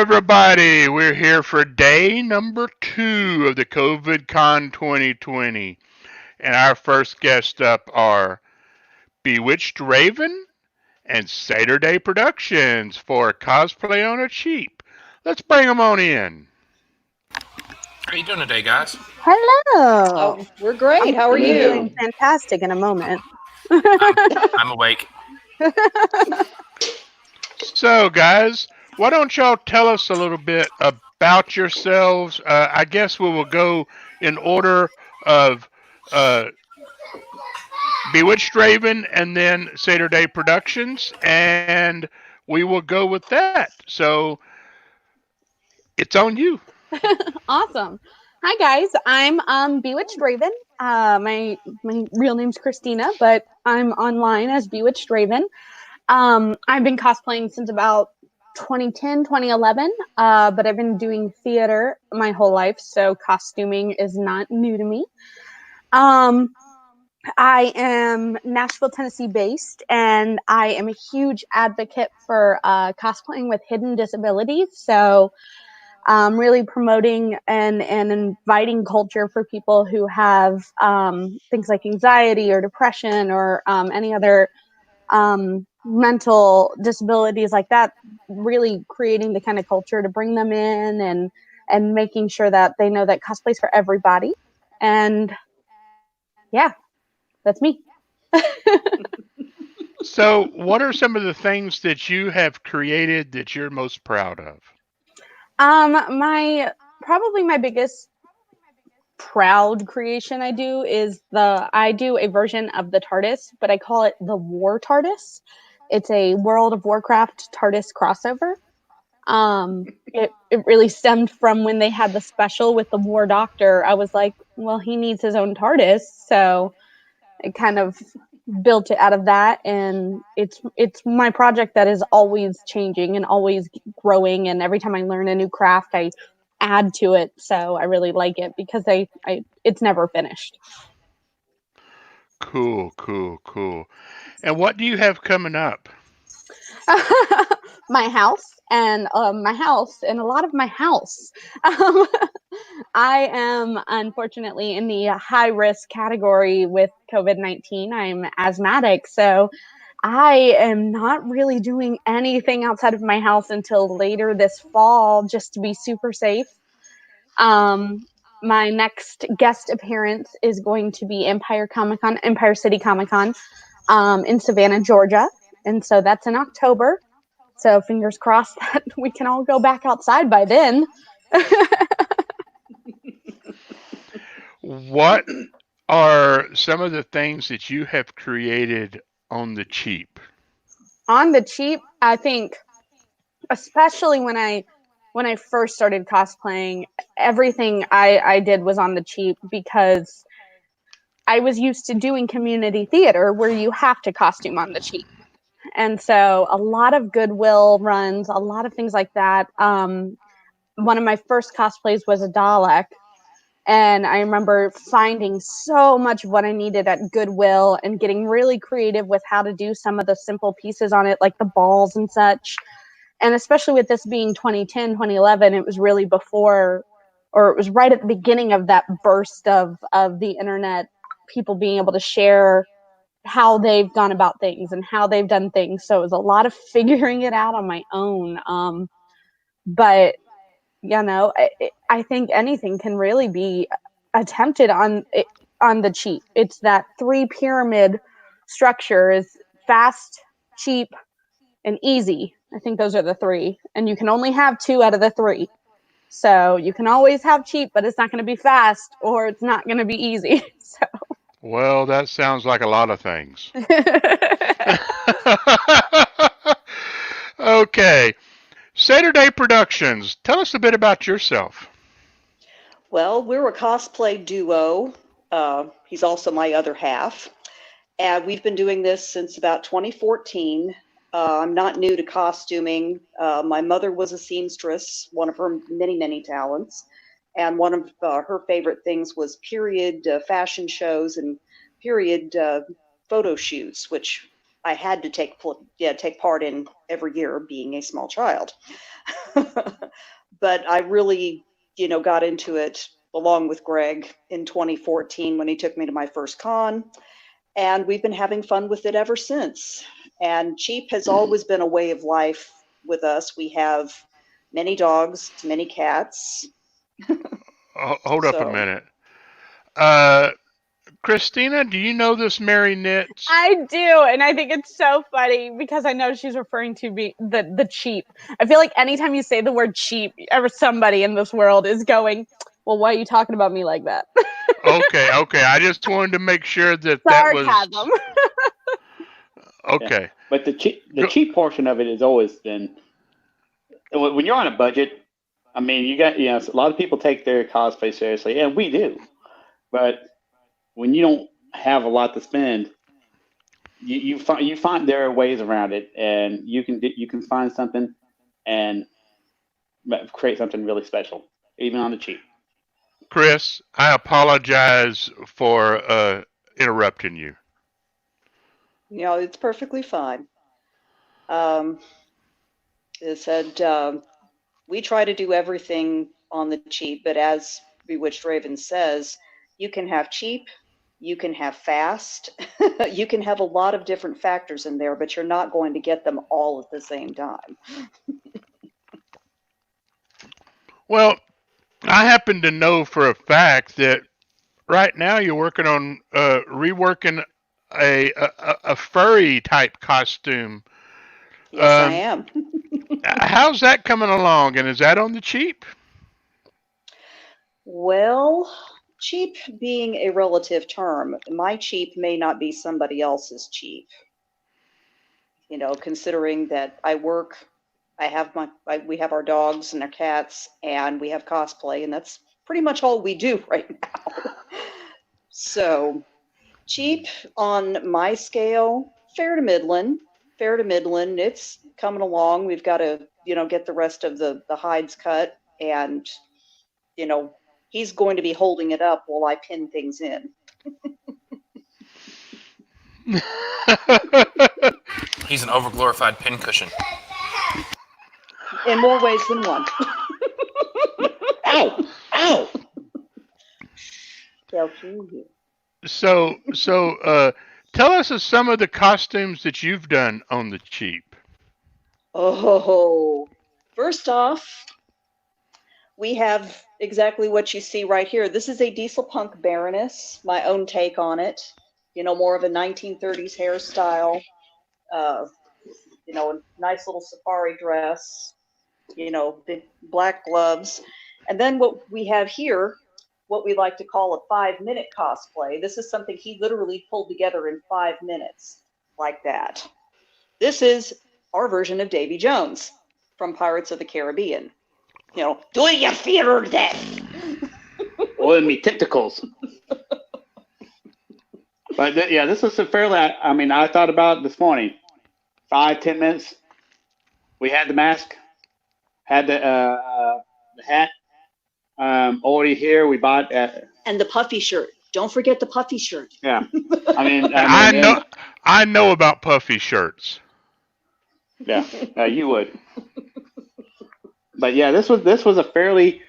everybody. We're here for day number 2 of the CovidCon 2020. And our first guests up are Bewitched Raven and Saturday Productions for Cosplay on a Cheap. Let's bring them on in. How you doing today, guys? Hello. Oh, we're great. How are You're you? doing fantastic in a moment. I'm awake. So, guys, why don't y'all tell us a little bit about yourselves? I guess we will go in order of uh, Bewitched Raven and then Saturday Productions, and we will go with that. So, it's on you. Awesome. Hi guys, I'm Bewitched Raven. My real name's Christina, but I'm online as Bewitched Raven. I've been cosplaying since about 2010, 2011, but I've been doing theater my whole life, so costuming is not new to me. Um, I am Nashville, Tennessee based, and I am a huge advocate for cosplaying with hidden disabilities. So, really promoting and inviting culture for people who have things like anxiety or depression or any other mental disabilities like that. Really creating the kind of culture to bring them in and making sure that they know that cosplay's for everybody. And yeah, that's me. So, what are some of the things that you have created that you're most proud of? My probably my biggest proud creation I do a version of the TARDIS, but I call it the War TARDIS. It's a World of Warcraft TARDIS crossover. It really stemmed from when they had the special with the War Doctor. I was like, well, he needs his own TARDIS, so it kind of built it out of that, and it's my project that is always changing and always growing, and every time I learn a new craft I add to it, so I really like it because I it's never finished. Cool, cool, cool. And what do you have coming up? My house and a lot of my house. um, I am unfortunately in the high risk category with COVID-19. I'm asthmatic, so I am not really doing anything outside of my house until later this fall, just to be super safe. Um, my next guest appearance is going to be Empire City Comic Con, in Savannah, Georgia, and so that's in October. So fingers crossed that we can all go back outside by then. What are some of the things that you have created on the cheap? On the cheap, I think, especially when I first started cosplaying, everything I did was on the cheap because I was used to doing community theater where you have to costume on the cheap. And so a lot of Goodwill runs, a lot of things like that. One of my first cosplays was a Dalek. And I remember finding so much of what I needed at Goodwill and getting really creative with how to do some of the simple pieces on it, like the balls and such. And especially with this being 2010, 2011, it was really before, or it was right at the beginning of that burst of the internet, people being able to share how they've gone about things and how they've done things. So it was a lot of figuring it out on my own. But I think anything can really be attempted on the cheap. It's that 3 pyramid structure: is fast, cheap, and easy. I think those are the 3, and you can only have 2 out of the 3. So you can always have cheap, but it's not going to be fast or it's not going to be easy. So Well, that sounds like a lot of things. Okay. Saturday Productions, tell us a bit about yourself. Well, we're a cosplay duo. He's also my other half. And we've been doing this since about 2014. I'm not new to costuming. My mother was a seamstress, one of her many, many talents. And one of her favorite things was period fashion shows and period photo shoots, which I had to take part in every year, being a small child. But I really, got into it along with Greg in 2014 when he took me to my first con, and we've been having fun with it ever since. And cheap has always been a way of life with us. We have many dogs, many cats. Hold up a So minute. Christina, do you know this Mary Nitz? I do, and I think it's so funny because I know she's referring to the cheap. I feel like anytime you say the word cheap, somebody in this world is going, well, why are you talking about me like that? Okay. I just wanted to make sure that Sarcasm. was okay. Yeah. But the cheap portion of it has always been, when you're on a budget. I mean, you got a lot of people take their cosplay seriously, and we do. But when you don't have a lot to spend, you find there are ways around it, and you can find something and create something really special, even on the cheap. Chris, I apologize for interrupting you. It's perfectly fine. It said we try to do everything on the cheap, but as Bewitched Raven says, you can have cheap, you can have fast, you can have a lot of different factors in there, but you're not going to get them all at the same time. Well, I happen to know for a fact that right now you're working on reworking a furry type costume. Yes, I am. How's that coming along, and is that on the cheap? Well, cheap being a relative term, my cheap may not be somebody else's cheap. Considering that I work, we have our dogs and our cats, and we have cosplay, and that's pretty much all we do right now. So, cheap on my scale, fair to middling. It's coming along. We've got to, get the rest of the hides cut, and he's going to be holding it up while I pin things in. He's an overglorified pincushion. In more ways than one. Ow! Ow! So, tell us of some of the costumes that you've done on the cheap. Oh, first off, we have exactly what you see right here. This is a diesel punk Baroness, my own take on it. More of a 1930s hairstyle. A nice little safari dress. Big black gloves. And then what we have here, what we like to call a 5-minute cosplay. This is something he literally pulled together in 5 minutes, like that. This is our version of Davy Jones from Pirates of the Caribbean. Do you fear death? Oil me tentacles. But this was a fairly. I mean, I thought about it this morning. 5-10 minutes. We had the mask, had the hat. Already here. We bought and the puffy shirt. Don't forget the puffy shirt. Yeah, I I know about puffy shirts. Yeah, you would. But yeah, this was a fairly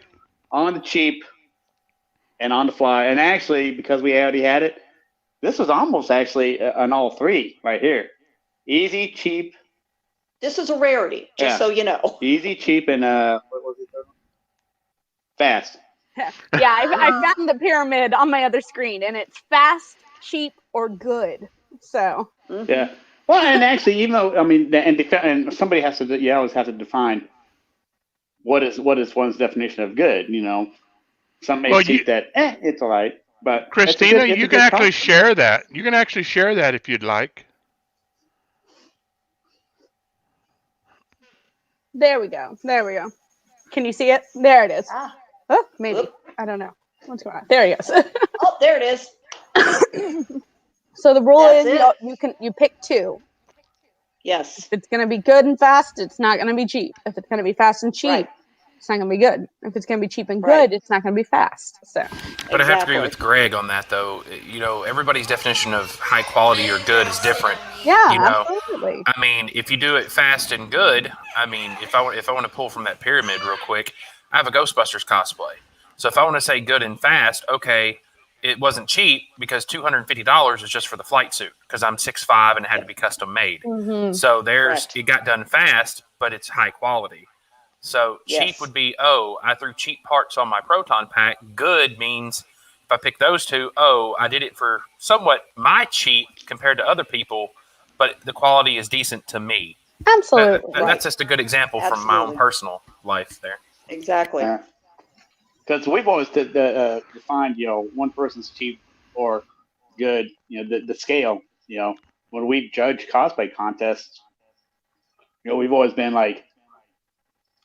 on the cheap and on the fly, and actually because we already had it, this was almost actually an all three right here. Easy, cheap. This is a rarity, just so you know. Easy, cheap, and what was it? Fast. Yeah, I found the pyramid on my other screen, and it's fast, cheap, or good. So. Mm-hmm. Yeah. Well, and actually, even though and somebody has to, you always have to define what is one's definition of good. Some may think that it's all right, but Christina, you can actually share that. You can actually share that if you'd like. There we go. Can you see it? There it is. Oh, maybe. Oop. I don't know. What's going on? There he goes. Oh, there it is. So the rule That's is you pick two. Yes. If it's going to be good and fast, it's not going to be cheap. If it's going to be fast and cheap, Right. it's not going to be good. If it's going to be cheap and good, Right. it's not going to be fast. So. But I have to agree Exactly. with Greg on that, though. You know, everybody's definition of high quality or good is different. Yeah, You know, absolutely. I mean, if you do it fast and good, I mean, if I want to pull from that pyramid real quick, I have a Ghostbusters cosplay. So if I want to say good and fast, okay, it wasn't cheap because $250 is just for the flight suit because I'm 6'5" and it had to be custom made. Hmm. So Correct. it got done fast, but it's high quality. So cheap Yes. would be, oh, I threw cheap parts on my proton pack. Good means if I pick those two, oh, I did it for somewhat my cheap compared to other people, but the quality is decent to me. Absolutely. Right. That's just a good example from my own Absolutely. personal life there. Exactly. Because we've always defined, one person's cheap or good, the scale, when we judge cosplay contests, we've always been like,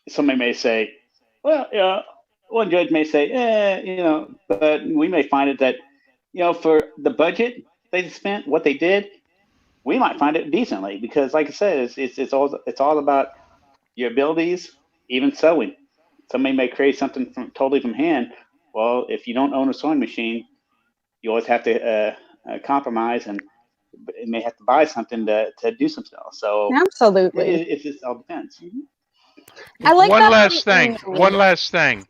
somebody may say, well, one judge may say, but we may find it that, for the budget they spent, what they did, we might find it decently because, like I said, it's all about your abilities, even sewing. Somebody may create something totally from hand. Well, if you don't own a sewing machine, you always have to compromise and may have to buy something to do something else. So Absolutely. it just all depends. I like One that. last thing. One last thing.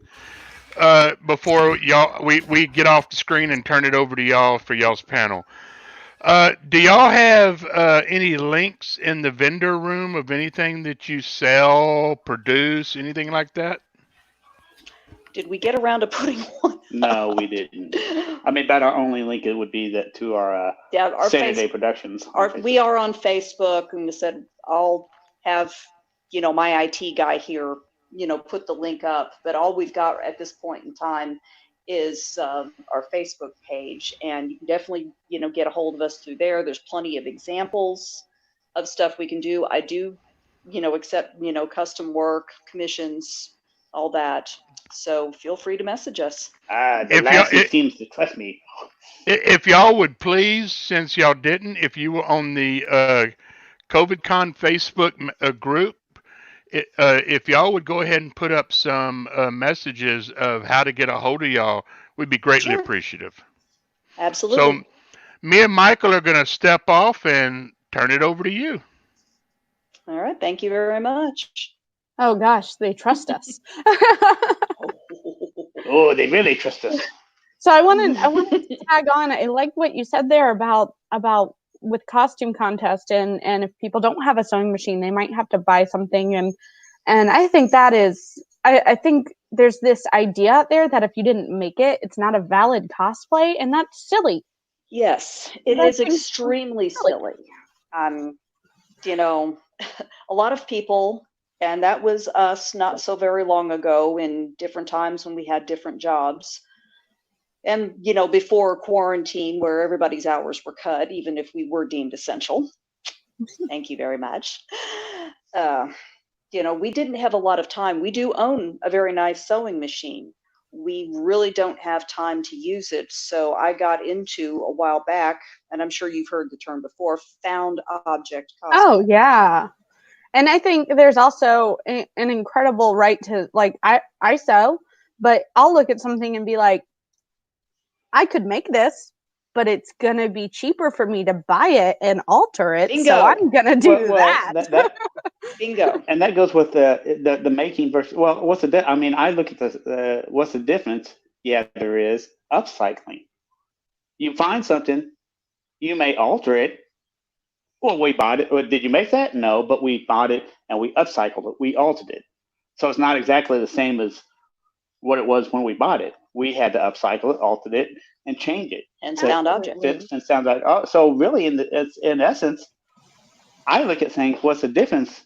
Before y'all we get off the screen and turn it over to y'all for y'all's panel. Do y'all have any links in the vendor room of anything that you sell, produce, anything like that? Did we get around to putting one? No, we didn't. I mean, about our only link it would be that to our Yeah, our Saturday face, Productions. we are on Facebook, and I said I'll have my IT guy here put the link up. But all we've got at this point in time is our Facebook page, and you can definitely get a hold of us through there. There's plenty of examples of stuff we can do. I do accept custom work, commissions, all that. So feel free to message us. The If y'all Lassie seems to trust me. if y'all would please, since y'all didn't, if you were on the CovidCon Facebook group, if y'all would go ahead and put up some messages of how to get a hold of y'all, we'd be greatly Sure. appreciative. Absolutely. So me and Michael are going to step off and turn it over to you. All right. Thank you very much. Oh gosh, they trust us. Oh, they really trust us. So I wanted to tag on. I like what you said there about with costume contest, and if people don't have a sewing machine, they might have to buy something, and I think that is I think there's this idea out there that if you didn't make it, it's not a valid cosplay, and that's silly. Yes, it That is seems extremely silly. A lot of people, and that was us not so very long ago in different times when we had different jobs. And, before quarantine where everybody's hours were cut, even if we were deemed essential. Thank you very much. We didn't have a lot of time. We do own a very nice sewing machine. We really don't have time to use it. So I got into a while back, and I'm sure you've heard the term before, found object cosplay. Oh yeah. And I think there's also an incredible right to, like, I sew, but I'll look at something and be like, I could make this, but it's going to be cheaper for me to buy it and alter it. Bingo. So I'm going to do Well, that. Bingo. And that goes with the making versus. Well, what's the? I mean, I look at the what's the difference? Yeah, there is upcycling. You find something, you may alter it. Well, we bought it. Or did you make that? No, but we bought it and we upcycled it. We altered it. So it's not exactly the same as what it was when we bought it. We had to upcycle it, altered it, and change it. And found object. Fits and sounds like. Oh, so really, in essence, I look at things. What's the difference?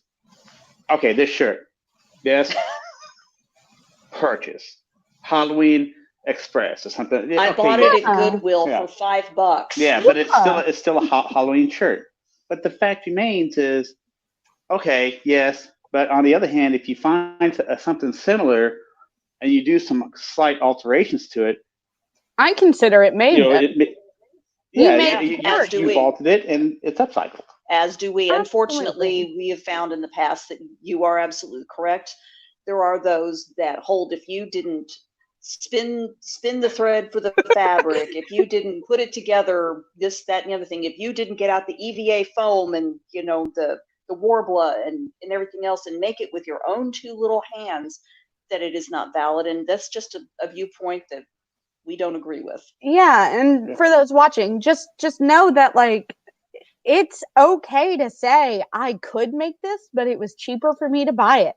Okay, this shirt. Yes. Purchase. Halloween Express or something. I bought it at Goodwill for $5. Yeah, but it's still a Halloween shirt. But the fact remains is, okay, yes, but on the other hand, if you find something similar and you do some slight alterations to it, I consider it made. You've altered it and it's upcycled. As do we. Absolutely. Unfortunately, we have found in the past that you are absolutely correct. There are those that hold, if you didn't spin the thread for the fabric, if you didn't put it together, this, that, and the other thing, if you didn't get out the EVA foam and, you know, the Warbler and everything else and make it with your own two little hands, that it is not valid. And that's just a viewpoint that we don't agree with. Yeah, and for those watching, just know that, like, it's okay to say, I could make this, but it was cheaper for me to buy it.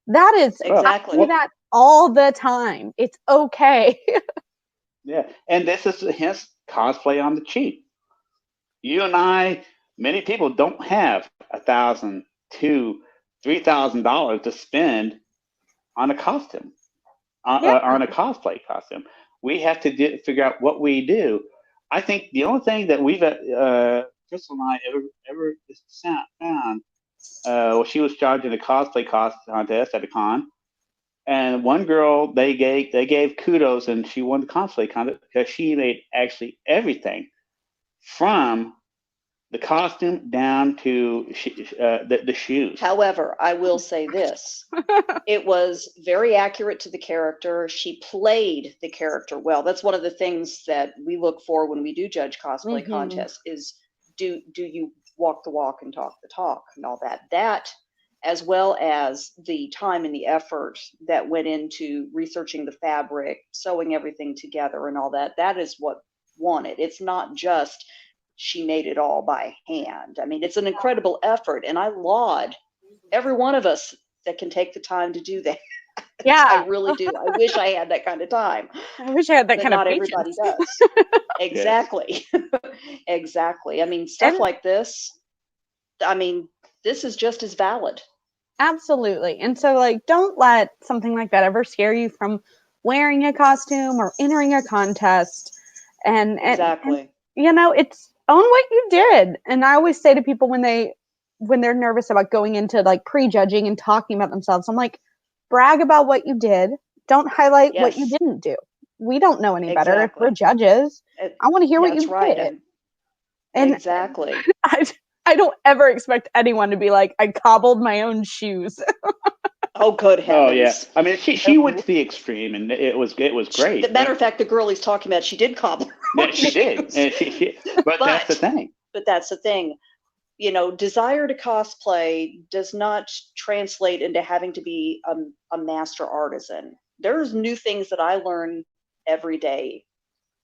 That is Exactly. I do that all the time. It's okay. Yeah, and this is his cosplay on the cheap. You and I, many people don't have $1,000 to $3,000 to spend on a costume, on a cosplay costume. We have to figure out what we do. I think the only thing that we've Crystal and I ever found, well, she was charging a cosplay contest at a con, and one girl they gave kudos, and she won the cosplay contest because she made actually everything from the costume down to the shoes. However, I will say this. It was very accurate to the character. She played the character well. That's one of the things that we look for when we do judge cosplay contests is, do you walk the walk and talk the talk and all that. That, as well as the time and the effort that went into researching the fabric, sewing everything together and all that, that is what won it. It's not just she made it all by hand. I mean, it's an incredible effort, and I laud every one of us that can take the time to do that. Yeah. I really do. I wish I had that kind of time. I wish I had that but kind of not patience. everybody does. Exactly. Exactly. I mean, stuff like this, I mean, this is just as valid. Absolutely. And so, like, don't let something like that ever scare you from wearing a costume or entering a contest. And Exactly. And, you know, it's own what you did. And I always say to people when they're nervous about going into, like, prejudging and talking about themselves, I'm like, brag about what you did. Don't highlight what you didn't do. We don't know any better if we're judges. I want to hear what you did. And exactly. I don't ever expect anyone to be like, I cobbled my own shoes. Oh, good heavens. Oh, yeah. I mean, she went to the extreme, and it was great. As a matter of fact, the girl he's talking about, she did cobble. Yeah, she did. And but that's the thing. But that's the thing. You know, desire to cosplay does not translate into having to be a master artisan. There's new things that I learn every day,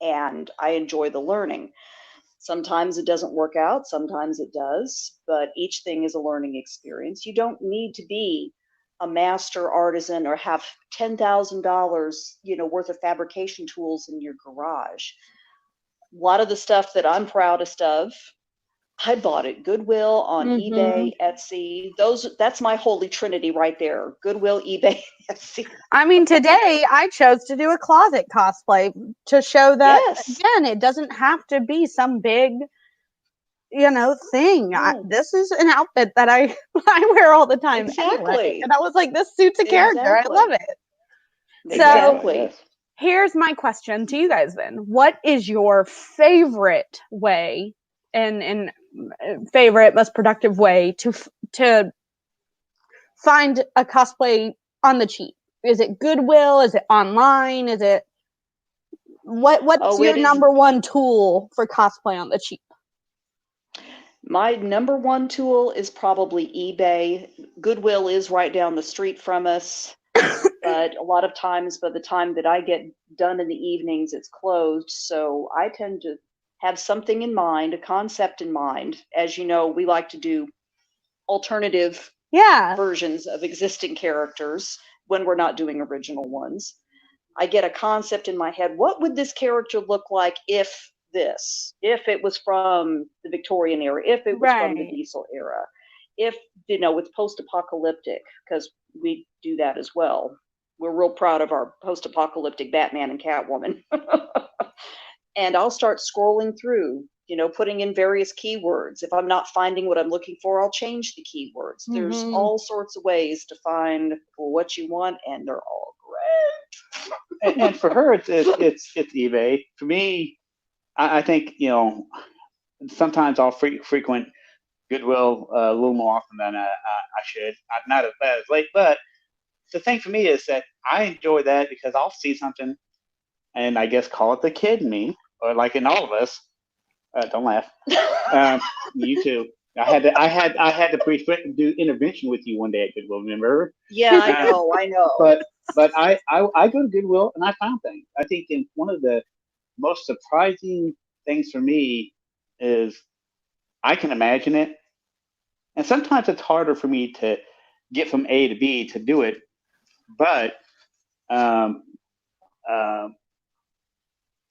and I enjoy the learning. Sometimes it doesn't work out, sometimes it does, but each thing is a learning experience. You don't need to be a master artisan or have $10,000, you know, worth of fabrication tools in your garage. A lot of the stuff that I'm proudest of, I bought at Goodwill, on eBay, Etsy. That's my holy trinity right there. Goodwill, eBay, Etsy. I mean, today I chose to do a closet cosplay to show that, again, it doesn't have to be some big, you know, thing. This is an outfit that I wear all the time. Anyway. And I was like, this suits a character. I love it. So here's my question to you guys then. What is your favorite way and favorite, most productive way to find a cosplay on the cheap? Is it Goodwill? Is it online? Is it what's your number one tool for cosplay on the cheap? My number one tool is probably eBay. Goodwill is right down the street from us, but a lot of times by the time that I get done in the evenings, it's closed. So I tend to have something in mind, a concept in mind. As you know, we like to do alternative versions of existing characters when we're not doing original ones. I get a concept in my head. What would this character look like if it was from the Victorian era, if it was from the Diesel era, if, you know, with post-apocalyptic, because we do that as well. We're real proud of our post-apocalyptic Batman and Catwoman. And I'll start scrolling through, you know, putting in various keywords. If I'm not finding what I'm looking for, I'll change the keywords. There's all sorts of ways to find what you want, and they're all great. And for her, it's eBay. For me, I think, you know, sometimes I'll frequent Goodwill a little more often than I should. Not as bad as late, but the thing for me is that I enjoy that because I'll see something, and I guess call it the kid in me, or like in all of us. Don't laugh. You too. I had to do intervention with you one day at Goodwill. Remember? Yeah, I know. But I go to Goodwill and I found things. I think one of the most surprising things for me is I can imagine it, and sometimes it's harder for me to get from A to B to do it. But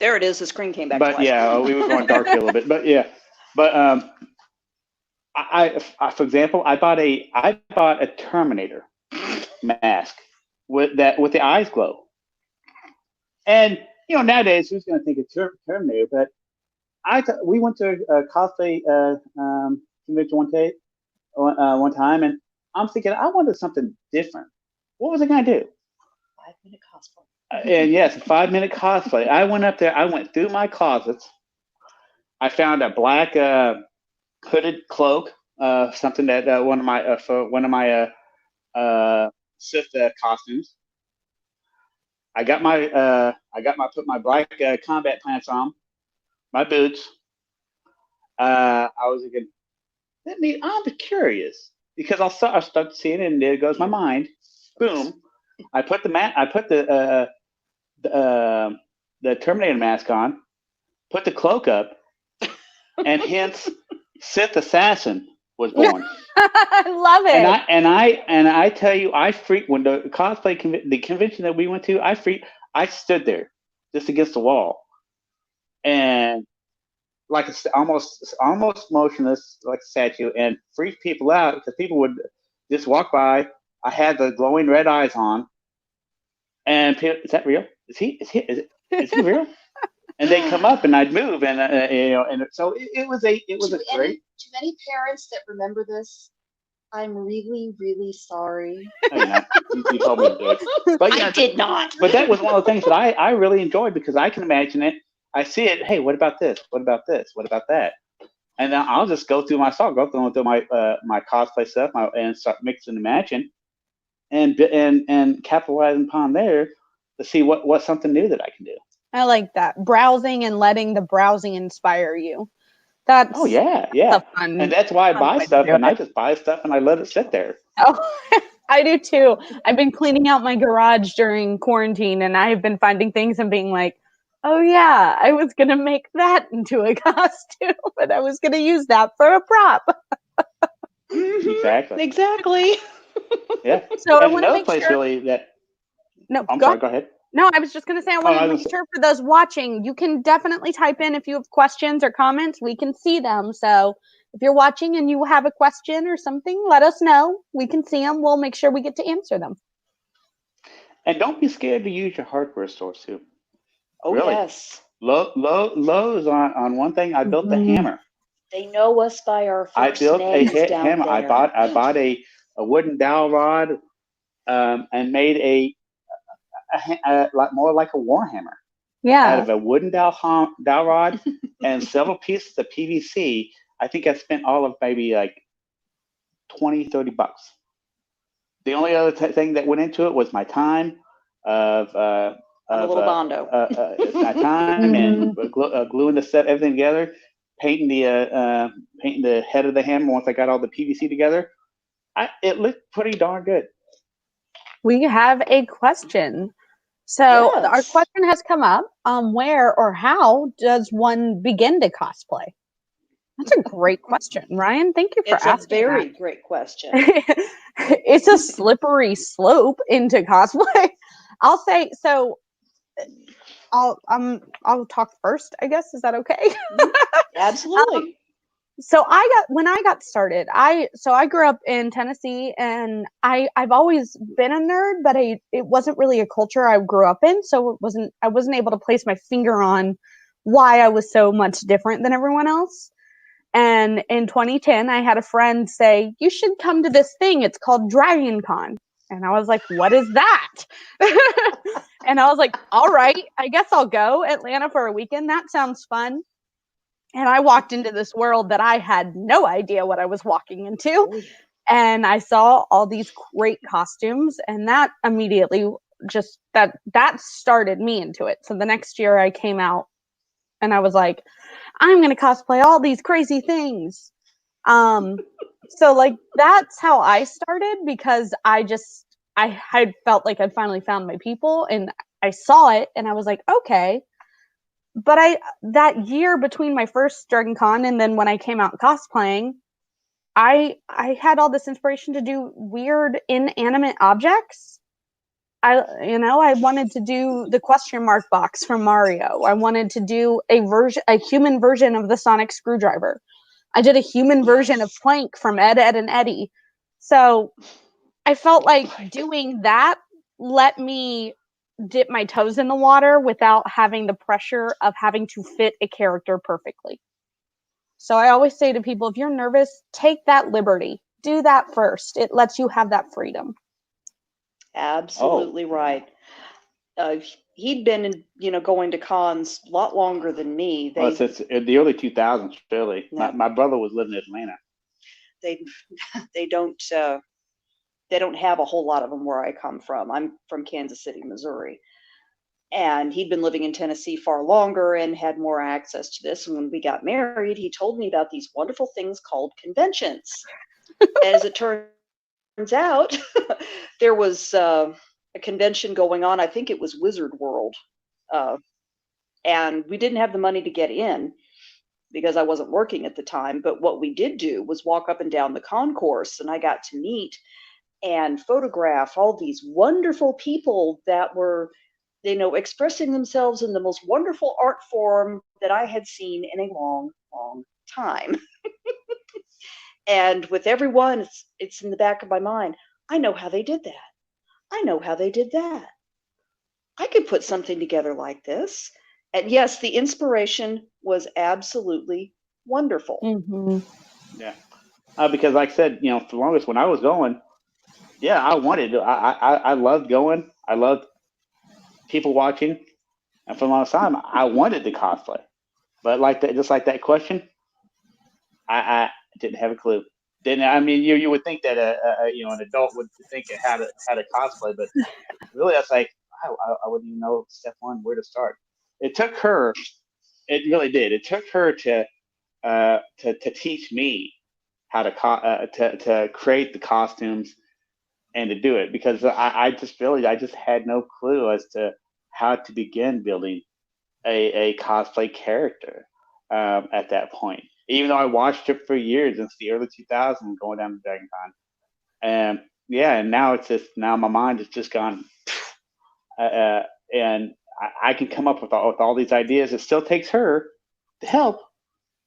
there it is. The screen came back. But yeah, we were going dark here a little bit. But yeah, but I for example, I bought a Terminator mask with the eyes glow, and nowadays who's going to think of Terminator? But we went to a cosplay convention one time, and I'm thinking I wanted something different. What was I going to do? 5-minute cosplay. And yes, 5-minute cosplay. I went up there. I went through my closets. I found a black hooded cloak, something that one of my Sith costumes. I put my black combat pants on, my boots. I was thinking, I'm curious because I'll start seeing it, and there goes my mind. Boom! I put the Terminator mask on, put the cloak up, and hence Sith Assassin was born. I love it. And I tell you, I freaked when the the convention that we went to. I stood there just against the wall, and like almost motionless, like a statue, and freaked people out because people would just walk by. I had the glowing red eyes on, and people, is that real? Is he real? And they'd come up, and I'd move, and and so it was a great. To many parents that remember this, I'm really, really sorry. Oh, yeah, you told me to do it, but yeah, I did not. But that was one of the things that I really enjoyed because I can imagine it. I see it. Hey, what about this? What about this? What about that? And then I'll just go through my my cosplay stuff, and start mixing and matching, and capitalizing upon there to see what's something new that I can do. I like that. Browsing and letting the browsing inspire you. That's fun, and that's why I buy stuff, and I just buy stuff and I let it sit there. Oh, I do too. I've been cleaning out my garage during quarantine, and I've been finding things and being like, oh yeah, I was gonna make that into a costume, but I was gonna use that for a prop. Exactly. Yeah. So and I want to make place sure. Really that. No, I'm sorry. Go ahead. No, I was just going to say, I want to make sure for those watching, you can definitely type in if you have questions or comments. We can see them. So if you're watching and you have a question or something, let us know. We can see them. We'll make sure we get to answer them. And don't be scared to use your hardware stores too. Oh, really? Yes. Lowe's on one thing. I built the hammer. They know us by our first names down hammer. there. I bought a wooden dowel rod, and made more like a warhammer. Yeah. Out of a wooden dowel rod and several pieces of PVC. I think I spent all of maybe like $20-$30. The only other thing that went into it was my time of a little bondo. My time and gluing the set everything together, painting the head of the hammer once I got all the PVC together. It looked pretty darn good. We have a question. So our question has come up. Where or how does one begin to cosplay? That's a great question, Ryan. Thank you for asking. It's a very great question. It's a slippery slope into cosplay. I'll say so. I'll talk first, I guess. Is that okay? Absolutely. So when I got started, I grew up in Tennessee, and I've always been a nerd, but it wasn't really a culture I grew up in, so I wasn't able to place my finger on why I was so much different than everyone else. And in 2010, I had a friend say, "You should come to this thing. It's called Dragon Con." And I was like, "What is that?" And I was like, "All right, I guess I'll go. Atlanta for a weekend. That sounds fun." And I walked into this world that I had no idea what I was walking into. and I saw all these great costumes, and that immediately just that started me into it. So the next year I came out and I was like, I'm going to cosplay all these crazy things. So like that's how I started, because I had felt like I'd finally found my people, and I saw it and I was like, okay. But that year between my first Dragon Con and then when I came out cosplaying, I had all this inspiration to do weird inanimate objects. I wanted to do the question mark box from Mario. I wanted to do a human version of the sonic screwdriver. I did a human version of Plank from Ed, Ed, and Eddie. So I felt like doing that let me dip my toes in the water without having the pressure of having to fit a character perfectly. So I always say to people, if you're nervous, take that liberty. Do that first. It lets you have that freedom. Absolutely right. He'd been, going to cons a lot longer than me. Since the early 2000s, really. No. My brother was living in Atlanta. They don't have a whole lot of them where I come from. I'm from Kansas City, Missouri. And he'd been living in Tennessee far longer and had more access to this. And when we got married, he told me about these wonderful things called conventions. As it turns out, there was a convention going on. I think it was Wizard World. And we didn't have the money to get in because I wasn't working at the time. But what we did do was walk up and down the concourse, and I got to meet and photograph all these wonderful people that were, expressing themselves in the most wonderful art form that I had seen in a long, long time. And with everyone, it's in the back of my mind. I know how they did that. I know how they did that. I could put something together like this. And yes, the inspiration was absolutely wonderful. Mm-hmm. Yeah. Because like I said, for the longest when I was going, yeah, I wanted to. I loved going. I loved people watching. And for a long time, I wanted to cosplay. But just like that question, I didn't have a clue. You would think that an adult would think of how to cosplay, but really that's like I wouldn't even know step one where to start. It took her. It really did. It took her to teach me how to create the costumes and to do it, because I just had no clue as to how to begin building a cosplay character at that point. Even though I watched it for years since the early 2000s, going down to Dragon Con, and and now my mind has just gone, and I can come up with all these ideas. It still takes her to help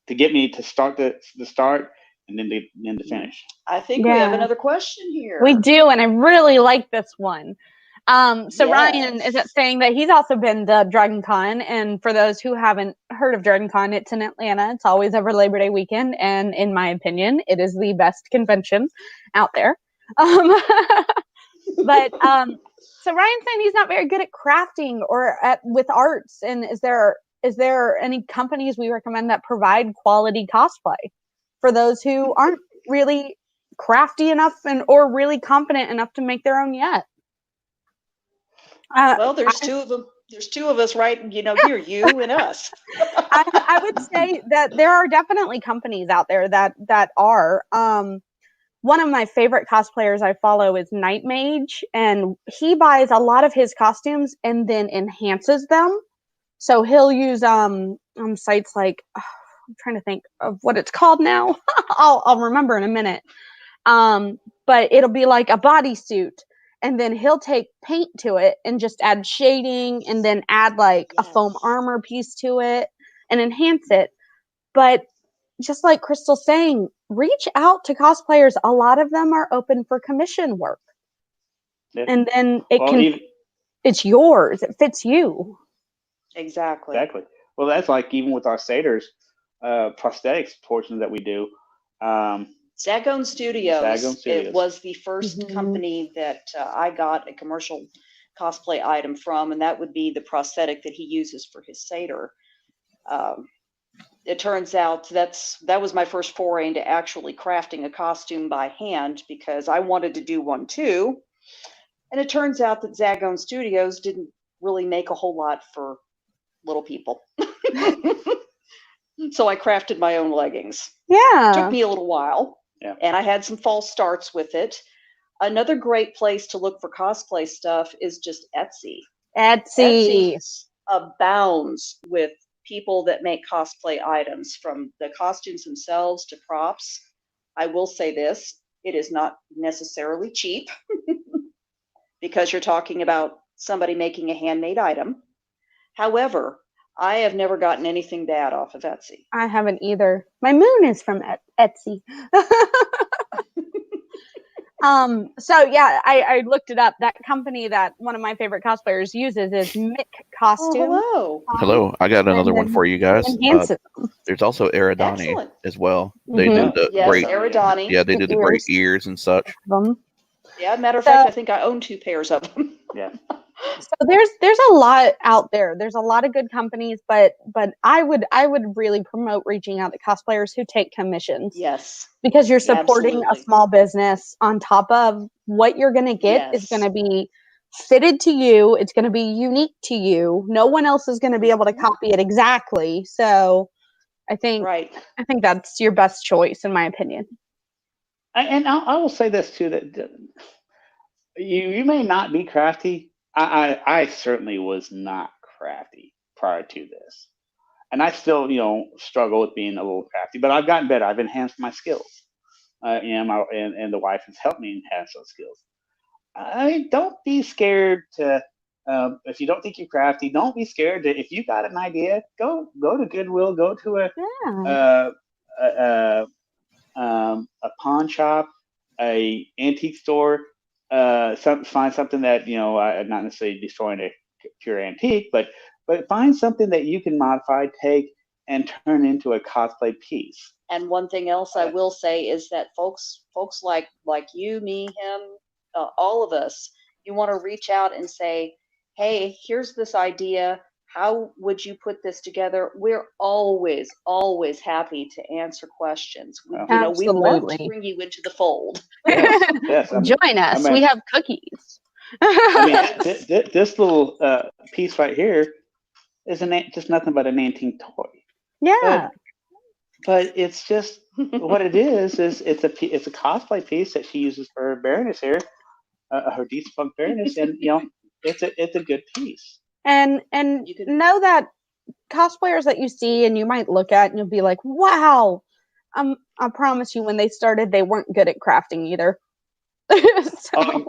to get me to start the start and then to finish. I think we have another question here. We do, and I really like this one. So Yes. Ryan is saying that he's also been to Dragon Con, and for those who haven't heard of Dragon Con, it's in Atlanta. It's always over Labor Day weekend, and in my opinion, it is the best convention out there. But so Ryan's saying he's not very good at crafting or with arts, and is there any companies we recommend that provide quality cosplay for those who aren't really crafty enough or really confident enough to make their own yet? Well, there's two of them. There's two of us, right? Here, you and us. I would say that there are definitely companies out there that are. One of my favorite cosplayers I follow is Night Mage, and he buys a lot of his costumes and then enhances them. So he'll use sites like, I'm trying to think of what it's called now. I'll remember in a minute. But it'll be like a bodysuit, and then he'll take paint to it and just add shading and then add like a foam armor piece to it and enhance it. But just like Crystal's saying, reach out to cosplayers. A lot of them are open for commission work. Yeah. And then it's yours. It fits you. Exactly. Well, that's like even with our satyrs, prosthetics portions that we do. Zagone Studios. It was the first company that I got a commercial cosplay item from, and that would be the prosthetic that he uses for his satyr. it turns out that was my first foray into actually crafting a costume by hand, because I wanted to do one too. And it turns out that Zagone Studios didn't really make a whole lot for little people. So I crafted my own leggings. Yeah. Took me a little while. Yeah. And I had some false starts with it. Another great place to look for cosplay stuff is just Etsy. Etsy abounds with people that make cosplay items, from the costumes themselves to props. I will say this, it is not necessarily cheap because you're talking about somebody making a handmade item. However, I have never gotten anything bad off of Etsy. I haven't either. My moon is from Etsy. So yeah, I looked it up. That company that one of my favorite cosplayers uses is Mick Costume. Oh, hello. Hello, I got another one for you guys. Enhances them. There's also Eridani Excellent. as well. They Mhm. did the Yes, great, Eridani. yeah, they did the great Ears. ears and such. Them. Yeah, matter of fact, I think I own 2 pairs of them. Yeah. So there's a lot out there. There's a lot of good companies, but I would really promote reaching out to cosplayers who take commissions. Yes. Because you're supporting Absolutely. a small business on top of what you're going to get is Yes. going to be fitted to you. It's going to be unique to you. No one else is going to be able to copy it exactly. So I think Right. that's your best choice, in my opinion. And I will say this too, that you may not be crafty. I certainly was not crafty prior to this, and I still struggle with being a little crafty. But I've gotten better. I've enhanced my skills, and the wife has helped me enhance those skills. Don't be scared to. If you don't think you're crafty, don't be scared to. If you got an idea, go to Goodwill, go to a pawn shop, a antique store, find something that not necessarily destroying a pure antique, but find something that you can modify, take, and turn into a cosplay piece. And one thing else I will say is that folks like you, me, him, all of us, you want to reach out and say, hey, here's this idea. How would you put this together? We're always happy to answer questions. We love to bring you into the fold. Yes. Join us. We have cookies. This little piece right here is just nothing but an antique toy. Yeah. But it's just what it is it's a cosplay piece that she uses for her Baroness here, her defunct Baroness, and it's a good piece. And know that cosplayers that you see and you might look at and you'll be like, wow. I promise you, when they started, they weren't good at crafting either. I'm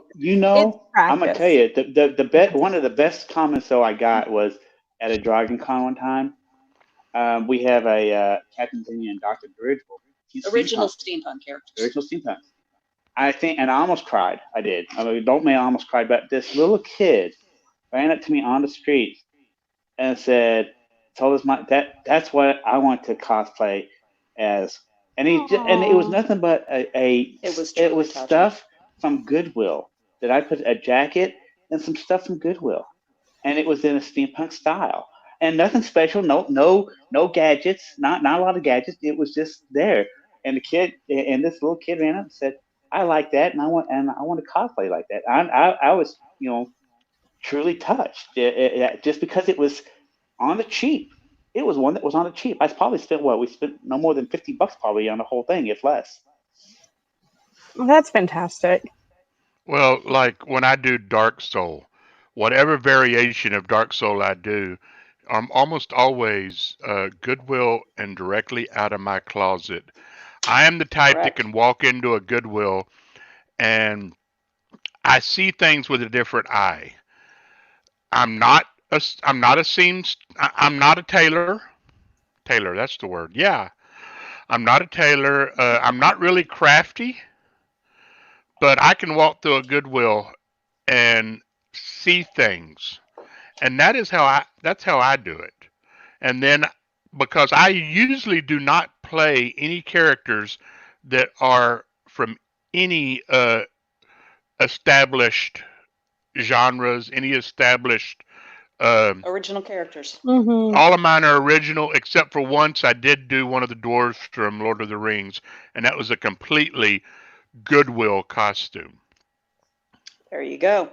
gonna tell you, the one of the best comments though I got was at a Dragon Con one time. We have a Captain Zinnia and Dr. Bridgeville. Original steampunk characters. Original steampunk. I think, and I almost cried. I did. I almost cried. But this little kid ran up to me on the street and told us that's what I want to cosplay as. And and it was nothing but it was stuff from Goodwill that I put a jacket and some stuff from Goodwill, and it was in a steampunk style. And nothing special, no gadgets, not a lot of gadgets. It was just there. And this little kid ran up and said, "I like that, and I want to cosplay like that." I was, truly touched. Just because it was on the cheap. It was one that was on the cheap. I probably spent we spent no more than $50 probably on the whole thing, if less. Well, that's fantastic. Well, like when I do Dark Soul, whatever variation of Dark Soul I do, I'm almost always Goodwill and directly out of my closet. I am the type that can walk into a Goodwill and I see things with a different eye. I'm not a tailor. Tailor, that's the word. Yeah. I'm not a tailor. I'm not really crafty, but I can walk through a Goodwill and see things. And that's how I do it. And then because I usually do not play any characters that are from any established genres, any established Original characters. Mm-hmm. All of mine are original, except for once I did do one of the dwarves from Lord of the Rings, and that was a completely Goodwill costume. There you go.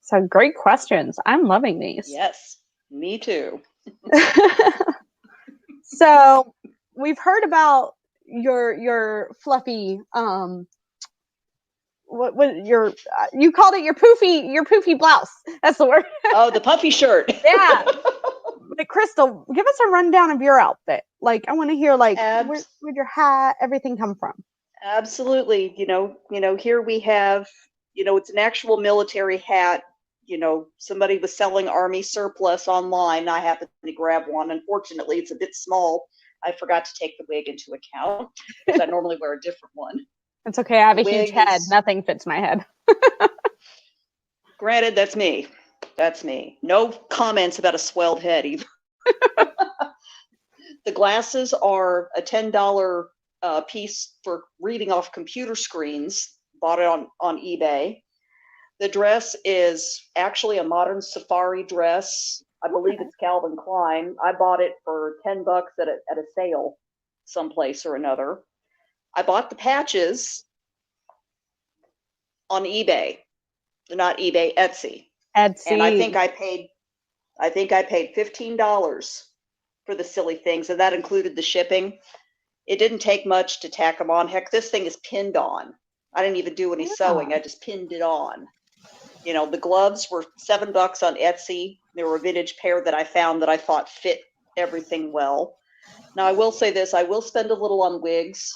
So great questions. I'm loving these. Yes, me too. So we've heard about your fluffy what your you called it your poofy blouse. That's the word. Oh, the puffy shirt. Yeah. But Crystal, give us a rundown of your outfit. Like, I want to hear like where'd your hat, everything come from? Absolutely. Here we have, it's an actual military hat. Somebody was selling army surplus online. I happened to grab one. Unfortunately, it's a bit small. I forgot to take the wig into account because I normally wear a different one. It's okay. I have a huge head. Nothing fits my head. Granted, that's me. That's me. No comments about a swelled head either. The glasses are a $10 piece for reading off computer screens. Bought it on eBay. The dress is actually a modern safari dress. I believe it's Calvin Klein. I bought it for $10 at a sale someplace or another. I bought the patches on eBay. Not eBay, Etsy. And I think I paid $15 for the silly things, and that included the shipping. It didn't take much to tack them on. Heck, this thing is pinned on. I didn't even do any sewing. I just pinned it on. The gloves were $7 on Etsy. They were a vintage pair that I found that I thought fit everything well. Now, I will say this. I will spend a little on wigs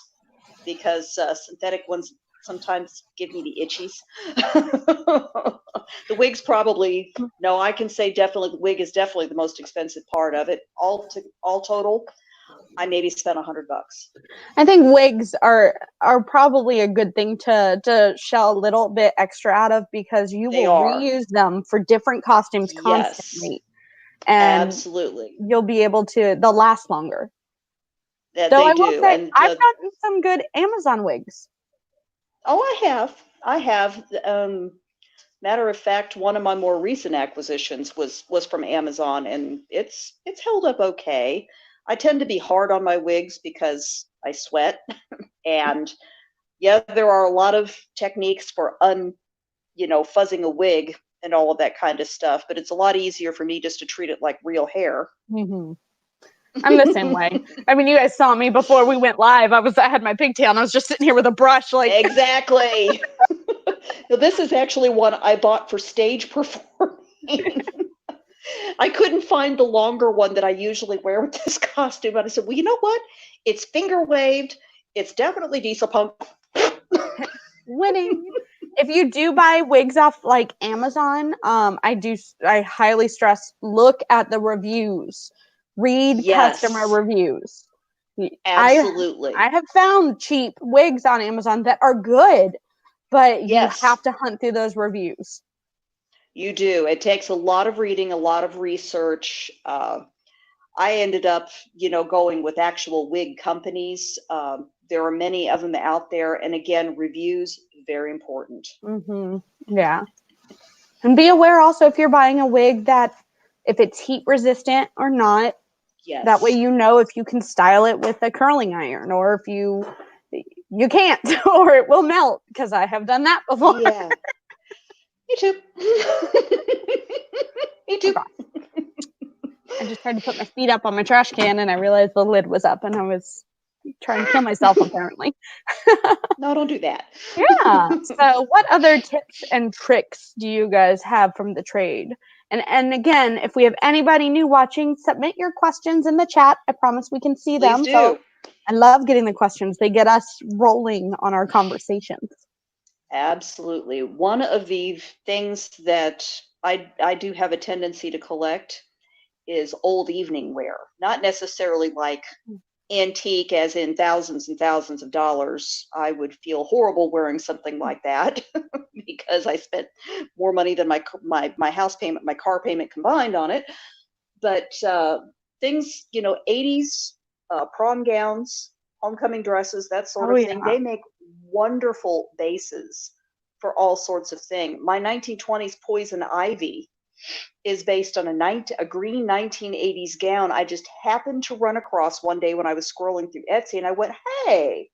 because synthetic ones sometimes give me the itchies. The wig's probably, no, I can say definitely the wig is definitely the most expensive part of it. All total, I maybe spent $100. I think wigs are probably a good thing to shell a little bit extra out of because you will reuse them for different costumes constantly. And absolutely. You'll be able to, they'll last longer. Yeah, Though they I will do. say, And I've gotten some good Amazon wigs. Oh, I have. Matter of fact, one of my more recent acquisitions was from Amazon, and it's held up okay. I tend to be hard on my wigs because I sweat, and yeah, there are a lot of techniques for fuzzing a wig and all of that kind of stuff, but it's a lot easier for me just to treat it like real hair. Mm-hmm. I'm the same way. I mean, you guys saw me before we went live. I had my pigtail and I was just sitting here with a brush like Exactly. Now, this is actually one I bought for stage performing. I couldn't find the longer one that I usually wear with this costume. And I said, well, you know what? It's finger waved. It's definitely diesel punk. Winning. If you do buy wigs off like Amazon, I highly stress look at the reviews. Read customer reviews. Absolutely. I have found cheap wigs on Amazon that are good, but you have to hunt through those reviews. You do. It takes a lot of reading, a lot of research. I ended up, going with actual wig companies. There are many of them out there. And again, reviews, very important. Mm-hmm. Yeah. And be aware also if you're buying a wig that if it's heat resistant or not. Yes. That way you know if you can style it with a curling iron or if you can't or it will melt because I have done that before. Yeah. Me too. Me too. I just tried to put my feet up on my trash can and I realized the lid was up and I was trying to kill myself apparently. No, don't do that. Yeah. So what other tips and tricks do you guys have from the trade? And again, if we have anybody new watching, submit your questions in the chat. I promise we can see them. Please do. So I love getting the questions. They get us rolling on our conversations. Absolutely. One of the things that I do have a tendency to collect is old evening wear. Not necessarily like antique as in thousands and thousands of dollars. I would feel horrible wearing something like that because I spent more money than my house payment, my car payment combined on it. But things, 80s prom gowns, homecoming dresses, that sort of thing, they make wonderful bases for all sorts of things. My 1920s Poison Ivy is based on a green 1980s gown I just happened to run across one day when I was scrolling through Etsy, and I went, hey,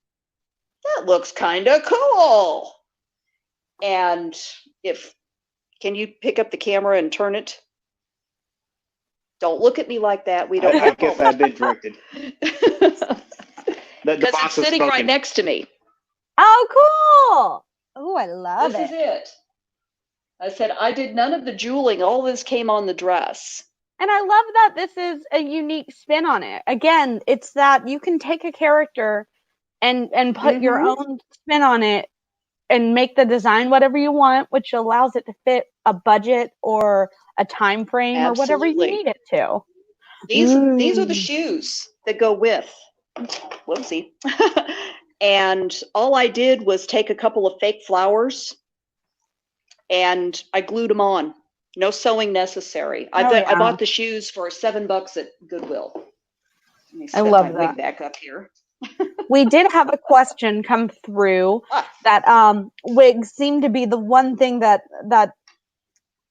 that looks kind of cool. And can you pick up the camera and turn it? Don't look at me like that. We don't I have guess I've been directed. Because boss it's has sitting right spoken. next to me. Oh, cool. Oh, I love This it. is it. I said, I did none of the jeweling. All this came on the dress. And I love that this is a unique spin on it. Again, it's that you can take a character and put your own spin on it and make the design whatever you want, which allows it to fit a budget or a time frame or whatever you Absolutely. need it to. These are the shoes that go with. Whoopsie. And all I did was take a couple of fake flowers and I glued them on. No sewing necessary. I bought the shoes for $7 at Goodwill. Let me set love my wig back up here. We did have a question come through that wigs seem to be the one thing that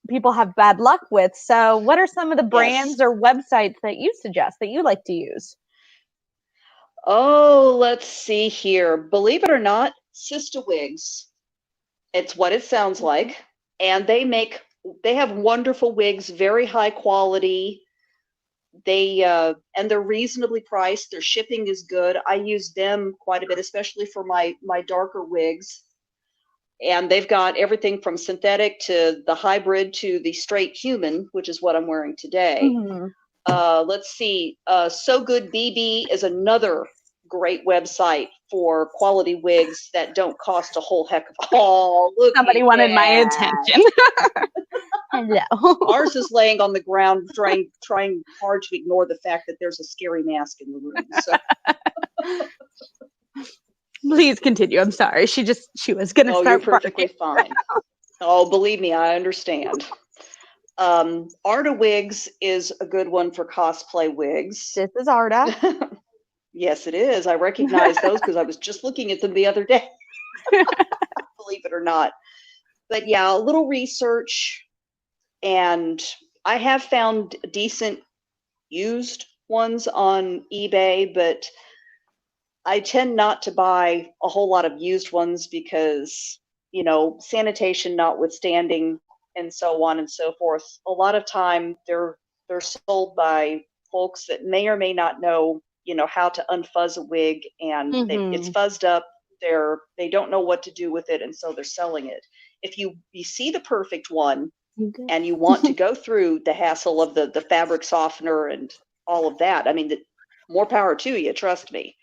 people have bad luck with. So what are some of the brands or websites that you suggest that you like to use? Oh, let's see here. Believe it or not, Sister Wigs. It's what it sounds like. And they have wonderful wigs, very high quality. And they're reasonably priced. Their shipping is good. I use them quite a bit, especially for my darker wigs. And they've got everything from synthetic to the hybrid to the straight human, which is what I'm wearing today. Let's see. So Good BB is another great website for quality wigs that don't cost a whole heck of. Oh, look! Somebody wanted my attention. Hello. Ours is laying on the ground, trying hard to ignore the fact that there's a scary mask in the room. So. Please continue. I'm sorry. She was going to start. Oh, you're perfectly fine. Oh, believe me, I understand. Arta Wigs is a good one for cosplay wigs. This is Arta. Yes, it is. I recognize those because I was just looking at them the other day. Believe it or not. But yeah, a little research, and I have found decent used ones on eBay, but I tend not to buy a whole lot of used ones because, sanitation notwithstanding and so on and so forth. A lot of time they're sold by folks that may or may not know, how to unfuzz a wig, and it's fuzzed up. They don't know what to do with it, and so they're selling it. If you see the perfect one and you want to go through the hassle of the fabric softener and all of that, I mean, more power to you, trust me.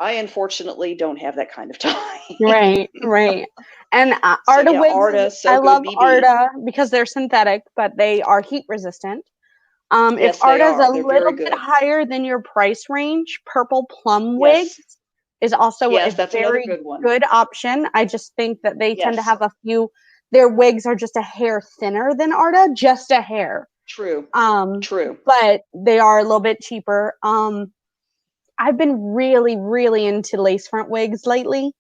I unfortunately don't have that kind of time. Right. And Arta wigs, I love BB. Arta because they're synthetic, but they are heat resistant. Yes, if Arta's a They're little bit higher than your price range, Purple Plum Wigs is also a very good option. I just think that they tend to have their wigs are just a hair thinner than Arta, just a hair. True. True. But they are a little bit cheaper. I've been really, really into lace front wigs lately,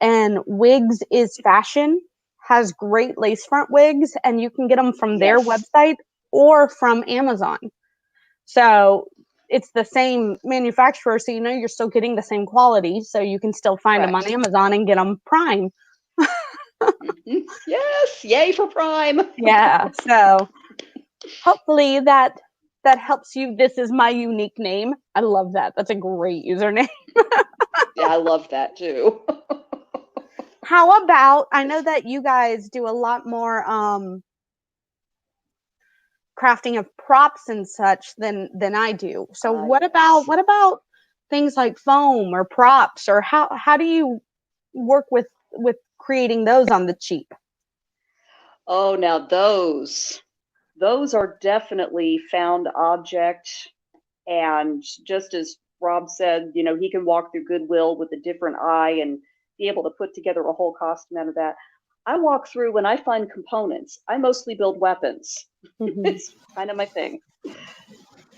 and Wigs is Fashion has great lace front wigs, and you can get them from their website or from Amazon. So it's the same manufacturer, so you're still getting the same quality, so you can still find them on Amazon and get them Prime. Yes, yay for Prime. Yeah, so hopefully that helps you. This is my unique name. I love that. That's a great username. Yeah, I love that too. How about, I know that you guys do a lot more crafting of props and such than I do. So what about things like foam or props, or how do you work with creating those on the cheap? Oh, now those are definitely found object, and just as Rob said, he can walk through Goodwill with a different eye and be able to put together a whole costume out of that. I walk through when I find components. I mostly build weapons. It's kind of my thing.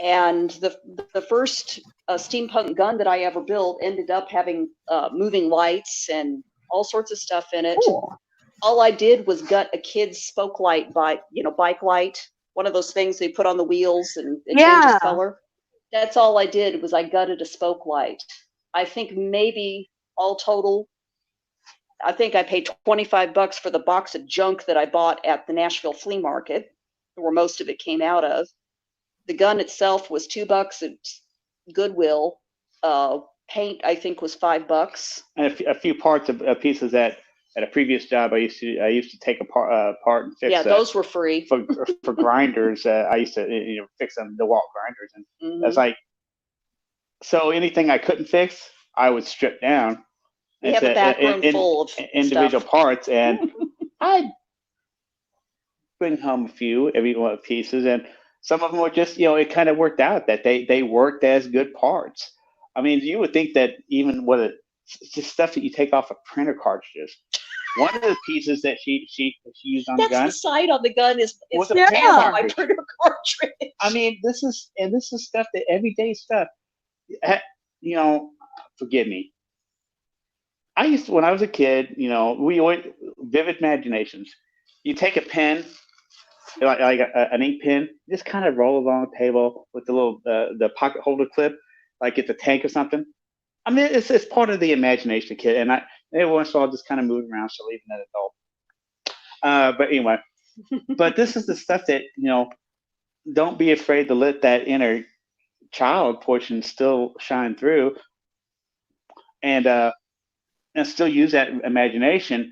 And the first steampunk gun that I ever built ended up having moving lights and all sorts of stuff in it. Cool. all I did was gut a kid's spoke light bike light, one of those things they put on the wheels and it changes color. That's all I did was I gutted a spoke light. I think maybe all total, I think I paid $25 for the box of junk that I bought at the Nashville flea market, where most of it came out of. The gun itself was $2 at Goodwill. Paint, I think, was $5. And a few parts of pieces that at a previous job I used to take apart and fix. Yeah, those were free for grinders. I used to fix them DeWalt grinders, and that's like, so anything I couldn't fix, I would strip down. We have a back room full of individual stuff. parts, and I'd bring home a few every one of pieces, and some of them were just it kind of worked out that they worked as good parts. I mean, you would think that even it's just stuff that you take off of printer cartridges. One of the pieces that she used on the gun. That's the side on the gun is was a printer cartridge. My printer cartridge. I mean, this is stuff that everyday stuff. Forgive me. I used to, when I was a kid, we always vivid imaginations. You take a pen, like an ink pen, just kind of roll it on the table with the little the pocket holder clip, like it's a tank or something. I mean, it's part of the imagination, kid. And every once in a while, just kind of move around, so even an adult. But anyway, but this is the stuff that don't be afraid to let that inner child portion still shine through, and still use that imagination.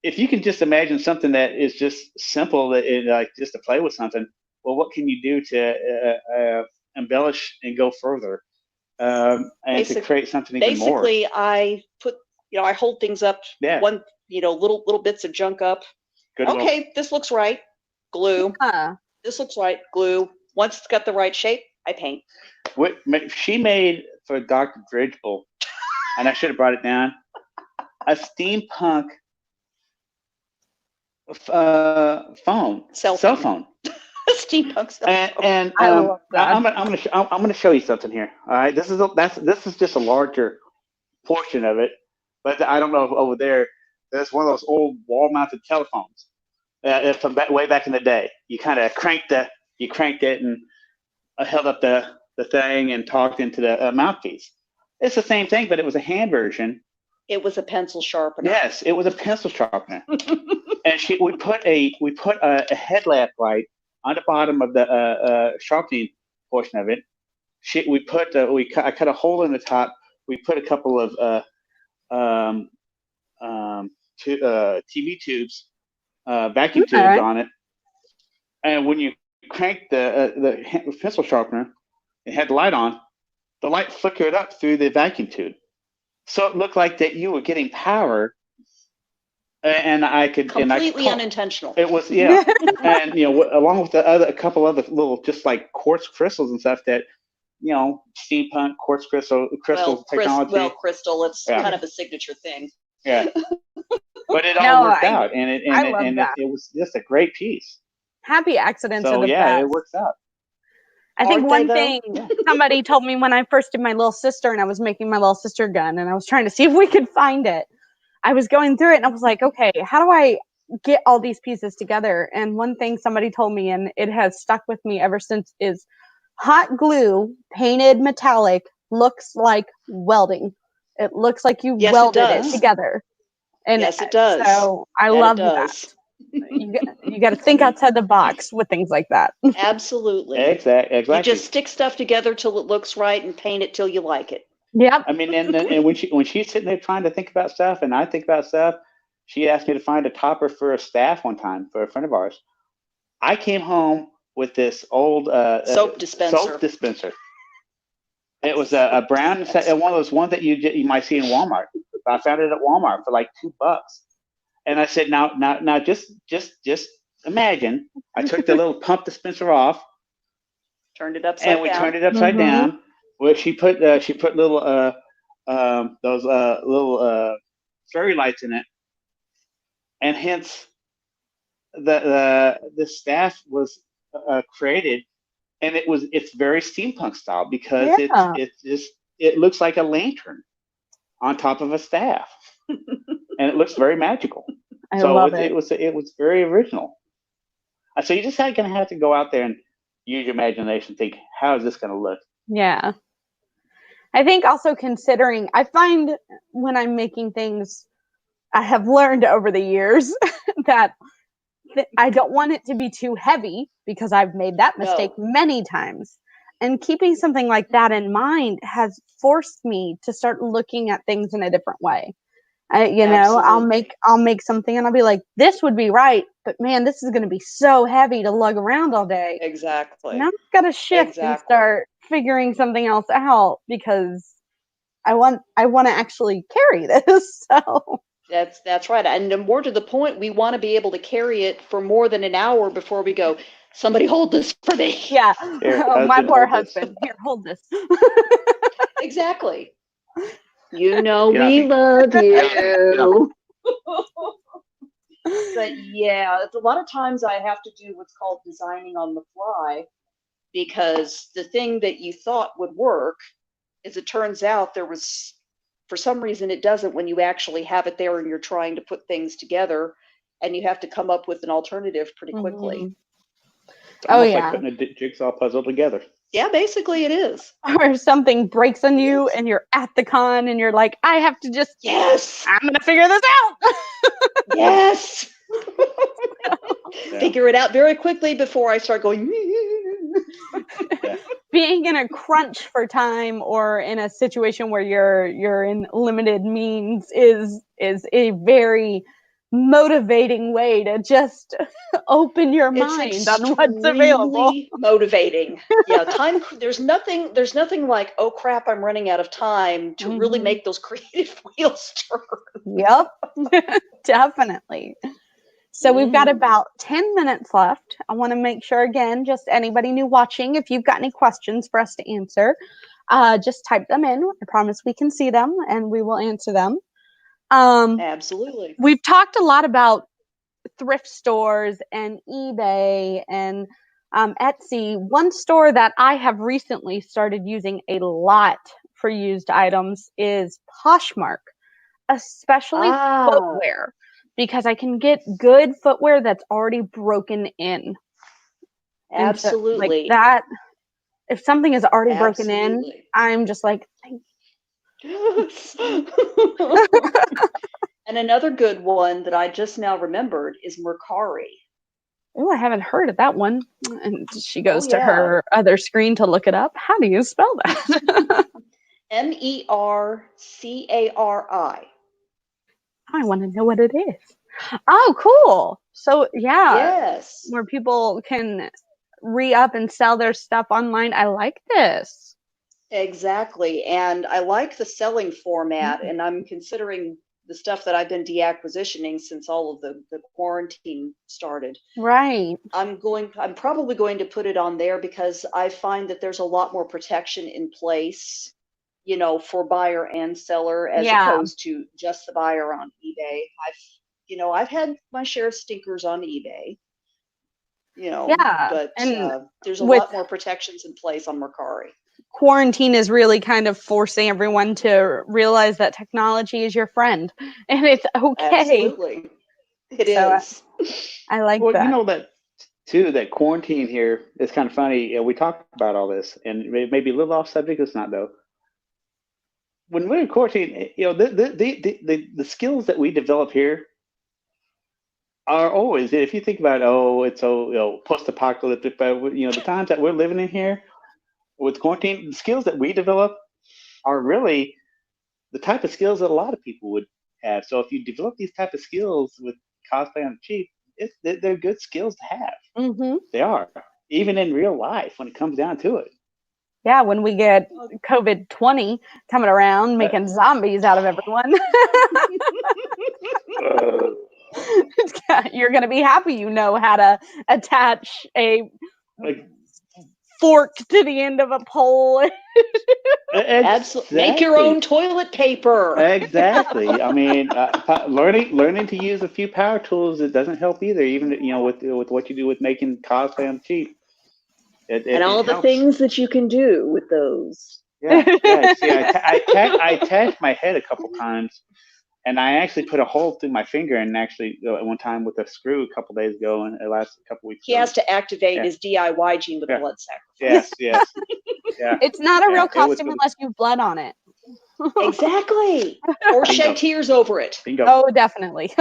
If you can just imagine something that is just simple, like just to play with something, well, what can you do to embellish and go further, and to create something even more? Basically, I put, I hold things up, one, little bits of junk up. Okay, this looks right. Glue. This looks right. Glue. Once it's got the right shape, I paint. What she made for Dr. Dridgeable, and I should have brought it down, a steampunk phone, cell phone. Steampunk cell phone. And I'm gonna show you something here. All right, this is just a larger portion of it, but I don't know if over there's one of those old wall-mounted telephones from way back in the day. You kind of cranked it and held up the thing and talked into the mouthpiece. It's the same thing, but it was a hand version. It was a pencil sharpener. Yes, it was a pencil sharpener. And we put a headlamp light on the bottom of the sharpening portion of it. I cut a hole in the top. We put a couple of TV tubes, vacuum tubes on it. And when you cranked the pencil sharpener, it had the light on. The light flickered up through the vacuum tube, so it looked like that you were getting power. And I could completely unintentional. It was, yeah. And along with a couple other little just like quartz crystals and stuff that steampunk quartz crystal technology. Crystal, it's kind of a signature thing. Yeah. But it all worked out, and it was just a great piece. Happy accidents are the best. best. It works out. I think one thing somebody told me when I first did my little sister, and I was making my little sister gun, and I was trying to see if we could find it. I was going through it, and I was like, okay, how do I get all these pieces together? And one thing somebody told me, and it has stuck with me ever since, is hot glue painted metallic looks like welding. It looks like you welded it together. And yes, it does. So I love that. You got to think outside the box with things like that. Absolutely. Exactly. You just stick stuff together till it looks right and paint it till you like it. Yeah. I mean, and when she's sitting there trying to think about stuff, and I think about stuff, she asked me to find a topper for a staff one time for a friend of ours. I came home with this old soap dispenser. It was a brown, one of those ones that you might see in Walmart. I found it at Walmart for like $2. And I said, now, just imagine. I took the little pump dispenser off, turned it upside down, and we turned it upside down. Where she put little those little fairy lights in it, and hence the staff was created, and it's very steampunk style because it looks like a lantern on top of a staff, and it looks very magical. I So love it was very original. So you just going to have to go out there and use your imagination. Think, how is this going to look? Yeah. I think also considering, I find when I'm making things, I have learned over the years that I don't want it to be too heavy because I've made that mistake many times. And keeping something like that in mind has forced me to start looking at things in a different way. I'll make something and I'll be like, this would be right, but man, this is going to be so heavy to lug around all day. Exactly. Now I've got to shift and start figuring something else out because I want to actually carry this. So that's right. And more to the point, we want to be able to carry it for more than an hour before we go, somebody hold this for me. Yeah. Here, my poor hold this. husband. Here, hold this. Exactly. Yeah, we love you. But yeah, a lot of times I have to do what's called designing on the fly, because the thing that you thought would work, as it turns out, for some reason it doesn't when you actually have it there and you're trying to put things together, and you have to come up with an alternative pretty quickly. It's almost like putting a jigsaw puzzle together. Yeah, basically it is. Or something breaks on you and you're at the con and you're like, I have to just, I'm going to figure this out. Yes. Figure it out very quickly before I start going. Being in a crunch for time or in a situation where you're in limited means is a very motivating way to just open your mind on what's available. Motivating. Yeah, time. There's nothing like, oh crap, I'm running out of time, to really make those creative wheels turn. Yep, definitely. So we've got about 10 minutes left. I want to make sure, again, just anybody new watching, if you've got any questions for us to answer, just type them in. I promise we can see them and we will answer them. Absolutely. We've talked a lot about thrift stores and eBay and Etsy. One store that I have recently started using a lot for used items is Poshmark, especially footwear, because I can get good footwear that's already broken in. Absolutely. Like that, if something is already broken in, I'm just like, thank you. And another good one that I just now remembered is Mercari. Oh, I haven't heard of that one. And she goes to her other screen to look it up. How do you spell that? Mercari. I want to know what it is. Oh, cool. So, yes. Where people can re-up and sell their stuff online. I like this. Exactly. And I like the selling format, and I'm considering the stuff that I've been deacquisitioning since all of the quarantine started. Right. I'm probably going to put it on there because I find that there's a lot more protection in place, for buyer and seller, as opposed to just the buyer on eBay. I've had my share of stinkers on eBay, but there's a lot more protections in place on Mercari. Quarantine is really kind of forcing everyone to realize that technology is your friend and it's okay. Absolutely. It is. I like that. That too, that quarantine here is kind of funny. We talked about all this, and it may be a little off subject. It's not, though. When we're in quarantine, the skills that we develop here are always, if you think about, it's so post-apocalyptic, but the times that we're living in here with quarantine, the skills that we develop are really the type of skills that a lot of people would have. So if you develop these type of skills with cosplay on the cheap, they're good skills to have. Mm-hmm. They are, even in real life when it comes down to it. Yeah, when we get COVID-20 coming around, making zombies out of everyone. You're going to be happy you know how to attach a fork to the end of a pole. Absolutely. Make your own toilet paper. Exactly. I mean, learning to use a few power tools, it doesn't help either, even with what you do with making cosplay on the cheap. And all the things that you can do with those. Yeah. See, I tapped my head a couple times, And I actually put a hole through my finger, and actually at one time with a screw a couple days ago, and it lasted a couple weeks. He has to activate his DIY gene with blood sacrifice. Yes. Yeah. It's not a real costume unless you've bled on it. Exactly. Or shed tears over it. Bingo. Oh, definitely.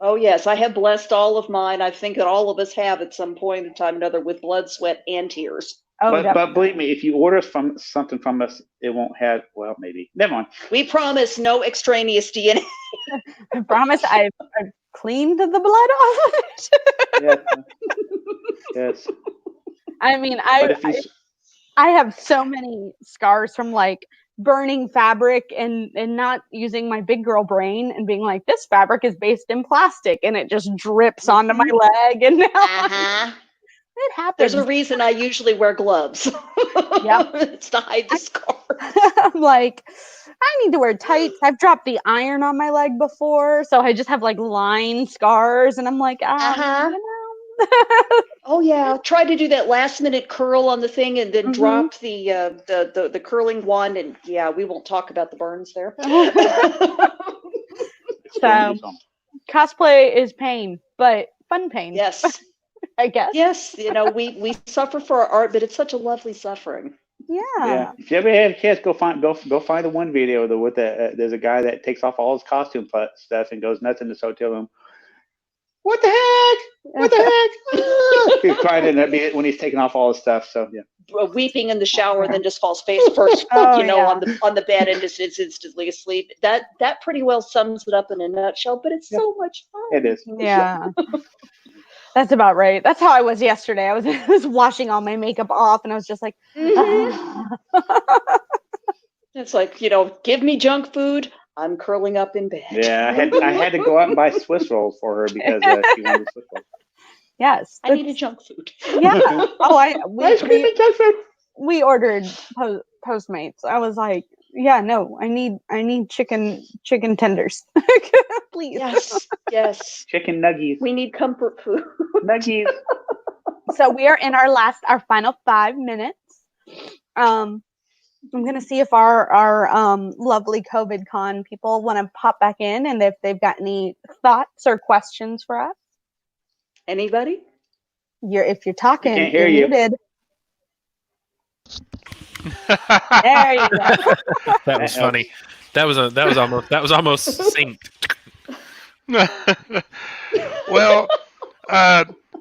Oh, yes. I have blessed all of mine. I think that all of us have at some point in time or another with blood, sweat, and tears. Oh, but believe me, if you order something from us, it won't have, well, maybe. Never mind. We promise no extraneous DNA. I promise I've cleaned the blood off of it. Yes. I mean, I have so many scars from like burning fabric and not using my big girl brain and being like, this fabric is based in plastic, and it just drips onto my leg, and now it happens. There's a reason I usually wear gloves. Yep. It's to hide the scar. I'm like, I need to wear tights. I've dropped the iron on my leg before, so I just have like line scars, and I'm like, you know. Oh yeah, try to do that last minute curl on the thing and then drop the curling wand, and yeah, we won't talk about the burns there. So cosplay is pain, but fun pain. Yes. I guess. Yes, you know, we suffer for our art, but it's such a lovely suffering. Yeah. If you ever have a chance, go find the one video with there's a guy that takes off all his costume stuff and goes nuts in this hotel room. What the heck? What the heck? He's crying when he's taking off all his stuff. So yeah. Weeping in the shower, and then just falls face first, on the bed and just is instantly asleep. That pretty well sums it up in a nutshell. But it's so much fun. It is. Yeah. That's about right. That's how I was yesterday. I was washing all my makeup off, and I was just like, It's like, give me junk food. I'm curling up in bed. Yeah, I had to go out and buy Swiss rolls for her because she wanted Swiss rolls. Yes, I needed junk food. Yeah. Oh, we ordered Postmates. I was like, yeah, no, I need chicken tenders, please. Yes. Chicken nuggies. We need comfort food. Nuggies. So we are in our final 5 minutes. I'm gonna see if our lovely CovidCon people want to pop back in, and if they've got any thoughts or questions for us. Anybody? If you're talking, can't hear you're you. muted. There you go. That was funny. That was almost synced. Well,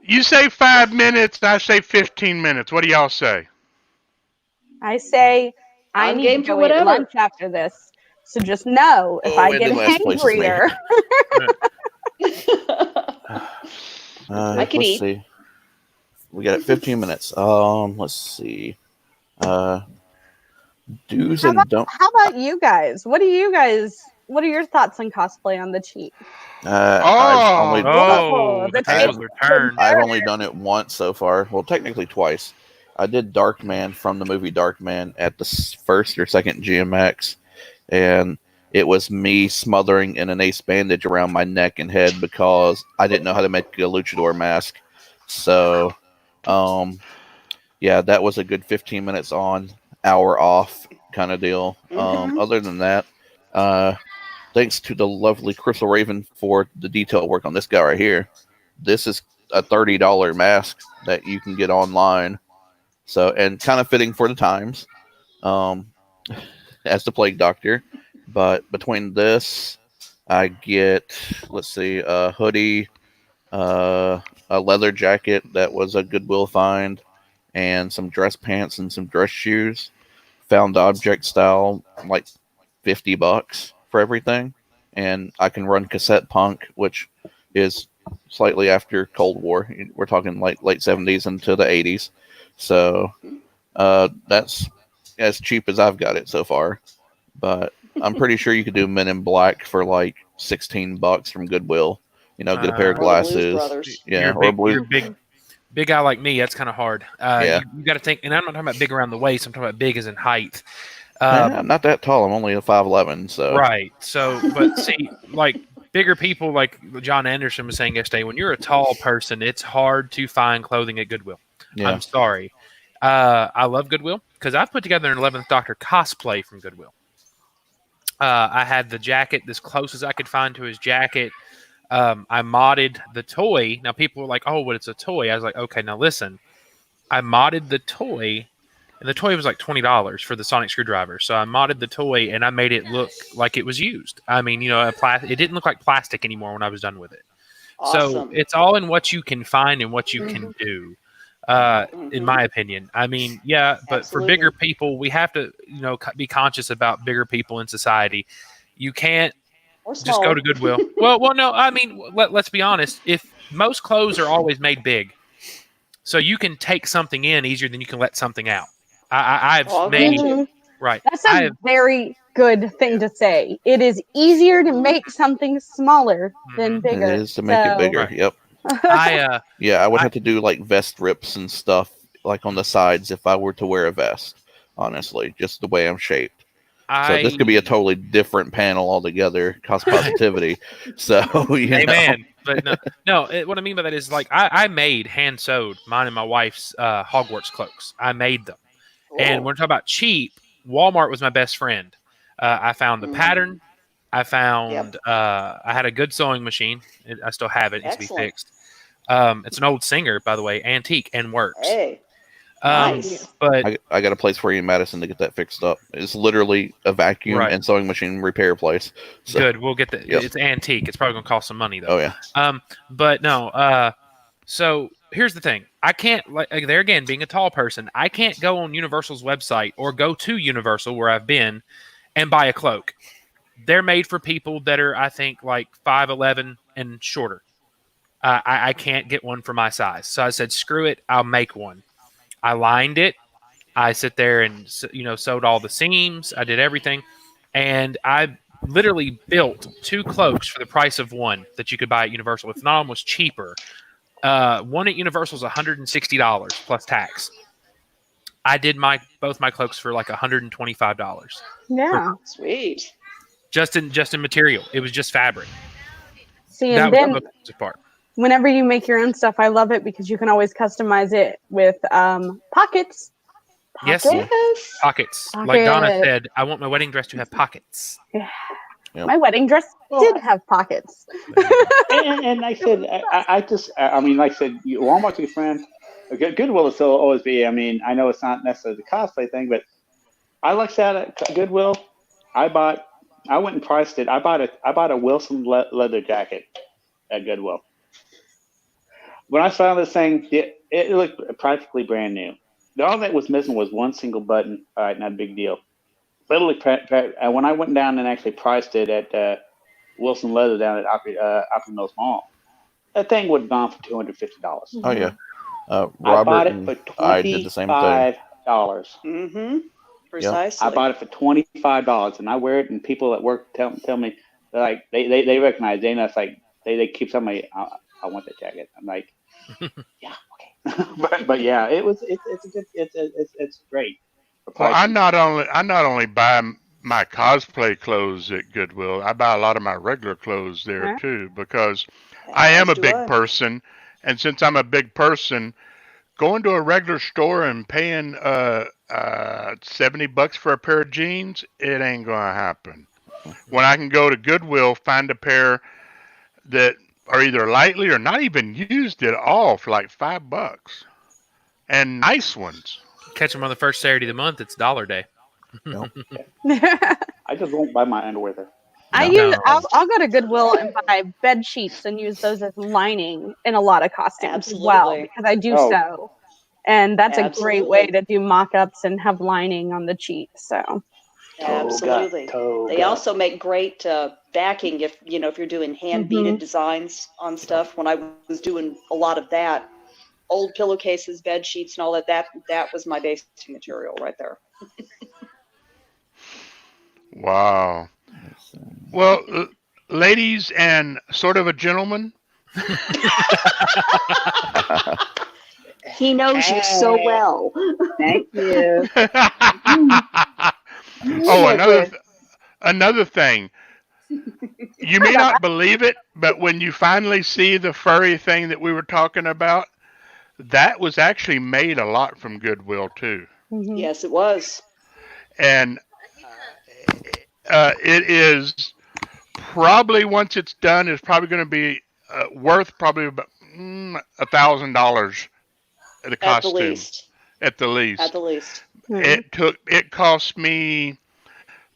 you say 5 minutes, I say 15 minutes. What do y'all say? I say I I'm need game to for go eat whatever. lunch after this. So just know if I wait, get the last place is me. hangrier. I can let's eat. see. We got 15 minutes. Let's see. Do's and don'ts. How about you guys? What are your thoughts on cosplay on the cheap? I've the tables are turned. I've only done it once so far. Well, technically twice. I did Darkman from the movie Darkman at the first or second GMX, and it was me smothering in an ace bandage around my neck and head because I didn't know how to make a luchador mask. So, yeah, that was a good 15 minutes on, hour off kind of deal. Other than that, thanks to the lovely Crystal Raven for the detail work on this guy right here. This is a $30 mask that you can get online. So, and kind of fitting for the times, as the Plague Doctor. But between this, I get, a hoodie, a leather jacket that was a Goodwill find, and some dress pants and some dress shoes. Found object style, like $50 for everything. And I can run cassette punk, which is slightly after Cold War. We're talking like late 70s into the 80s. So that's as cheap as I've got it so far. But I'm pretty sure you could do Men in Black for like $16 from Goodwill. Get a pair of glasses. Yeah, You're a big guy like me. That's kind of hard. Yeah. You got to think, and I'm not talking about big around the waist. I'm talking about big as in height. I'm not that tall. I'm only a 5'11". So right. So, but see, like bigger people, like John Anderson was saying yesterday, when you're a tall person, it's hard to find clothing at Goodwill. Yeah. I'm sorry. I love Goodwill because I've put together an 11th Doctor cosplay from Goodwill. I had the jacket as close as I could find to his jacket. I modded the toy. Now people were like, "Oh, but it's a toy." I was like, "Okay, now listen." I modded the toy, and the toy was like $20 for the sonic screwdriver. So I modded the toy, and I made it look like it was used. I mean, it didn't look like plastic anymore when I was done with it. So Awesome. it's all in what you can find and what you can do. In my opinion. I mean, yeah, but for bigger Absolutely. people, we have to, be conscious about bigger people in society. You can't Or just go smaller. to Goodwill. Well, no. I mean, let's be honest. If most clothes are always made big, so you can take something in easier than you can let something out. I've Oh, I'll grant made you. right. That's a very good thing to say. It is easier to make something smaller than Mhm. It bigger. is to make it bigger. Right. Yep. I Yeah, I would I- have to do like vest rips and stuff like on the sides if I were to wear a vest. Honestly, just the way I'm shaped. So this could be a totally different panel altogether. Cost positivity. So Amen. But what I mean by that is like I made hand sewed mine and my wife's Hogwarts cloaks. I made them. And when we're talking about cheap, Walmart was my best friend. I found the pattern. I found I had a good sewing machine. I still have it. It needs to be Excellent. fixed. It's an old Singer, by the way, antique and works. Hey, nice. But I got a place for you in Madison to get that fixed up. It's literally a vacuum Right. and sewing machine repair place. So, good. We'll get that. Yep. It's antique. It's probably going to cost some money, though. Oh yeah. But no. So here's the thing. I can't, like there again, being a tall person, I can't go on Universal's website or go to Universal where I've been and buy a cloak. They're made for people that are, I think, like 5'11" and shorter. I can't get one for my size. So I said, screw it. I'll make one. I lined it. I sit there and, sewed all the seams. I did everything. And I literally built 2 cloaks for the price of one that you could buy at Universal. If not almost cheaper. One at Universal is $160 plus tax. I did both my cloaks for like $125. Yeah. Sweet. Just in material. It was just fabric. See, That and was then the most expensive part. whenever you make your own stuff, I love it because you can always customize it with pockets. Yes. Yes. Pockets. Like Donna Pockets. said, I want my wedding dress to have pockets. Yeah. Yep. My wedding dress did have pockets. And I said, I mean, like I said, Walmart's a good friend. Goodwill will still always be. I mean, I know it's not necessarily the cosplay thing, but I like that at Goodwill. I went and priced it. I bought a Wilson leather jacket at Goodwill. When I saw this thing, it looked practically brand new. All that was missing was one single button. All right, not a big deal. Literally, when I went down and actually priced it at Wilson Leather down at Opry Mills Mall, that thing would have gone for $250. Oh yeah. I Robert bought it and for I did the same thing. $25. Mm-hmm. Precisely. I bought it for $25, and I wear it, and people at work tell me like they recognize. They know it's like they keep telling me I want that jacket. I'm like, yeah, okay. but yeah, it's a good it's great. Well, I not only buy my cosplay clothes at Goodwill, I buy a lot of my regular clothes there too because I am a big person, and since I'm a big person, going to a regular store and paying $70 for a pair of jeans, it ain't gonna happen. When I can go to Goodwill, find a pair that are either lightly or not even used at all for like $5, and nice ones. Catch them on the first Saturday of the month. It's Dollar Day. I just won't buy my underwear there. I'll go to Goodwill and buy bed sheets and use those as lining in a lot of costumes as well Absolutely. because I do sew, and that's a great way to do mock-ups and have lining on the sheet. So Absolutely. They also make great backing if you're doing hand beaded designs on stuff. When I was doing a lot of that, old pillowcases, bed sheets, and all that was my basic material right there. Wow. Well, ladies and sort of a gentleman. He knows you so well. Thank you. Oh, another thing. You may not believe it, but when you finally see the furry thing that we were talking about, that was actually made a lot from Goodwill too. Yes, it was. And It is probably once it's done, it's probably going to be worth probably about $1,000 the At the costume least. at the At least. the least. It cost me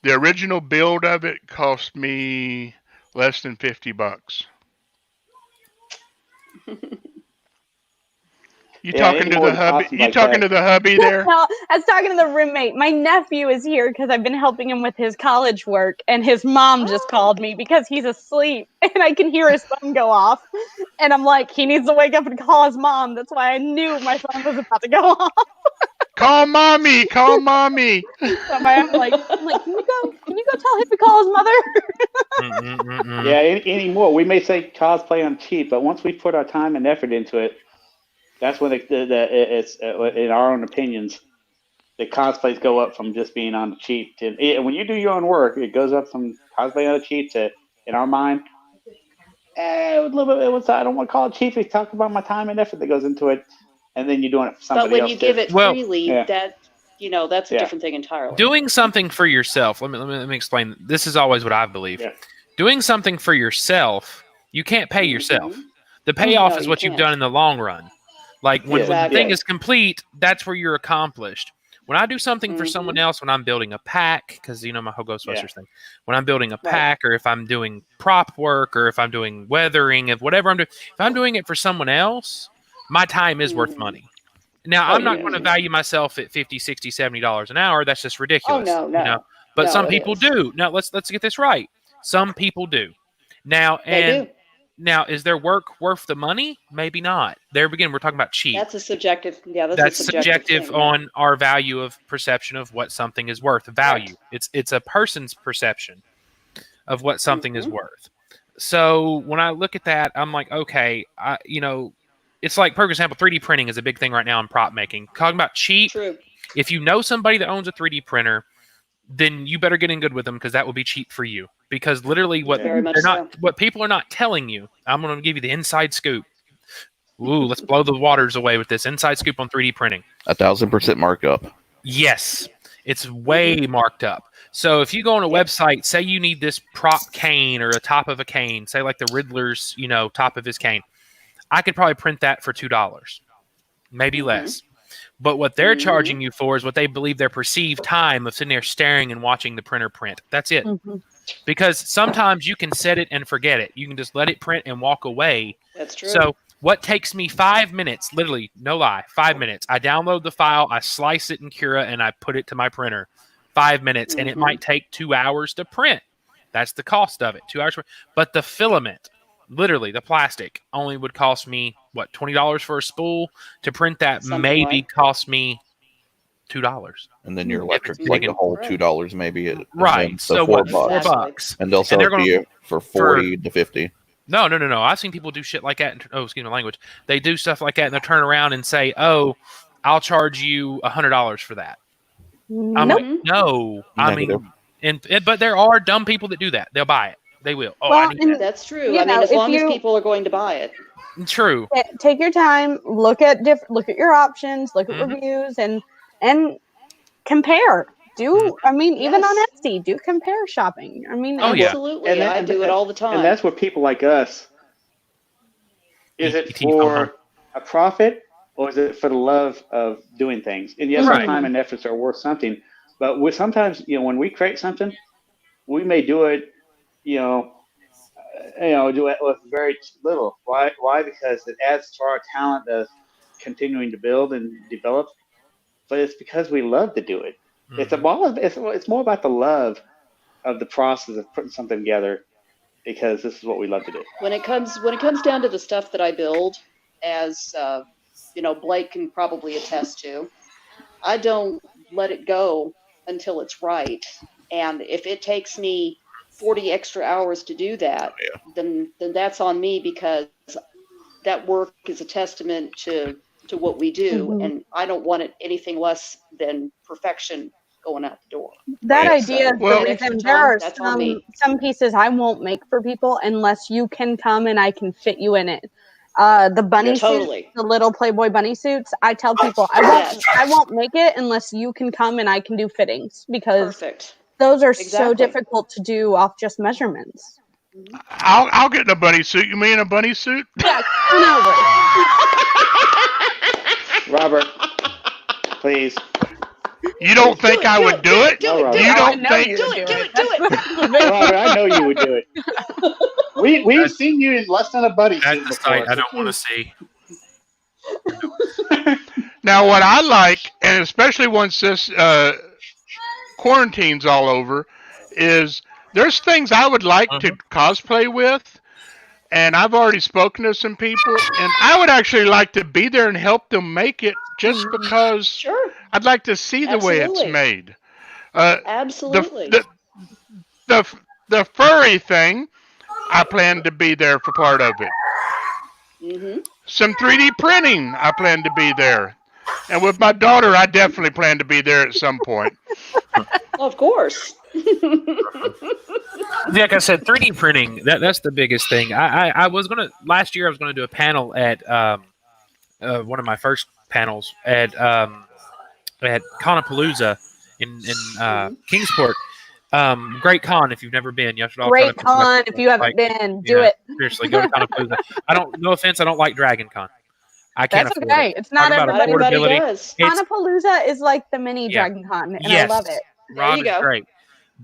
the original build of it cost me less than $50. You Yeah, talking to anymore the hubby? costumes You like talking that. to the hubby there? No, I was talking to the roommate. My nephew is here because I've been helping him with his college work, and his mom just called me because he's asleep, and I can hear his phone go off. And I'm like, he needs to wake up and call his mom. That's why I knew my phone was about to go off. Call mommy! Call mommy! So I'm like, can you go tell him to call his mother? Yeah, anymore. We may say cosplay on cheap, but once we put our time and effort into it, that's when it's in our own opinions, the cosplays go up from just being on the cheap to when you do your own work, it goes up from cosplay on the cheap to, in our mind, a little bit. It was, I don't want to call it cheap. We talk about my time and effort that goes into it, and then you're doing it for somebody But when else. you give it Well, freely, yeah. that's a Yeah. different thing entirely. Doing something for yourself. Let me explain. This is always what I believe. Yeah. Doing something for yourself, you can't pay yourself. The payoff No, is you what you've can't. done in the long run. Like when the Exactly. thing is complete, that's where you're accomplished. When I do something for someone else, when I'm building a pack, because my whole Ghostbusters thing, when I'm building a pack, or if I'm doing prop work, or if I'm doing weathering, if whatever I'm doing, if I'm doing it for someone else, my time is worth money. Now, I'm not going to value myself at $50, $60, $70 an hour. That's just ridiculous. Oh, no. But No, some it people is. do. Now, let's get this right. Some people do. Now, They do. Now, is their work worth the money? Maybe not. There again, we're talking about cheap. That's a subjective. Yeah, That's a subjective thing, on our value of perception of what something is worth. Value. It's a person's perception of what something is worth. So when I look at that, I'm like, okay, it's like, for example, 3D printing is a big thing right now in prop making. Talking about cheap. True. If you know somebody that owns a 3D printer, then you better get in good with them because that will be cheap for you. Because literally, what people are not telling you, I'm going to give you the inside scoop. Ooh, let's blow the waters away with this inside scoop on 3D printing. 1,000% markup. Yes, it's way marked up. So if you go on a website, say you need this prop cane or a top of a cane, say like the Riddler's, top of his cane, I could probably print that for $2, maybe less. But what they're charging you for is what they believe their perceived time of sitting there staring and watching the printer print. That's it. Because sometimes you can set it and forget it. You can just let it print and walk away. That's true. So what takes me 5 minutes, literally, no lie, 5 minutes. I download the file, I slice it in Cura, and I put it to my printer. 5 minutes, and it might take 2 hours to print. That's the cost of it, 2 hours. But the filament, literally, the plastic, only would cost me, $20 for a spool? To print that maybe cost me $2. And then your electric, like a whole $2 maybe. Right. So $4? And they'll sell it to you for 40 to 50. No. I've seen people do shit like that. Excuse my language. They do stuff like that, and they turn around and say, "Oh, I'll charge you $100 for that." I'm like, no. But there are dumb people that do that. They'll buy it. They will. I need that. That's true. As long as people are going to buy it. True. Take your time. Look at your options. Look at reviews and compare. Even on Etsy, do compare shopping. Absolutely. And I do it all the time. And that's what people like us. Is it for a profit or is it for the love of doing things? And yes, our time and efforts are worth something. But sometimes, when we create something, we may do it, do it with very little. Why? Because it adds to our talent of continuing to build and develop. But it's because we love to do it. It's more about the love of the process of putting something together, because this is what we love to do. When it comes down to the stuff that I build, as Blake can probably attest to, I don't let it go until it's right. And if it takes me 40 extra hours to do that, then that's on me, because that work is a testament to what we do, and I don't want it anything less than perfection going out the door. That idea is the reason there are some pieces I won't make for people unless you can come and I can fit you in it. The bunny suits, the little Playboy bunny suits, I tell people I won't make it unless you can come and I can do fittings, because those are so Exactly. difficult to do off just measurements. I'll get in a bunny suit. You mean a bunny suit? Yeah, come on over. Robert, please. You don't think I would do it? No, Robert. You I don't know think? you Do would it, do do it. it, That's Robert, I know you would do it. We've seen you in less than a buddy That's suit the sight before. I don't want to see. Now, what I like, and especially once this quarantine's all over, is there's things I would like to cosplay with, and I've already spoken to some people, and I would actually like to be there and help them make it, just because Sure. I'd like to see the way it's Absolutely. made. Absolutely. The furry thing, I plan to be there for part of it. Mm-hmm. Some 3D printing, I plan to be there. And with my daughter, I definitely plan to be there at some point. Of course. Like I said, 3D printing, that's the biggest thing. I was going to, last year I was going to do a panel at one of my first panels at Conapalooza in Kingsport. Great con if you've never been. You should all Great try to- con if you haven't been. Do it. Seriously, go to Conapalooza. No offense, I don't like Dragon Con. I can't That's afford okay. it. It's not Talk about everybody. Not everybody affordability. does. It's- Conapalooza is like the mini Yeah. Dragon Con, and Yes. I love it. Rob you is go. great.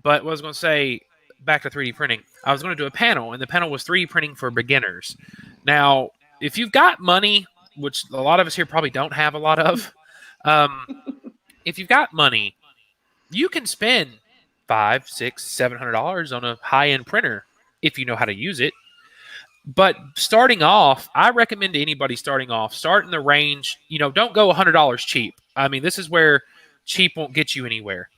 But what I was going to say, back to 3D printing, I was going to do a panel, and the panel was 3D printing for beginners. Now, if you've got money, which a lot of us here probably don't have a lot of, if you've got money, you can spend $500, $600, $700 on a high-end printer if you know how to use it. But starting off, I recommend to anybody starting off, start in the range, don't go $100 cheap. I mean, this is where cheap won't get you anywhere.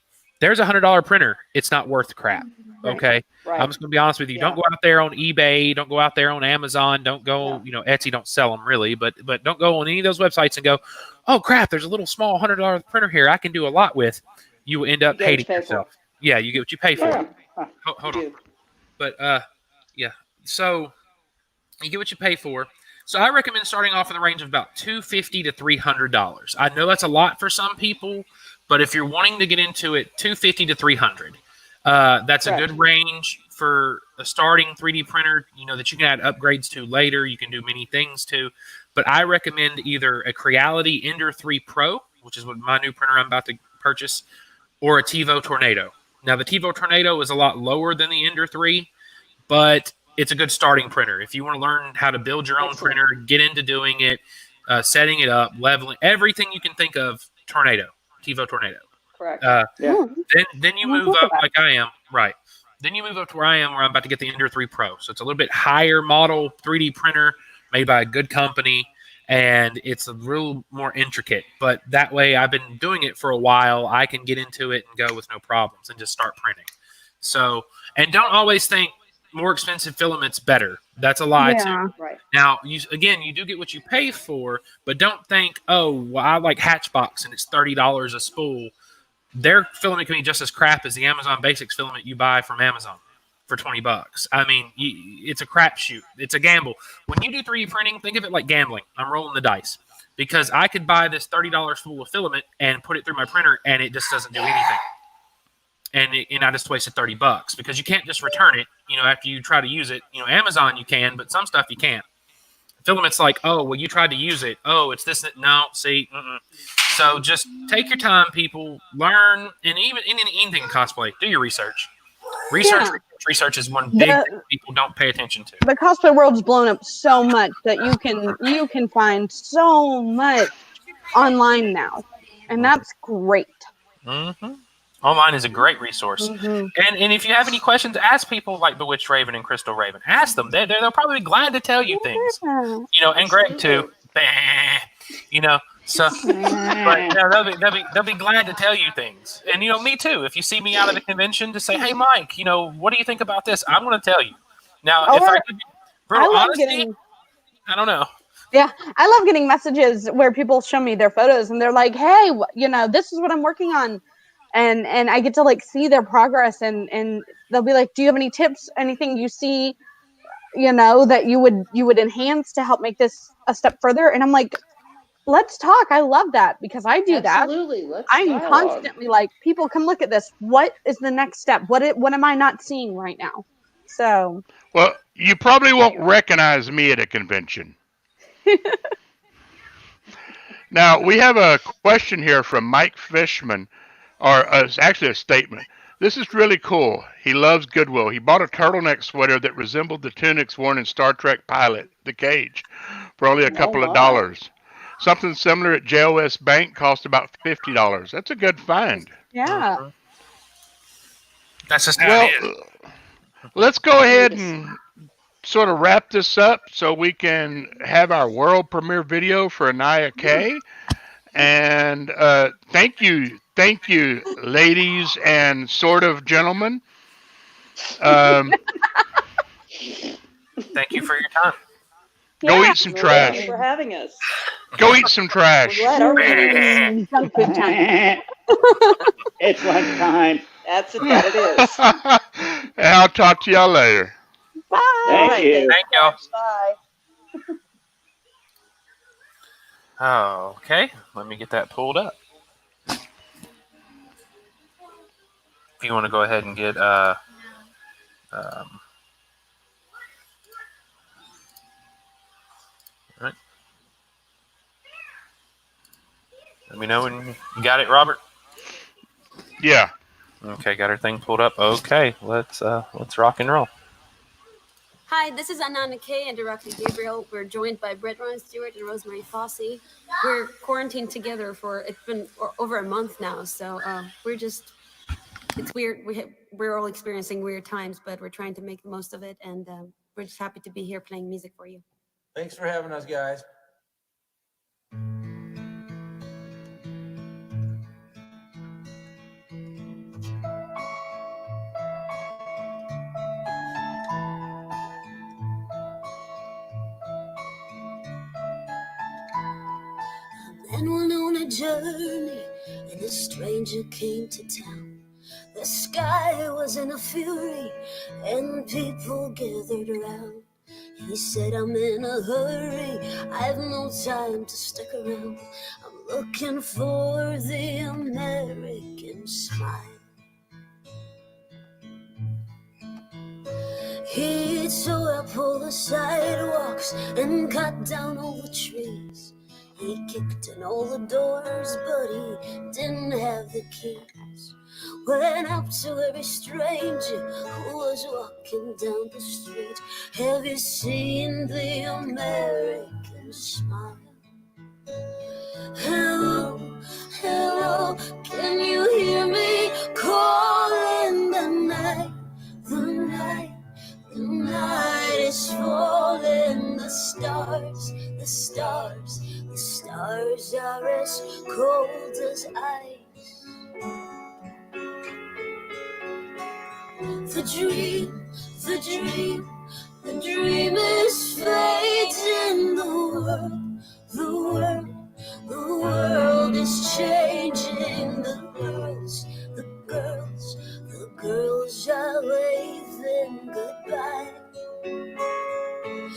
There's a $100 printer. It's not worth crap. Okay. Right. I'm just going to be honest with you. Yeah. Don't go out there on eBay. Don't go out there on Amazon. Don't go, Etsy don't sell them really, but don't go on any of those websites and go, oh crap, there's a little small $100 printer here I can do a lot with. You will end up You get what you hating pay for. yourself. Yeah, you get what you pay for. Yeah. Hold You on. do. But yeah. So you get what you pay for. So I recommend starting off in the range of about $250 to $300. I know that's a lot for some people, but if you're wanting to get into it, $250 to $300. That's a Correct. good range for a starting 3D printer, that you can add upgrades to later. You can do many things to. But I recommend either a Creality Ender 3 Pro, which is what my new printer I'm about to purchase, or a TiVo Tornado. Now, the TiVo Tornado is a lot lower than the Ender 3, but it's a good starting printer. If you want to learn how to build your own Excellent. printer, get into doing it, setting it up, leveling, everything you can think of, TiVo Tornado. Correct. Yeah. Then you Well, move think up about like I am, right? Then you move up to where I am, where I'm about to get the Ender 3 Pro. So it's a little bit higher model 3D printer made by a good company, and it's a little more intricate. But that way, I've been doing it for a while. I can get into it and go with no problems and just start printing. So, and don't always think more expensive filament's better. That's a lie too. Yeah. Right. Now, you do get what you pay for, but don't think, oh, well, I like Hatchbox and it's $30 a spool. Their filament can be just as crap as the Amazon Basics filament you buy from Amazon for $20. I mean, it's a crapshoot. It's a gamble. When you do 3D printing, think of it like gambling. I'm rolling the dice because I could buy this $30 spool of filament and put it through my printer, and it just doesn't do anything. And I just wasted $30 because you can't just return it. After you try to use it, Amazon you can, but some stuff you can't. Filament's like, oh, well, you tried to use it. Oh, it's this. No, see. So just take your time, people. Learn, and even in anything cosplay, do your research. Research is one big thing people don't pay attention to. The cosplay world's blown up so much that you can find so much online now, and that's great. Mm-hmm. Online is a great resource. Mm-hmm. And if you have any questions, ask people like Bewitched Raven and Crystal Raven. Ask them. They'll probably be glad to tell you things. And Greg too. So but they'll be glad to tell you things. And me too. If you see me out at a convention, just say, "Hey Mike, what do you think about this?" I'm going to tell you. Now, if I could, bro, I love honestly, getting. I don't know. Yeah, I love getting messages where people show me their photos and they're like, "Hey, this is what I'm working on," and I get to like see their progress and they'll be like, "Do you have any tips? Anything you see, that you would enhance to help make this a step further?" And I'm like, let's talk. I love that because I do that. Absolutely. Let's I'm dialogue. constantly like, people come look at this. What is the next step? What am I not seeing right now? So, Well, you probably won't recognize me at a convention. Now, we have a question here from Mike Fishman, or it's actually a statement. This is really cool. He loves Goodwill. He bought a turtleneck sweater that resembled the tunics worn in Star Trek Pilot, The Cage, for only a couple of dollars. Something similar at JOS Bank cost about $50. That's a good find. yeah. Mhm. That's just Well, let's go ahead and sort of wrap this up so we can have our world premiere video for Anaya K. And thank you, ladies and sort of gentlemen. Thank you for your time. Go Yeah. eat some Well, thank you trash. for having us. Go eat some We're trash. glad our meeting is. Junk food time. It's lunchtime. That's that it is. And I'll talk to y'all later. Bye. All Thank right, you. thanks. Thank y'all. Bye. Okay, let me get that pulled up. If you want to go ahead and get right. Let me know when you got it, Robert. Yeah. Okay, got her thing pulled up. Okay, let's rock and roll. Hi, this is Anna Kay and Director Gabriel. We're joined by Brett Ron Stewart and Rosemary Fossey. We're quarantined together it's been over a month now, so it's weird. We're all experiencing weird times, but we're trying to make the most of it, and we're just happy to be here playing music for you. Thanks for having us, guys. Then went on a journey, and a stranger came to town. The sky was in a fury, and people gathered around. He said, I'm in a hurry, I've no time to stick around. I'm looking for the American smile. He tore up all the sidewalks and cut down all the trees. He kicked in all the doors, but he didn't have the keys. Went up to every stranger who was walking down the street. Have you seen the American smile? Hello, hello, can you hear me calling? The night, the night, the night is falling. The stars, the stars, the stars are as cold as ice. The dream, the dream, the dream is fading. The world is changing. The girls are waving goodbye,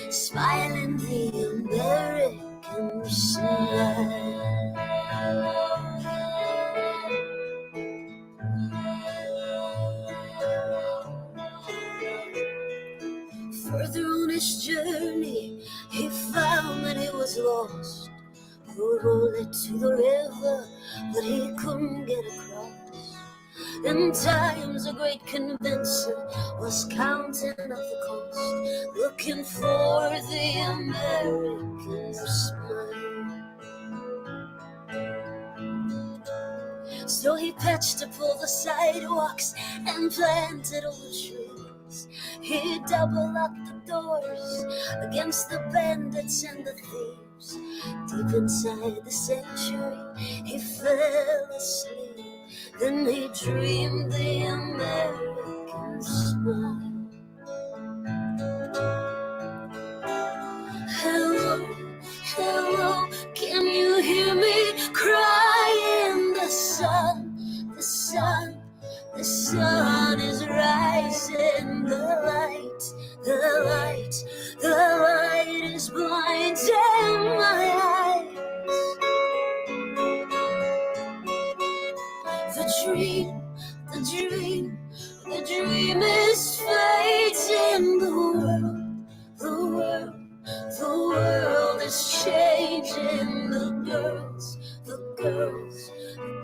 smiling the American smile. Further on his journey, he found that he was lost. Rode only to the river, but he couldn't get across. In times a great convincer was counting up the cost, looking for the American smile. So he patched up all the sidewalks and planted all the trees. He double-locked the doors against the bandits and the thieves. Deep inside the sanctuary, he fell asleep. Then he dreamed the American smile. Hello, hello, can you hear me crying? The sun, the sun, the sun is rising. The light, the light, the light is blinding my eyes. the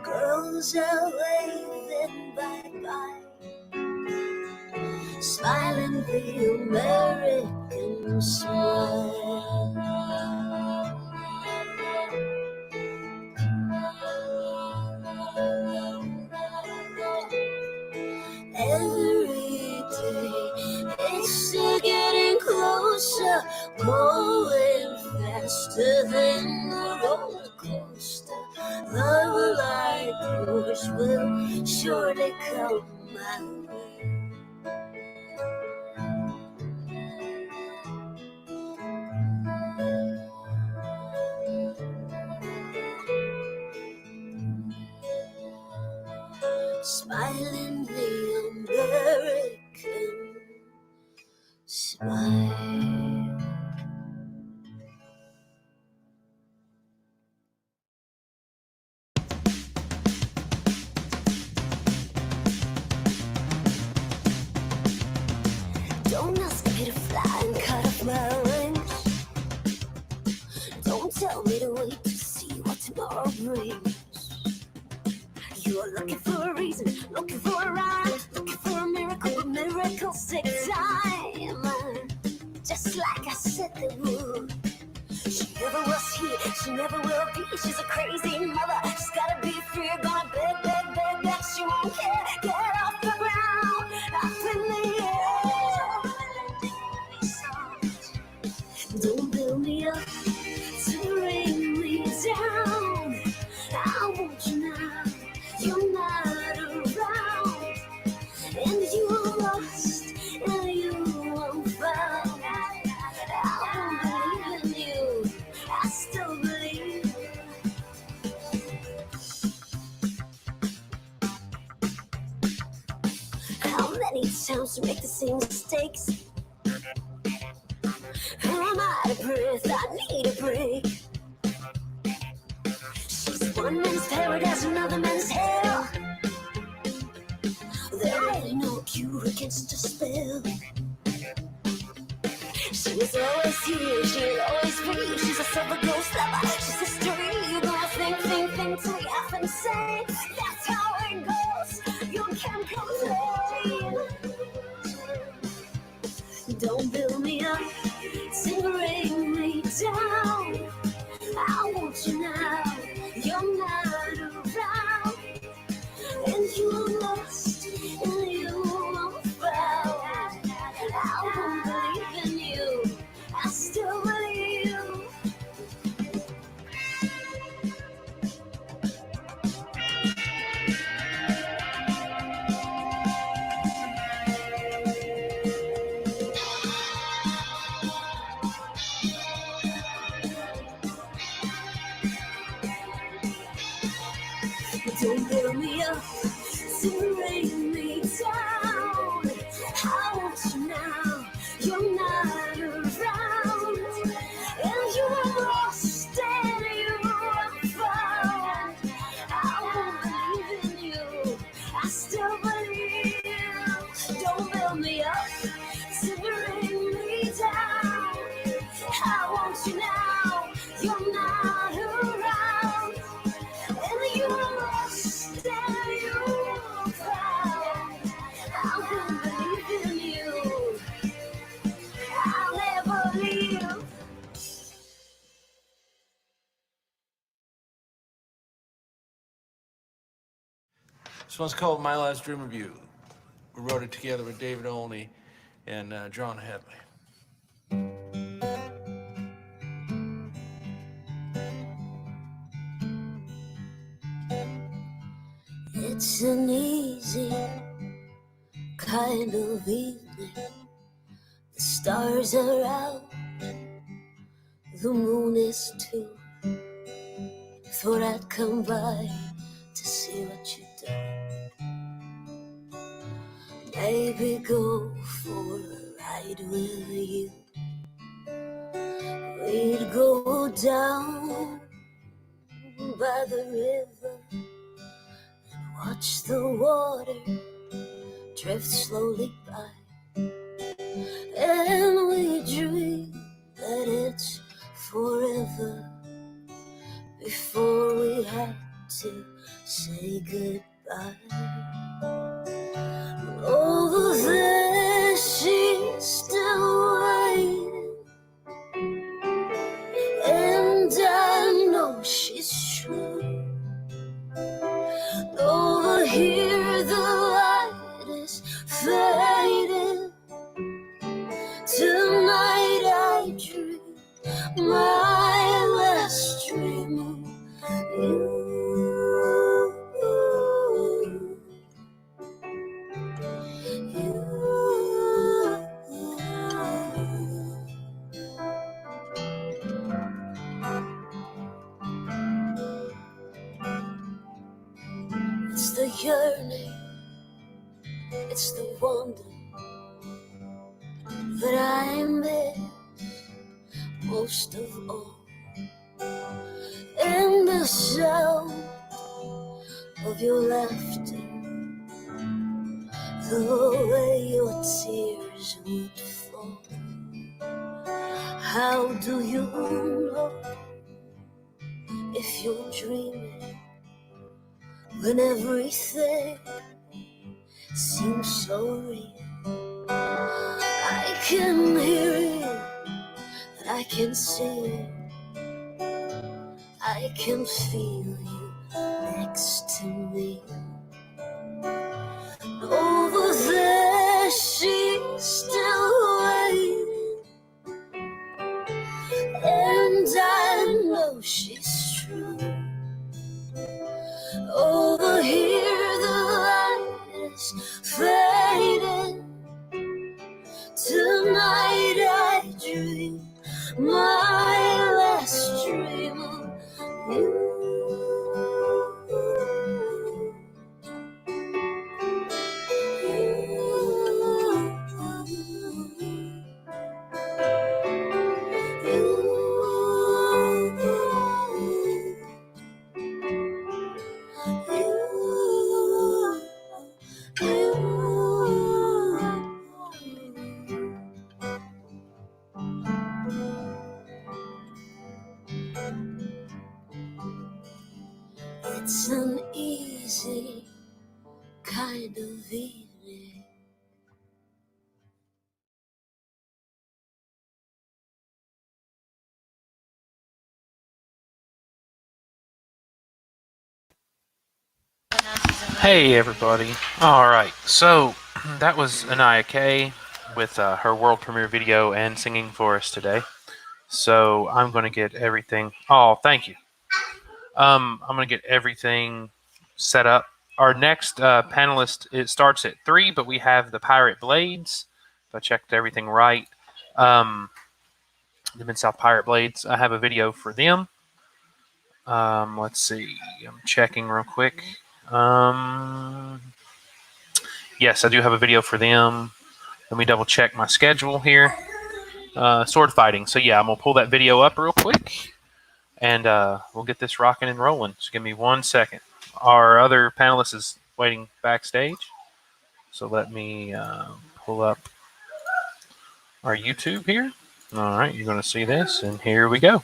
girls are waving bye-bye, smiling the American smile. Every day it's getting closer, going faster than a roller coaster. Love like yours will surely come my way. Smiling the American smile. Don't ask me to fly and cut off my wings. Don't tell me to wait to see what tomorrow brings. You are looking for a reason, looking for a rhyme, looking for a miracle, but miracles take time. Just like I said they would. She never was here, she never will be. She's a crazy mother, she's gotta be free. Gonna beg, beg, beg, beg, she won't care. Get off the ground, up in the air. Don't build me up to bring me down. I want you now. You're not around, and you're lost, and you won't found. I won't believe in you, I still believe. How many times to make the same mistakes? I'm out of breath, I need a break. One man's paradise, another man's hell. There ain't no cure against a spell. She was always here, she'll always be. She's a silver ghost lover, she's history. You're gonna think till you have to say. That's how it goes, you can't complain. Don't build me up to bring me down. I want you now. You're not around, and you're lost, and you're found. I won't believe in you, I still believe. Don't build me up to bring me down. I want you now, you're not around, and you're lost and you're found. I won't believe in you, I still believe. Don't build me up to bring me down. I want you now, you're not around, and you're lost and you're found. I won't believe in you, I'll never leave. This one's called My Last Dream of You. We wrote it together with David Olney and John Hadley. It's an easy kind of evening. The stars are out, the moon is too. Thought I'd come by to see what you do. Maybe go for a ride with you. We'd go down by the river and watch the water drift slowly by. And we dream that it's forever before we had to say goodbye. But over there she's still waiting, and I know she's true. Over here the light is fading. Tonight I dream my last dream of you. It's the yearning, it's the wonder that I miss most of all, and the sound of your laughter, the way your tears would fall. How do you know if you're dreaming when everything seems so real? I can hear it, and I can see it, I can feel you next to me. Over there she's still waiting, and I know she's true. Over here the light is fading. Tonight I dream my last dream of you. It's an easy kind of evening. Hey everybody. Alright, so that was Anaya Kay with her world premiere video and singing for us today. So I'm going to get everything... Oh, thank you. I'm going to get everything set up. Our next panelist, it starts at 3, but we have the Pirate Blades. If I checked everything right. The Mid-South Pirate Blades. I have a video for them. Let's see. I'm checking real quick. Yes, I do have a video for them. Let me double check my schedule here. Sword fighting. So yeah, I'm going to pull that video up real quick. And we'll get this rocking and rolling. Just give me 1 second. Our other panelist is waiting backstage. So let me pull up our YouTube here. All right, you're going to see this. And here we go.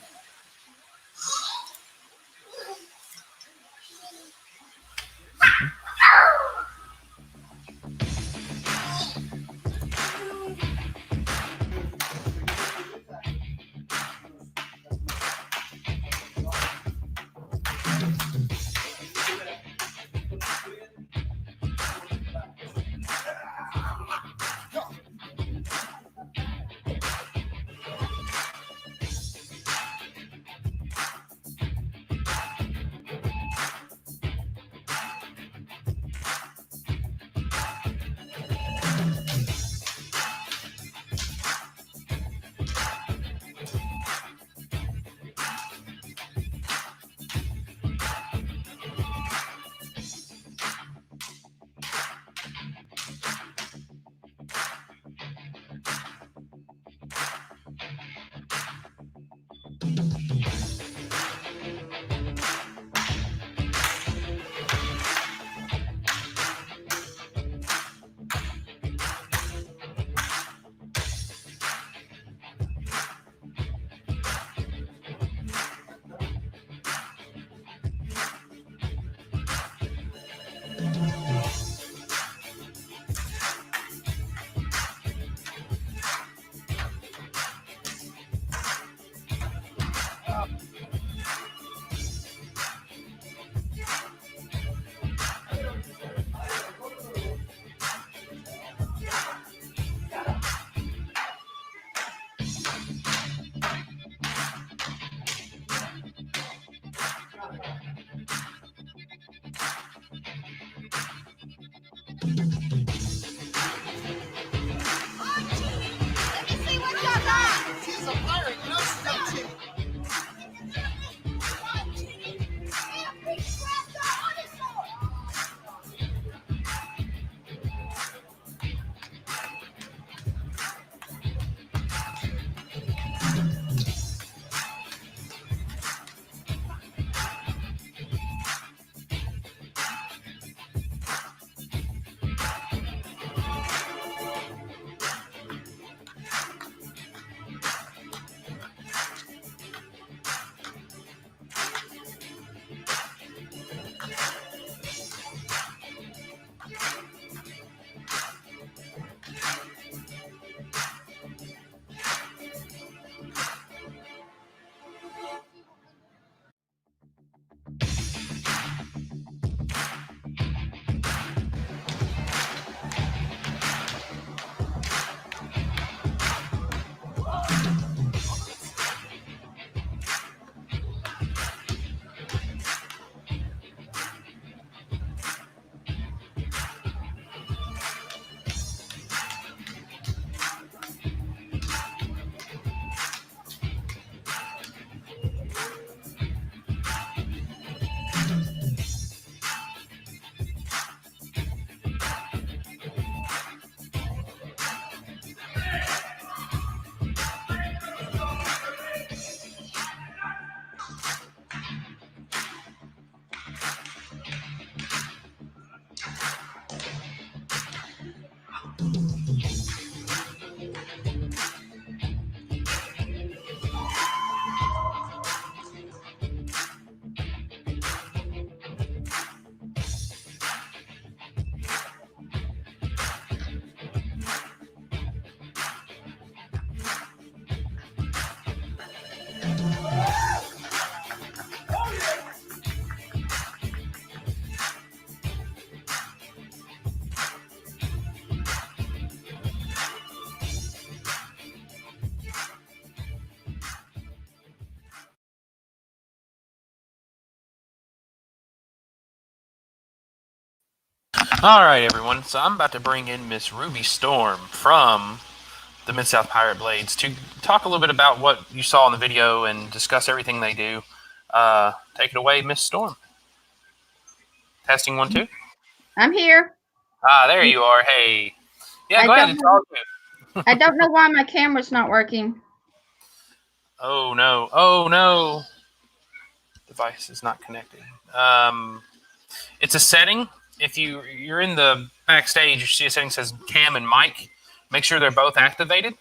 All right, everyone. So I'm about to bring in Miss Ruby Storm from the Mid-South Pirate Blades to talk a little bit about what you saw in the video and discuss everything they do. Take it away, Miss Storm. Testing 1, 2. I'm here. There you are. Hey. Yeah, I go ahead. don't It's all good. I don't know why my camera's not working. Oh, no. Oh, no. Device is not connected. It's a setting. If you're in the backstage, you see a setting that says cam and mic. Make sure they're both activated.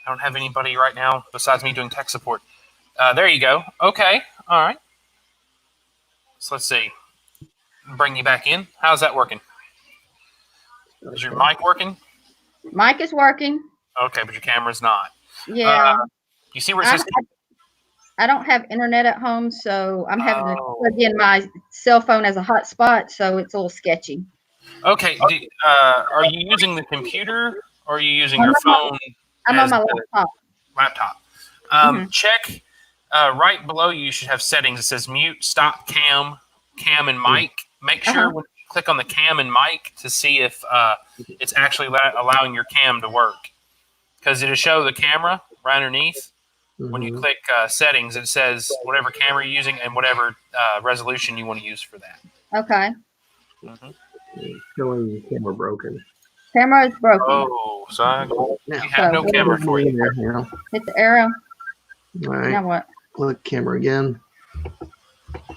I don't have anybody right now besides me doing tech support. There you go. Okay. All right. So let's see. Bring you back in. How's that working? Is your mic working? Mic is working. Okay, but your camera's not. Yeah. You see where it says... I don't have internet at home, so I'm having to plug in my cell phone as a hotspot, so it's a little sketchy. Okay. Are you using the computer or are you using your phone? I'm on my laptop. Check right below you should have settings. It says mute, stop cam, cam and mic. Make sure when you click on the cam and mic to see if it's actually allowing your cam to work. Because it'll show the camera right underneath. When you click settings, it says whatever camera you're using and whatever resolution you want to use for that. Okay. Showing the camera broken. Camera is broken. Oh, so we have no camera for you. Hit the arrow. All right. Now what? Click camera again.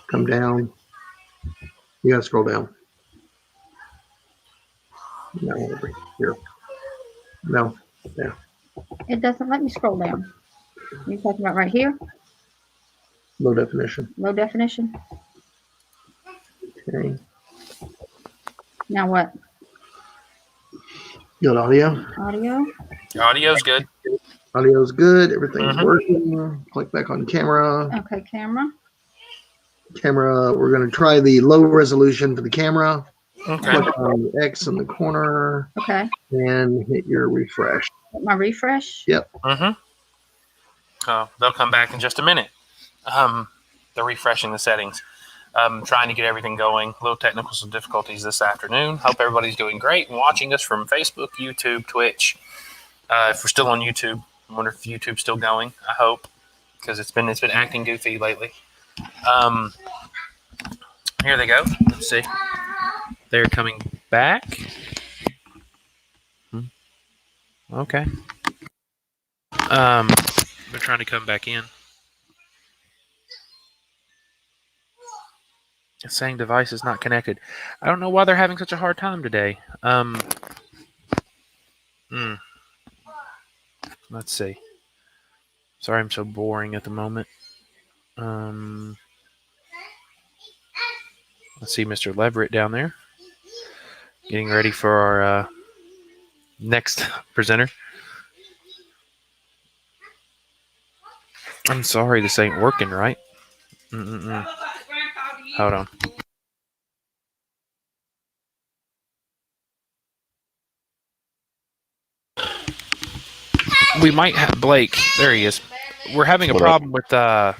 Come down. You gotta scroll down. No, over here. No, there. It doesn't let me scroll down. You're talking about right here? Low definition. Low definition. Okay. Now what? Good audio. Audio. Your audio's good. Audio's good. Everything's working. Click back on camera. Okay, camera. Camera. We're going to try the low resolution for the camera. Okay. Click on the X in the corner. Okay. And hit your refresh. My refresh. Yep. They'll come back in just a minute. They're refreshing the settings. Trying to get everything going. Little technical difficulties this afternoon. Hope everybody's doing great and watching us from Facebook, YouTube, Twitch. If we're still on YouTube, I wonder if YouTube's still going. I hope, because it's been acting goofy lately. Here they go. Let's see. They're coming back. Okay. They're trying to come back in. It's saying device is not connected. I don't know why they're having such a hard time today. Let's see. Sorry, I'm so boring at the moment. Let's see Mr. Leverett down there. Getting ready for our next presenter. I'm sorry, this ain't working right. Hold on. We might have Blake. There he is. We're having a problem with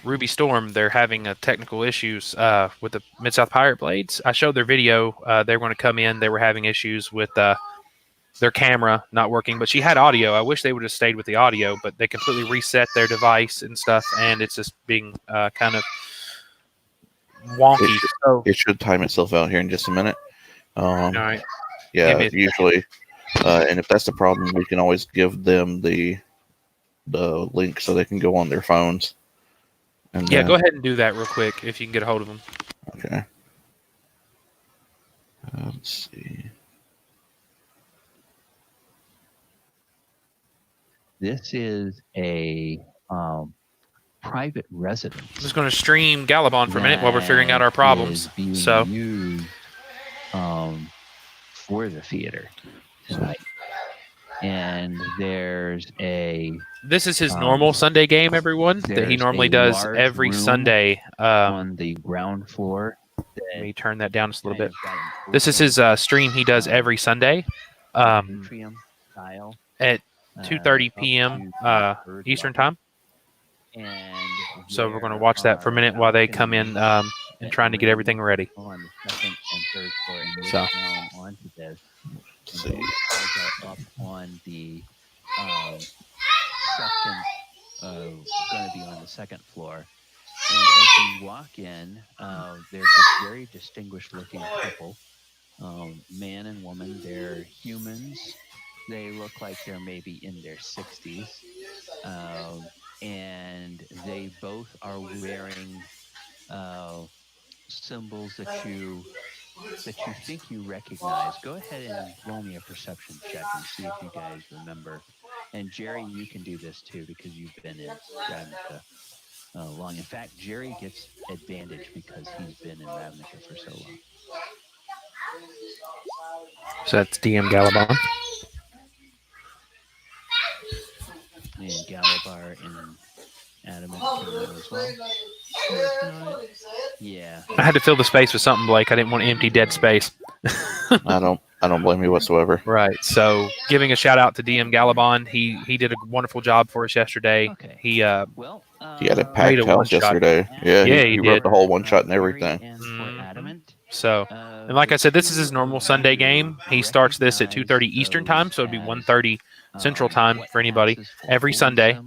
Ruby Storm. They're having technical issues with the Mid-South Pirate Blades. I showed their video. They were going to come in. They were having issues with their camera not working, but she had audio. I wish they would have stayed with the audio, but they completely reset their device and stuff, and it's just being kind of wonky. It should time itself out here in just a minute. All right. Yeah, usually. And if that's the problem, we can always give them the link so they can go on their phones. And yeah, go ahead and do that real quick if you can get a hold of them. Okay. Let's see. This is a private residence. I'm just going to stream Galabon for a minute while we're figuring out our problems. So, used, for the theater tonight. And there's a... This is his normal Sunday game, everyone, that he normally does every Sunday. On the ground floor. Let me turn that down just a little bit. This is his stream he does every Sunday at 2:30 p.m. Eastern Time. And so we're going to watch that for a minute while they come in and trying to get everything ready. On the second and third floor, and so onto this. Up on the second, going to be on the second floor. And as you walk in, there's this very distinguished-looking couple, man and woman. They're humans. They look like they're maybe in their 60s, and they both are wearing symbols that you think you recognize. Go ahead and roll me a perception check and see if you guys remember. And Jerry, you can do this too because you've been in Ravnica long. In fact, Jerry gets advantage because he's been in Ravnica for so long. So that's DM Galabon. And Galabar and Adamant as well. Yeah. I had to fill the space with something, Blake. I didn't want empty dead space. I don't blame you whatsoever. Right. So giving a shout out to DM Galabon. He did a wonderful job for us yesterday. Okay. He had a packed house yesterday. Yeah, he did. wrote the whole one shot and everything. So, and like I said, this is his normal Sunday game. He starts this at 2:30 Eastern Time, so it'd be 1:30 Central Time for anybody every Sunday.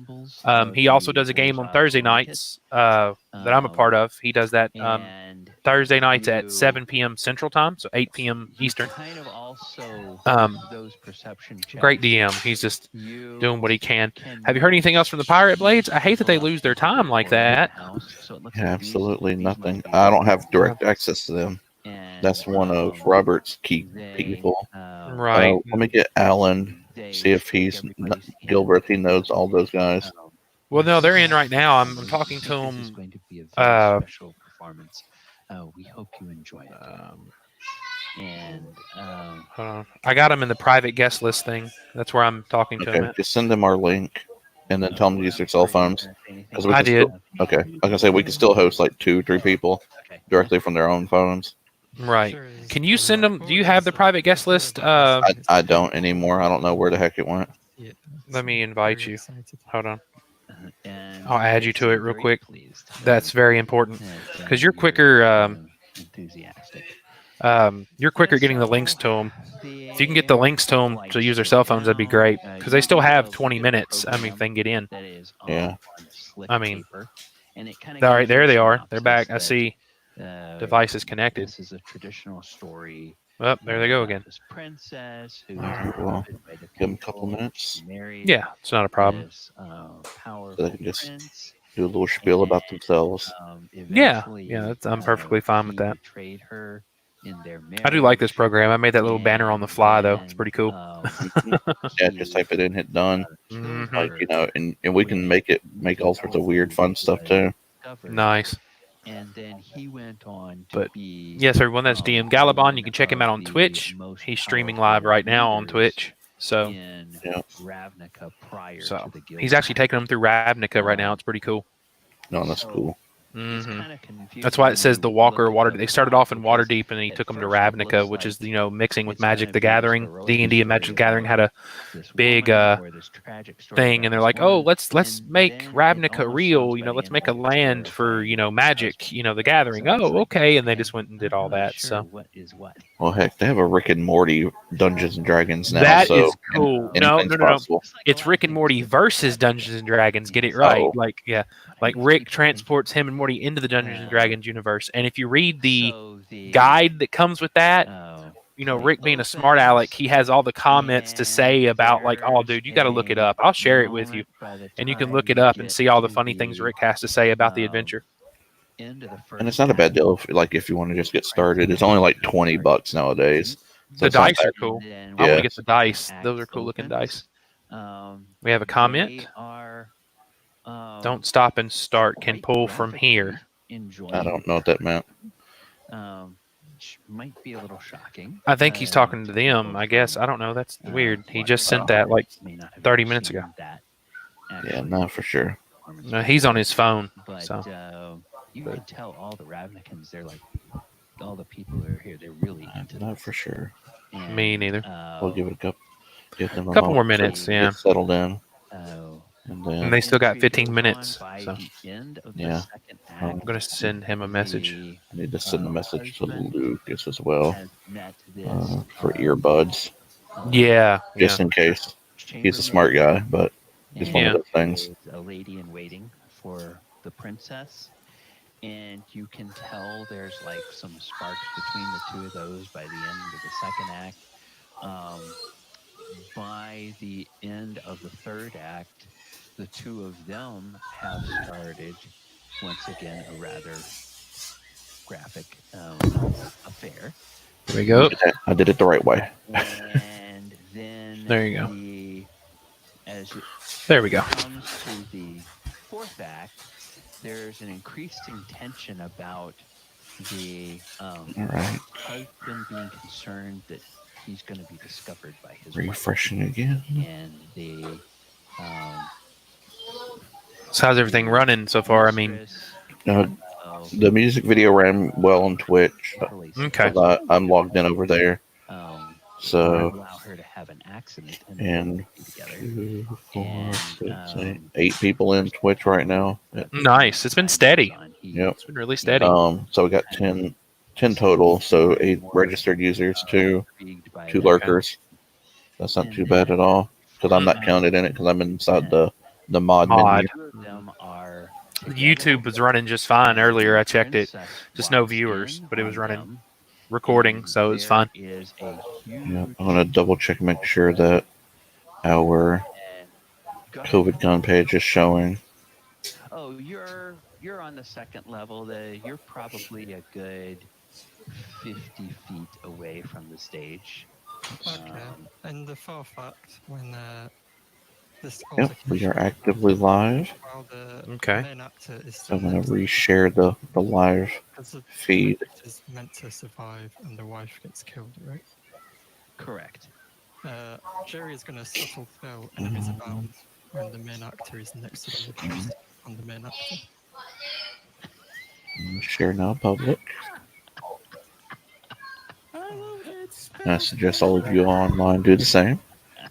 He also does a game on Thursday nights that I'm a part of. He does that Thursday nights at 7 p.m. Central Time, so 8 p.m. Eastern. Great DM. He's just doing what he can. Have you heard anything else from the Pirate Blades? I hate that they lose their time like that. Yeah, absolutely nothing. I don't have direct access to them. That's one of Robert's key people. Right. Let me get Alan, see if Gilbert, he knows all those guys. Well, no, they're in right now. I'm talking to them. Special performance. We hope you enjoy it. And hold on. I got him in the private guest list thing. That's where I'm talking to him. Just send them our link. and then tell them to use their cell phones. Because I did. Okay, I was gonna say we can still host like 2-3 people directly from their own phones. Right. Can you send them? Do you have the private guest list? I don't anymore. I don't know where the heck it went. Let me invite you. Hold on. And I'll add you to it real very quick. pleased. That's very important because you're You're, quicker. enthusiastic. You're quicker getting the links to them. If you can get the links to them to use their cell phones, that'd be great because they still have 20 minutes. I mean, if they can get in. That is Yeah. on slick I mean, paper, and it kind all of right, there they are. They're back. I see. uh, Devices connected. This is a traditional story. Oh, there they go again. This princess who All right, well, give them a couple minutes. married. Yeah, it's not a problem. This, powerful So they can just prince. do a little spiel about themselves. Yeah, I'm perfectly fine with that. Betrayed her in their I do like this program. I made that little banner on the fly, though. It's pretty cool. Yeah, just type it in, hit done. Mhm. Like, you know, and we can make all sorts of weird, fun stuff too. Nice. And then he went on to But be yes, everyone, that's DM Galabon. You can check him out on Twitch. He's streaming live right now on Twitch. So, in Ravnica prior to the guild. he's actually taking them through Ravnica right now. It's pretty cool. No, that's cool. That's why it says the Walker Water. They started off in Waterdeep, and he took them to Ravnica, which is mixing with Magic the Gathering. D&D and Magic the Gathering had a big thing, and they're like, oh, let's make Ravnica real. Let's make a land for Magic. The Gathering. Oh, okay, and they just went and did all that. So Well, heck, they have a Rick and Morty Dungeons and Dragons now. that so is cool. No. It's Rick and Morty versus Dungeons and Dragons. Get it right. Oh. Like Rick transports him and Morty into the Dungeons and Dragons universe. And if you read the guide that comes with that, Rick being a smart aleck, he has all the comments to say about like, oh, dude, you got to look it up. I'll share it with you, and you can look it up and see all the funny things Rick has to say about the adventure. And it's not a bad deal if you want to just get started. It's only like $20 nowadays. So The dice are cool. I want Yeah. to get the dice. Those are cool looking dice. We have a comment. Don't stop and start. Can pull from here. I don't know what that meant. Which might be a little shocking. I think he's talking to them. I guess. I don't know. That's weird. He just sent that like 30 minutes ago. Yeah, not for sure. No, he's on his phone. But So you can tell all the Ravnicans, they're like, all the people who are here, they're really into Not for sure. And, me neither. We'll give it a couple. Give them a Couple more moment to minutes, yeah. get settled in. Oh. And then And they still got 15 minutes. So yeah, I'm gonna send him a message. I need to send a message to Lucas as well for earbuds. Yeah. Just in case. He's a smart guy, but it's one of those things. A lady in waiting for the princess, and you can tell there's like some sparks between the two of those by the end of the second act. By the end of the third act, the two of them have started once again a rather graphic affair. There we go. I did it the right way. And then There you go. As it There we go. comes to the fourth act, there's an increasing tension about the All right. husband being concerned that he's going to be discovered by his Refreshing again. wife, and the So how's everything running so far? I mean, The music video ran well on Twitch. Okay. I'm logged in over there. So, allow her to have an accident and 2, 4, 6, 8 people in Twitch right now. nice. It's been steady. Yep. It's been really steady. So we got 10 total. So 8 registered users, 2 lurkers. That's not too bad at all. Because I'm not counted in it because I'm inside the mod menu. YouTube was running just fine earlier. I checked it. Just no viewers, but it was running recording, so it's fine. Yeah, I'm gonna double check, make sure that our CovidCon page is showing. Oh, you're on the second level. You're probably a good 50 feet away from the stage. Okay. And the fourth act, when this Yep, we are actively live. while the Okay. main actor is So I'm gonna reshare the live feed. is meant to survive and the wife gets killed, right? Correct. Jerry is going to subtle throw enemies about when the main actor is next to the waitress and the main actor. Share now public. I suggest all of you online do the same.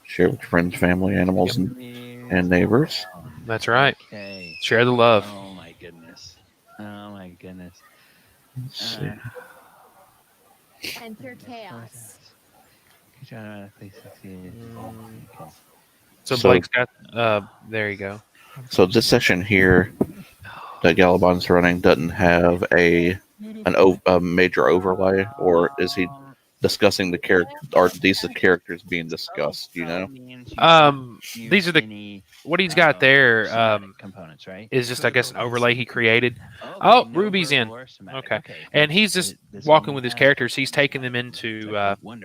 Share with your friends, family, animals, and neighbors. That's right. Okay. Share the love. Oh my goodness. Oh my goodness. Let's see. Enter chaos. So Blake's got. There you go. So this session here that Galabon's running doesn't have a major overlay, or is he discussing the character? Are these the characters being discussed? You know. These are the what he's got there. Components, right? Is just I guess an overlay he created. Oh, Ruby's in. Okay, and he's just walking with his characters. He's taking them into.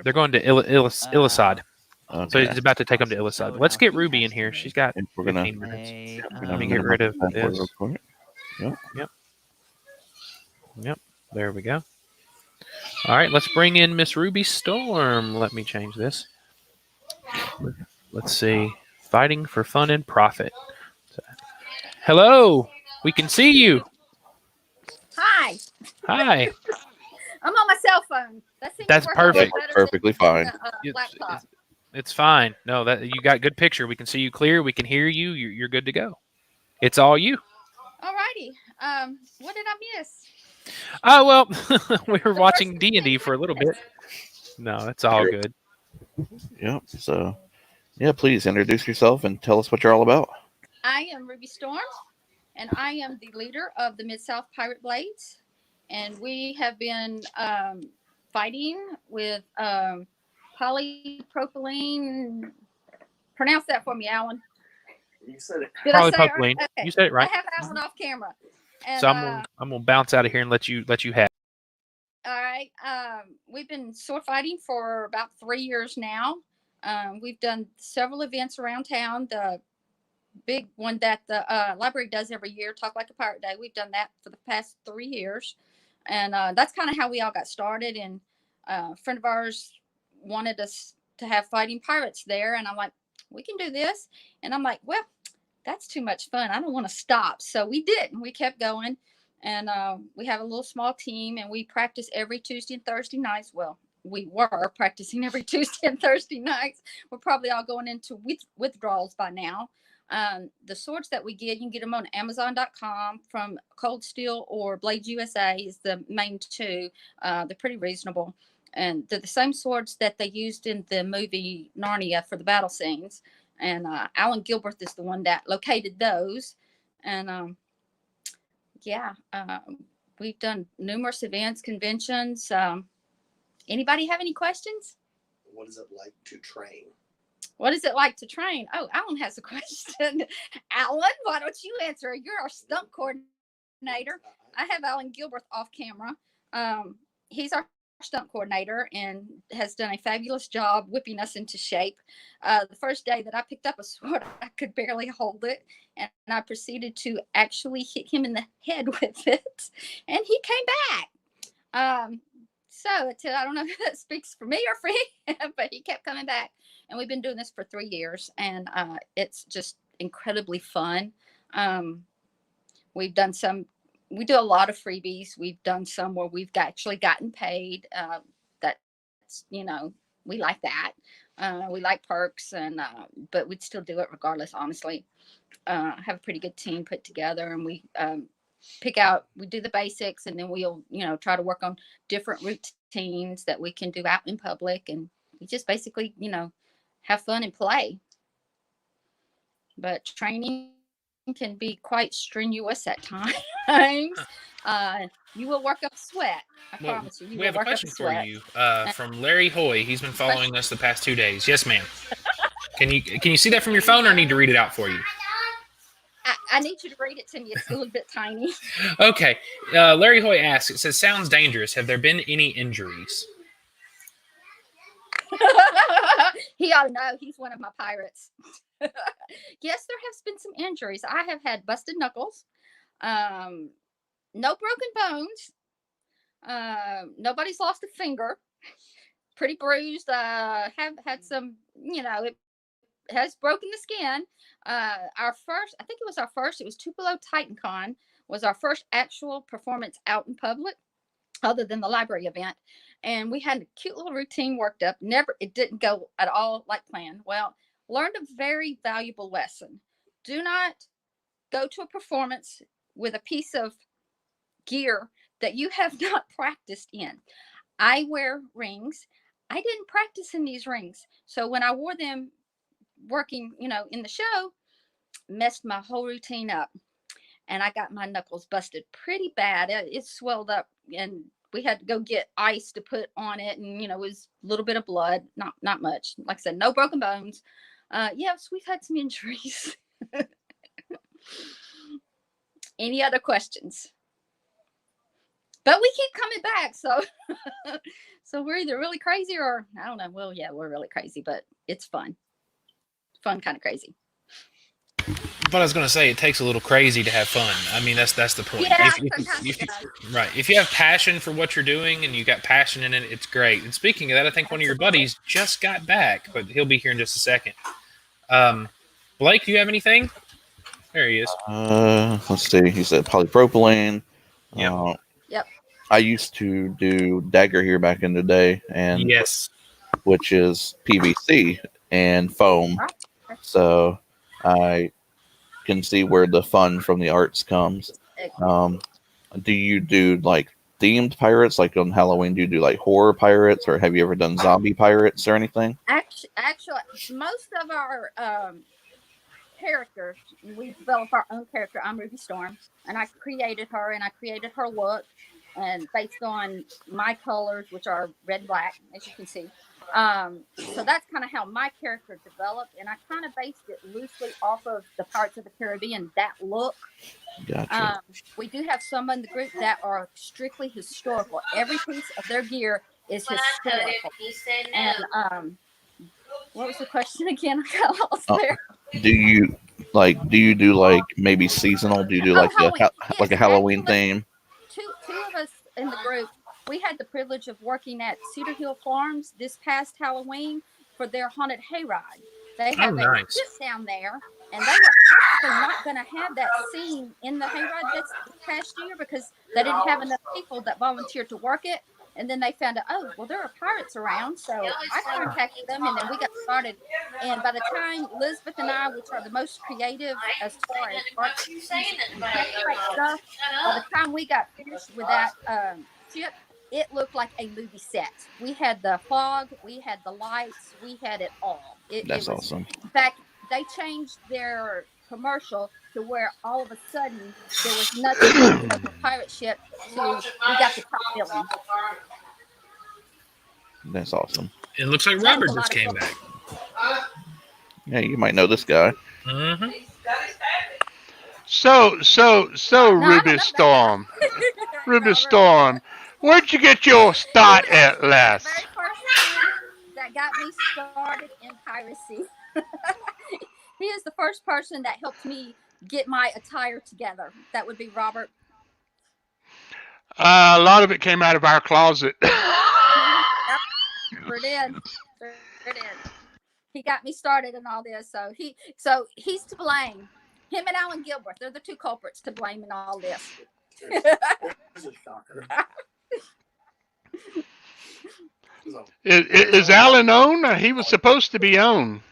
They're going to Illicide. Okay. So he's about to take them to Illicide. Let's get Ruby in here. She's got 15 minutes. Let me get rid of this. Yep. There we go. All right, let's bring in Miss Ruby Storm. Let me change this. Let's see. Fighting for fun and profit. Hello. We can see you. Hi. Hi. I'm on my cell phone. That's perfect. That's perfectly fine. Laptop. It's fine. No, that you got good picture. We can see you clear. We can hear you. You're good to go. It's all you. Alrighty. What did I miss? Oh well, we were watching D&D for a little bit. No, it's all good. Yep. So, yeah, please introduce yourself and tell us what you're all about. I am Ruby Storm, and I am the leader of the Mid-South Pirate Blades, and we have been fighting with polypropylene. Pronounce that for me, Alan. You said it. Polypropylene. Okay. You said it right. I have Alan off camera. And, so I'm gonna bounce out of here and let you have. All right. We've been sword fighting for about 3 years now. We've done several events around town. The big one that the library does every year, Talk Like a Pirate Day. We've done that for the past 3 years, and that's kind of how we all got started. And a friend of ours wanted us to have fighting pirates there, and I'm like, we can do this. And I'm like, well, that's too much fun. I don't want to stop. So we did, and we kept going. And we have a little small team, and we practice every Tuesday and Thursday nights. Well, we were practicing every Tuesday and Thursday nights. We're probably all going into withdrawals by now. The swords that we get, you can get them on Amazon.com from Cold Steel or Blades USA is the main two. They're pretty reasonable. And they're the same swords that they used in the movie Narnia for the battle scenes. And Alan Gilbert is the one that located those. And we've done numerous events, conventions. Anybody have any questions? What is it like to train? What is it like to train? Oh, Alan has a question. Alan, why don't you answer? You're our stunt coordinator. I have Alan Gilbert off camera. He's our stunt coordinator and has done a fabulous job whipping us into shape. The first day that I picked up a sword, I could barely hold it, and I proceeded to actually hit him in the head with it, and he came back. So I don't know if that speaks for me or for him, but he kept coming back, and we've been doing this for 3 years, and it's just incredibly fun. We've done some. We do a lot of freebies. We've done some where we've actually gotten paid. That's, we like that. We like perks, and but we'd still do it regardless, honestly. Have a pretty good team put together, and we we do the basics, and then we'll, try to work on different routines that we can do out in public. And we just basically, have fun and play. But training can be quite strenuous at times. You will work up sweat. I promise you. We have a question for you from Larry Hoy. He's been following us the past 2 days. Yes, ma'am. Can you see that from your phone, or need to read it out for you? I need you to read it to me. It's a little bit tiny. Okay. Larry Hoy asks, it says, sounds dangerous. Have there been any injuries? He ought to know. He's one of my pirates. Yes, there has been some injuries. I have had busted knuckles. No broken bones. Nobody's lost a finger. Pretty bruised. Have had some, has broken the skin. Our first, I think it was our first. It was Tupelo TitanCon was our first actual performance out in public, other than the library event. And we had a cute little routine worked up. It didn't go at all like planned. Well, learned a very valuable lesson. Do not go to a performance with a piece of gear that you have not practiced in. I wear rings. I didn't practice in these rings. So when I wore them working, in the show, messed my whole routine up. And I got my knuckles busted pretty bad. It swelled up, and we had to go get ice to put on it. And, it was a little bit of blood, not much. Like I said, no broken bones. Yes, we've had some injuries. Any other questions? But we keep coming back. So we're either really crazy or I don't know. Well, yeah, we're really crazy, but it's fun. Fun kind of crazy. But I was going to say, it takes a little crazy to have fun. I mean, that's the point. Yeah, right. If you have passion for what you're doing and you got passion in it, it's great. And speaking of that, I think one of your buddies just got back, but he'll be here in just a second. Blake, do you have anything? There he is. Let's see. He said polypropylene. Yep. Yep. I used to do Dagger here back in the day, and yes, which is PVC and foam. So I can see where the fun from the arts comes. Do you do like themed pirates, like on Halloween? Do you do like horror pirates, or have you ever done zombie pirates or anything? Actually, most of our characters, we develop our own character. I'm Ruby Storm, and I created her, and I created her look, and based on my colors, which are red and black, as you can see. So that's kind of how my character developed, and I kind of based it loosely off of the Pirates of the Caribbean, that look. Gotcha. We do have some in the group that are strictly historical. Every piece of their gear is historical. And what was the question again? I got lost there. Do you do like maybe seasonal? Do you do like a Halloween theme? Two of us in the group, we had the privilege of working at Cedar Hill Farms this past Halloween for their haunted hayride. They have a sit down there, and they were actually not going to have that scene in the hayride this past year because they didn't have enough people that volunteered to work it. And then they found out, oh, well, there are pirates around. So I contacted them, and then we got started. And by the time Elizabeth and I, which are the most creative as far as art stuff, by the time we got finished with that ship, it looked like a movie set. We had the fog, we had the lights, we had it all. That's awesome. In fact, they changed their commercial to where all of a sudden there was nothing of a pirate ship to we got the top billing. That's awesome. It looks like Robert just came back. Yeah, you might know this guy. Mm-hmm. So, Ruby Storm. Ruby Storm, where'd you get your start at last? The very first that got me started in piracy. He is the first person that helped me get my attire together. That would be Robert. A lot of it came out of our closet. Sure did. He got me started in all this, so he's to blame. Him and Alan Gilbert, they're the two culprits to blame in all this. Is Alan on? He was supposed to be on.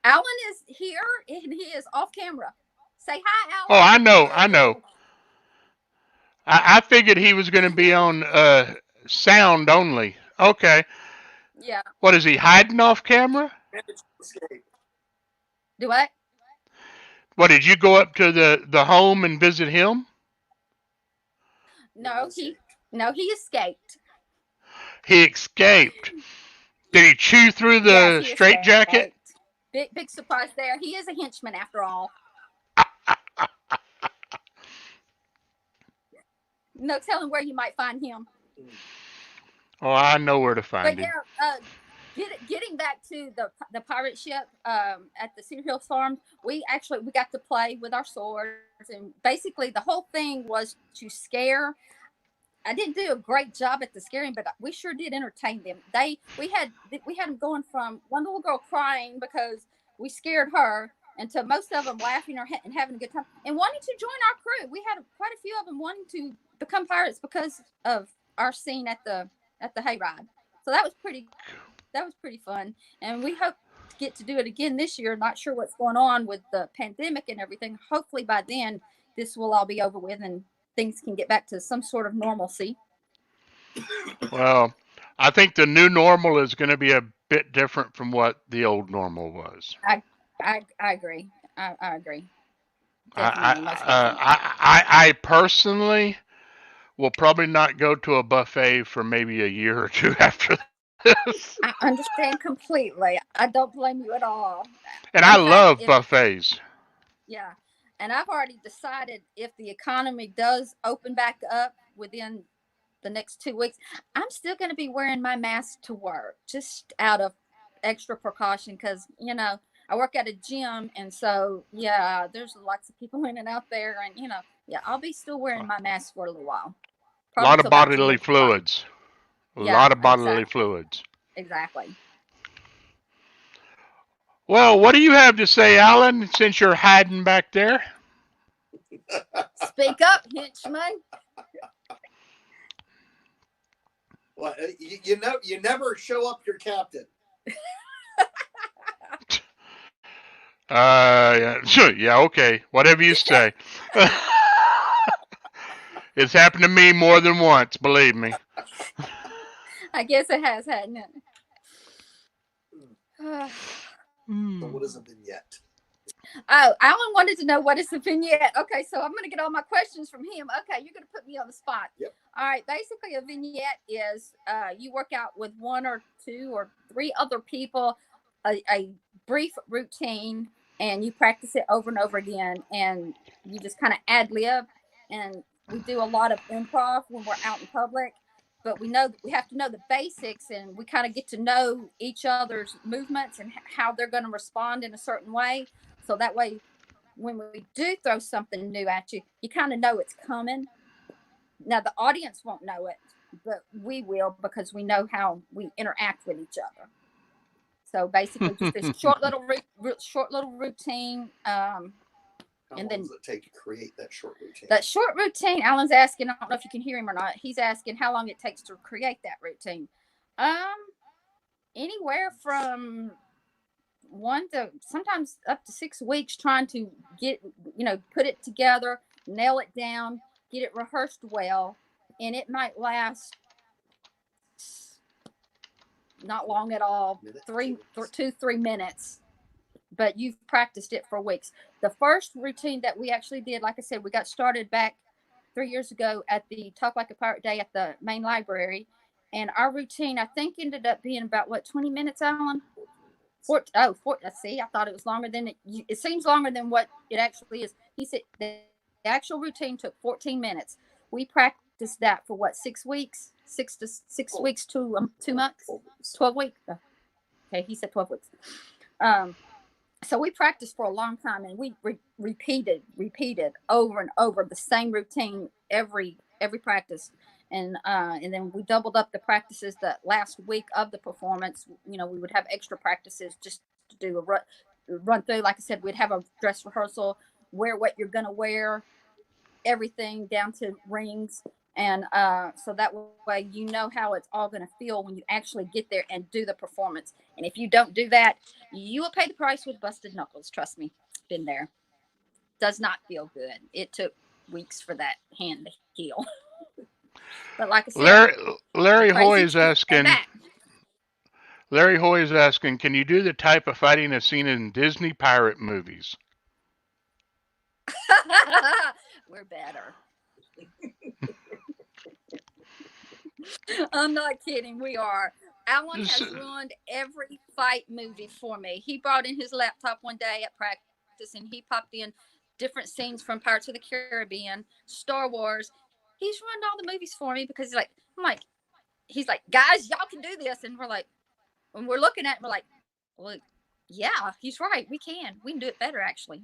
Alan is here, and he is off camera. Say hi, Alan. Oh, I know. I figured he was going to be on sound only. Okay. Yeah. What, is he hiding off camera? Do what? What, did you go up to the home and visit him? No, he escaped. He escaped. Did he chew through the straitjacket? Big surprise there. He is a henchman after all. No telling where you might find him. Oh, I know where to find him. Getting back to the pirate ship at the Cedar Hill Farm, we got to play with our swords, and basically the whole thing was to scare I didn't do a great job at the scaring, but we sure did entertain them. We had them going from one little girl crying because we scared her, and to most of them laughing and having a good time and wanting to join our crew. We had quite a few of them wanting to become pirates because of our scene at the hayride. So that was pretty fun, and we hope to get to do it again this year. Not sure what's going on with the pandemic and everything. Hopefully by then this will all be over with and things can get back to some sort of normalcy. Well, I think the new normal is going to be a bit different from what the old normal was. I agree. I agree. I personally will probably not go to a buffet for maybe a year or two after this. I understand completely. I don't blame you at all. And I love buffets. Yeah. And I've already decided if the economy does open back up within the next 2 weeks, I'm still going to be wearing my mask to work, just out of extra precaution, because, I work at a gym. And so, yeah, there's lots of people in and out there. And, I'll be still wearing my mask for a little while. A lot of bodily fluids. A lot of bodily fluids. Exactly. Well, what do you have to say, Alan, since you're hiding back there? Speak up, henchman. Well, you never show up your captain. Yeah, okay. Whatever you say. It's happened to me more than once, believe me. I guess it has, hadn't it? So what is a vignette? Oh, Alan wanted to know what is a vignette. Okay, so I'm going to get all my questions from him. Okay, you're going to put me on the spot. Yep. All right, basically a vignette is you work out with 1 or 2 or 3 other people a brief routine, and you practice it over and over again, and you just kind of ad-lib, and we do a lot of improv when we're out in public. But we know that we have to know the basics, and we kind of get to know each other's movements and how they're going to respond in a certain way. So that way, when we do throw something new at you, you kind of know it's coming. Now, the audience won't know it, but we will, because we know how we interact with each other. So basically, just this short little routine. How long does it take to create that short routine? That short routine, Alan's asking, I don't know if you can hear him or not. He's asking how long it takes to create that routine. Anywhere from 1 to sometimes up to 6 weeks, trying to get, put it together, nail it down, get it rehearsed well. And it might last not long at all, 3 minutes. But you've practiced it for weeks. The first routine that we actually did, like I said, we got started back 3 years ago at the Talk Like a Pirate Day at the main library. And our routine, I think, ended up being about, 20 minutes, Alan? Let's see. I thought it was longer than it seems longer than what it actually is. He said the actual routine took 14 minutes. We practiced that for 6 weeks? 6 weeks to 2 months? 12 weeks. Okay, he said 12 weeks. So we practiced for a long time, and we repeated over and over the same routine every practice, and then we doubled up the practices the last week of the performance. We would have extra practices just to do a run through. Like I said, we'd have a dress rehearsal, wear what you're gonna wear, everything down to rings. And so that way you know how it's all going to feel when you actually get there and do the performance. And if you don't do that, you will pay the price with busted knuckles. Trust me, been there. Does not feel good. It took weeks for that hand to heal. But like I said, Larry Hoy is asking. Larry Hoy is asking, can you do the type of fighting that's seen in Disney pirate movies? We're better. I'm not kidding. We are. Alan has ruined every fight movie for me. He brought in his laptop one day at practice, and he popped in different scenes from Pirates of the Caribbean, Star Wars. He's ruined all the movies for me because he's like, guys, y'all can do this. And we're like, when we're looking at it, we're like, well, yeah, he's right. We can do it better, actually.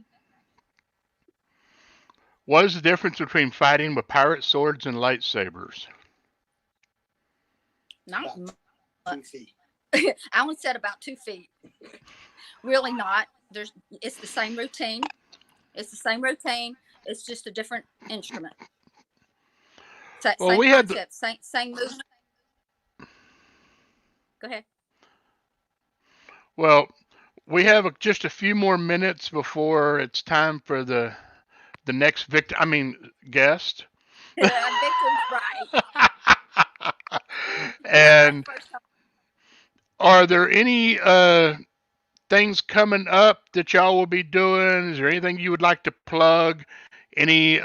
What is the difference between fighting with pirate swords and lightsabers? Not about 2 feet. Alan said about 2 feet. Really not. It's the same routine. It's the same routine. It's just a different instrument. Same we had concept, same movement. Go ahead. Well, we have just a few more minutes before it's time for the next guest. Victim's right. And are there any things coming up that y'all will be doing? Is there anything you would like to plug? Any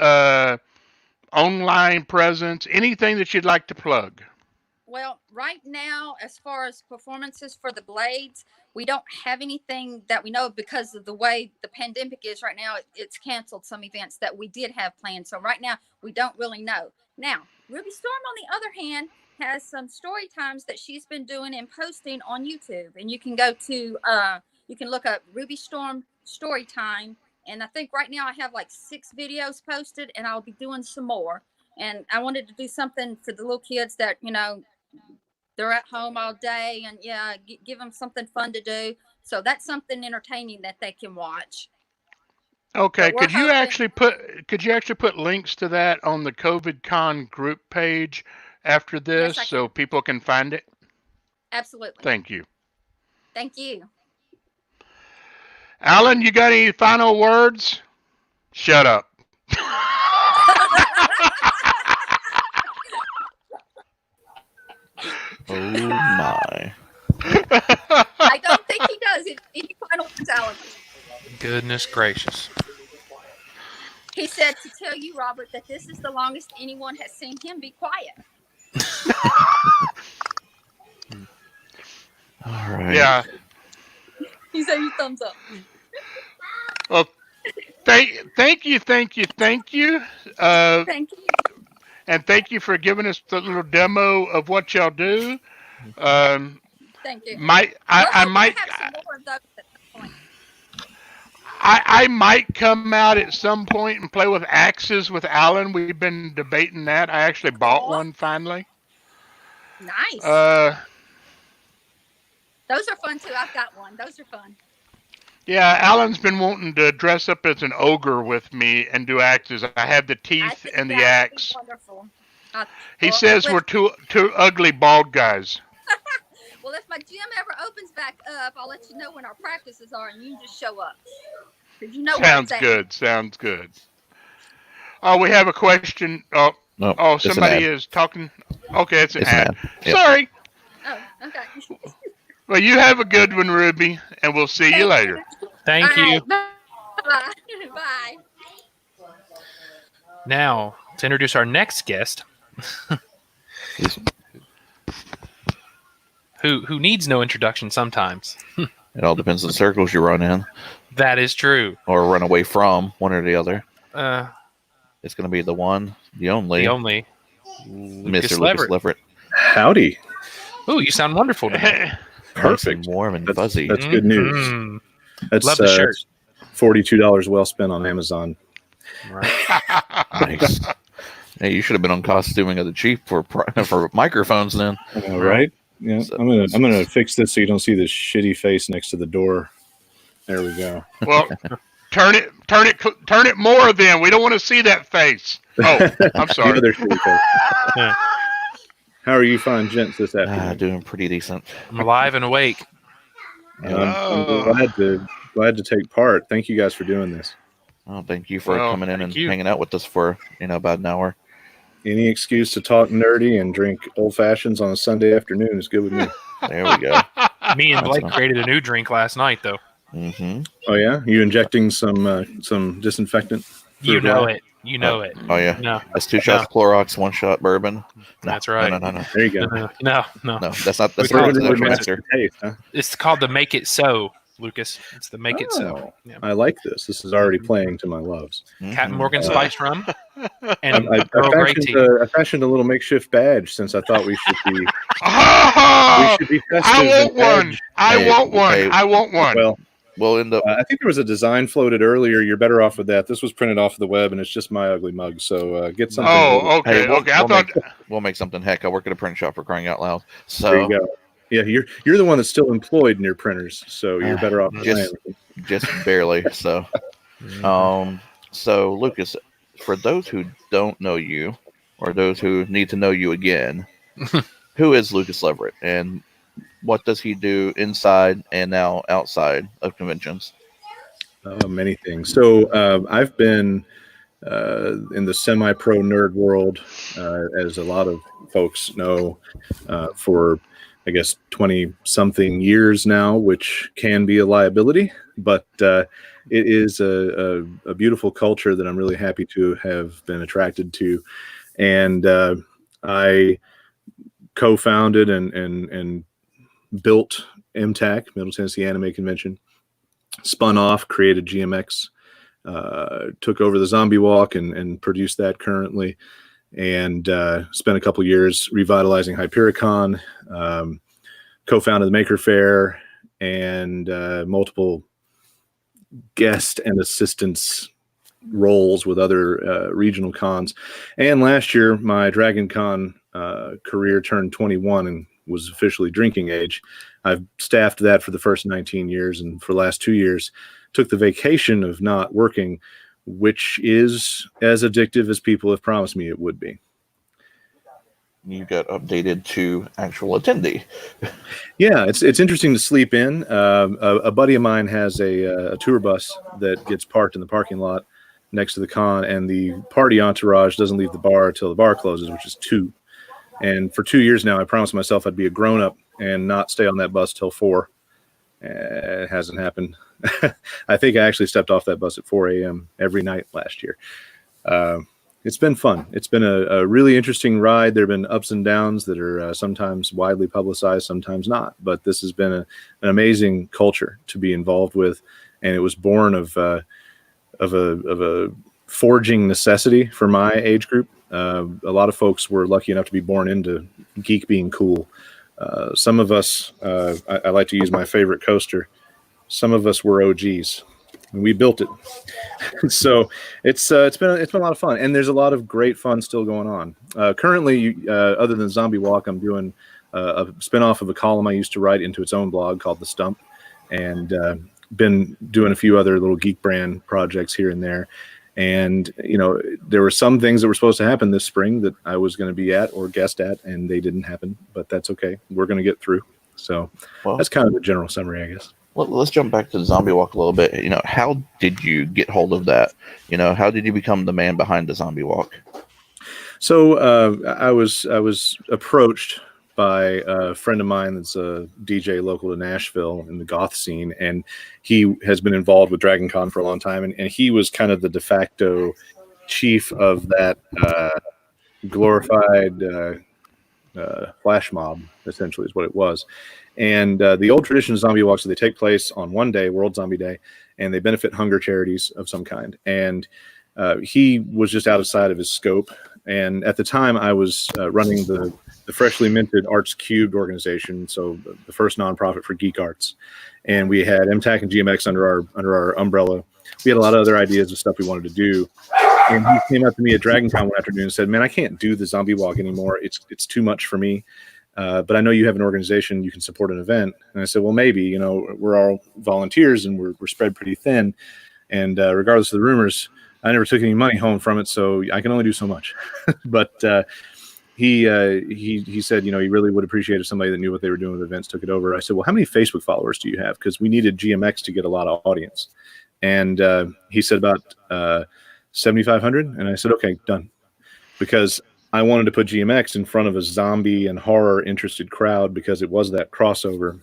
online presence? Anything that you'd like to plug? Well, right now, as far as performances for the Blades, we don't have anything that we know of because of the way the pandemic is right now. It's canceled some events that we did have planned. So right now, we don't really know. Now, Ruby Storm, on the other hand, has some story times that she's been doing and posting on YouTube. And you can go to, you can look up Ruby Storm Story Time. And I think right now I have like 6 videos posted, and I'll be doing some more. And I wanted to do something for the little kids that, they're at home all day, and give them something fun to do. So that's something entertaining that they can watch. Okay, could you actually put links to that on the CovidCon group page after this, so people can find it? Absolutely. Thank you. Thank you. Alan, you got any final words? Shut up. Oh my. I don't think he does. Any final words, Alan? Goodness gracious. He said to tell you, Robert, that this is the longest anyone has seen him be quiet. All right. Yeah. He said you thumbs up. Well, thank you. Thank you. And thank you for giving us the little demo of what y'all do. Thank you. I might come out at some point and play with axes with Alan. We've been debating that. I actually bought one finally. Nice. Those are fun too. I've got one. Those are fun. Yeah, Alan's been wanting to dress up as an ogre with me and do axes. I have the teeth and the axe. Wonderful. He says we're two ugly bald guys. Well, if my gym ever opens back up, I'll let you know when our practices are, and you can just show up. Sounds good. Sounds good. Oh, we have a question. Oh, no, somebody is talking. Okay, it's an ad. Yep. Sorry. Oh, okay. Well, you have a good one, Ruby, and we'll see you later. Thank you. Bye. Bye. Now, to introduce our next guest, who needs no introduction sometimes. It all depends on the circles you run in. That is true. Or run away from, one or the other. It's going to be the one, the only. Mr. Lucas Leverett. Howdy. Ooh, you sound wonderful today. Perfect. Nice, warm and fuzzy. That's good news. Mm-hmm. That's, love the shirt. $42 well spent on Amazon. Right. Nice. Hey, you should have been on costuming of the Chief for microphones then. Right? Yeah. So, I'm gonna fix this so you don't see this shitty face next to the door. There we go. Well, turn it more then. We don't want to see that face. Oh, I'm sorry. The other shitty face. Yeah. How are you fine gents this afternoon? Doing pretty decent. I'm alive and awake. I'm glad to take part. Thank you guys for doing this. Oh, thank you for coming in and hanging out with us for about an hour. Any excuse to talk nerdy and drink old fashions on a Sunday afternoon is good with me. There we go. Me and Blake created a new drink last night, though. Mm-hmm. Oh yeah, you injecting some disinfectant? You know it. You know it. Oh yeah. No. That's 2 shots of Clorox, 1 shot bourbon. No, that's right. No. There you go. No. That's not the answer. It's called the Make It So, Lucas. It's the Make It So. Yeah. I like this. This is already playing to my loves. Captain Morgan spiced rum and I fashioned a little makeshift badge since I thought we should be. I want one. I want one. Well, we'll end up. I think there was a design floated earlier. You're better off with that. This was printed off of the web, and it's just my ugly mug. So get something. Oh, okay, Hey, okay. I thought we'll make something. Heck, I work at a print shop, for crying out loud. So there you go. Yeah, you're the one that's still employed in your printers, so you're better off. Just barely. So, so Lucas, for those who don't know you, or those who need to know you again, who is Lucas Leverett, and what does he do inside and now outside of conventions? Many things. So I've been in the semi-pro nerd world, as a lot of folks know, for I guess 20-something years now, which can be a liability, but it is a beautiful culture that I'm really happy to have been attracted to. And I co-founded and built MTAC, Middle Tennessee Anime Convention, spun off, created GMX, took over the Zombie Walk and produced that currently, and spent a couple years revitalizing Hypericon, co-founded the Maker Faire, and multiple guest and assistance roles with other regional cons. And last year, my Dragon Con career turned 21 and was officially drinking age. I've staffed that for the first 19 years, and for the last 2 years, took the vacation of not working, which is as addictive as people have promised me it would be. You got updated to actual attendee. Yeah, it's interesting to sleep in. A buddy of mine has a tour bus that gets parked in the parking lot next to the con, and the party entourage doesn't leave the bar until the bar closes, which is 2. And for 2 years now, I promised myself I'd be a grown-up and not stay on that bus till 4. It hasn't happened. I think I actually stepped off that bus at 4 a.m. every night last year. It's been fun. It's been a really interesting ride. There have been ups and downs that are sometimes widely publicized, sometimes not. But this has been an amazing culture to be involved with, and it was born of a forging necessity for my age group. A lot of folks were lucky enough to be born into geek being cool. Some of us, I like to use my favorite coaster. Some of us were OGs, and we built it. So it's been a lot of fun, and there's a lot of great fun still going on. Currently, other than Zombie Walk, I'm doing a spinoff of a column I used to write into its own blog called The Stump, and been doing a few other little geek brand projects here and there. And, there were some things that were supposed to happen this spring that I was going to be at or guest at, and they didn't happen, but that's okay. We're going to get through. So that's kind of the general summary, I guess. Well, let's jump back to the Zombie Walk a little bit. How did you get hold of that? How did you become the man behind the Zombie Walk? So I was approached by a friend of mine that's a DJ local to Nashville in the goth scene, and he has been involved with Dragon Con for a long time, and he was kind of the de facto chief of that glorified flash mob, essentially is what it was. And the old tradition of zombie walks, so they take place on one day, World Zombie Day, and they benefit hunger charities of some kind. And he was just outside of his scope. And at the time, I was running the freshly minted Arts Cubed organization, so the first nonprofit for geek arts. And we had MTAC and GMX under our umbrella. We had a lot of other ideas of stuff we wanted to do. And he came up to me at Dragon Con one afternoon and said, "Man, I can't do the zombie walk anymore. It's too much for me. But I know you have an organization, you can support an event." And I said, "Well, maybe, we're all volunteers and we're spread pretty thin. And regardless of the rumors, I never took any money home from it, so I can only do so much." But he said, he really would appreciate if somebody that knew what they were doing with events took it over. I said, "Well, how many Facebook followers do you have?" Because we needed GMX to get a lot of audience. And he said about 7,500. And I said, "Okay, done." Because I wanted to put GMX in front of a zombie and horror interested crowd because it was that crossover.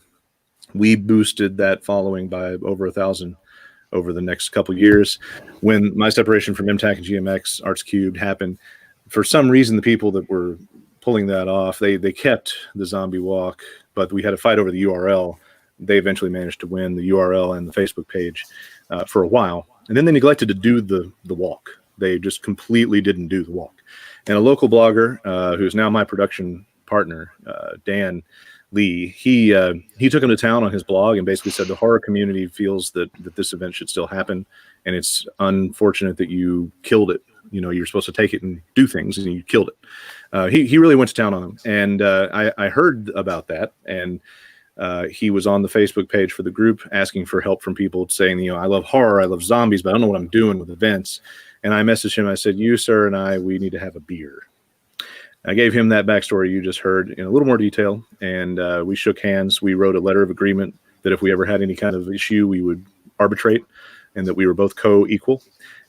We boosted that following by over 1,000 over the next couple of years. When my separation from MTAC and GMX, Arts Cubed, happened, for some reason, the people that were pulling that off, they kept the zombie walk, but we had a fight over the URL. They eventually managed to win the URL and the Facebook page for a while. And then they neglected to do the walk. They just completely didn't do the walk. And a local blogger, who's now my production partner, Dan, Lee, he took him to town on his blog and basically said the horror community feels that this event should still happen, and it's unfortunate that you killed it. You know, you're supposed to take it and do things, and you killed it. He really went to town on him, and I heard about that, and he was on the Facebook page for the group asking for help from people saying, you know, I love horror, I love zombies, but I don't know what I'm doing with events. And I messaged him. I said, you, sir, and we need to have a beer. I gave him that backstory you just heard in a little more detail, and we shook hands. We wrote a letter of agreement that if we ever had any kind of issue, we would arbitrate, and that we were both co-equal.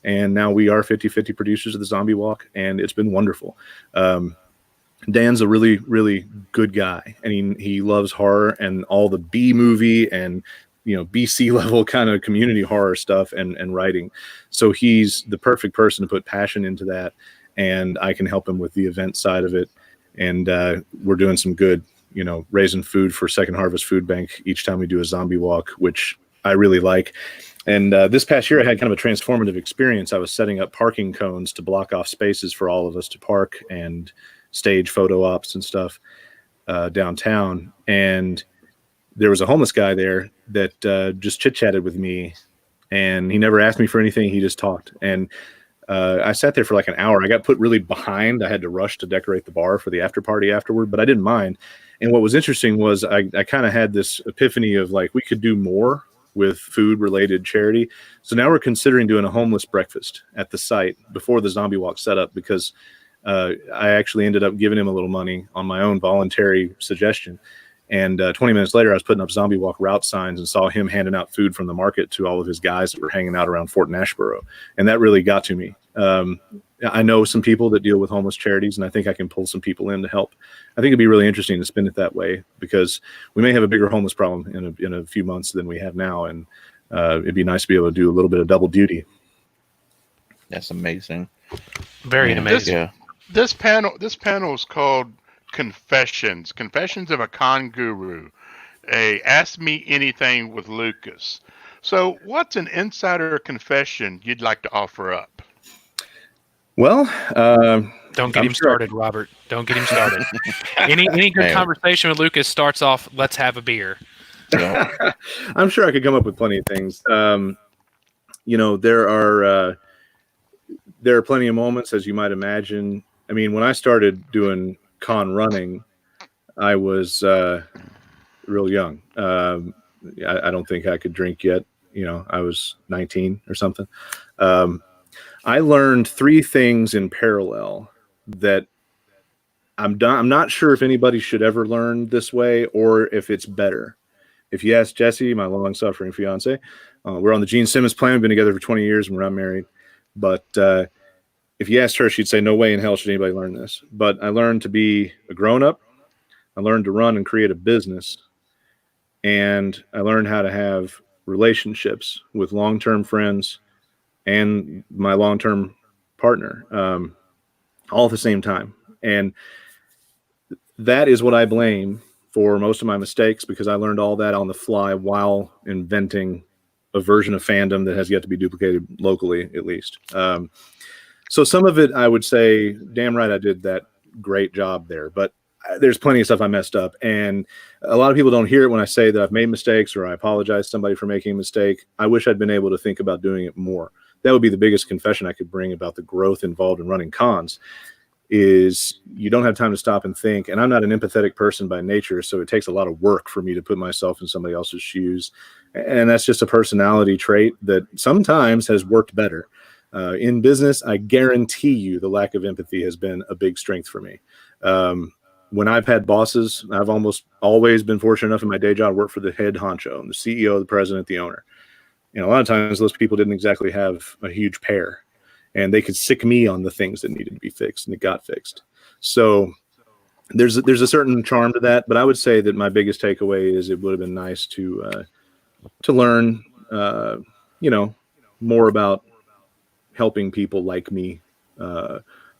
And now we are 50-50 producers of the Zombie Walk, and it's been wonderful. Dan's a really, really good guy, and he loves horror and all the B movie and, you know, BC level kind of community horror stuff and writing. So he's the perfect person to put passion into that, and I can help him with the event side of it. And we're doing some good, you know, raising food for Second Harvest Food Bank each time we do a zombie walk, which I really like. And this past year, I had kind of a transformative experience. I was setting up parking cones to block off spaces for all of us to park and stage photo ops and stuff downtown. And there was a homeless guy there that just chit-chatted with me, and he never asked me for anything. He just talked. And I sat there for like an hour. I got put really behind. I had to rush to decorate the bar for the after party afterward, but I didn't mind. And what was interesting was I kind of had this epiphany of like, we could do more with food related charity. So now we're considering doing a homeless breakfast at the site before the zombie walk setup, because I actually ended up giving him a little money on my own voluntary suggestion. And 20 minutes later, I was putting up zombie walk route signs and saw him handing out food from the market to all of his guys that were hanging out around Fort Nashboro. And that really got to me. I know some people that deal with homeless charities, and I think I can pull some people in to help. I think it'd be really interesting to spin it that way, because we may have a bigger homeless problem in a few months than we have now. And it'd be nice to be able to do a little bit of double duty. That's amazing. Very amazing. This panel is called Confessions of a Con Guru, a Ask Me Anything with Lucas. So what's an insider confession you'd like to offer up? Well, don't get him started, Robert. Don't get him started. Any good conversation with Lucas starts off, let's have a beer. I'm sure I could come up with plenty of things. You know, there are plenty of moments, as you might imagine. I mean, when I started doing con running, I was real young. I don't think I could drink yet. You know, I was 19 or something. I learned 3 things in parallel that I'm not sure if anybody should ever learn this way or if it's better. If you ask Jessie, my long-suffering fiance, we're on the Gene Simmons plan. We've been together for 20 years and we're not married. But if you asked her, she'd say, no way in hell should anybody learn this. But I learned to be a grown-up. I learned to run and create a business. And I learned how to have relationships with long-term friends and my long-term partner all at the same time. And that is what I blame for most of my mistakes, because I learned all that on the fly while inventing a version of fandom that has yet to be duplicated locally, at least. So some of it, I would say, damn right, I did that great job there. But there's plenty of stuff I messed up. And a lot of people don't hear it when I say that I've made mistakes or I apologize to somebody for making a mistake. I wish I'd been able to think about doing it more. That would be the biggest confession I could bring about the growth involved in running cons, is you don't have time to stop and think. And I'm not an empathetic person by nature, so it takes a lot of work for me to put myself in somebody else's shoes. And that's just a personality trait that sometimes has worked better. In business, I guarantee you the lack of empathy has been a big strength for me. When I've had bosses, I've almost always been fortunate enough in my day job to work for the head honcho, the CEO, the president, the owner. You know, a lot of times those people didn't exactly have a huge pair, and they could sick me on the things that needed to be fixed, and it got fixed. So there's a certain charm to that, but I would say that my biggest takeaway is it would have been nice to learn, you know, more about helping people like me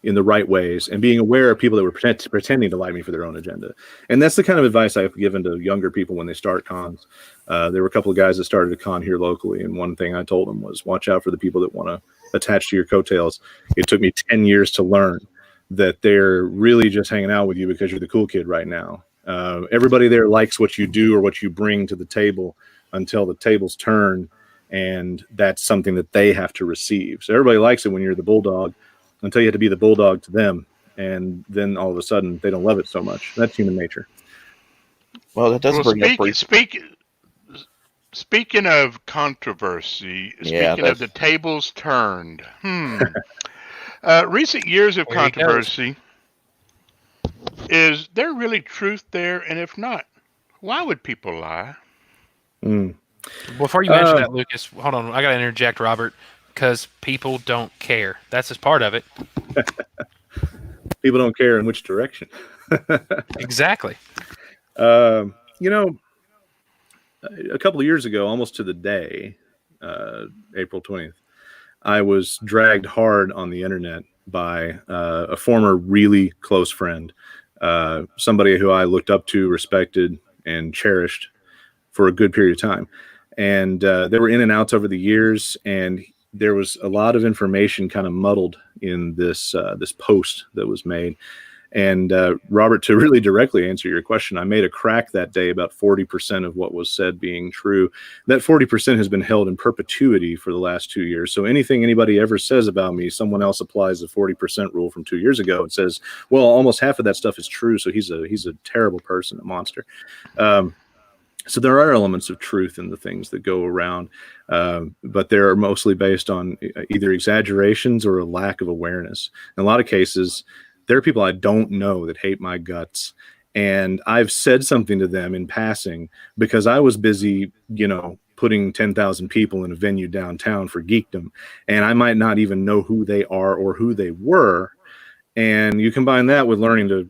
in the right ways, and being aware of people that were pretending to like me for their own agenda. And that's the kind of advice I've given to younger people when they start cons. There were a couple of guys that started a con here locally, and one thing I told them was, watch out for the people that want to attach to your coattails. It took me 10 years to learn that they're really just hanging out with you because you're the cool kid right now. Everybody there likes what you do or what you bring to the table until the tables turn, and that's something that they have to receive. So everybody likes it when you're the bulldog until you have to be the bulldog to them, and then all of a sudden they don't love it so much. That's human nature. Well, that does bring up Speaking of controversy, speaking of the tables turned, recent years of controversy, is there really truth there? And if not, why would people lie? Before you mention that, Lucas, hold on. I got to interject, Robert, because people don't care. That's just part of it. People don't care in which direction. Exactly. You know, a couple of years ago, almost to the day, April 20th, I was dragged hard on the internet by a former really close friend, somebody who I looked up to, respected, and cherished for a good period of time. And there were in and outs over the years, and there was a lot of information kind of muddled in this this post that was made. And Robert, to really directly answer your question, I made a crack that day about 40% of what was said being true. That 40% has been held in perpetuity for the last 2 years. So anything anybody ever says about me, someone else applies the 40% rule from 2 years ago and says, well, almost half of that stuff is true. So he's a terrible person, a monster. So there are elements of truth in the things that go around, but they're mostly based on either exaggerations or a lack of awareness. In a lot of cases, there are people I don't know that hate my guts, and I've said something to them in passing because I was busy, putting 10,000 people in a venue downtown for geekdom, and I might not even know who they are or who they were. And you combine that with learning to,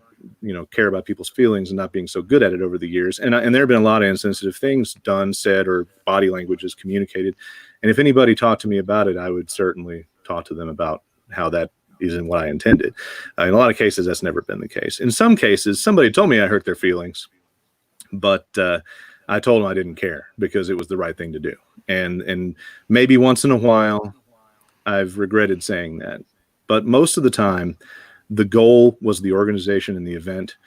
care about people's feelings and not being so good at it over the years. And there have been a lot of insensitive things done, said, or body languages communicated. And if anybody talked to me about it, I would certainly talk to them about how that isn't what I intended. In a lot of cases, that's never been the case. In some cases, somebody told me I hurt their feelings, but I told them I didn't care because it was the right thing to do. And maybe once in a while, I've regretted saying that. But most of the time, the goal was the organization and the event.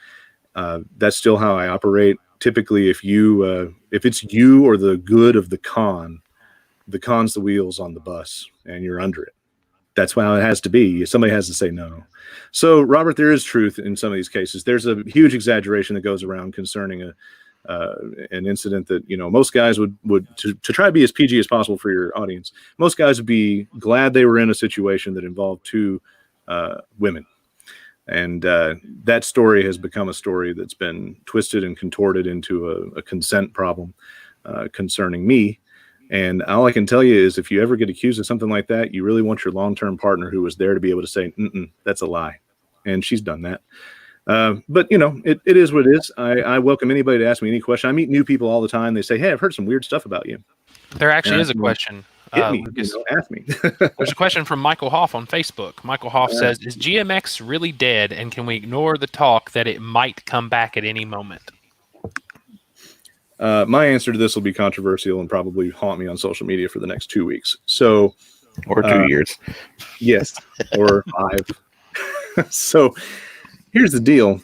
That's still how I operate. Typically, if it's you or the good of the con's the wheels on the bus, and you're under it. That's how it has to be. Somebody has to say no. So, Robert, there is truth in some of these cases. There's a huge exaggeration that goes around concerning an incident that, most guys would to try to be as PG as possible for your audience. Most guys would be glad they were in a situation that involved two women. And that story has become a story that's been twisted and contorted into a consent problem concerning me. And all I can tell you is if you ever get accused of something like that, you really want your long-term partner who was there to be able to say, that's a lie. And she's done that. But, it is what it is. I welcome anybody to ask me any question. I meet new people all the time. They say, hey, I've heard some weird stuff about you. There actually is a question. Hit me, ask me. There's a question from Michael Hoff on Facebook. Michael Hoff says, is GMX really dead, and can we ignore the talk that it might come back at any moment? My answer to this will be controversial and probably haunt me on social media for the next 2 weeks. So, or 2 years. Yes, or 5. So here's the deal.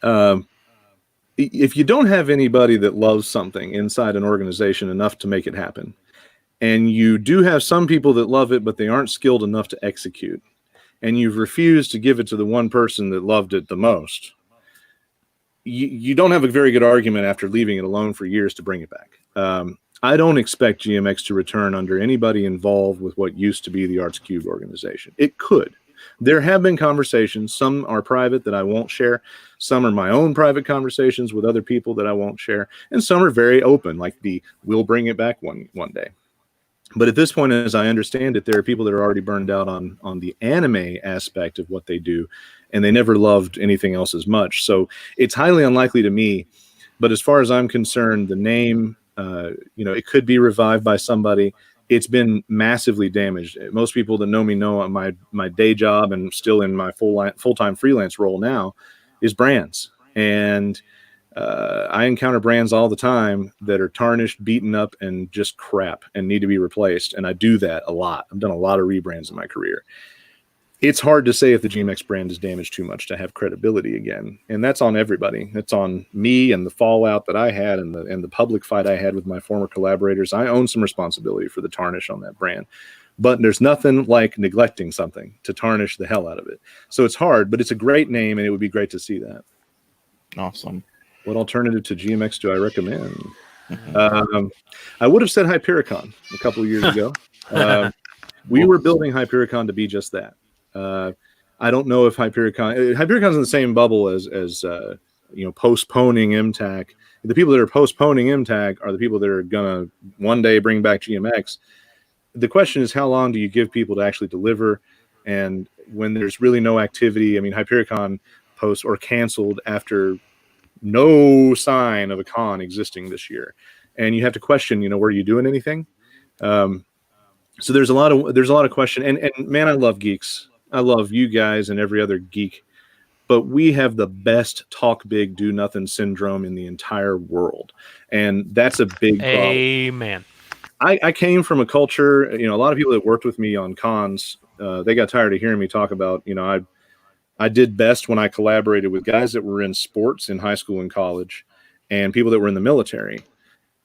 If you don't have anybody that loves something inside an organization enough to make it happen, and you do have some people that love it, but they aren't skilled enough to execute, and you've refused to give it to the one person that loved it the most, you don't have a very good argument after leaving it alone for years to bring it back. I don't expect GMX to return under anybody involved with what used to be the Arts Cube organization. It could. There have been conversations. Some are private that I won't share. Some are my own private conversations with other people that I won't share. And some are very open, like we'll bring it back one day. But at this point, as I understand it, there are people that are already burned out on the anime aspect of what they do, and they never loved anything else as much. So it's highly unlikely to me. But as far as I'm concerned, the name, it could be revived by somebody. It's been massively damaged. Most people that know me know my day job and still in my full-time freelance role now is brands. And I encounter brands all the time that are tarnished, beaten up, and just crap and need to be replaced. And I do that a lot. I've done a lot of rebrands in my career. it's hard to say if the GMX brand is damaged too much to have credibility again. And that's on everybody. That's on me and the fallout that I had and the public fight I had with my former collaborators. I own some responsibility for the tarnish on that brand. But there's nothing like neglecting something to tarnish the hell out of it. So it's hard, but it's a great name, and it would be great to see that. Awesome. What alternative to GMX do I recommend? I would have said Hypericon a couple of years ago. We were building Hypericon to be just that. I don't know if Hypericon's in the same bubble as postponing MTAC. The people that are postponing MTAC are the people that are gonna one day bring back GMX. The question is, how long do you give people to actually deliver? And when there's really no activity, I mean, Hypericon posts or canceled after no sign of a con existing this year, and you have to question, were you doing anything? So there's a lot of question. And man, I love geeks. I love you guys and every other geek, but we have the best talk big, do nothing syndrome in the entire world, and that's a big problem. Amen. I came from a culture, a lot of people that worked with me on cons, they got tired of hearing me talk about, I did best when I collaborated with guys that were in sports in high school and college and people that were in the military.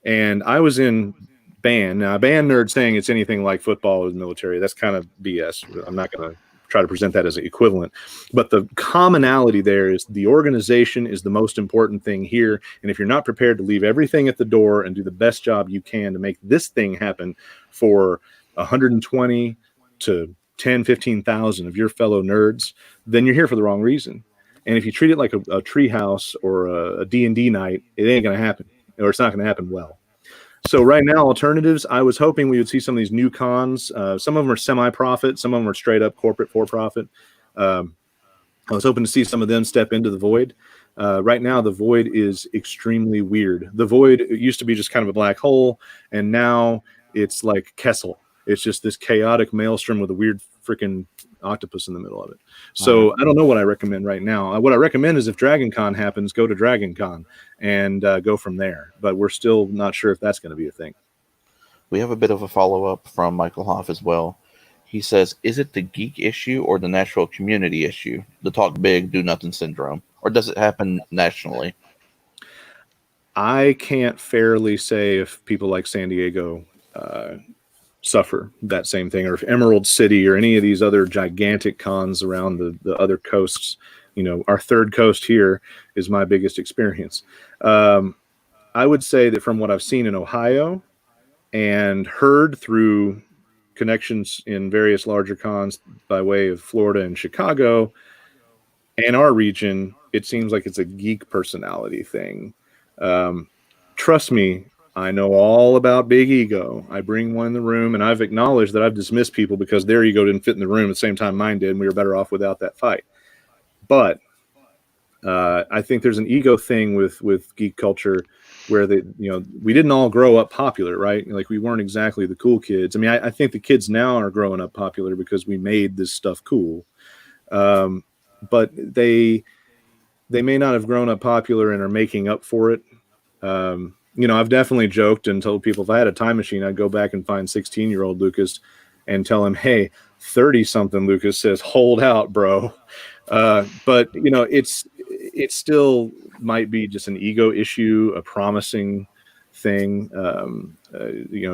And I was in band. Now, a band nerd saying it's anything like football or the military, that's kind of BS. I'm not going to try to present that as an equivalent. But the commonality there is the organization is the most important thing here. And if you're not prepared to leave everything at the door and do the best job you can to make this thing happen for 120 to 10, 15,000 of your fellow nerds, then you're here for the wrong reason. And if you treat it like a tree house or a D&D night, it ain't going to happen, or it's not going to happen well. So right now, alternatives, I was hoping we would see some of these new cons. Some of them are semi-profit. Some of them are straight up corporate for-profit. I was hoping to see some of them step into the void. Right now, the void is extremely weird. The void used to be just kind of a black hole, and now it's like Kessel. It's just this chaotic maelstrom with a weird freaking octopus in the middle of it. So I don't know what I recommend right now. What I recommend is if Dragon Con happens, go to Dragon Con and go from there. But we're still not sure if that's going to be a thing. We have a bit of a follow-up from Michael Hoff as well. He says, is it the geek issue or the national community issue, the talk big, do nothing syndrome? Or does it happen nationally? I can't fairly say if people like San Diego suffer that same thing, or if Emerald City or any of these other gigantic cons around the other coasts. Our third coast here is my biggest experience. I would say that from what I've seen in Ohio and heard through connections in various larger cons by way of Florida and Chicago and our region, it seems like it's a geek personality thing. Trust me, I know all about big ego. I bring one in the room, and I've acknowledged that I've dismissed people because their ego didn't fit in the room at the same time mine did, and we were better off without that fight. But I think there's an ego thing with geek culture where we didn't all grow up popular, right? Like we weren't exactly the cool kids. I mean, I think the kids now are growing up popular because we made this stuff cool. But they may not have grown up popular and are making up for it. I've definitely joked and told people if I had a time machine, I'd go back and find 16-year-old Lucas and tell him, hey, 30-something Lucas says, hold out, bro. But it still might be just an ego issue, a promising thing,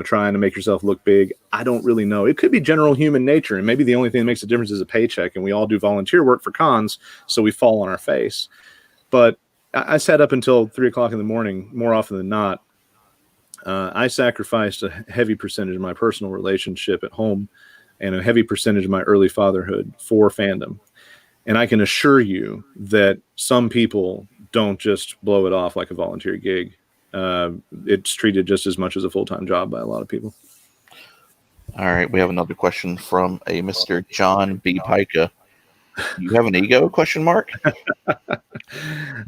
trying to make yourself look big. I don't really know. It could be general human nature, and maybe the only thing that makes a difference is a paycheck, and we all do volunteer work for cons, so we fall on our face. But I sat up until 3 o'clock in the morning more often than not. I sacrificed a heavy percentage of my personal relationship at home and a heavy percentage of my early fatherhood for fandom. And I can assure you that some people don't just blow it off like a volunteer gig. It's treated just as much as a full-time job by a lot of people. All right, we have another question from a Mr. John B. Pica. You have an ego, question mark?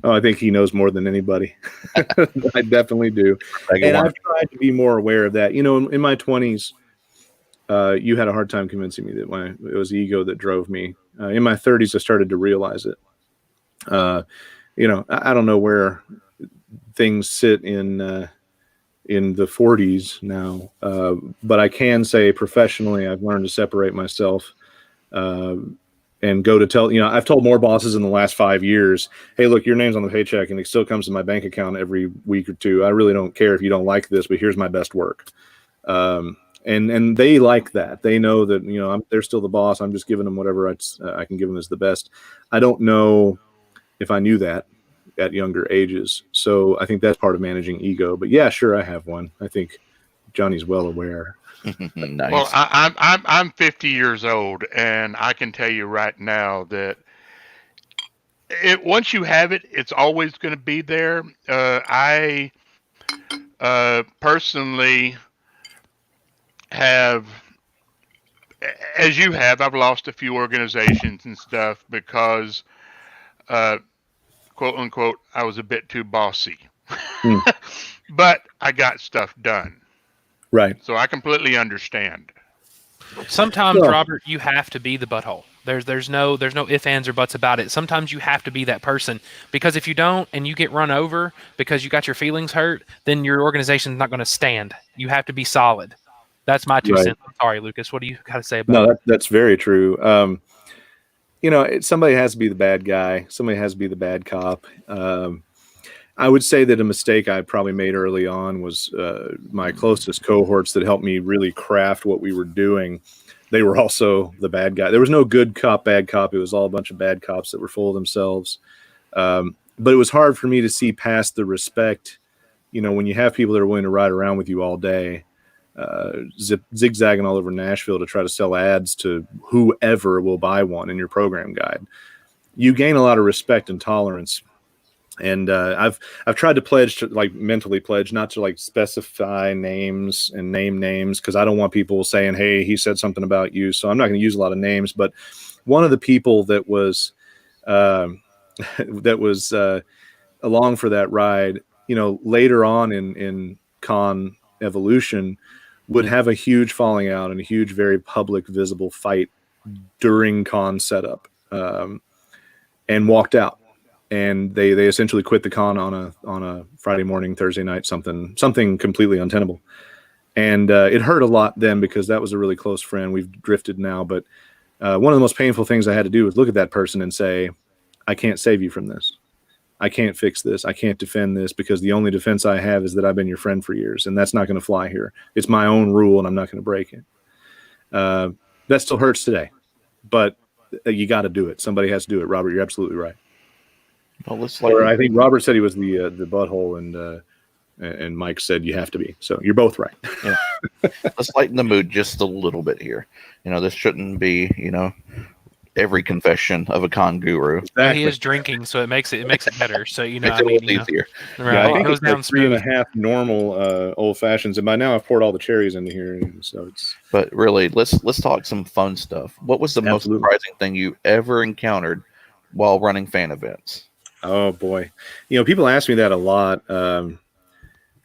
Oh, I think he knows more than anybody. I definitely do. And I've tried to be more aware of that. In my 20s, you had a hard time convincing me that it was ego that drove me. In my 30s, I started to realize it. I don't know where things sit in the 40s now, but I can say professionally, I've learned to separate myself and go to tell, I've told more bosses in the last 5 years, hey, look, your name's on the paycheck and it still comes to my bank account every week or two. I really don't care if you don't like this, but here's my best work. And they like that. They know that, they're still the boss. I'm just giving them whatever I can give them as the best. I don't know if I knew that at younger ages. So I think that's part of managing ego. But yeah, sure, I have one. I think Johnny's well aware. Nice. Well, I'm 50 years old, and I can tell you right now that once you have it, it's always going to be there. I personally have, as you have, I've lost a few organizations and stuff because, quote unquote, I was a bit too bossy. But I got stuff done. Right. So I completely understand. Sometimes, Robert, you have to be the butthole. There's no ifs, ands, or buts about it. Sometimes you have to be that person, because if you don't and you get run over because you got your feelings hurt, then your organization's not going to stand. You have to be solid. That's my 2 cents. I'm sorry, Lucas. What do you got to say about it? That's very true. Somebody has to be the bad guy. Somebody has to be the bad cop. I would say that a mistake I probably made early on was my closest cohorts that helped me really craft what we were doing. They were also the bad guy. There was no good cop, bad cop. It was all a bunch of bad cops that were full of themselves. But it was hard for me to see past the respect. When you have people that are willing to ride around with you all day, zigzagging all over Nashville to try to sell ads to whoever will buy one in your program guide, you gain a lot of respect and tolerance. And I've tried to mentally pledge not to specify names and name names, because I don't want people saying, hey, he said something about you. So I'm not going to use a lot of names. But one of the people that was along for that ride, later on in con evolution, would have a huge falling out and a huge, very public, visible fight during con setup, and walked out. And they essentially quit the con on a Friday morning, Thursday night, something completely untenable. And it hurt a lot then, because that was a really close friend. We've drifted now, but one of the most painful things I had to do was look at that person and say, I can't save you from this. I can't fix this. I can't defend this, because the only defense I have is that I've been your friend for years, and that's not going to fly here. It's my own rule, and I'm not going to break it. That still hurts today, but you got to do it. Somebody has to do it. Robert, you're absolutely right. Or I think Robert said he was the butthole, and Mike said you have to be. So you're both right. Yeah. Let's lighten the mood just a little bit here. This shouldn't be, every confession of a con guru. Exactly. He is drinking, so it makes it better. So easier. Right, yeah, I think it goes it's down like 3.5 normal old fashions, and by now I've poured all the cherries into here, so it's. But really, let's talk some fun stuff. What was the most surprising thing you ever encountered while running fan events? Oh boy, people ask me that a lot.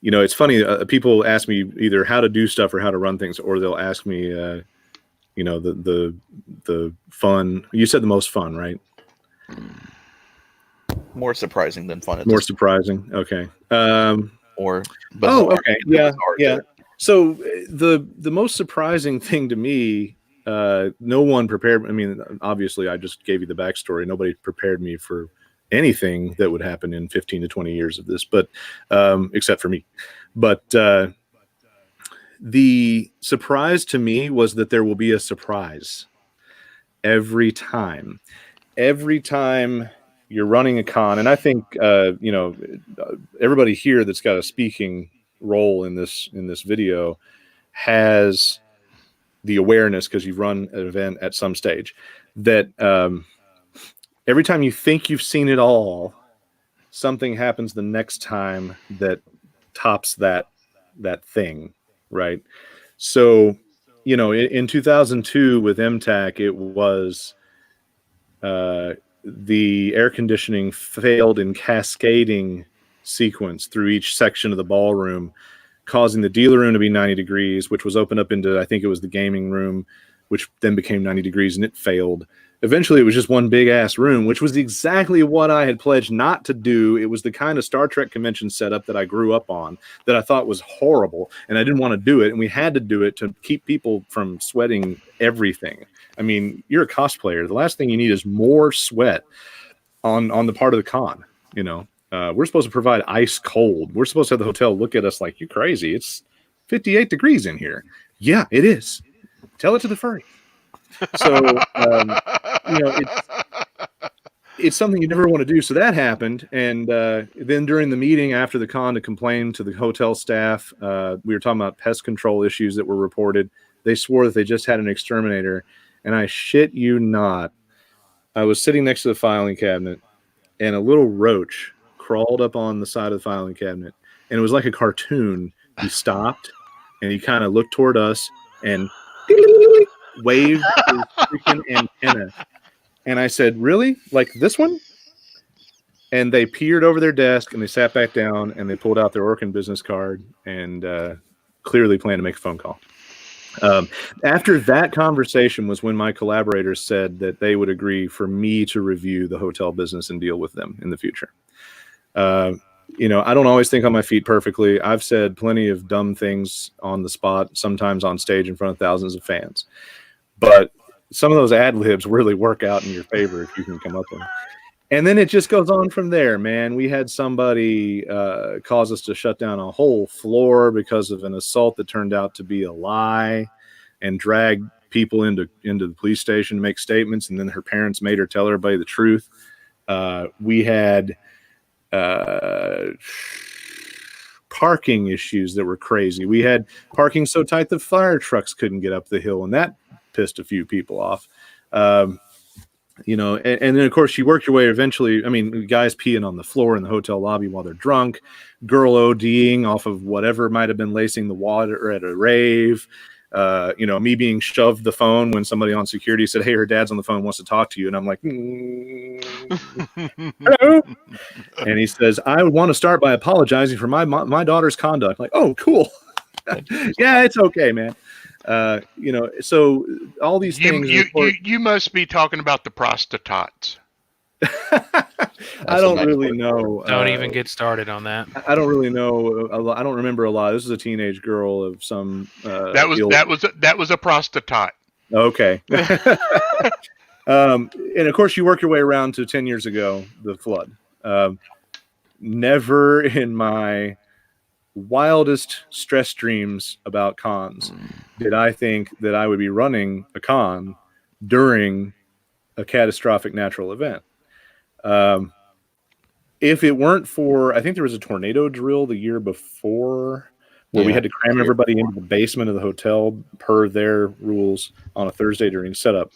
It's funny. People ask me either how to do stuff or how to run things, or they'll ask me, the fun. You said the most fun, right? More surprising than fun. More surprising. Okay. Or okay. Yeah. So the most surprising thing to me, no one prepared. I mean, obviously, I just gave you the backstory. Nobody prepared me for anything that would happen in 15 to 20 years of this, but except for me. But the surprise to me was that there will be a surprise every time you're running a con. And I think everybody here that's got a speaking role in this video has the awareness, because you've run an event at some stage, that every time you think you've seen it all, something happens the next time that tops that thing, right? So, in 2002 with MTAC, it was the air conditioning failed in cascading sequence through each section of the ballroom, causing the dealer room to be 90 degrees, which was opened up into, I think it was the gaming room, which then became 90 degrees, and it failed. Eventually, it was just one big ass room, which was exactly what I had pledged not to do. It was the kind of Star Trek convention setup that I grew up on that I thought was horrible, and I didn't want to do it. And we had to do it to keep people from sweating everything. I mean, you're a cosplayer. The last thing you need is more sweat on the part of the con. You know, we're supposed to provide ice cold. We're supposed to have the hotel look at us like, you're crazy. It's 58 degrees in here. Yeah, it is. Tell it to the furry. So, you know, it's something you never want to do. So that happened. And then during the meeting after the con to complain to the hotel staff, we were talking about pest control issues that were reported. They swore that they just had an exterminator. And I shit you not, I was sitting next to the filing cabinet and a little roach crawled up on the side of the filing cabinet. And it was like a cartoon. He stopped and he kind of looked toward us and waved his freaking antenna. And I said, really? Like this one? And they peered over their desk and they sat back down and they pulled out their Orkin business card and clearly planned to make a phone call. After that conversation was when my collaborators said that they would agree for me to review the hotel business and deal with them in the future. You know, I don't always think on my feet perfectly. I've said plenty of dumb things on the spot, sometimes on stage in front of thousands of fans. But some of those ad libs really work out in your favor if you can come up with them. And then it just goes on from there, man. We had somebody cause us to shut down a whole floor because of an assault that turned out to be a lie, and drag people into the police station to make statements, and then her parents made her tell everybody the truth. We had parking issues that were crazy. We had parking so tight the fire trucks couldn't get up the hill, and that pissed a few people off. You know, and then of course you work your way eventually. I mean, guys peeing on the floor in the hotel lobby while they're drunk, girl ODing off of whatever might have been lacing the water at a rave. You know, me being shoved the phone when somebody on security said, "Hey, her dad's on the phone, wants to talk to you," and I'm like, "Hello," and he says, "I want to start by apologizing for my daughter's conduct." I'm like, oh, cool. Yeah, it's okay, man. You know, so all these things. You must be talking about the prostitutes. I don't really know. Don't even get started on that. I don't really know. I don't remember a lot. This is a teenage girl of some. That was a prostitute. Okay. And of course, you work your way around to 10 years ago, the flood. Never in my wildest stress dreams about cons did I think that I would be running a con during a catastrophic natural event. If it weren't for, I think there was a tornado drill the year before where we had to cram everybody into the basement of the hotel per their rules on a Thursday during setup.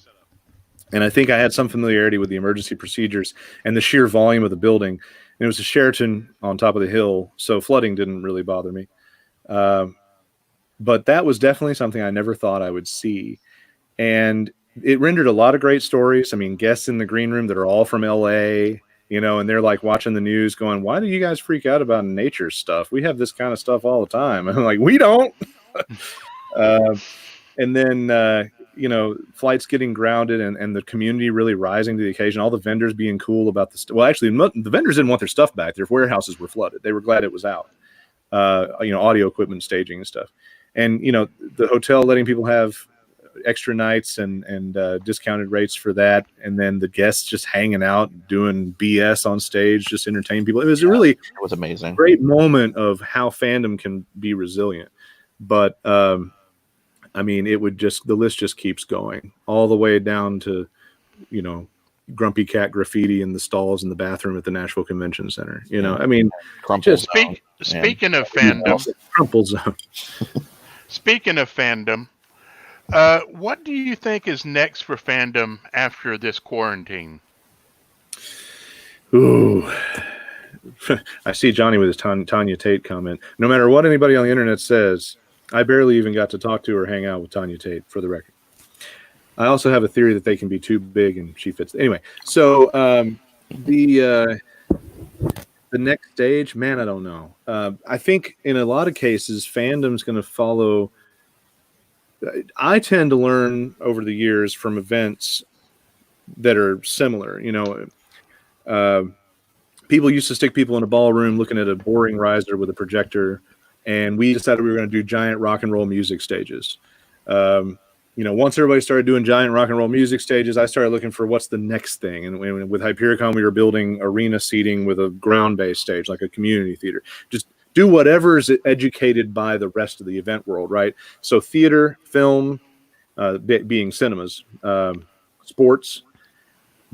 And I think I had some familiarity with the emergency procedures and the sheer volume of the building. And it was a Sheraton on top of the hill, so flooding didn't really bother me. But that was definitely something I never thought I would see. And it rendered a lot of great stories. I mean, guests in the green room that are all from LA, you know, and they're like watching the news going, "Why do you guys freak out about nature stuff? We have this kind of stuff all the time." And I'm like, we don't. And then, you know, flights getting grounded and the community really rising to the occasion, all the vendors being cool about the well, actually, the vendors didn't want their stuff back. Their warehouses were flooded. They were glad it was out. You know, audio equipment, staging and stuff. And, you know, the hotel letting people have extra nights and discounted rates for that. And then the guests just hanging out, doing BS on stage, just entertaining people. It was it was amazing. Great moment of how fandom can be resilient. But, I mean, it would just, the list just keeps going all the way down to, you know, grumpy cat graffiti in the stalls in the bathroom at the Nashville Convention Center. You know, I mean, speaking of fandom, crumple zone. Speaking of fandom, what do you think is next for fandom after this quarantine? Ooh, I see Johnny with his Tanya Tate comment. No matter what anybody on the internet says, I barely even got to talk to or hang out with Tanya Tate, for the record. I also have a theory that they can be too big and she fits. Anyway, so the next stage, man, I don't know. I think in a lot of cases, fandom's going to follow. I tend to learn over the years from events that are similar. People used to stick people in a ballroom looking at a boring riser with a projector, and we decided we were going to do giant rock and roll music stages. Once everybody started doing giant rock and roll music stages, I started looking for what's the next thing. And with Hypericon, we were building arena seating with a ground-based stage, like a community theater. Just do whatever is educated by the rest of the event world, right? So theater, film, being cinemas, sports,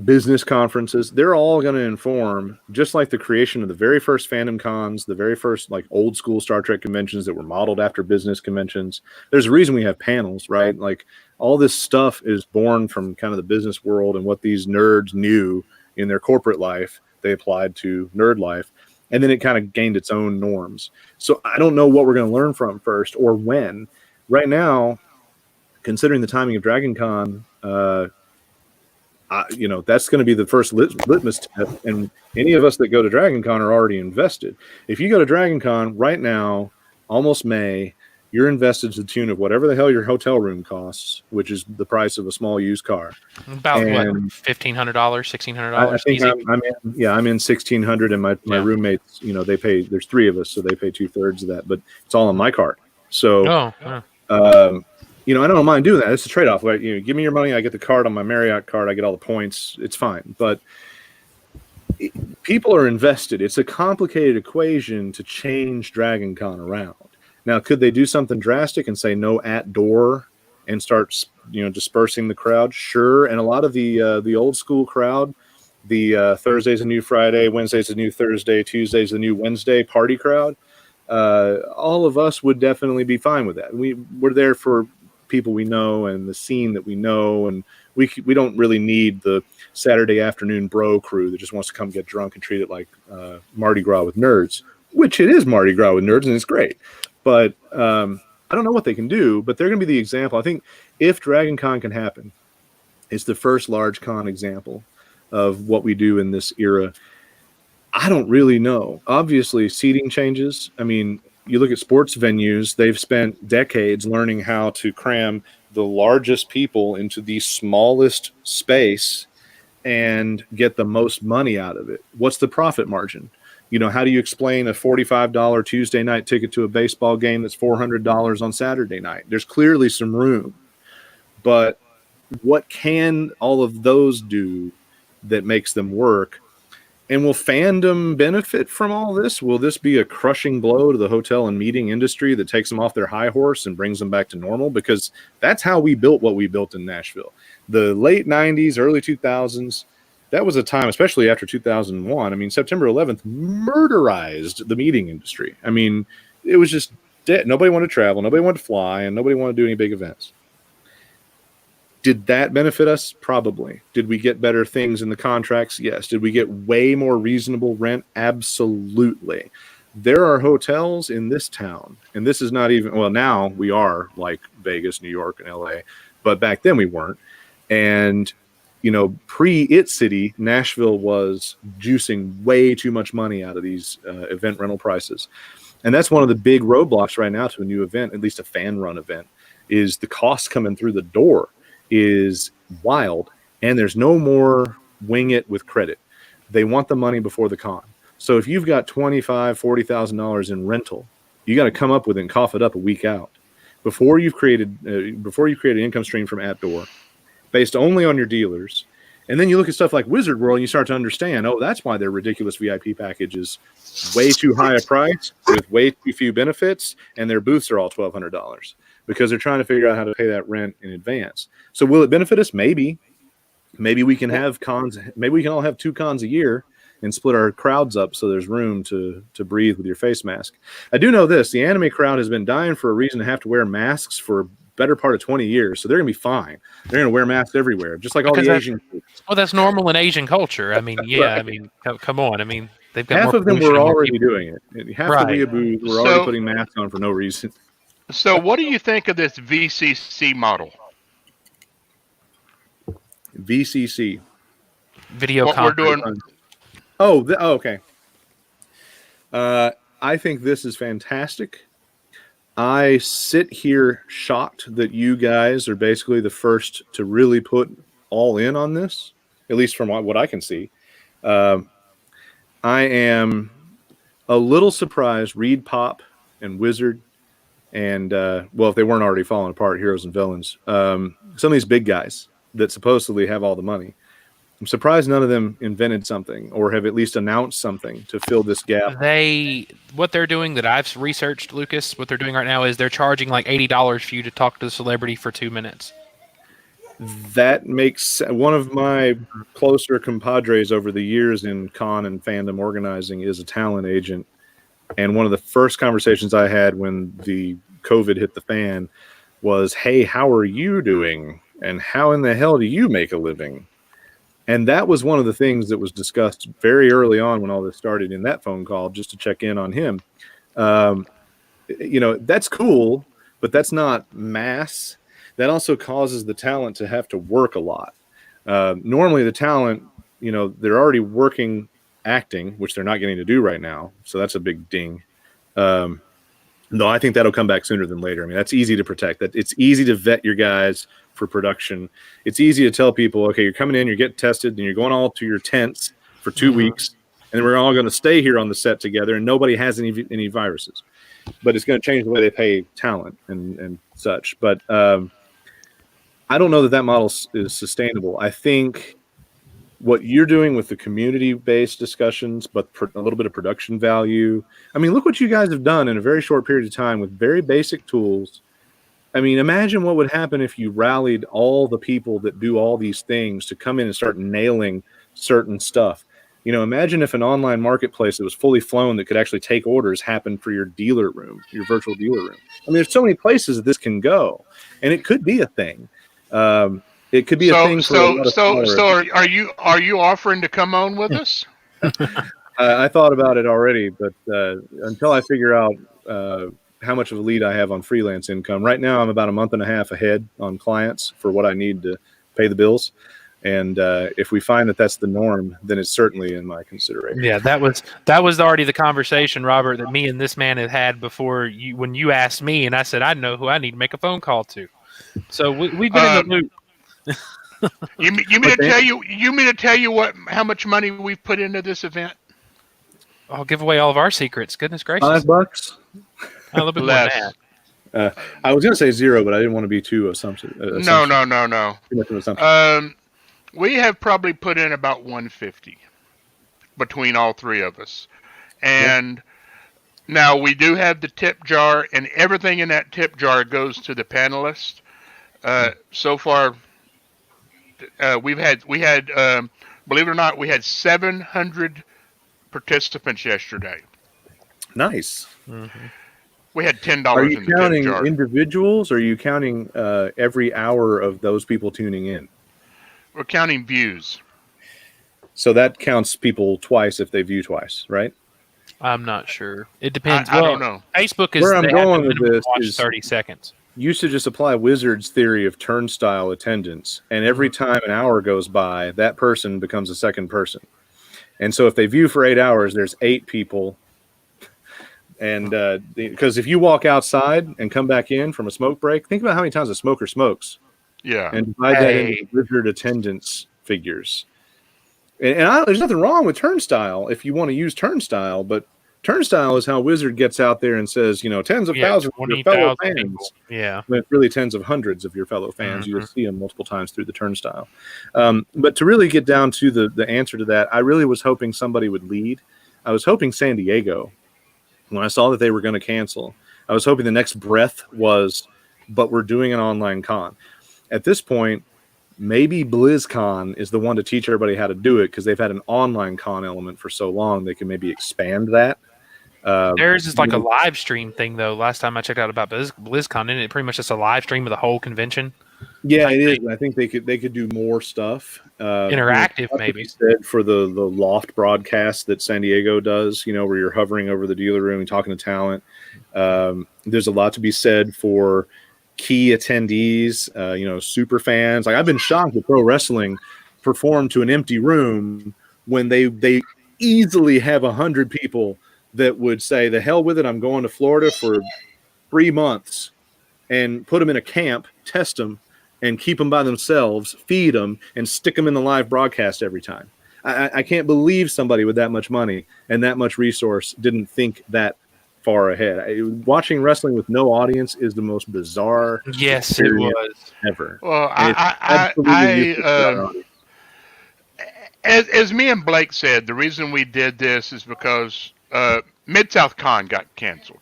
business conferences, they're all going to inform, just like the creation of the very first fandom cons, the very first like old school Star Trek conventions that were modeled after business conventions. There's a reason we have panels, right? Like all this stuff is born from kind of the business world and what these nerds knew in their corporate life, they applied to nerd life. And then it kind of gained its own norms. So I don't know what we're going to learn from first or when. Right now, considering the timing of Dragon Con, that's going to be the first litmus test. And any of us that go to Dragon Con are already invested. If you go to Dragon Con right now, almost May, you're invested to the tune of whatever the hell your hotel room costs, which is the price of a small used car. About what, $1,500, $1,600? I think I'm in $1,600, and my roommates, they pay. There's three of us, so they pay 2/3 of that, but it's all on my card. So, I don't mind doing that. It's a trade-off. Like, give me your money, I get the card on my Marriott card, I get all the points. It's fine. But people are invested. It's a complicated equation to change Dragon Con around. Now, could they do something drastic and say no at door and start, dispersing the crowd? Sure. And a lot of the old school crowd, the Thursday's a new Friday, Wednesday's a new Thursday, Tuesday's a new Wednesday party crowd, all of us would definitely be fine with that. We're there for people we know and the scene that we know, and we don't really need the Saturday afternoon bro crew that just wants to come get drunk and treat it like Mardi Gras with nerds, which it is Mardi Gras with nerds, and it's great. But I don't know what they can do, but they're going to be the example. I think if Dragon Con can happen, it's the first large con example of what we do in this era. I don't really know. Obviously, seating changes. I mean, you look at sports venues, they've spent decades learning how to cram the largest people into the smallest space and get the most money out of it. What's the profit margin? How do you explain a $45 Tuesday night ticket to a baseball game that's $400 on Saturday night? There's clearly some room. But what can all of those do that makes them work? And will fandom benefit from all this? Will this be a crushing blow to the hotel and meeting industry that takes them off their high horse and brings them back to normal? Because that's how we built what we built in Nashville. The late 90s, early 2000s, that was a time, especially after 2001. I mean, September 11th murderized the meeting industry. I mean, it was just dead. Nobody wanted to travel, nobody wanted to fly, and nobody wanted to do any big events. Did that benefit us? Probably. Did we get better things in the contracts? Yes. Did we get way more reasonable rent? Absolutely. There are hotels in this town, and this is not even, well, now we are like Vegas, New York, and LA, but back then we weren't. And, pre-It City, Nashville was juicing way too much money out of these event rental prices. And that's one of the big roadblocks right now to a new event, at least a fan run event, is the cost coming through the door is wild, and there's no more wing it with credit. They want the money before the con. So if you've got $25,000-$40,000 in rental, you got to come up with it and cough it up a week out before you've created an income stream from at door based only on your dealers. And then you look at stuff like Wizard World and you start to understand, that's why their ridiculous VIP package is way too high a price with way too few benefits, and their booths are all $1,200 because they're trying to figure out how to pay that rent in advance. So will it benefit us? Maybe. Maybe we can have cons. Maybe we can all have 2 cons a year and split our crowds up so there's room to breathe with your face mask. I do know this. The anime crowd has been dying for a reason to have to wear masks for a better part of 20 years. So they're going to be fine. They're going to wear masks everywhere, just like all the Asian. Well, that's normal in Asian culture. I mean, yeah. Right. I mean, come on. I mean, they've got half of them were already doing it. Half the weeaboos were already putting masks on for no reason. So what do you think of this VCC model? VCC. Video what conference. We're doing. Okay. I think this is fantastic. I sit here shocked that you guys are basically the first to really put all in on this. at least from what I can see. I am a little surprised Reed Pop and Wizard and, well, if they weren't already falling apart, Heroes and Villains, some of these big guys that supposedly have all the money. I'm surprised none of them invented something or have at least announced something to fill this gap. What they're doing that I've researched, Lucas, what they're doing right now is they're charging like $80 for you to talk to the celebrity for 2 minutes. That makes one of my closer compadres over the years in con and fandom organizing is a talent agent. And one of the first conversations I had when the COVID hit the fan was, hey, how are you doing? And how in the hell do you make a living? And that was one of the things that was discussed very early on when all this started in that phone call, just to check in on him. That's cool, but that's not mass. That also causes the talent to have to work a lot. Normally the talent, they're already working acting, which they're not getting to do right now. So that's a big ding. No, I think that'll come back sooner than later. I mean, that's easy to protect. That it's easy to vet your guys for production. It's easy to tell people, okay, you're coming in, you're getting tested, and you're going all to your tents for 2 weeks, and we're all going to stay here on the set together, and nobody has any viruses. But it's going to change the way they pay talent and such. But I don't know that model is sustainable. I think what you're doing with the community-based discussions, but a little bit of production value. I mean, look what you guys have done in a very short period of time with very basic tools. I mean, imagine what would happen if you rallied all the people that do all these things to come in and start nailing certain stuff. Imagine if an online marketplace that was fully flown that could actually take orders happened for your dealer room, your virtual dealer room. I mean, there's so many places that this can go, and it could be a thing. It could be a thing. So are you offering to come on with us? I thought about it already, but until I figure out how much of a lead I have on freelance income, right now I'm about a month and a half ahead on clients for what I need to pay the bills. And if we find that that's the norm, then it's certainly in my consideration. Yeah, that was already the conversation, Robert, that me and this man had before when you asked me, and I said I know who I need to make a phone call to. So we've been in the loop. You mean to tell you how much money we've put into this event? I'll give away all of our secrets. Goodness gracious. $5? A little bit less. More than that. I was going to say 0, but I didn't want to be too assumptive. No. Too much of an assumption. We have probably put in about 150 between all three of us. And now we do have the tip jar, and everything in that tip jar goes to the panelists. So far, we had believe it or not, we had 700 participants yesterday. Nice. Mm-hmm. We had $10 Are in you the tip counting jar. individuals, or are you counting every hour of those people tuning in? We're counting views. So that counts people twice if they view twice, right? I'm not sure. It depends. I don't know. Facebook is where I'm going with this is 30 seconds. You should just apply Wizard's theory of turnstile attendance, and every time an hour goes by, that person becomes a second person. And so if they view for 8 hours, there's 8 people. And because if you walk outside and come back in from a smoke break, think about how many times a smoker smokes. Yeah. And divide that into Wizard attendance figures. And there's nothing wrong with turnstile if you want to use turnstile, but turnstile is how Wizard gets out there and says, tens of thousands of your fellow fans. People. Yeah. When it's really tens of hundreds of your fellow fans. Mm-hmm. You just see them multiple times through the turnstile. But to really get down to the answer to that, I really was hoping somebody would lead. I was hoping San Diego, when I saw that they were going to cancel, I was hoping the next breath was, but we're doing an online con. At this point, maybe BlizzCon is the one to teach everybody how to do it because they've had an online con element for so long. They can maybe expand that. Theirs is like a live stream thing, though. Last time I checked out about BlizzCon, isn't it pretty much just a live stream of the whole convention? Yeah, it is. I think they could do more stuff. Interactive, maybe. For the loft broadcast that San Diego does, where you're hovering over the dealer room and talking to talent. There's a lot to be said for key attendees, super fans. Like I've been shocked that pro wrestling performed to an empty room when they easily have 100 people that would say, the hell with it, I'm going to Florida for 3 months, and put them in a camp, test them, and keep them by themselves, feed them, and stick them in the live broadcast every time. I can't believe somebody with that much money and that much resource didn't think that far ahead. Watching wrestling with no audience is the most bizarre Yes, it was ever. Well, Absolutely as me and Blake said, the reason we did this is because Mid-South Con got canceled.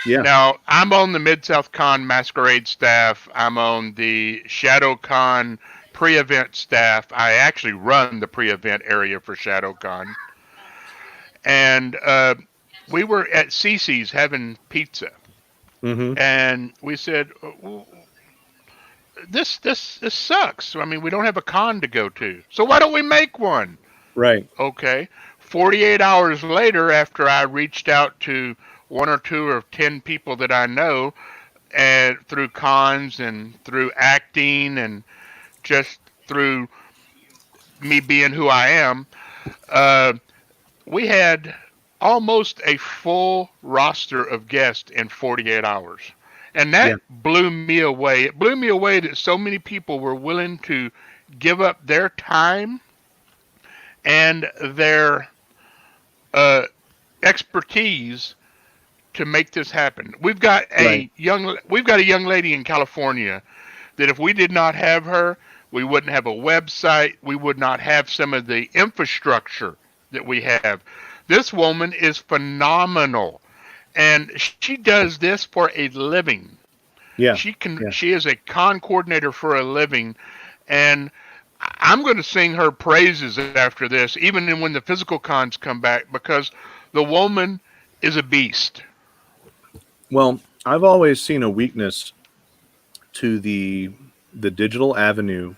Yeah. Now, I'm on the Mid-South Con Masquerade staff. I'm on the ShadowCon pre-event staff. I actually run the pre-event area for ShadowCon. And we were at Cece's having pizza. Mm-hmm. And we said, this sucks. I mean, we don't have a con to go to. So why don't we make one? Right. Okay. 48 hours later, after I reached out to 1 or 2 or 10 people that I know, and through cons and through acting and just through me being who I am, we had almost a full roster of guests in 48 hours. And that blew me away. It blew me away that so many people were willing to give up their time and their expertise to make this happen. We've got a young lady in California that if we did not have her, we wouldn't have a website. We would not have some of the infrastructure that we have. This woman is phenomenal, and she does this for a living. Yeah. She is a con coordinator for a living, and I'm going to sing her praises after this, even when the physical cons come back, because the woman is a beast. Well, I've always seen a weakness to the digital avenue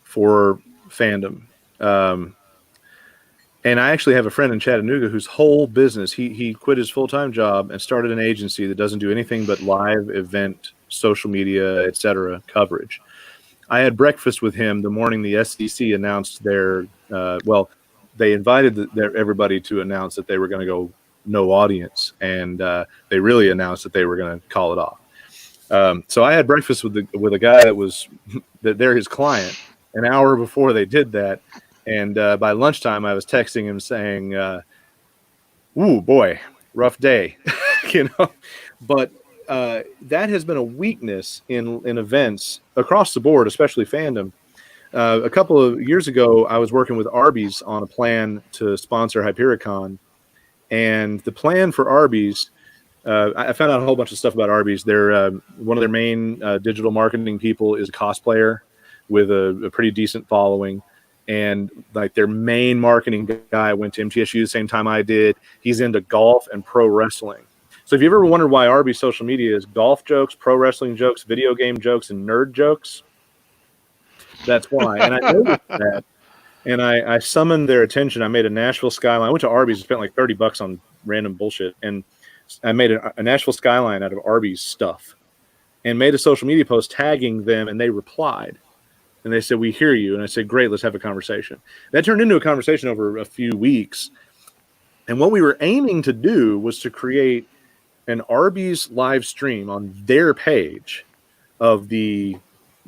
for fandom. And I actually have a friend in Chattanooga whose whole business, he quit his full-time job and started an agency that doesn't do anything but live event, social media, etc. coverage. I had breakfast with him the morning the SEC announced their, they invited everybody to announce that they were going to go no audience, and they really announced that they were going to call it off. So I had breakfast with a guy that they're his client an hour before they did that, and by lunchtime I was texting him saying, "Ooh boy, rough day," But that has been a weakness in events across the board, especially fandom. A couple of years ago, I was working with Arby's on a plan to sponsor HyperionCon. And the plan for Arby's, I found out a whole bunch of stuff about Arby's. They're one of their main digital marketing people is a cosplayer with a pretty decent following. And like their main marketing guy went to MTSU the same time I did. He's into golf and pro wrestling. So if you ever wondered why Arby's social media is golf jokes, pro wrestling jokes, video game jokes, and nerd jokes, that's why. And I noticed that. And I summoned their attention. I made a Nashville skyline. I went to Arby's and spent like $30 on random bullshit. And I made a Nashville skyline out of Arby's stuff and made a social media post tagging them. And they replied. And they said, "We hear you." And I said, "Great, let's have a conversation." That turned into a conversation over a few weeks. And what we were aiming to do was to create an Arby's live stream on their page of the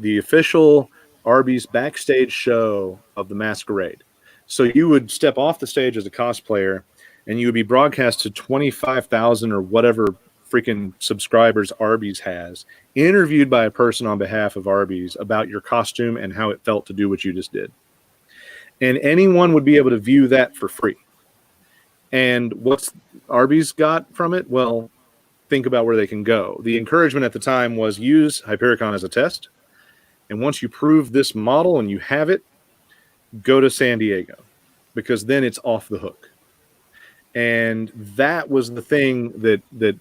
official Arby's backstage show of the Masquerade. So you would step off the stage as a cosplayer and you would be broadcast to 25,000 or whatever freaking subscribers Arby's has, interviewed by a person on behalf of Arby's about your costume and how it felt to do what you just did. And anyone would be able to view that for free. And what's Arby's got from it? Well, think about where they can go. The encouragement at the time was use HyperionCon as a test. And once you prove this model and you have it, go to San Diego, because then it's off the hook. And that was the thing that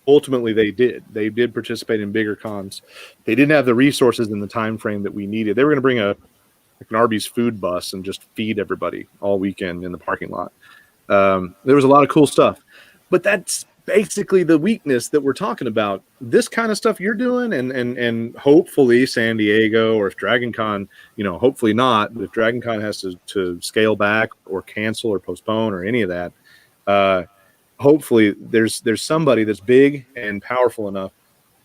ultimately they did. They did participate in bigger cons. They didn't have the resources in the time frame that we needed. They were going to bring an Arby's food bus and just feed everybody all weekend in the parking lot. There was a lot of cool stuff. But that's basically the weakness that we're talking about. This kind of stuff you're doing, and hopefully San Diego, or if DragonCon, hopefully not, but if DragonCon has to scale back or cancel or postpone or any of that, hopefully there's somebody that's big and powerful enough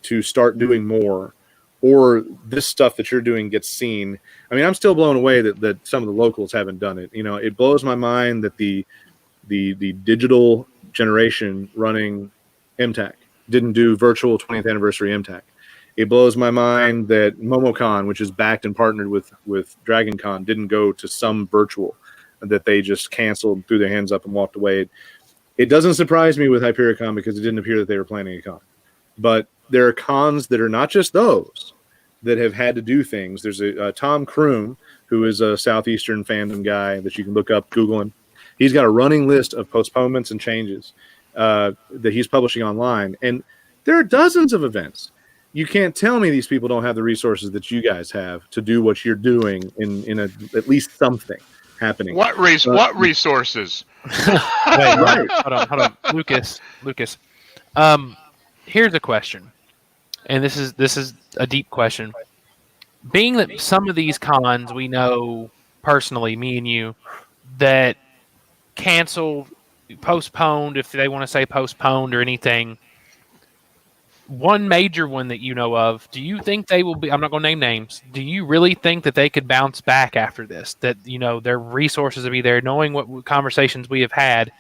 to start doing more or this stuff that you're doing gets seen. I mean, I'm still blown away that some of the locals haven't done it. You know, it blows my mind that the digital generation running MTAC didn't do virtual 20th anniversary MTAC. It blows my mind that MomoCon, which is backed and partnered with DragonCon, didn't go to some virtual, that they just canceled, threw their hands up, and walked away. It doesn't surprise me with Hypericon because it didn't appear that they were planning a con. But there are cons that are not just those that have had to do things. There's a Tom Kroom, who is a Southeastern fandom guy that you can look up, Google him. He's got a running list of postponements and changes that he's publishing online. And there are dozens of events. You can't tell me these people don't have the resources that you guys have to do what you're doing in at least something happening. What resources? Wait, right. Hold on. Lucas. Here's a question. And this is a deep question. Being that some of these cons we know personally, me and you, that canceled, postponed, if they want to say postponed or anything, one major one that you know of, do you think they will be, I'm not going to name names, do you really think that they could bounce back after this? That, you know, their resources will be there, knowing what conversations we have had,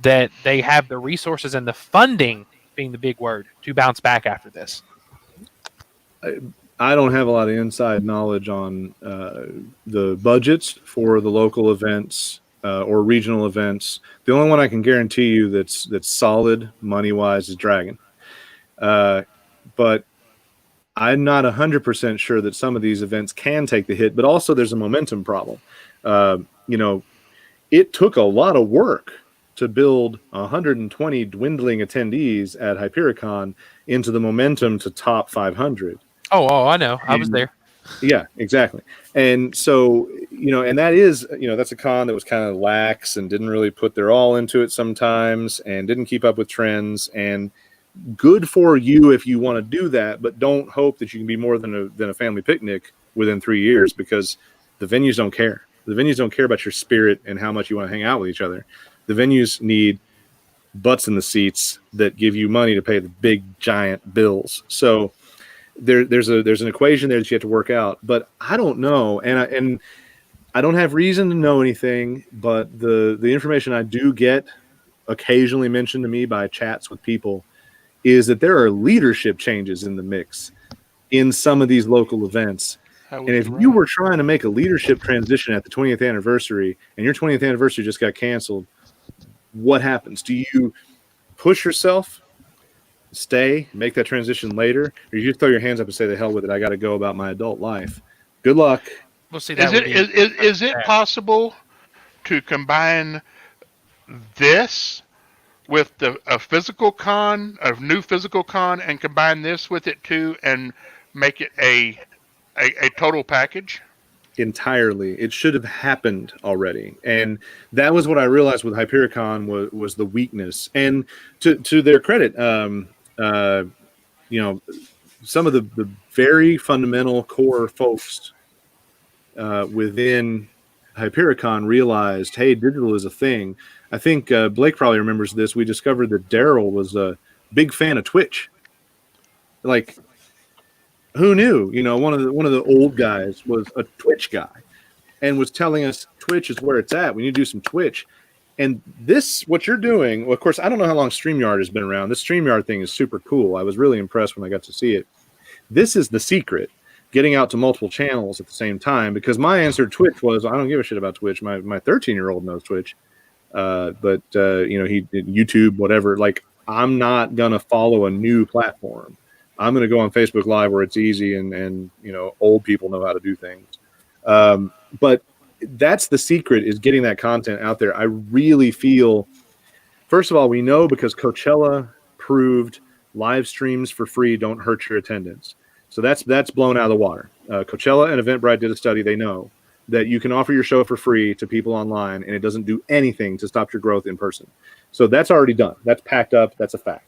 that they have the resources and the funding, being the big word, to bounce back after this? I don't have a lot of inside knowledge on the budgets for the local events or regional events. The only one I can guarantee you that's solid money-wise is Dragon. But I'm not 100% sure that some of these events can take the hit, but also there's a momentum problem. You know, it took a lot of work to build 120 dwindling attendees at Hypericon into the momentum to top 500. Oh, I know. I was there. Yeah, exactly. And so, you know, and that is, you know, that's a con that was kind of lax and didn't really put their all into it sometimes and didn't keep up with trends. And good for you if you want to do that, but don't hope that you can be more than a family picnic within 3 years, because the venues don't care. The venues don't care about your spirit and how much you want to hang out with each other. The venues need butts in the seats that give you money to pay the big giant bills. So there's an equation there that you have to work out. But I don't know, and I don't have reason to know anything, but the information I do get occasionally mentioned to me by chats with people is that there are leadership changes in the mix in some of these local events. And if you were trying to make a leadership transition at the 20th anniversary and your 20th anniversary just got canceled, what happens? Do you push yourself, stay, make that transition later, or you just throw your hands up and say, the hell with it, I got to go about my adult life? Good luck. We'll see. Is it possible to combine this with a physical con, a new physical con, and combine this with it too, and make it a total package? Entirely. It should have happened already. And that was what I realized with Hypericon was the weakness. And to their credit, you know, some of the very fundamental core folks within Hypericon realized, hey, digital is a thing. I think Blake probably remembers this. We discovered that Daryl was a big fan of Twitch. Like, who knew? You know, one of the old guys was a Twitch guy and was telling us Twitch is where it's at. We need to do some Twitch. And this, what you're doing, well, of course, I don't know how long StreamYard has been around. This StreamYard thing is super cool. I was really impressed when I got to see it. This is the secret, getting out to multiple channels at the same time, because my answer to Twitch was, I don't give a shit about Twitch. My 13-year-old knows Twitch. But you know, he YouTube, whatever. Like, I'm not going to follow a new platform. I'm going to go on Facebook Live where it's easy and you know, old people know how to do things. But that's the secret, is getting that content out there. I really feel, first of all, we know because Coachella proved live streams for free don't hurt your attendance. So that's blown out of the water. Coachella and Eventbrite did a study. They know that you can offer your show for free to people online, and it doesn't do anything to stop your growth in person. So that's already done. That's packed up. That's a fact.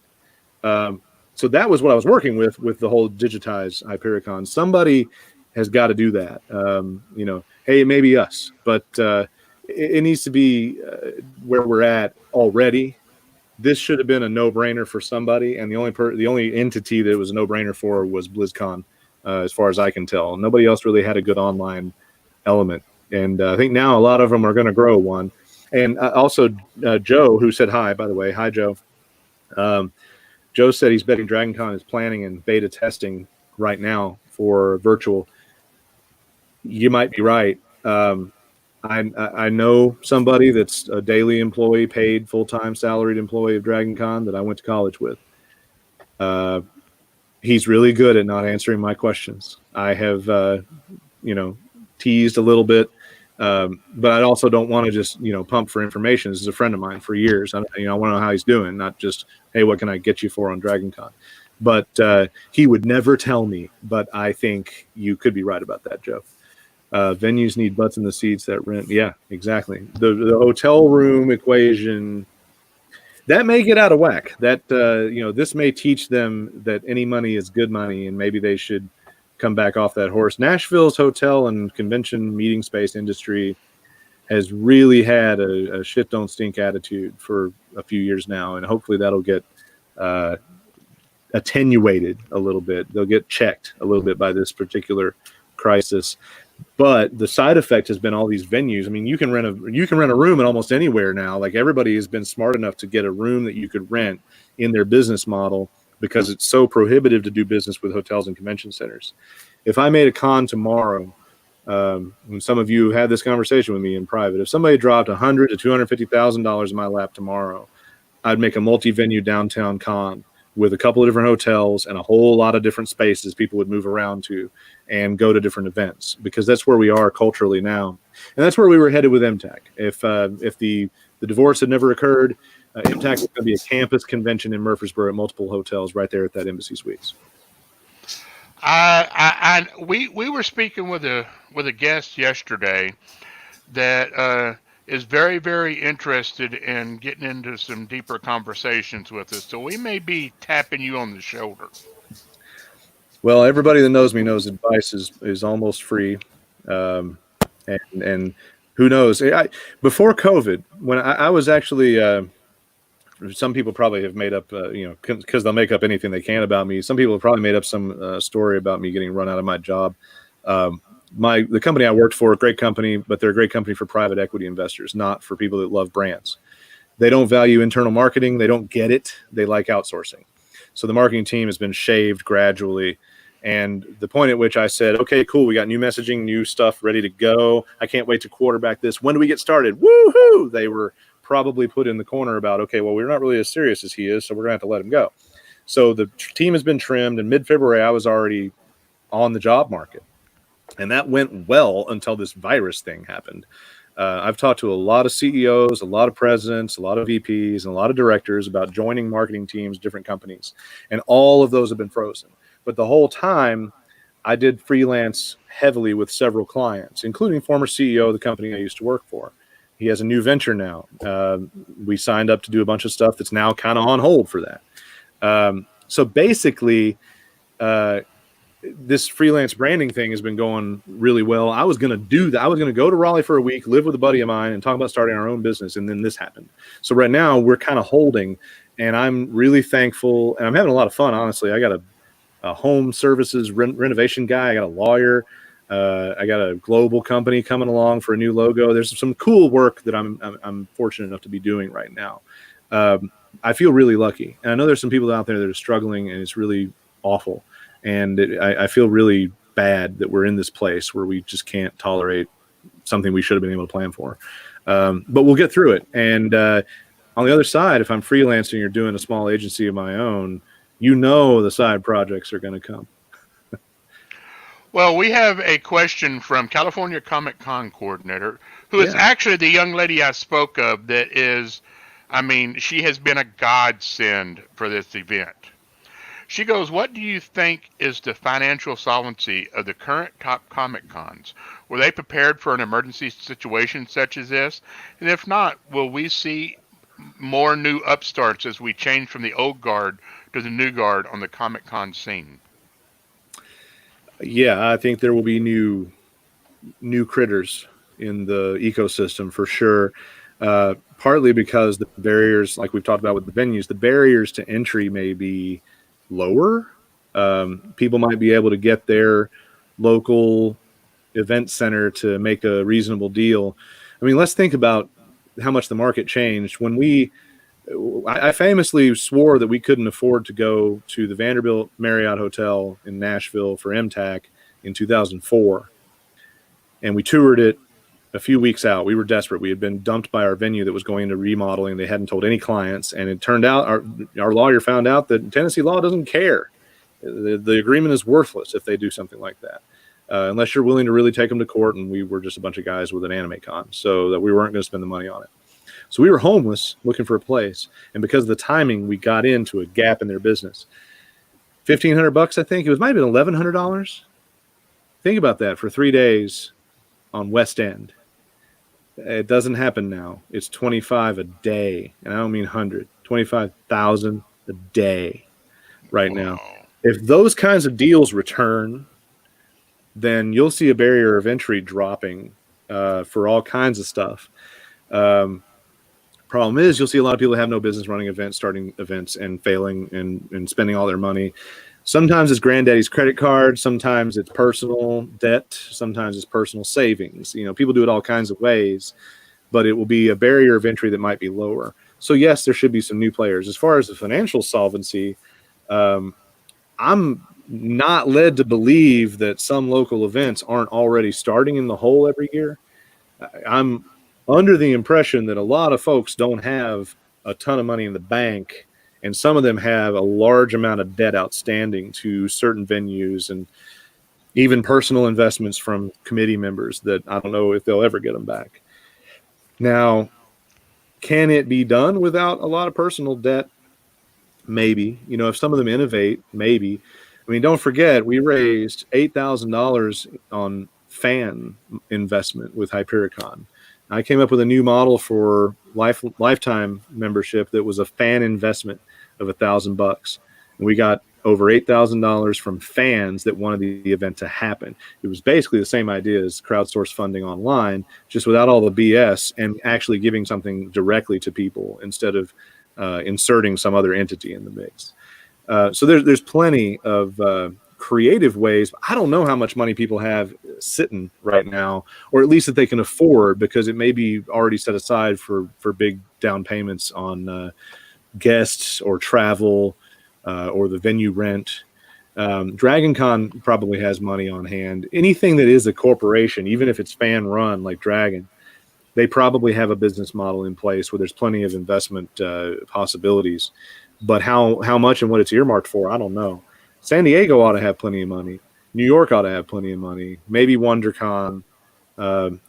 So that was what I was working with the whole digitized Hypericon. Somebody has got to do that. You know, hey, it may be us, but it needs to be where we're at already. This should have been a no-brainer for somebody, and the only entity that it was a no-brainer for was BlizzCon. as far as I can tell. Nobody else really had a good online element. And I think now a lot of them are going to grow one. And also Joe, who said hi, by the way. Hi, Joe. Joe said he's betting DragonCon is planning and beta testing right now for virtual. You might be right. I know somebody that's a daily employee, paid full-time salaried employee of DragonCon that I went to college with. He's really good at not answering my questions. I have, teased a little bit, but I also don't want to just, pump for information. This is a friend of mine for years. I want to know how he's doing, not just, hey, what can I get you for on DragonCon? But he would never tell me. But I think you could be right about that, Joe. Venues need butts in the seats that rent. Yeah, exactly. The hotel room equation, that may get out of whack. That, this may teach them that any money is good money, and maybe they should come back off that horse. Nashville's hotel and convention meeting space industry has really had a shit don't stink attitude for a few years now, and hopefully that'll get attenuated a little bit. They'll get checked a little bit by this particular crisis. But the side effect has been all these venues. I mean, you can rent a room at almost anywhere now. Like, everybody has been smart enough to get a room that you could rent in their business model, because it's so prohibitive to do business with hotels and convention centers. If I made a con tomorrow, and some of you had this conversation with me in private, if somebody dropped $100,000 to $250,000 in my lap tomorrow, I'd make a multi-venue downtown con with a couple of different hotels and a whole lot of different spaces people would move around to and go to different events, because that's where we are culturally now. And that's where we were headed with MTAC. If the divorce had never occurred, MTAC is going to be a campus convention in Murfreesboro at multiple hotels right there at that Embassy Suites. We were speaking with a guest yesterday that is very, very interested in getting into some deeper conversations with us. So we may be tapping you on the shoulder. Well, everybody that knows me knows advice is almost free, and who knows? Before COVID, when I was actually, some people probably have made up, because they'll make up anything they can about me. Some people have probably made up some story about me getting run out of my job. The company I worked for, a great company, but they're a great company for private equity investors, not for people that love brands. They don't value internal marketing. They don't get it. They like outsourcing. So the marketing team has been shaved gradually. And the point at which I said, okay, cool, we got new messaging, new stuff ready to go. I can't wait to quarterback this. When do we get started? Woohoo! They were probably put in the corner about, okay, well, we're not really as serious as he is, so we're going to have to let him go. So the team has been trimmed. In mid-February, I was already on the job market. And that went well until this virus thing happened. I've talked to a lot of CEOs, a lot of presidents, a lot of VPs, and a lot of directors about joining marketing teams, different companies. And all of those have been frozen. But the whole time, I did freelance heavily with several clients, including former CEO of the company I used to work for. He has a new venture now. We signed up to do a bunch of stuff that's now kind of on hold for that. So basically, this freelance branding thing has been going really well. I was going to do that. I was going to go to Raleigh for a week, live with a buddy of mine, and talk about starting our own business. And then this happened. So right now we're kind of holding, and I'm really thankful. And I'm having a lot of fun, honestly. I got a home services renovation guy. I got a lawyer. I got a global company coming along for a new logo. There's some cool work that I'm fortunate enough to be doing right now. I feel really lucky. And I know there's some people out there that are struggling, and it's really awful. And I feel really bad that we're in this place where we just can't tolerate something we should have been able to plan for. But we'll get through it. And on the other side, if I'm freelancing or doing a small agency of my own, the side projects are going to come. Well, we have a question from California Comic Con coordinator, who is actually the young lady I spoke of that is, she has been a godsend for this event. She goes, what do you think is the financial solvency of the current top Comic Cons? Were they prepared for an emergency situation such as this? And if not, will we see more new upstarts as we change from the old guard to the new guard on the Comic Con scene? Yeah, I think there will be new critters in the ecosystem for sure. Partly because the barriers, like we've talked about with the venues, the barriers to entry may be lower People might be able to get their local event center to make a reasonable deal. I mean, let's think about how much the market changed when I famously swore that we couldn't afford to go to the Vanderbilt Marriott Hotel in Nashville for MTAC in 2004. And we toured it a few weeks out. We were desperate. We had been dumped by our venue that was going into remodeling. They hadn't told any clients. And it turned out our lawyer found out that Tennessee law doesn't care. The agreement is worthless if they do something like that, unless you're willing to really take them to court. And we were just a bunch of guys with an anime con, so that we weren't going to spend the money on it. So we were homeless looking for a place. And because of the timing, we got into a gap in their business. $1,500, I think. It might have been $1,100. Think about that for 3 days on West End. It doesn't happen now. It's 25 a day. And I don't mean 100. 25,000 a day right now. If those kinds of deals return, then you'll see a barrier of entry dropping for all kinds of stuff. Problem is, you'll see a lot of people have no business running events, starting events, and failing and spending all their money. Sometimes it's granddaddy's credit card. Sometimes it's personal debt. Sometimes it's personal savings. You know, people do it all kinds of ways, but it will be a barrier of entry that might be lower. So yes, there should be some new players. As far as the financial solvency, I'm not led to believe that some local events aren't already starting in the hole every year. I'm under the impression that a lot of folks don't have a ton of money in the bank, and some of them have a large amount of debt outstanding to certain venues and even personal investments from committee members that I don't know if they'll ever get them back. Now, can it be done without a lot of personal debt? Maybe. You know, if some of them innovate, maybe. I mean, don't forget, we raised $8,000 on fan investment with HyperionCon. I came up with a new model for lifetime membership that was a fan investment of $1,000. And we got over $8,000 from fans that wanted the event to happen. It was basically the same idea as crowdsource funding online, just without all the BS and actually giving something directly to people instead of inserting some other entity in the mix. So there's plenty of creative ways. I don't know how much money people have sitting right now, or at least that they can afford, because it may be already set aside for big down payments on guests or travel or the venue rent. DragonCon probably has money on hand. Anything that is a corporation, even if it's fan run like Dragon, they probably have a business model in place where there's plenty of investment possibilities. But how much and what it's earmarked for, I don't know. San Diego ought to have plenty of money. New York ought to have plenty of money. Maybe WonderCon.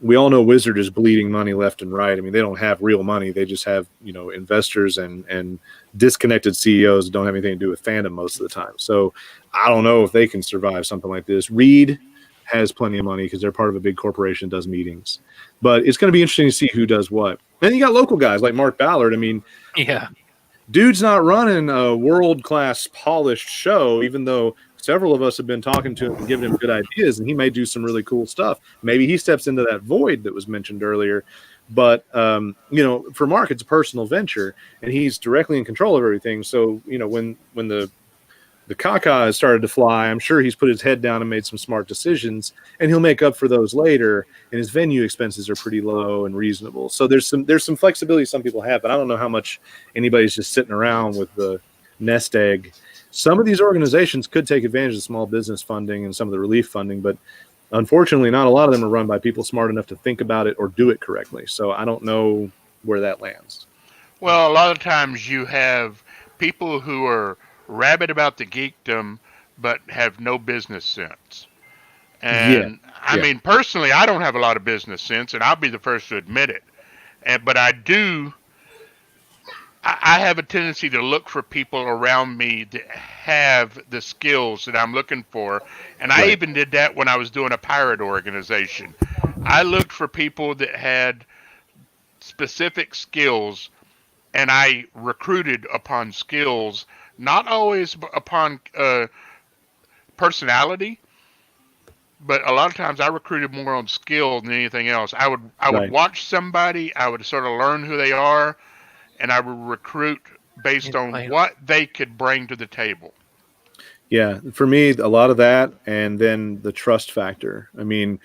We all know Wizard is bleeding money left and right. I mean, they don't have real money. They just have, you know, investors and disconnected CEOs that don't have anything to do with fandom most of the time. So I don't know if they can survive something like this. Reed has plenty of money because they're part of a big corporation that does meetings. But it's going to be interesting to see who does what. And you got local guys like Mark Ballard. I mean, yeah. Dude's not running a world-class polished show, even though several of us have been talking to him and giving him good ideas, and he may do some really cool stuff. Maybe he steps into that void that was mentioned earlier. But, you know, for Mark, it's a personal venture, and he's directly in control of everything. So, you know, when the caca has started to fly, I'm sure he's put his head down and made some smart decisions, and he'll make up for those later. And his venue expenses are pretty low and reasonable. So there's some flexibility some people have, but I don't know how much anybody's just sitting around with the nest egg. Some of these organizations could take advantage of small business funding and some of the relief funding, but unfortunately, not a lot of them are run by people smart enough to think about it or do it correctly. So I don't know where that lands. Well, a lot of times you have people who are rabid about the geekdom but have no business sense. And I mean, personally, I don't have a lot of business sense, and I'll be the first to admit it. But I have a tendency to look for people around me that have the skills that I'm looking for. And I even did that when I was doing a pirate organization. I looked for people that had specific skills, and I recruited upon skills, not always upon personality, but a lot of times I recruited more on skill than anything else. I would watch somebody, I would sort of learn who they are, and I would recruit based on what they could bring to the table. Yeah, for me, a lot of that, and then the trust factor. I mean,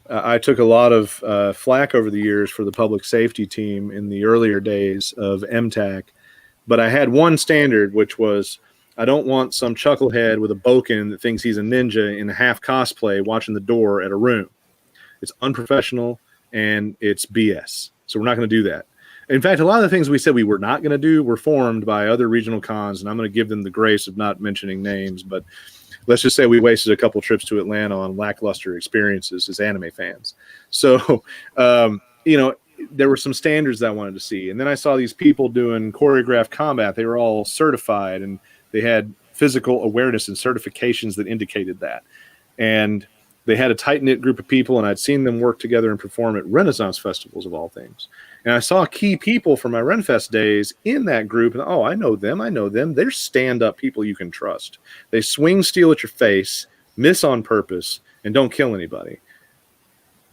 I took a lot of flack over the years for the public safety team in the earlier days of MTAC, but I had one standard, which was I don't want some chucklehead with a boken that thinks he's a ninja in a half cosplay watching the door at a room. It's unprofessional and it's BS. So we're not going to do that. In fact, a lot of the things we said we were not going to do were formed by other regional cons, and I'm going to give them the grace of not mentioning names, but let's just say we wasted a couple trips to Atlanta on lackluster experiences as anime fans. So, there were some standards that I wanted to see. And then I saw these people doing choreographed combat. They were all certified, and they had physical awareness and certifications that indicated that. And they had a tight-knit group of people, and I'd seen them work together and perform at Renaissance festivals of all things. And I saw key people from my Renfest days in that group, and I know them. They're stand-up people you can trust. They swing steel at your face, miss on purpose, and don't kill anybody.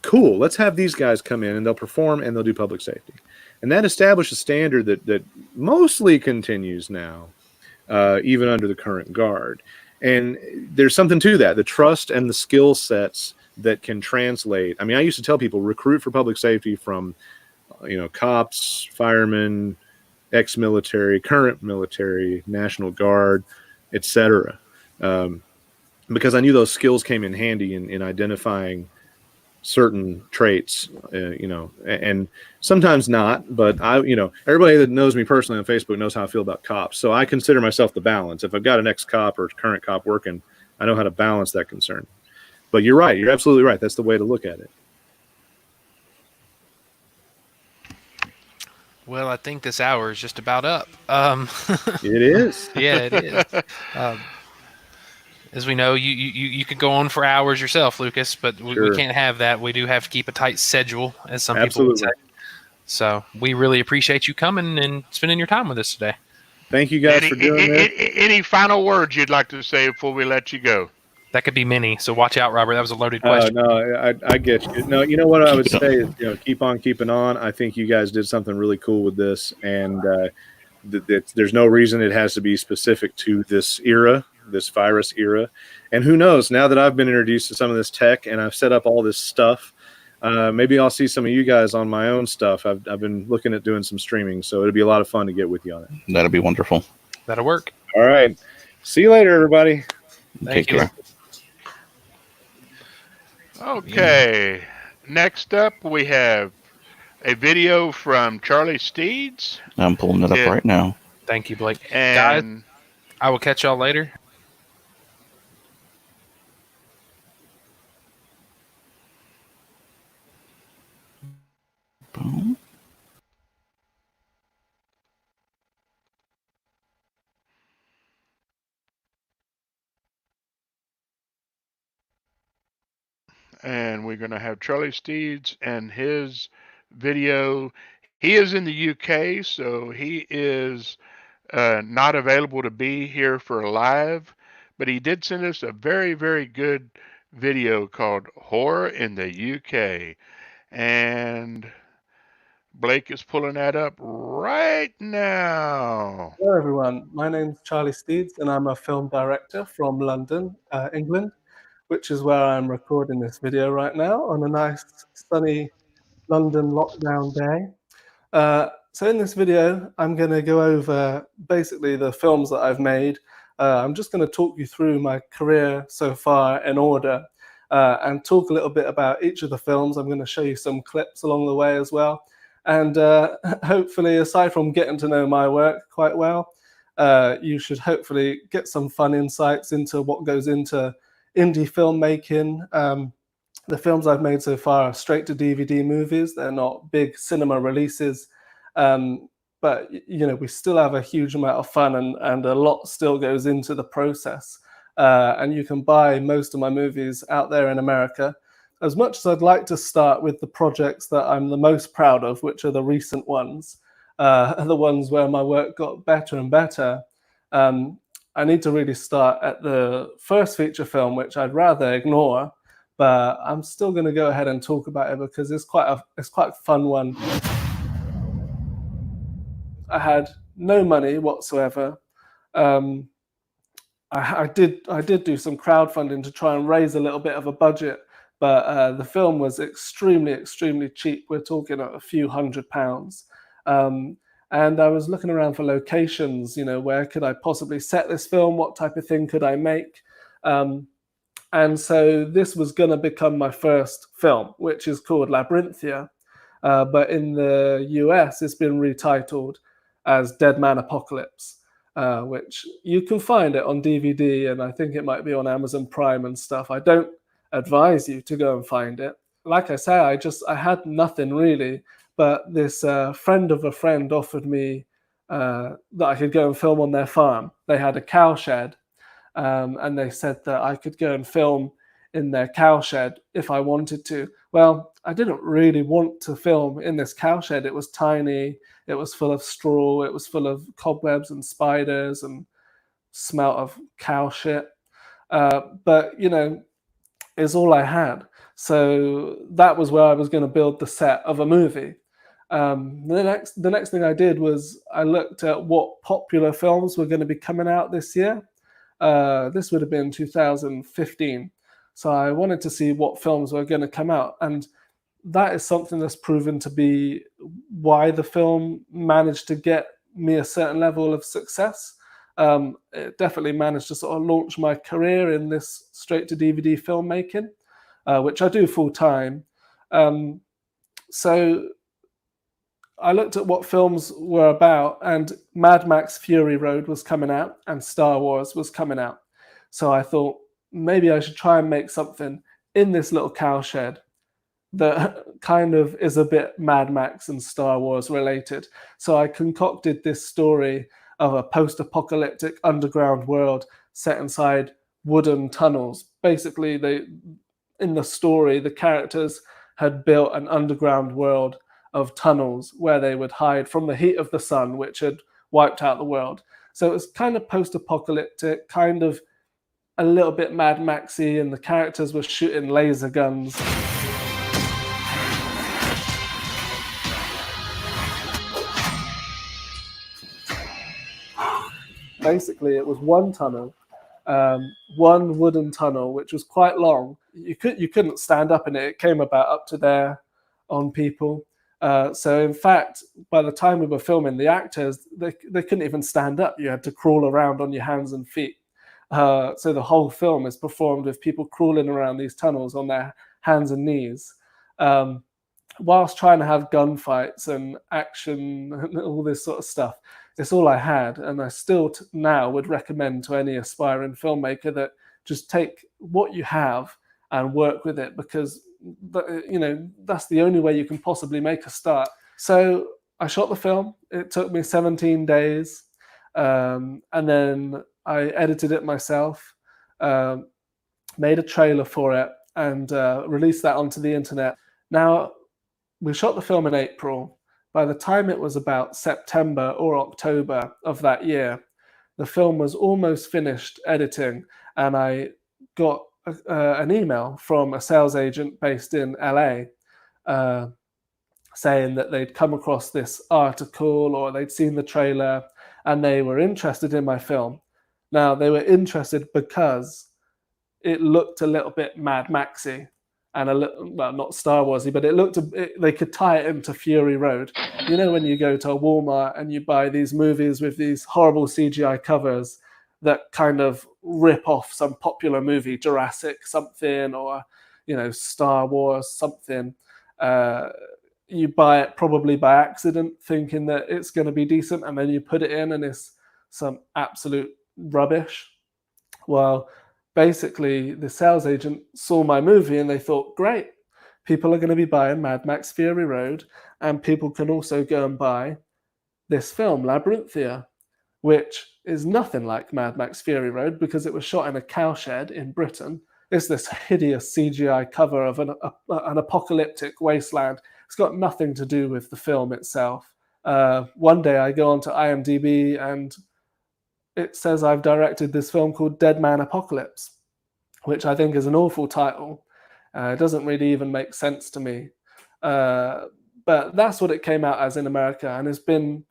Cool, let's have these guys come in, and they'll perform, and they'll do public safety. And that established a standard that mostly continues now, even under the current guard. And there's something to that, the trust and the skill sets that can translate. I mean, I used to tell people, recruit for public safety from, cops, firemen, ex-military, current military, National Guard, etc. Because I knew those skills came in handy in identifying certain traits, and sometimes not, but everybody that knows me personally on Facebook knows how I feel about cops. So I consider myself the balance. If I've got an ex-cop or current cop working, I know how to balance that concern. But you're right. You're absolutely right. That's the way to look at it. Well, I think this hour is just about up. It is. Yeah, it is. As we know, you could go on for hours yourself, Lucas, but we can't have that. We do have to keep a tight schedule, as some people would say. So we really appreciate you coming and spending your time with us today. Thank you guys for doing this. Any final words you'd like to say before we let you go? That could be many, so watch out, Robert. That was a loaded question. No, I get you. No, you know what I would say is, keep on keeping on. I think you guys did something really cool with this, and there's no reason it has to be specific to this era, this virus era. And who knows, now that I've been introduced to some of this tech and I've set up all this stuff, maybe I'll see some of you guys on my own stuff. I've been looking at doing some streaming, so it'll be a lot of fun to get with you on it. That'll be wonderful. That'll work. All right. See you later, everybody. Take care. Okay. Next up, we have a video from Charlie Steeds. I'm pulling it up right now. Thank you, Blake. And guys, I will catch y'all later. Boom. And we're going to have Charlie Steeds and his video. He is in the UK, so he is not available to be here for live, but he did send us a very, very good video called Horror in the UK. And Blake is pulling that up right now. Hello everyone, my name's Charlie Steeds and I'm a film director from London, England, which is where I'm recording this video right now on a nice sunny London lockdown day. So in this video, I'm going to go over basically the films that I've made. I'm just going to talk you through my career so far in order and talk a little bit about each of the films. I'm going to show you some clips along the way as well. And hopefully, aside from getting to know my work quite well, you should hopefully get some fun insights into what goes into indie filmmaking. The films I've made so far are straight to DVD movies. They're not big cinema releases, but we still have a huge amount of fun and a lot still goes into the process. And you can buy most of my movies out there in America. As much as I'd like to start with the projects that I'm the most proud of, which are the recent ones, the ones where my work got better and better, I need to really start at the first feature film, which I'd rather ignore, but I'm still going to go ahead and talk about it because it's quite a fun one. I had no money whatsoever. I did do some crowdfunding to try and raise a little bit of a budget, but the film was extremely cheap. We're talking a few £100. And I was looking around for locations, where could I possibly set this film? What type of thing could I make? And so this was going to become my first film, which is called Labyrinthia. But in the US, it's been retitled as Dead Man Apocalypse, which you can find it on DVD, and I think it might be on Amazon Prime and stuff. I don't advise you to go and find it. Like I say, I had nothing really, but this friend of a friend offered me that I could go and film on their farm. They had a cow shed, and they said that I could go and film in their cow shed if I wanted to. Well, I didn't really want to film in this cow shed. It was tiny, it was full of straw, it was full of cobwebs and spiders and smelt of cow shit. But, it's all I had. So that was where I was going to build the set of a movie. The next thing I did was I looked at what popular films were going to be coming out this year. This would have been 2015. So I wanted to see what films were going to come out. And that is something that's proven to be why the film managed to get me a certain level of success. It definitely managed to sort of launch my career in this straight-to-DVD filmmaking, which I do full-time. So I looked at what films were about, and Mad Max Fury Road was coming out and Star Wars was coming out. So I thought maybe I should try and make something in this little cow shed that kind of is a bit Mad Max and Star Wars related. So I concocted this story of a post-apocalyptic underground world set inside wooden tunnels. Basically, in the story, the characters had built an underground world of tunnels where they would hide from the heat of the sun, which had wiped out the world. So it was kind of post-apocalyptic, kind of a little bit Mad Maxy, and the characters were shooting laser guns. Basically, it was one tunnel, one wooden tunnel, which was quite long. You couldn't stand up in it. It came about up to there on people. So in fact, by the time we were filming, the actors, they couldn't even stand up. You had to crawl around on your hands and feet. So the whole film is performed with people crawling around these tunnels on their hands and knees, whilst trying to have gunfights and action and all this sort of stuff. It's all I had, and I still now would recommend to any aspiring filmmaker that just take what you have and work with it, because that's the only way you can possibly make a start. So I shot the film. It took me 17 days, and then I edited it myself, made a trailer for it, and released that onto the internet. Now, we shot the film in April. By the time it was about September or October of that year, the film was almost finished editing, and I got an email from a sales agent based in LA saying that they'd come across this article or they'd seen the trailer and they were interested in my film. Now, they were interested because it looked a little bit Mad Maxy and well, not Star Warsy, but they could tie it into Fury Road. You know, when you go to a Walmart and you buy these movies with these horrible CGI covers that kind of rip off some popular movie, Jurassic something, or Star Wars something. You buy it probably by accident, thinking that it's going to be decent, and then you put it in and it's some absolute rubbish. Well, basically, the sales agent saw my movie and they thought, great, people are going to be buying Mad Max Fury Road, and people can also go and buy this film, Labyrinthia, which is nothing like Mad Max Fury Road because it was shot in a cowshed in Britain. It's this hideous CGI cover of an apocalyptic wasteland. It's got nothing to do with the film itself. One day I go onto IMDb and it says I've directed this film called Dead Man Apocalypse, which I think is an awful title. It doesn't really even make sense to me. But that's what it came out as in America, and has been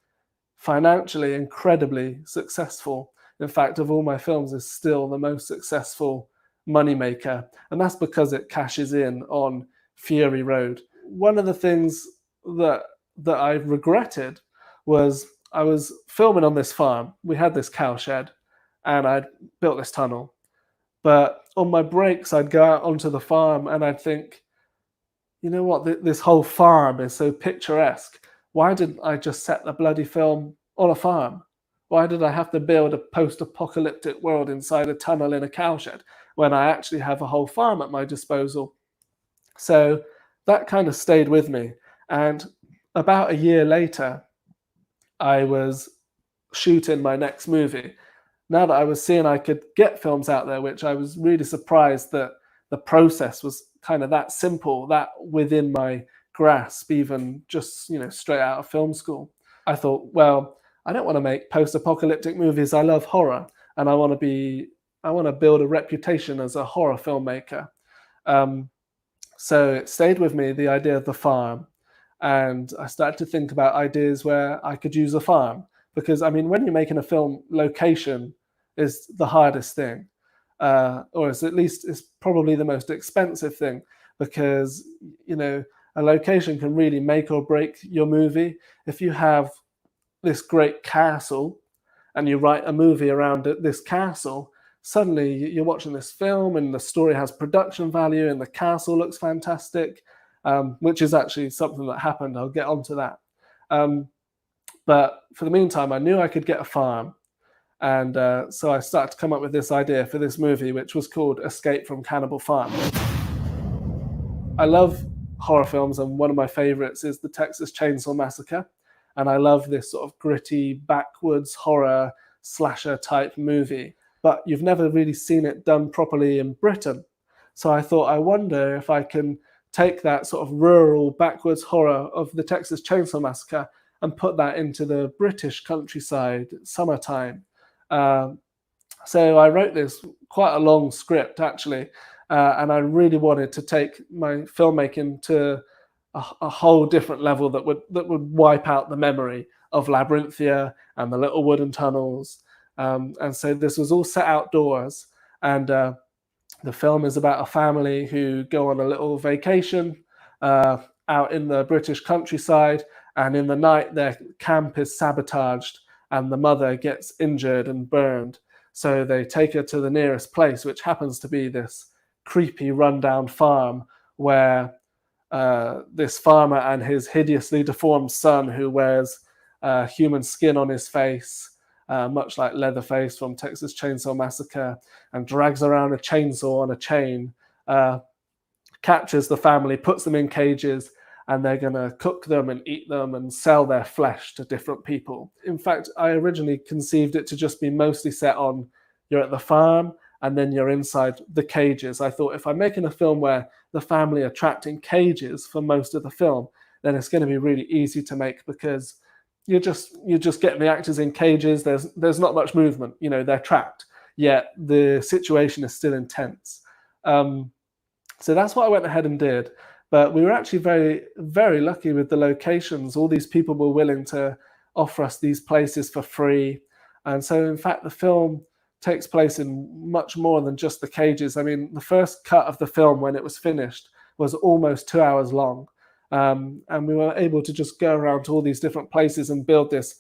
financially incredibly successful. in fact, of all my films, is still the most successful moneymaker. And that's because it cashes in on Fury Road. One of the things that I regretted was I was filming on this farm. We had this cow shed and I'd built this tunnel. But on my breaks, I'd go out onto the farm and I'd think, you know what, this whole farm is so picturesque. Why didn't I just set the bloody film on a farm? Why did I have to build a post-apocalyptic world inside a tunnel in a cowshed when I actually have a whole farm at my disposal? So that kind of stayed with me. And about a year later, I was shooting my next movie. Now that I was seeing I could get films out there, which I was really surprised that the process was kind of that simple, that within my grasp, even just, straight out of film school. I thought, well, I don't want to make post-apocalyptic movies. I love horror, and I want to build a reputation as a horror filmmaker. So it stayed with me, the idea of the farm, and I started to think about ideas where I could use a farm, because when you're making a film, location is the hardest thing, or at least it's probably the most expensive thing, because a location can really make or break your movie. If you have this great castle and you write a movie around this castle, suddenly you're watching this film and the story has production value and the castle looks fantastic, which is actually something that happened. I'll get onto that. But for the meantime, I knew I could get a farm. And so I started to come up with this idea for this movie, which was called Escape from Cannibal Farm. I love horror films, and one of my favorites is the Texas Chainsaw Massacre. And I love this sort of gritty, backwoods horror slasher type movie. But you've never really seen it done properly in Britain. So I thought, I wonder if I can take that sort of rural, backwoods horror of the Texas Chainsaw Massacre and put that into the British countryside, summertime. So I wrote this quite a long script, actually, and I really wanted to take my filmmaking to a whole different level that would wipe out the memory of Labyrinthia and the little wooden tunnels. And so this was all set outdoors, and the film is about a family who go on a little vacation out in the British countryside, and in the night their camp is sabotaged and the mother gets injured and burned. So they take her to the nearest place, which happens to be this creepy rundown farm where this farmer and his hideously deformed son, who wears human skin on his face, much like Leatherface from Texas Chainsaw Massacre, and drags around a chainsaw on a chain, captures the family, puts them in cages, and they're going to cook them and eat them and sell their flesh to different people. In fact, I originally conceived it to just be mostly set on you're at the farm and then you're inside the cages. I thought, if I'm making a film where the family are trapped in cages for most of the film, then it's going to be really easy to make, because you're just getting the actors in cages. There's not much movement. They're trapped, yet the situation is still intense. So that's what I went ahead and did. But we were actually very, very lucky with the locations. All these people were willing to offer us these places for free. And so, in fact, the film takes place in much more than just the cages. The first cut of the film, when it was finished, was almost 2 hours long. And we were able to just go around to all these different places and build this,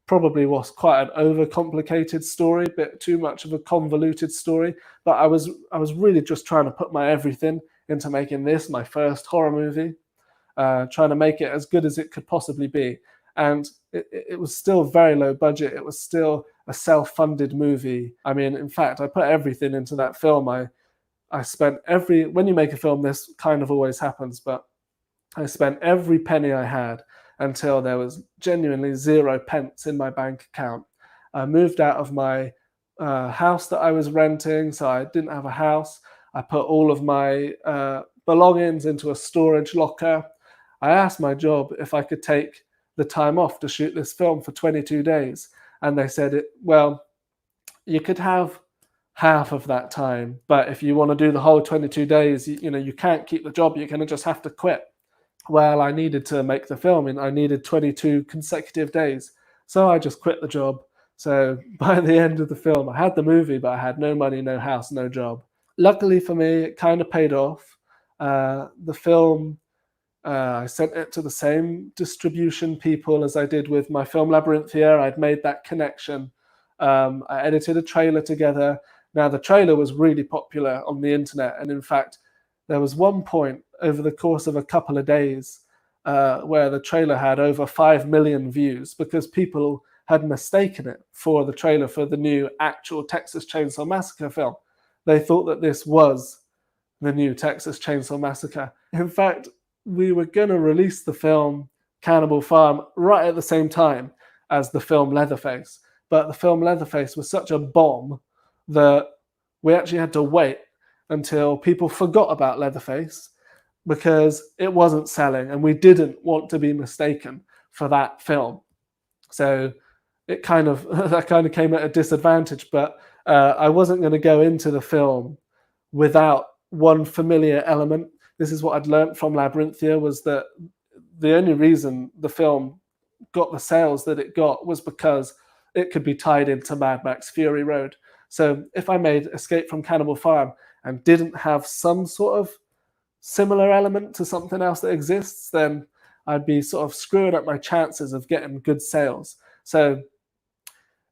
probably was quite an overcomplicated story, a bit too much of a convoluted story. But I was really just trying to put my everything into making this my first horror movie, trying to make it as good as it could possibly be. And it was still very low budget. It was still a self-funded movie. In fact, I put everything into that film. I spent when you make a film, this kind of always happens, but I spent every penny I had until there was genuinely 0 pence in my bank account. I moved out of my house that I was renting, so I didn't have a house. I put all of my belongings into a storage locker. I asked my job if I could take the time off to shoot this film for 22 days. And they said, well, you could have half of that time, but if you want to do the whole 22 days, you can't keep the job. You're going to just have to quit. Well, I needed to make the film, and I needed 22 consecutive days. So I just quit the job, So by the end of the film, I had the movie, but I had no money, no house, no job. Luckily for me, it kind of paid off. The film, I sent it to the same distribution people as I did with my film Labyrinthia. I'd made that connection. I edited a trailer together. Now, the trailer was really popular on the internet. And in fact, there was one point over the course of a couple of days where the trailer had over 5 million views because people had mistaken it for the trailer for the new actual Texas Chainsaw Massacre film. They thought that this was the new Texas Chainsaw Massacre. In fact, we were going to release the film Cannibal Farm right at the same time as the film Leatherface. But the film Leatherface was such a bomb that we actually had to wait until people forgot about Leatherface because it wasn't selling and we didn't want to be mistaken for that film. So it kind of that kind of came at a disadvantage, but I wasn't going to go into the film without one familiar element. This is what I'd learned from Labyrinthia, was that the only reason the film got the sales that it got was because it could be tied into Mad Max Fury Road. So if I made Escape from Cannibal Farm and didn't have some sort of similar element to something else that exists, then I'd be sort of screwing up my chances of getting good sales. So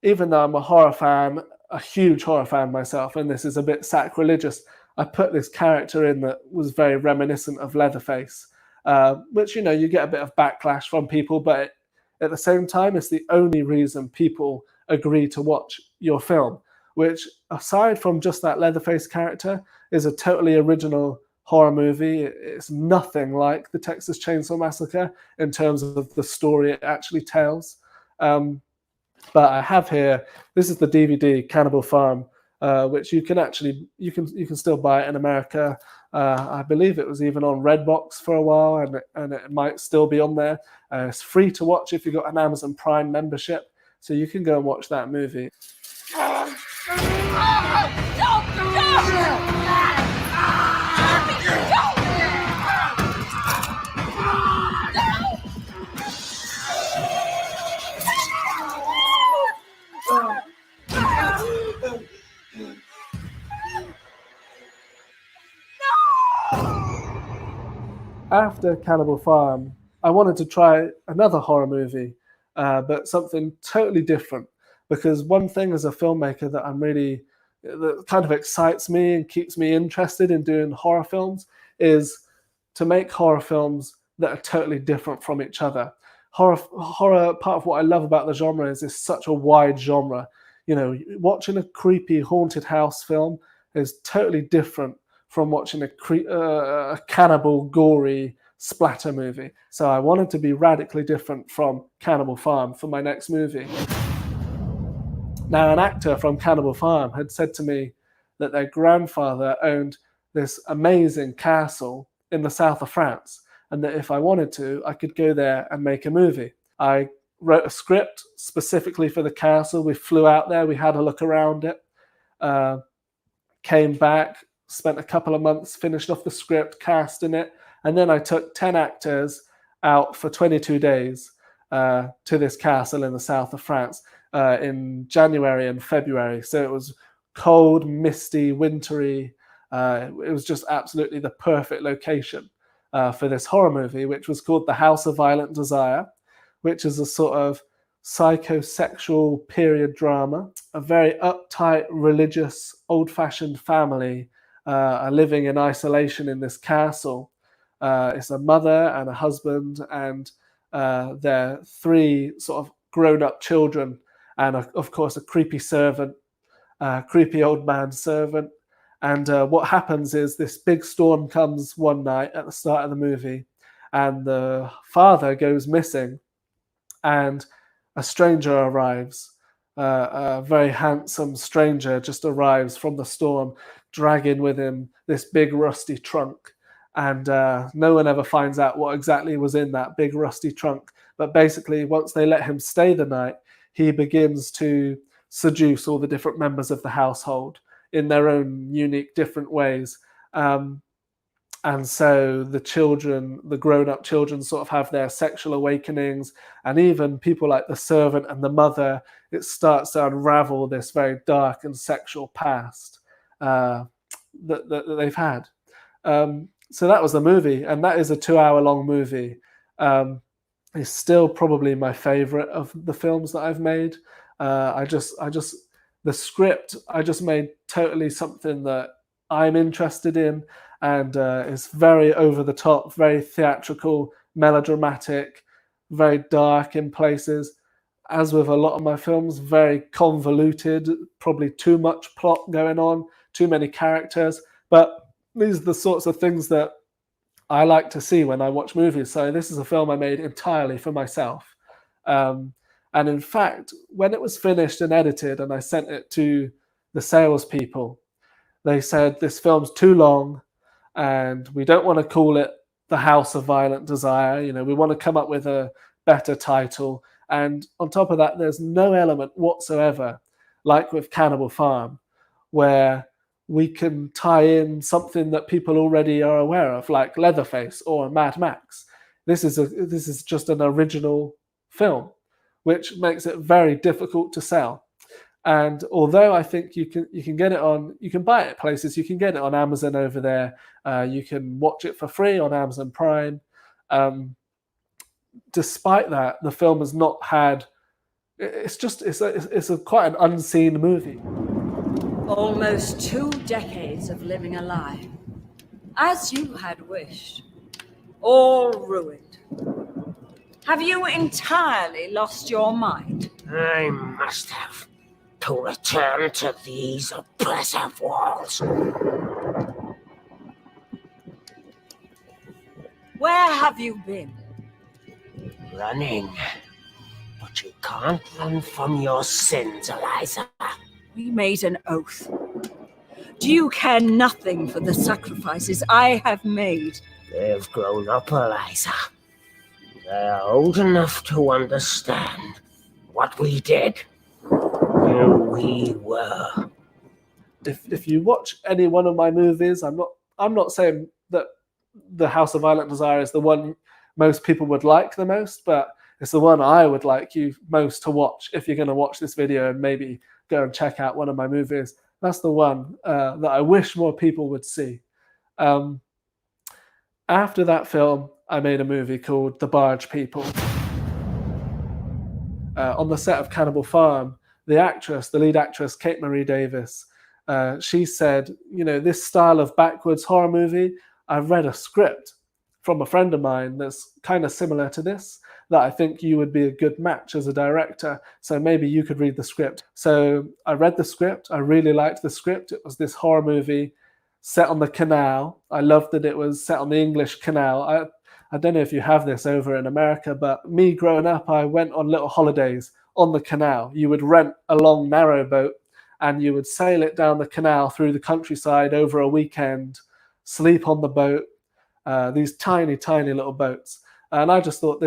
even though I'm a horror fan, a huge horror fan myself, and this is a bit sacrilegious, I put this character in that was very reminiscent of Leatherface, which, you know, you get a bit of backlash from people, but at the same time, it's the only reason people agree to watch your film, which, aside from just that Leatherface character, is a totally original horror movie. It's nothing like the Texas Chainsaw Massacre in terms of the story it actually tells. But I have here, this is the DVD Cannibal Farm, which you can actually, you can still buy it in America. I believe it was even on Redbox for a while, and it might still be on there. It's free to watch if you've got an Amazon Prime membership, so you can go and watch that movie. After Cannibal Farm, I wanted to try another horror movie, but something totally different. Because one thing as a filmmaker that kind of excites me and keeps me interested in doing horror films is to make horror films that are totally different from each other. Horror, part of what I love about the genre is it's such a wide genre. You know, watching a creepy haunted house film is totally different from watching a cannibal, gory splatter movie. So I wanted to be radically different from Cannibal Farm for my next movie. Now, an actor from Cannibal Farm had said to me that their grandfather owned this amazing castle in the south of France, and that if I wanted to, I could go there and make a movie. I wrote a script specifically for the castle. We flew out there, we had a look around it, came back, spent a couple of months, finished off the script, casting it, and then I took 10 actors out for 22 days to this castle in the south of France in January and February. So it was cold, misty, wintry. It was just absolutely the perfect location for this horror movie, which was called The House of Violent Desire, which is a sort of psychosexual period drama. A very uptight, religious, old-fashioned family are living in isolation in this castle. It's a mother and a husband and their 3 sort of grown-up children, and of course a creepy servant, creepy old man servant. And what happens is this big storm comes one night at the start of the movie, and the father goes missing, and a stranger arrives. A very handsome stranger just arrives from the storm, dragging with him this big rusty trunk. And no one ever finds out what exactly was in that big rusty trunk. But basically, once they let him stay the night, he begins to seduce all the different members of the household in their own unique, different ways. And so the children, the grown-up children, sort of have their sexual awakenings, and even people like the servant and the mother, it starts to unravel this very dark and sexual past that they've had. So that was the movie, and that is a 2-hour-long movie. It's still probably my favorite of the films that I've made. The script, I just made totally something that I'm interested in, and it's very over the top, very theatrical, melodramatic, very dark in places. As with a lot of my films, very convoluted, probably too much plot going on, too many characters. But these are the sorts of things that I like to see when I watch movies. So this is a film I made entirely for myself. And in fact, when it was finished and edited and I sent it to the salespeople, they said, this film's too long and we don't want to call it The House of Violent Desire. You know, we want to come up with a better title. And on top of that, there's no element whatsoever, like with Cannibal Farm, where we can tie in something that people already are aware of, like Leatherface or Mad Max. This is just an original film, which makes it very difficult to sell. And although I think you can get it on, you can buy it at places, you can get it on Amazon over there, you can watch it for free on Amazon Prime. Despite that, the film has not had. It's quite an unseen movie. Almost 2 decades of living a lie, as you had wished, all ruined. Have you entirely lost your mind? I must have to return to these oppressive walls. Where have you been? Running. But you can't run from your sins, Eliza. We made an oath. Do you care nothing for the sacrifices I have made? They've grown up, Eliza. They're old enough to understand what we did, who we were. If you watch any one of my movies, I'm not saying that The House of Violent Desire is the one most people would like the most, but it's the one I would like you most to watch if you're going to watch this video and maybe go and check out one of my movies. That's the one that I wish more people would see. After that film, I made a movie called The Barge People. On the set of Cannibal Farm, the lead actress, Kate Marie Davis, she said, you know, this style of backwards horror movie, I've read a script from a friend of mine that's kind of similar to this, that I think you would be a good match as a director. So maybe you could read the script. So I read the script. I really liked the script. It was this horror movie set on the canal. I loved that it was set on the English Canal. I don't know if you have this over in America, but me growing up, I went on little holidays on the canal. You would rent a long narrow boat and you would sail it down the canal through the countryside over a weekend, sleep on the boat, these tiny, tiny little boats. And I just thought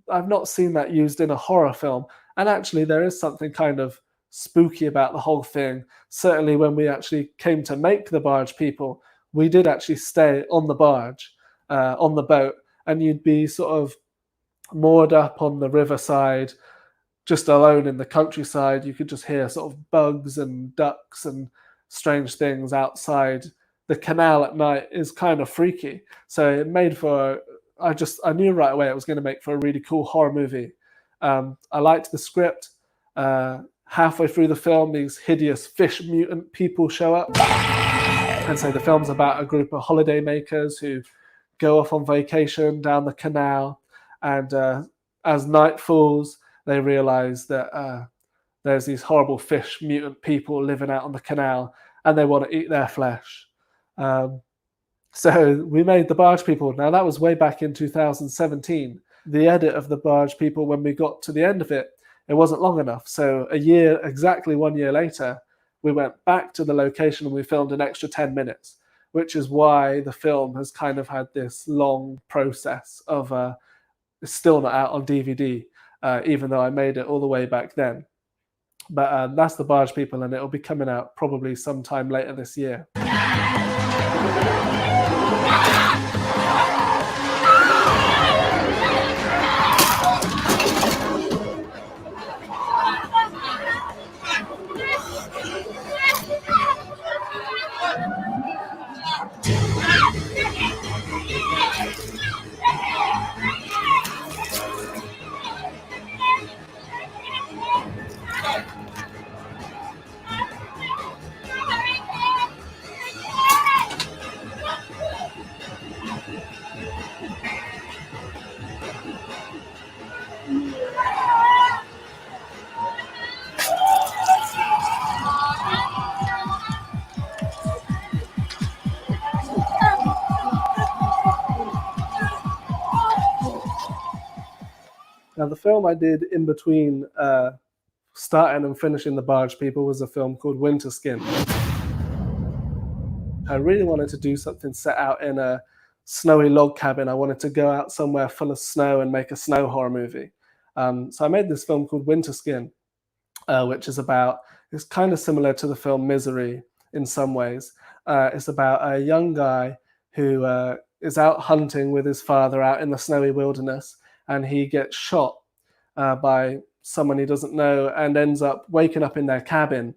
I've not seen that used in a horror film. And actually there is something kind of spooky about the whole thing. Certainly when we actually came to make The Barge People, we did actually stay on the barge, on the boat, and you'd be sort of moored up on the riverside, just alone in the countryside. You could just hear sort of bugs and ducks and strange things outside. The canal at night is kind of freaky. So it made for, I knew right away it was going to make for a really cool horror movie. I liked the script. Halfway through the film, these hideous fish mutant people show up. And so the film's about a group of holiday makers who go off on vacation down the canal. And as night falls, they realize that there's these horrible fish mutant people living out on the canal and they want to eat their flesh. So we made The Barge People. Now that was way back in 2017. The edit of The Barge People, when we got to the end of it, it wasn't long enough. So exactly 1 year later, we went back to the location and we filmed an extra 10 minutes, which is why the film has kind of had this long process of it's still not out on DVD, even though I made it all the way back then. But that's The Barge People, and it'll be coming out probably sometime later this year. Now, the film I did in between starting and finishing The Barge People was a film called Winter Skin. I really wanted to do something set out in a snowy log cabin. I wanted to go out somewhere full of snow and make a snow horror movie. So I made this film called Winter Skin, which is it's kind of similar to the film Misery in some ways. It's about a young guy who is out hunting with his father out in the snowy wilderness, and he gets shot by someone he doesn't know and ends up waking up in their cabin,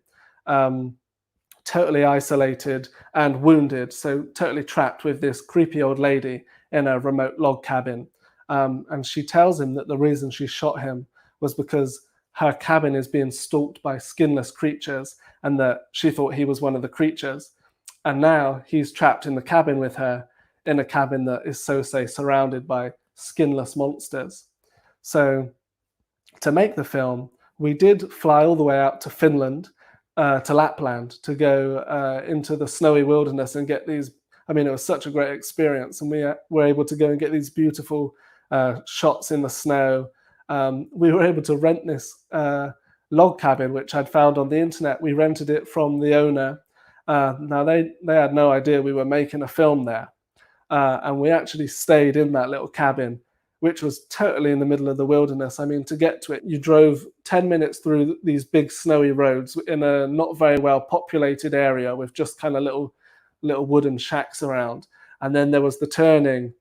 totally isolated and wounded, so totally trapped with this creepy old lady in a remote log cabin. And she tells him that the reason she shot him was because her cabin is being stalked by skinless creatures, and that she thought he was one of the creatures. And now he's trapped in the cabin with her, in a cabin that is, so say, surrounded by skinless monsters. So to make the film, we did fly all the way out to Finland, to Lapland, to go into the snowy wilderness and get these. I mean, it was such a great experience, and we were able to go and get these beautiful shots in the snow. We were able to rent this log cabin, which I'd found on the internet. We rented it from the owner. Now, they had no idea we were making a film there. And we actually stayed in that little cabin, which was totally in the middle of the wilderness. I mean, to get to it, you drove 10 minutes through these big snowy roads in a not very well populated area with just kind of little wooden shacks around. And then there was the turning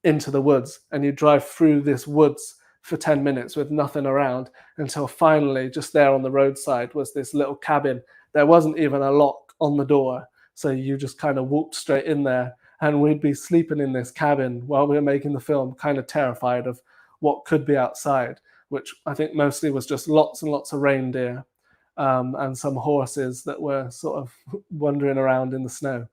into the woods, and you drive through this woods for 10 minutes with nothing around, until finally, just there on the roadside, was this little cabin. There wasn't even a lock on the door, so you just kind of walked straight in there, and we'd be sleeping in this cabin while we were making the film, kind of terrified of what could be outside, which I think mostly was just lots and lots of reindeer and some horses that were sort of wandering around in the snow.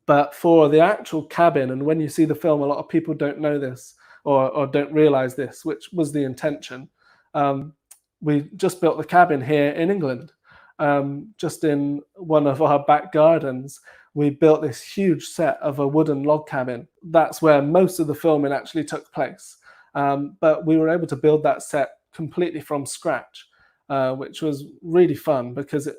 But for the actual cabin, and when you see the film, a lot of people don't know this or don't realize this, which was the intention. We just built the cabin here in England, just in one of our back gardens. We built this huge set of a wooden log cabin. That's where most of the filming actually took place. But we were able to build that set completely from scratch, which was really fun, because it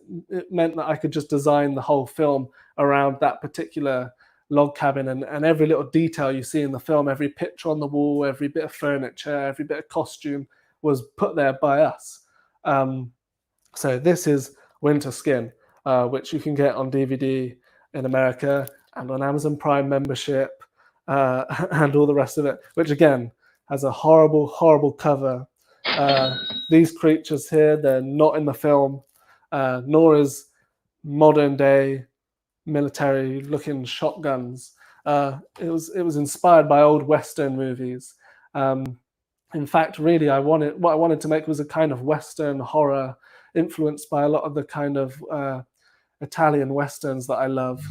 meant that I could just design the whole film around that particular log cabin, and every little detail you see in the film, every picture on the wall, every bit of furniture, every bit of costume was put there by us. So this is Winter Skin, which you can get on DVD in America and on Amazon Prime membership and all the rest of it, which again has a horrible, horrible cover. These creatures here, they're not in the film, nor is modern day military looking shotguns. It was inspired by old Western movies. In fact, really, what I wanted to make was a kind of Western horror influenced by a lot of the kind of Italian Westerns that I love.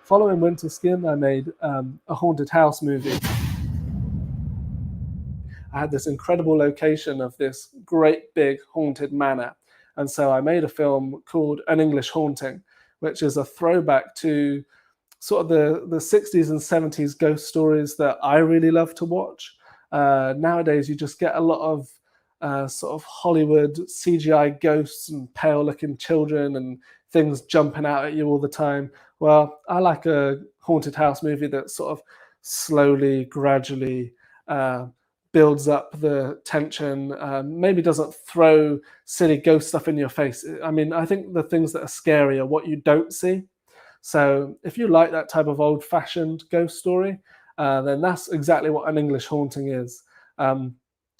Following Winter Skin, I made a haunted house movie. I had this incredible location of this great big haunted manor. And so I made a film called An English Haunting, which is a throwback to sort of the 60s and 70s ghost stories that I really love to watch. Nowadays, you just get a lot of sort of Hollywood CGI ghosts and pale-looking children and things jumping out at you all the time. Well, I like a haunted house movie that sort of slowly, gradually builds up the tension, maybe doesn't throw silly ghost stuff in your face. I mean, I think the things that are scary are what you don't see. So if you like that type of old-fashioned ghost story, then that's exactly what An English Haunting is.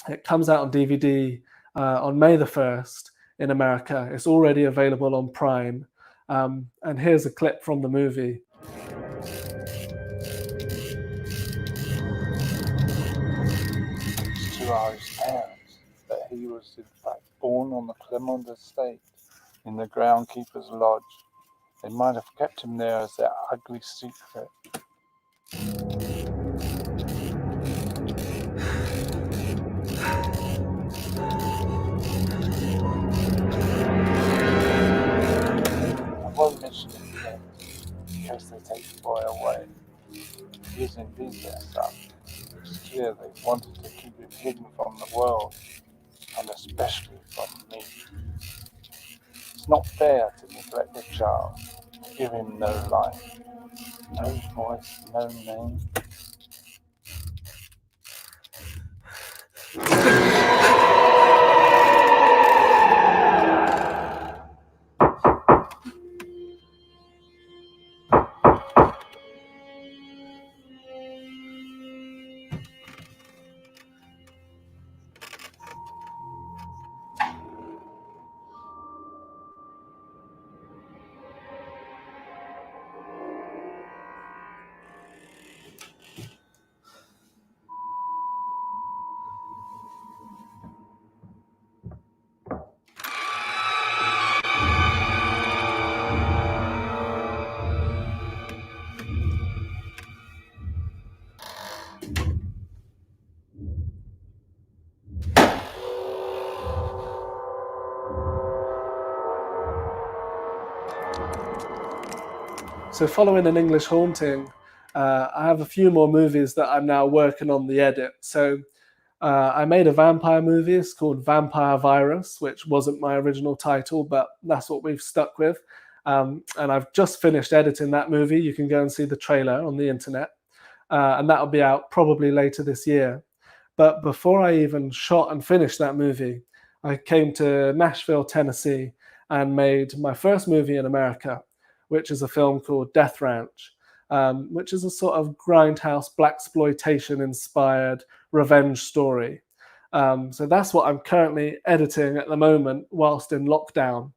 It comes out on DVD on May the 1st in America. It's already available on Prime. And here's a clip from the movie. To Irish parents that he was in fact born on the Clermont estate in the groundkeeper's lodge. They might have kept him there as their ugly secret. I won't mention it again in case they take the boy away. He is indeed their son. It's clear they wanted to keep him hidden from the world, and especially from me. It's not fair to neglect a child, give him no life, no voice, no name. So following An English Haunting, I have a few more movies that I'm now working on the edit. So I made a vampire movie. It's called Vampire Virus, which wasn't my original title, but that's what we've stuck with. And I've just finished editing that movie. You can go and see the trailer on the internet. And that'll be out probably later this year. But before I even shot and finished that movie, I came to Nashville, Tennessee, and made my first movie in America, which is a film called Death Ranch, which is a sort of grindhouse blaxploitation inspired revenge story. So that's what I'm currently editing at the moment whilst in lockdown,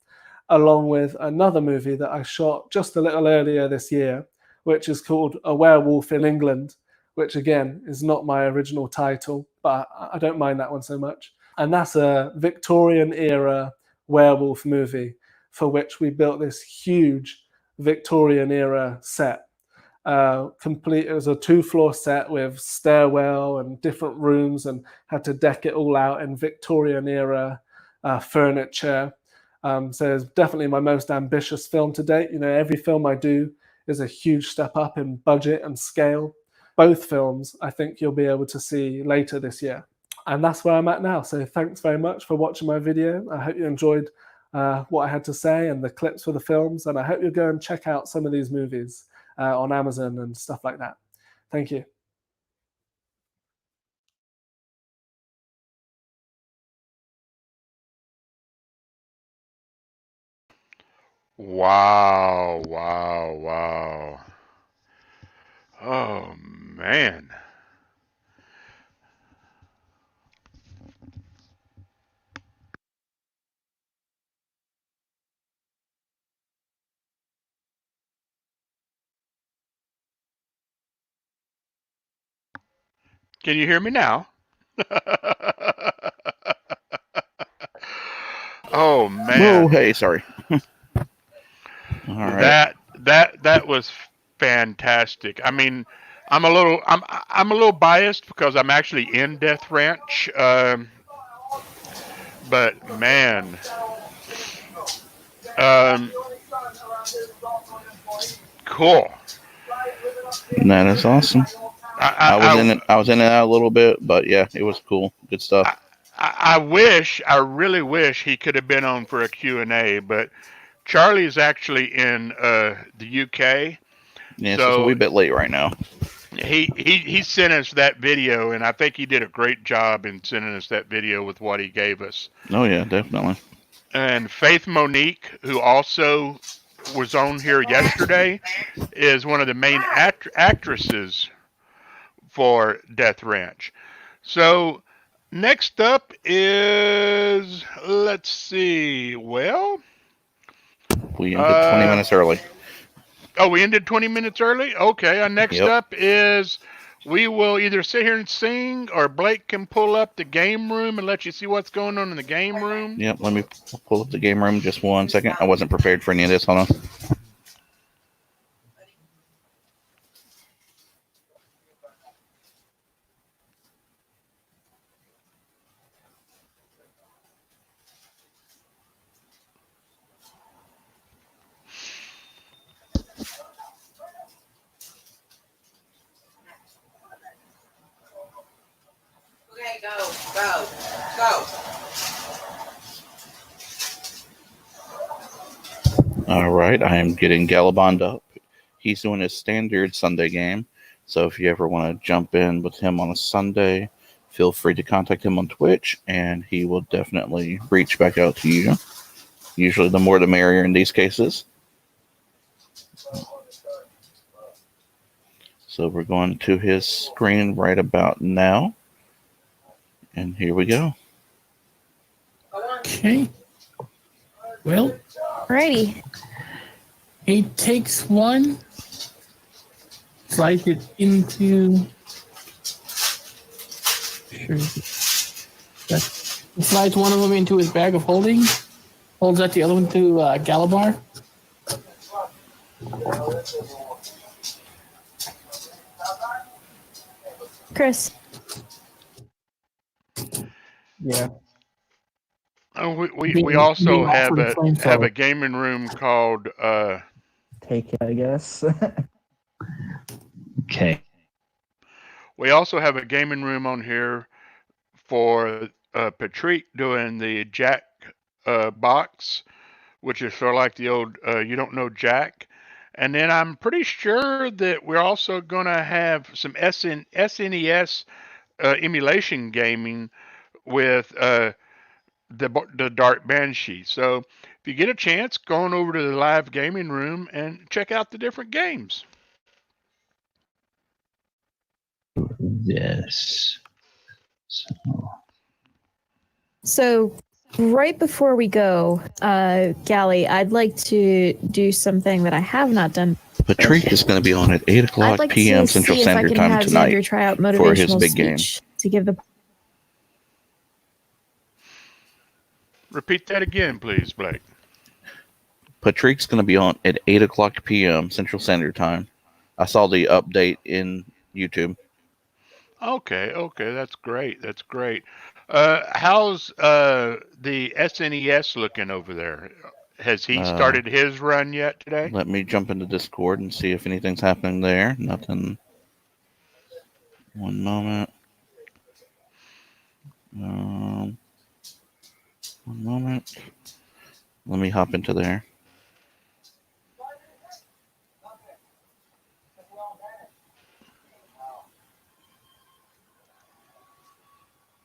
along with another movie that I shot just a little earlier this year, which is called A Werewolf in England, which again is not my original title, but I don't mind that one so much. And that's a Victorian era werewolf movie for which we built this huge Victorian era set. It was a 2-floor set with stairwell and different rooms, and had to deck it all out in Victorian era furniture. So it's definitely my most ambitious film to date. You know, every film I do is a huge step up in budget and scale. Both films I think you'll be able to see later this year. And that's where I'm at now. So thanks very much for watching my video. I hope you enjoyed what I had to say and the clips for the films. And I hope you'll go and check out some of these movies on Amazon and stuff like that. Thank you. Wow, wow, wow. Oh, man. Can you hear me now? Oh, man. Whoa, hey, sorry. All right. That was fantastic. I mean, I'm a little biased because I'm actually in Death Ranch, but man, cool. That is awesome. I was in and out a little bit, but yeah, it was cool. Good stuff. I really wish he could have been on for a Q&A, but Charlie's actually in the UK. Yeah, so it's a wee bit late right now. He sent us that video, and I think he did a great job in sending us that video with what he gave us. Oh yeah, definitely. And Faith Monique, who also was on here yesterday, is one of the main actresses for Death Ranch. So next up is, let's see, well, We ended 20 minutes early. Oh, we ended 20 minutes early? Okay. Next up is we will either sit here and sing, or Blake can pull up the game room and let you see what's going on in the game room. Yep, let me pull up the game room just 1 second. I wasn't prepared for any of this. Hold on. Okay, go. All right, I am getting Galabond up. He's doing his standard Sunday game. So if you ever want to jump in with him on a Sunday, feel free to contact him on Twitch, and he will definitely reach back out to you. Usually the more the merrier in these cases. So we're going to his screen right about now. And here we go. Okay. Well, alrighty. He takes one, slides it into. Slides one of them into his bag of holding. Holds out the other one to Galabar. Chris. Yeah. We also have a gaming room called Take it, I guess. Okay. We also have a gaming room on here for Patrick doing the Jack box, which is sort of like the old You Don't Know Jack. And then I'm pretty sure that we're also going to have some SNES emulation gaming with the Dark Banshee. So if you get a chance, go on over to the live gaming room and check out the different games. Yes. So right before we go, Gally, I'd like to do something that I have not done. Patrick is going to be on at 8 o'clock I'd like p.m. to Central see if I Standard can Time have tonight Xander try out for his motivational big game. speech to give the. Repeat that again, please, Blake. Patrick's going to be on at 8 o'clock p.m. Central Standard Time. I saw the update in YouTube. Okay, that's great. That's great. How's the SNES looking over there? Has he started his run yet today? Let me jump into Discord and see if anything's happening there. Nothing. One moment. One moment. Let me hop into there.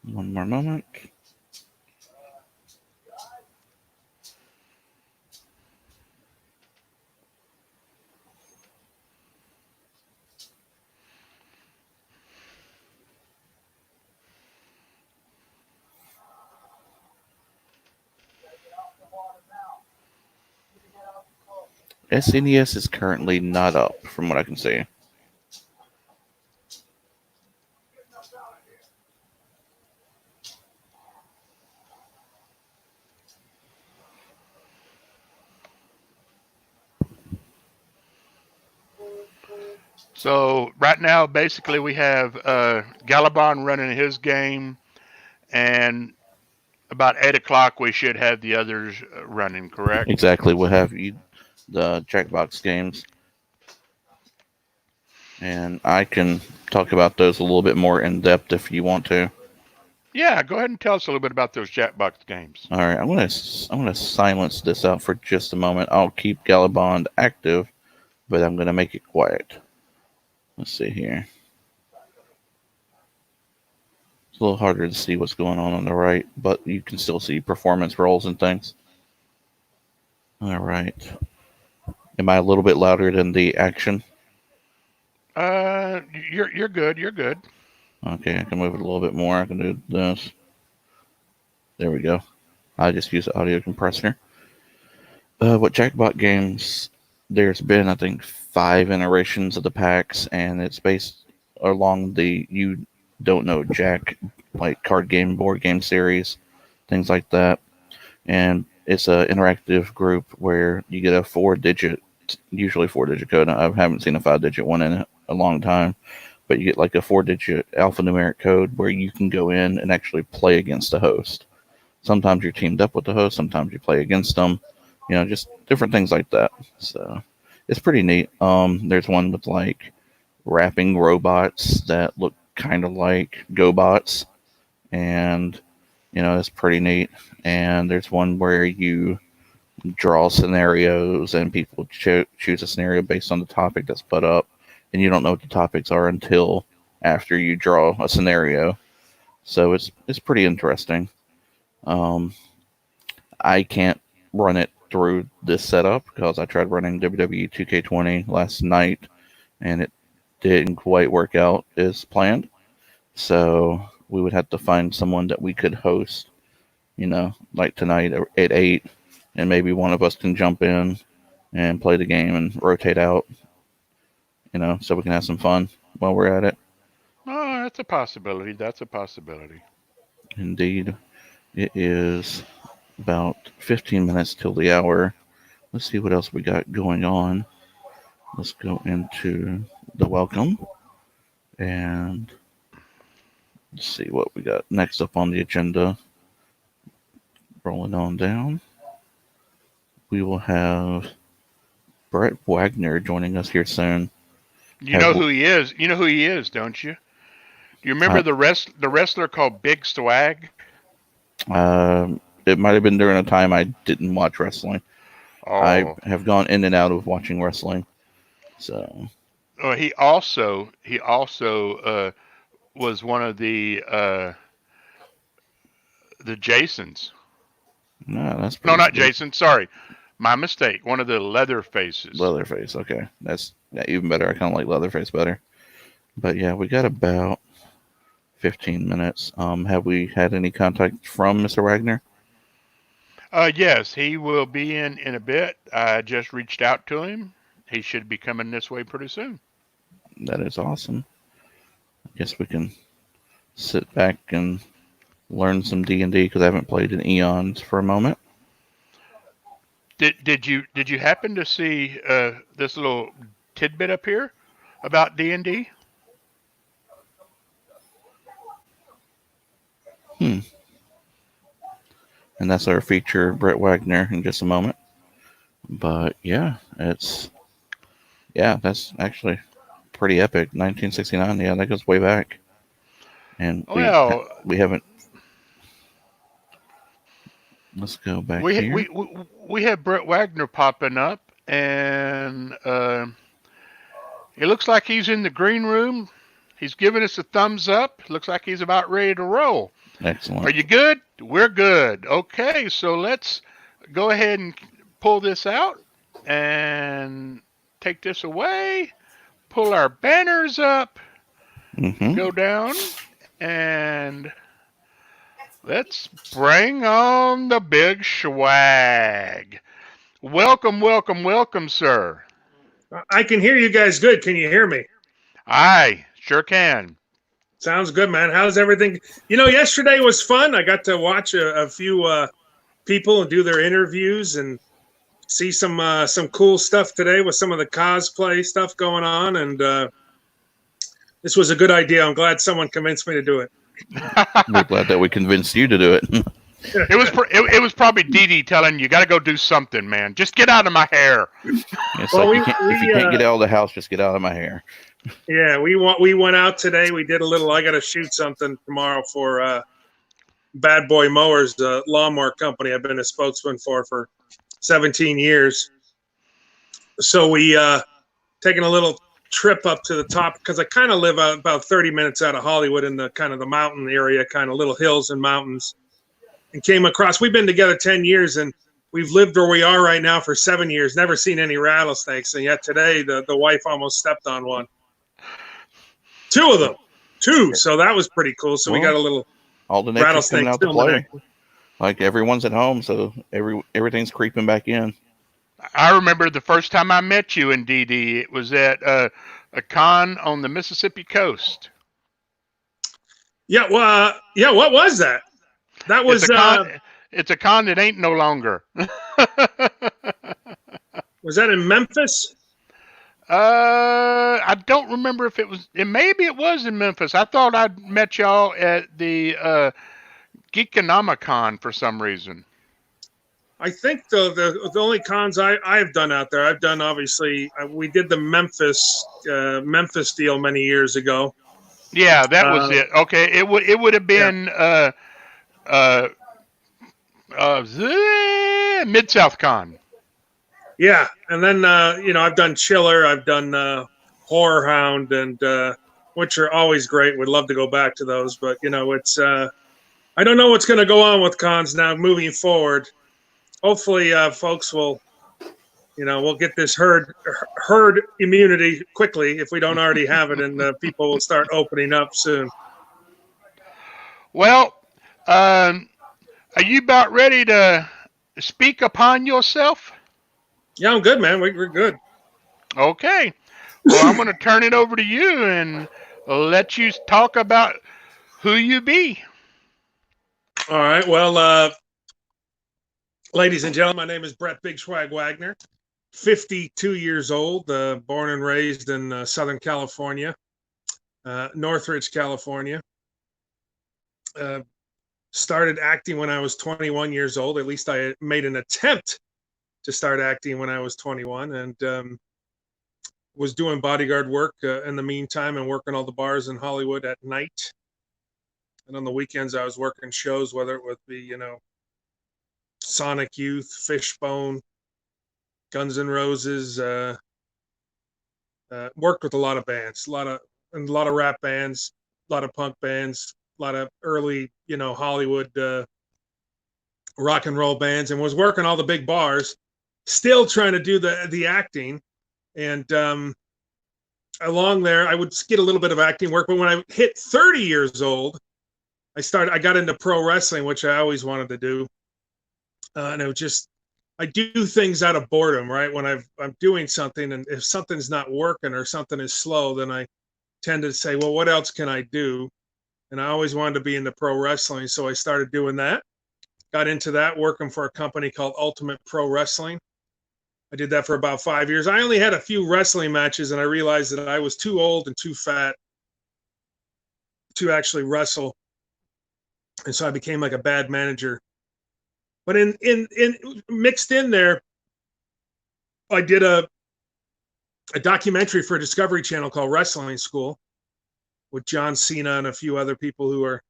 One more moment. SNES is currently not up, from what I can see. So right now, basically, we have Galabon running his game, and about 8 o'clock we should have the others running, correct? Exactly. We'll have the Jackbox games. And I can talk about those a little bit more in depth if you want to. Yeah, go ahead and tell us a little bit about those Jackbox games. All right, I'm gonna silence this out for just a moment. I'll keep Galabond active, but I'm gonna make it quiet. Let's see here. It's a little harder to see what's going on the right, but you can still see performance rolls and things. All right. Am I a little bit louder than the action? You're good. You're good. Okay, I can move it a little bit more. I can do this. There we go. I just use the audio compressor. What Jackbot games? There's been, I think, 5 iterations of the packs, and it's based along the You Don't Know Jack, like card game, board game series, things like that. And it's an interactive group where you get a 4-digit, usually 4-digit code. I haven't seen a 5-digit one in a long time, but you get like a 4-digit alphanumeric code where you can go in and actually play against the host. Sometimes you're teamed up with the host, sometimes you play against them, just different things like that. So it's pretty neat. There's one with like rapping robots that look kind of like GoBots, and it's pretty neat. And there's one where you draw scenarios and people choose a scenario based on the topic that's put up, and you don't know what the topics are until after you draw a scenario. So it's pretty interesting. I can't run it through this setup because I tried running WWE 2K20 last night and it didn't quite work out as planned. So we would have to find someone that we could host, like tonight at 8, and maybe one of us can jump in and play the game and rotate out, so we can have some fun while we're at it. Oh, that's a possibility. That's a possibility. Indeed. It is about 15 minutes till the hour. Let's see what else we got going on. Let's go into the welcome and let's see what we got next up on the agenda. Rolling on down. We will have Brett Wagner joining us here soon. You know who he is. You know who he is, don't you? Do you remember the wrestler called Big Swag? It might have been during a time I didn't watch wrestling. Oh. I have gone in and out of watching wrestling. So. Oh, he also was one of the Jasons. No, that's no, not good. Jason. Sorry, my mistake. One of the Leatherfaces. Leatherface. Okay, that's even better. I kind of like Leatherface better. But yeah, we got about 15 minutes. Have we had any contact from Mr. Wagner? Yes, he will be in a bit. I just reached out to him. He should be coming this way pretty soon. That is awesome. I guess we can sit back and learn some D&D because I haven't played in eons for a moment. Did you happen to see this little tidbit up here about D&D? And that's our feature, Brett Wagner, in just a moment. But yeah, that's actually pretty epic. 1969, yeah, that goes way back. And we haven't. Let's go back here. We have Brett Wagner popping up, and it looks like he's in the green room. He's giving us a thumbs up. Looks like he's about ready to roll. Excellent. Are you good? We're good. Okay, so let's go ahead and pull this out and take this away. Pull our banners up. Go down, and let's bring on the big swag. Welcome, welcome, welcome, sir. I can hear you guys good. Can you hear me? I sure can. Sounds good, man. How's everything? Yesterday was fun. I got to watch a few people and do their interviews and see some cool stuff today with some of the cosplay stuff going on. And this was a good idea. I'm glad someone convinced me to do it. We're glad that we convinced you to do it. It was probably Dee Dee telling you got to go do something, man. Just get out of my hair. It's if you can't get out of the house, just get out of my hair. Yeah, we went out today. We did a little. I got to shoot something tomorrow for Bad Boy Mowers, the lawnmower company I've been a spokesman for 17 years. So we taking a little trip up to the top because I kind of live about 30 minutes out of Hollywood in the kind of the mountain area, kind of little hills and mountains, and came across. We've been together 10 years and we've lived where we are right now for 7 years. Never seen any rattlesnakes, and yet today the wife almost stepped on one. 2 of them. 2. So that was pretty cool. So we got a little all the nature's coming out to play. Like everyone's at home, so everything's creeping back in. I remember the first time I met you in DD. It was at a con on the Mississippi coast. Yeah, well, yeah. What was that? That was It's a con that ain't no longer. Was that in Memphis? I don't remember if it was. Maybe it was in Memphis. I thought I'd met y'all at the Geekonomicon for some reason. I think the only cons I have done out there, I've done obviously. We did the Memphis deal many years ago. Yeah, that was it. Okay, it would have been Mid-South Con. Yeah, and then I've done Chiller, I've done Horror Hound, and which are always great. Would love to go back to those, but it's I don't know what's going to go on with cons now moving forward. Hopefully, folks will, we'll get this herd immunity quickly if we don't already have it, and people will start opening up soon. Well, are you about ready to speak upon yourself? Yeah, I'm good, man. We're good. Okay. Well, I'm going to turn it over to you and let you talk about who you be. All right. Well, ladies and gentlemen, my name is Brett Big Swag Wagner, 52 years old, born and raised in Southern California, Northridge, California. Started acting when I was 21 years old. At least I made an attempt to start acting when I was 21, and was doing bodyguard work in the meantime and working all the bars in Hollywood at night. And on the weekends, I was working shows, whether it would be, Sonic Youth, Fishbone, Guns N' Roses. Worked with a lot of bands, a lot of rap bands, a lot of punk bands, a lot of early, Hollywood rock and roll bands, and was working all the big bars, still trying to do the acting. And along there, I would get a little bit of acting work. But when I hit 30 years old, I got into pro wrestling, which I always wanted to do. And it was just, I do things out of boredom, right? When I'm doing something, and if something's not working or something is slow, then I tend to say, well, what else can I do? And I always wanted to be into pro wrestling. So I started doing that. Got into that, working for a company called Ultimate Pro Wrestling. I did that for about 5 years. I only had a few wrestling matches, and I realized that I was too old and too fat to actually wrestle. And so I became like a bad manager. But in mixed in there, I did a documentary for Discovery Channel called Wrestling School with John Cena and a few other people who are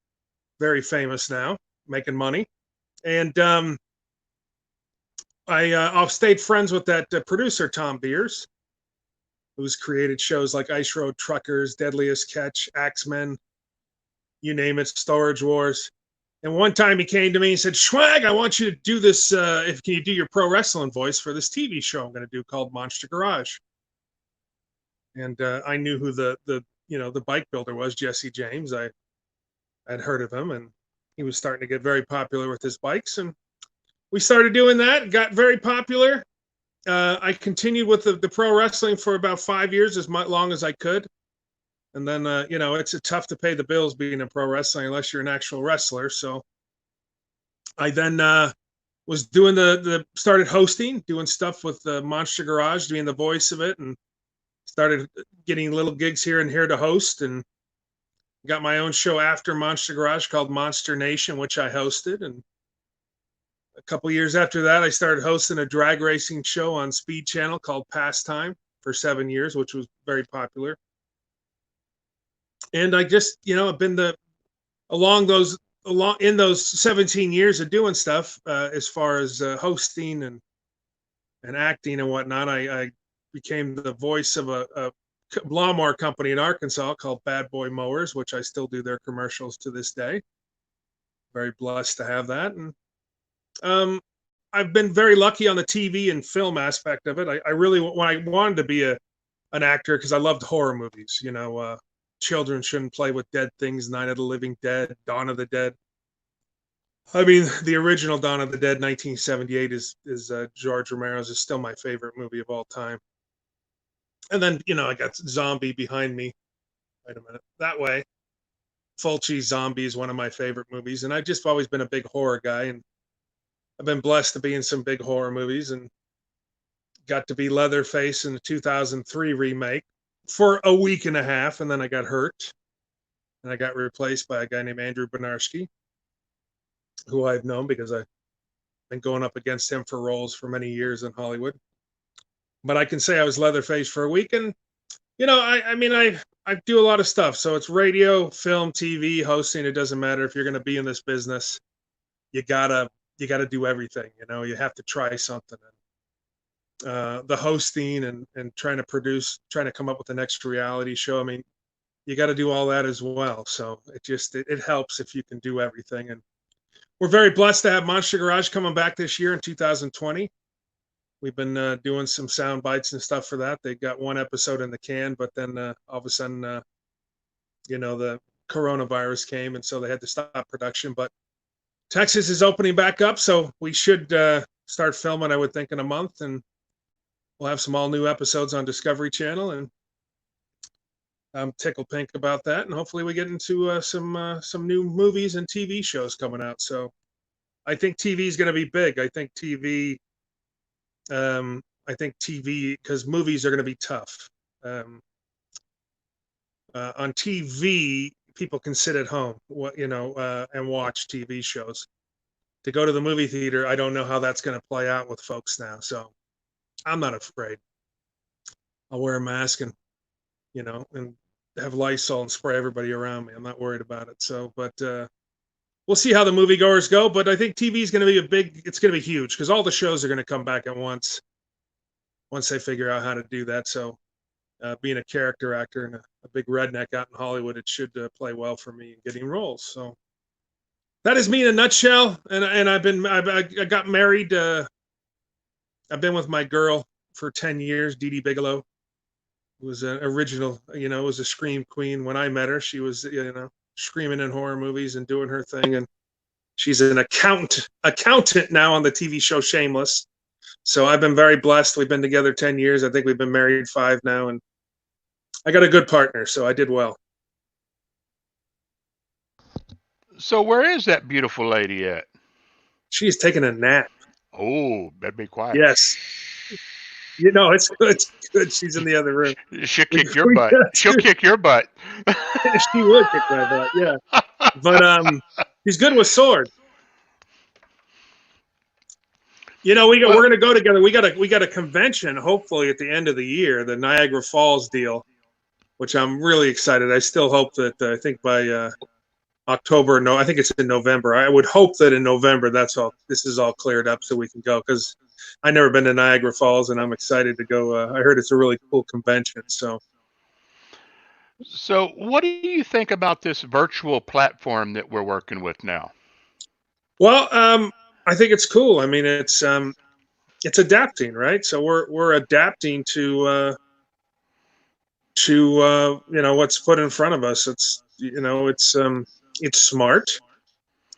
very famous now, making money. And I've stayed friends with that producer, Tom Beers, who's created shows like Ice Road Truckers, Deadliest Catch, Axemen, you name it, Storage Wars. And one time he came to me and said, Swag, I want you to do this. Can you do your pro wrestling voice for this TV show I'm going to do called Monster Garage? And I knew who the bike builder was, Jesse James. I had heard of him, and he was starting to get very popular with his bikes. And we started doing that, got very popular. I continued with the pro wrestling for about 5 years, as long as I could. And then, it's tough to pay the bills being in pro wrestling unless you're an actual wrestler. So I then was doing started hosting, doing stuff with the Monster Garage, doing the voice of it, and started getting little gigs here and here to host, and got my own show after Monster Garage called Monster Nation, which I hosted. And a couple years after that, I started hosting a drag racing show on Speed Channel called Pastime for 7 years, which was very popular. And I just, I've been in those 17 years of doing stuff, as far as hosting and acting and whatnot. I became the voice of a lawnmower company in Arkansas called Bad Boy Mowers, which I still do their commercials to this day. Very blessed to have that. And I've been very lucky on the TV and film aspect of it. I really, when I wanted to be an actor, because I loved horror movies, Children Shouldn't Play with Dead Things, Night of the Living Dead, Dawn of the Dead. I mean, the original Dawn of the Dead, 1978, is George Romero's is still my favorite movie of all time. And then I got Zombie behind me. Wait a minute, that way. Fulci Zombie is one of my favorite movies, and I've just always been a big horror guy, and I've been blessed to be in some big horror movies, and got to be Leatherface in the 2003 remake for a week and a half, and then I got hurt, and I got replaced by a guy named Andrew Benarski, who I've known because I've been going up against him for roles for many years in Hollywood. But I can say I was Leatherface for a week, and I do a lot of stuff. So it's radio, film, TV, hosting. It doesn't matter if you're going to be in this business. You gotta do everything. You have to try something. The hosting and trying to come up with the next reality show. I mean, you got to do all that as well. So it helps if you can do everything. And we're very blessed to have Monster Garage coming back this year in 2020. We've been doing some sound bites and stuff for that. They got one episode in the can, but then all of a sudden, the coronavirus came, and so they had to stop production. But Texas is opening back up, so we should start filming, I would think, in a month, and we'll have some all new episodes on Discovery Channel, and I'm tickled pink about that. And hopefully we get into some new movies and TV shows coming out. So I think TV is going to be big. I think TV, because movies are going to be tough. On TV, people can sit at home, and watch TV shows. To go to the movie theater, I don't know how that's going to play out with folks now. So I'm not afraid. I'll wear a mask and have Lysol and spray everybody around me. I'm not worried about it. So, but we'll see how the moviegoers go. But I think TV is going to be it's going to be huge because all the shows are going to come back at once they figure out how to do that. So being a character actor and a big redneck out in Hollywood, it should play well for me in getting roles. So that is me in a nutshell. And I got married. I've been with my girl for 10 years, Dee Dee Bigelow. Was an original, was a scream queen. When I met her, she was, screaming in horror movies and doing her thing. And she's an accountant now on the TV show Shameless. So I've been very blessed. We've been together 10 years. I think we've been married 5 now. And I got a good partner, so I did well. So where is that beautiful lady at? She's taking a nap. Oh, better be quiet. Yes. It's good. It's good. She's in the other room. She'll kick your butt. She'll kick your butt. She would kick my butt, yeah. But he's good with sword. We're going to go together. We got a convention hopefully at the end of the year, the Niagara Falls deal, which I'm really excited. I still hope that I think by October. No, I think it's in November. I would hope that in November this is all cleared up so we can go because I've never been to Niagara Falls and I'm excited to go. I heard it's a really cool convention. So what do you think about this virtual platform that we're working with now? Well, I think it's cool. I mean, it's adapting, right? So we're adapting to what's put in front of us. It's it's smart,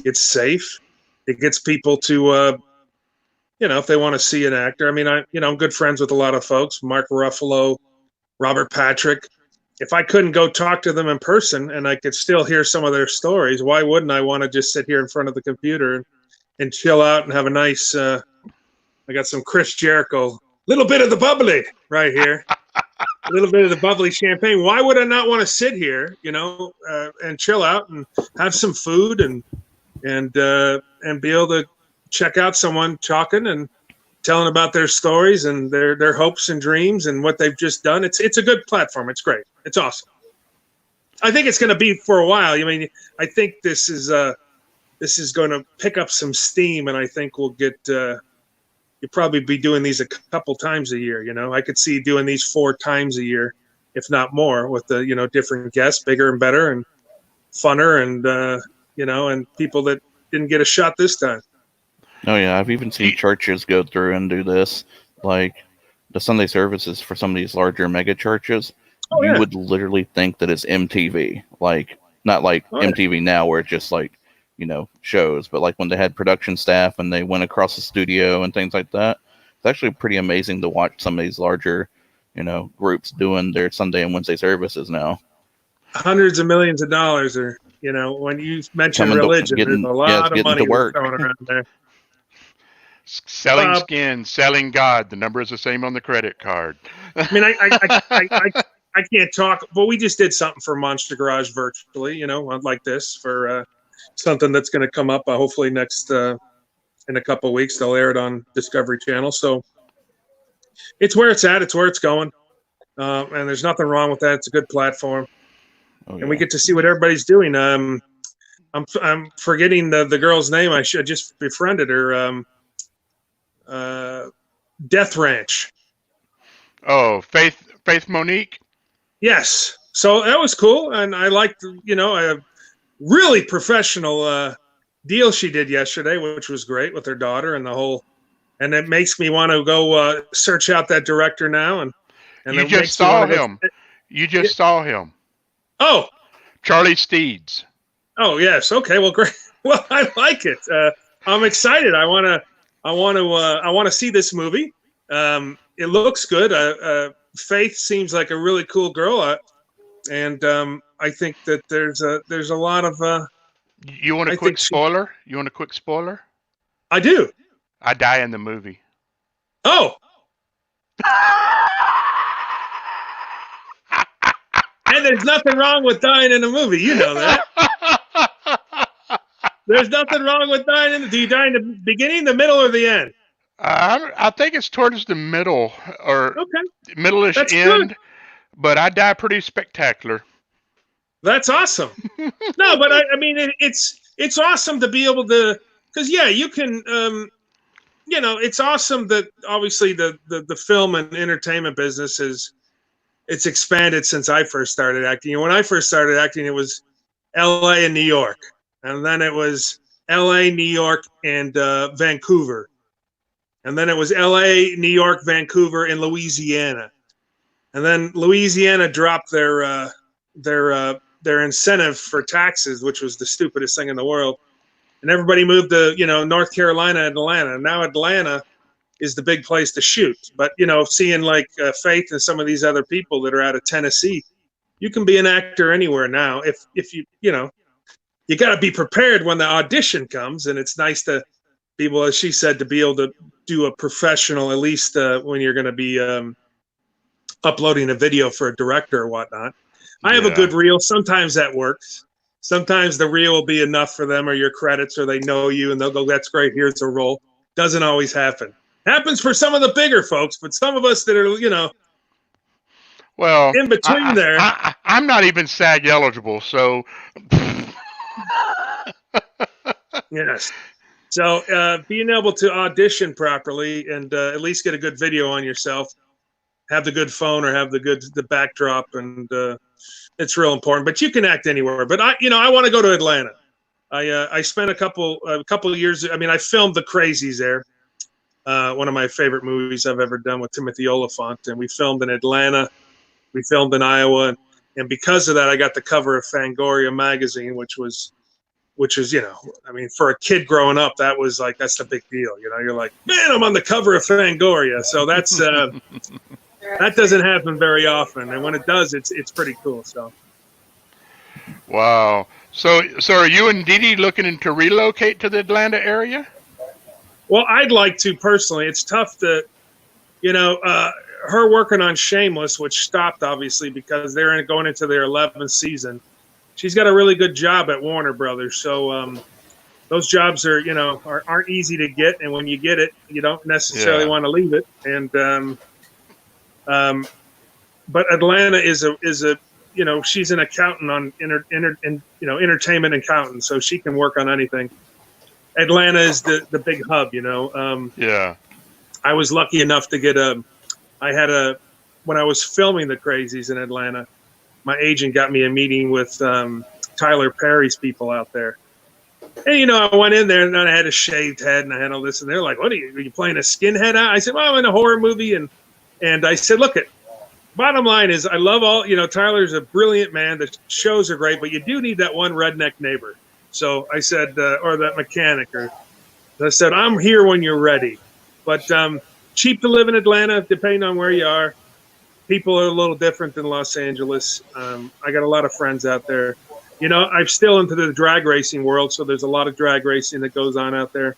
it's safe, it gets people to if they want to see an actor. I mean, I'm good friends with a lot of folks, Mark Ruffalo, Robert Patrick. If I couldn't go talk to them in person and I could still hear some of their stories, why wouldn't I want to just sit here in front of the computer and chill out and have a nice I got some Chris Jericho, little bit of the bubbly right here. A little bit of the bubbly champagne. Why would I not want to sit here, and chill out and have some food and be able to check out someone talking and telling about their stories and their hopes and dreams and what they've just done. It's a good platform. It's great. It's awesome. I think it's going to be for a while. I mean, I think this is going to pick up some steam, and I think we'll get. You'll probably be doing these a couple times a year. I could see doing these 4 times a year, if not more, with the different guests, bigger and better and funner, and and people that didn't get a shot this time. Oh yeah, I've even seen churches go through and do this, like the Sunday services for some of these larger mega churches. Oh, you yeah. would literally think that it's MTV, like not like MTV now, where it's just like shows. But like when they had production staff and they went across the studio and things like that, it's actually pretty amazing to watch some of these larger, groups doing their Sunday and Wednesday services now. Hundreds of millions of dollars are, when you mention religion, there's a lot of money going around there. Selling skin, selling God. The number is the same on the credit card. I mean, I can't talk, but we just did something for Monster Garage virtually, like this for something that's going to come up hopefully next in a couple of weeks. They'll air it on Discovery Channel. So it's where it's at. It's where it's going. And there's nothing wrong with that. It's a good platform. Oh, yeah. And we get to see what everybody's doing. I'm forgetting the girl's name. I just befriended her. Death Ranch. Oh, Faith Monique. Yes. So that was cool, and I liked a really professional deal she did yesterday, which was great with her daughter and the whole. And it makes me want to go search out that director now. And you just saw him. You just saw him. Oh, Charlie Steeds. Oh yes. Okay. Well, great. Well, I like it. I'm excited. I want to see this movie. It looks good. Faith seems like a really cool girl, and I think that there's a lot of. You want a quick spoiler? You want a quick spoiler? I do. I die in the movie. Oh. And there's nothing wrong with dying in a movie. You know that. There's nothing wrong with dying. Do you die in the beginning, the middle, or the end? I think it's towards the middle or middle-ish That's end, good. But I die pretty spectacular. That's awesome. No, but I mean, it's awesome to be able to, because you can, it's awesome that obviously the film and entertainment business it's expanded since I first started acting. And when I first started acting, it was L.A. and New York, and then it was L.A., New York, and Vancouver. And then it was L.A., New York, Vancouver, and Louisiana. And then Louisiana dropped their incentive for taxes, which was the stupidest thing in the world. And everybody moved to, North Carolina and Atlanta. And now Atlanta is the big place to shoot. But, seeing like Faith and some of these other people that are out of Tennessee, you can be an actor anywhere now. If you got to be prepared when the audition comes. And it's nice to be able, as she said, to be able to do a professional, at least when you're going to be uploading a video for a director or whatnot. I have a good reel. Sometimes that works. Sometimes the reel will be enough for them or your credits, or they know you and they'll go, that's great, here's a role. Doesn't always happen. Happens for some of the bigger folks, but some of us that are, well, in between there. I'm not even SAG eligible, so. Yes. So being able to audition properly and at least get a good video on yourself, have the good phone or have the backdrop, and it's real important. But you can act anywhere. But I want to go to Atlanta. I spent a couple of years. I mean, I filmed The Crazies there. One of my favorite movies I've ever done with Timothy Oliphant, and we filmed in Atlanta. We filmed in Iowa, and because of that, I got the cover of Fangoria magazine, which is, I mean, for a kid growing up, that's the big deal. You're like, man, I'm on the cover of Fangoria. So that's that doesn't happen very often, and when it does, it's pretty cool. So. Wow. So are you and Dee Dee looking to relocate to the Atlanta area? Well, I'd like to personally. It's tough to, her working on Shameless, which stopped obviously because they're going into their 11th season. She's got a really good job at Warner Brothers. So those jobs aren't easy to get, and when you get it, you don't necessarily want to leave it. And but Atlanta is a she's an accountant on entertainment accountant, so she can work on anything. Atlanta is the big hub, Yeah. I was lucky enough to get when I was filming The Crazies in Atlanta, my agent got me a meeting with Tyler Perry's people out there. And, I went in there and I had a shaved head and I had all this, and they're like, are you playing a skinhead out? I said, well, I'm in a horror movie. And I said, look, bottom line is I love Tyler's a brilliant man. The shows are great, but you do need that one redneck neighbor. So I said, or that mechanic, or I said, I'm here when you're ready. But cheap to live in Atlanta, depending on where you are. People are a little different than Los Angeles. I got a lot of friends out there. You know, I'm still into the drag racing world, so there's a lot of drag racing that goes on out there.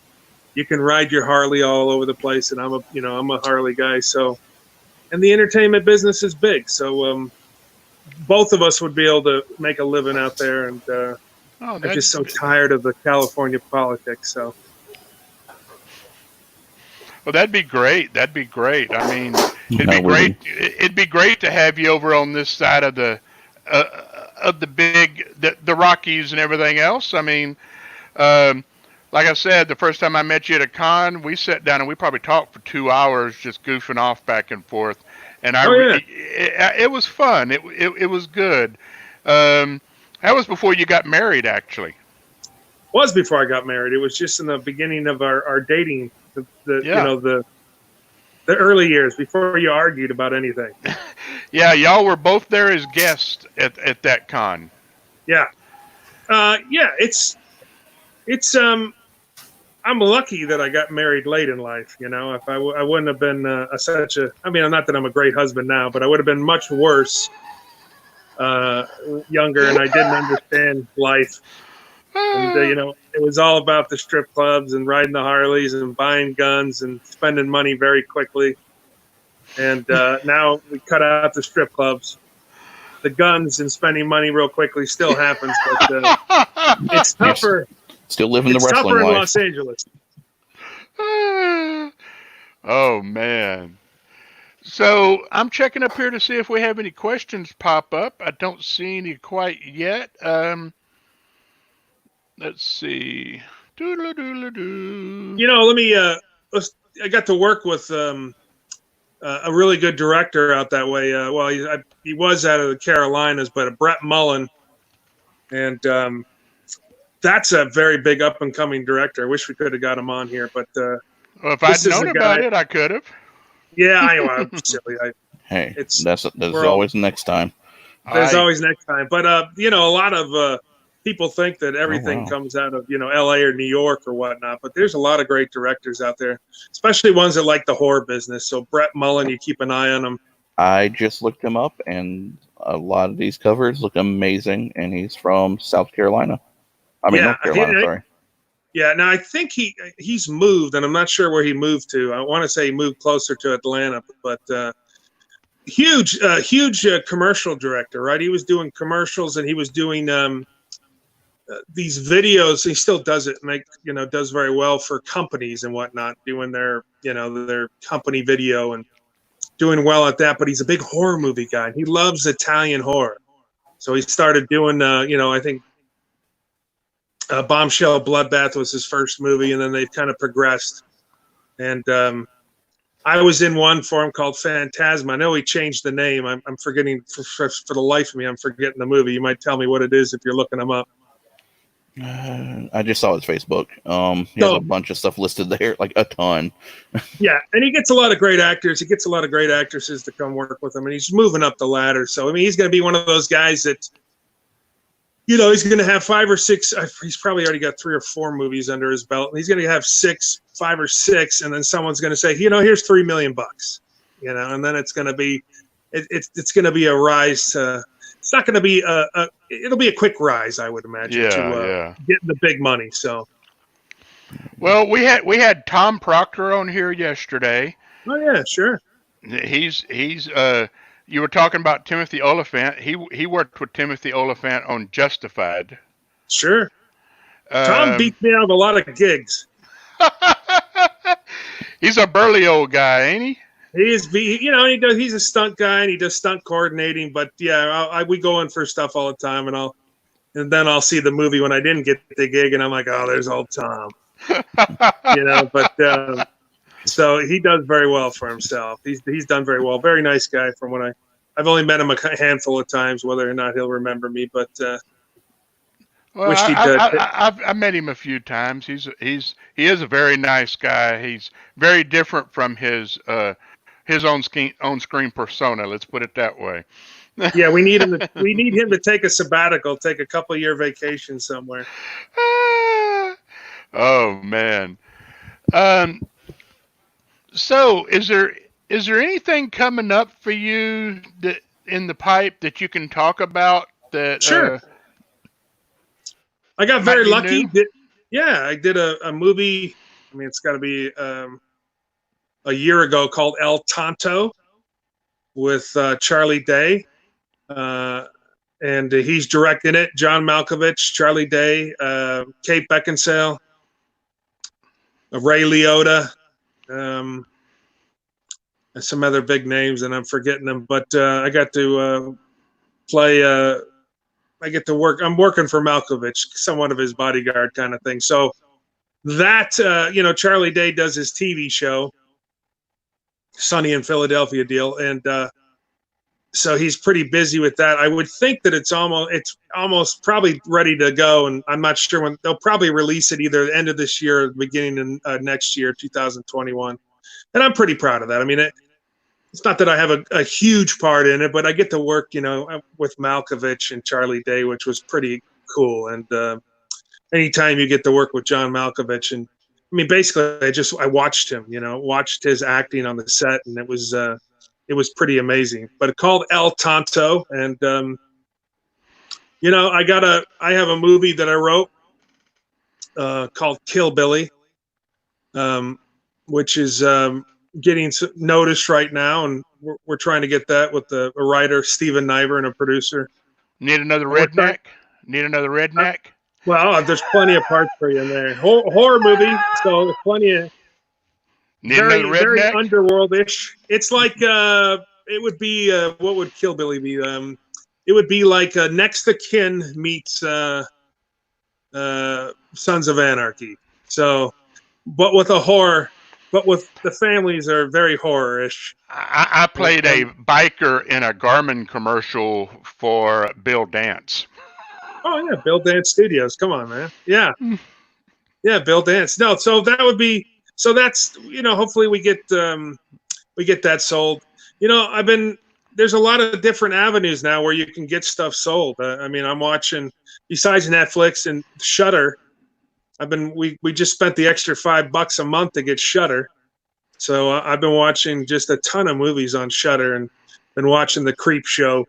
You can ride your Harley all over the place, and I'm a Harley guy. So, and the entertainment business is big, so both of us would be able to make a living out there. And I'm just so tired of the California politics. So. Well, that'd be great. That'd be great. I mean, it'd be great. It'd be great to have you over on this side of the the Rockies and everything else. I mean, like I said, the first time I met you at a con, we sat down and we probably talked for 2 hours, just goofing off back and forth. And it was fun. It was good. That was before you got married, actually. Was before I got married. It was just in the beginning of our dating. The early years before you argued about anything. Yeah, y'all were both there as guests at that con. Yeah, it's I'm lucky that I got married late in life. You know, if I wouldn't have been I mean, not that I'm a great husband now, but I would have been much worse younger, and I didn't understand life. And, you know, it was all about the strip clubs and riding the Harleys and buying guns and spending money very quickly. And now we cut out the strip clubs. The guns and spending money real quickly still happens, but it's tougher. Still living the it's wrestling tougher in life. Los Angeles. Oh, man. So I'm checking up here to see if we have any questions pop up. I don't see any quite yet. Let's see. Doodle-doodle-doo. You know, let me. I got to work with a really good director out that way. Well, he was out of the Carolinas, but Brett Mullen, and that's a very big up and coming director. I wish we could have got him on here, but well, if I'd known about it, I could have. Yeah, I know. I'm silly. Hey, there's always next time. There's always next time, but you know, a lot of people think that everything comes out of, you know, LA or New York or whatnot, but there's a lot of great directors out there, especially ones that like the horror business. So Brett Mullen, you keep an eye on him. I just looked him up, and a lot of these covers look amazing, and he's from South Carolina. I mean, North Carolina, sorry. Yeah, now I think he's moved, and I'm not sure where he moved to. I want to say he moved closer to Atlanta, but huge commercial director, right? He was doing commercials, and he was doing these videos. He still does it, does very well for companies and whatnot, doing their company video and doing well at that. But he's a big horror movie guy. He loves Italian horror, so he started doing I think Bombshell Bloodbath was his first movie, and then they've kind of progressed. And I was in one for him called Phantasma. I know he changed the name. I'm forgetting for the life of me. I'm forgetting the movie. You might tell me what it is if you're looking him up. I just saw his Facebook. He has a bunch of stuff listed there, like a ton. Yeah, and he gets a lot of great actors. He gets a lot of great actresses to come work with him, and he's moving up the ladder. So I mean, he's going to be one of those guys that, you know, he's going to have 5 or 6. He's probably already got 3 or 4 movies under his belt, and he's going to have 5 or 6, and then someone's going to say, you know, here's $3 million, you know, and then it's going to be, it's going to be a rise to. It's not going to be it'll be a quick rise, I would imagine, to getting the big money. So, well, we had Tom Proctor on here yesterday. Oh yeah, sure. He's you were talking about Timothy Oliphant. He worked with Timothy Oliphant on Justified. Sure. Tom beats me out of a lot of gigs. He's a burly old guy, ain't he? He is, you know, he's a stunt guy and he does stunt coordinating. But yeah, we go in for stuff all the time, and then I'll see the movie when I didn't get the gig, and I'm like, oh, there's old Tom, you know. But so he does very well for himself. He's done very well. Very nice guy. From when I've only met him a handful of times, whether or not he'll remember me, but well, wish he did. I've met him a few times. He is a very nice guy. He's very different from his own screen persona. Let's put it that way. Yeah, we need him to take a sabbatical, take a couple-year vacation somewhere. Oh man. So is there anything coming up for you that in the pipe that you can talk about that Sure. I got might very be lucky. new? I did a movie. I mean, it's got to be a year ago called El Tonto with Charlie Day, and he's directing it. John Malkovich, Charlie Day, Kate Beckinsale, Ray Liotta, and some other big names, and I'm forgetting them. But I got to play. I get to work. I'm working for Malkovich, somewhat of his bodyguard kind of thing. So that Charlie Day does his TV show, Sunny in Philadelphia deal, and so he's pretty busy with that. I would think that it's almost probably ready to go, and I'm not sure when they'll probably release it, either the end of this year or the beginning of next year, 2021. And I'm pretty proud of that. I mean, it's not that I have a huge part in it, but I get to work, with Malkovich and Charlie Day, which was pretty cool. And anytime you get to work with John Malkovich, and I mean, basically, I watched him, watched his acting on the set, and it was pretty amazing. But it's called El Tonto, and I have a movie that I wrote called Kill Billy, which is getting noticed right now, and we're trying to get that with a writer, Steven Niver, and a producer. Need another redneck? Need another redneck? Well, there's plenty of parts for you in there. Horror movie, so there's plenty of very underworld-ish. It's like it would be what would Kill Billy be? It would be like Next to Kin meets Sons of Anarchy. So, but with a horror. But with the families are very horror-ish. I played a biker in a Garmin commercial for Bill Dance. Oh yeah, Bill Dance Studios. Come on, man. Yeah, yeah, Bill Dance. No, so that would be. So that's hopefully we get that sold. There's a lot of different avenues now where you can get stuff sold. I mean, I'm watching besides Netflix and Shudder. We just spent the extra $5 a month to get Shudder, so I've been watching just a ton of movies on Shudder and been watching The Creep Show,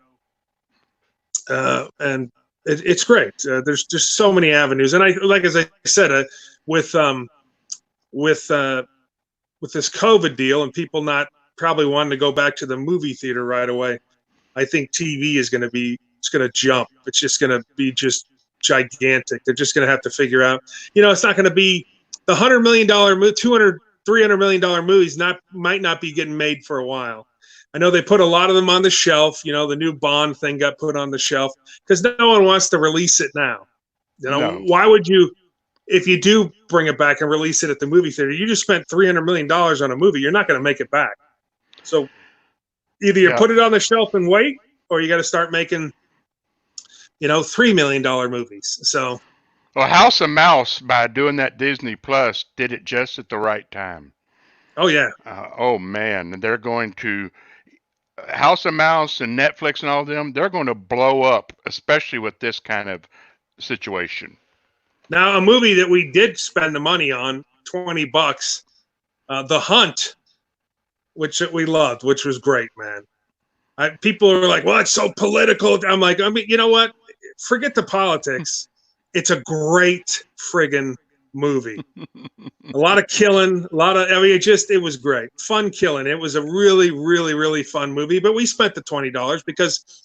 and it's great. There's just so many avenues, and as I said, with this COVID deal and people not probably wanting to go back to the movie theater right away, I think TV is going to jump. It's just going to be just gigantic. They're just going to have to figure out, it's not going to be the $100 million, $200, $300 million movies might not be getting made for a while. I know they put a lot of them on the shelf. The new Bond thing got put on the shelf because no one wants to release it now. No. Why would you, if you do bring it back and release it at the movie theater, you just spent $300 million on a movie. You're not going to make it back. So either you put it on the shelf and wait, or you got to start making $3 million movies. So, well, House of Mouse, by doing that Disney Plus, did it just at the right time. Oh yeah. Oh man, they're going to House of Mouse and Netflix and all of them. They're going to blow up, especially with this kind of situation. Now, a movie that we did spend the money on, $20, The Hunt, which we loved, which was great, man. People are like, well, it's so political. I'm like, you know what? Forget the politics. It's a great friggin' movie. A lot of killing, it was great. Fun killing. It was a really, really, really fun movie, but we spent the $20 because,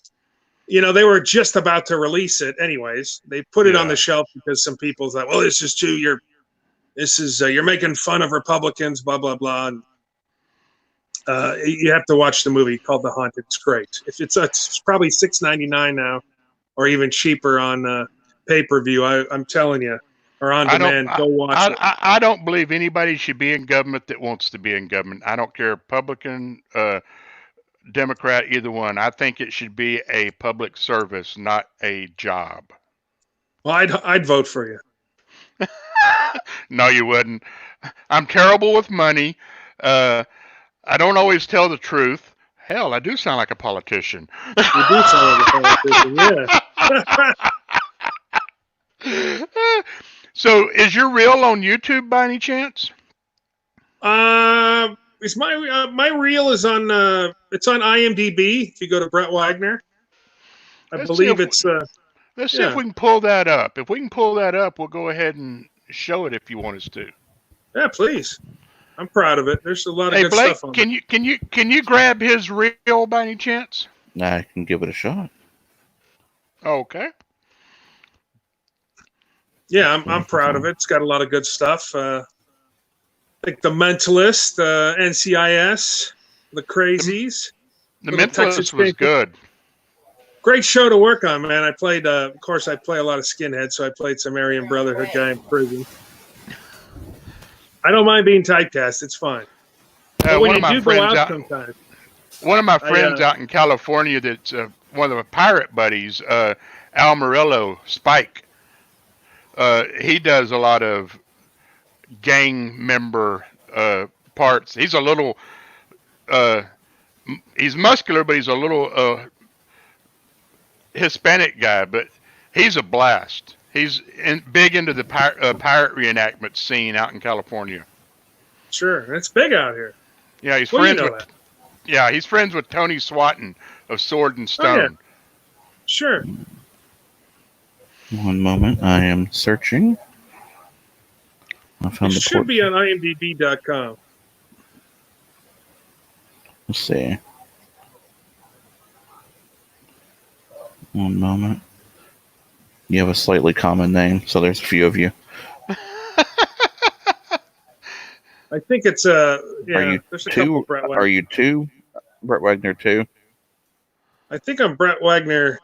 they were just about to release it anyways. They put it on the shelf because some people thought, well, this is you're making fun of Republicans, blah, blah, blah. And, you have to watch the movie called The Hunt. It's great. If it's probably $6.99 now, or even cheaper on pay-per-view. I'm telling you, or on demand. Go watch it. I don't believe anybody should be in government that wants to be in government. I don't care, Republican, Democrat, either one. I think it should be a public service, not a job. Well, I'd vote for you. No, you wouldn't. I'm terrible with money. I don't always tell the truth. Hell, I do sound like a politician. You do sound like a politician, yeah. So, is your reel on YouTube by any chance? Is my reel is on it's on IMDb. If you go to Brett Wagner, I believe it's Let's see if we can pull that up. If we can pull that up, we'll go ahead and show it if you want us to. Yeah, please. I'm proud of it. There's a lot of Hey good Blake, stuff on can you grab his reel by any chance? I can give it a shot. Okay. Yeah, I'm proud of it. It's got a lot of good stuff. Like The Mentalist, NCIS, The Crazies. The Mentalist was good. Great show to work on, man. I played, of course, I play a lot of skinheads, so I played some Aryan Brotherhood guy in prison. I don't mind being typecast. It's fine. But when you do go out sometimes. One of my friends out in California that's one of my pirate buddies, Al Morello, Spike, he does a lot of gang member parts. He's a little, he's muscular, but he's a little Hispanic guy, but he's a blast. He's big into the pirate reenactment scene out in California. Sure, it's big out here. Yeah, he's friends with Tony Swatton of Sword and Stone. Oh, yeah. Sure. One moment, I am searching. I found it should be on IMDb.com. Let's see. One moment. You have a slightly common name, so there's a few of you. I think it's there's a couple Brett Wagner. Are you two? Brett Wagner 2? I think I'm Brett Wagner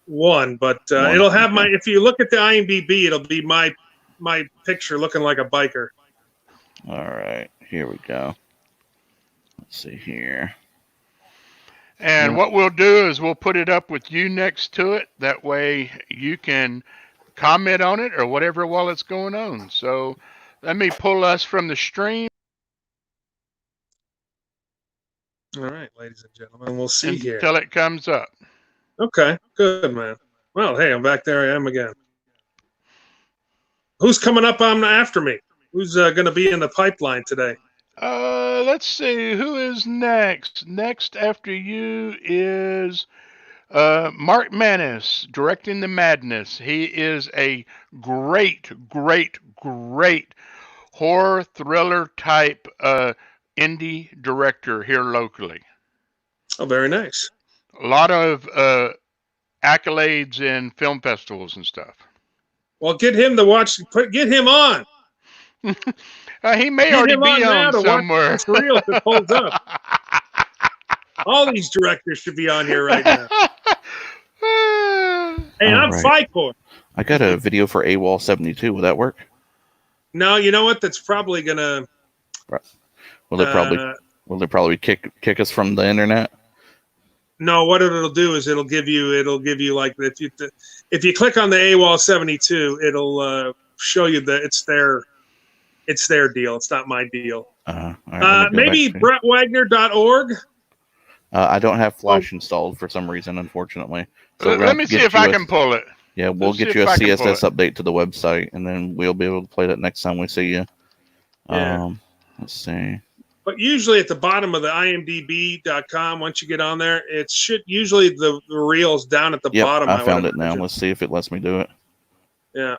1, but it'll have my. If you look at the IMDb, it'll be my picture looking like a biker. All right, here we go. Let's see here. And what we'll do is we'll put it up with you next to it. That way you can comment on it or whatever while it's going on. So let me pull us from the stream. All right, ladies and gentlemen, we'll see here. Until it comes up. Okay, good, man. Well, hey, I'm back there. I am again. Who's coming up on after me? Who's going to be in the pipeline today? Let's see. Who is next? Next after you is Mark Manis, directing The Madness. He is a great horror thriller type indie director here locally. Oh, very nice. A lot of accolades in film festivals and stuff. Well, get him to watch. Get him on. He may already be on somewhere. It's real if it holds up. All these directors should be on here right now. Hey, I'm FICOR. I got a video for AWOL 72. Will that work? No, you know what? That's probably gonna. Will it probably kick us from the internet? No, what it'll do is it'll give you like if you click on the AWOL 72, it'll show you that it's their deal. It's not my deal. Maybe BrettWagner.org. I don't have Flash installed for some reason, unfortunately. So let me see if I can pull it. Yeah, we'll get you a CSS update to the website, and then we'll be able to play that next time we see you. Yeah. Let's see. But usually at the bottom of the IMDb.com, once you get on there, it should usually the reel's down at the bottom. I found it now. Let's see if it lets me do it. Yeah.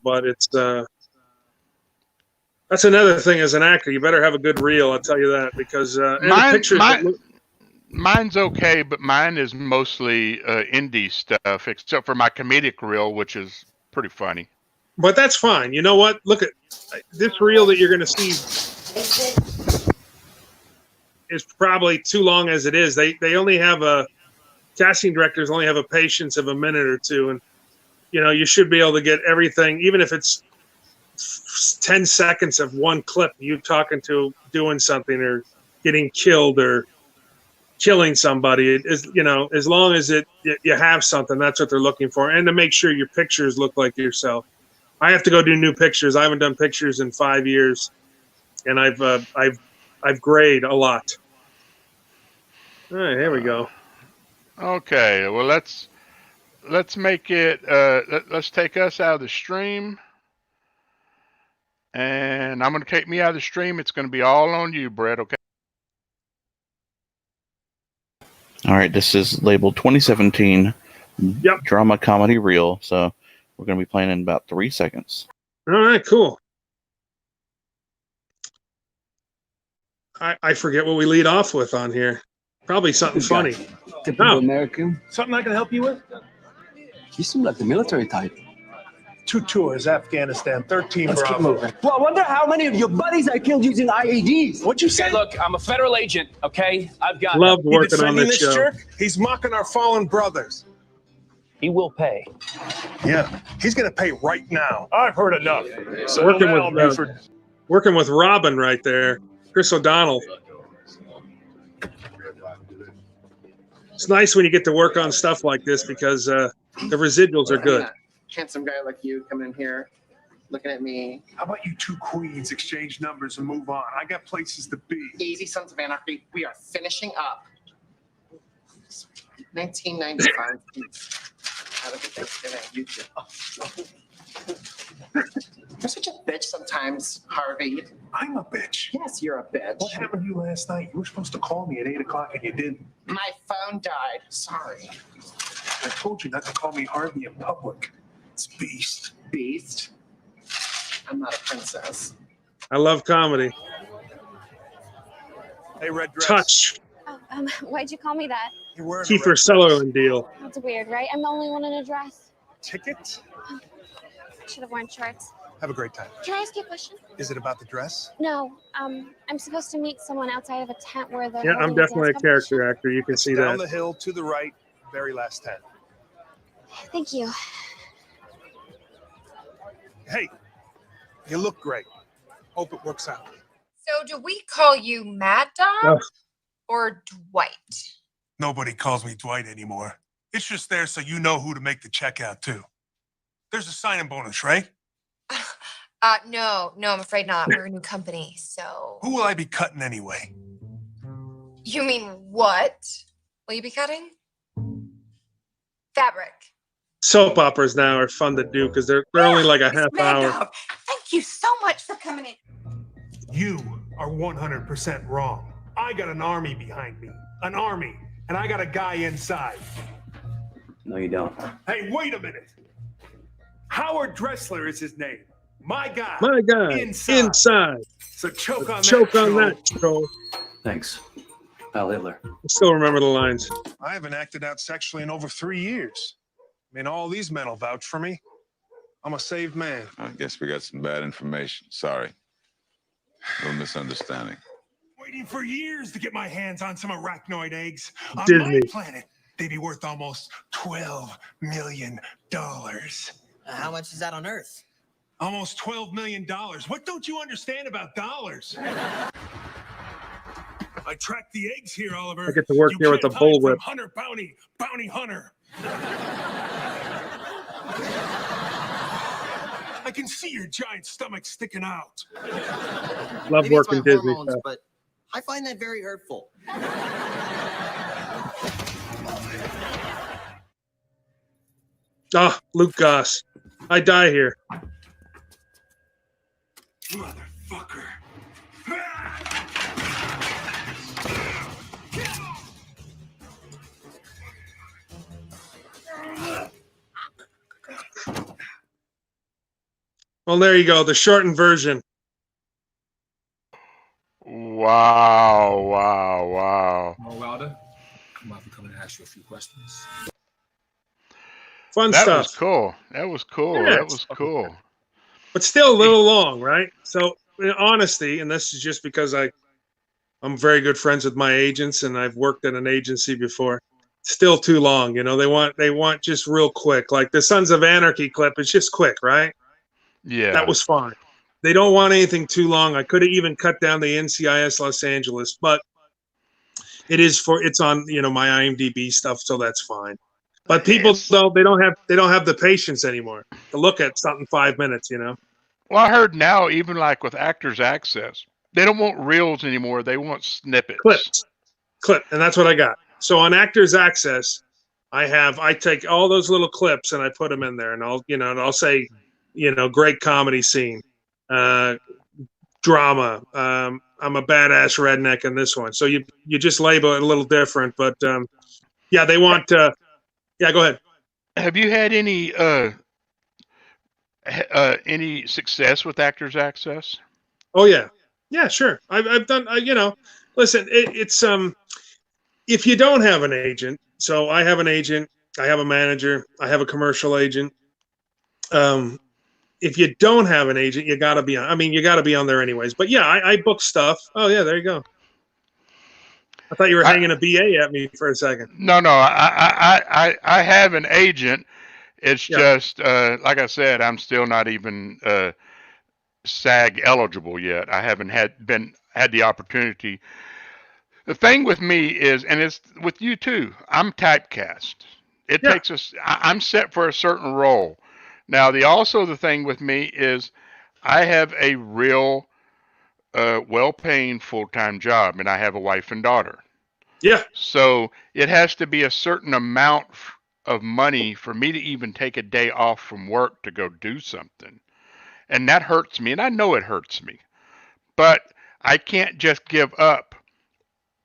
But it's that's another thing as an actor. You better have a good reel, I'll tell you that, because mine's okay, but mine is mostly indie stuff, except for my comedic reel, which is pretty funny. But that's fine. You know what? Look at this reel that you're going to see is probably too long as it is. They only have casting directors only have a patience of a minute or two, and you should be able to get everything, even if it's 10 seconds of one clip, you talking to doing something or getting killed or killing somebody. As long as you have something, that's what they're looking for, and to make sure your pictures look like yourself. I have to go do new pictures. I haven't done pictures in 5 years, and I've I've grayed a lot. All right, here we go. Okay, well let's make it. Let's take us out of the stream, and I'm gonna take me out of the stream. It's gonna be all on you, Brett. Okay. All right, this is labeled 2017 drama comedy reel. So we're going to be playing in about 3 seconds. All right, cool. I forget what we lead off with on here. Probably something funny. Typical American. Something I can help you with? You seem like the military type. 2 tours, Afghanistan, 13 Let's keep Bravo. moving. Well, I wonder how many of your buddies I killed using IEDs. What'd you say? Look, I'm a federal agent, okay? I've got Love You working on defending this show. jerk? He's mocking our fallen brothers. He will pay. Yeah, he's gonna pay right now. I've heard enough. So Working that'll be with for working with Robin right there, Chris O'Donnell. It's nice when you get to work on stuff like this because the residuals are good. Handsome guy like you coming in here, looking at me. How about you two queens exchange numbers and move on? I got places to be. Easy, Sons of Anarchy. We are finishing up 1995. Have a good Thanksgiving. You too. You're such a bitch sometimes, Harvey. I'm a bitch. Yes, you're a bitch. What happened to you last night? You were supposed to call me at 8 o'clock and you didn't. My phone died. Sorry. I told you not to call me Harvey in public. It's Beast. Beast? I'm not a princess. I love comedy. Hey, red dress. Touch. Oh, why'd you call me that? You were Kiefer Sutherland deal. That's weird, right? I'm the only one in a dress. Ticket? I should have worn shorts. Have a great time. Can I ask you a question? Is it about the dress? No. I'm supposed to meet someone outside of a tent where the. Yeah, I'm definitely a character actor. You can see Down that. the hill to the right, very last tent. Thank you. Hey, you look great. Hope it works out. So do we call you Mad Dog or Dwight? Nobody calls me Dwight anymore. It's just there so you know who to make the check out to. There's a signing bonus, right? No, I'm afraid not. We're a new company, so. Who will I be cutting anyway? You mean what? Will you be cutting? Fabric. Soap operas now are fun to do because they're only like a half Mad hour. Dog, thank you so much for coming in. You are 100% wrong. I got an army behind me. An army. And I got a guy inside. No, you don't. Hey, wait a minute. Howard Dressler is his name. My guy. My guy. Inside. So choke on Choke that. on troll. that troll. Thanks. Al Hitler. I still remember the lines. I haven't acted out sexually in over 3 years. I mean, all these men will vouch for me. I'm a saved man. I guess we got some bad information. Sorry. No misunderstanding. Waiting for years to get my hands on some arachnoid eggs. On Disney. my planet, they'd be worth almost $12 million. How much is that on Earth? Almost $12 million. What don't you understand about dollars? I tracked the eggs here, Oliver. I get to work You here with can't the hide from bullwhip. Hunter Bounty Hunter. I can see your giant stomach sticking out. Love Maybe it's working my Disney hormones, stuff. but I find that very hurtful. Ah, Luke Goss. I die here. Motherfucker. Well, there you go. The shortened version. Wow. More Wilder, I'm about to come and ask you a few questions. Fun That stuff. was cool. That was cool. Yeah, That it's was cool. But still a little long, right? So, in honesty, and this is just because I'm very good friends with my agents, and I've worked at an agency before. Still too long, you know. They want just real quick. Like the Sons of Anarchy clip, it's just quick, right? Yeah. That was fine. They don't want anything too long. I could have even cut down the NCIS Los Angeles, but it's on my IMDb stuff, so that's fine. But people they don't have the patience anymore to look at something 5 minutes, Well, I heard now, even like with Actors Access, They don't want reels anymore. They want snippets. Clip, and that's what I got. So on Actors Access, I take all those little clips and I put them in there, and I'll say, great comedy scene, drama. I'm a badass redneck in this one. So you just label it a little different, but yeah, they want. Yeah, go ahead. Have you had any success with Actors Access? Oh yeah, sure. I've done. Listen, it's if you don't have an agent, so I have an agent, I have a manager, I have a commercial agent. If you don't have an agent, you got to be on. I mean, you got to be on there anyways. But yeah, I book stuff. Oh yeah, there you go. I thought you were hanging a BA at me for a second. No, I have an agent. It's just like I said, I'm still not even SAG eligible yet. I haven't had the opportunity. The thing with me is, and it's with you too, I'm typecast. It takes us. I'm set for a certain role. Now, the thing with me is, I have a real, well-paying full-time job, and I have a wife and daughter. Yeah. So it has to be a certain amount of money for me to even take a day off from work to go do something, and that hurts me, and I know it hurts me, but I can't just give up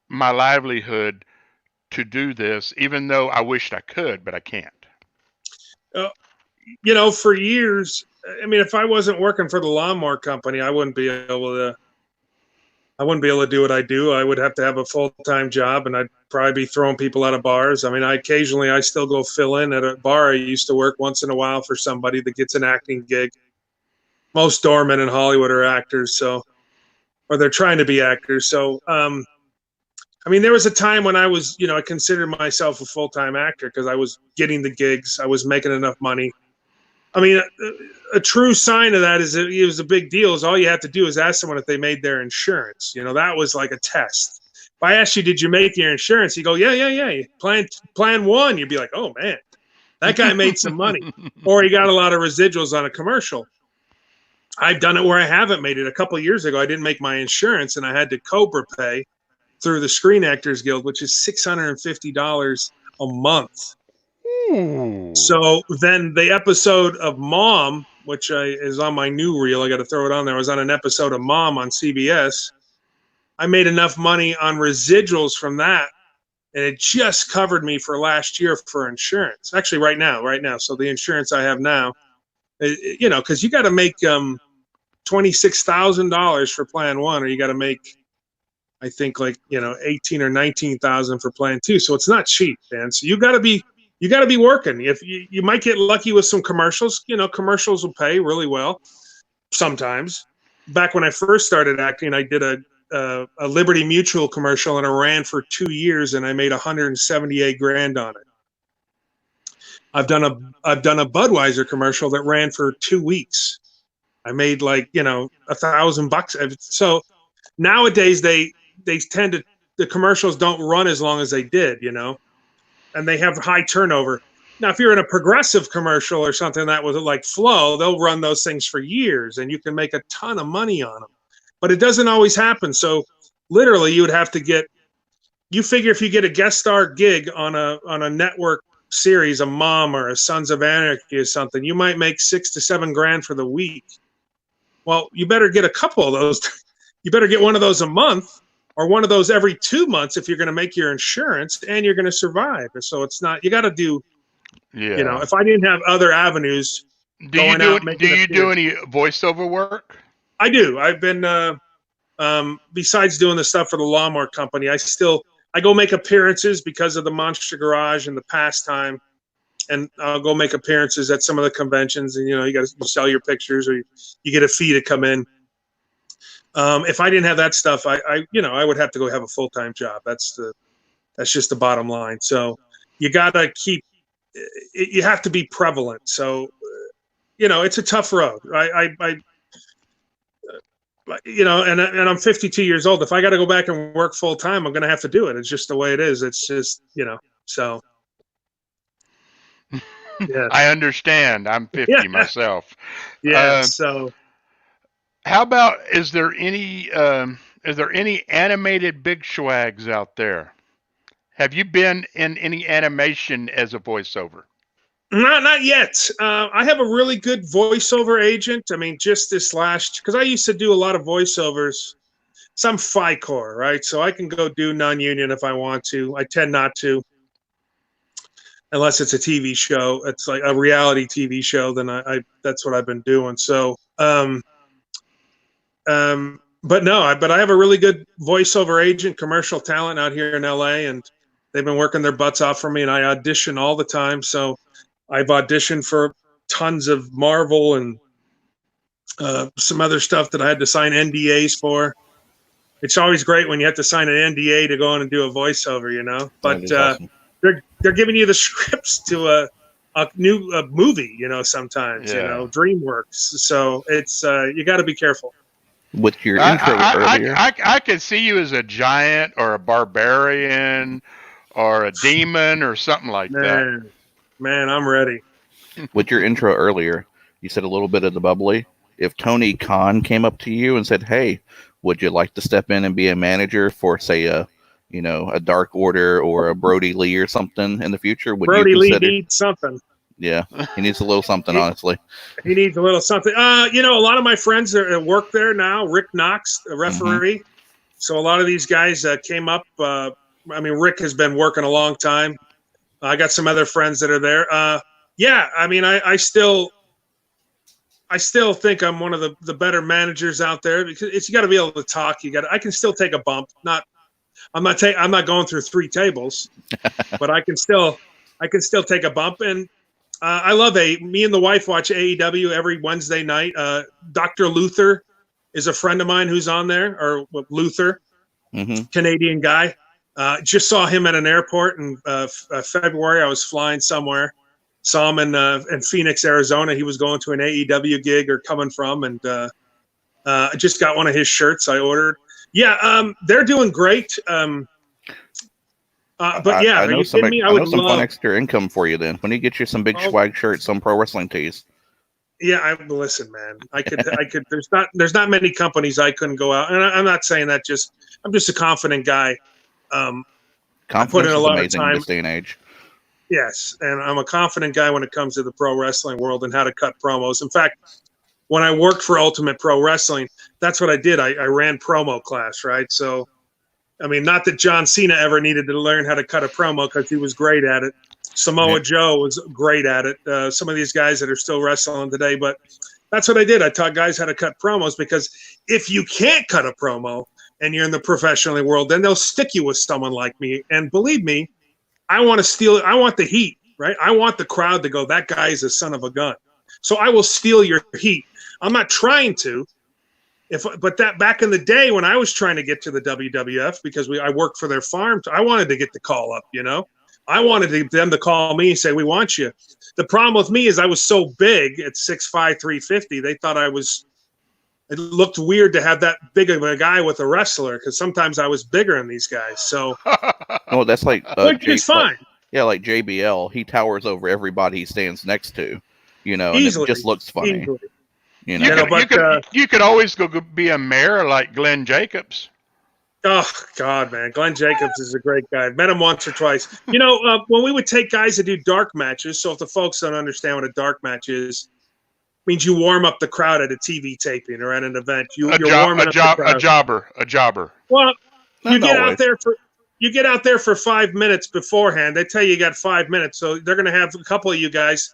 my livelihood to do this, even though I wished I could, but I can't. For years, I mean, if I wasn't working for the lawnmower company, I wouldn't be able to do what I do. I would have to have a full-time job, and I'd probably be throwing people out of bars. I mean, I still go fill in at a bar I used to work once in a while for somebody that gets an acting gig. Most doormen in Hollywood are actors, or they're trying to be actors. So, I mean, there was a time when I was, I considered myself a full-time actor because I was getting the gigs. I was making enough money. I mean, a true sign of that is it was a big deal. Is all you have to do is ask someone if they made their insurance. That was like a test. If I asked you, did you make your insurance? You go, yeah. Plan one. You'd be like, oh man, that guy made some money, or he got a lot of residuals on a commercial. I've done it where I haven't made it. A couple of years ago, I didn't make my insurance, and I had to Cobra pay through the Screen Actors Guild, which is $650 a month. So then the episode of Mom, which is on my new reel, I got to throw it on there. I was on an episode of Mom on CBS. I made enough money on residuals from that, and it just covered me for last year for insurance. Actually, right now. So the insurance I have now, because you got to make $26,000 for Plan 1, or you got to make, I think, like 18 or 19,000 for Plan 2. So it's not cheap, man. So you got to be working. If you might get lucky with some commercials, commercials will pay really well sometimes. Back when I first started acting, I did a Liberty Mutual commercial, and it ran for 2 years, and I made $178,000 on it. I've done a Budweiser commercial that ran for 2 weeks. I made like $1,000. So nowadays they tend to, the commercials don't run as long as they did, and they have high turnover. Now, if you're in a Progressive commercial or something that was like Flow, they'll run those things for years, and you can make a ton of money on them. But it doesn't always happen. So literally, you would have to you figure if you get a guest star gig on a network series, a Mom or a Sons of Anarchy or something, you might make $6,000 to $7,000 for the week. Well, you better get a couple of those. You better get one of those a month, or one of those every 2 months if you're going to make your insurance and you're going to survive. So it's not, you got to do, if I didn't have other avenues. Do you do any voiceover work? I do. I've been, besides doing the stuff for the lawnmower company, I go make appearances because of the Monster Garage and the Pastime. And I'll go make appearances at some of the conventions, and you got to sell your pictures, or you get a fee to come in. If I didn't have that stuff, I would have to go have a full-time job. That's just the bottom line. So you gotta you have to be prevalent. So it's a tough road. And I'm 52 years old. If I got to go back and work full time, I'm gonna have to do it. It's just the way it is. It's just so. Yeah. I understand. I'm 50 myself. Yeah. So How about is there any animated big schwags out there? Have you been in any animation as a voiceover? Not yet. I have a really good voiceover agent. I mean, just this last, because I used to do a lot of voiceovers. Some FICOR, right? So I can go do non-union if I want to. I tend not to, unless it's a TV show. It's like a reality TV show. Then I that's what I've been doing. So, but no, but I have a really good voiceover agent, commercial talent out here in LA, and they've been working their butts off for me. And I audition all the time. So I've auditioned for tons of Marvel and some other stuff that I had to sign NDAs for. It's always great when you have to sign an NDA to go on and do a voiceover, you know. But awesome. they're giving you the scripts to a new movie, you know. Sometimes, you know, DreamWorks. So it's you got to be careful. With your intro earlier, I could see you as a giant or a barbarian or a demon or something like that. Man, I'm ready. With your intro earlier, you said a little bit of the bubbly. If Tony Khan came up to you and said, "Hey, would you like to step in and be a manager for, say, a Dark Order or a Brody Lee or something in the future?" Would Brody you consider? Lee needs something. Yeah, he needs a little something, honestly. He needs a little something. You know, a lot of my friends that work there now. Rick Knox, a referee. Mm-hmm. So a lot of these guys came up. I mean, Rick has been working a long time. I got some other friends that are there. Yeah, I mean, I still think I'm one of the better managers out there because you got to be able to talk. I can still take a bump. I'm not going through 3 tables, but I can still take a bump. And I love me and the wife watch AEW every Wednesday night. Dr. Luther is a friend of mine who's on there, or Luther, Canadian guy. Just saw him at an airport in February. I was flying somewhere. Saw him in Phoenix, Arizona. He was going to an AEW gig or coming from, and I just got one of his shirts I ordered. Yeah, they're doing great. But yeah, I know some love fun extra income for you then. When you get you some big swag shirts, some pro wrestling tees. Yeah, listen, man. I could. There's not many companies I couldn't go out, and I'm not saying that. I'm just a confident guy. Confidence is amazing in this day and age. Yes, and I'm a confident guy when it comes to the pro wrestling world and how to cut promos. In fact, when I worked for Ultimate Pro Wrestling, that's what I did. I ran promo class, right? So, I mean, not that John Cena ever needed to learn how to cut a promo because he was great at it. Samoa Joe was great at it. Some of these guys that are still wrestling today, but that's what I did. I taught guys how to cut promos because if you can't cut a promo and you're in the professional world, then they'll stick you with someone like me. And believe me, I want the heat, right? I want the crowd to go, that guy is a son of a gun. So I will steal your heat. I'm not trying to. But that back in the day when I was trying to get to the WWF because I worked for their farm, I wanted to get the call up, you know. I wanted them to call me and say, "We want you." The problem with me is I was so big at 6'5", 350. They thought it looked weird to have that big of a guy with a wrestler because sometimes I was bigger than these guys. So, no, that's like which is fine. Like JBL, he towers over everybody he stands next to, you know, easily, and it just looks funny. Easily. You know, you could always go be a mayor like Glenn Jacobs. Oh God, man, Glenn Jacobs is a great guy. I've met him once or twice. You know, when we would take guys to do dark matches. So if the folks don't understand what a dark match is, it means you warm up the crowd at a TV taping or at an event. You're warming up the crowd. A jobber. Well, Not you get always. out there for 5 minutes beforehand. They tell you got 5 minutes, so they're going to have a couple of you guys.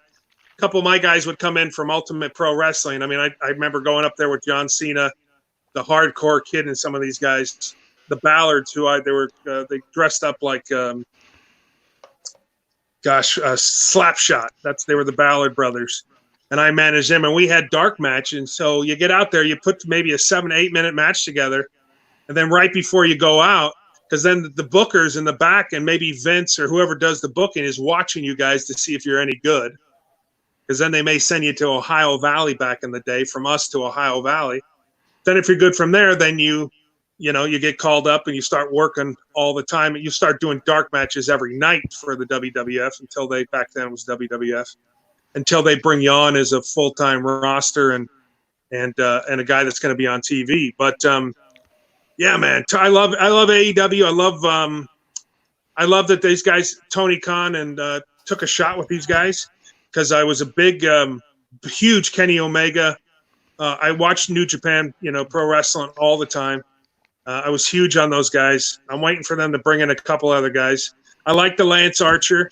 A couple of my guys would come in from Ultimate Pro Wrestling. I mean, I remember going up there with John Cena, the Hardcore Kid, and some of these guys, the Ballards, they dressed up like, Slapshot. They were the Ballard brothers, and I managed them. And we had dark matches. And so you get out there, you put maybe a 7 to 8 minute match together, and then right before you go out, because then the bookers in the back and maybe Vince or whoever does the booking is watching you guys to see if you're any good. Because then they may send you to Ohio Valley back in the day, from us to Ohio Valley. Then if you're good from there, then you get called up and you start working all the time. And you start doing dark matches every night for the WWF back then it was WWF, until they bring you on as a full-time roster. And and a guy that's going to be on TV. But yeah, man, I love AEW. I love that these guys, Tony Khan, and took a shot with these guys, because I was a big, huge Kenny Omega. I watched New Japan, pro wrestling all the time. I was huge on those guys. I'm waiting for them to bring in a couple other guys. I like the Lance Archer.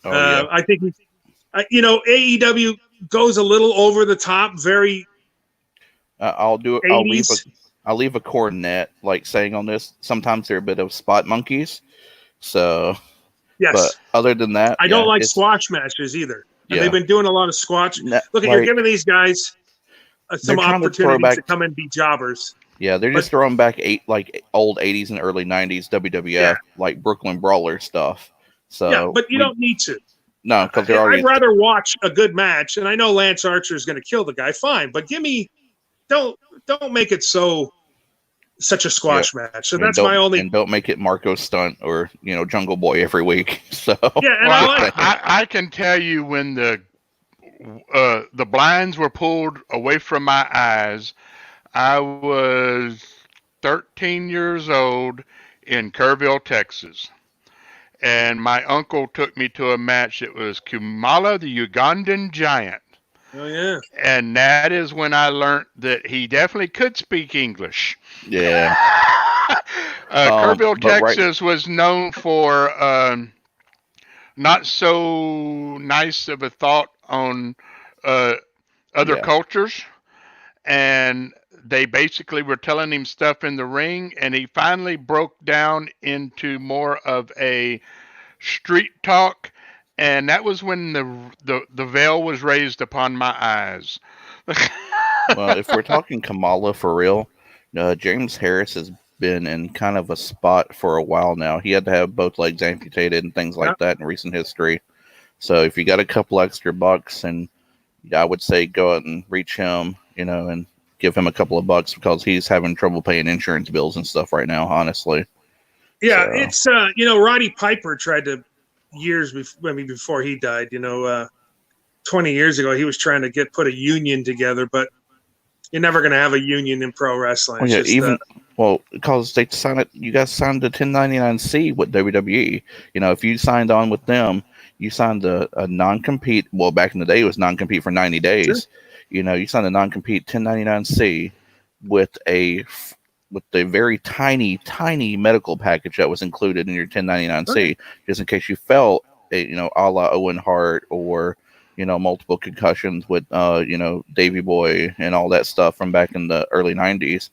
I think, AEW goes a little over the top. Very. I'll leave a coordinate like saying on this. Sometimes they're a bit of spot monkeys. So. Yes. But other than that, I don't like squash matches either. And they've been doing a lot of squash. Look, you're giving these guys some opportunities to come and be jobbers. Yeah, they're just throwing back old 80s and early 90s WWF, like Brooklyn Brawler stuff. So yeah, but you don't need to. No, because they're already. I'd rather watch a good match, and I know Lance Archer is going to kill the guy. Fine, but don't make it such a squash match. So that's my only. And don't make it Marco Stunt or Jungle Boy every week. So yeah, and I can tell you when the blinds were pulled away from my eyes. I was 13 years old in Kerrville, Texas, and my uncle took me to a match. It was Kamala, the Ugandan Giant. Oh yeah. And that is when I learned that he definitely could speak English. Yeah. Kerrville, Texas was known for not so nice of a thought on other cultures. And they basically were telling him stuff in the ring, and he finally broke down into more of a street talk. And that was when the veil was raised upon my eyes. Well, if we're talking Kamala for real, James Harris has been in kind of a spot for a while now. He had to have both legs amputated and things like that in recent history. So if you got a couple extra bucks, and I would say go out and reach him, and give him a couple of bucks, because he's having trouble paying insurance bills and stuff right now, honestly. Yeah, it's Roddy Piper tried to years before he died, 20 years ago, he was trying to put a union together, but you're never going to have a union in pro wrestling. Because they signed it, you guys signed the 1099C with WWE. If you signed on with them, you signed a non-compete. Well, back in the day, it was non-compete for 90 days. Sure. You signed a non-compete 1099C with a very tiny medical package that was included in your 1099C, just in case you felt, a la Owen Hart, or multiple concussions with Davey Boy and all that stuff from back in the early 90s.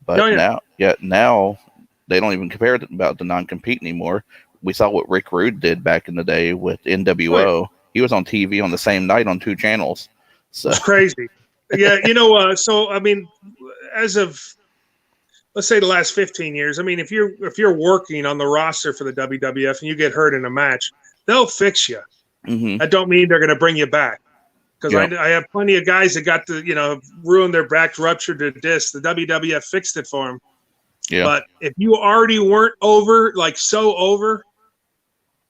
But now they don't even compare about the non-compete anymore. We saw what Rick Rude did back in the day with NWO. He was on TV on the same night on 2 channels. So. It's crazy. Yeah, so I mean, as of let's say the last 15 years, I mean, if you're working on the roster for the WWF and you get hurt in a match, they'll fix you. Mm-hmm. That don't mean they're going to bring you back, because I have plenty of guys that got ruined their back, ruptured their disc. The WWF fixed it for them. Yeah. But if you already weren't over,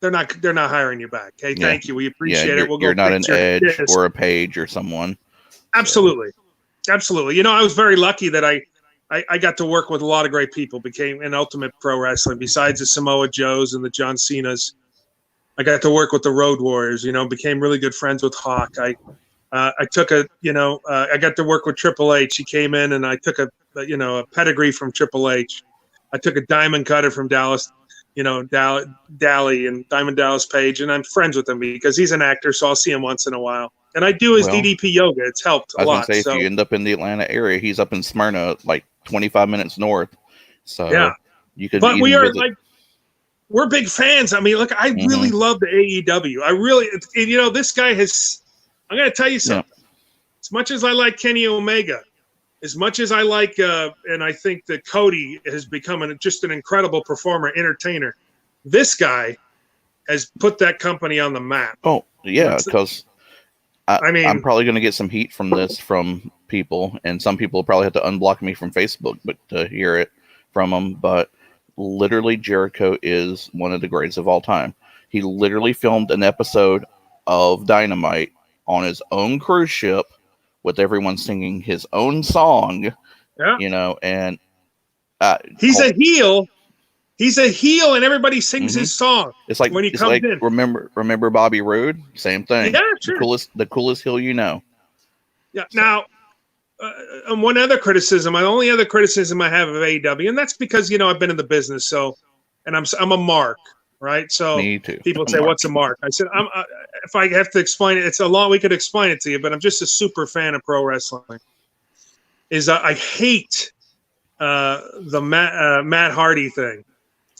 they're not hiring you back. Hey, thank you. We appreciate it. You're not an Edge or a Page or someone. Absolutely. Absolutely. I was very lucky that I got to work with a lot of great people, became an Ultimate Pro Wrestling. Besides the Samoa Joes and the John Cenas, I got to work with the Road Warriors, became really good friends with Hawk. I took I got to work with Triple H. He came in, and I took a pedigree from Triple H. I took a diamond cutter from Dallas, Dally and Diamond Dallas Page, and I'm friends with him because he's an actor, so I'll see him once in a while. And I do his DDP yoga. It's helped a lot. I was going to say, if you end up in the Atlanta area, he's up in Smyrna, like 25 minutes north. So you could. But we're big fans. I mean, look, I really love the AEW. I really, this guy has. I'm going to tell you something. Yeah. As much as I like Kenny Omega, as much as I like, and I think that Cody has become just an incredible performer, entertainer. This guy has put that company on the map. Oh yeah, because. I'm probably going to get some heat from this from people, and some people will probably have to unblock me from Facebook, but to hear it from them. But literally, Jericho is one of the greatest of all time. He literally filmed an episode of Dynamite on his own cruise ship with everyone singing his own song. Yeah. You know, and he's a heel. He's a heel, and everybody sings his song. It's like when he comes in. Remember Bobby Roode? Same thing. Yeah, sure. The coolest heel you know. Yeah. So. Now, one other criticism. The only other criticism I have of AEW, and that's because I've been in the business, so, and I'm a mark, right? So Me too. People say, "What's a mark?" I said, if I have to explain it, it's a lot. We could explain it to you, but I'm just a super fan of pro wrestling. I hate the Matt Hardy thing.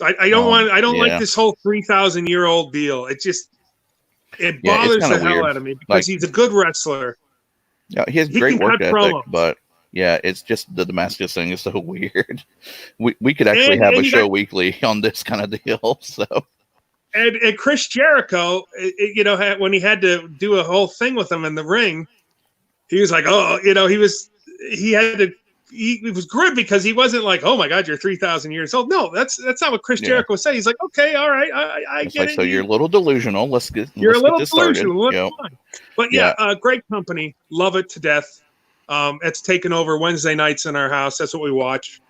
I don't like this whole 3,000-year-old deal. It bothers the hell out of me because he's a good wrestler. Yeah, he has great work ethic, but yeah, it's just the Damascus thing is so weird. We could actually have a show weekly on this kind of deal. So, and Chris Jericho, when he had to do a whole thing with him in the ring, he was like, it was good because he wasn't like, oh my God, you're 3,000 years old. No, that's not what Chris Jericho said. He's like, okay, all right, I get it. So you're a little delusional. Let's get this started. But great company, love it to death. It's taken over Wednesday nights in our house. That's what we watch.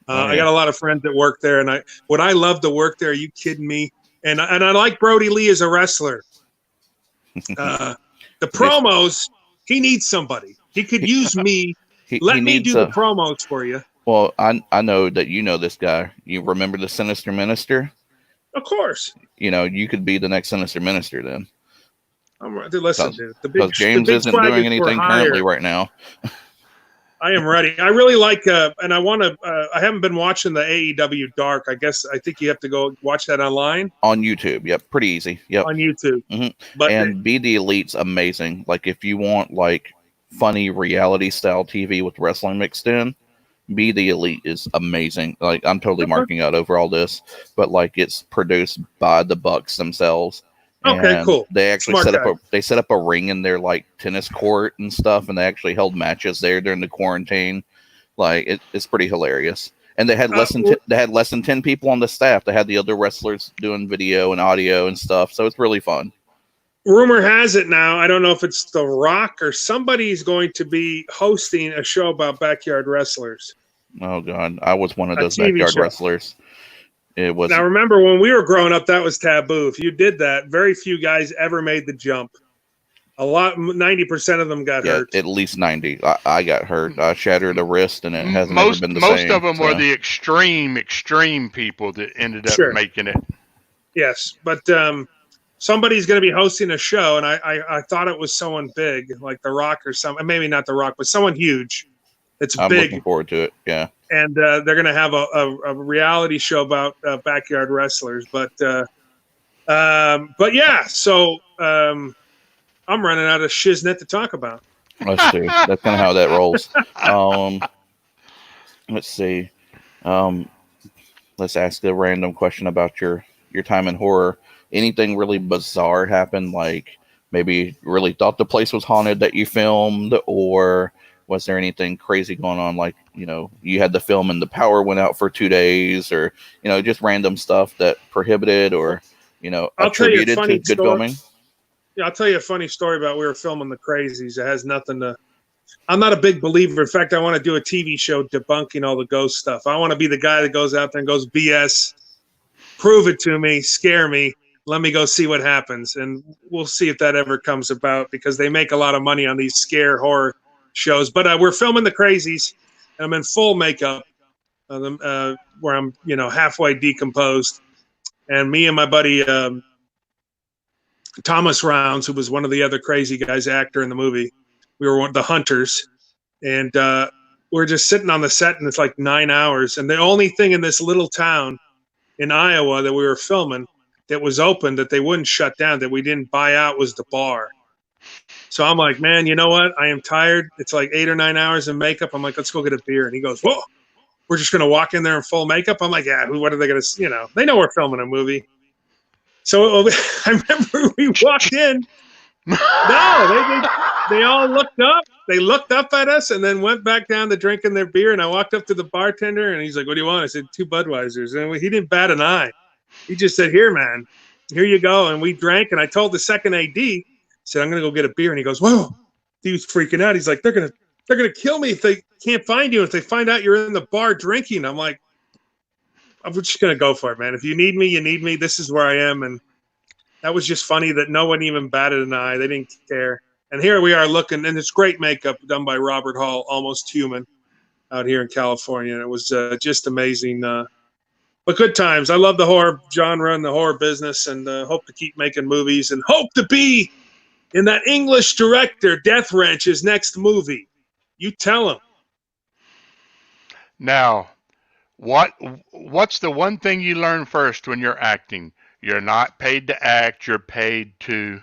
I got a lot of friends that work there, and I love to work there. Are you kidding me? And I like Brody Lee as a wrestler. The promos, he needs somebody. He could use me. Let me do the promos for you. Well, I know that you know this guy. You remember the Sinister Minister? Of course. You could be the next Sinister Minister then. I'm ready. Listen, dude. Because James isn't doing anything currently right now. I am ready. I really like, and I want to. I haven't been watching the AEW Dark. I think you have to go watch that online. On YouTube. Yep. Pretty easy. Yep. On YouTube. And Be the Elite's amazing. Like if you want funny reality style TV with wrestling mixed in, Be the Elite is amazing. Like I'm totally marking out over all this, but it's produced by the Bucks themselves. Okay, cool. They actually set up a ring in their tennis court and stuff, and they actually held matches there during the quarantine. It's pretty hilarious. And they had less than 10 people on the staff. They had the other wrestlers doing video and audio and stuff, so it's really fun. Rumor has it now, I don't know if it's The Rock or somebody's going to be hosting a show about backyard wrestlers. Oh, God. I was one of those backyard wrestlers. It was. Now, remember, when we were growing up, that was taboo. If you did that, very few guys ever made the jump. 90% of them got hurt. At least 90. I got hurt. I shattered a wrist, and it hasn't ever been the same. Most of them were the extreme people that ended up making it. Yes, but somebody's going to be hosting a show, and I thought it was someone big, like The Rock or something. Maybe not The Rock, but someone huge. I'm big. Looking forward to it. Yeah. And they're going to have a reality show about backyard wrestlers. But yeah, so I'm running out of shiznit to talk about. Let's see. That's kind of how that rolls. Let's see. Let's ask a random question about your time in horror. Anything really bizarre happened? Maybe really thought the place was haunted that you filmed, or was there anything crazy going on? You had the film and the power went out for 2 days, or, just random stuff that prohibited or, attributed to good filming. Yeah, I'll tell you a funny story about we were filming The Crazies. It has nothing to. I'm not a big believer. In fact, I want to do a TV show debunking all the ghost stuff. I want to be the guy that goes out there and goes, BS, prove it to me, scare me. Let me go see what happens. And we'll see if that ever comes about, because they make a lot of money on these scare horror shows. But we're filming The Crazies, and I'm in full makeup where I'm, halfway decomposed. And me and my buddy Thomas Rounds, who was one of the other crazy guys, actor in the movie, we were one of the hunters. And we're just sitting on the set, and it's 9 hours. And the only thing in this little town in Iowa that we were filming that was open, that they wouldn't shut down, that we didn't buy out, was the bar. So I'm like, man, you know what? I am tired. It's 8 or 9 hours of makeup. I'm like, let's go get a beer. And he goes, whoa, we're just going to walk in there in full makeup? I'm like, yeah, what are they going to, they know we're filming a movie. So I remember we walked in. No, they all looked up. They looked up at us and then went back down to drinking their beer. And I walked up to the bartender, and he's like, what do you want? I said, 2 Budweisers. And he didn't bat an eye. He just said, here, man, here you go. And we drank. And I told the second AD, I said, I'm going to go get a beer. And he goes, whoa, he was freaking out. He's like, they're gonna kill me if they can't find you. If they find out you're in the bar drinking. I'm like, I'm just gonna go for it, man. If you need me, you need me. This is where I am. And that was just funny that no one even batted an eye. They didn't care. And here we are looking, and it's great makeup done by Robert Hall, Almost Human, out here in California. And it was just amazing. But good times. I love the horror genre and the horror business, and hope to keep making movies, and hope to be in that English director Death Wrench's next movie. You tell him. Now, what's the one thing you learn first when you're acting? You're not paid to act. You're paid to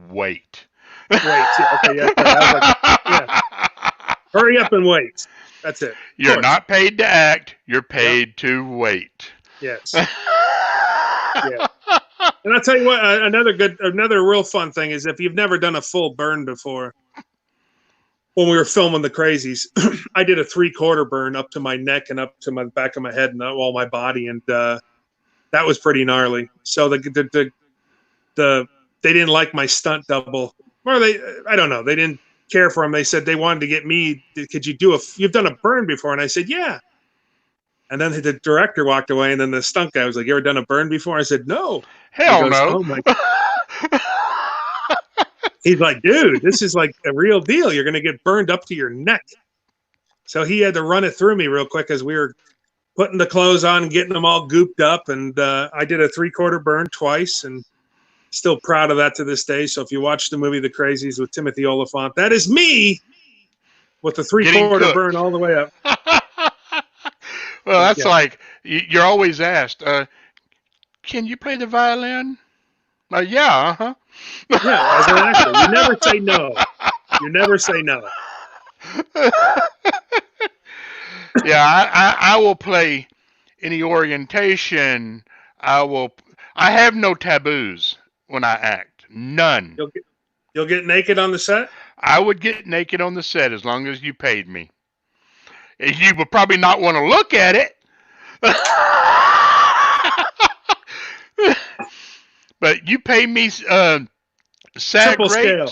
wait. Wait. Okay. Yeah. Hurry up and wait. That's it. You're not paid to act. You're paid to wait. Yes. Yeah. And I'll tell you what. Another real fun thing is if you've never done a full burn before. When we were filming The Crazies, I did a 3/4 burn up to my neck and up to my back of my head and all my body, and that was pretty gnarly. So they didn't like my stunt double, or I don't know, they didn't care for him. They said they wanted to get me. Could you you've done a burn before? And I said, yeah. And then the director walked away, and then the stunt guy was like, you ever done a burn before? I said, no. Hell no. Oh my. He's like, dude, this is like a real deal. You're going to get burned up to your neck. So he had to run it through me real quick as we were putting the clothes on and getting them all gooped up. And I did a 3/4 burn twice, and still proud of that to this day. So if you watch the movie The Crazies with Timothy Oliphant, that is me with the 3/4 burn all the way up. Well, that's like, you're always asked, can you play the violin? Yeah, uh-huh. Yeah, as an actor, you never say no. You never say no. Yeah, I will play any orientation. I have no taboos when I act. None. You'll get naked on the set? I would get naked on the set as long as you paid me. You would probably not want to look at it. But you pay me SAG Triple rates. Scale.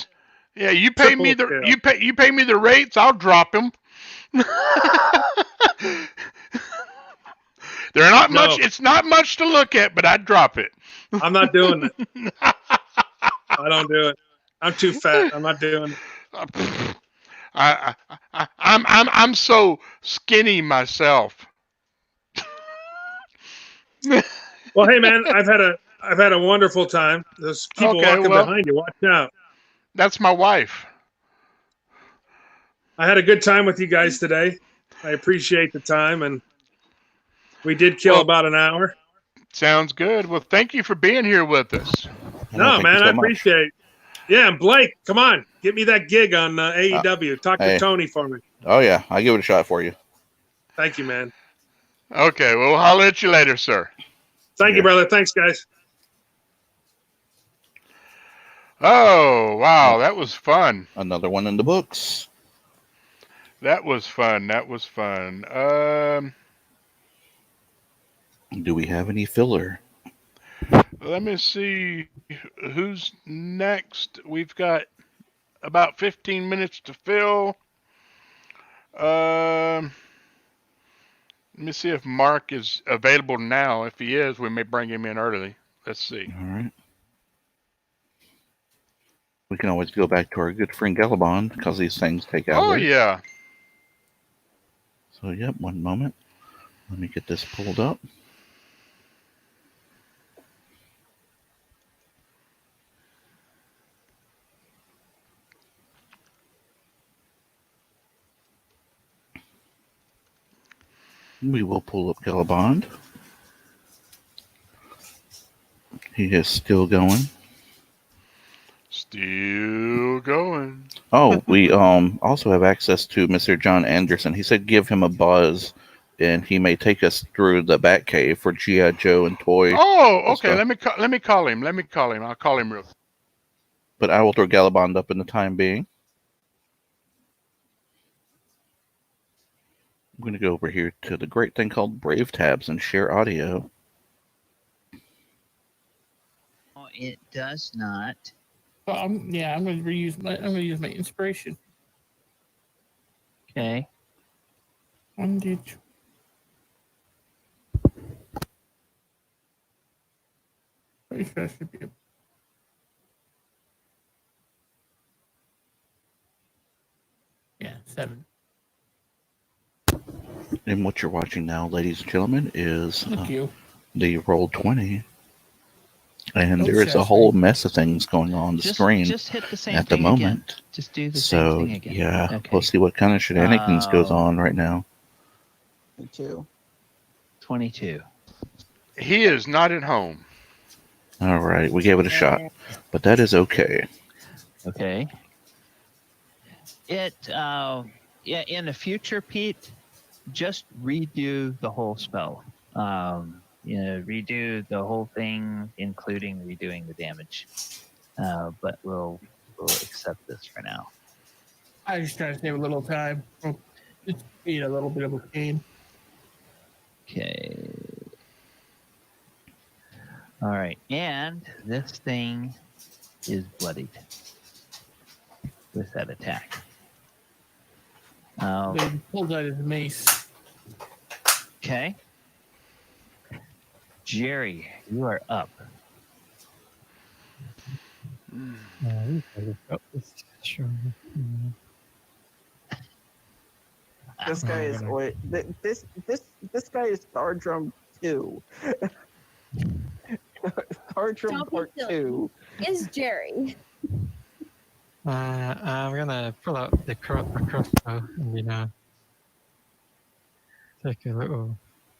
Yeah, you pay me the rates. I'll drop them. They're not much. It's not much to look at, but I'd drop it. I'm not doing it. I don't do it. I'm too fat. I'm not doing it. I'm so skinny myself. Well, hey man, I've had a wonderful time. There's people walking behind you. Watch out. That's my wife. I had a good time with you guys today. I appreciate the time, and we did kill about an hour. Sounds good. Well, thank you for being here with us. No, man, I appreciate it. Yeah, and Blake, come on. Get me that gig on AEW. Talk to Tony for me. Oh, yeah. I'll give it a shot for you. Thank you, man. Okay, well, I'll let you later, sir. Thank you, brother. Thanks, guys. Oh, wow. That was fun. Another one in the books. That was fun. Do we have any filler? Let me see who's next. We've got about 15 minutes to fill. Let me see if Mark is available now. If he is, we may bring him in early. Let's see. All right. We can always go back to our good friend Galabond because these things take hours. Oh, yeah. So, yep, one moment. Let me get this pulled up. We will pull up Galabond. He is still going. Still going. Oh, we also have access to Mr. John Anderson. He said give him a buzz, and he may take us through the Batcave for G.I. Joe and toy. Oh, okay. Stuff. Let me call him. I'll call him real. But I will throw Galabond up in the time being. I'm going to go over here to the great thing called Brave Tabs and share audio. Oh, it does not. I'm going to use my inspiration. Okay. 1d2. Pretty sure that should be. Yeah, 7. And what you're watching now, ladies and gentlemen, is Thank you. the Roll20. And Oh, there is a whole mess of things going on the screen Just hit the same at the thing moment. again. Just do the So, same thing again. yeah, Okay. we'll see what kind of shenanigans goes on right now. 22. He is not at home. All right, we gave it a shot, but that is okay. Okay. In the future, Pete, just redo the whole spell. Redo the whole thing, including redoing the damage. But we'll accept this for now. I was just trying to save a little time. It's a little bit of a pain. Okay. All right, and this thing is bloodied with that attack. They pulled out his mace. Okay. Jerry, you are up. This guy is this guy is Doldrum 2. Doldrum Part 2 is Jerry. I'm gonna pull out the crossbow and take a little.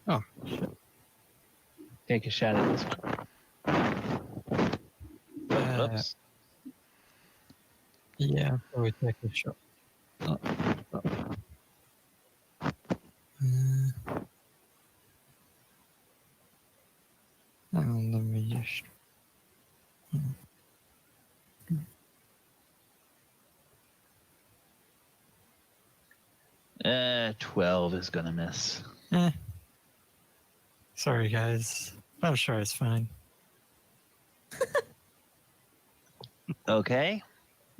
Oh shit! Take a shot at this one. Oops. Yeah, I would take a shot. And let me just. 12 is gonna miss. Sorry, guys. I'm sure it's fine. Okay.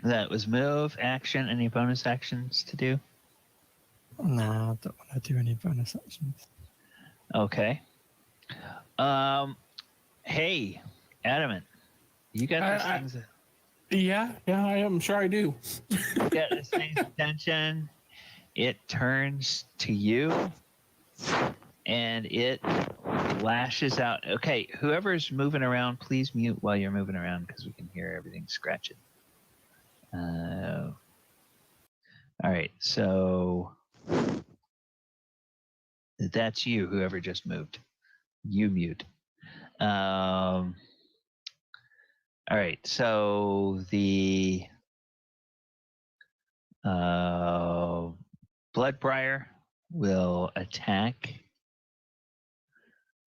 That was move, action. Any bonus actions to do? Nah, I don't want to do any bonus actions. Okay. Hey, Adamant, you got this thing's. Yeah, I am sure I do. You got this thing's attention. It turns to you, and it lashes out. Okay, whoever's moving around, please mute while you're moving around because we can hear everything scratching. All right, so that's you, whoever just moved. You mute. All right, so the Bloodbriar will attack.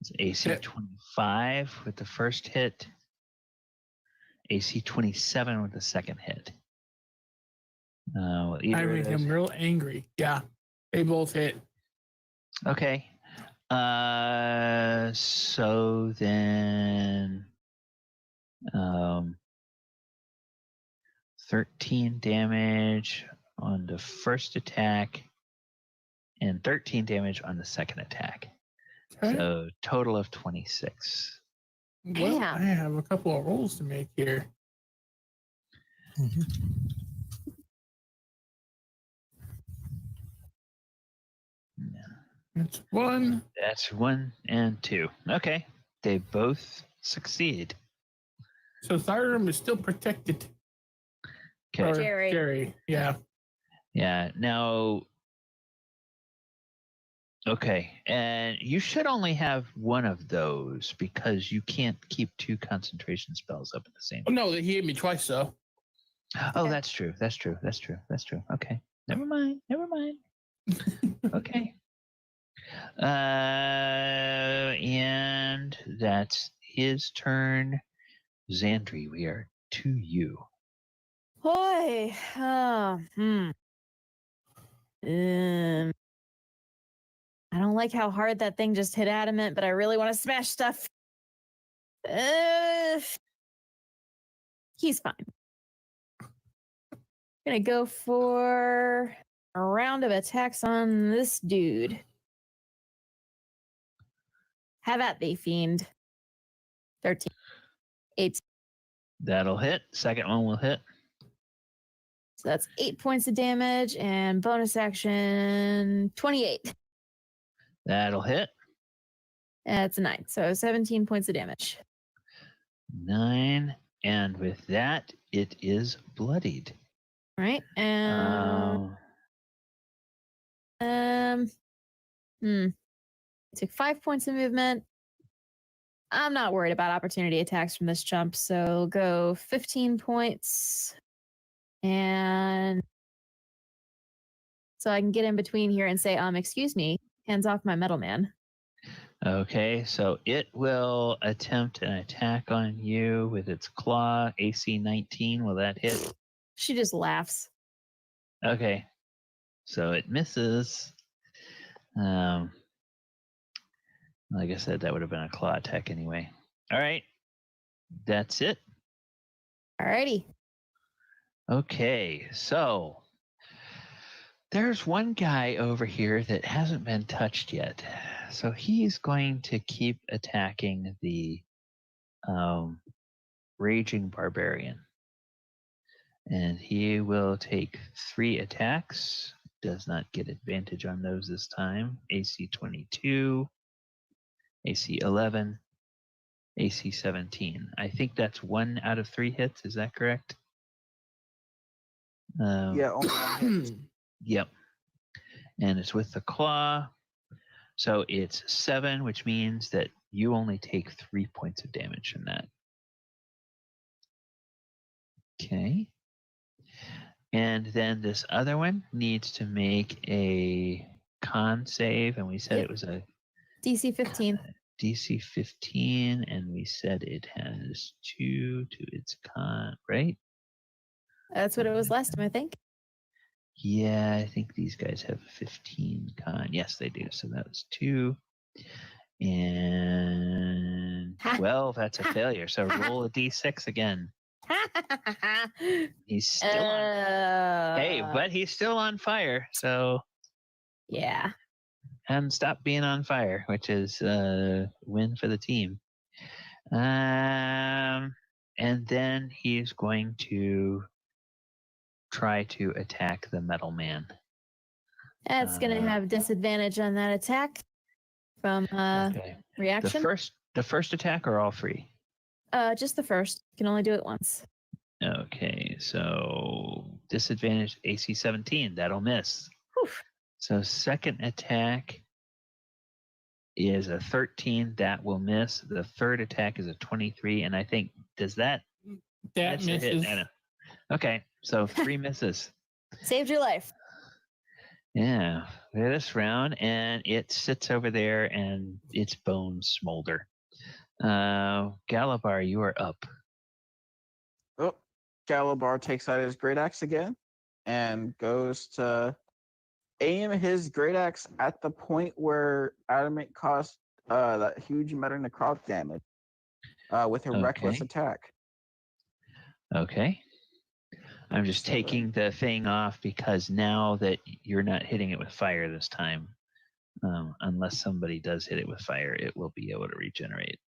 It's AC 25 with the first hit. AC 27 with the second hit. I made him real angry. Yeah, they both hit. Okay. So then 13 damage on the first attack and 13 damage on the second attack. Okay. So total of 26. Well, I have a couple of rolls to make here. That's 1. That's 1 and 2. Okay. They both succeed. So Thyrum is still protected. Okay. Or Jerry. Jerry, yeah. Yeah. Now, okay. And you should only have one of those because you can't keep 2 concentration spells up at the same Oh, no, he hit me twice, though. Oh, that's true. That's true. Okay. Never mind. Okay. And that's his turn. Xandri, we are to you. Boy. I don't like how hard that thing just hit Adamant, but I really want to smash stuff. He's fine. Gonna go for a round of attacks on this dude. Have at thee, fiend. 13. 8. That'll hit. Second one will hit. So that's 8 points of damage, and bonus action 28. That'll hit. That's a 9. So 17 points of damage. 9. And with that, it is bloodied. All right. Took 5 points of movement. I'm not worried about opportunity attacks from this jump, so go 15 points. And so I can get in between here and say, excuse me, hands off my metal man. Okay, so it will attempt an attack on you with its claw. AC 19, will that hit? She just laughs. Okay, so it misses. Like I said, that would have been a claw attack anyway. All right, that's it. Alrighty. Okay, so there's one guy over here that hasn't been touched yet. So he's going to keep attacking the Raging Barbarian. And he will take 3 attacks. Does not get advantage on those this time. AC 22, AC 11, AC 17. I think that's 1 out of 3 hits. Is that correct? Yeah, only one hit. Yep. And it's with the claw. So it's 7, which means that you only take 3 points of damage from that. Okay. And then this other one needs to make a con save, and we said it was a DC 15. DC 15, and we said it has 2 to its con, right? That's what it was last time, I think. Yeah, I think these guys have 15 con. Yes, they do. So that was 2. And 12, that's a failure. So roll a d6 again. He's still on. Hey, but he's still on fire. So yeah. And stop being on fire, which is a win for the team. And then he's going to try to attack the metal man. That's going to have disadvantage on that attack from reaction. The first attack or all 3? Just the first. You can only do it once. Okay, so disadvantage AC 17. That'll miss. Whew. So second attack is a 13. That will miss. The third attack is a 23. And I think, does that misses. Hit, Anna? Okay, so 3 misses. Saved your life. Yeah, this round, and it sits over there and its bones smolder. Galabar, you are up. Oh, Galabar takes out his great axe again and goes to aim his great axe at the point where Adamant caused that huge metal necrotic damage with a reckless attack. Okay. I'm just taking the thing off because now that you're not hitting it with fire this time, unless somebody does hit it with fire, it will be able to regenerate.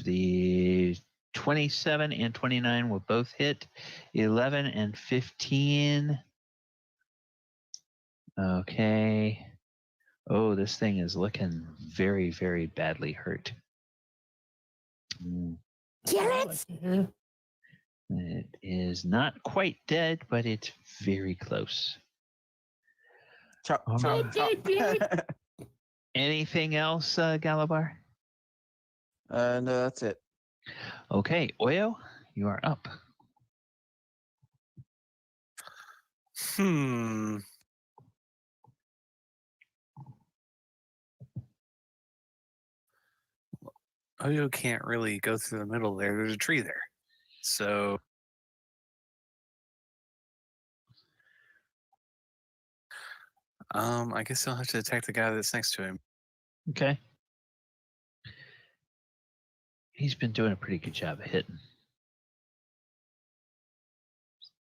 The 27 and 29 will both hit. 11 and 15. Okay. Oh, this thing is looking very, very badly hurt. Kill it! It is not quite dead, but it's very close. Anything else, Galabar? No, that's it. Okay, Oyo, you are up. Oyo can't really go through the middle there. There's a tree there. So I guess I'll have to attack the guy that's next to him. Okay. He's been doing a pretty good job of hitting.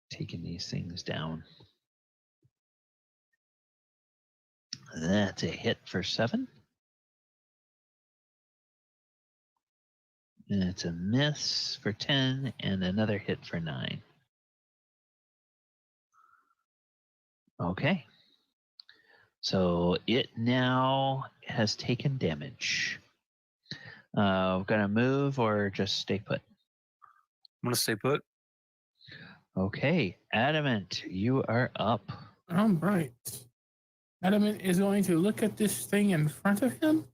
Taking these things down. That's a hit for 7. And it's a miss for 10 and another hit for 9. Okay. So it now has taken damage. We're going to move or just stay put? I'm going to stay put. Okay. Adamant, you are up. All right. Adamant is going to look at this thing in front of him.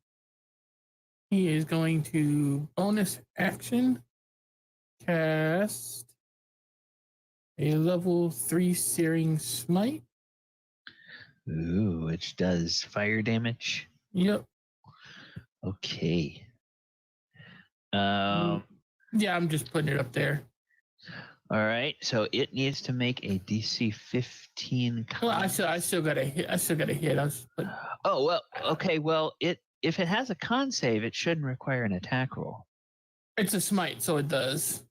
He is going to bonus action cast a level 3 Searing Smite. Ooh, which does fire damage. Yep. Okay. Yeah, I'm just putting it up there. All right, so it needs to make a DC 15. Well, I still got a hit. Oh well, okay. Well, if it has a con save, it shouldn't require an attack roll. It's a smite, so it does.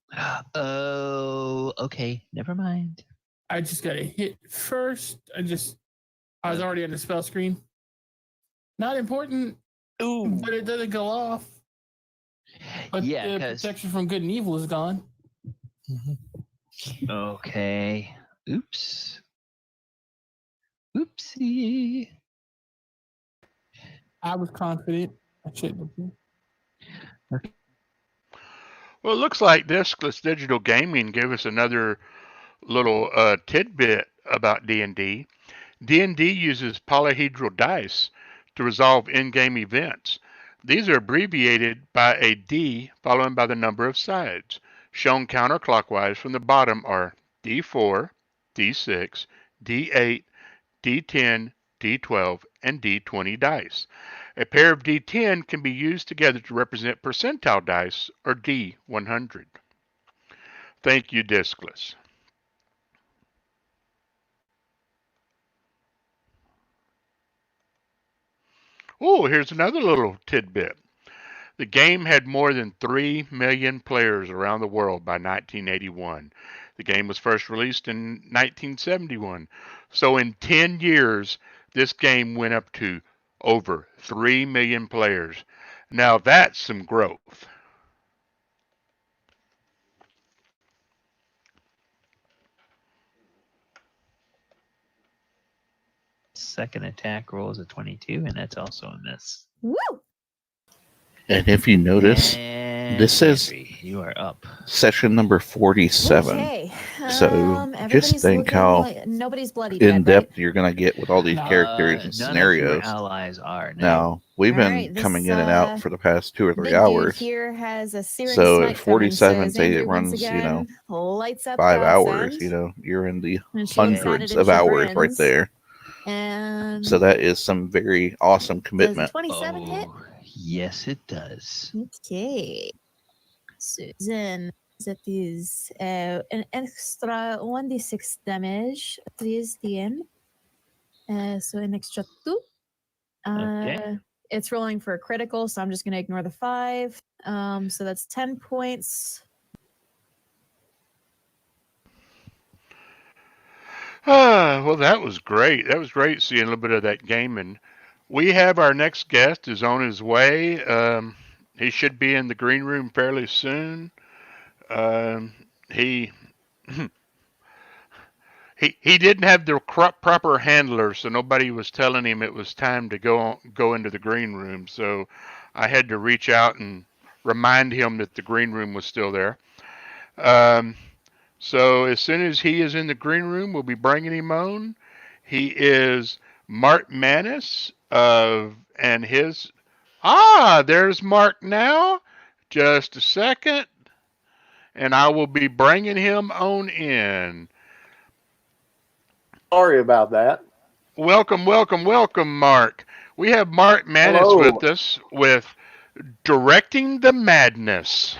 Oh, okay. Never mind. I just got a hit first. I was already on the spell screen. Not important. Ooh, but it doesn't go off. But yeah, the protection from good and evil is gone. Okay. Oops. Oopsie. I was confident. I shouldn't have been. Well, it looks like Discless Digital Gaming gave us another little tidbit about D&D. D&D uses polyhedral dice to resolve in-game events. These are abbreviated by a D followed by the number of sides. Shown counterclockwise from the bottom are D4, D6, D8, D10, D12, and D20 dice. A pair of D10 can be used together to represent percentile dice, or D100. Thank you, Discless. Oh, here's another little tidbit. The game had more than 3 million players around the world by 1981. The game was first released in 1971. So in 10 years, this game went up to over 3 million players. Now that's some growth. Second attack roll is a 22, and that's also a miss. Woo! And if you notice, this is you are up. Session number 47. Okay. So just everybody's think looking how like nobody's bloody in dead, depth you're going to get with all these characters and None scenarios. of your allies are. Now, we've All been right, this, coming in and out for the past 2 or 3 Big dude hours. here has a searing So smite at 47, coming, so say Andrew it once runs, again lights up 5 God's hours, end, you're in the and she excited hundreds and of she hours right grins. there. And So that is some very awesome does a commitment. 27 hit? Yes, it does. Okay. So then that is an extra 1d6 damage, 3 is the end. So an extra 2. Okay. It's rolling for a critical, so I'm just going to ignore the 5. So that's 10 points. Well, that was great. That was great seeing a little bit of that gaming. We have our next guest is on his way. He should be in the green room fairly soon. He didn't have the proper handler, so nobody was telling him it was time to go into the green room. So I had to reach out and remind him that the green room was still there. So as soon as he is in the green room, we'll be bringing him on. He is Mark Manis and his... there's Mark now. Just a second. And I will be bringing him on in. Sorry about that. Welcome, Mark. We have Mark Manis with us with Directing the Madness.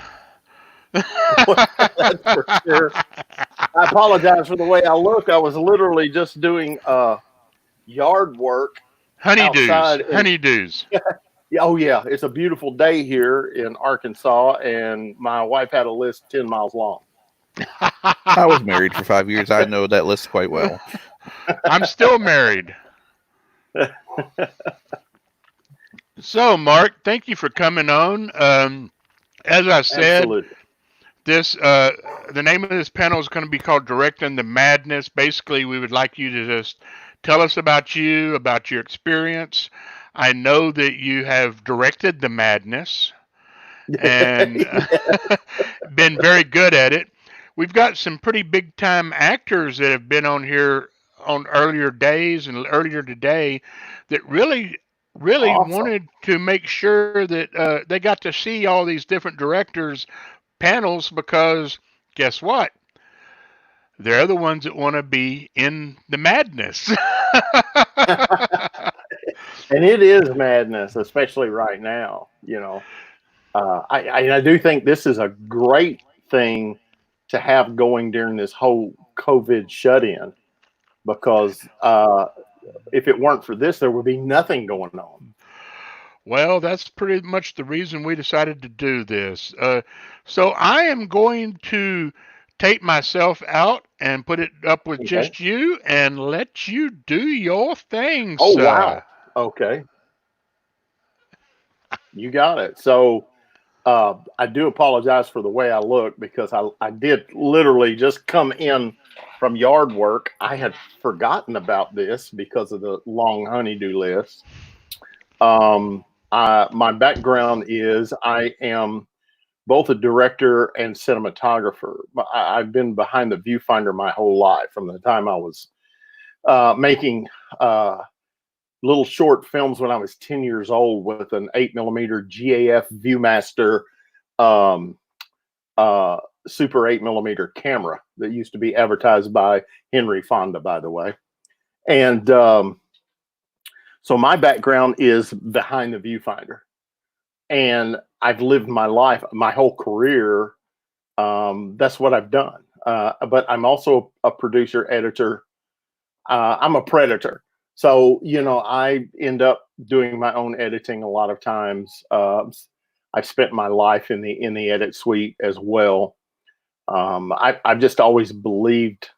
That's for sure. I apologize for the way I look. I was literally just doing yard work. Honeydews. Yeah, oh yeah, it's a beautiful day here in Arkansas, and my wife had a list 10 miles long. I was married for 5 years. I know that list quite well. I'm still married. So, Mark, thank you for coming on. As I said, Absolutely. this the name of this panel is going to be called "Directing the Madness." Basically, we would like you to just tell us about you, about your experience. I know that you have directed the madness and been very good at it. We've got some pretty big time actors that have been on here on earlier days and earlier today that really Awesome. wanted to make sure that they got to see all these different directors panels, because guess what, they're the ones that want to be in the madness. And it is madness, especially right now. I do think this is a great thing to have going during this whole COVID shut-in, because if it weren't for this, there would be nothing going on. Well, that's pretty much the reason we decided to do this. So I am going to take myself out and put it up with just you and let you do your thing, Oh, sir. wow. Okay. You got it. So I do apologize for the way I look, because I did literally just come in from yard work. I had forgotten about this because of the long honeydew list. My background is I am both a director and cinematographer. I've been behind the viewfinder my whole life, from the time I was making little short films when I was 10 years old with an 8mm GAF Viewmaster Super 8mm camera that used to be advertised by Henry Fonda, by the way. And so my background is behind the viewfinder. And I've lived my life, my whole career. That's what I've done. But I'm also a producer, editor. I'm a predator. So, I end up doing my own editing a lot of times. I've spent my life in the edit suite as well. I've just always believed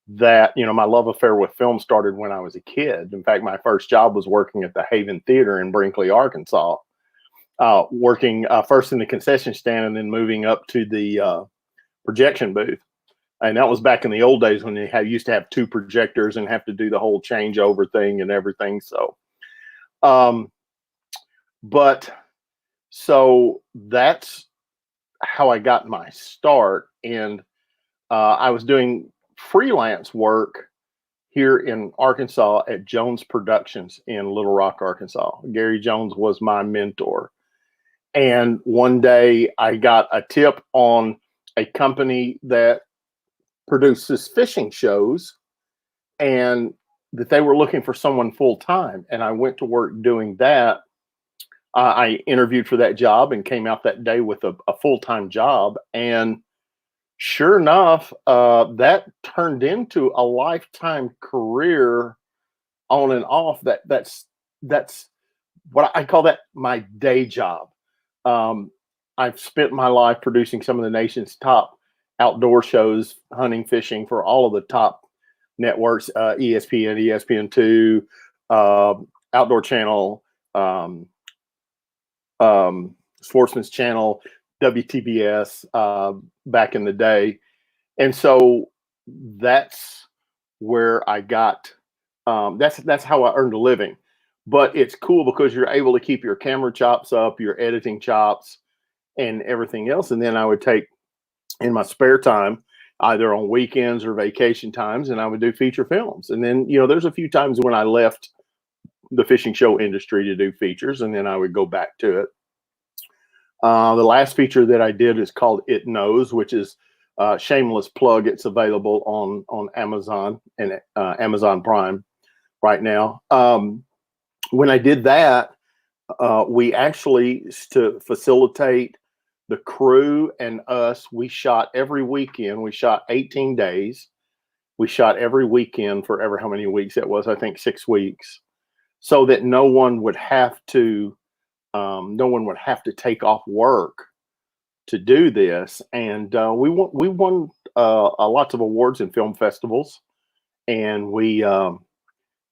that, my love affair with film started when I was a kid. In fact, my first job was working at the Haven Theater in Brinkley, Arkansas. Working first in the concession stand and then moving up to the projection booth. And that was back in the old days when they used to have 2 projectors and have to do the whole changeover thing and everything. So, so that's how I got my start. And I was doing freelance work here in Arkansas at Jones Productions in Little Rock, Arkansas. Gary Jones was my mentor. And one day I got a tip on a company that produces fishing shows, and that they were looking for someone full time. And I went to work doing that. I interviewed for that job and came out that day with a full-time job. And sure enough, that turned into a lifetime career on and off. That's what I call that my day job. I've spent my life producing some of the nation's top outdoor shows, hunting, fishing, for all of the top networks, ESPN, ESPN2, Outdoor Channel, Sportsman's Channel, WTBS back in the day. And so that's where I got, that's how I earned a living. But it's cool because you're able to keep your camera chops up, your editing chops, and everything else. And then I would take, in my spare time, either on weekends or vacation times, and I would do feature films. And then, there's a few times when I left the fishing show industry to do features, and then I would go back to it. The last feature that I did is called It Knows, which is shameless plug. It's available on Amazon and Amazon Prime right now. When I did that, we actually, to facilitate the crew and us, we shot every weekend. We shot 18 days. We shot every weekend for ever how many weeks it was, I think 6 weeks, so that no one would have to No one would have to take off work to do this, and we won lots of awards in film festivals, and we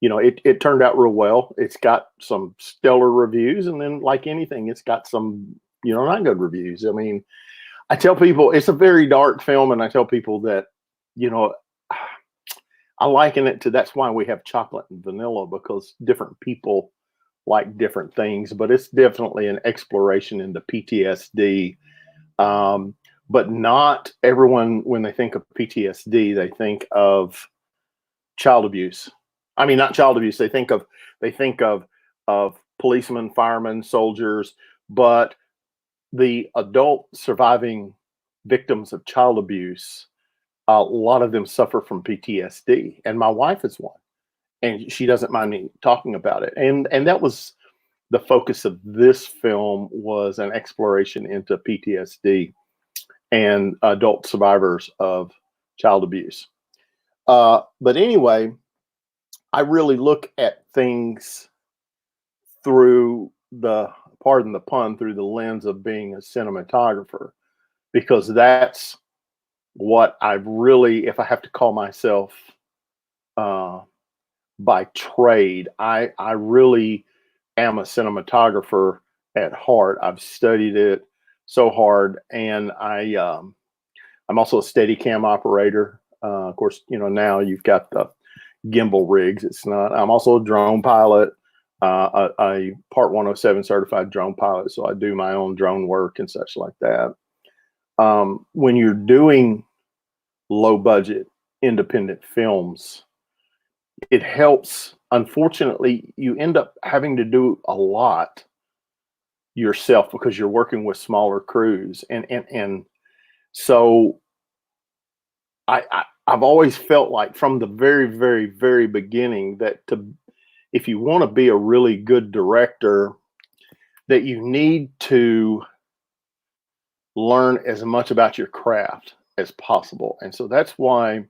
it turned out real well. It's got some stellar reviews, and then like anything, it's got some not good reviews. I mean, I tell people it's a very dark film, and I tell people that I liken it to, that's why we have chocolate and vanilla, because different people like different things, but it's definitely an exploration into PTSD. But not everyone, when they think of PTSD, they think of child abuse. I mean, not child abuse. They think of policemen, firemen, soldiers, but the adult surviving victims of child abuse, a lot of them suffer from PTSD, and my wife is one, and she doesn't mind me talking about it. And that was the focus of this film, was an exploration into PTSD and adult survivors of child abuse. But anyway, I really look at things through the, pardon the pun, through the lens of being a cinematographer, because that's what I've really, if I have to call myself by trade, I really am a cinematographer at heart. I've studied it so hard, and I'm also a Steadicam operator. Of course, now you've got the gimbal rigs. It's not. I'm also a drone pilot, a Part 107 certified drone pilot. So I do my own drone work and such like that. When you're doing low budget independent films, it helps. Unfortunately, you end up having to do a lot yourself because you're working with smaller crews, and so I've always felt like from the very, very, very beginning that if you want to be a really good director, that you need to learn as much about your craft as possible. And so that's why,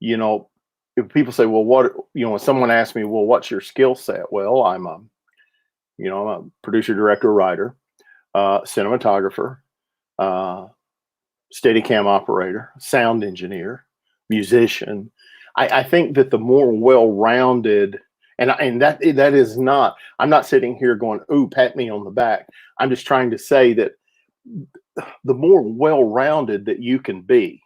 if people say, well, when someone asks me, well, what's your skill set? Well, I'm a producer, director, writer, cinematographer, Steadicam operator, sound engineer, musician. I think that the more well-rounded, and that is not, I'm not sitting here going, ooh, pat me on the back. I'm just trying to say that the more well-rounded that you can be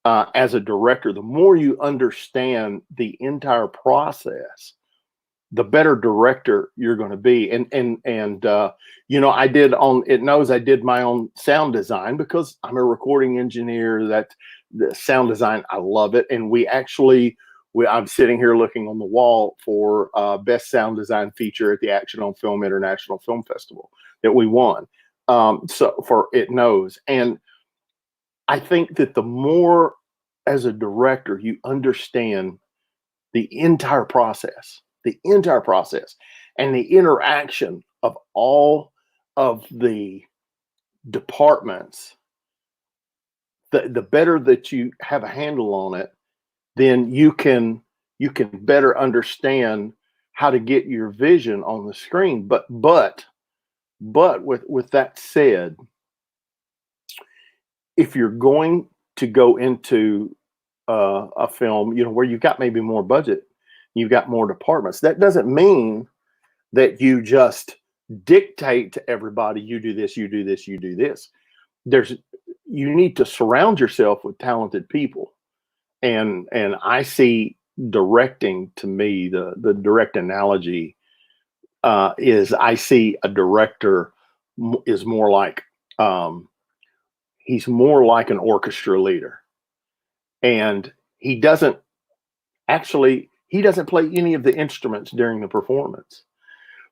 as a director, the more you understand the entire process, the better director you're going to be. And I did on It Knows, I did my own sound design because I'm a recording engineer. That the sound design, I love it. And I'm sitting here looking on the wall for best sound design feature at the Action on Film International Film Festival that we won. So for It Knows. And I think that the more as a director you understand the entire process and the interaction of all of the departments, the better that you have a handle on it, then you can better understand how to get your vision on the screen. But with that said, if you're going to go into a film, where you've got maybe more budget, you've got more departments, that doesn't mean that you just dictate to everybody, you do this, you do this, you do this. You need to surround yourself with talented people. And I see directing, to me, the direct analogy is, I see a director is more like, he's more like an orchestra leader. And he doesn't play any of the instruments during the performance,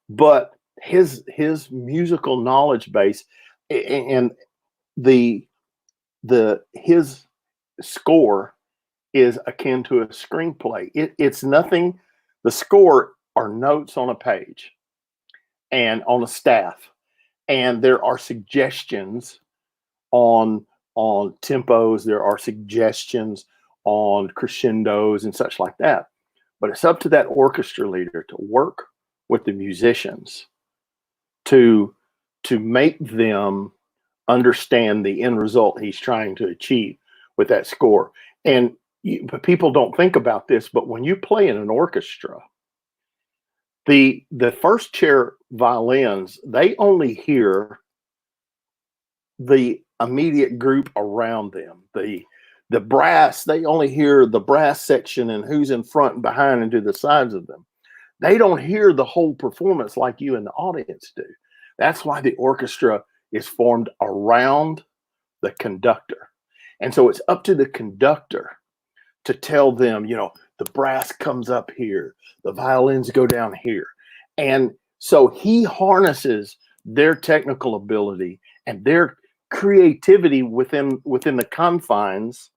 but his musical knowledge base and his score is akin to a screenplay. It's nothing. The score are notes on a page and on a staff, and there are suggestions on tempos, there are suggestions on crescendos and such like that. But it's up to that orchestra leader to work with the musicians to make them understand the end result he's trying to achieve with that score. And but people don't think about this, but when you play in an orchestra, the first chair violins, they only hear the immediate group around them. The brass, they only hear the brass section and who's in front and behind and to the sides of them. They don't hear the whole performance like you in the audience do. That's why the orchestra is formed around the conductor. And so it's up to the conductor to tell them, you know, the brass comes up here, the violins go down here. And so he harnesses their technical ability and their creativity within the confines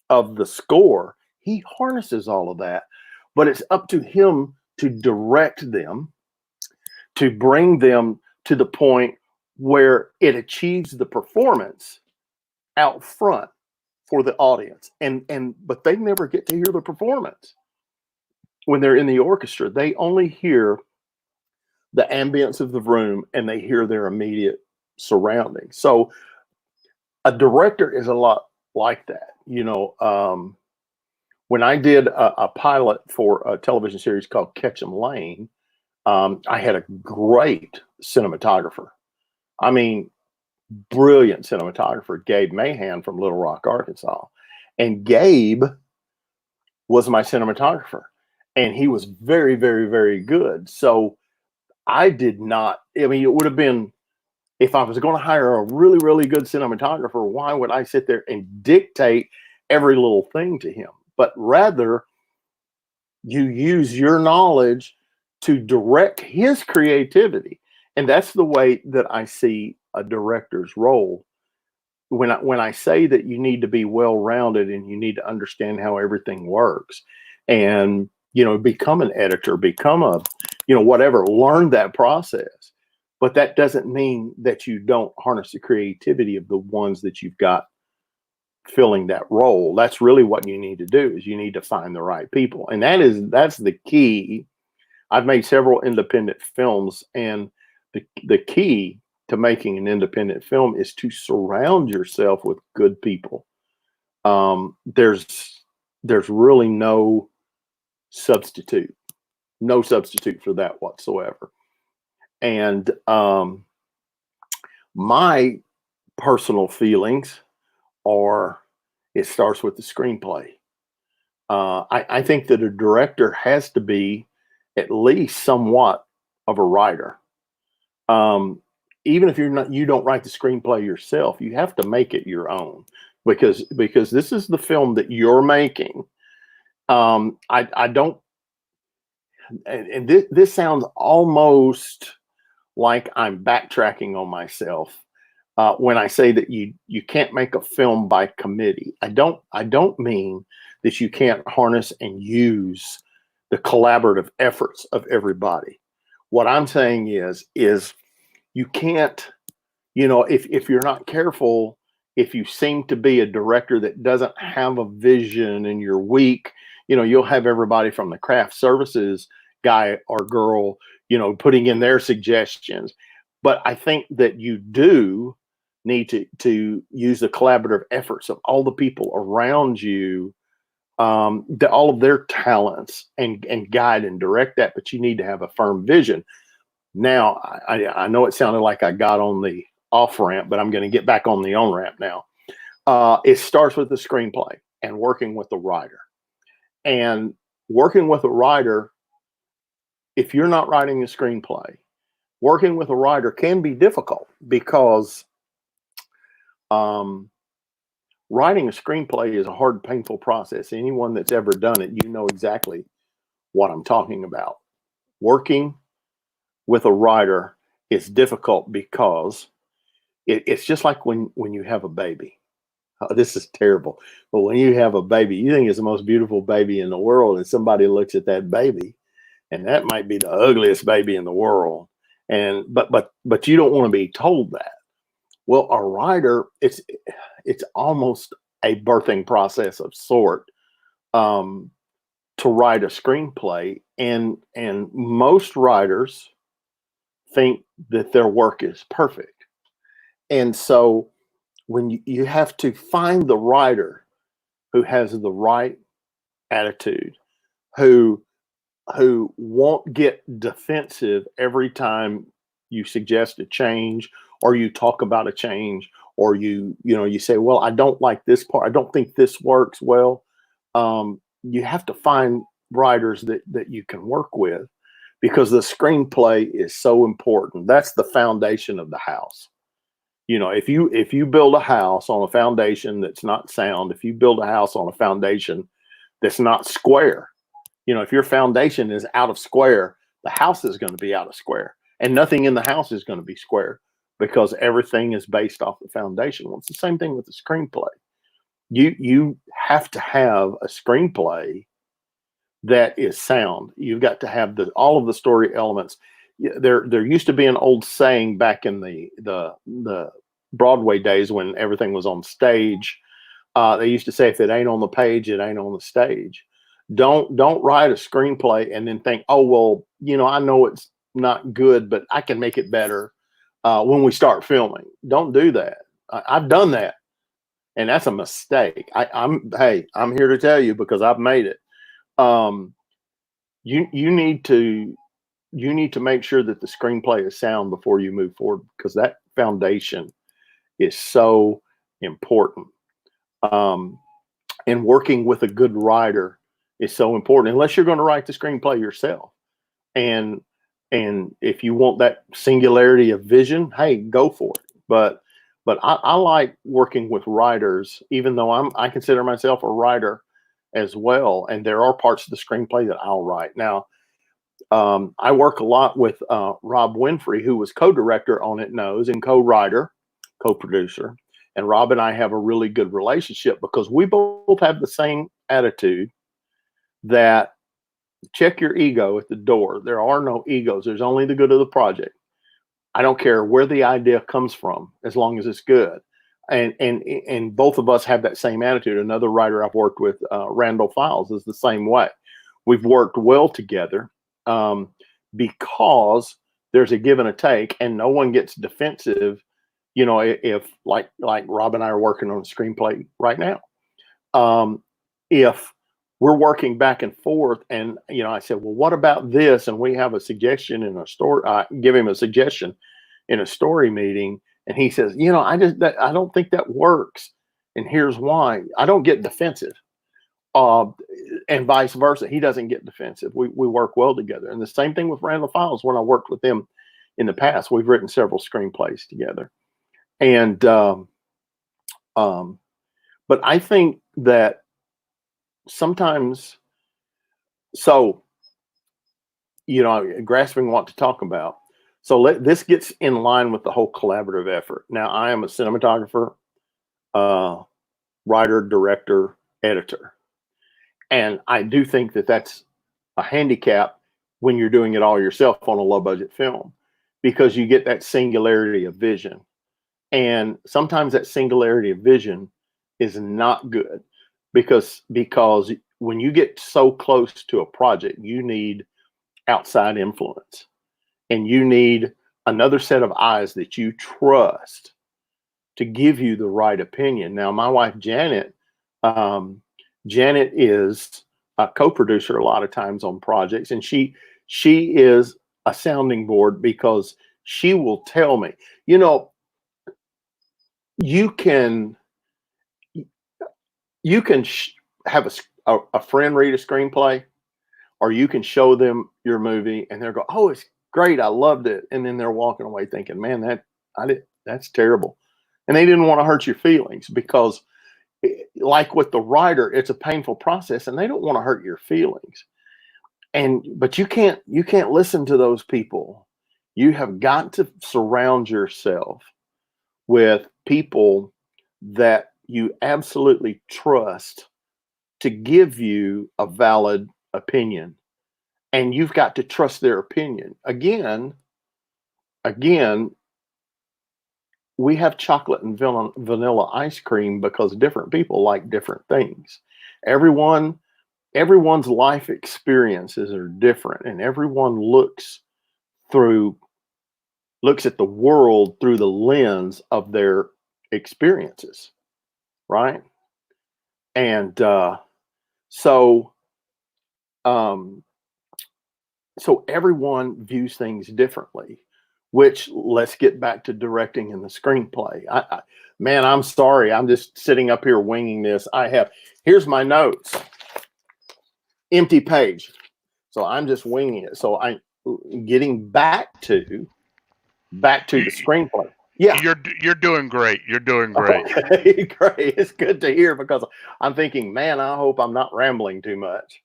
of the score. He harnesses all of that, but it's up to him to direct them, to bring them to the point where it achieves the performance out front for the audience. But they never get to hear the performance when they're in the orchestra. They only hear the ambience of the room and they hear their immediate surroundings. So a director is a lot like that. You know, when I did a pilot for a television series called Ketchum Lane, I had a great cinematographer. I mean, brilliant cinematographer, Gabe Mahan from Little Rock, Arkansas. And Gabe was my cinematographer. And he was very, very, very good. So I did not, I mean, it would have been, if I was going to hire a really, really good cinematographer, why would I sit there and dictate every little thing to him? But rather, you use your knowledge to direct his creativity. And that's the way that I see a director's role. When I say that you need to be well-rounded and you need to understand how everything works, and you know, become an editor, become a, you know, whatever, learn that process. But that doesn't mean that you don't harness the creativity of the ones that you've got filling that role. That's really what you need to do, is you need to find the right people. And that's the key. I've made several independent films, and the key to making an independent film is to surround yourself with good people. There's really no substitute for that whatsoever. And my personal feelings are, it starts with the screenplay. I think that a director has to be at least somewhat of a writer. Even if you don't write the screenplay yourself, you have to make it your own, because this is the film that you're making. I don't, and this sounds almost like I'm backtracking on myself when I say that you can't make a film by committee. I don't mean that you can't harness and use the collaborative efforts of everybody. What I'm saying is you can't, you know, if you're not careful, if you seem to be a director that doesn't have a vision and you're weak, you know, you'll have everybody from the craft services guy or girl, you know, putting in their suggestions. But I think that you do need to use the collaborative efforts of all the people around you, all of their talents, and guide and direct that. But you need to have a firm vision. Now, I know it sounded like I got on the off ramp, but I'm going to get back on the on ramp now. It starts with the screenplay and working with the writer. And working with a writer, if you're not writing a screenplay, working with a writer can be difficult, because writing a screenplay is a hard, painful process. Anyone that's ever done it, you know exactly what I'm talking about. Working with a writer is difficult because it's just like when you have a baby. Oh, this is terrible. But when you have a baby, you think it's the most beautiful baby in the world, and somebody looks at that baby, and that might be the ugliest baby in the world. And but you don't want to be told that. Well, a writer, it's almost a birthing process of sort to write a screenplay, and most writers think that their work is perfect. And so when you have to find the writer who has the right attitude, who won't get defensive every time you suggest a change or you talk about a change, or you say, well, I don't like this part, I don't think this works well. You have to find writers that you can work with, because the screenplay is so important. That's the foundation of the house. If you build a house on a foundation that's not sound, if you build a house on a foundation that's not square, if your foundation is out of square, the house is going to be out of square, and nothing in the house is going to be square, because everything is based off the foundation. Well, it's the same thing with the screenplay. You have to have a screenplay that is sound. You've got to have all of the story elements. There used to be an old saying back in the Broadway days when everything was on stage. They used to say, if it ain't on the page, it ain't on the stage. Don't write a screenplay and then think, oh, well, I know it's not good, but I can make it better when we start filming. Don't do that. I've done that, and that's a mistake. I'm here to tell you, because I've made it. You need to make sure that the screenplay is sound before you move forward, because that foundation is so important. And working with a good writer is so important, unless you're going to write the screenplay yourself. And if you want that singularity of vision, hey, go for it. But I like working with writers, even though I consider myself a writer as well. And there are parts of the screenplay that I'll write. Now, I work a lot with Rob Winfrey, who was co-director on It Knows, and co-writer, co-producer. And Rob and I have a really good relationship, because we both have the same attitude that check your ego at the door. There are no egos. There's only the good of the project. I don't care where the idea comes from, as long as it's good. And both of us have that same attitude. Another writer I've worked with, Randall Files, is the same way. We've worked well together because there's a give and a take, and no one gets defensive. If like Rob and I are working on a screenplay right now, if we're working back and forth, and I said, well, what about this? And we have a suggestion in a story. Give him a suggestion in a story meeting, and he says, I don't think that works, and here's why. I don't get defensive, and vice versa. He doesn't get defensive. We work well together, and the same thing with Randall Files. When I worked with him in the past, we've written several screenplays together, and but I think that sometimes, grasping what to talk about. So this gets in line with the whole collaborative effort. Now, I am a cinematographer, writer, director, editor. And I do think that that's a handicap when you're doing it all yourself on a low budget film, because you get that singularity of vision. And sometimes that singularity of vision is not good, because when you get so close to a project, you need outside influence, and you need another set of eyes that you trust to give you the right opinion. Now, my wife, Janet is a co-producer a lot of times on projects, and she is a sounding board, because she will tell me, you can have a friend read a screenplay, or you can show them your movie and they'll go, oh, it's great, I loved it. And then they're walking away thinking, man, that's terrible. And they didn't want to hurt your feelings, because like with the writer, it's a painful process, and they don't want to hurt your feelings. But you can't listen to those people. You have got to surround yourself with people that you absolutely trust to give you a valid opinion, and you've got to trust their opinion. Again, we have chocolate and vanilla ice cream because different people like different things. Everyone's life experiences are different, and everyone looks through looks at the world through the lens of their experiences, right? And so everyone views things differently, which, let's get back to directing in the screenplay. Man, I'm sorry. I'm just sitting up here winging this. Here's my notes. Empty page. So I'm just winging it. So I'm getting back to the screenplay. Yeah. You're doing great. You're doing great. Okay, great. It's good to hear, because I'm thinking, man, I hope I'm not rambling too much.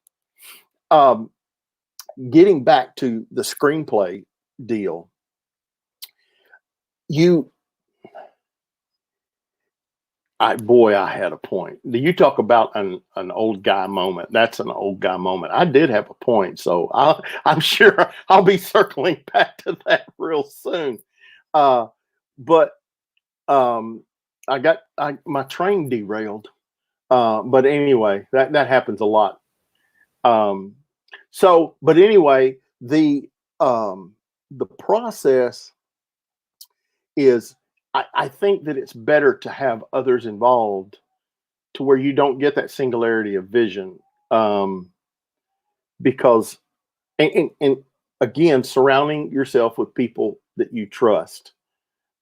Getting back to the screenplay deal, I had a point. You talk about an old guy moment. That's an old guy moment. I did have a point, so I'm sure I'll be circling back to that real soon. But my train derailed. But anyway, that happens a lot. But anyway, the process is, I think that it's better to have others involved, to where you don't get that singularity of vision, because, and again, surrounding yourself with people that you trust,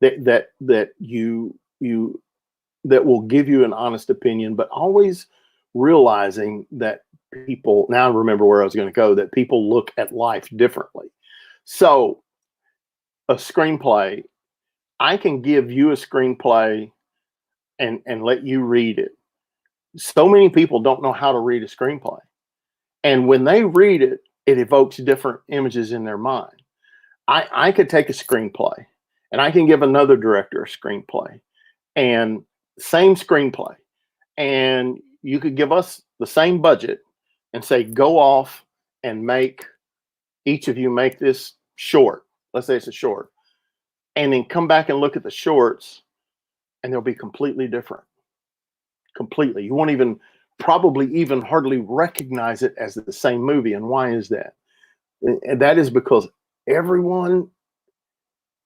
that will give you an honest opinion, but always realizing that people, now I remember where I was going to go, that people look at life differently. So a screenplay, I can give you a screenplay and let you read it. So many people don't know how to read a screenplay. And when they read it, it evokes different images in their mind. I could take a screenplay and I can give another director a screenplay, and same screenplay. And you could give us the same budget and say, go off and each of you make this short. Let's say it's a short. And then come back and look at the shorts, and they'll be completely different. Completely. You won't probably even hardly recognize it as the same movie. And why is that? And that is because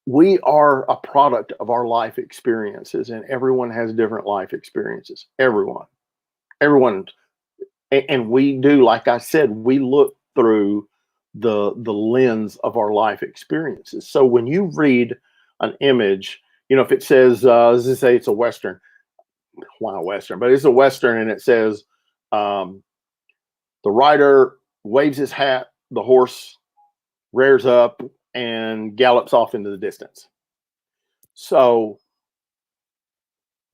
we are a product of our life experiences, and everyone has different life experiences. Everyone. And we do, like I said, we look through the lens of our life experiences. So when you read an image, if it says, let's say it's a Western, well, not a Western, but it's a Western, and it says, the rider waves his hat, the horse rears up and gallops off into the distance. So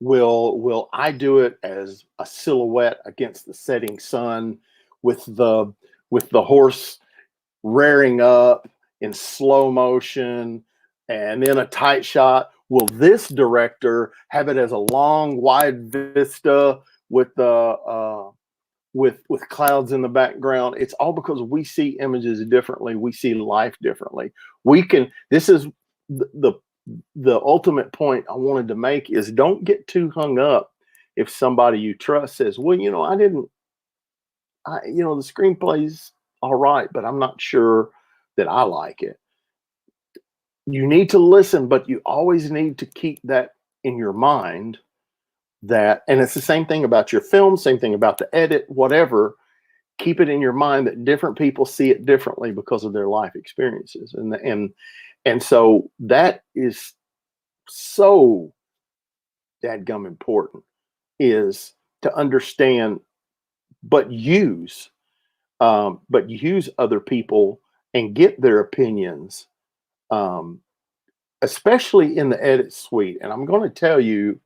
will I do it as a silhouette against the setting sun, with the horse rearing up in slow motion and then a tight shot? Will this director have it as a long, wide vista with with clouds in the background? It's all because we see images differently. We see life differently. This is the ultimate point I wanted to make, is don't get too hung up if somebody you trust says, well, the screenplay's all right, but I'm not sure that I like it. You need to listen, but you always need to keep that in your mind, and it's the same thing about your film, same thing about the edit, whatever. Keep it in your mind that different people see it differently because of their life experiences. And so that is so dadgum important, is to understand, but use other people and get their opinions, especially in the edit suite. And I'm going to tell you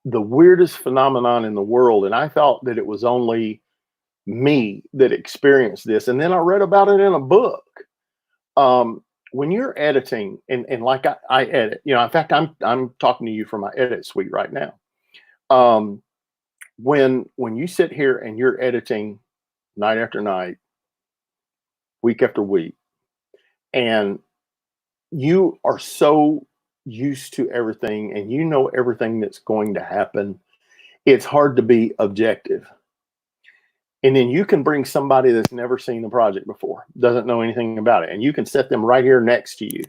the weirdest phenomenon in the world, and I thought that it was only me that experienced this, and then I read about it in a book. When you're editing, and like I edit, in fact, I'm talking to you from my edit suite right now. When you sit here and you're editing night after night, week after week, and you are so used to everything and everything that's going to happen, it's hard to be objective. And then you can bring somebody that's never seen the project before, doesn't know anything about it, and you can set them right here next to you.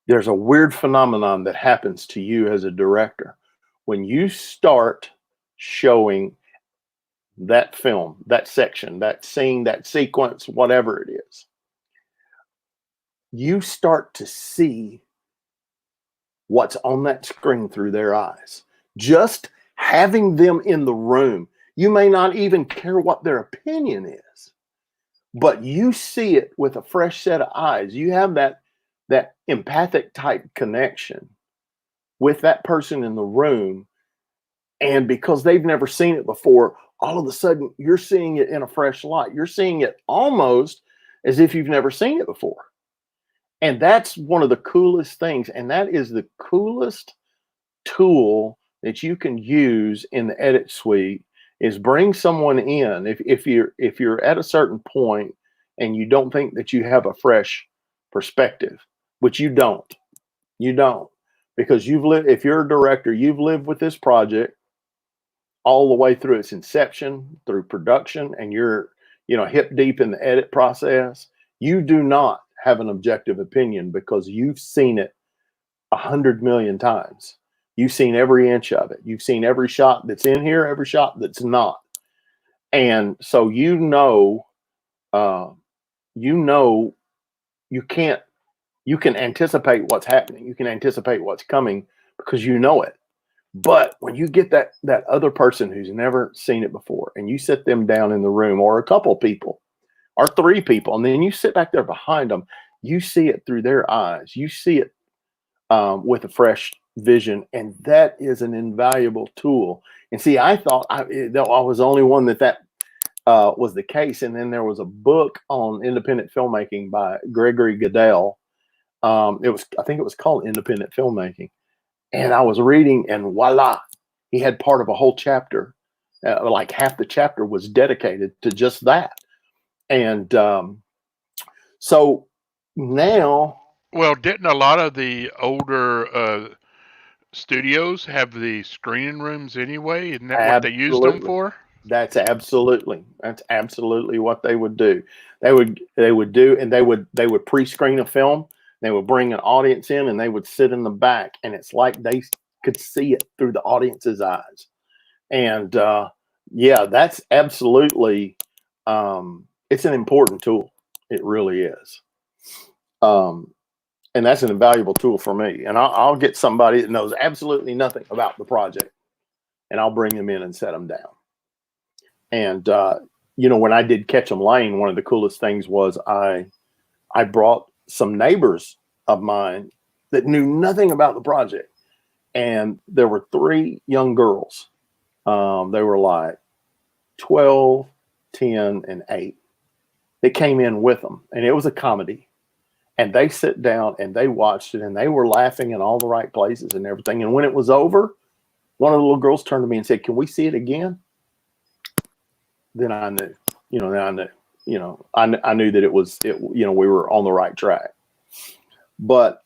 there's a weird phenomenon that happens to you as a director when you start showing that film, that section, that scene, that sequence, whatever it is. You start to see what's on that screen through their eyes. Just having them in the room, you may not even care what their opinion is, but you see it with a fresh set of eyes. You have that empathic type connection with that person in the room. And because they've never seen it before, all of a sudden you're seeing it in a fresh light. You're seeing it almost as if you've never seen it before. And that's one of the coolest things. And that is the coolest tool that you can use in the edit suite, is bring someone in. If you're at a certain point and you don't think that you have a fresh perspective, which you don't, because you've lived, if you're a director, you've lived with this project all the way through its inception, through production, and you're, hip deep in the edit process. You do not have an objective opinion because you've seen it 100 million times. You've seen every inch of it. You've seen every shot that's in here, every shot that's not. And so you can anticipate what's happening. You can anticipate what's coming because you know it. But when you get that other person who's never seen it before, and you sit them down in the room, or a couple people, or 3 people, and then you sit back there behind them, you see it through their eyes. You see it with a fresh vision, and that is an invaluable tool. And see, I thought I was the only one that was the case. And then there was a book on independent filmmaking by Gregory Goodell. I think it was called Independent Filmmaking. And I was reading, and voila, he had part of a whole chapter, like half the chapter was dedicated to just that. And so now, well, didn't a lot of the older studios have the screening rooms anyway? Isn't that what they used them for? That's absolutely what they would do. They would do, and they would pre-screen a film. They would bring an audience in, and they would sit in the back, and it's like they could see it through the audience's eyes. And yeah, that's absolutely it's an important tool. It really is. And that's an invaluable tool for me. And I'll get somebody that knows absolutely nothing about the project, and I'll bring them in and set them down. And when I did Catch 'em Lane, one of the coolest things was I brought some neighbors of mine that knew nothing about the project. And there were 3 young girls. They were like 12, 10, and 8. They came in with them, and it was a comedy. And they sit down and they watched it, and they were laughing in all the right places and everything. And when it was over, one of the little girls turned to me and said, "Can we see it again?" Then I knew, I knew that we were on the right track. But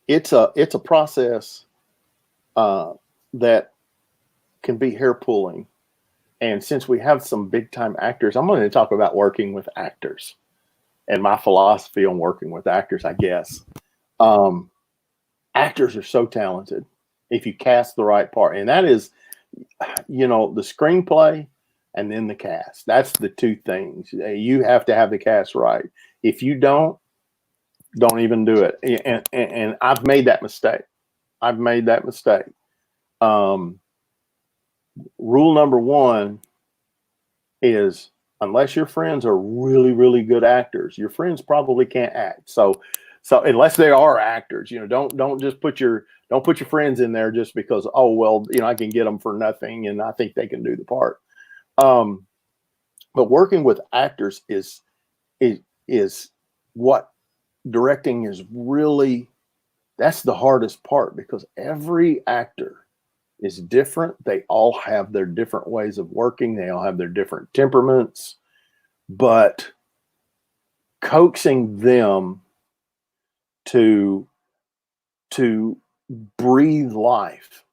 it's a process that can be hair pulling. And since we have some big time actors, I'm going to talk about working with actors and my philosophy on working with actors, I guess. Actors are so talented if you cast the right part. And that is, the screenplay and then the cast. That's the 2 things. You have to have the cast right. If you don't even do it. And I've made that mistake. Rule number 1 is, unless your friends are really, really good actors, your friends probably can't act. So unless they are actors, don't just put your friends in there just because, oh, well, I can get them for nothing and I think they can do the part. But working with actors is what directing is really, that's the hardest part, because every actor is different. They all have their different ways of working. They all have their different temperaments, but coaxing them to breathe life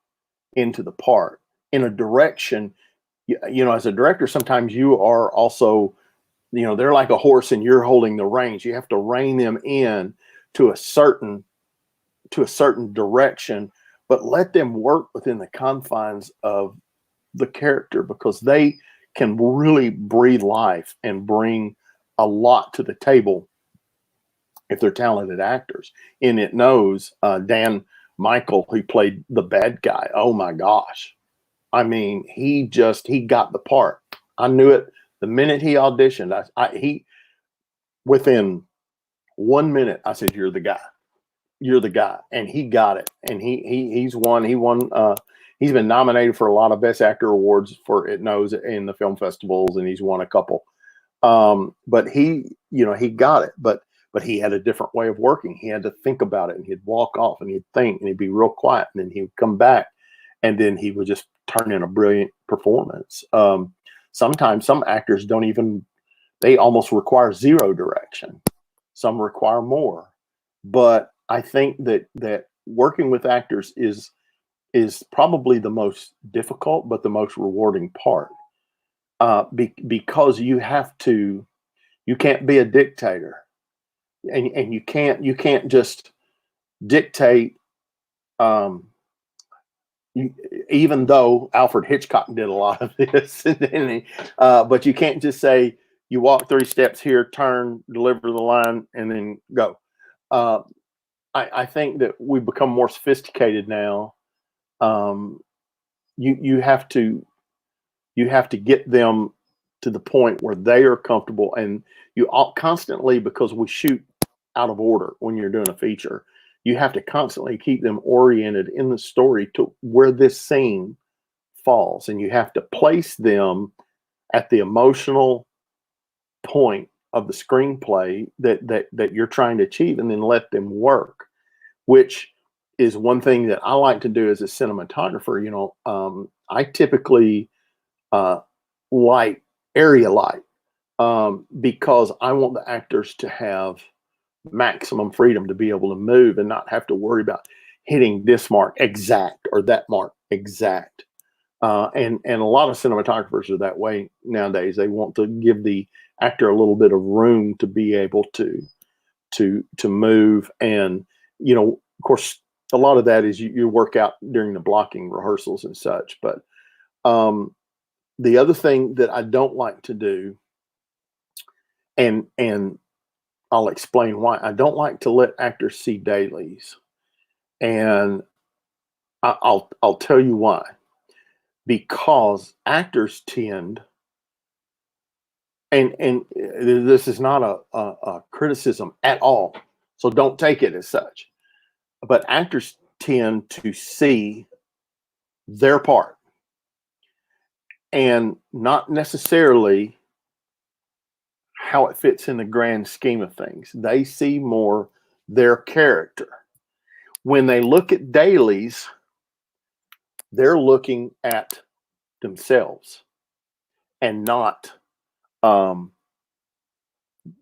into the part in a direction, as a director, sometimes you are also, they're like a horse and you're holding the reins. You have to rein them in to a certain direction, but let them work within the confines of the character, because they can really breathe life and bring a lot to the table if they're talented actors. And it knows Dan Michael, who played the bad guy. Oh my gosh. I mean, he got the part. I knew it the minute he auditioned. He within 1 minute, I said, "You're the guy. You're the guy," and he got it. And he's won. He won. He's been nominated for a lot of Best Actor awards for It Knows in the film festivals, and he's won a couple. But he got it. But he had a different way of working. He had to think about it, and he'd walk off, and he'd think, and he'd be real quiet, and then he would come back, and then he would just turn in a brilliant performance. Sometimes some actors don't even, they almost require zero direction. Some require more. But I think that working with actors is probably the most difficult, but the most rewarding part. Because you can't be a dictator, and you can't just dictate. Even though Alfred Hitchcock did a lot of this, but you can't just say, you walk 3 steps here, turn, deliver the line, and then go. I think that we've become more sophisticated now. You have to get them to the point where they are comfortable, and you all constantly, because we shoot out of order when you're doing a feature, you have to constantly keep them oriented in the story to where this scene falls, and you have to place them at the emotional point of the screenplay that you're trying to achieve, and then let them work, which is one thing that I like to do as a cinematographer. I typically light area light because I want the actors to have maximum freedom to be able to move and not have to worry about hitting this mark exact or that mark exact. And a lot of cinematographers are that way nowadays. They want to give the actor a little bit of room to be able to move. And, of course, a lot of that is you work out during the blocking rehearsals and such. But the other thing that I don't like to do, and I'll explain why. I don't like to let actors see dailies, and I'll tell you why. Because actors tend, and this is not a criticism at all, so don't take it as such, but actors tend to see their part and not necessarily how it fits in the grand scheme of things. They see more their character. When they look at dailies, they're looking at themselves and not how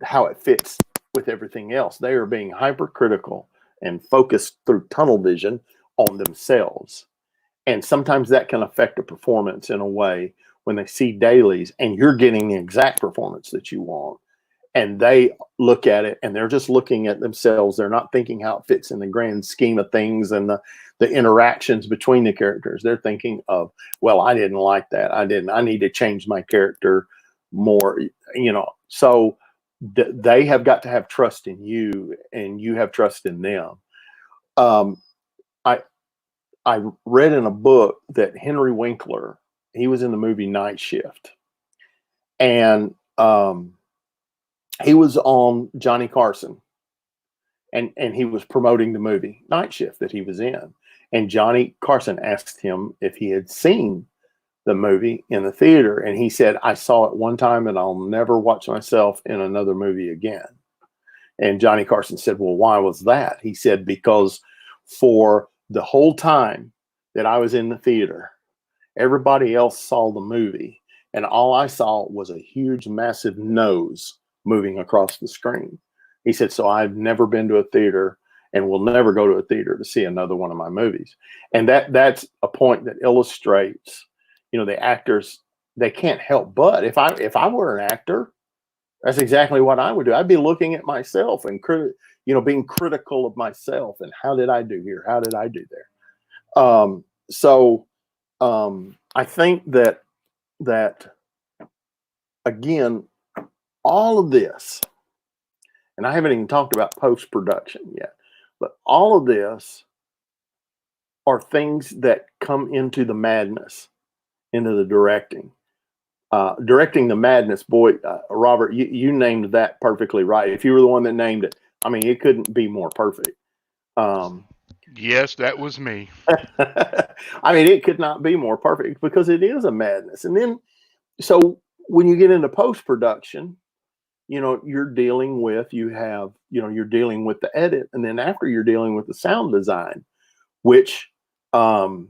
it fits with everything else. They are being hypercritical and focused through tunnel vision on themselves. And sometimes that can affect a performance in a way when they see dailies and you're getting the exact performance that you want. And they look at it and they're just looking at themselves. They're not thinking how it fits in the grand scheme of things and the interactions between the characters. They're thinking of, well, I didn't like that. I need to change my character more, So they have got to have trust in you, and you have trust in them. I read in a book that Henry Winkler, he was in the movie Night Shift, and he was on Johnny Carson, and he was promoting the movie Night Shift that he was in. And Johnny Carson asked him if he had seen the movie in the theater. And he said, I saw it one time and I'll never watch myself in another movie again. And Johnny Carson said, well, why was that? He said, because for the whole time that I was in the theater, everybody else saw the movie, and all I saw was a huge, massive nose moving across the screen. He said, so I've never been to a theater and will never go to a theater to see another one of my movies. And that's a point that illustrates, the actors, they can't help but, if I were an actor, that's exactly what I would do. I'd be looking at myself and being critical of myself and how did I do here? How did I do there? So I think that again, all of this, and I haven't even talked about post-production yet, but all of this are things that come into the madness, into the directing. Directing the madness, boy, Robert, you named that perfectly right. If you were the one that named it, I mean, it couldn't be more perfect. Yes, that was me. I mean, it could not be more perfect because it is a madness. And then, so when you get into post-production, you're dealing with, you're dealing with the edit. And then after you're dealing with the sound design, which, again,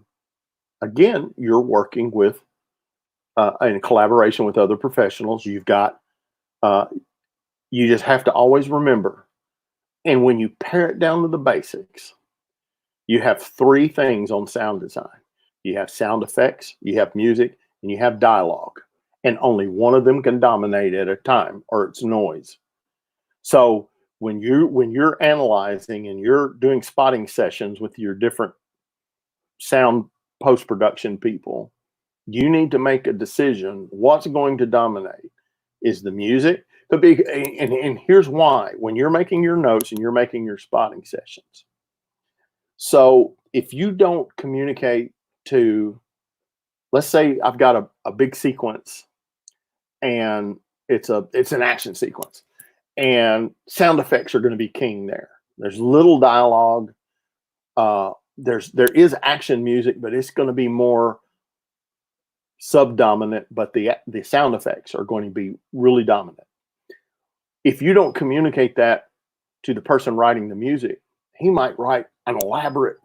you're working with, in collaboration with other professionals. You've got, you just have to always remember. And when you pare it down to the basics, you have three things on sound design. You have sound effects, you have music, and you have dialogue. And only one of them can dominate at a time, or it's noise. So when you're analyzing and you're doing spotting sessions with your different sound post-production people, you need to make a decision. What's going to dominate? Is the music? And here's why. When you're making your notes and you're making your spotting sessions, so if you don't communicate to, let's say I've got a big sequence and it's an action sequence, and sound effects are going to be king there. There's little dialogue. There is action music, but it's going to be more subdominant, but the sound effects are going to be really dominant. If you don't communicate that to the person writing the music, he might write an elaborate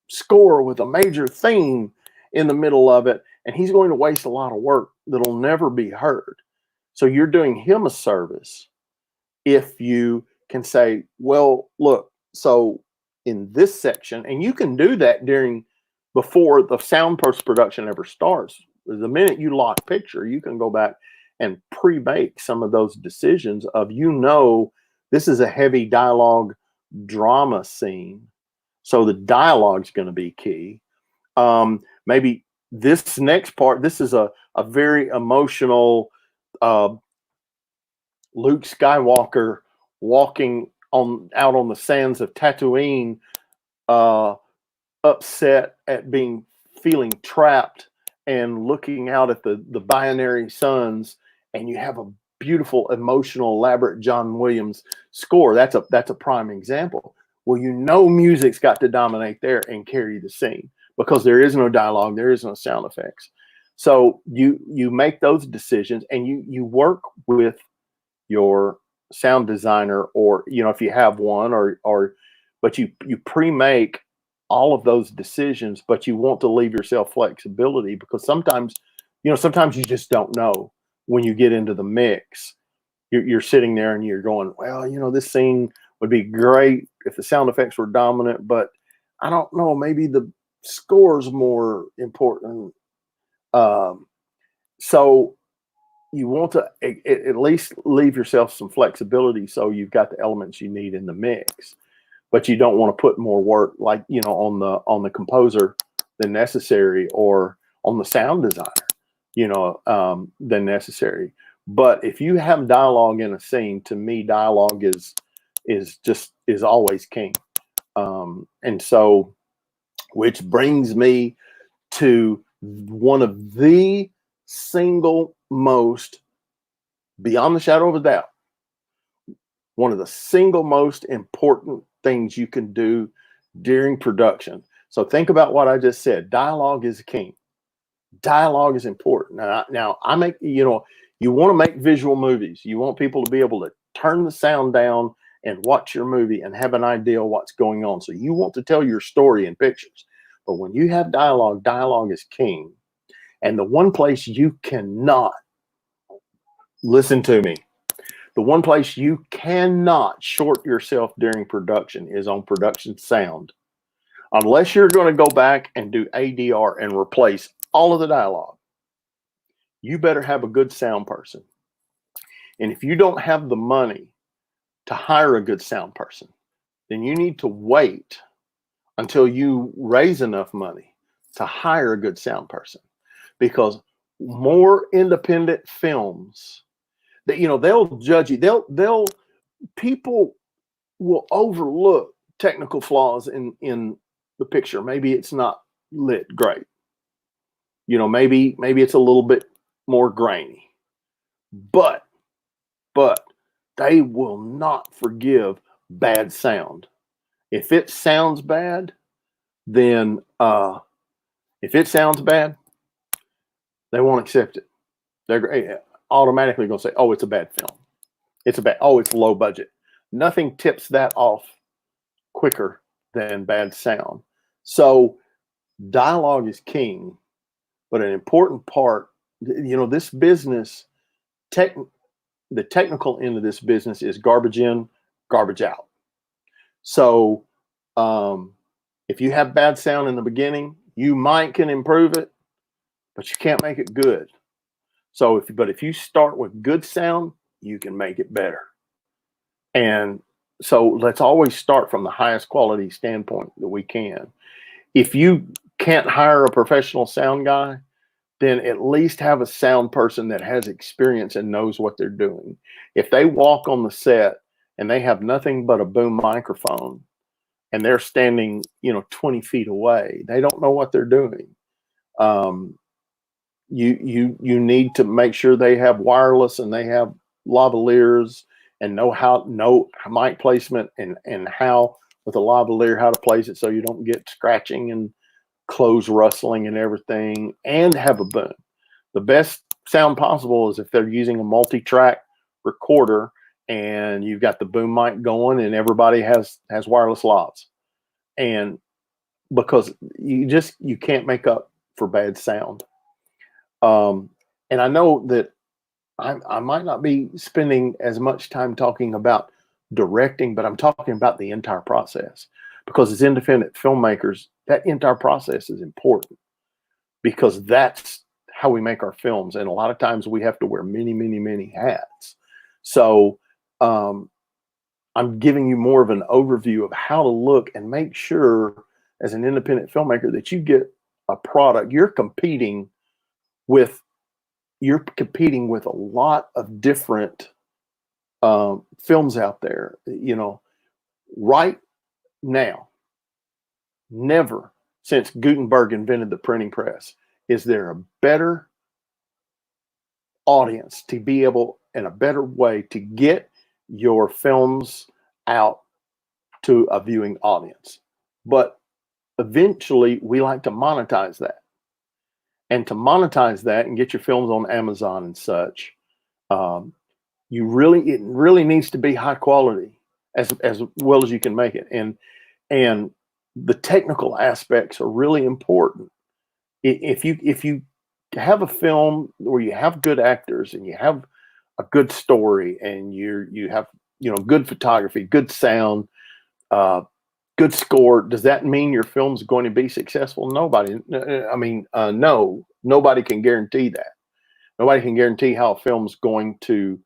score with a major theme in the middle of it, and he's going to waste a lot of work that'll never be heard. So you're doing him a service if you can say, well, look, so in this section, and you can do that before the sound post-production ever starts. The minute you lock picture, you can go back and pre-make some of those decisions of, this is a heavy dialogue drama scene. So the dialogue's going to be key. Maybe this next part, this is a very emotional Luke Skywalker walking out on the sands of Tatooine, upset at feeling trapped and looking out at the binary suns, and you have a beautiful, emotional, elaborate John Williams score. That's a prime example. Well, music's got to dominate there and carry the scene because there is no dialogue, there is no sound effects. So you make those decisions, and you work with your sound designer, or if you have one, but you pre-make all of those decisions, but you want to leave yourself flexibility because sometimes you just don't know when you get into the mix. You're sitting there and you're going, well, this scene would be great if the sound effects were dominant, but I don't know, maybe the score's more important. So you want to at least leave yourself some flexibility so you've got the elements you need in the mix. But you don't want to put more work, like, on the composer than necessary, or on the sound designer, than necessary. But if you have dialogue in a scene, to me, dialogue is always king. And so, which brings me to one of the single most, beyond the shadow of a doubt, one of the single most important things you can do during production. So think about what I just said. Dialogue is king. Dialogue is important. Now I make, you want to make visual movies. You want people to be able to turn the sound down and watch your movie and have an idea of what's going on. So you want to tell your story in pictures. But when you have dialogue, dialogue is king. And the one place you cannot, listen to me, the one place you cannot short yourself during production is on production sound. Unless you're going to go back and do ADR and replace all of the dialogue, you better have a good sound person. And if you don't have the money to hire a good sound person, then you need to wait until you raise enough money to hire a good sound person, because more independent films that, you know, they'll judge you. They'll people will overlook technical flaws in the picture. Maybe it's not lit great. You know, maybe it's a little bit more grainy, but they will not forgive bad sound. If it sounds bad, then if it sounds bad, they won't accept it. They're automatically going to say, "Oh, it's a bad film. It's low budget." Nothing tips that off quicker than bad sound. So dialogue is king, but an important part, you know, this business, the technical end of this business is garbage in, garbage out. So if you have bad sound in the beginning, you can improve it, but you can't make it good. So if you start with good sound, you can make it better. And so let's always start from the highest quality standpoint that we can. If you can't hire a professional sound guy, then at least have a sound person that has experience and knows what they're doing. If they walk on the set and they have nothing but a boom microphone and they're standing, 20 feet away, they don't know what they're doing. You need to make sure they have wireless and they have lavaliers and know mic placement and how with a lavalier how to place it so you don't get scratching and clothes rustling and everything, and have a boom. The best sound possible is if they're using a multi-track recorder and you've got the boom mic going and everybody has wireless lavs. And because you can't make up for bad sound. And I know that I might not be spending as much time talking about directing, but I'm talking about the entire process, because as independent filmmakers, that entire process is important, because that's how we make our films. And a lot of times we have to wear many, many, many hats. So I'm giving you more of an overview of how to look and make sure as an independent filmmaker that you get a product. You're competing with a lot of different films out there. Right now, never since Gutenberg invented the printing press is there a better audience to be able, and a better way to get your films out to a viewing audience. But eventually we like to monetize that. And to monetize that and get your films on Amazon and such, it really needs to be high quality as well as you can make it. And the technical aspects are really important. If you have a film where you have good actors and you have a good story and you have good photography, good sound, good score, does that mean your film's going to be successful? No, nobody can guarantee that. Nobody can guarantee how a film's going to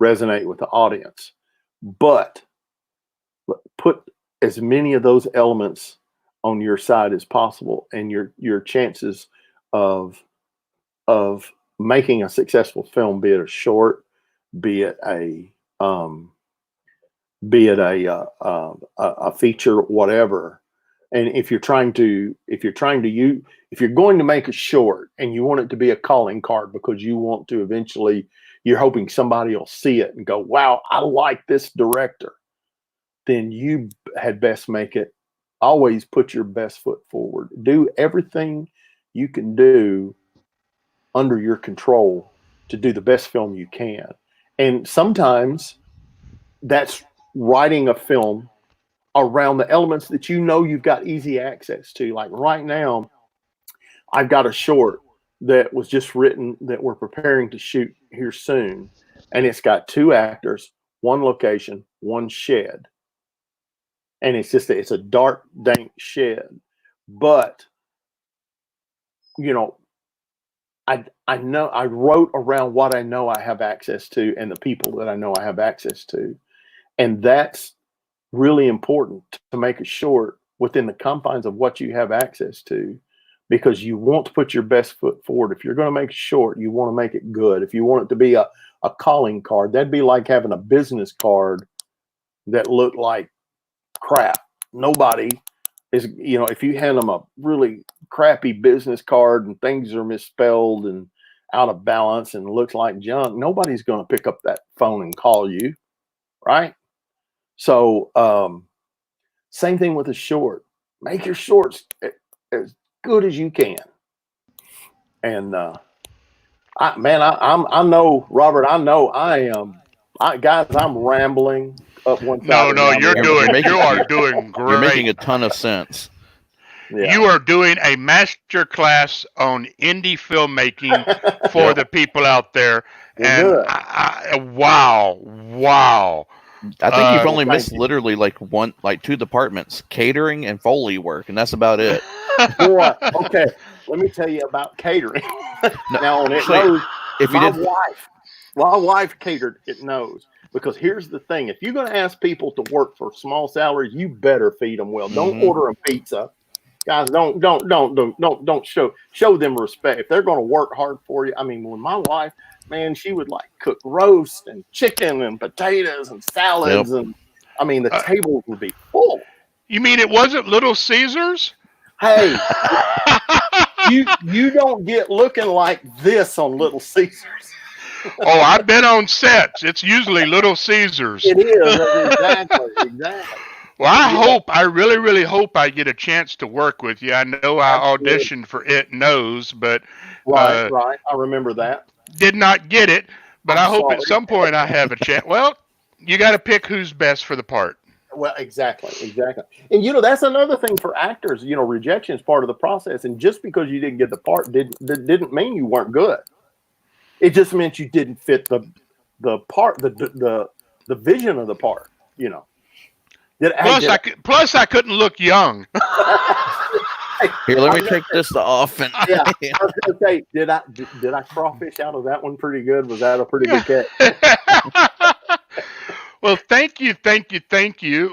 resonate with the audience. But put as many of those elements on your side as possible, and your chances of making a successful film, be it a short, be it a feature, whatever. And if you're going to make a short and you want it to be a calling card because you want to eventually, you're hoping somebody will see it and go, "Wow, I like this director," then you had best make it. Always put your best foot forward. Do everything you can do under your control to do the best film you can. And sometimes that's writing a film around the elements that you've got easy access to. Like right now, I've got a short that was just written that we're preparing to shoot here soon. And it's got 2 actors, 1 location, 1 shed. And it's a dark, dank shed. But, I know I wrote around what I know I have access to and the people that I know I have access to. And that's really important to make a short within the confines of what you have access to, because you want to put your best foot forward. If you're going to make a short, you want to make it good. If you want it to be a calling card, that'd be like having a business card that looked like crap. Nobody is, if you hand them a really crappy business card and things are misspelled and out of balance and looks like junk, nobody's going to pick up that phone and call you, right? So same thing with a short. Make your shorts as good as you can. And I know, Robert, I know I am. Guys, I'm rambling up one side. No, you are doing great. You're making a ton of sense. Yeah. You are doing a master class on indie filmmaking for the people out there. Well, and wow. I think you've only missed literally like two departments: catering and Foley work, and that's about it. Boy, okay. Let me tell you about catering. Now, and it actually, knows. if you My wife catered. It knows, because here's the thing: if you're going to ask people to work for small salaries, you better feed them well. Don't order them pizza, guys. Don't show them respect. If they're going to work hard for you, I mean, when my wife, man, she would like cook roast and chicken and potatoes and salads, and I mean, the tables would be full. You mean it wasn't Little Caesars? Hey, you don't get looking like this on Little Caesars. Oh, I've been on sets. It's usually Little Caesars. It is, exactly. Well, I really hope I get a chance to work with you. I know I auditioned for It Knows, but right. I remember that. Did not get it, but I hope sorry. at some point I have a chance. Well, you got to pick who's best for the part. Well, exactly. And that's another thing for actors. Rejection is part of the process. And just because you didn't get the part didn't mean you weren't good. It just meant you didn't fit the part, the vision of the part. Plus, I couldn't look young. Here, let me take this off. And yeah, I was going to say, did I crawfish out of that one pretty good? Was that a pretty good catch? Well, thank you.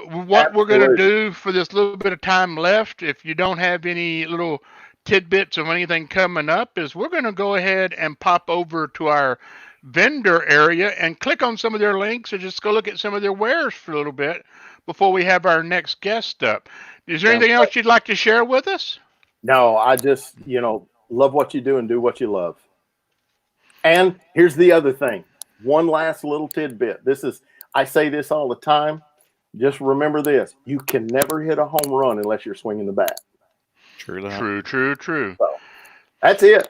What we're going to do for this little bit of time left, if you don't have any little tidbits of anything coming up, is we're going to go ahead and pop over to our vendor area and click on some of their links and just go look at some of their wares for a little bit before we have our next guest up. Is there anything else you'd like to share with us? No, I just, love what you do and do what you love. And here's the other thing. One last little tidbit. I say this all the time. Just remember this. You can never hit a home run unless you're swinging the bat. True. So, that's it.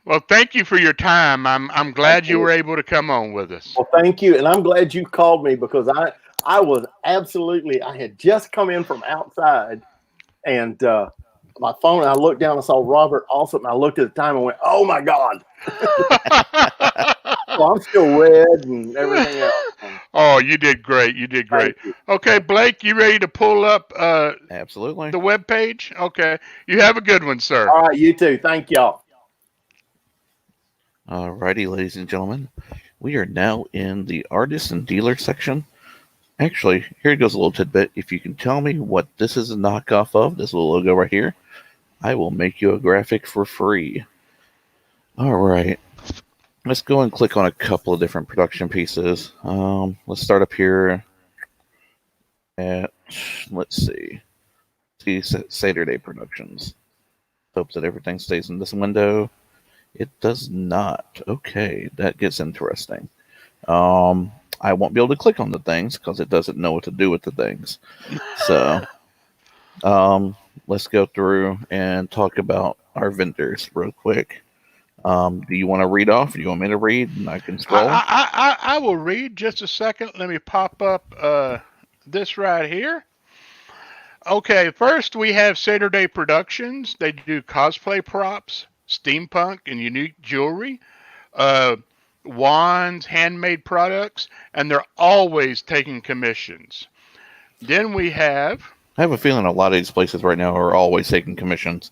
Well, thank you for your time. I'm glad you were able to come on with us. Well, thank you. And I'm glad you called me, because I was I had just come in from outside, and my phone, and I looked down and saw Robert also, and I looked at the time and went, oh my God. Well, I'm still red and everything else. Oh, you did great. Okay, Blake, you ready to pull up absolutely the webpage? Okay. You have a good one, sir. All right, you too. Thank y'all. All righty, ladies and gentlemen. We are now in the artist and dealer section. Actually, here goes a little tidbit. If you can tell me what this is a knockoff of, this little logo right here, I will make you a graphic for free. All right. Let's go and click on a couple of different production pieces. Let's start up here at, let's see Saturday Productions. Hope that everything stays in this window. It does not. Okay, that gets interesting. I won't be able to click on the things because it doesn't know what to do with the things. So let's go through and talk about our vendors real quick. Do you want to read off? Do you want me to read and I can scroll? I will read. Just a second. Let me pop up this right here. Okay, first we have Saturday Productions. They do cosplay props, steampunk, and unique jewelry, wands, handmade products, and they're always taking commissions. Then we have... I have a feeling a lot of these places right now are always taking commissions.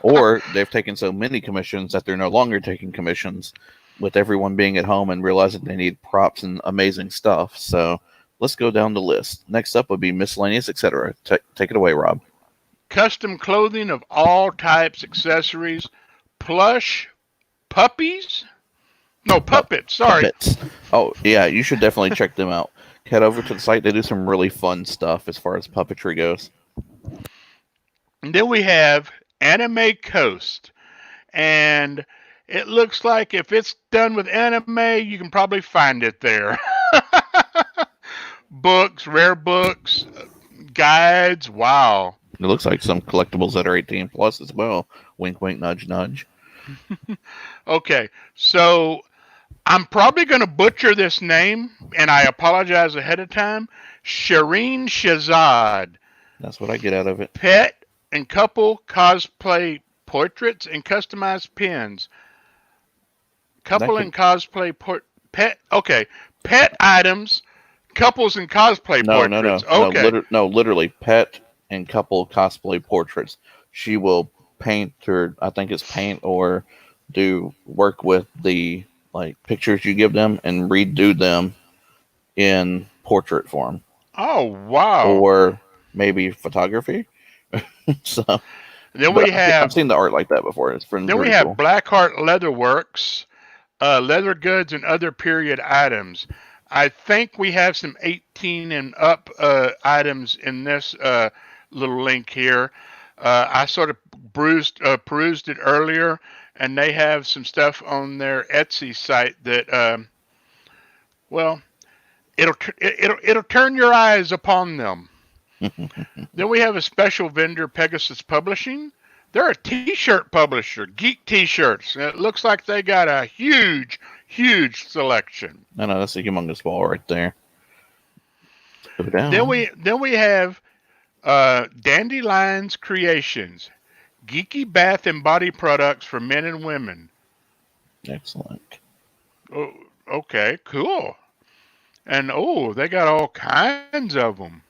Or they've taken so many commissions that they're no longer taking commissions, with everyone being at home and realizing they need props and amazing stuff. So let's go down the list. Next up would be miscellaneous, etc. Take it away, Rob. Custom clothing of all types, accessories, plush puppies. No, puppets. Sorry. Puppets. Oh, yeah, you should definitely check them out. Head over to the site. They do some really fun stuff as far as puppetry goes. And then we have Anime Coast. And it looks like if it's done with anime, you can probably find it there. Books, rare books, guides. Wow. It looks like some collectibles that are 18 plus as well. Wink, wink, nudge, nudge. Okay, so I'm probably going to butcher this name, and I apologize ahead of time. Shireen Shazad. That's what I get out of it. Pet and couple cosplay portraits and customized pins. Couple and cosplay pet. Okay, pet items, couples and cosplay portraits. Okay. No, literally pet and couple cosplay portraits. She will paint, or I think it's paint, or do work with the pictures you give them and redo them in portrait form. Oh wow! Or maybe photography. So then we have. I've seen the art like that before. It's then we have cool. Blackheart Leatherworks, leather goods and other period items. I think we have some 18 and up items in this little link here. I sort of perused it earlier, and they have some stuff on their Etsy site that, well, it'll turn your eyes upon them. Then we have a special vendor, Pegasus Publishing. They're a T-shirt publisher, Geek T-shirts. It looks like they got a huge selection. I know, that's a humongous ball right there. Go down. Then we have Dandelions Creations, geeky bath and body products for men and women. Excellent. Oh, okay, cool. And they got all kinds of them.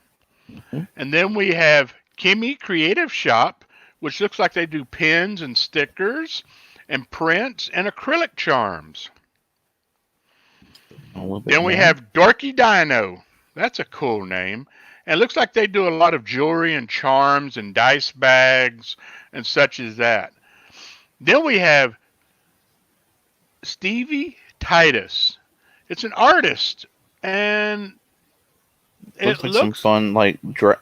Mm-hmm. And then we have Kimmy Creative Shop, which looks like they do pins and stickers and prints and acrylic charms. Then we have Dorky Dino. That's a cool name. And it looks like they do a lot of jewelry and charms and dice bags and such as that. Then we have Stevie Titus. It's an artist, and looks like some fun like crochet.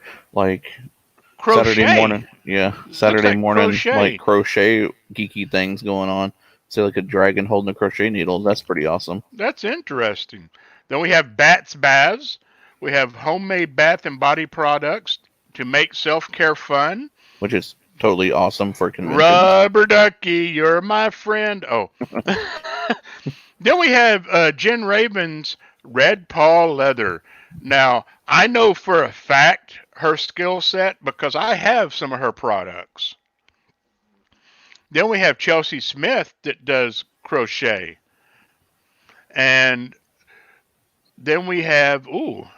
Saturday morning. Yeah, Saturday morning crochet. Crochet geeky things going on. See, like a dragon holding a crochet needle. That's pretty awesome. That's interesting. Then we have Bats Baths. We have homemade bath and body products to make self-care fun. Which is totally awesome for conventions. Rubber Ducky, you're my friend. Oh. Then we have Jen Raven's Red Paw Leather. Now, I know for a fact her skill set because I have some of her products. Then we have Chelsea Smith that does crochet. And then we have,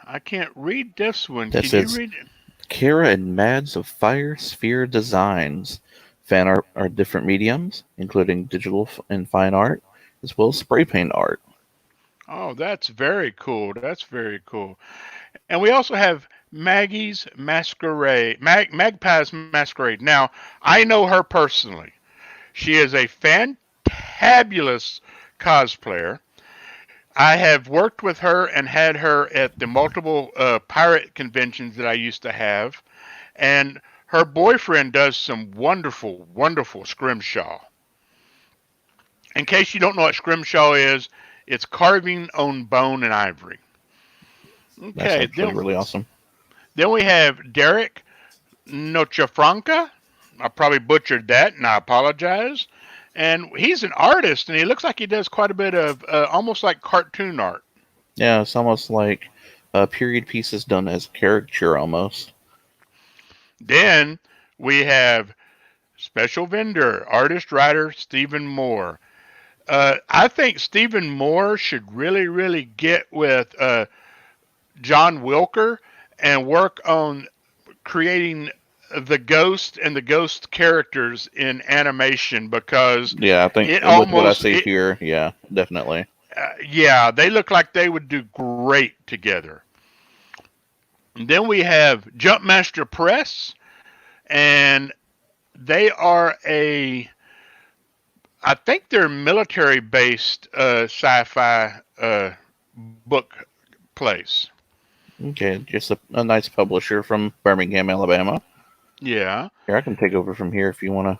I can't read this one. Can you read it? Kara and Mads of Fire Sphere Designs. Fan art are different mediums, including digital and fine art, as well as spray paint art. Oh, that's very cool. That's very cool. And we also have Maggie's Masquerade, Magpie's Masquerade. Now, I know her personally. She is a fantabulous cosplayer. I have worked with her and had her at the multiple pirate conventions that I used to have. And her boyfriend does some wonderful, wonderful scrimshaw. In case you don't know what scrimshaw is, it's carving on bone and ivory. Okay, that's really awesome. Then we have Derek Nochafranca. I probably butchered that, and I apologize. And he's an artist, and he looks like he does quite a bit of almost like cartoon art. Yeah, it's almost like period pieces done as caricature almost. Then we have special vendor, artist, writer, Stephen Moore. I think Stephen Moore should really, really get with John Wilker and work on creating the ghost and the ghost characters in animation because Yeah, I think it with what I almost see here, yeah, definitely. yeah, they look like they would do great together. And then we have Jumpmaster Press, and they are I think they're military based sci-fi book place. Okay, just a nice publisher from Birmingham, Alabama. Yeah. Here, I can take over from here if you want to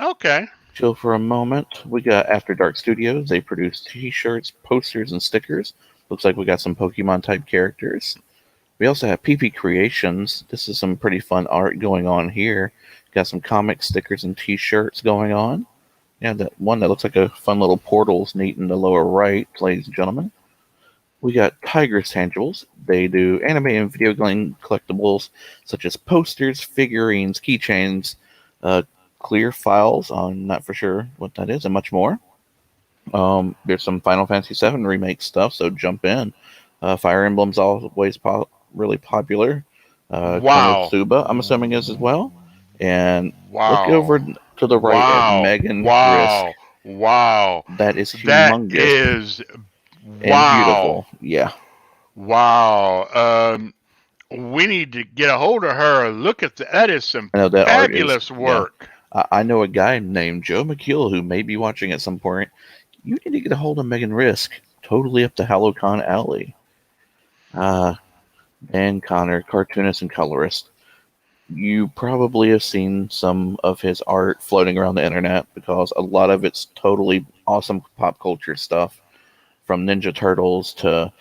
Okay. chill for a moment. We got After Dark Studios. They produce t-shirts, posters, and stickers. Looks like we got some Pokemon type characters. We also have PP Creations. This is some pretty fun art going on here. Got some comic stickers and t-shirts going on. Yeah, that one that looks like a fun little portal is neat in the lower right, ladies and gentlemen. We got Tiger's Tangibles. They do anime and video game collectibles such as posters, figurines, keychains, clear files. I'm not for sure what that is, and much more. There's some Final Fantasy VII remake stuff, so jump in. Fire Emblem's always really popular. Wow. Konosuba, I'm assuming, is as well. And Wow. look over to the right wow. at Megan Wow. Risk. Wow. That is That humongous. is And wow. beautiful. Yeah. Wow. We need to get a hold of her. Look at that is some I know that fabulous art is, work. Yeah. I know a guy named Joe McKeel who may be watching at some point. You need to get a hold of Megan Risk. Totally up to HalloCon alley. Dan Connor, cartoonist and colorist. You probably have seen some of his art floating around the internet because a lot of it's totally awesome pop culture stuff, from Ninja Turtles to,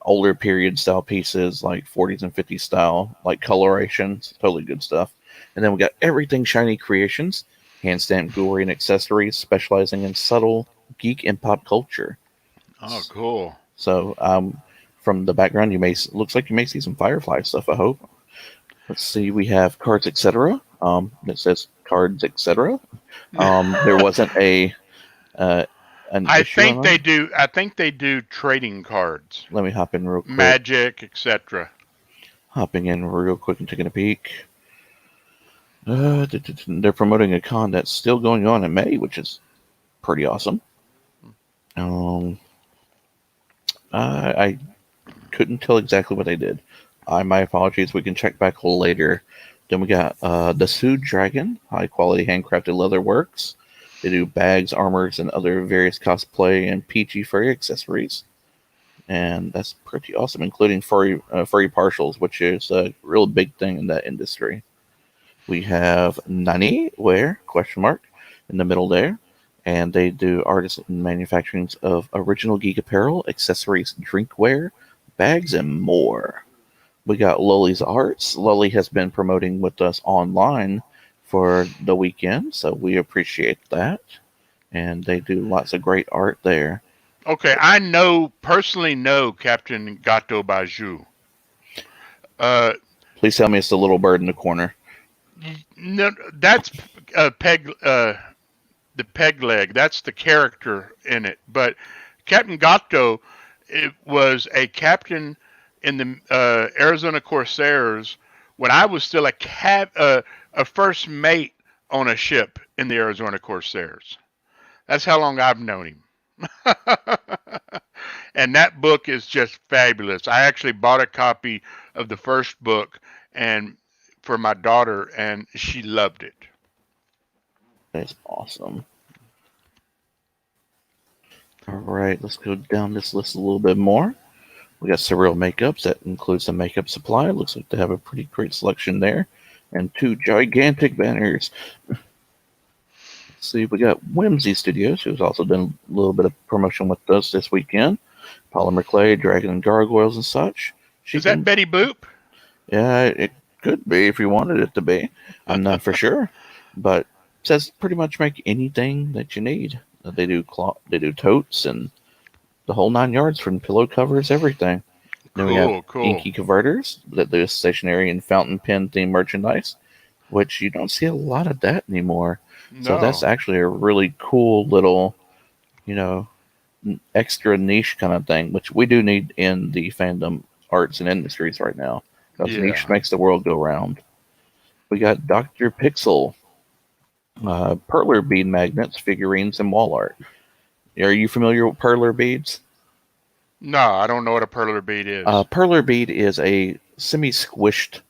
older period style pieces like 40s and 50s style, like colorations, totally good stuff. And then we got Everything Shiny Creations, hand stamped jewelry and accessories, specializing in subtle geek and pop culture. Oh, cool. So, from the background, looks like you may see some Firefly stuff, I hope. Let's see, we have Cards, etc. It says Cards, etc. There wasn't an I issue think on they that. do. I think they do trading cards, Let me hop in real quick. Magic, etc. Hopping in real quick and taking a peek. They're promoting a con that's still going on in May, which is pretty awesome. I couldn't tell exactly what they did. My apologies. We can check back later. Then we got the Sued Dragon, high quality handcrafted leather works. They do bags, armors, and other various cosplay and peachy furry accessories. And that's pretty awesome, including furry partials, which is a real big thing in that industry. We have Nani Wear, ? In the middle there. And they do artisan manufacturings of original geek apparel, accessories, drinkware, bags, and more. We got Lully's Arts. Lully has been promoting with us online for the weekend, so we appreciate that. And they do lots of great art there. Okay, I personally know Captain Gato Baju. Please tell me it's the little bird in the corner. No, that's the peg leg. That's the character in it. But Captain Gato, it was a captain in the Arizona Corsairs when I was still a first mate on a ship in the Arizona Corsairs. That's how long I've known him. And that book is just fabulous. I actually bought a copy of the first book and for my daughter, and she loved it. That's awesome. All right, let's go down this list a little bit more. We got Surreal Makeups. That includes the makeup supply. Looks like they have a pretty great selection there. And 2 gigantic banners. Let's see, we got Whimsy Studios, who's also done a little bit of promotion with us this weekend. Polymer Clay, Dragon and Gargoyles and such. Is that Betty Boop? Yeah, it could be if you wanted it to be. I'm not for sure. But it says pretty much make anything that you need. They do totes and the whole 9 yards, from pillow covers, everything. Then we have Inky Converters that do stationery and fountain pen themed merchandise, which you don't see a lot of that anymore. No. So that's actually a really cool little, extra niche kind of thing, which we do need in the fandom arts and industries right now. Because niche makes the world go round. We got Dr. Pixel, perler bead magnets, figurines, and wall art. Are you familiar with perler beads? No, I don't know what a perler bead is. Perler bead is a semi-squished,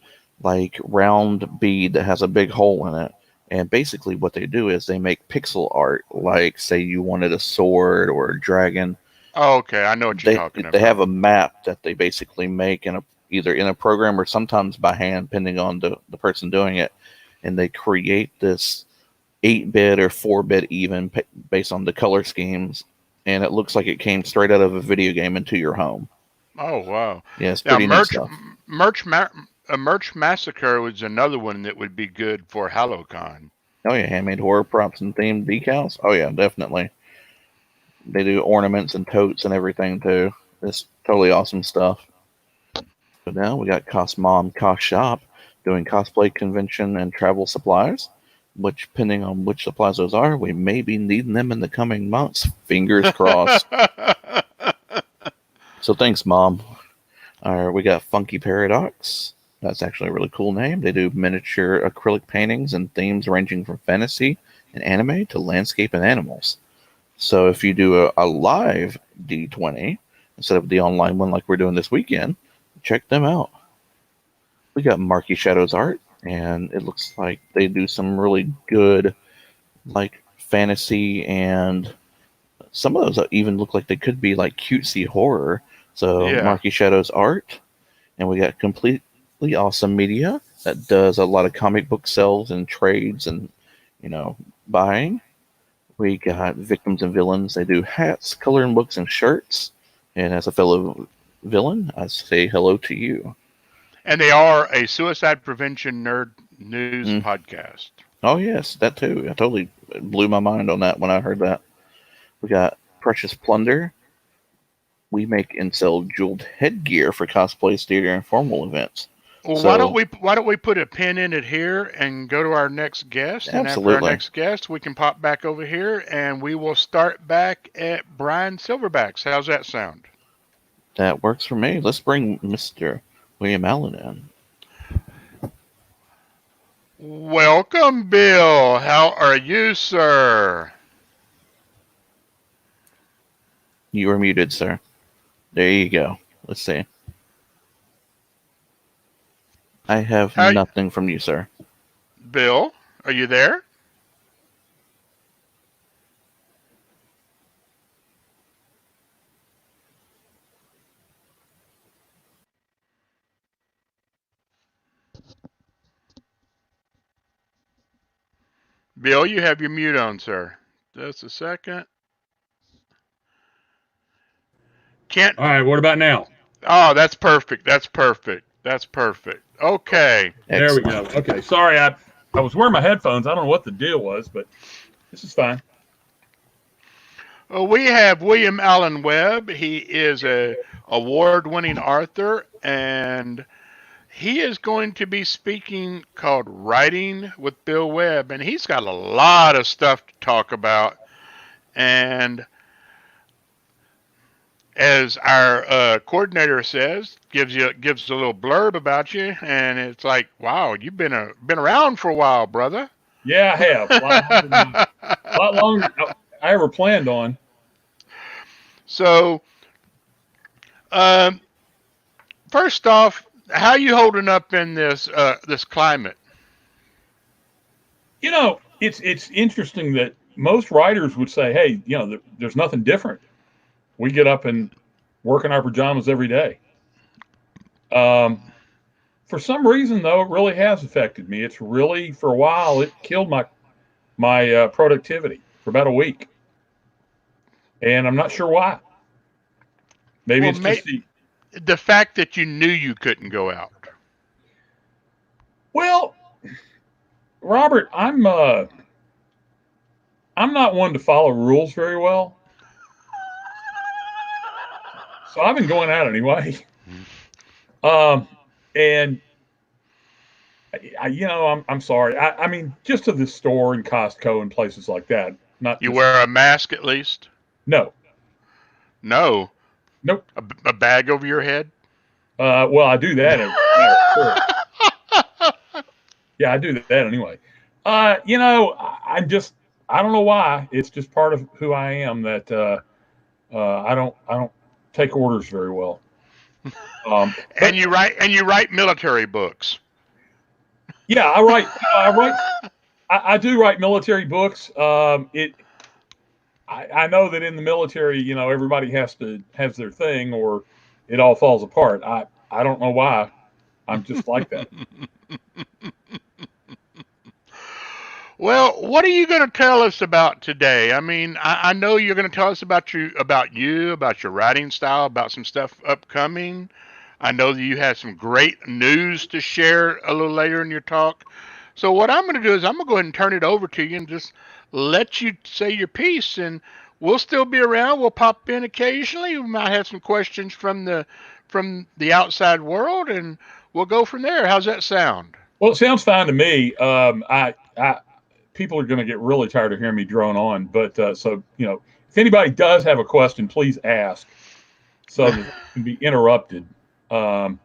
like round bead that has a big hole in it. And basically what they do is they make pixel art, like say you wanted a sword or a dragon. Oh, okay, I know what you're talking about. They have a map that they basically make either in a program or sometimes by hand, depending on the person doing it. And they create this 8-bit or 4-bit even based on the color schemes. And it looks like it came straight out of a video game into your home. Oh, wow. Yeah, it's pretty neat stuff. Merch Massacre was another one that would be good for HalloCon. Oh, yeah, handmade horror props and themed decals. Oh, yeah, definitely. They do ornaments and totes and everything, too. It's totally awesome stuff. So now we got Cosmom Cos Shop doing cosplay convention and travel supplies, which, depending on which supplies those are, we may be needing them in the coming months. Fingers crossed. So thanks, Mom. We got Funky Paradox. That's actually a really cool name. They do miniature acrylic paintings and themes ranging from fantasy and anime to landscape and animals. So if you do a live D20 instead of the online one like we're doing this weekend, check them out. We got Marky Shadows art, and it looks like they do some really good like fantasy, and some of those even look like they could be like cutesy horror. So Yeah. Marky Shadows art, and we got Completely Awesome Media that does a lot of comic book sales and trades and buying. We got Victims and Villains. They do hats, coloring books, and shirts. And as a fellow villain, I say hello to you. And they are a suicide prevention nerd news podcast. Oh, yes, that too. I totally blew my mind on that when I heard that. We got Precious Plunder. We make and sell jeweled headgear for cosplays, theater, and formal events. Well, So- why don't we put a pin in it here and go to our next guest? And after Absolutely. our next guest, we can pop back over here and we will start back at Brian Silverback's. How's that sound? That works for me. Let's bring Mr. William Allen in. Welcome, Bill. How are you, sir? You are muted, sir. There you go. Let's see. I have nothing from you, sir. Bill, are you there? Bill, you have your mute on, sir. Just a second. Can't. All right, what about now? Oh, that's perfect. That's perfect. That's perfect. Okay. There we go. Okay, sorry, I was wearing my headphones. I don't know what the deal was, but this is fine. Well, we have William Allen Webb. He is a award-winning author, and he is going to be speaking called Writing with Bill Webb, and he's got a lot of stuff to talk about. And as our coordinator says, gives a little blurb about you, and it's like, wow, you've been around for a while, brother. Yeah, I have. A lot longer than I ever planned on. So, first off, how are you holding up in this this climate? You know, it's interesting that most writers would say, hey, there's nothing different. We get up and work in our pajamas every day. For some reason, though, it really has affected me. It's really, for a while, it killed my productivity for about a week. And I'm not sure why. Maybe it's just the fact that you knew you couldn't go out. Well, Robert, I'm not one to follow rules very well. So I've been going out anyway. And I'm sorry. I mean, just to the store and Costco and places like that. Not you wear a mask at least? No. No. Nope. A bag over your head? Well, I do that. Yeah, I do that anyway. You know, I don't know why. It's just part of who I am that I don't take orders very well. And you write military books. Yeah, I write. I do write military books. I know that in the military, you know, everybody has their thing, or it all falls apart. I don't know why. I'm just like that. Well, what are you going to tell us about today? I mean, I know you're going to tell us about about your writing style, about some stuff upcoming. I know that you have some great news to share a little later in your talk. So what I'm going to do is I'm going to go ahead and turn it over to you and just let you say your piece, and we'll still be around. We'll pop in occasionally. We might have some questions from the outside world, and we'll go from there. How's that sound? Well, it sounds fine to me. People are going to get really tired of hearing me drone on, but so you know, if anybody does have a question, please ask, so that it can be interrupted. But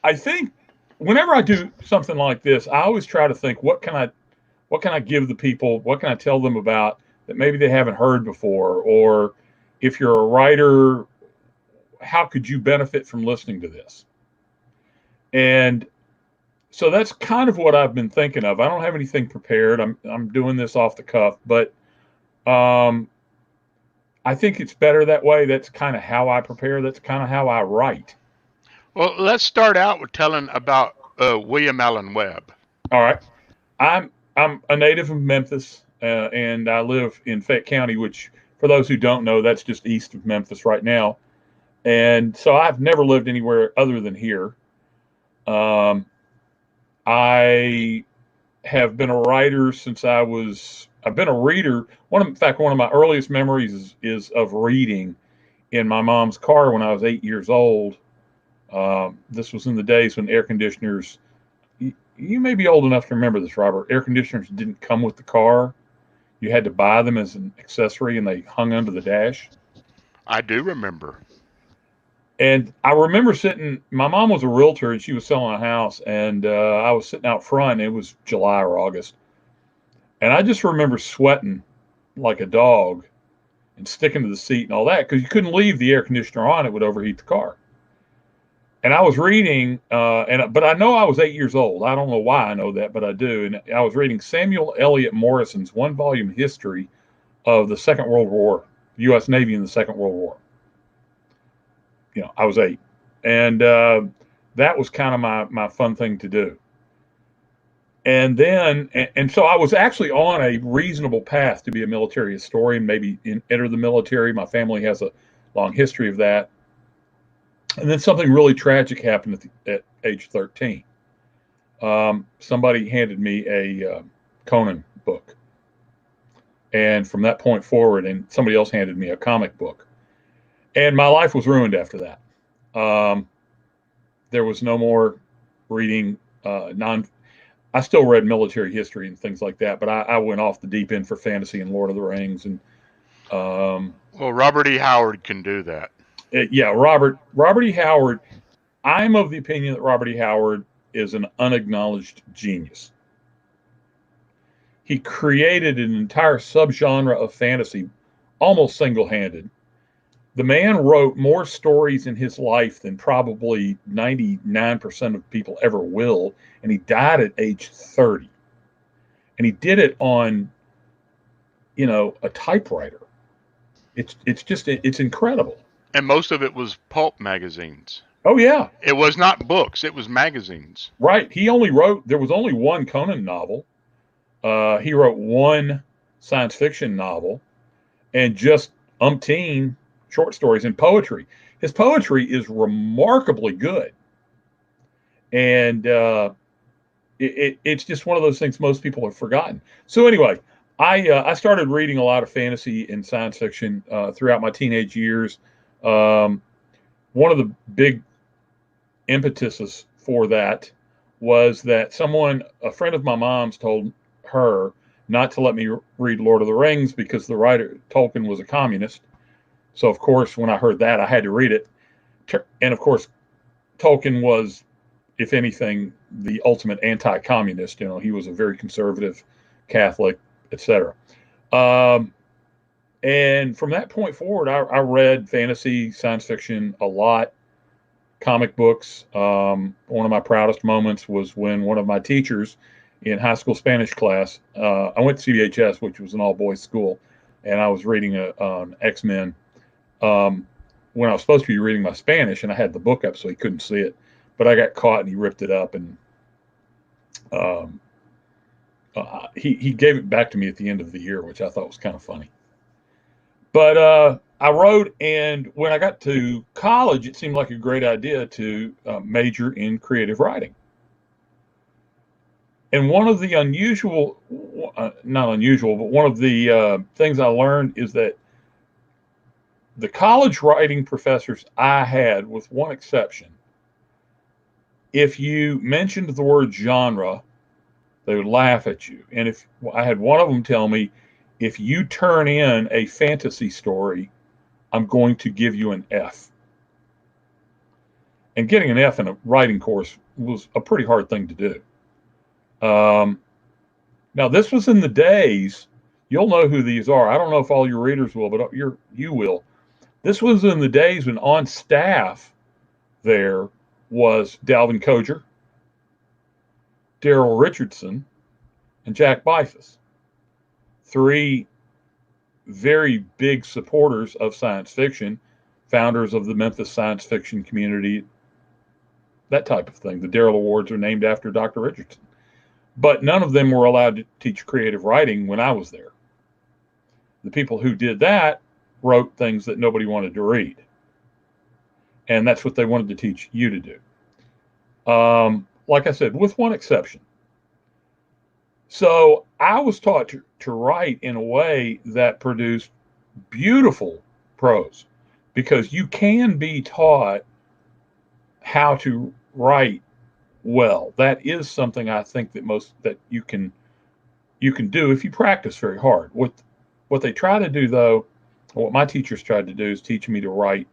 I think whenever I do something like this, I always try to think, what can I give the people? What can I tell them about that maybe they haven't heard before? Or if you're a writer, how could you benefit from listening to this? And so that's kind of what I've been thinking of. I don't have anything prepared. I'm doing this off the cuff, but I think it's better that way. That's kind of how I prepare. That's kind of how I write. Well, let's start out with telling about William Allen Webb. All right, I'm a native of Memphis, and I live in Fayette County, which, for those who don't know, that's just east of Memphis right now. And so I've never lived anywhere other than here. I have been a writer since I've been a reader. In fact, one of my earliest memories is of reading in my mom's car when I was 8 years old. This was in the days when air conditioners, you may be old enough to remember this, Robert. Air conditioners didn't come with the car. You had to buy them as an accessory, and they hung under the dash. I do remember. And I remember my mom was a realtor, and she was selling a house, and I was sitting out front. It was July or August. And I just remember sweating like a dog and sticking to the seat and all that, because you couldn't leave the air conditioner on. It would overheat the car. And I was reading, but I know I was 8 years old. I don't know why I know that, but I do. And I was reading Samuel Eliot Morrison's one-volume history of the Second World War, the U.S. Navy in the Second World War. You know, I was 8. And that was kind of my fun thing to do. And then, and so I was actually on a reasonable path to be a military historian, maybe enter the military. My family has a long history of that. And then something really tragic happened at age 13. Somebody handed me a Conan book. And from that point forward, and somebody else handed me a comic book. And my life was ruined after that. There was no more reading I still read military history and things like that, but I went off the deep end for fantasy and Lord of the Rings. And well, Robert E. Howard can do that. Yeah, Robert E. Howard. I'm of the opinion that Robert E. Howard is an unacknowledged genius. He created an entire subgenre of fantasy almost single-handed. The man wrote more stories in his life than probably 99% of people ever will, and he died at age 30. And he did it on, you know, a typewriter. It's incredible. And most of it was pulp magazines. Oh, yeah. It was not books. It was magazines. Right. There was only one Conan novel. He wrote one science fiction novel and just umpteen short stories and poetry. His poetry is remarkably good. And it's just one of those things most people have forgotten. So anyway, I started reading a lot of fantasy and science fiction throughout my teenage years. One of the big impetuses for that was that a friend of my mom's, told her not to let me read Lord of the Rings because the writer Tolkien was a communist. So of course, when I heard that, I had to read it. And of course, Tolkien was if anything, the ultimate anti-communist. You know, he was a very conservative Catholic, etc. And from that point forward, I read fantasy, science fiction a lot, comic books. One of my proudest moments was when one of my teachers in high school Spanish class, I went to CBHS, which was an all-boys school, and I was reading an X-Men when I was supposed to be reading my Spanish, and I had the book up so he couldn't see it. But I got caught, and he ripped it up, and he gave it back to me at the end of the year, which I thought was kind of funny. But I wrote, and when I got to college, it seemed like a great idea to major in creative writing. And one of the not unusual, but one of the things I learned is that the college writing professors I had, with one exception, if you mentioned the word genre, they would laugh at you. And if I had one of them tell me, if you turn in a fantasy story, I'm going to give you an F. And getting an F in a writing course was a pretty hard thing to do. Now, this was in the days, you'll know who these are. I don't know if all your readers will, but you will. This was in the days when on staff there was Dalvin Coger, Daryl Richardson, and Jack Bifus. Three very big supporters of science fiction, founders of the Memphis science fiction community, that type of thing. The Daryl Awards are named after Dr. Richardson. But none of them were allowed to teach creative writing when I was there. The people who did that wrote things that nobody wanted to read. And that's what they wanted to teach you to do. Like I said, with one exception. So I was taught to write in a way that produced beautiful prose, because you can be taught how to write well. That is something I think that you can do if you practice very hard. What they try to do, though, what my teachers tried to do, is teach me to write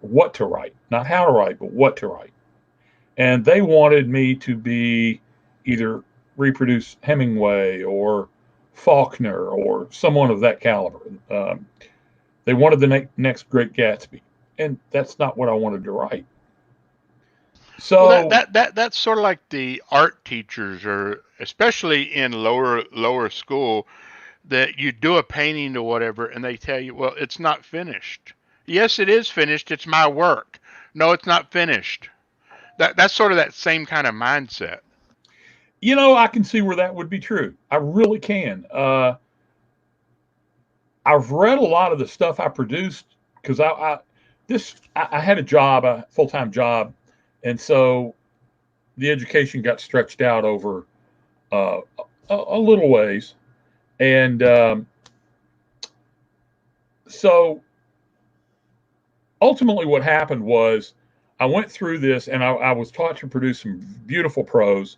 what to write, not how to write, but what to write. And they wanted me to be either reproduce Hemingway or Faulkner or someone of that caliber. They wanted the next Great Gatsby, and that's not what I wanted to write. So well, that's sort of like the art teachers, or especially in lower school, that you do a painting or whatever, and they tell you, well, it's not finished. Yes, it is finished. It's my work. No, it's not finished. That's sort of that same kind of mindset. You know, I can see where that would be true. I really can. I've read a lot of the stuff I produced because I had a job, a full-time job, and so the education got stretched out over a little ways, and so ultimately what happened was I went through this, and I was taught to produce some beautiful prose.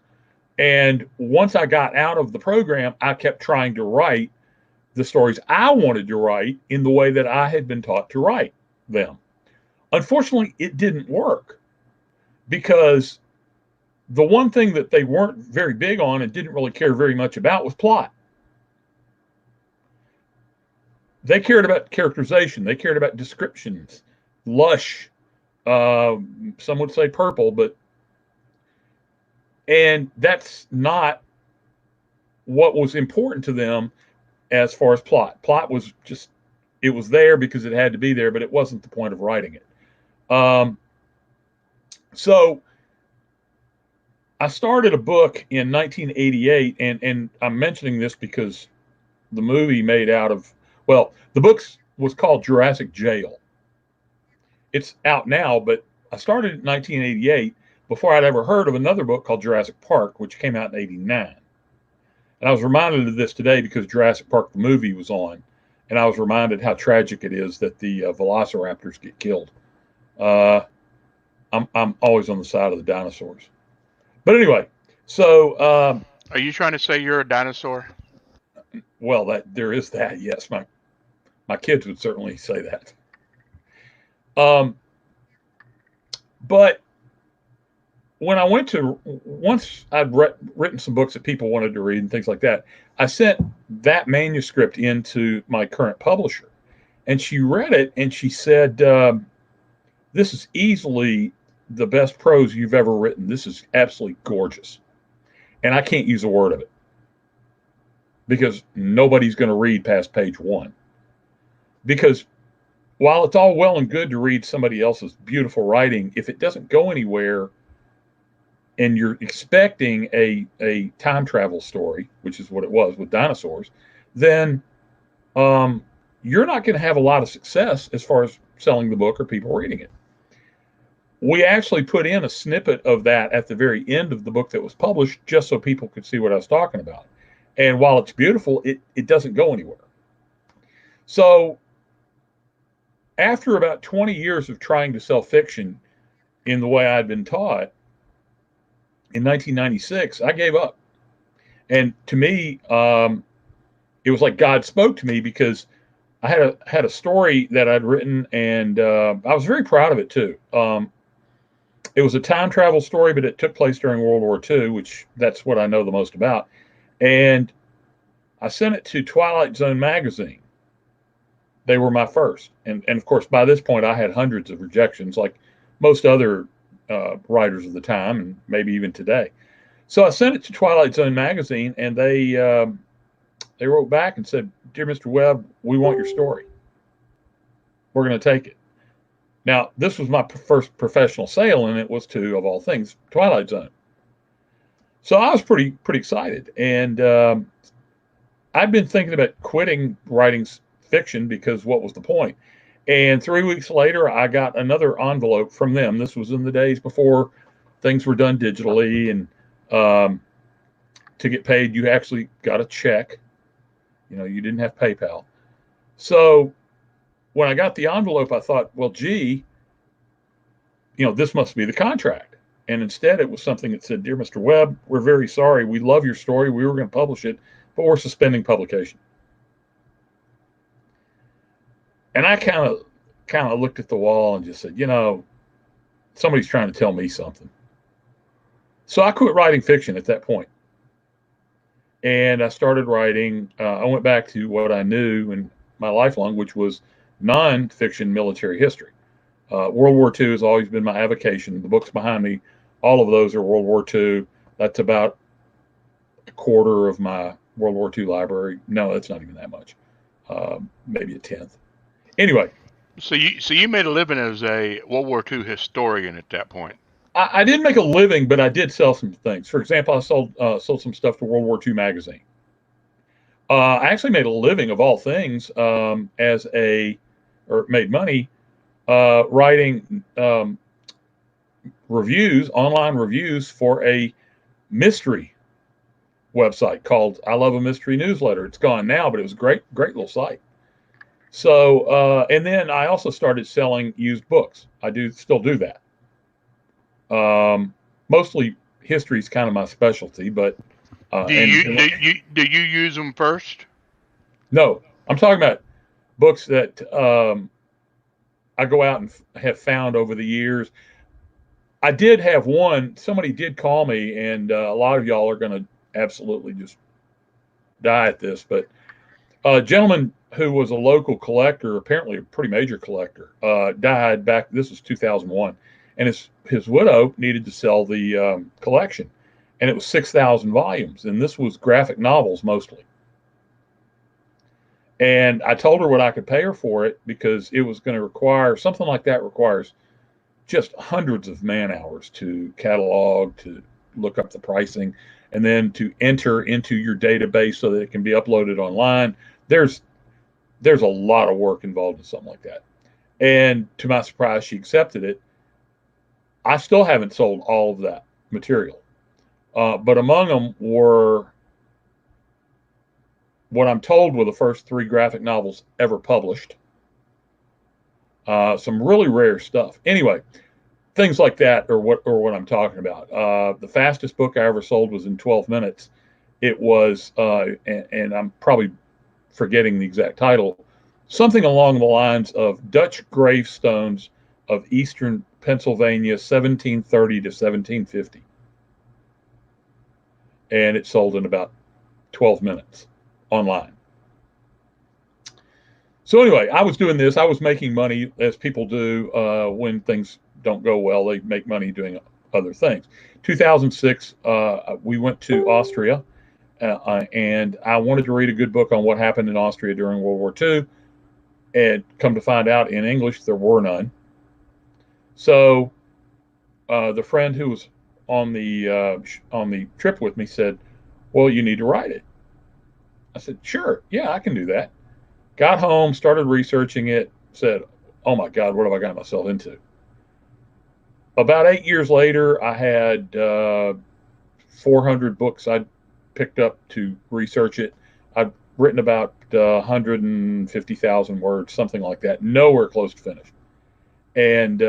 And once I got out of the program, I kept trying to write the stories I wanted to write in the way that I had been taught to write them. Unfortunately, it didn't work, because the one thing that they weren't very big on and didn't really care very much about was plot. They cared about characterization. They cared about descriptions, lush, some would say purple, and that's not what was important to them as far as plot. Plot was just, it was there because it had to be there, but it wasn't the point of writing it. So I started a book in 1988, and I'm mentioning this because the movie made out of, well, the book was called Jurassic Jail. It's out now, but I started in 1988 before I'd ever heard of another book called Jurassic Park, which came out in 89. And I was reminded of this today because Jurassic Park, the movie, was on, and I was reminded how tragic it is that the velociraptors get killed. I'm always on the side of the dinosaurs. But anyway, so are you trying to say you're a dinosaur? Well, there is that. Yes, my kids would certainly say that. But when I went to, once I'd written some books that people wanted to read and things like that, I sent that manuscript into my current publisher, and she read it and she said, "This is easily the best prose you've ever written. This is absolutely gorgeous," and I can't use a word of it because nobody's going to read past page 1. Because while it's all well and good to read somebody else's beautiful writing, if it doesn't go anywhere and you're expecting a time travel story, which is what it was with dinosaurs, then you're not going to have a lot of success as far as selling the book or people reading it. We actually put in a snippet of that at the very end of the book that was published, just so people could see what I was talking about. And while it's beautiful, it doesn't go anywhere. So after about 20 years of trying to sell fiction in the way I'd been taught, in 1996, I gave up. And to me, it was like God spoke to me, because I had a story that I'd written, and I was very proud of it too. It was a time travel story, but it took place during World War II, which that's what I know the most about. And I sent it to Twilight Zone magazine. They were my first. And of course, by this point, I had hundreds of rejections, like most other writers of the time, and maybe even today. So I sent it to Twilight Zone magazine, and they wrote back and said, "Dear Mr. Webb, we want your story. We're going to take it." Now, this was my first professional sale, and it was to, of all things, Twilight Zone. So I was pretty excited, and I'd been thinking about quitting writing fiction, because what was the point? And 3 weeks later, I got another envelope from them. This was in the days before things were done digitally, and to get paid, you actually got a check. You didn't have PayPal. So when I got the envelope, I thought, well, gee, this must be the contract. And instead, it was something that said, "Dear Mr. Webb, we're very sorry. We love your story. We were going to publish it, but we're suspending publication." And I kind of looked at the wall and just said, somebody's trying to tell me something. So I quit writing fiction at that point. And I started writing. I went back to what I knew in my lifelong, which was non-fiction military history. World War II has always been my avocation. The books behind me, all of those are World War II. That's about a quarter of my World War II library. No, that's not even that much. Maybe a tenth. Anyway. So you made a living as a World War II historian at that point. I didn't make a living, but I did sell some things. For example, I sold some stuff to World War II magazine. I actually made a living, of all things, made money writing online reviews for a mystery website called I Love a Mystery Newsletter. It's gone now, but it was a great little site. So, and then I also started selling used books. I still do that. Mostly history is kind of my specialty, but do you use them first? No, I'm talking about books that I go out and have found over the years. I did have one. Somebody did call me, and a lot of y'all are going to absolutely just die at this, but a gentleman who was a local collector, apparently a pretty major collector, died back. This was 2001, and his widow needed to sell the collection, and it was 6,000 volumes, and this was graphic novels mostly. And I told her what I could pay her for it, because it was going to require something like that requires just hundreds of man hours to catalog, to look up the pricing, and then to enter into your database so that it can be uploaded online. There's a lot of work involved in something like that. And to my surprise, she accepted it. I still haven't sold all of that material. But among them were what I'm told were the first 3 graphic novels ever published. Some really rare stuff. Anyway, things like that are what I'm talking about. The fastest book I ever sold was in 12 minutes. It was, and I'm probably forgetting the exact title, something along the lines of Dutch gravestones of Eastern Pennsylvania, 1730 to 1750. And it sold in about 12 minutes online. So anyway, I was doing this. I was making money, as people do when things don't go well. They make money doing other things. 2006, we went to Austria, and I wanted to read a good book on what happened in Austria during World War II. And come to find out, in English, there were none. So the friend who was on the trip with me said, "Well, you need to write it." I said, "Sure, yeah, I can do that." Got home, started researching it, said, "Oh my God, what have I got myself into?" About 8 years later, I had 400 books I'd picked up to research it. I'd written about 150,000 words, something like that, nowhere close to finished. And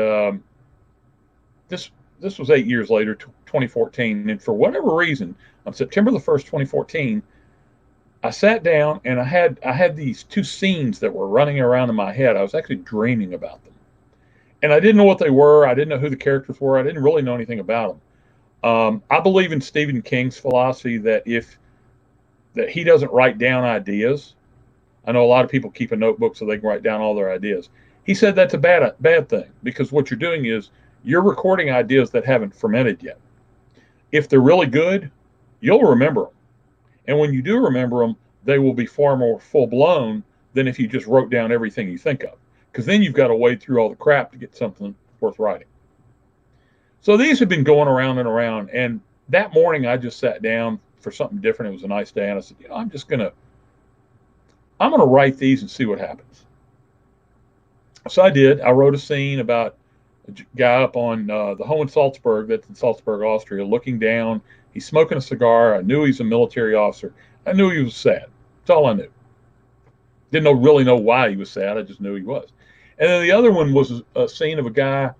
this was 8 years later, 2014. And for whatever reason, on September the 1st, 2014, I sat down and I had these two scenes that were running around in my head. I was actually dreaming about them. And I didn't know what they were. I didn't know who the characters were. I didn't really know anything about them. I believe in Stephen King's philosophy that that he doesn't write down ideas. I know a lot of people keep a notebook so they can write down all their ideas. He said that's a bad thing, because what you're doing is you're recording ideas that haven't fermented yet. If they're really good, you'll remember them. And when you do remember them, they will be far more full-blown than if you just wrote down everything you think of. Because then you've got to wade through all the crap to get something worth writing. So these have been going around and around. And that morning, I just sat down for something different. It was a nice day. And I said, I'm going to write these and see what happens. So I did. I wrote a scene about a guy up on the Hohen Salzburg, that's in Salzburg, Austria, looking down. He's smoking a cigar. I knew he's a military officer. I knew he was sad. That's all I knew. Didn't really know why he was sad. I just knew he was. And then the other one was a scene of a guy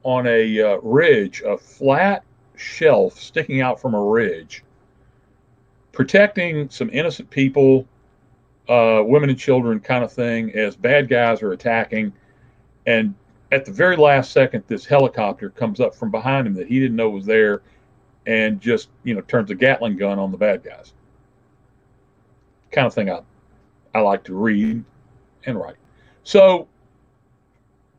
on a ridge, a flat shelf sticking out from a ridge, protecting some innocent people, women and children kind of thing, as bad guys are attacking. And at the very last second, this helicopter comes up from behind him that he didn't know was there, and just, turns a Gatling gun on the bad guys. Kind of thing I like to read and write. So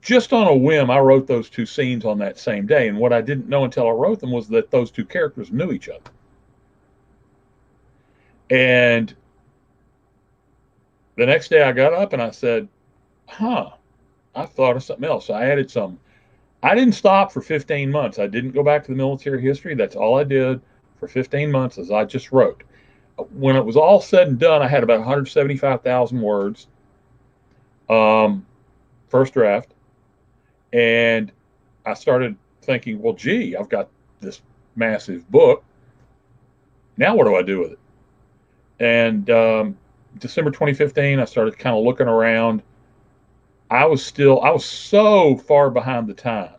just on a whim, I wrote those two scenes on that same day. And what I didn't know until I wrote them was that those two characters knew each other. And the next day I got up and I said, I thought of something else. I added some. I didn't stop for 15 months. I didn't go back to the military history. That's all I did for 15 months, as I just wrote. When it was all said and done, I had about 175,000 words, first draft. And I started thinking, well, gee, I've got this massive book. Now what do I do with it? And December 2015, I started kind of looking around. I was so far behind the times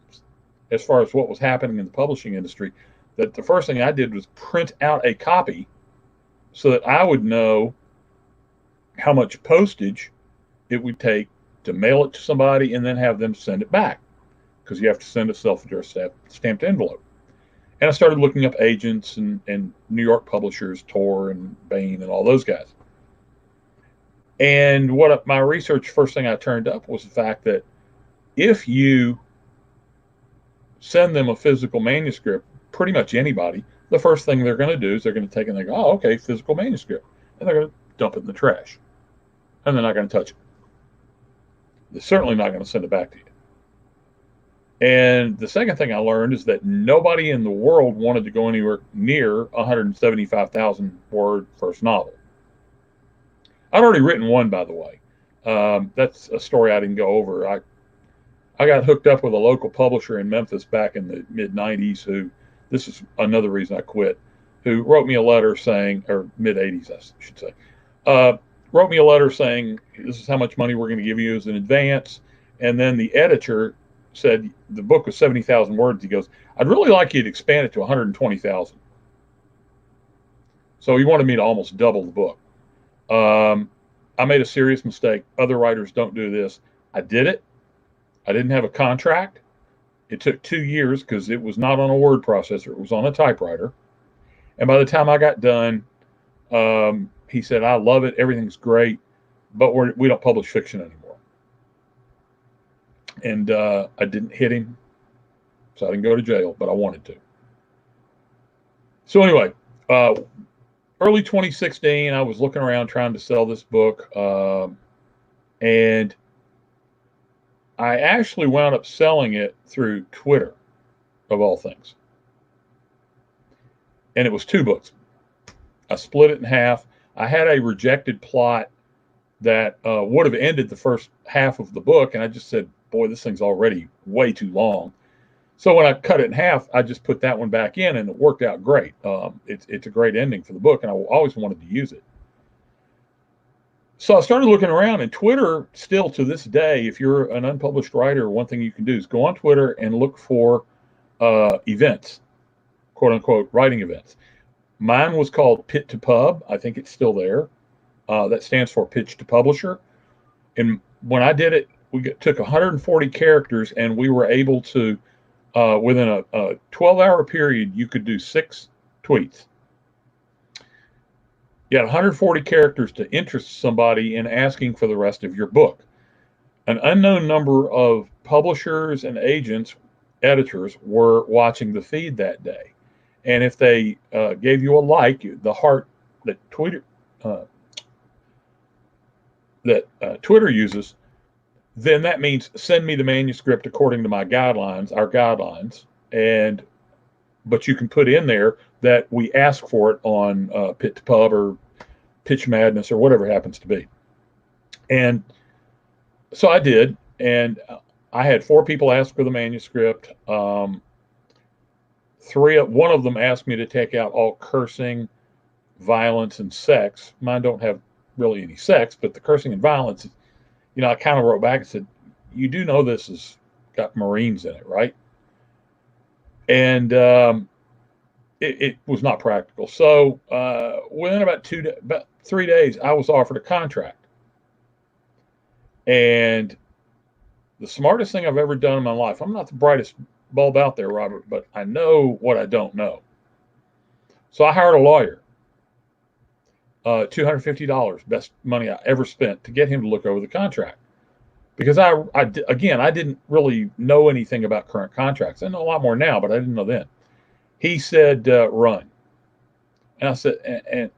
as far as what was happening in the publishing industry that the first thing I did was print out a copy so that I would know how much postage it would take to mail it to somebody and then have them send it back, because you have to send a self-addressed stamped envelope. And I started looking up agents and New York publishers, Tor and Bain and all those guys. And what my research, first thing I turned up was the fact that if you send them a physical manuscript, pretty much anybody, the first thing they're going to do is they're going to take it and they go, oh, okay, physical manuscript. And they're going to dump it in the trash. And they're not going to touch it. They're certainly not going to send it back to you. And the second thing I learned is that nobody in the world wanted to go anywhere near 175,000 word first novel. I'd already written one, by the way. That's a story I didn't go over. I got hooked up with a local publisher in Memphis back in the mid-90s who, this is another reason I quit, who wrote me a letter saying, or mid-80s, I should say, wrote me a letter saying, this is how much money we're going to give you as an advance. And then the editor said, the book was 70,000 words. He goes, I'd really like you to expand it to 120,000. So he wanted me to almost double the book. I made a serious mistake. Other writers don't do this. I did it. I didn't have a contract. It took 2 years because it was not on a word processor. It was on a typewriter. And by the time I got done, he said, I love it. Everything's great, but we don't publish fiction anymore. And I didn't hit him, so I didn't go to jail, but I wanted to. So anyway, early 2016, I was looking around trying to sell this book, and I actually wound up selling it through Twitter, of all things. And it was 2 books. I split it in half. I had a rejected plot that would have ended the first half of the book, and I just said, boy, this thing's already way too long. So when I cut it in half, I just put that one back in, and it worked out great. It's a great ending for the book, and I always wanted to use it. So I started looking around, and Twitter, still to this day, if you're an unpublished writer, one thing you can do is go on Twitter and look for events, quote unquote, writing events. Mine was called Pit to Pub. I think it's still there. That stands for Pitch to Publisher. And when I did it, took 140 characters, and we were able to, within a 12-hour period, you could do 6 tweets. You had 140 characters to interest somebody in asking for the rest of your book. An unknown number of publishers and agents, editors, were watching the feed that day. And if they gave you a like, the heart that Twitter uses, then that means send me the manuscript according to my guidelines, our guidelines, but you can put in there that we ask for it on Pit to Pub or Pitch Madness or whatever it happens to be. And so I did, and I had 4 people ask for the manuscript. 1 of them asked me to take out all cursing, violence, and sex. Mine don't have really any sex, but the cursing and violence, I kind of wrote back and said, you do know this has got Marines in it, right? And it was not practical. So within about 3 days, I was offered a contract. And the smartest thing I've ever done in my life, I'm not the brightest bulb out there, Robert, but I know what I don't know. So I hired a lawyer, $250, best money I ever spent, to get him to look over the contract. Because I didn't really know anything about current contracts. I know a lot more now, but I didn't know then. He said, run. And I said, and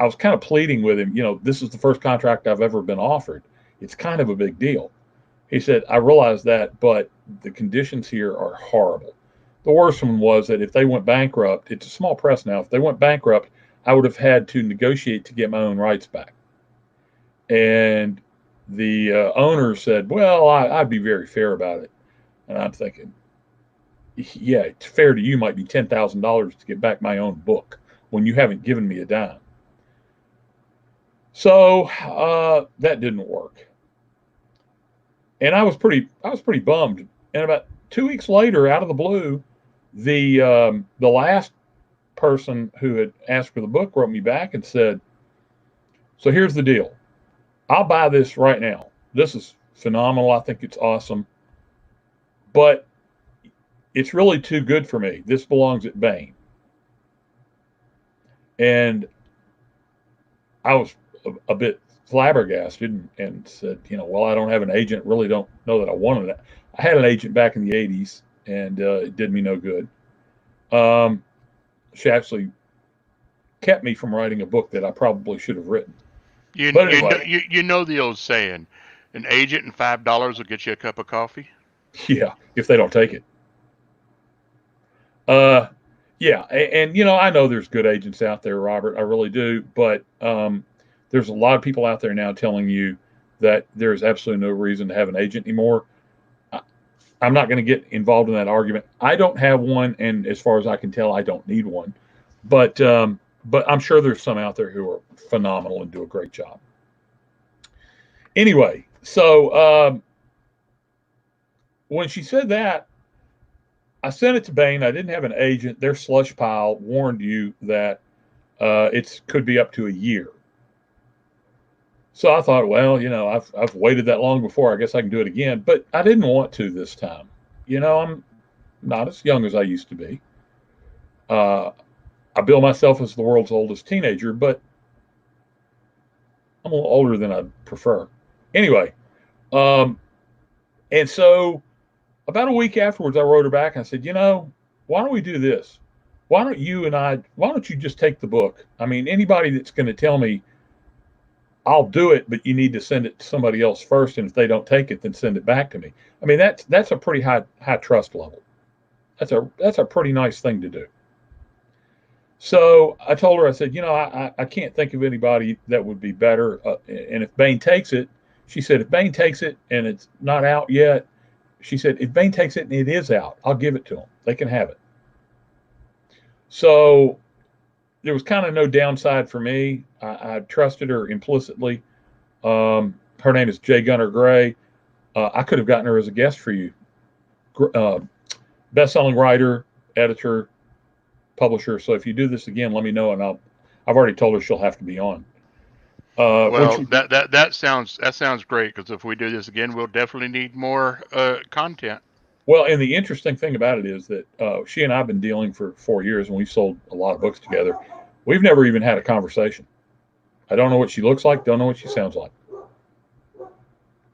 I was kind of pleading with him, this is the first contract I've ever been offered. It's kind of a big deal. He said, I realize that, but the conditions here are horrible. The worst one was that if they went bankrupt, it's a small press now, if they went bankrupt, I would have had to negotiate to get my own rights back. And the owner said, well, I'd be very fair about it. And I'm thinking, yeah, it's fair to you might be $10,000 to get back my own book when you haven't given me a dime. So that didn't work. And I was pretty bummed. And about 2 weeks later, out of the blue, the last person who had asked for the book wrote me back and said, so here's the deal. I'll buy this right now. This is phenomenal. I think it's awesome. But it's really too good for me. This belongs at Bain. And I was a bit flabbergasted and said, well, I don't have an agent. Really don't know that I wanted it. I had an agent back in the 80s, and it did me no good. She actually kept me from writing a book that I probably should have written. But anyway, you know the old saying, an agent and $5 will get you a cup of coffee? Yeah, if they don't take it. Yeah, and I know there's good agents out there, Robert. I really do. But there's a lot of people out there now telling you that there's absolutely no reason to have an agent anymore. I'm not going to get involved in that argument. I don't have one, and as far as I can tell, I don't need one. But I'm sure there's some out there who are phenomenal and do a great job. Anyway, so when she said that, I sent it to Bain. I didn't have an agent. Their slush pile warned you that it could be up to a year. So I thought, well, I've waited that long before. I guess I can do it again. But I didn't want to this time. I'm not as young as I used to be. I bill myself as the world's oldest teenager, but I'm a little older than I'd prefer. Anyway, and so about a week afterwards, I wrote her back and I said, why don't we do this? Why don't you just take the book? I mean, anybody that's going to tell me, I'll do it, but you need to send it to somebody else first. And if they don't take it, then send it back to me. I mean, that's a pretty high trust level. That's a pretty nice thing to do. So I told her, I said, I can't think of anybody that would be better. And if Bain takes it, she said, if Bain takes it and it's not out yet, she said, if Bain takes it and it is out, I'll give it to them. They can have it. So there was kind of no downside for me. I trusted her implicitly. Her name is J. Gunnar Gray. I could have gotten her as a guest for you. Best-selling writer, editor, publisher. So if you do this again, let me know, and I've already told her she'll have to be on. Well, that sounds great, because if we do this again, we'll definitely need more content. Well, and the interesting thing about it is that she and I have been dealing for 4 years, and we've sold a lot of books together. We've never even had a conversation. I don't know what she looks like, don't know what she sounds like.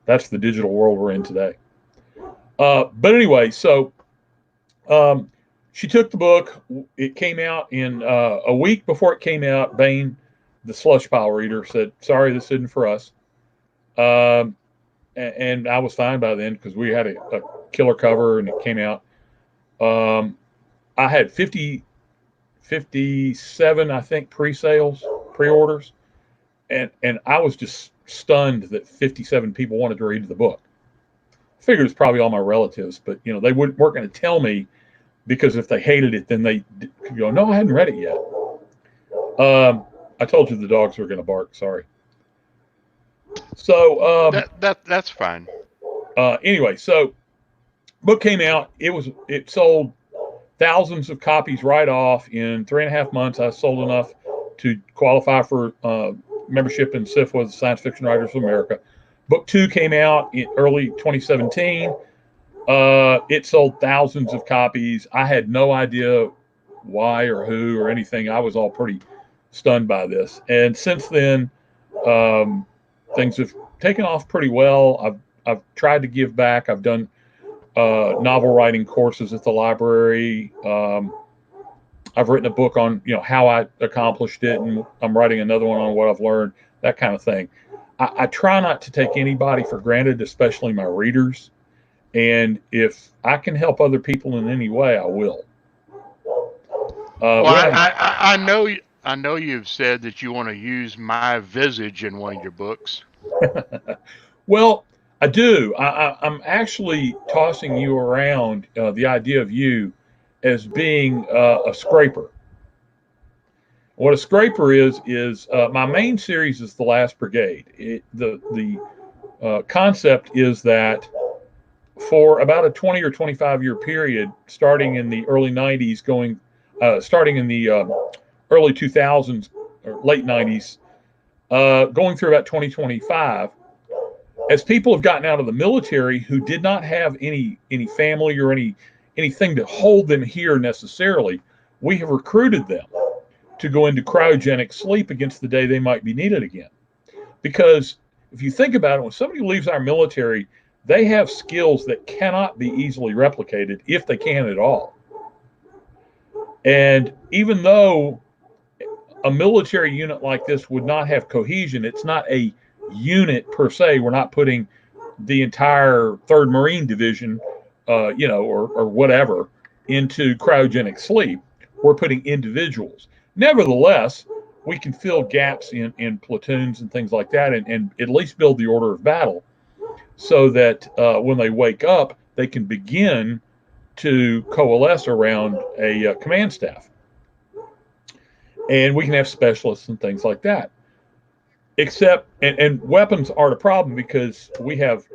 That's the digital world we're in today. But anyway, so she took the book. It came out in a week before it came out. Bain, the slush pile reader, said, sorry, this isn't for us. And I was fine by then because we had a killer cover and it came out. I had 57, I think, pre-orders. And I was just stunned that 57 people wanted to read the book. I figured it's probably all my relatives, but they weren't going to tell me, because if they hated it, then they could go, no, I hadn't read it yet. I told you the dogs were going to bark. Sorry. So that's fine. Anyway, so book came out. It sold thousands of copies right off. In 3.5 months, I sold enough to qualify for membership in SFWA, the Science Fiction Writers of America. Book 2 came out in early 2017. It sold thousands of copies. I had no idea why or who or anything. I was all pretty stunned by this. And since then, things have taken off pretty well. I've tried to give back. I've done novel writing courses at the library. I've written a book on how I accomplished it, and I'm writing another one on what I've learned, that kind of thing. I try not to take anybody for granted, especially my readers. And if I can help other people in any way, I will. Well, I know you've said that you want to use my visage in one of your books. Well, I do. I'm actually tossing you around the idea of you as being a scraper. What a scraper is my main series is The Last Brigade. The concept is that for about a 20 or 25 year period, starting in the early 90s, starting in the early 2000s or late 90s, going through about 2025, as people have gotten out of the military who did not have any family or anything to hold them here necessarily, we have recruited them to go into cryogenic sleep against the day they might be needed again. Because if you think about it, when somebody leaves our military, they have skills that cannot be easily replicated, if they can at all. And even though a military unit like this would not have cohesion, it's not a unit per se. We're not putting the entire 3rd Marine Division, or whatever, into cryogenic sleep. We're putting individuals. Nevertheless, we can fill gaps in platoons and things like that, and at least build the order of battle so that when they wake up, they can begin to coalesce around a command staff. And we can have specialists and things like that. Except, and weapons aren't a problem because we have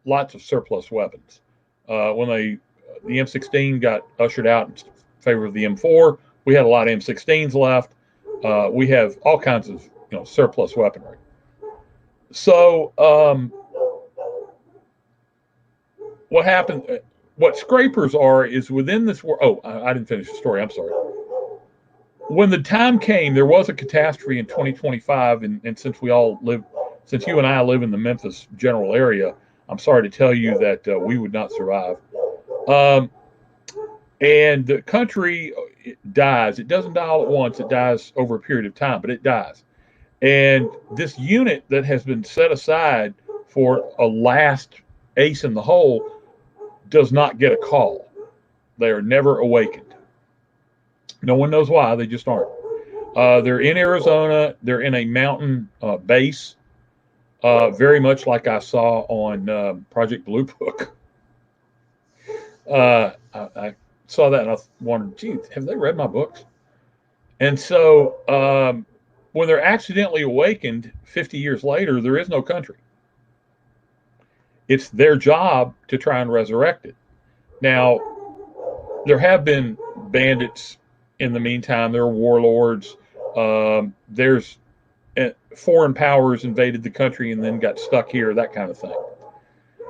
lots of surplus weapons. When the M16 got ushered out in favor of the M4, we had a lot of M16s left. We have all kinds of surplus weaponry. So what happened? what scrapers are is within this world. Oh, I didn't finish the story. I'm sorry. When the time came, there was a catastrophe in 2025, and since you and I live in the Memphis general area, I'm sorry to tell you that we would not survive. And the country dies. It doesn't die all at once. It dies over a period of time, but it dies. And this unit that has been set aside for a last ace in the hole does not get a call. They are never awakened. No one knows why. They just aren't. They're in Arizona. They're in a mountain base, very much like I saw on Project Blue Book. I saw that and I wondered, gee, have they read my books? And so when they're accidentally awakened 50 years later, there is no country. It's their job to try and resurrect it. Now, there have been bandits in the meantime. There are warlords. There's foreign powers invaded the country and then got stuck here, that kind of thing.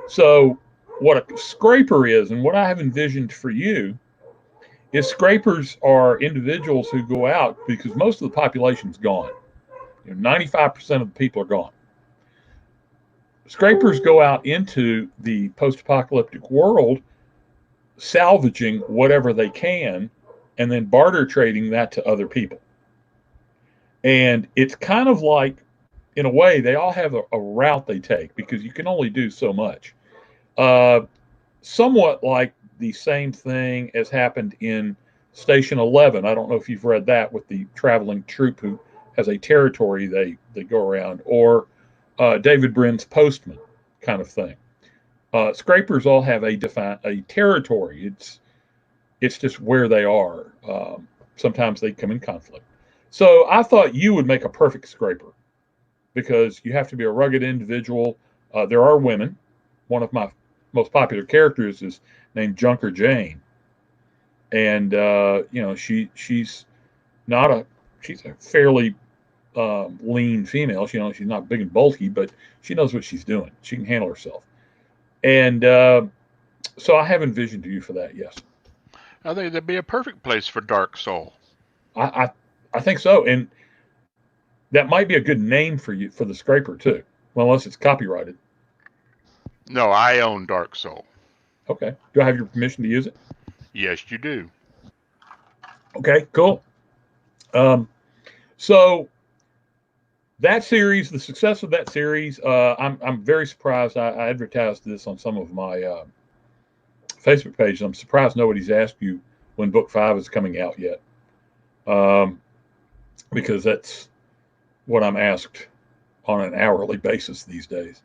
So what a scraper is, and what I have envisioned for you, is scrapers are individuals who go out because most of the population's gone. 95% of the people are gone. Scrapers go out into the post-apocalyptic world, salvaging whatever they can, and then barter trading that to other people. And it's kind of like, in a way, they all have a route they take because you can only do so much. Somewhat like the same thing as happened in Station 11. I don't know if you've read that, with the traveling troupe who has a territory they go around, or David Brin's Postman kind of thing. Scrapers all have a territory. It's just where they are. Sometimes they come in conflict. So I thought you would make a perfect scraper because you have to be a rugged individual. There are women. One of my most popular characters is named Junker Jane, and she's a fairly lean female. She's not big and bulky, but she knows what she's doing. She can handle herself, and so I have envisioned you for that. Yes, I think that'd be a perfect place for Dark Soul. I think so, and that might be a good name for you for the scraper too, well, unless it's copyrighted. No, I own Dark Soul. Okay. Do I have your permission to use it? Yes, you do. Okay, cool. So that series, the success of that series, I'm very surprised. I advertised this on some of my Facebook pages. I'm surprised nobody's asked you when book 5 is coming out yet, because that's what I'm asked on an hourly basis these days.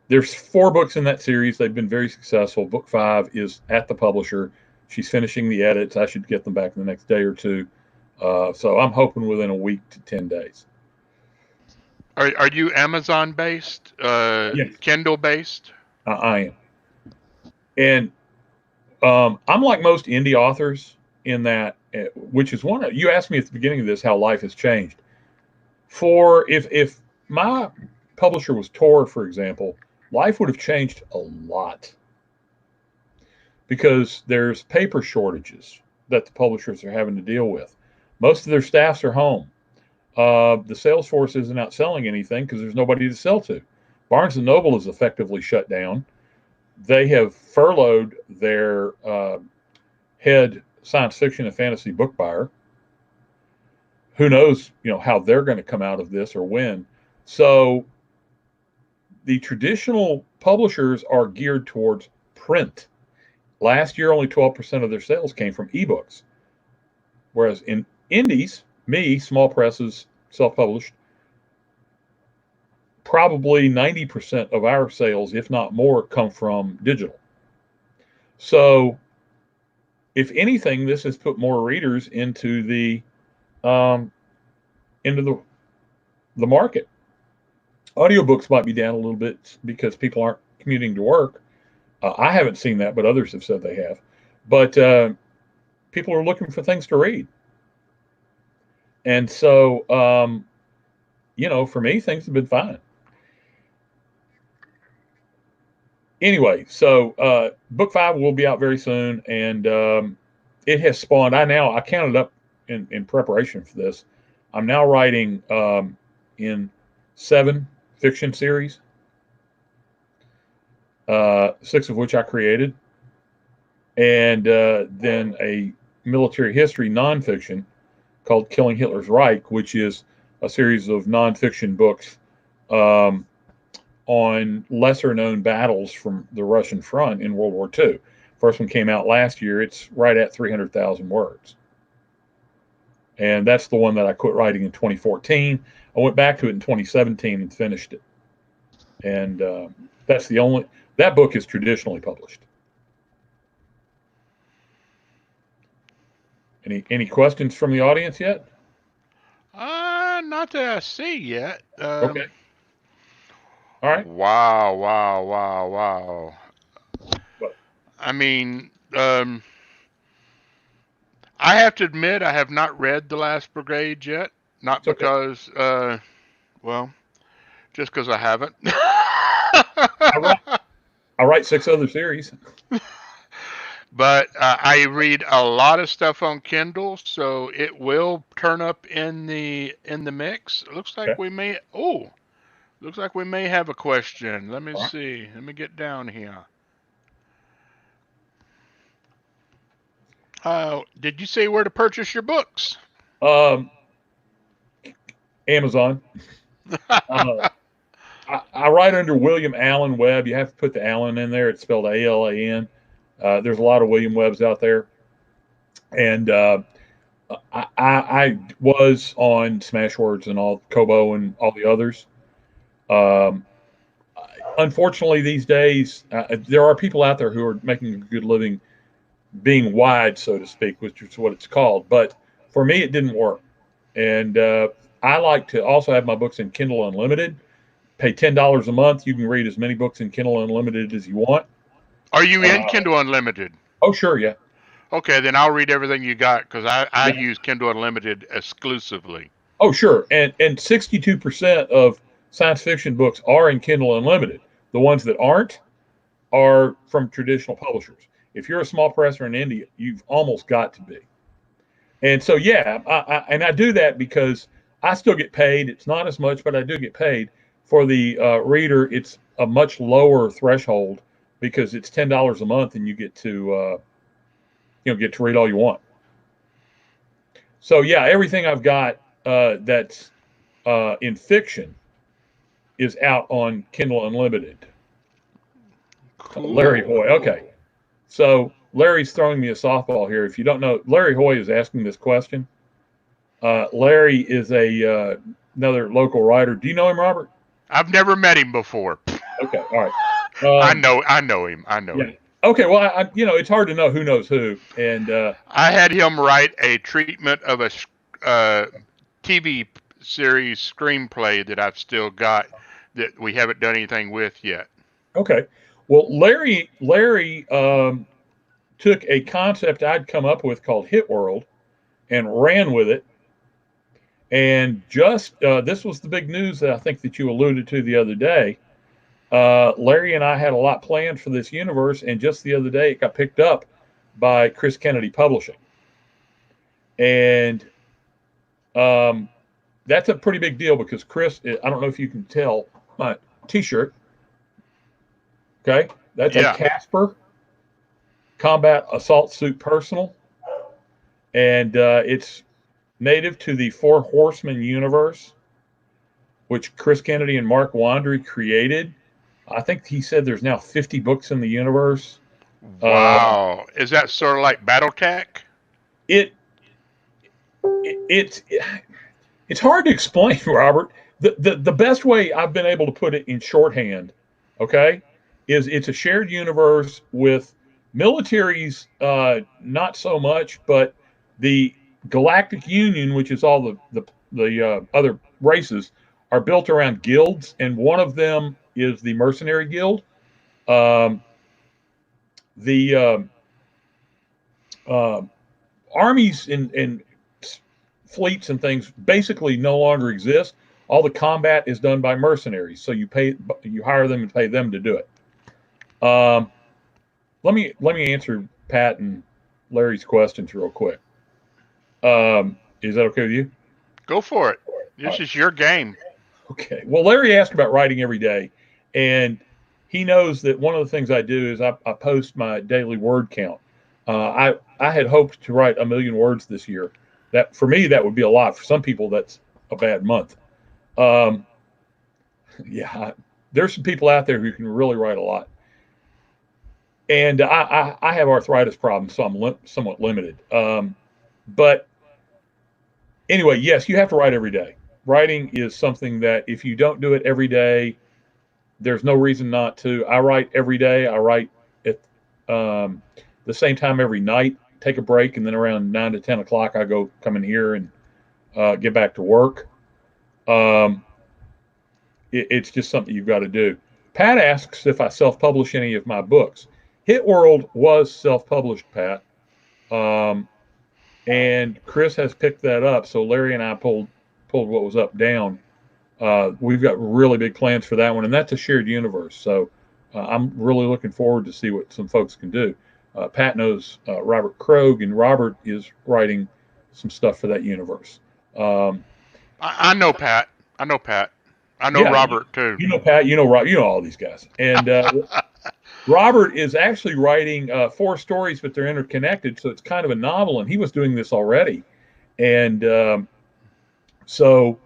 There's 4 books in that series. They've been very successful. Book 5 is at the publisher. She's finishing the edits. I should get them back in the next day or two. So I'm hoping within a week to 10 days. Are you Amazon based? Yes. Kindle based? I am. And I'm like most indie authors in that, which is one. You asked me at the beginning of this how life has changed. If my publisher was Tor, for example, life would have changed a lot, because there's paper shortages that the publishers are having to deal with. Most of their staffs are home. The sales force isn't out selling anything because there's nobody to sell to. Barnes & Noble is effectively shut down. They have furloughed their head science fiction and fantasy book buyer. Who knows, how they're going to come out of this or when. So the traditional publishers are geared towards print. Last year, only 12% of their sales came from ebooks. Whereas in indies, small presses, self-published, probably 90% of our sales, if not more, come from digital. So if anything, this has put more readers into the market. Audiobooks might be down a little bit because people aren't commuting to work. I haven't seen that, but others have said they have. But people are looking for things to read. And so, for me, things have been fine. anyway, so book 5 will be out very soon, and it has spawned. I counted up in preparation for this. I'm now writing in 7 fiction series, 6 of which I created, and then a military history nonfiction called Killing Hitler's Reich, which is a series of nonfiction books on lesser known battles from the Russian front in World War II. First one came out last year. It's right at 300,000 words. And that's the one that I quit writing in 2014. I went back to it in 2017 and finished it. And that's the only, that book is traditionally published. Any questions from the audience yet? Not that I see yet. Okay. All right. Wow. What? I mean, I have to admit I have not read The Last Brigade yet. Not because, well, just because I haven't. I write 6 other series. But I read a lot of stuff on Kindle, so it will turn up in the mix. It looks like we may. Oh, looks like we may have a question. Let me see. Let me get down here. Did you say where to purchase your books? Amazon. I write under William Allen Webb. You have to put the Allen in there. It's spelled A-L-A-N. There's a lot of William Webbs out there. And I was on Smashwords and all Kobo and all the others. Unfortunately, these days, there are people out there who are making a good living being wide, so to speak, which is what it's called. But for me, it didn't work. And I like to also have my books in Kindle Unlimited. Pay $10 a month. You can read as many books in Kindle Unlimited as you want. Are you in Kindle Unlimited? Oh, sure, yeah. Okay, then I'll read everything you got because I use Kindle Unlimited exclusively. Oh, sure. And 62% of science fiction books are in Kindle Unlimited. The ones that aren't are from traditional publishers. If you're a small presser in India, you've almost got to be. And so, yeah, I do that because I still get paid. It's not as much, but I do get paid. For the reader, it's a much lower threshold because it's $10 a month, and you get to read all you want. So yeah, everything I've got that's in fiction is out on Kindle Unlimited. Cool. Larry Hoy. Okay, so Larry's throwing me a softball here. If you don't know, Larry Hoy is asking this question. Larry is another local writer. Do you know him, Robert? I've never met him before. Okay, all right. I know him. I know him. Okay, well, it's hard to know who knows who, and I had him write a treatment of a TV series screenplay that I've still got that we haven't done anything with yet. Okay, well, Larry took a concept I'd come up with called Hit World and ran with it, and just this was the big news that I think that you alluded to the other day. Larry and I had a lot planned for this universe, and just the other day it got picked up by Chris Kennedy Publishing. And that's a pretty big deal because Chris, I don't know if you can tell, my t-shirt, okay, that's a Casper Combat Assault Suit Personal, and it's native to the Four Horsemen universe, which Chris Kennedy and Mark Wandry created. I think he said there's now 50 books in the universe. Wow. Is that sort of like BattleTech? It's hard to explain, Robert. The best way I've been able to put it in shorthand, okay, is it's a shared universe with militaries, not so much, but the Galactic Union, which is all the other races, are built around guilds, and one of them is the Mercenary Guild. The armies and fleets and things basically no longer exist. All the combat is done by mercenaries, so you hire them and pay them to do it. Let me answer Pat and Larry's questions real quick. Is that okay with you? Go for it. This is your game. Okay. Well, Larry asked about writing every day, and he knows that one of the things I do is I post my daily word count. I had hoped to write 1 million words this year. That for me, that would be a lot. For some people, that's a bad month. Yeah, there's some people out there who can really write a lot. And I have arthritis problems, so I'm somewhat limited. But anyway, yes, you have to write every day. Writing is something that if you don't do it every day, there's no reason not to. I write every day. I write at the same time every night, take a break, and then around 9 to 10 o'clock, I come in here and get back to work. It's just something you've got to do. Pat asks if I self-publish any of my books. Hit World was self-published, Pat. And Chris has picked that up. So Larry and I pulled what was up down. We've got really big plans for that one, and that's a shared universe. So I'm really looking forward to see what some folks can do. Pat knows Robert Krogh, and Robert is writing some stuff for that universe. I know Pat. I know Pat. I know Robert too. You know Pat. You know Rob. You know all these guys. And Robert is actually writing 4 stories, but they're interconnected, so it's kind of a novel. And he was doing this already, and so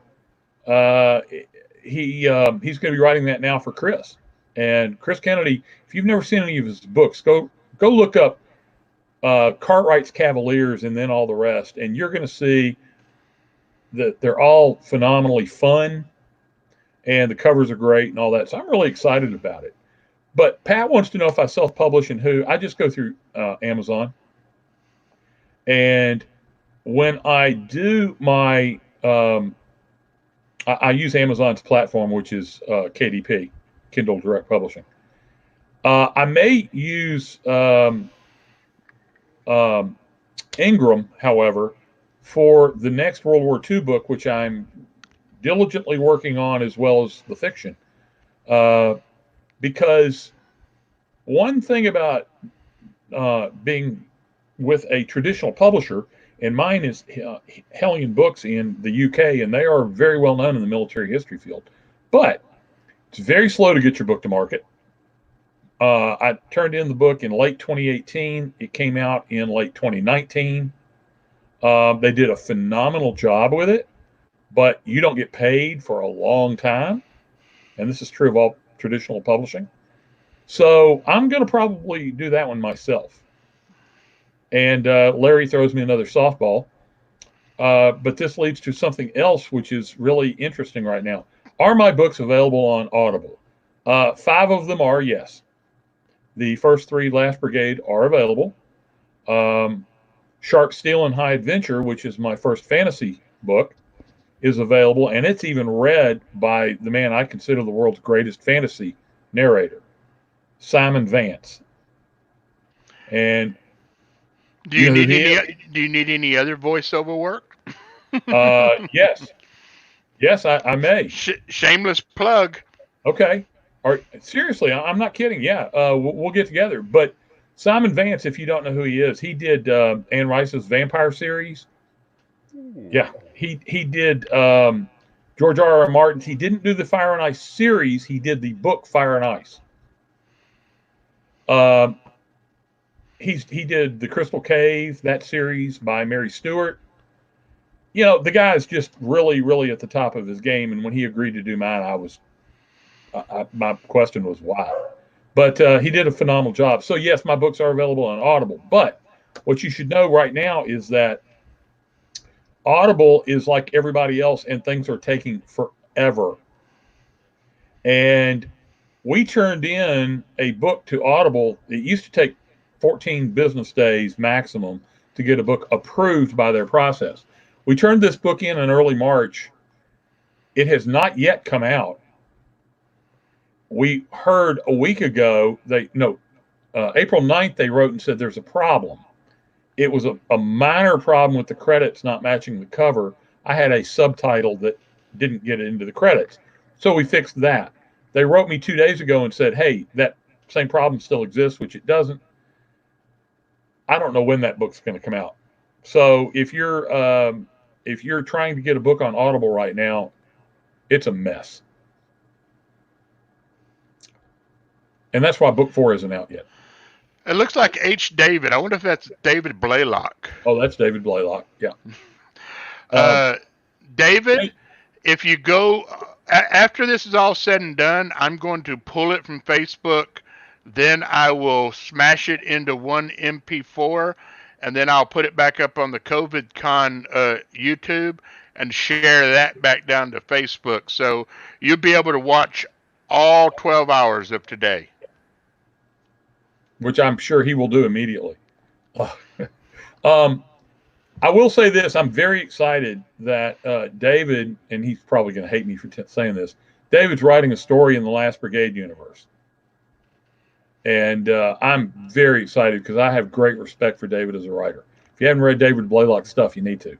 he's going to be writing that now for Chris. And Chris Kennedy, if you've never seen any of his books, go look up Cartwright's Cavaliers and then all the rest, and you're going to see that they're all phenomenally fun, and the covers are great and all that. So I'm really excited about it. But Pat wants to know if I self-publish and who. I just go through Amazon, and when I do my I use Amazon's platform, which is KDP, Kindle Direct Publishing. I may use Ingram, however, for the next World War II book, which I'm diligently working on, as well as the fiction. Because one thing about being with a traditional publisher, and mine is Hellion Books in the UK, and they are very well known in the military history field. But it's very slow to get your book to market. I turned in the book in late 2018. It came out in late 2019. They did a phenomenal job with it, but you don't get paid for a long time. And this is true of all traditional publishing. So I'm going to probably do that one myself. And Larry throws me another softball. But this leads to something else, which is really interesting right now. Are my books available on Audible? 5 of them are, yes. The first 3, Last Brigade, are available. Shark, Steel, and High Adventure, which is my first fantasy book, is available. And it's even read by the man I consider the world's greatest fantasy narrator, Simon Vance. And do you need any other voiceover work? Yes, I may. Shameless plug. Okay. Seriously, I'm not kidding. Yeah, we'll get together. But Simon Vance, if you don't know who he is, he did Anne Rice's vampire series. Yeah, he did George R.R. Martin's. He didn't do the Fire and Ice series. He did the book Fire and Ice. He did The Crystal Cave, that series by Mary Stewart. You know, the guy is just really, really at the top of his game. And when he agreed to do mine, my question was why. But he did a phenomenal job. So yes, my books are available on Audible. But what you should know right now is that Audible is like everybody else, and things are taking forever. And we turned in a book to Audible. It used to take 14 business days maximum to get a book approved by their process. We turned this book in early March. It has not yet come out. We heard a week ago, April 9th, they wrote and said there's a problem. It was a minor problem with the credits not matching the cover. I had a subtitle that didn't get into the credits. So we fixed that. They wrote me 2 days ago and said, hey, that same problem still exists, which it doesn't. I don't know when that book's going to come out. So if you're trying to get a book on Audible right now, it's a mess. And that's why book 4 isn't out yet. It looks like H. David. I wonder if that's David Blaylock. Oh, that's David Blaylock. Yeah. David, if you go after this is all said and done, I'm going to pull it from Facebook. Then I will smash it into one MP4, and then I'll put it back up on the CovidCon YouTube and share that back down to Facebook. So you'll be able to watch all 12 hours of today. Which I'm sure he will do immediately. I will say this. I'm very excited that David, and he's probably going to hate me for saying this, David's writing a story in the Last Brigade universe. And I'm very excited because I have great respect for David as a writer. If you haven't read David Blaylock's stuff, you need to.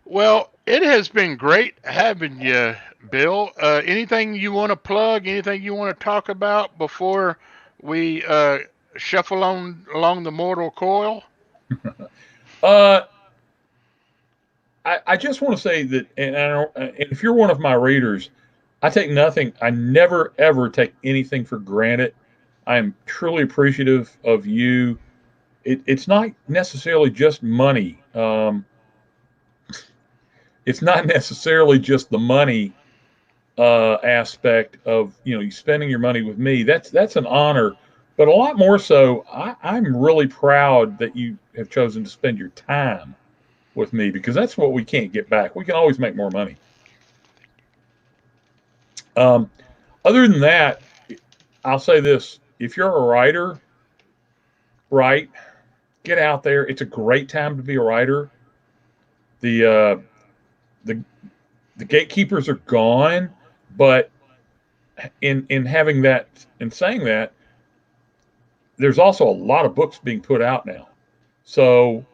Well, it has been great having you, Bill. Anything you want to plug? Anything you want to talk about before we shuffle on along the mortal coil? I just want to say that, and if you're one of my readers, I never ever take anything for granted. I am truly appreciative of you. It's not necessarily just money. It's not necessarily just the money aspect of you spending your money with me. That's an honor, but a lot more so, I'm really proud that you have chosen to spend your time with me, because that's what we can't get back. We can always make more money. Other than that, I'll say this: if you're a writer, write, get out there. It's a great time to be a writer. The gatekeepers are gone, but in having that and saying that, there's also a lot of books being put out now. So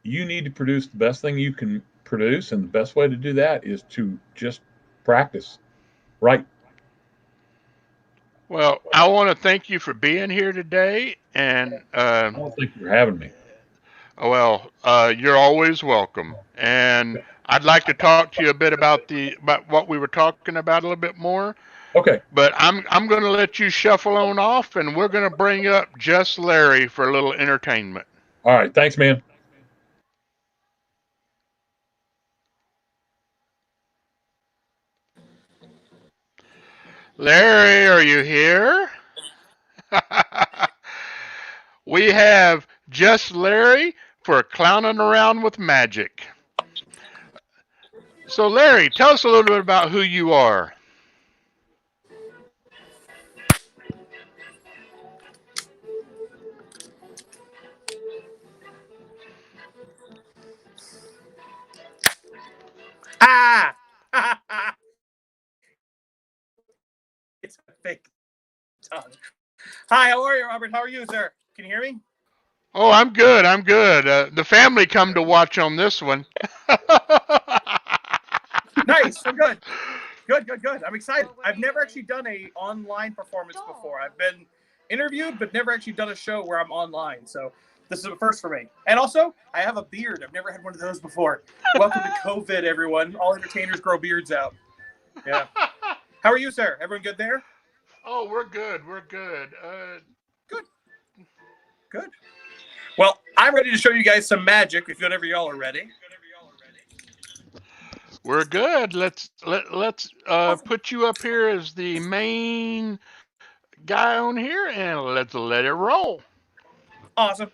you need to produce the best thing you can produce, and the best way to do that is to just practice. Right. Well, I want to thank you for being here today, and I want to thank you for having me. Well, you're always welcome, and I'd like to talk to you a bit about what we were talking about a little bit more. Okay. But I'm going to let you shuffle on off, and we're going to bring up Just Larry for a little entertainment. All right. Thanks, man. Larry, are you here? We have Just Larry for clowning around with magic. So, Larry, tell us a little bit about who you are. Ah! It's a fake tongue. Hi, how are you, Robert? How are you, sir? Can you hear me? Oh, I'm good. I'm good. The family come to watch on this one. Nice. I'm good. Good. I'm excited. I've never actually done a online performance before. I've been interviewed, but never actually done a show where I'm online. So this is a first for me. And also, I have a beard. I've never had one of those before. Welcome to COVID, everyone. All entertainers grow beards out. Yeah. How are you, sir? Everyone good there? Oh, we're good. We're good. Good. Well, I'm ready to show you guys some magic if whenever y'all are ready. We're good. Let's put you up here as the main guy on here, and let's let it roll. Awesome.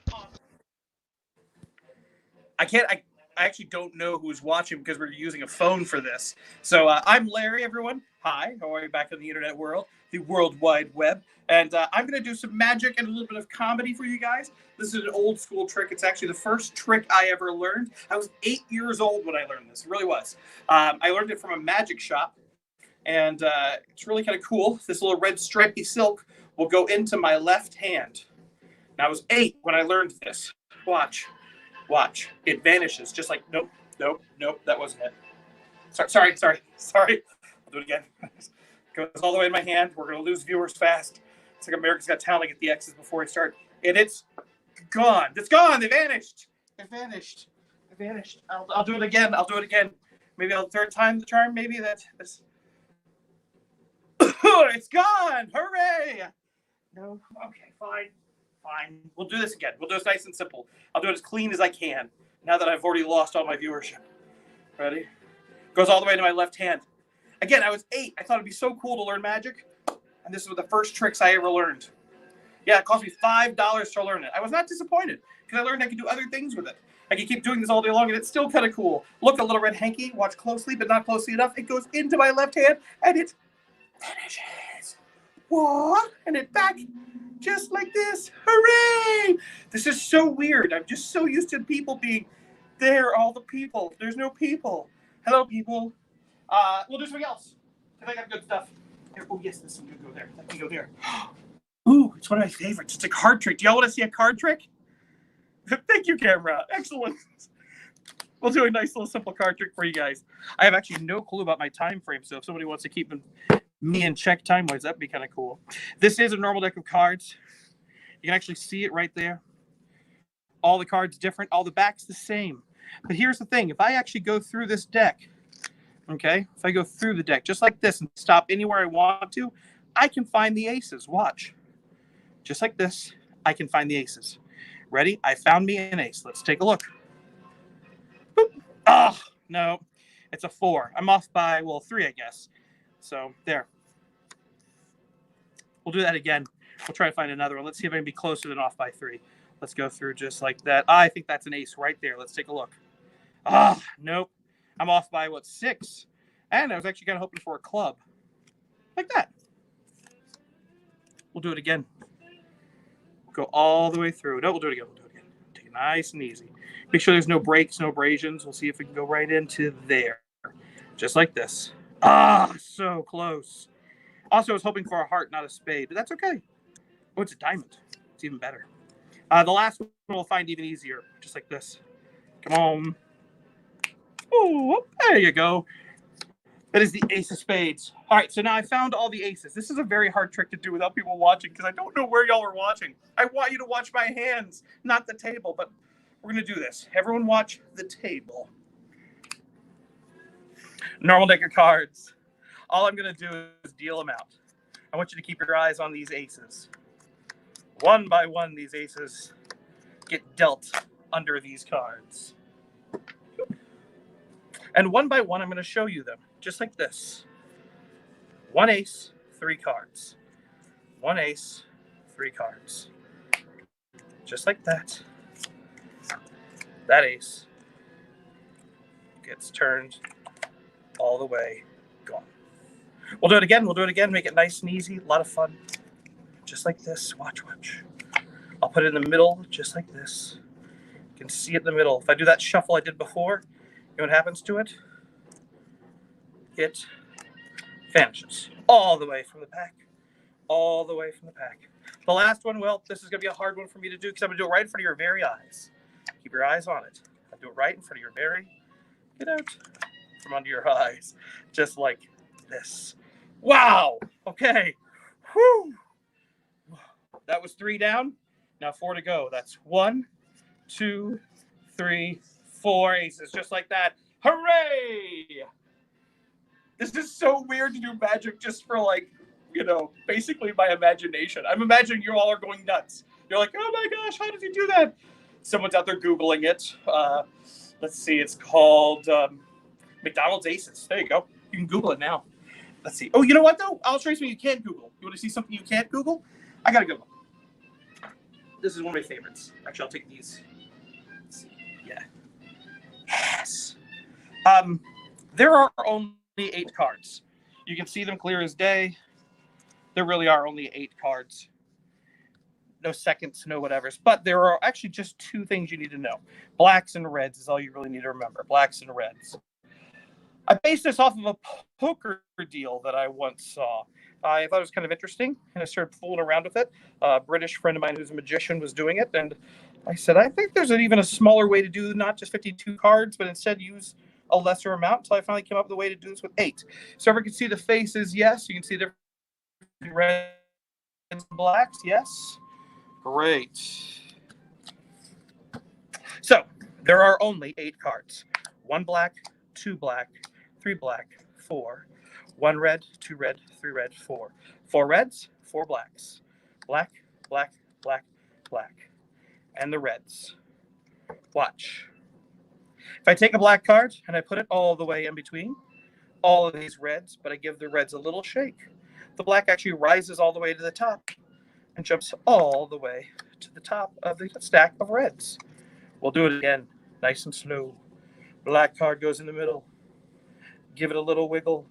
I actually don't know who's watching because we're using a phone for this. So I'm Larry, everyone. Hi, how are you back in the internet world, the World Wide Web? And I'm going to do some magic and a little bit of comedy for you guys. This is an old school trick. It's actually the first trick I ever learned. I was 8 years old when I learned this. It really was. I learned it from a magic shop. And it's really kind of cool. This little red stripy silk will go into my left hand. Now, I was 8 when I learned this. Watch. It vanishes. Just like, nope. That wasn't it. Sorry. I'll do it again. Goes all the way in my hand. We're going to lose viewers fast. It's like America's Got Talent. I get the X's before I start. And it's gone. It's gone. They vanished. They vanished. They vanished. I'll do it again. I'll do it again. Maybe I'll third time the charm. Maybe that's... It's gone. Hooray. No. Okay, fine. Fine. We'll do this again. We'll do this nice and simple. I'll do it as clean as I can now that I've already lost all my viewership. Ready? Goes all the way to my left hand. Again, I was 8. I thought it'd be so cool to learn magic. And this was the first tricks I ever learned. Yeah, it cost me $5 to learn it. I was not disappointed because I learned I could do other things with it. I could keep doing this all day long, and it's still kind of cool. Look, a little red hanky. Watch closely, but not closely enough. It goes into my left hand, and it vanishes. What? And it back just like this. Hooray! This is so weird. I'm just so used to people being there, all the people. There's no people. Hello, people. We'll do something else. I got good stuff. Here. Oh, yes, this one can go there. That can go there. Ooh, it's one of my favorites. It's a card trick. Do y'all want to see a card trick? Thank you, camera. Excellent. We'll do a nice little simple card trick for you guys. I have actually no clue about my time frame, so if somebody wants to keep me in check time-wise, that'd be kind of cool. This is a normal deck of cards. You can actually see it right there. All the cards different. All the backs the same. But here's the thing. If I actually go through this deck, okay, if I go through the deck just like this and stop anywhere I want to, I can find the aces. Watch. Just like this, I can find the aces. Ready? I found me an ace. Let's take a look. Boop. Oh, no. It's a 4. I'm off by, well, 3, I guess. So, there. We'll do that again. We'll try to find another one. Let's see if I can be closer than off by 3. Let's go through just like that. I think that's an ace right there. Let's take a look. Ah, nope. I'm off by, what, 6? And I was actually kind of hoping for a club. Like that. We'll do it again. Go all the way through. No, we'll do it again. We'll do it again. Take it nice and easy. Make sure there's no breaks, no abrasions. We'll see if we can go right into there. Just like this. Ah, so close. Also, I was hoping for a heart, not a spade, but that's okay. Oh, it's a diamond. It's even better. The last one we'll find even easier. Just like this. Come on. Oh, there you go. That is the ace of spades. All right, so now I found all the aces. This is a very hard trick to do without people watching because I don't know where y'all are watching. I want you to watch my hands, not the table, but we're going to do this. Everyone watch the table. Normal deck of cards. All I'm going to do is deal them out. I want you to keep your eyes on these aces. One by one, these aces get dealt under these cards. And one by one, I'm going to show you them. Just like this. 1 ace, 3 cards. 1 ace, 3 cards. Just like that. That ace gets turned all the way gone. We'll do it again. We'll do it again. Make it nice and easy. A lot of fun. Just like this. Watch, watch. I'll put it in the middle just like this. You can see it in the middle. If I do that shuffle I did before, you know what happens to it? It vanishes all the way from the pack. All the way from the pack. The last one, well, this is going to be a hard one for me to do because I'm going to do it right in front of your very eyes. Keep your eyes on it. I'll do it right in front of your very... Get out from under your eyes. Just like this. Wow! Okay. Whew! That was 3 down. Now 4 to go. That's 1, 2, 3, 4 aces. Just like that. Hooray! This is so weird to do magic just for, like, you know, basically my imagination. I'm imagining you all are going nuts. You're like, oh my gosh, how did you do that? Someone's out there Googling it. Let's see, it's called McDonald's Aces. There you go. You can Google it now. Let's see. Oh, you know what, though? I'll show you something you can't Google. You want to see something you can't Google? I got a good one. This is one of my favorites. Actually, I'll take these. Let's see. Yeah. Yes. There are only 8 cards. You can see them clear as day. There really are only 8 cards. No seconds, no whatevers. But there are actually just 2 things you need to know. Blacks and reds is all you really need to remember. Blacks and reds. I based this off of a poker deal that I once saw. I thought it was kind of interesting, and I started fooling around with it. A British friend of mine who's a magician was doing it, and I said, I think there's even a smaller way to do not just 52 cards, but instead use a lesser amount until I finally came up with a way to do this with 8. So everyone can see the faces, yes. You can see the reds and blacks, yes. Great. So there are only 8 cards. 1 black, 2 black, 3 black, 4. 1 red, 2 red, 3 red, 4. 4 reds, 4 blacks. Black, black, black, black. And the reds. Watch. If I take a black card and I put it all the way in between all of these reds, but I give the reds a little shake, the black actually rises all the way to the top and jumps all the way to the top of the stack of reds. We'll do it again, nice and slow. Black card goes in the middle. Give it a little wiggle,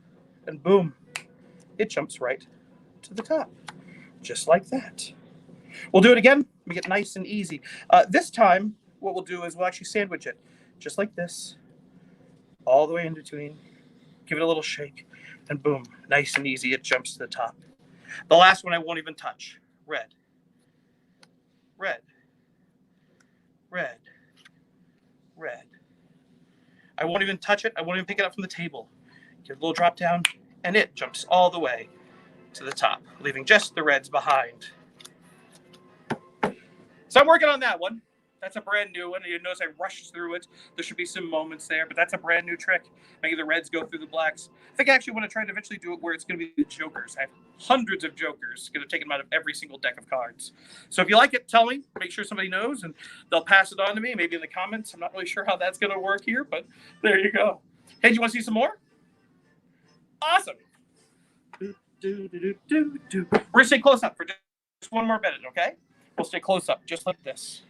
and boom, it jumps right to the top, just like that. We'll do it again, make it nice and easy. This time, what we'll do is we'll actually sandwich it, just like this, all the way in between. Give it a little shake, and boom, nice and easy, it jumps to the top. The last one I won't even touch. Red. Red. Red. Red. I won't even touch it. I won't even pick it up from the table. Give it a little drop down, and it jumps all the way to the top, leaving just the reds behind. So I'm working on that one. That's a brand new one. You notice I rushed through it. There should be some moments there, but that's a brand new trick. Making the reds go through the blacks. I think I actually want to try to eventually do it where it's going to be the jokers. I have hundreds of jokers. Going to take them out of every single deck of cards. So if you like it, tell me. Make sure somebody knows, and they'll pass it on to me, maybe in the comments. I'm not really sure how that's going to work here, but there you go. Hey, do you want to see some more? Awesome. We're going to stay close up for just one more minute, okay? We'll stay close up, just like this.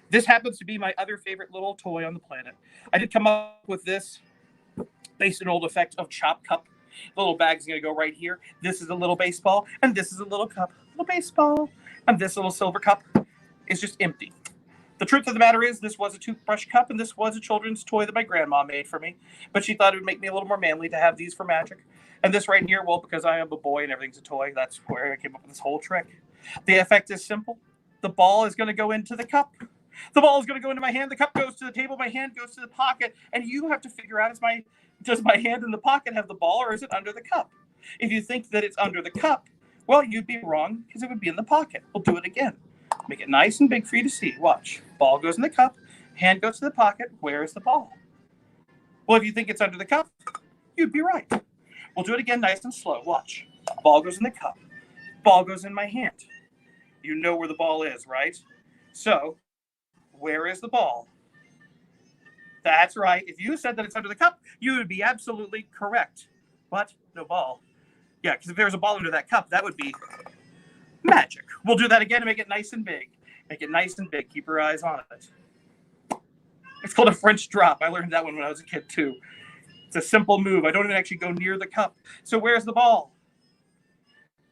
This happens to be my other favorite little toy on the planet. I did come up with this based on an old effect of Chop Cup. The little bag's going to go right here. This is a little baseball, and this is a little cup. Little baseball, and this little silver cup is just empty. The truth of the matter is this was a toothbrush cup, and this was a children's toy that my grandma made for me. But she thought it would make me a little more manly to have these for magic. And this right here, well, because I am a boy and everything's a toy, that's where I came up with this whole trick. The effect is simple. The ball is going to go into the cup. The ball is going to go into my hand. The cup goes to the table. My hand goes to the pocket. And you have to figure out, does my hand in the pocket have the ball, or is it under the cup? If you think that it's under the cup, well, you'd be wrong because it would be in the pocket. We'll do it again. Make it nice and big for you to see. Watch. Ball goes in the cup. Hand goes to the pocket. Where is the ball? Well, if you think it's under the cup, you'd be right. We'll do it again nice and slow. Watch. Ball goes in the cup. Ball goes in my hand. You know where the ball is, right? So, where is the ball? That's right. If you said that it's under the cup, you would be absolutely correct. What? No ball. Yeah, because if there was a ball under that cup, that would be magic. We'll do that again and make it nice and big. Make it nice and big. Keep your eyes on it. It's called a French drop. I learned that one when I was a kid, too. It's a simple move. I don't even actually go near the cup. So where's the ball?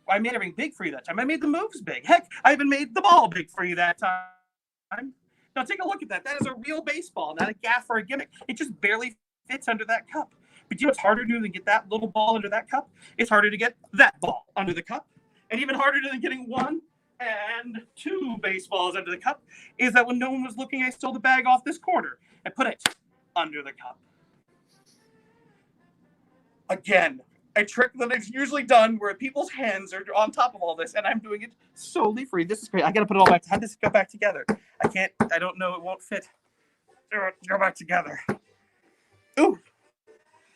I made everything big for you that time. I made the moves big. Heck, I even made the ball big for you that time. Now take a look at that. That is a real baseball, not a gaff or a gimmick. It just barely fits under that cup. But you know what's harder to do than get that little ball under that cup? It's harder to get that ball under the cup. And even harder than getting 1 and 2 baseballs under the cup is that when no one was looking, I stole the bag off this corner and put it under the cup. Again, a trick that is usually done where people's hands are on top of all this, and I'm doing it solely free. This is great. I got to put it all back. How does this go back together? I don't know. It won't fit. Go back together. Ooh.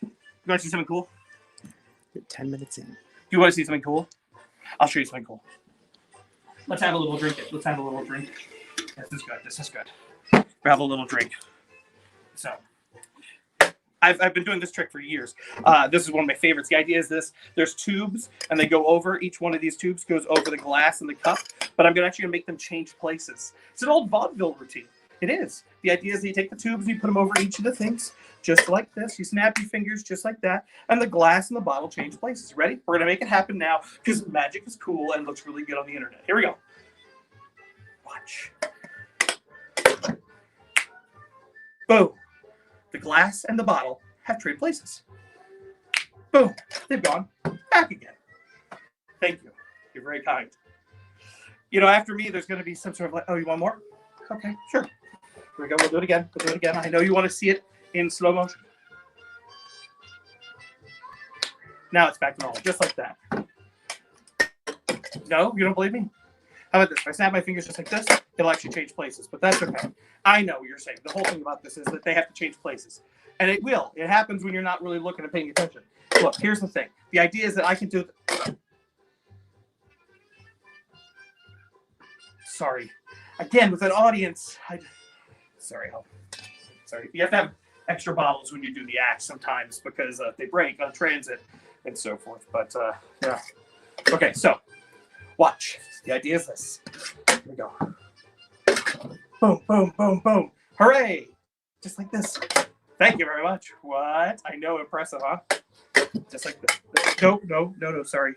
You want to see something cool? You're 10 minutes in. Do you want to see something cool? I'll show you something cool. Let's have a little drink. Let's have a little drink. This is good. This is good. We'll have a little drink. So, I've been doing this trick for years. This is one of my favorites. The idea is this. There's tubes, and they go over. Each one of these tubes goes over the glass in the cup. But I'm actually going to make them change places. It's an old vaudeville routine. It is. The idea is that you take the tubes and you put them over each of the things, just like this. You snap your fingers just like that, and the glass and the bottle change places. Ready? We're going to make it happen now because magic is cool and looks really good on the internet. Here we go. Watch. Boom. The glass and the bottle have traded places. Boom. They've gone back again. Thank you. You're very kind. You know, after me, there's going to be some sort of like, oh, you want more? Okay, sure. Here we go. We'll do it again. We'll do it again. I know you want to see it in slow motion. Now it's back to normal, just like that. No, you don't believe me? How about this? If I snap my fingers just like this, it'll actually change places, but that's okay. I know what you're saying. The whole thing about this is that they have to change places. And it will. It happens when you're not really looking and paying attention. Look, here's the thing. The idea is that I can do... Sorry. Again, with an audience... Sorry. You have to have extra bottles when you do the act sometimes because they break on transit and so forth. But, yeah. Okay, so... Watch. The idea is this. Here we go. Boom, boom, boom, boom. Hooray! Just like this. Thank you very much. What? I know, impressive, huh? Just like this. No, sorry.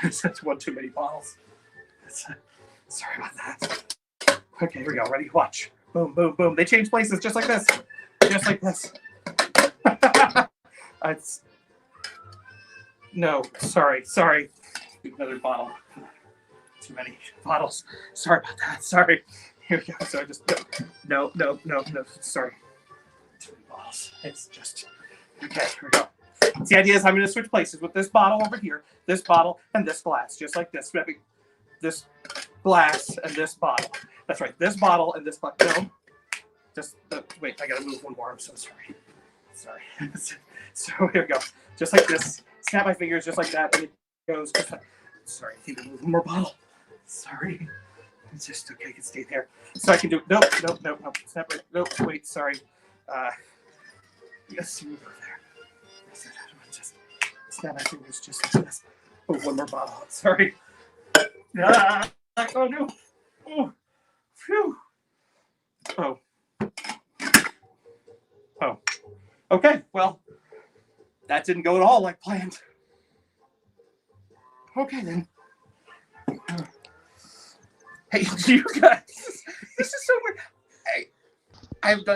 That's one too many bottles. Sorry about that. Okay, here we go. Ready? Watch. Boom, boom, boom. They change places just like this. Just like this. No, sorry. Another bottle. Too many bottles. Sorry about that. Sorry. Here we go. So I just no. Sorry. Too many bottles. It's just okay. Here we go. So the idea is I'm going to switch places with this bottle over here, this bottle, and this glass, just like this. This glass and this bottle. That's right. This bottle and this glass. No. Just wait. I got to move one more. I'm so sorry. So here we go. Just like this. Snap my fingers just like that. And it goes. Sorry, I think I moved one more bottle. Sorry. It's just okay. I can stay there. So I can do. Nope. Snap right. Nope. Wait. Sorry. Yes, move over there. Just snap my fingers just like this. Oh, one more bottle. Sorry. Oh no. Oh. Phew. Oh. Okay. Well, that didn't go at all like planned. Okay then. Hey, you guys, this is so weird. I've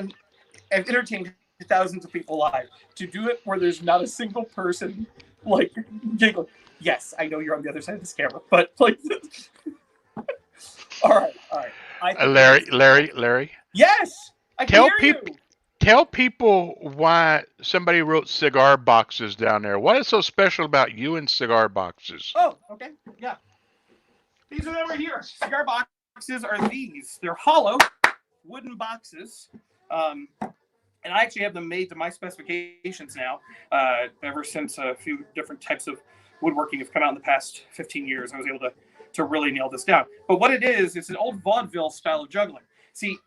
entertained thousands of people live. To do it where there's not a single person like giggling. Yes, I know you're on the other side of this camera, but like, all right. Larry. Yes, I can hear you. Tell people why somebody wrote cigar boxes down there. What is so special about you and cigar boxes? Oh, okay. Yeah. These are them right here. Cigar boxes are these. They're hollow wooden boxes. And I actually have them made to my specifications now. Ever since a few different types of woodworking have come out in the past 15 years, I was able to really nail this down. But what it is, it's an old vaudeville style of juggling. See,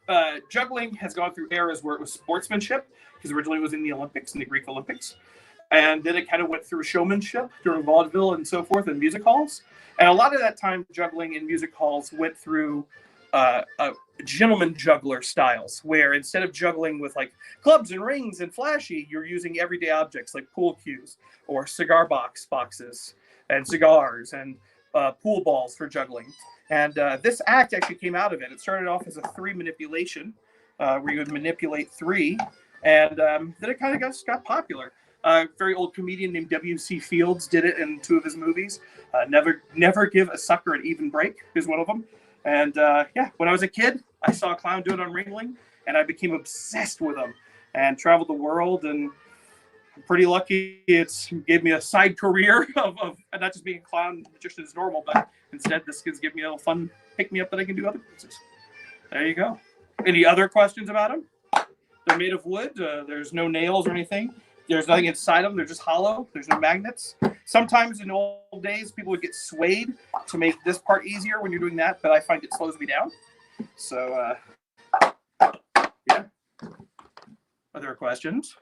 juggling has gone through eras where it was sportsmanship, because originally it was in the Olympics, in the Greek Olympics. And then it kind of went through showmanship during vaudeville and so forth in music halls. And a lot of that time, juggling in music halls went through gentleman juggler styles, where instead of juggling with like clubs and rings and flashy, you're using everyday objects like pool cues or cigar boxes and cigars and pool balls for juggling. And this act actually came out of it. It started off as a 3 manipulation, where you would manipulate 3, and then it kind of got popular. A very old comedian named W.C. Fields did it in 2 of his movies. Never Give a Sucker an Even Break is one of them. And when I was a kid, I saw a clown do it on Ringling, and I became obsessed with him and traveled the world. And I'm pretty lucky it's gave me a side career of not just being a clown just as normal, but instead this gives me a little fun pick-me-up that I can do other places. There you go. Any other questions about them? They're made of wood. There's no nails or anything. There's nothing inside them. They're just hollow. There's no magnets. Sometimes in old days, people would get swayed to make this part easier when you're doing that, but I find it slows me down. So, yeah. Other questions?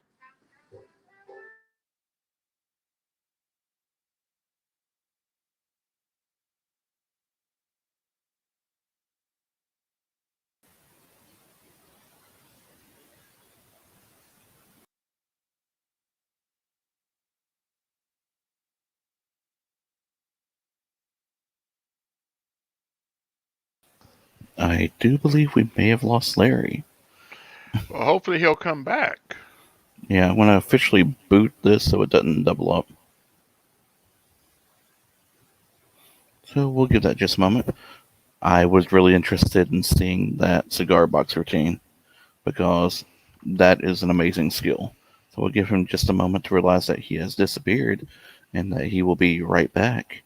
I do believe we may have lost Larry. Well, hopefully he'll come back. Yeah, I want to officially boot this so it doesn't double up. So we'll give that just a moment. I was really interested in seeing that cigar box routine because that is an amazing skill. So we'll give him just a moment to realize that he has disappeared and that he will be right back.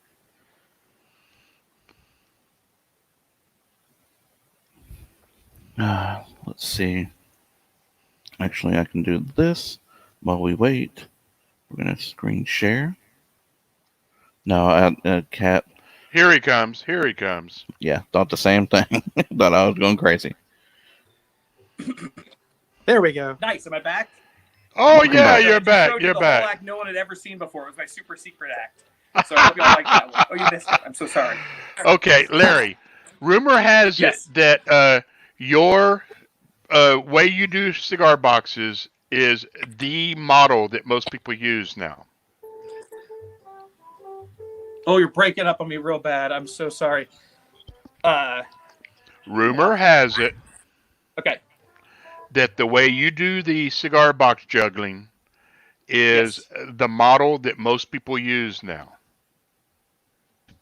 Let's see. Actually, I can do this while we wait. We're going to screen share. No, Cat. Here he comes. Here he comes. Yeah, thought the same thing. Thought I was going crazy. There we go. Nice. Am I back? Oh, yeah, So I you're just back. showed you You're the back. whole act no one had ever seen before. It was my super secret act. So I hope you all like that one. Oh, you missed it. I'm so sorry. Okay, Larry. Rumor has Yes. it that your way you do cigar boxes is the model that most people use now. Oh, you're breaking up on me real bad. I'm so sorry. Rumor has it Okay. that the way you do the cigar box juggling is the model that most people use now.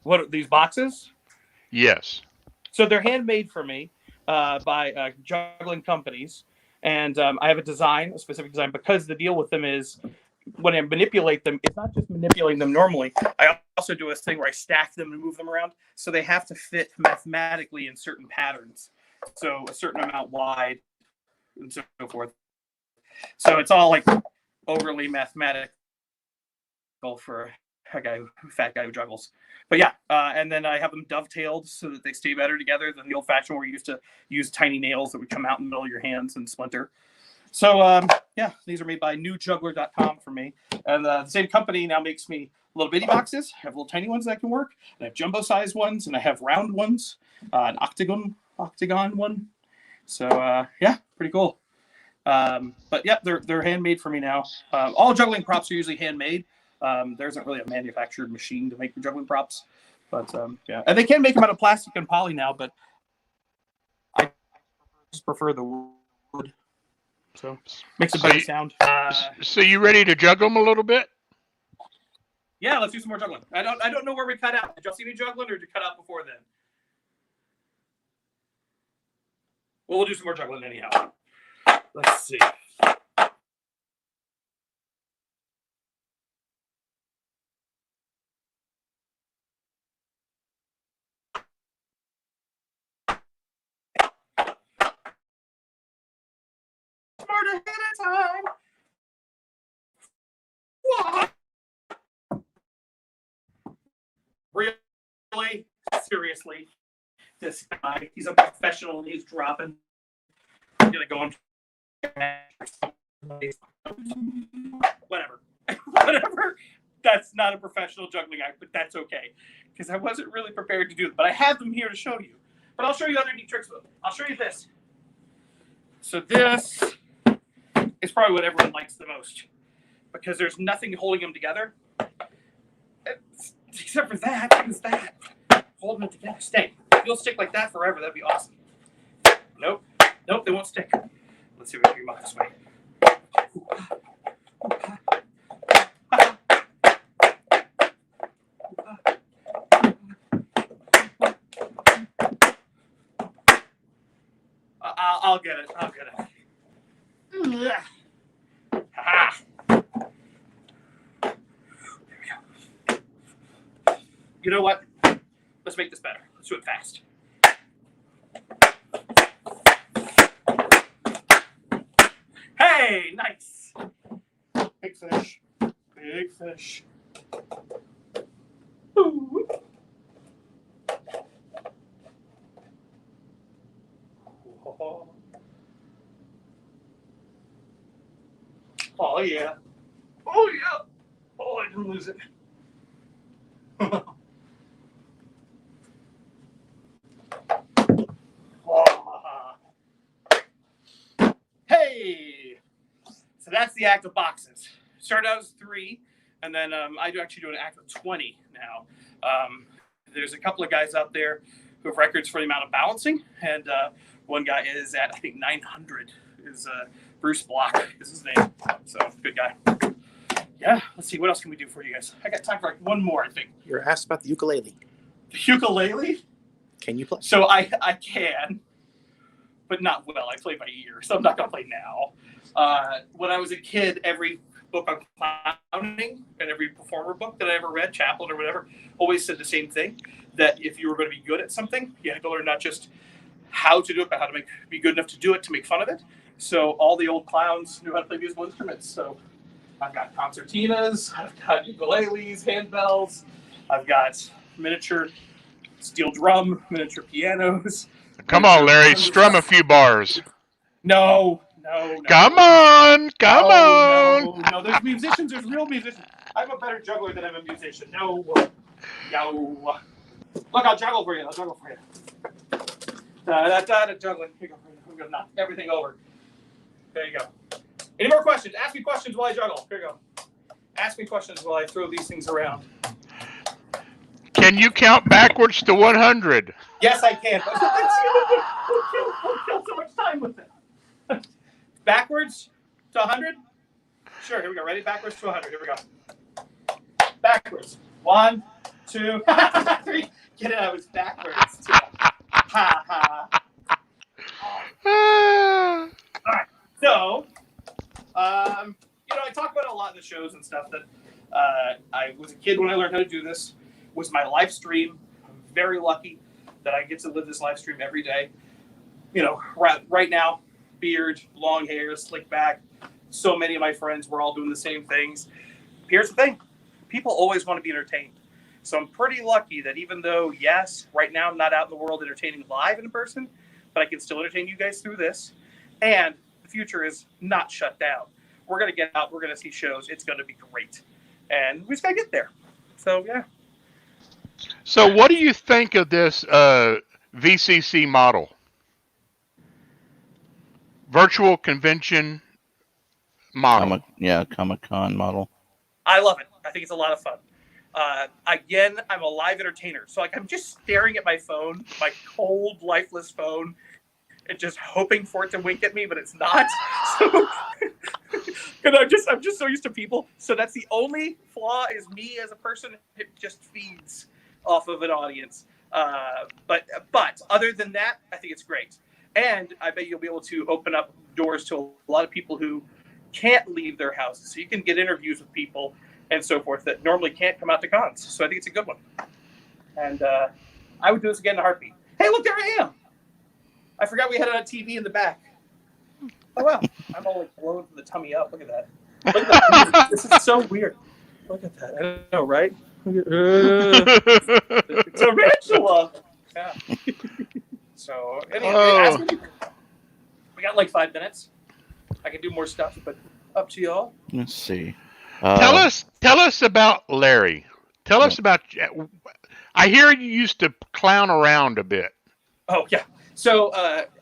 What are these boxes? Yes. So they're handmade for me by juggling companies, and I have a specific design, because the deal with them is when I manipulate them, it's not just manipulating them normally. I also do a thing where I stack them and move them around, so they have to fit mathematically in certain patterns. So a certain amount wide and so forth. So it's all like overly mathematical for a fat guy who juggles. But yeah, and then I have them dovetailed so that they stay better together than the old fashioned where you used to use tiny nails that would come out in the middle of your hands and splinter. So yeah, these are made by newjuggler.com for me. And the same company now makes me little bitty boxes. I have little tiny ones that can work. I have jumbo sized ones, and I have round ones, an octagon one. So yeah, pretty cool. But yeah, they're handmade for me now. All juggling props are usually handmade. There isn't really a manufactured machine to make the juggling props, but yeah, and they can make them out of plastic and poly now, but I just prefer the wood. So makes a better sound. So you ready to juggle them a little bit? Yeah, let's do some more juggling. I don't know where we cut out. Did y'all see me juggling, or did you cut out before then? Well, we'll do some more juggling anyhow. Let's see. Smart ahead of time. What? Really? Seriously? This guy, he's a professional and he's dropping. I'm gonna go on. Whatever. Whatever. That's not a professional juggling act, but that's okay. Because I wasn't really prepared to do it. But I have them here to show you. But I'll show you other neat tricks. I'll show you this. So this is probably what everyone likes the most. Because there's nothing holding them together. Except for that. What is that? Holding it together. Stay. If you'll stick like that forever, that'd be awesome. Nope. Nope, they won't stick. Let's see if we can get this way. I'll get it. I'll get it. Ha-ha. There we go. You know what? Let's make this better. Let's do it fast. Hey, nice. Big fish. Big fish. Ooh. Oh, yeah. Oh, yeah. Oh, I didn't lose it. Hey! So that's the act of boxes. Started out as 3, and then I actually do an act of 20 now. There's a couple of guys out there who have records for the amount of balancing, and one guy is at, I think, 900. Is Bruce Block is his name. So, good guy. Yeah, let's see. What else can we do for you guys? I got time for like one more, I think. You're asked about the ukulele. The ukulele? Can you play? So I can, but not well. I play by ear, so I'm not going to play now. When I was a kid, every book on clowning and every performer book that I ever read, Chaplin or whatever, always said the same thing, that if you were going to be good at something, you had to learn not just how to do it, but how to be good enough to do it, to make fun of it. So all the old clowns knew how to play musical instruments. So I've got concertinas, I've got ukuleles, handbells, I've got miniature steel drum, miniature pianos. Come on, Larry, strum a few bars. No. Come on. No, there's musicians, there's real musicians. I'm a better juggler than I'm a musician. No. Look, I'll juggle for you. Juggling. Here you go. I'm going to knock everything over. There you go. Any more questions? Ask me questions while I juggle. Here you go. Ask me questions while I throw these things around. Can you count backwards to 100? Yes, I can. We'll kill so much time with it. Backwards to 100? Sure, here we go. Ready? Backwards to 100. Here we go. Backwards. 1, 2, 3. Get it? I was backwards. Ha. All right. So, I talk about it a lot in the shows and stuff that I was a kid when I learned how to do this. Was my live stream. I'm very lucky that I get to live this live stream every day. Right now, beard, long hair, slick back. So many of my friends were all doing the same things. Here's the thing. People always want to be entertained. So I'm pretty lucky that even though, yes, right now I'm not out in the world entertaining live in person, but I can still entertain you guys through this. And the future is not shut down. We're going to get out. We're going to see shows. It's going to be great. And we just got to get there. So, yeah. So what do you think of this VCC model? Virtual convention model. Comic-Con model. I love it. I think it's a lot of fun. Again, I'm a live entertainer. So I'm just staring at my phone, my cold, lifeless phone, and just hoping for it to wink at me, but it's not. So, I'm just so used to people. So that's the only flaw is me as a person. It just feeds off of an audience. But other than that, I think it's great. And I bet you'll be able to open up doors to a lot of people who can't leave their houses. So you can get interviews with people and so forth that normally can't come out to cons. So I think it's a good one. And I would do this again in a heartbeat. Hey, look, there I am. I forgot we had it on TV in the back. Oh, wow. I'm all like blown from the tummy up. Look at that. Look at that. This is so weird. Look at that. I know, right? It's a tarantula. Yeah. So, anyway, we got like 5 minutes. I can do more stuff, but up to y'all. Let's see. Tell us about Larry. Tell us about. I hear you used to clown around a bit. Oh yeah. So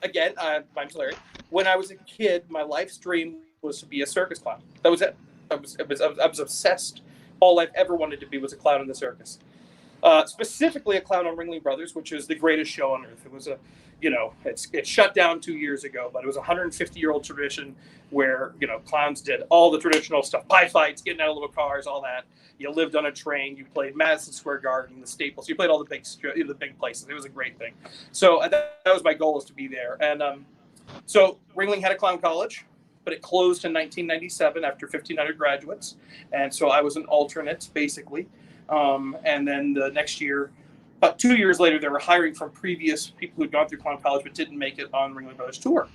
again, my name's Larry. When I was a kid, my life dream was to be a circus clown. That was it. I was obsessed. All I've ever wanted to be was a clown in the circus. Specifically, a clown on Ringling Brothers, which is the greatest show on earth. It was it shut down 2 years ago, but it was a 150-year-old tradition where, clowns did all the traditional stuff, pie fights, getting out of little cars, all that. You lived on a train. You played Madison Square Garden, the Staples. You played all the big places. It was a great thing. So that was my goal, is to be there. And so Ringling had a clown college, but it closed in 1997 after 1,500 graduates. And so I was an alternate, basically. And then the next year, about 2 years later, they were hiring from previous people who'd gone through clown college but didn't make it on Ringling Brothers tour.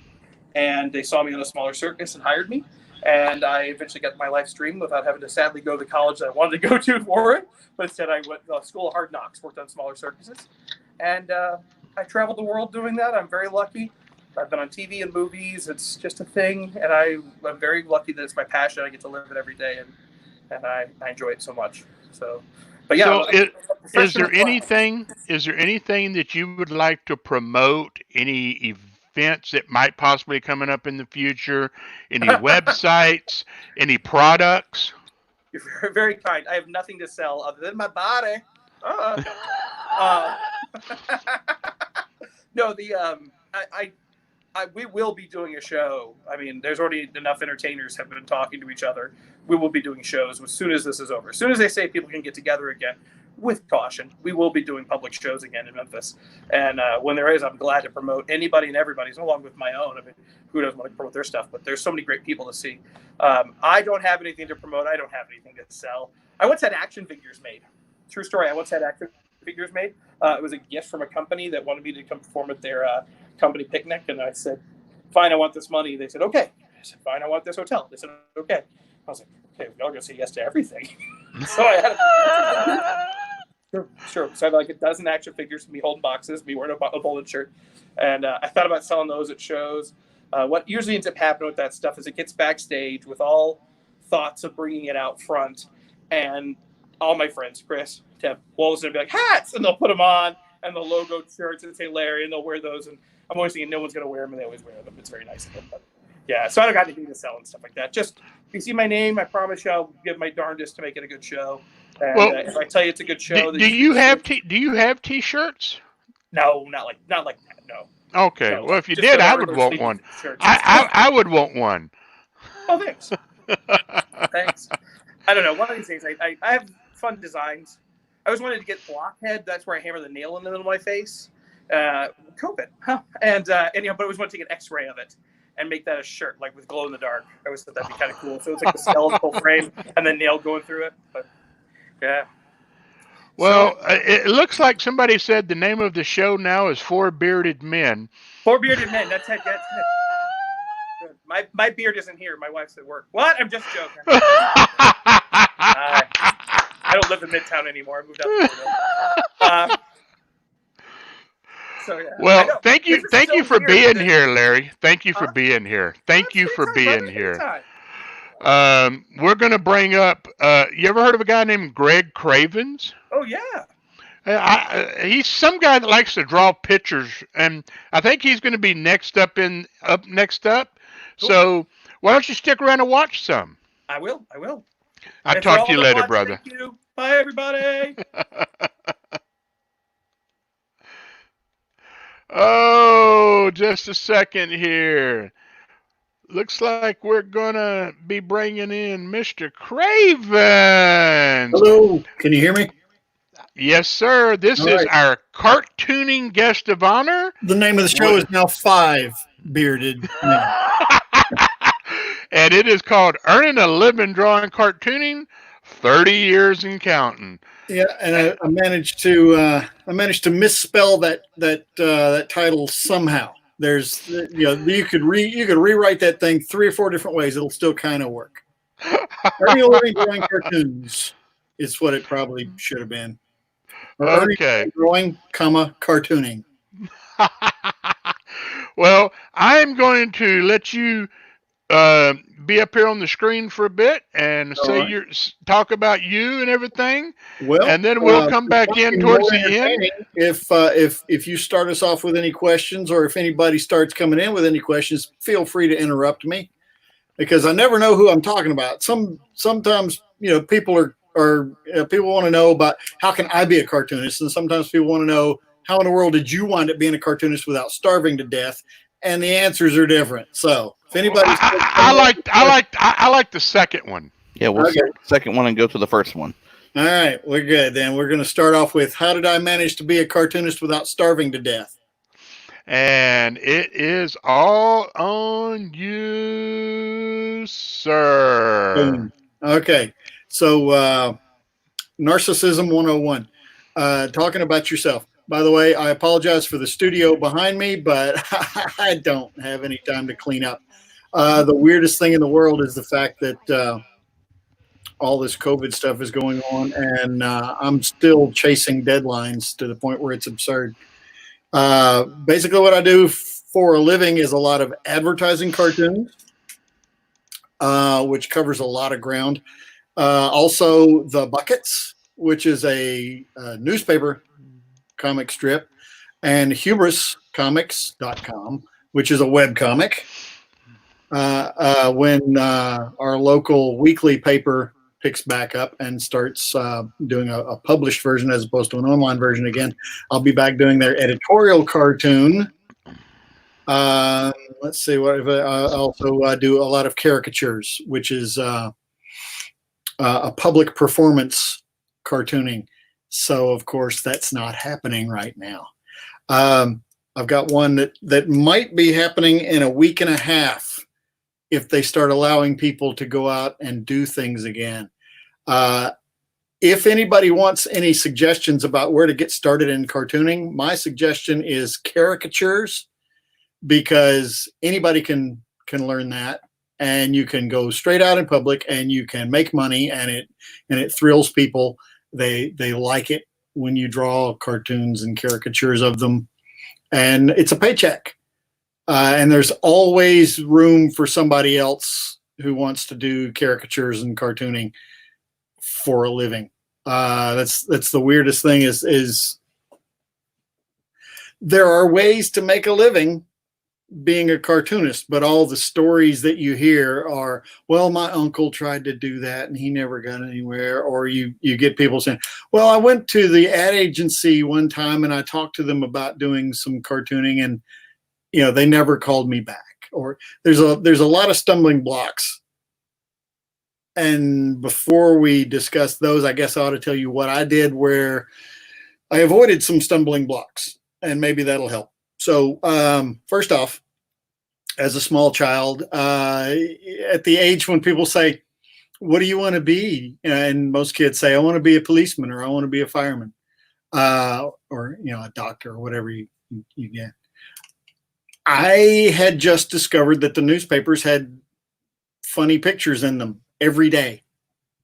And they saw me on a smaller circus and hired me. And I eventually got my life stream without having to sadly go to the college that I wanted to go to for it. But instead, I went to School of Hard Knocks, worked on smaller circuses. And I traveled the world doing that. I'm very lucky. I've been on TV and movies. It's just a thing. And I'm very lucky that it's my passion. I get to live it every day. And I enjoy it so much. So, but yeah. So is there anything that you would like to promote? Any events that might possibly coming up in the future? Any websites? Any products? You're very, very kind. I have nothing to sell other than my body. No, we will be doing a show. I mean, there's already enough entertainers have been talking to each other. We will be doing shows as soon as this is over. As soon as they say people can get together again, with caution. We will be doing public shows again in Memphis. And when there is, I'm glad to promote anybody and everybody's, along with my own. I mean, who doesn't want to promote their stuff? But there's so many great people to see. I don't have anything to promote. I don't have anything to sell. I once had action figures made. True story. I once had action figures made. It was a gift from a company that wanted me to come perform at their company picnic. And I said, fine, I want this money. They said, okay. I said, fine, I want this hotel. They said, okay. I was like, okay, we're all going to say yes to everything. So I had Sure. So I had like a dozen action figures, me holding boxes, me wearing a bowling shirt. And I thought about selling those at shows. What usually ends up happening with that stuff is it gets backstage with all thoughts of bringing it out front. And all my friends, Chris, Tim, Wolves, and be like, hats! And they'll put them on, and the logo shirts and say Larry, and they'll wear those. And I'm always thinking no one's going to wear them, and they always wear them. It's very nice of them. But yeah, so I don't got anything to sell and stuff like that. Just, if you see my name, I promise you I'll give my darndest to make it a good show. And Well, if I tell you it's a good show, do you have T-shirts? No, not like that. No. Okay. No, Well, if you just did, the I would regular want sleeve one. shirts. I would want one. Oh, thanks. Thanks. I don't know. One of these days, I have fun designs. I always wanted to get blockhead. That's where I hammer the nail in the middle of my face. COVID. Huh. And but I always want to take an X-ray of it and make that a shirt, like with glow in the dark. I always thought that'd be kind of cool. So it's like the skeletal frame and then nail going through it. But yeah. Well, it looks like somebody said the name of the show now is Four Bearded Men. Four Bearded Men. That's it. My beard isn't here. My wife's at work. What? I'm just joking. I don't live in Midtown anymore. I moved out to so yeah. Well, thank you for being here, Larry. Thank you for being here. Thank you for being here. We're going to bring up, you ever heard of a guy named Greg Cravens? Oh, yeah. He's some guy that likes to draw pictures, and I think he's going to be next up. Cool. So why don't you stick around and watch some? I will. I'll talk to you later, brother. Thank you. Bye, everybody. Oh, just a second here. Looks like we're going to be bringing in Mr. Craven. Hello. Can you hear me? Yes, sir. This is our cartooning guest of honor. The name of the show is now Five Bearded Men. And it is called Earning a Living Drawing Cartooning, 30 Years and Counting. Yeah, and I managed to misspell that title somehow. There's you could rewrite that thing 3 or 4 different ways. It'll still kind of work. Earning a Living Drawing Cartoons is what it probably should have been. Or Okay. Drawing, cartooning. Well, I'm going to let you be up here on the screen for a bit and talk about you and everything. Well, and then we'll come back in towards the end. If you start us off with any questions, or if anybody starts coming in with any questions, feel free to interrupt me, because I never know who I'm talking about. Sometimes people people want to know about how can I be a cartoonist, and sometimes people want to know how in the world did you wind up being a cartoonist without starving to death, and the answers are different. So if anybody, I like the second one. Yeah, we'll start the second one and go to the first one. All right, we're good. Then we're going to start off with, how did I manage to be a cartoonist without starving to death? And it is all on you, sir. Boom. Okay, so Narcissism 101. Talking about yourself. By the way, I apologize for the studio behind me, but I don't have any time to clean up. The weirdest thing in the world is the fact that all this COVID stuff is going on, and I'm still chasing deadlines to the point where it's absurd. Basically, what I do for a living is a lot of advertising cartoons, which covers a lot of ground. Also, The Buckets, which is a newspaper comic strip, and humorouscomics.com, which is a web comic. When our local weekly paper picks back up and starts doing a published version as opposed to an online version again, I'll be back doing their editorial cartoon. Let's see, what I also do a lot of caricatures, which is a public performance cartooning. So of course that's not happening right now. I've got one that might be happening in a week and a half if they start allowing people to go out and do things again. If anybody wants any suggestions about where to get started in cartooning, my suggestion is caricatures, because anybody can learn that, and you can go straight out in public and you can make money, and it thrills people. They like it when you draw cartoons and caricatures of them, and it's a paycheck. And there's always room for somebody else who wants to do caricatures and cartooning for a living. That's the weirdest thing is there are ways to make a living being a cartoonist, but all the stories that you hear are, well, my uncle tried to do that and he never got anywhere. Or you get people saying, well, I went to the ad agency one time and I talked to them about doing some cartooning, and they never called me back. Or there's a lot of stumbling blocks. And before we discuss those, I guess I ought to tell you what I did where I avoided some stumbling blocks, and maybe that'll help. So first off, as a small child, at the age when people say, what do you want to be? And most kids say, I want to be a policeman, or I want to be a fireman, or a doctor, or whatever you get. I had just discovered that the newspapers had funny pictures in them every day,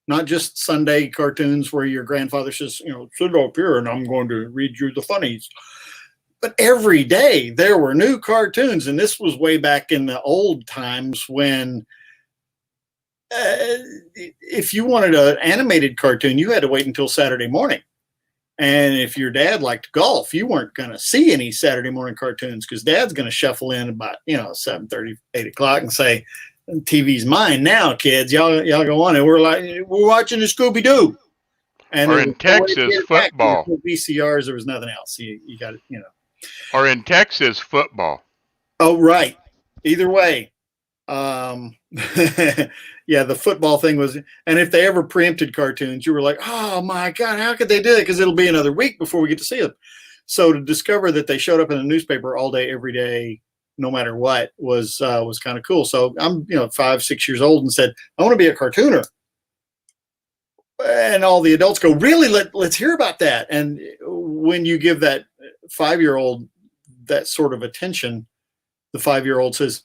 not just Sunday cartoons where your grandfather says, sit up here and I'm going to read you the funnies. But every day there were new cartoons, and this was way back in the old times when if you wanted an animated cartoon, you had to wait until Saturday morning. And if your dad liked golf, you weren't going to see any Saturday morning cartoons, because Dad's going to shuffle in about 7:30, 8 o'clock and say, TV's mine now, kids. Y'all go on. And we're watching the Scooby Doo. And or in Texas, football. VCRs, there was nothing else. You got it, Or in Texas, football. Oh, right. Either way. Yeah, the football thing was, and if they ever preempted cartoons, you were like, oh my God, how could they do it? Because it'll be another week before we get to see them. So to discover that they showed up in the newspaper all day, every day, no matter what, was kind of cool. So I'm 5, 6 years old and said, I want to be a cartooner. And all the adults go, really? Let's hear about that. And when you give that 5-year-old that sort of attention, the 5-year-old says,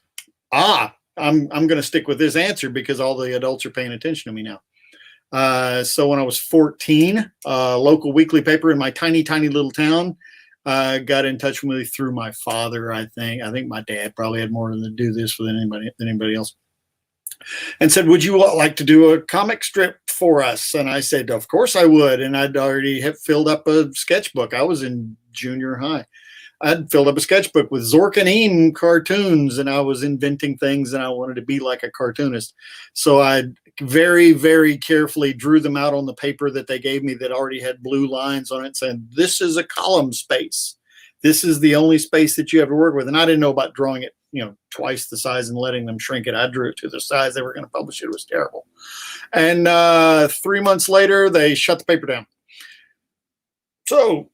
I'm going to stick with this answer because all the adults are paying attention to me now. So when I was 14, a local weekly paper in my tiny, tiny little town got in touch with me through my father, I think. I think my dad probably had more to do this with than anybody else. And said, would you like to do a comic strip for us? And I said, of course I would. And I'd already filled up a sketchbook. I was in junior high. I'd filled up a sketchbook with Zork and Eam cartoons, and I was inventing things, and I wanted to be like a cartoonist. So I very, very carefully drew them out on the paper that they gave me that already had blue lines on it saying, this is a column space. This is the only space that you have to work with. And I didn't know about drawing it, twice the size and letting them shrink it. I drew it to the size they were going to publish it. It was terrible. And 3 months later, they shut the paper down. So,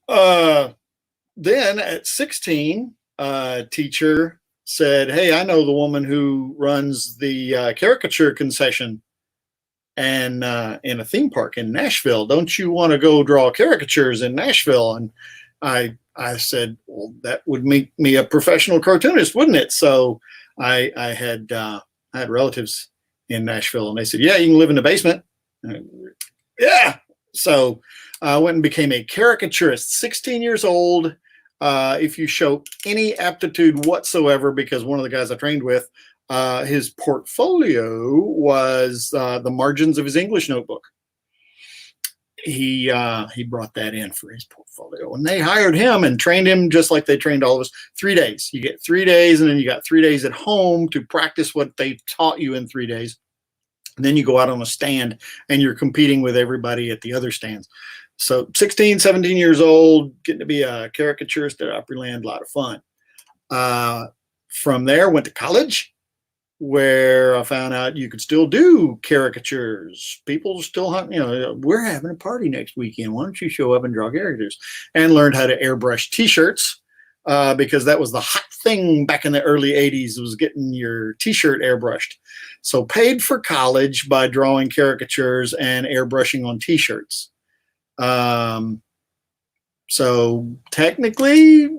then at 16, a teacher said, hey, I know the woman who runs the caricature concession and in a theme park in Nashville. Don't you want to go draw caricatures in Nashville? And I said, well, that would make me a professional cartoonist, wouldn't it? So I had relatives in Nashville, and they said, yeah, you can live in the basement. Yeah. So I went and became a caricaturist, 16 years old. If you show any aptitude whatsoever, because one of the guys I trained with, his portfolio was the margins of his English notebook. He brought that in for his portfolio, and they hired him and trained him just like they trained all of us. 3 days. You get 3 days, and then you got 3 days at home to practice what they taught you in 3 days. And then you go out on a stand and you're competing with everybody at the other stands. So 16, 17 years old, getting to be a caricaturist at Opryland, a lot of fun. From there, went to college where I found out you could still do caricatures. People still hunt, we're having a party next weekend. Why don't you show up and draw caricatures? And learned how to airbrush t-shirts because that was the hot thing back in the early 80s, was getting your t-shirt airbrushed. So paid for college by drawing caricatures and airbrushing on t-shirts. So technically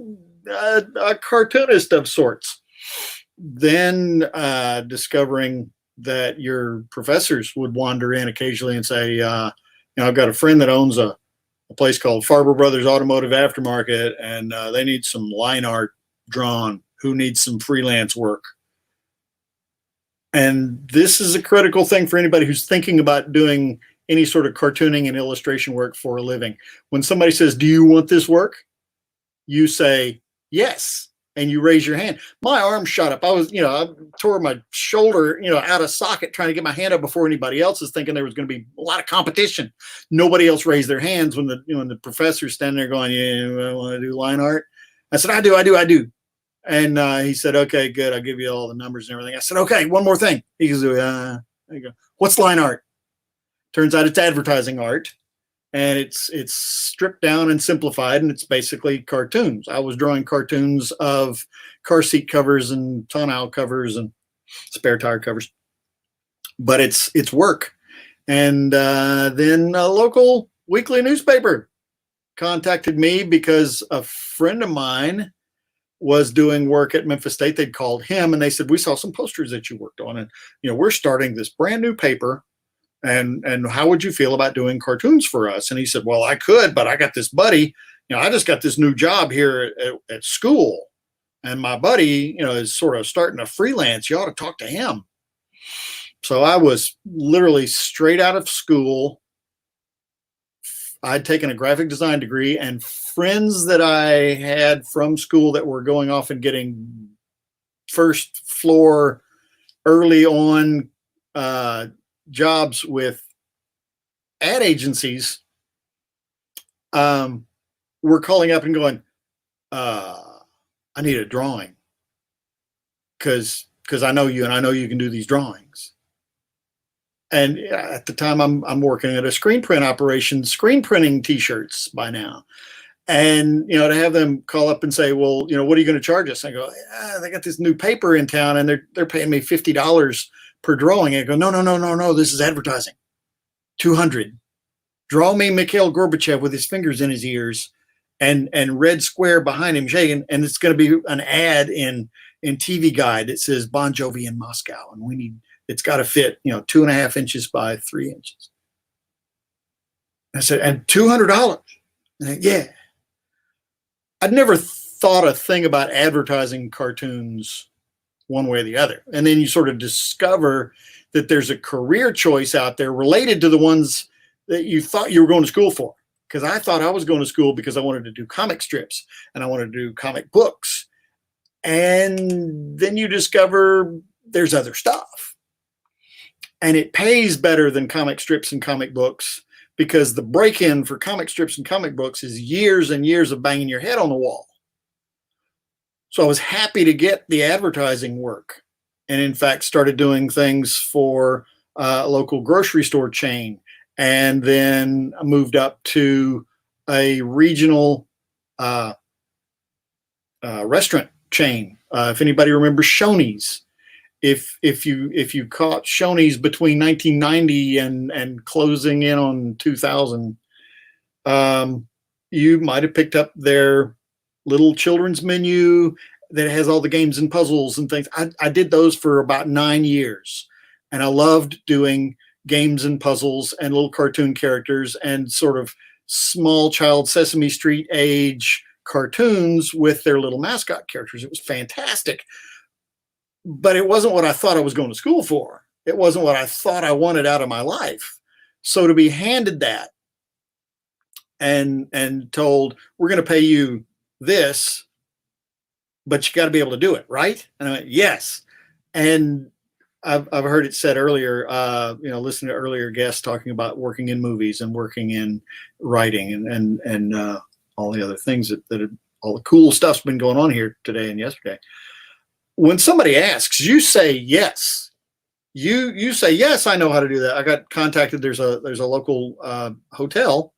a cartoonist of sorts. Then discovering that your professors would wander in occasionally and say, I've got a friend that owns a place called Farber Brothers Automotive Aftermarket, and they need some line art drawn. Who needs some freelance work? And this is a critical thing for anybody who's thinking about doing any sort of cartooning and illustration work for a living. When somebody says, do you want this work? You say, yes. And you raise your hand. My arm shot up. I was, I tore my shoulder, out of socket trying to get my hand up before anybody else is thinking there was going to be a lot of competition. Nobody else raised their hands when the professor's standing there going, I want to do line art. I said, I do. And he said, okay, good. I'll give you all the numbers and everything. I said, okay, one more thing. He goes, there you go. What's line art? Turns out it's advertising art. And it's stripped down and simplified, and it's basically cartoons. I was drawing cartoons of car seat covers and tonneau covers and spare tire covers. But it's work. And then a local weekly newspaper contacted me because a friend of mine was doing work at Memphis State. They'd called him, and they said, we saw some posters that you worked on, and we're starting this brand new paper. And how would you feel about doing cartoons for us? And he said, well, I could, but I got this buddy, I just got this new job here at school. And my buddy, is sort of starting to freelance. You ought to talk to him. So I was literally straight out of school. I'd taken a graphic design degree, and friends that I had from school that were going off and getting first floor early on jobs with ad agencies were calling up and going, I need a drawing because I know you and I know you can do these drawings. And at the time I'm working at a screen print operation, screen printing t-shirts by now. And, to have them call up and say, well, what are you going to charge us? I go, they got this new paper in town and they're paying me $50 per drawing. I go, no, this is advertising. 200. Draw me Mikhail Gorbachev with his fingers in his ears and red square behind him shaking, and it's going to be an ad in TV Guide that says Bon Jovi in Moscow, and it's got to fit 2.5 inches by 3 inches. I said, and $200. Yeah. I'd never thought a thing about advertising cartoons one way or the other. And then you sort of discover that there's a career choice out there related to the ones that you thought you were going to school for. Because I thought I was going to school because I wanted to do comic strips and I wanted to do comic books. And then you discover there's other stuff. And it pays better than comic strips and comic books because the break-in for comic strips and comic books is years and years of banging your head on the wall. So I was happy to get the advertising work, and in fact started doing things for a local grocery store chain, and then I moved up to a regional restaurant chain. If anybody remembers Shoney's, if you caught Shoney's between 1990 and closing in on 2000, you might have picked up their little children's menu that has all the games and puzzles and things. I did those for about 9 years, and I loved doing games and puzzles and little cartoon characters and sort of small child Sesame Street age cartoons with their little mascot characters. It was fantastic, but it wasn't what I thought I was going to school for. It wasn't what I thought I wanted out of my life. So to be handed that and told, we're going to pay you this, but you got to be able to do it, right? And I went, yes. And I've heard it said earlier, listening to earlier guests talking about working in movies and working in writing and all the other things that all the cool stuff's been going on here today and yesterday. when somebody asks, you say yes. You say yes. I know how to do that. I got contacted. There's a local hotel.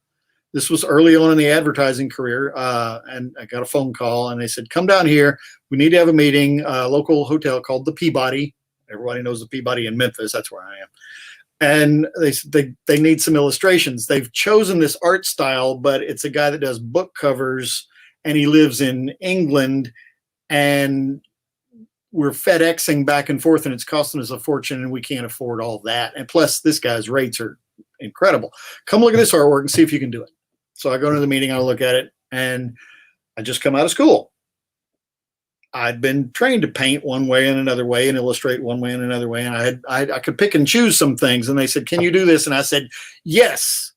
This was early on in the advertising career, and I got a phone call, and they said, "Come down here. We need to have a meeting." A local hotel called the Peabody. Everybody knows the Peabody in Memphis. That's where I am. And they need some illustrations. They've chosen this art style, but it's a guy that does book covers, and he lives in England, and we're FedExing back and forth, and it's costing us a fortune, and we can't afford all that. And plus, this guy's rates are incredible. Come look at this artwork and see if you can do it. So I go to the meeting, I look at it, and I just come out of school. I'd been trained to paint one way and another way and illustrate one way and another way. And I could pick and choose some things. And they said, "Can you do this?" And I said, "Yes."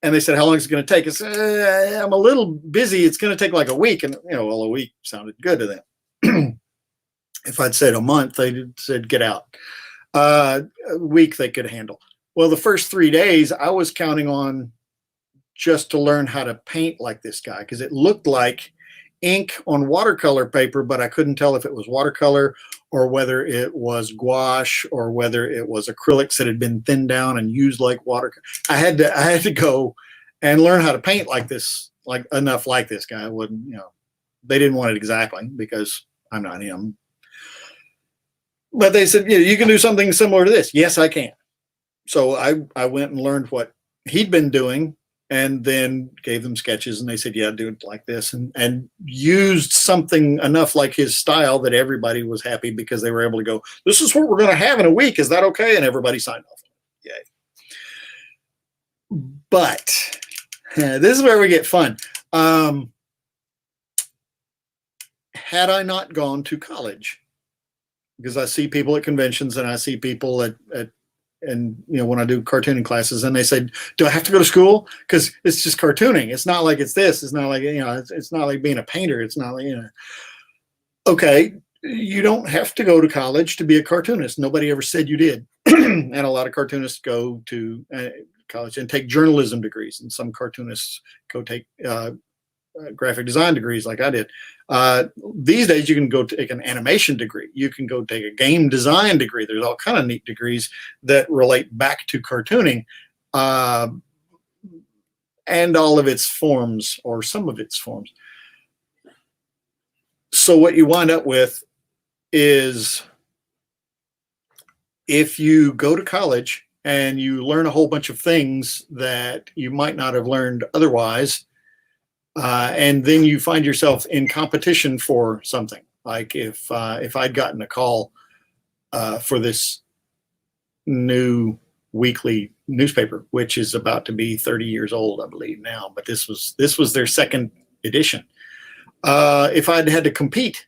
And they said, "How long is it going to take?" I said, "I'm a little busy. It's going to take like a week." And, well, a week sounded good to them. If I'd said a month, they said, "Get out." A week they could handle. Well, the first 3 days I was counting on just to learn how to paint like this guy, because it looked like ink on watercolor paper, but I couldn't tell if it was watercolor or whether it was gouache or whether it was acrylics that had been thinned down and used like water. I had to go and learn how to paint like this, like enough like this guy. I wouldn't, they didn't want it exactly because I'm not him. But they said, "You can do something similar to this." Yes, I can. So I went and learned what he'd been doing, and then gave them sketches, and they said, "Yeah, do it like this," and used something enough like his style that everybody was happy, because they were able to go, "This is what we're going to have in a week. Is that okay?" And everybody signed off. Yay. But this is where we get fun. Had I not gone to college, because I see people at conventions and I see people and when I do cartooning classes, and they say, "Do I have to go to school? Because it's just cartooning. It's not like it's this. It's not like, it's not like being a painter. It's not like, Okay, you don't have to go to college to be a cartoonist. Nobody ever said you did." And a lot of cartoonists go to college and take journalism degrees, and some cartoonists go take graphic design degrees like I did. These days you can go take an animation degree. You can go take a game design degree. There's all kind of neat degrees that relate back to cartooning, and all of its forms, or some of its forms. So what you wind up with is, if you go to college and you learn a whole bunch of things that you might not have learned otherwise, and then you find yourself in competition for something. Like if I'd gotten a call for this new weekly newspaper, which is about to be 30 years old, I believe now, but this was their second edition. If I'd had to compete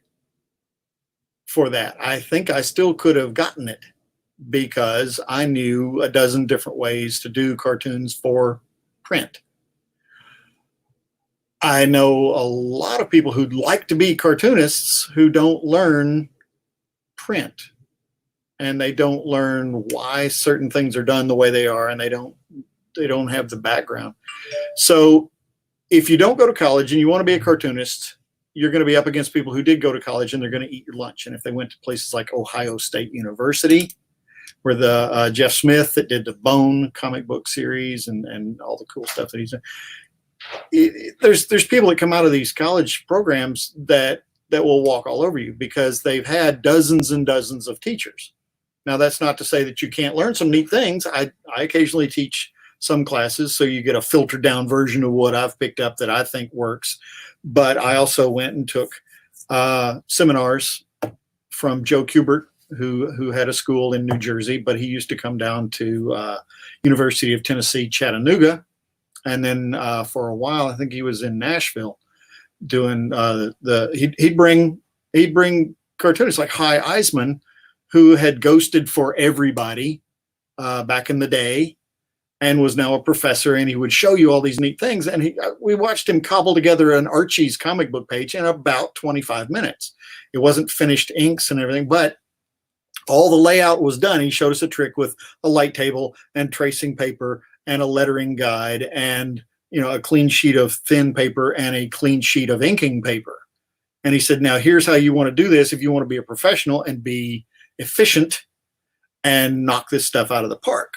for that, I think I still could have gotten it, because I knew a dozen different ways to do cartoons for print. I know a lot of people who'd like to be cartoonists who don't learn print, and they don't learn why certain things are done the way they are, and they don't have the background. So if you don't go to college and you want to be a cartoonist, you're going to be up against people who did go to college, and they're going to eat your lunch. And if they went to places like Ohio State University, where the Jeff Smith that did the Bone comic book series and all the cool stuff that he's done, there's people that come out of these college programs that will walk all over you, because they've had dozens and dozens of teachers. Now, that's not to say that you can't learn some neat things. I occasionally teach some classes, so you get a filtered down version of what I've picked up that I think works. But I also went and took seminars from Joe Kubert, who had a school in New Jersey, but he used to come down to University of Tennessee, Chattanooga. And then for a while, I think he was in Nashville doing he'd bring cartoonists like Hy Eisman, who had ghosted for everybody back in the day and was now a professor, and he would show you all these neat things. And we watched him cobble together an Archie's comic book page in about 25 minutes. It wasn't finished inks and everything, but all the layout was done. He showed us a trick with a light table and tracing paper and a lettering guide, and a clean sheet of thin paper and a clean sheet of inking paper. And he said, now here's how you want to do this if you want to be a professional and be efficient and knock this stuff out of the park.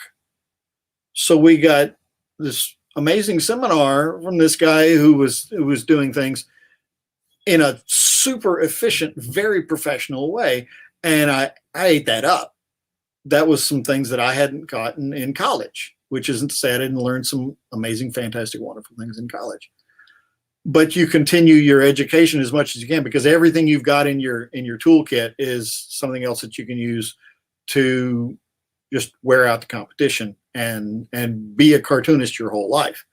So we got this amazing seminar from this guy who was doing things in a super efficient, very professional way. And I ate that up. That was some things that I hadn't gotten in college, which isn't to say I didn't learn some amazing, fantastic, wonderful things in college. But you continue your education as much as you can, because everything you've got in your toolkit is something else that you can use to just wear out the competition and be a cartoonist your whole life.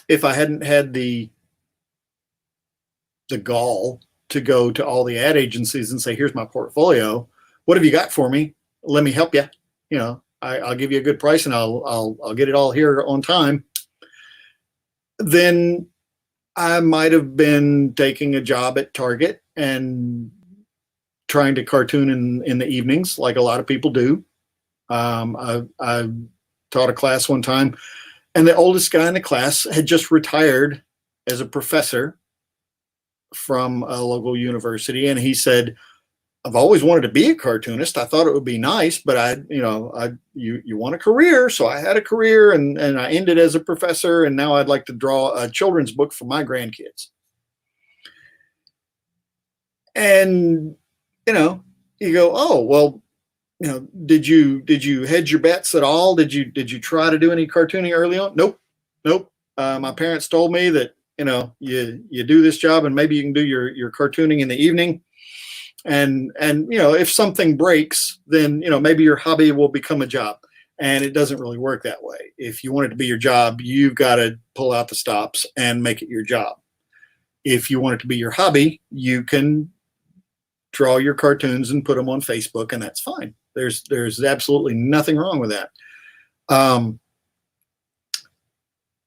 If I hadn't had the gall to go to all the ad agencies and say, here's my portfolio, what have you got for me? Let me help you. You know, I'll give you a good price and I'll get it all here on time. Then I might have been taking a job at Target and trying to cartoon in the evenings, like a lot of people do. I taught a class one time, and the oldest guy in the class had just retired as a professor from a local university, and he said, I've always wanted to be a cartoonist. I thought it would be nice, but you want a career. So I had a career, and I ended as a professor, and now I'd like to draw a children's book for my grandkids. And, you go, oh, well, did you hedge your bets at all? Did you try to do any cartooning early on? Nope. My parents told me that, you do this job and maybe you can do your cartooning in the evening. And if something breaks, then, maybe your hobby will become a job. And it doesn't really work that way. If you want it to be your job, you've got to pull out the stops and make it your job. If you want it to be your hobby, you can draw your cartoons and put them on Facebook, and that's fine. There's absolutely nothing wrong with that.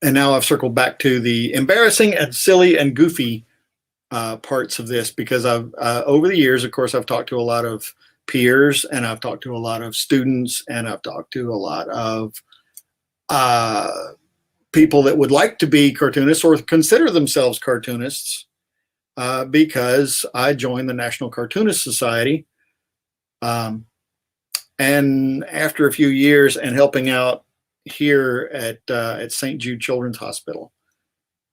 And now I've circled back to the embarrassing and silly and goofy parts of this, because I've over the years, of course, I've talked to a lot of peers, and I've talked to a lot of students, and I've talked to a lot of people that would like to be cartoonists or consider themselves cartoonists, because I joined the National Cartoonist Society. And after a few years and helping out here at St. Jude Children's Hospital,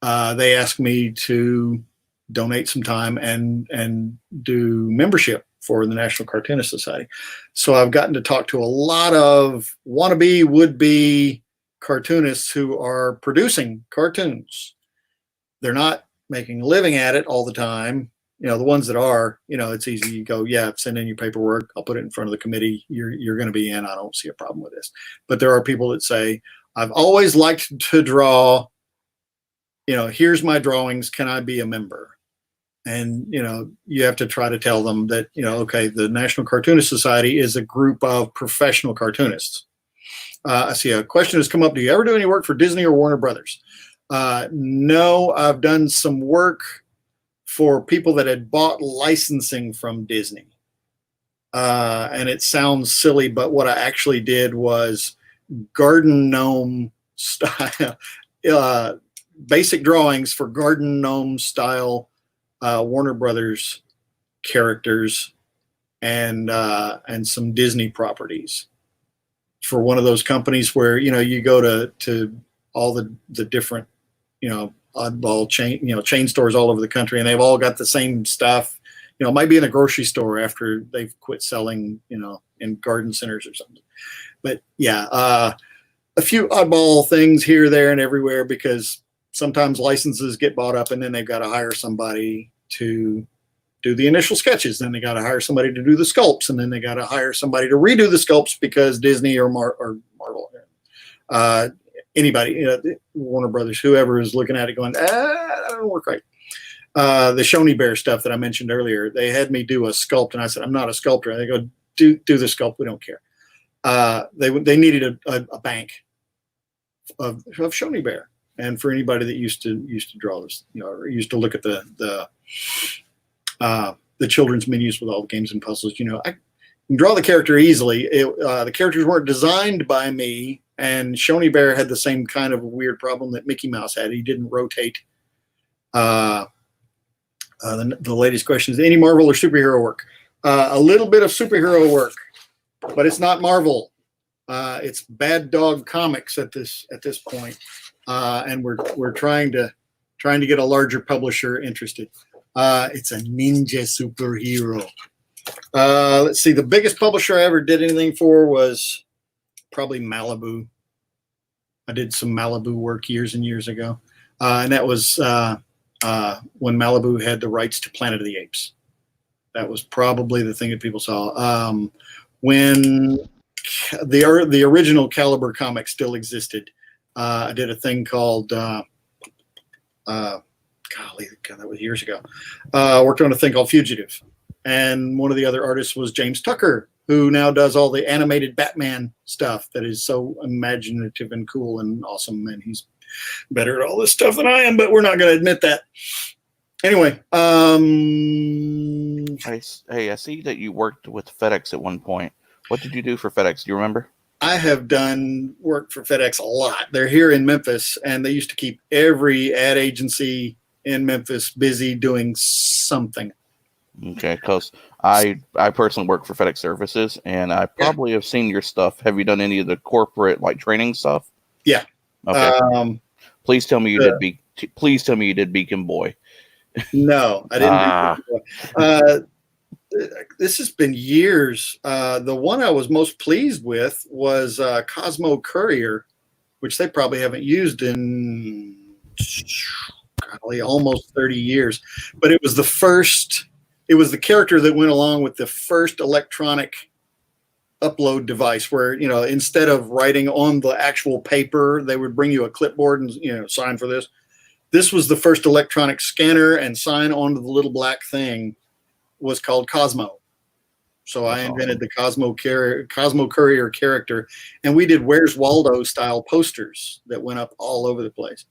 they asked me to donate some time and do membership for the National Cartoonist Society. So I've gotten to talk to a lot of wannabe, would-be cartoonists who are producing cartoons. They're not making a living at it all the time. The ones that are, it's easy. You go, yeah, send in your paperwork. I'll put it in front of the committee. You're going to be in. I don't see a problem with this. But there are people that say, I've always liked to draw. Here's my drawings. Can I be a member? And, you have to try to tell them that, okay, the National Cartoonist Society is a group of professional cartoonists. I see a question has come up. Do you ever do any work for Disney or Warner Brothers? No, I've done some work for people that had bought licensing from Disney. And it sounds silly, but what I actually did was garden gnome style, basic drawings for garden gnome style Warner Brothers characters and some Disney properties for one of those companies where, you go to all the different, oddball chain stores all over the country, and they've all got the same stuff. It might be in a grocery store after they've quit selling, in garden centers or something. But yeah, a few oddball things here, there, and everywhere, because sometimes licenses get bought up and then they've got to hire somebody to do the initial sketches. Then they got to hire somebody to do the sculpts, and then they got to hire somebody to redo the sculpts because Disney or Marvel, anybody, Warner Brothers, whoever is looking at it going, that don't work right. The Shoney Bear stuff that I mentioned earlier, they had me do a sculpt, and I said, I'm not a sculptor. And they go, do the sculpt. We don't care. They needed a bank of Shoney Bear. And for anybody that used to draw this, or used to look at the children's menus with all the games and puzzles, I can draw the character easily. The characters weren't designed by me, and Shoney Bear had the same kind of weird problem that Mickey Mouse had. He didn't rotate The latest question is any Marvel or superhero work? A little bit of superhero work, but it's not Marvel. It's Bad Dog Comics at this point, and we're trying to get a larger publisher interested. It's a ninja superhero. Let's see. The biggest publisher I ever did anything for was probably Malibu. I did some Malibu work years and years ago, and that was when Malibu had the rights to Planet of the Apes. That was probably the thing that people saw. When the original Caliber comic still existed, I did a thing called golly, God, that was years ago. Worked on a thing called Fugitive, and one of the other artists was James Tucker, who now does all the animated Batman stuff that is so imaginative and cool and awesome, and he's better at all this stuff than I am, but we're not going to admit that. Anyway, hey, I see that you worked with FedEx at one point. What did you do for FedEx? Do you remember? I have done work for FedEx a lot. They're here in Memphis, and they used to keep every ad agency in Memphis busy doing something. Okay, because I personally work for FedEx Services, and I probably have seen your stuff. Have you done any of the corporate like training stuff? Yeah. Okay. Please tell me you did. Please tell me you did Beacon Boy. No, I didn't. This has been years. The one I was most pleased with was Cosmo Courier, which they probably haven't used in almost 30 years. But it was the first. It was the character that went along with the first electronic upload device, where instead of writing on the actual paper, they would bring you a clipboard and sign for this. This was the first electronic scanner and sign onto the little black thing. Was called Cosmo. So I invented the Cosmo Courier character, and we did Where's Waldo style posters that went up all over the place.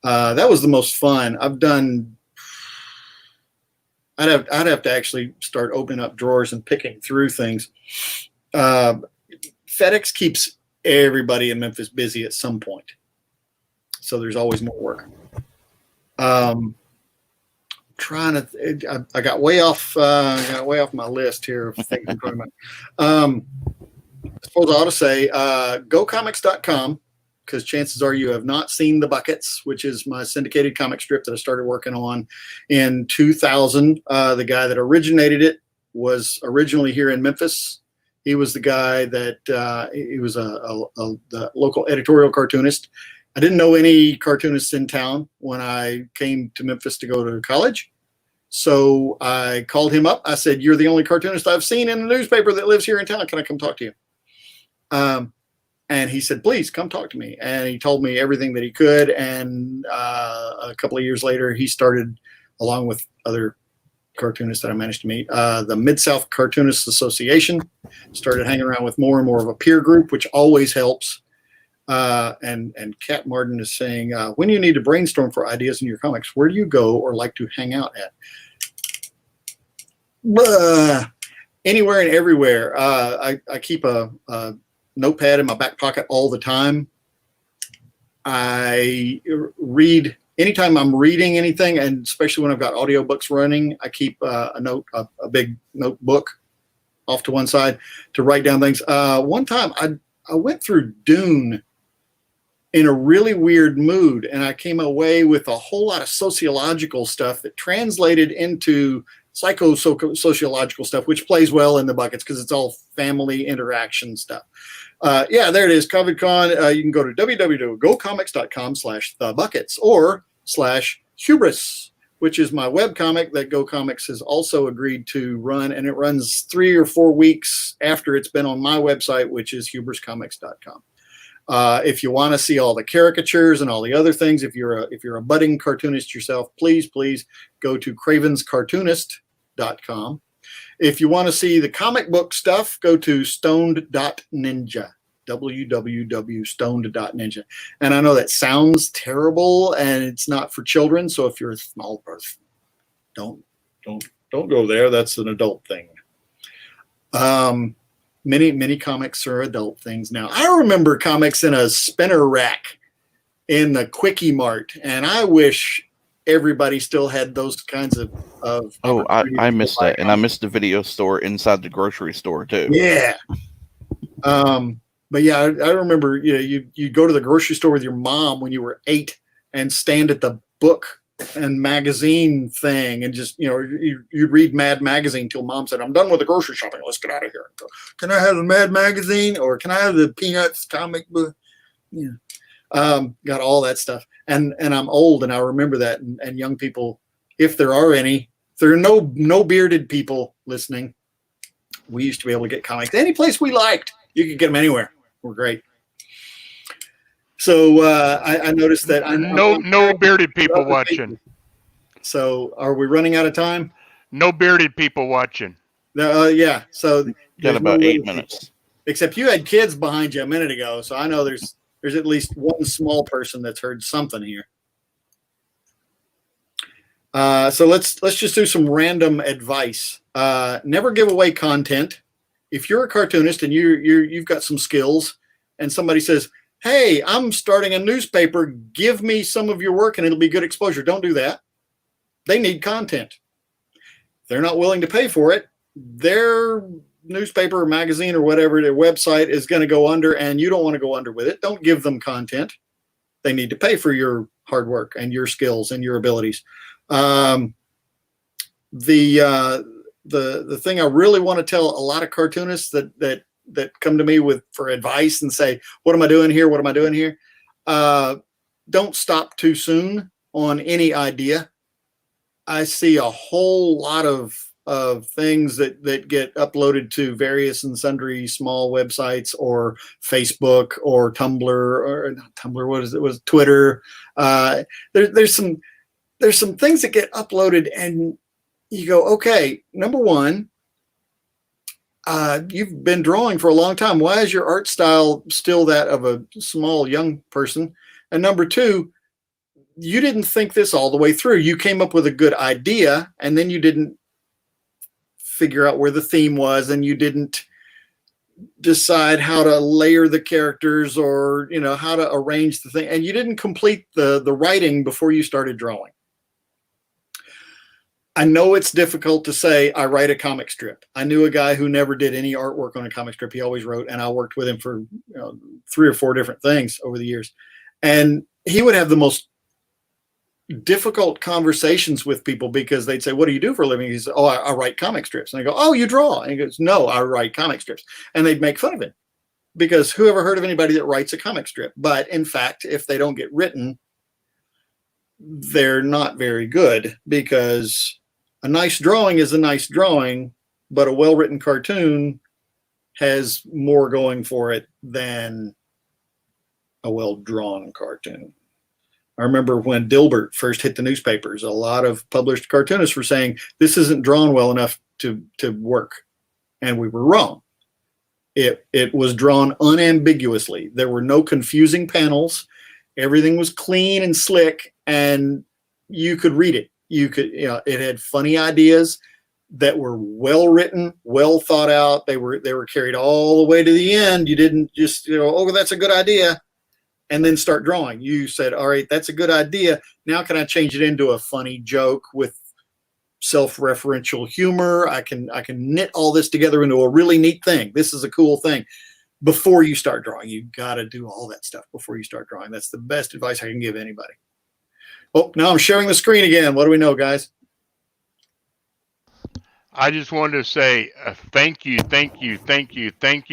That was the most fun I've done. I'd have to actually start opening up drawers and picking through things. FedEx keeps everybody in Memphis busy at some point, so there's always more work. I got way off my list here of things I'm talking about. I suppose I ought to say gocomics.com, because chances are you have not seen The Buckets, which is my syndicated comic strip that I started working on in 2000. The guy that originated it was originally here in Memphis. He was the guy that he was the local editorial cartoonist. I didn't know any cartoonists in town when I came to Memphis to go to college. So I called him up. I said, "You're the only cartoonist I've seen in the newspaper that lives here in town. Can I come talk to you?" And he said, "Please come talk to me." And he told me everything that he could. And a couple of years later, he started, along with other cartoonists that I managed to meet, the Mid-South Cartoonists Association. Started hanging around with more and more of a peer group, which always helps. And Kat Martin is saying, when you need to brainstorm for ideas in your comics, where do you go or like to hang out at? Anywhere and everywhere. I keep a notepad in my back pocket all the time. I read anytime I'm reading anything, and especially when I've got audiobooks running, I keep a big notebook off to one side to write down things. One time I went through Dune in a really weird mood, and I came away with a whole lot of sociological stuff that translated into psychosociological stuff, which plays well in the buckets because it's all family interaction stuff. Yeah, there it is, CovidCon. You can go to www.gocomics.com/thebuckets or /hubris, which is my webcomic that Go Comics has also agreed to run, and it runs 3 or 4 weeks after it's been on my website, which is hubriscomics.com. If you want to see all the caricatures and all the other things, if you're a budding cartoonist yourself, please go to cravenscartoonist.com. If you want to see the comic book stuff, go to stoned.ninja, www.stoned.ninja. And I know that sounds terrible and it's not for children, so if you're a small person, don't go there. That's an adult thing. Many comics are adult things now. I remember comics in a spinner rack in the Quickie Mart, and I wish everybody still had those kinds of Oh, I opportunities to missed buy that, and I comics. missed the video store inside the grocery store too. Yeah. But yeah, I remember, you go to the grocery store with your mom when you were 8 and stand at the book and magazine thing and just, you'd read Mad Magazine till mom said, I'm done with the grocery shopping. Let's get out of here. Go, can I have the Mad Magazine or can I have the Peanuts comic book? Got all that stuff. And I'm old and I remember that. And young people, if there are any, if there are no bearded people listening, we used to be able to get comics any place we liked. You could get them anywhere. We're great. So I noticed that no bearded people watching. So are we running out of time? No bearded people watching. Yeah. So got about 8 minutes. Except you had kids behind you a minute ago, so I know there's at least one small person that's heard something here. So let's just do some random advice. Never give away content. If you're a cartoonist and you've got some skills, and somebody says, "Hey, I'm starting a newspaper. Give me some of your work, and it'll be good exposure." Don't do that. They need content. If they're not willing to pay for it, their newspaper or magazine or whatever, their website is going to go under, and you don't want to go under with it. Don't give them content. They need to pay for your hard work and your skills and your abilities. The thing I really want to tell a lot of cartoonists that come to me for advice and say, what am I doing here? What am I doing here? Don't stop too soon on any idea. I see a whole lot of things that get uploaded to various and sundry small websites or Facebook or Tumblr or not Tumblr. What is it? Was Twitter? There's some things that get uploaded and you go, okay, number one, you've been drawing for a long time. Why is your art style still that of a small young person? And number two, you didn't think this all the way through. You came up with a good idea and then you didn't figure out where the theme was and you didn't decide how to layer the characters or, how to arrange the thing. And you didn't complete the writing before you started drawing. I know it's difficult to say, I write a comic strip. I knew a guy who never did any artwork on a comic strip. He always wrote, and I worked with him for 3 or 4 different things over the years. And he would have the most difficult conversations with people because they'd say, what do you do for a living? He said, oh, I write comic strips. And I go, oh, you draw? And he goes, no, I write comic strips. And they'd make fun of him because who ever heard of anybody that writes a comic strip? But in fact, if they don't get written, they're not very good because a nice drawing is a nice drawing, but a well-written cartoon has more going for it than a well-drawn cartoon. I remember when Dilbert first hit the newspapers, a lot of published cartoonists were saying, this isn't drawn well enough to work. And we were wrong. It was drawn unambiguously. There were no confusing panels. Everything was clean and slick, and you could read it. It had funny ideas that were well written, well thought out. They were carried all the way to the end. You didn't just, oh, that's a good idea, and then start drawing. You said, all right, that's a good idea. Now can I change it into a funny joke with self-referential humor? I can knit all this together into a really neat thing. This is a cool thing. Before you start drawing, you got to do all that stuff before you start drawing. That's the best advice I can give anybody. Oh, now I'm sharing the screen again. What do we know, guys? I just wanted to say thank you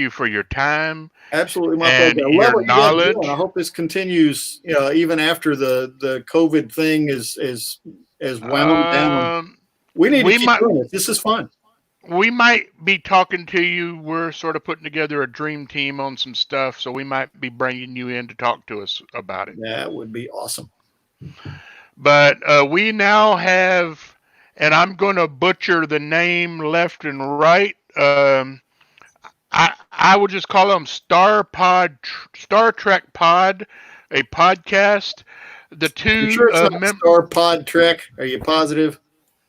for your time. Absolutely, my and pleasure. I love your what you guys are knowledge. doing. I hope this continues. Even after the COVID thing is wound down. We need to keep doing this. This is fun. We might be talking to you. We're sort of putting together a dream team on some stuff, so we might be bringing you in to talk to us about it. That would be awesome. But we now have, and I'm going to butcher the name left and right. I would just call them Star Trek Pod, a podcast. The two You sure it's not Star Pod Trek? Are you positive?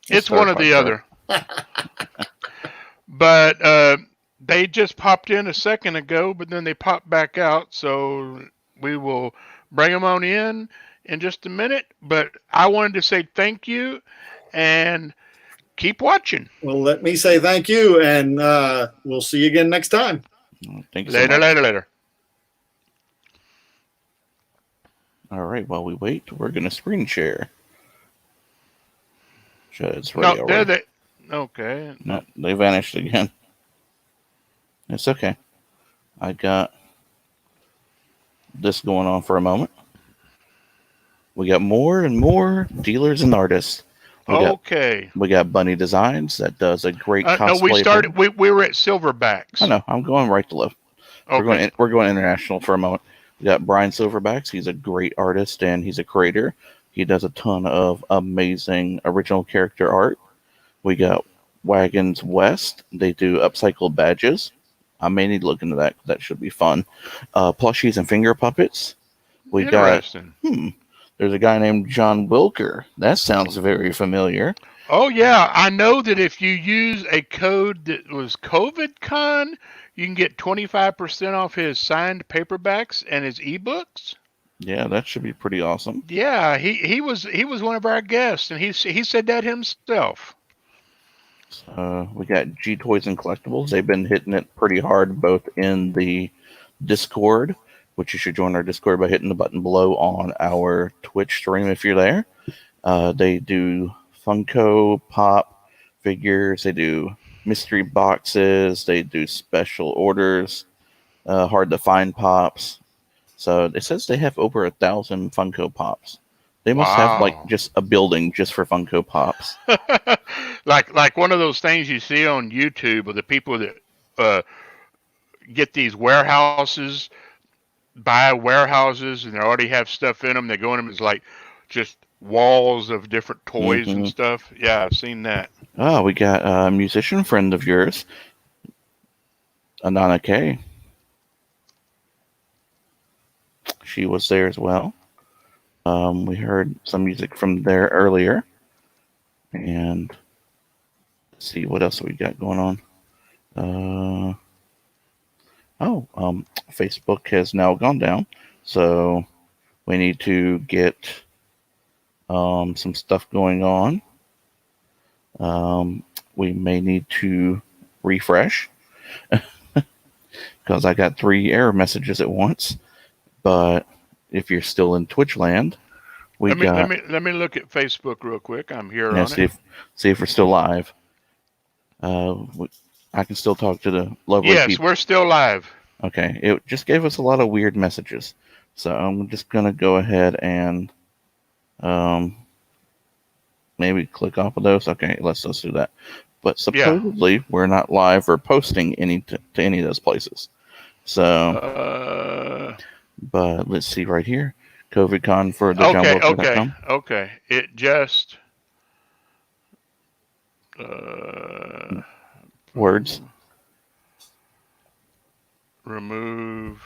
It's one or the other. But they just popped in a second ago, but then they popped back out. So we will bring them on in in just a minute, but I wanted to say thank you and keep watching. Well, let me say thank you, and we'll see you again next time. Thank you Later, so much. later. All right, while we wait, we're going to screen share. It's ready No, already. there they. Okay. No, they vanished again. It's okay. I got this going on for a moment. We got more and more dealers and artists. We got Bunny Designs that does a great cosplay. No, we started. We were at Silverbacks. I know. I'm going right to left. Okay. We're going international for a moment. We got Brian Silverbacks. He's a great artist and he's a creator. He does a ton of amazing original character art. We got Wagons West. They do upcycled badges. I may need to look into that. That should be fun. Plushies and finger puppets. We got. There's a guy named John Wilker. That sounds very familiar. Oh yeah, I know that if you use a code that was CovidCon, you can get 25% off his signed paperbacks and his ebooks. Yeah, that should be pretty awesome. Yeah, he was one of our guests, and he said that himself. We got G Toys and Collectibles. They've been hitting it pretty hard, both in the Discord, which you should join our Discord by hitting the button below on our Twitch stream if you're there. They do Funko Pop figures. They do mystery boxes. They do special orders, hard to find pops. So it says they have over 1,000 Funko Pops. They must have like just a building just for Funko Pops. like one of those things you see on YouTube of the people that get these warehouses, buy warehouses, and they already have stuff in them. They go in them. It's like just walls of different toys and stuff. Yeah, I've seen that. Oh, we got a musician friend of yours, Anana K. She was there as well. We heard some music from there earlier. And let's see what else we got going on. Facebook has now gone down. So we need to get some stuff going on. We may need to refresh because I got 3 error messages at once. But if you're still in Twitch land, let me look at Facebook real quick. I'm here on it. See if we're still live. I can still talk to the lovely people. Yes, we're still live. Okay, it just gave us a lot of weird messages. So I'm just going to go ahead and maybe click off of those. Okay, let's do that. But supposedly we're not live or posting to any of those places. So, but let's see right here. CovidCon for the Okay. It just words. Remove.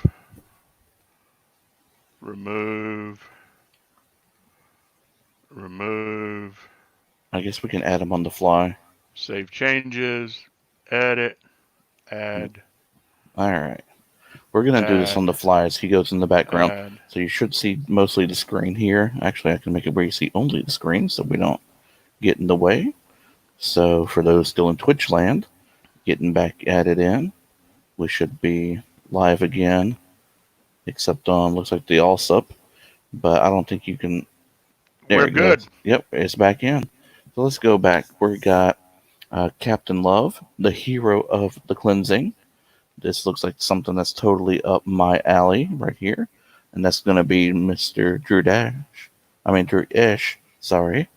I guess we can add them on the fly. Save changes. Edit. Add. All right. We're going to do this on the fly as he goes in the background. So you should see mostly the screen here. Actually, I can make it where you see only the screen so we don't get in the way. So for those still in Twitch land, getting back added in, we should be live again, except on, looks like the Allsup, but I don't think you can. We're good. Yep, it's back in. So let's go back. We got Captain Love, the hero of the cleansing. This looks like something that's totally up my alley right here. And that's going to be Mr. Drew Ish, sorry.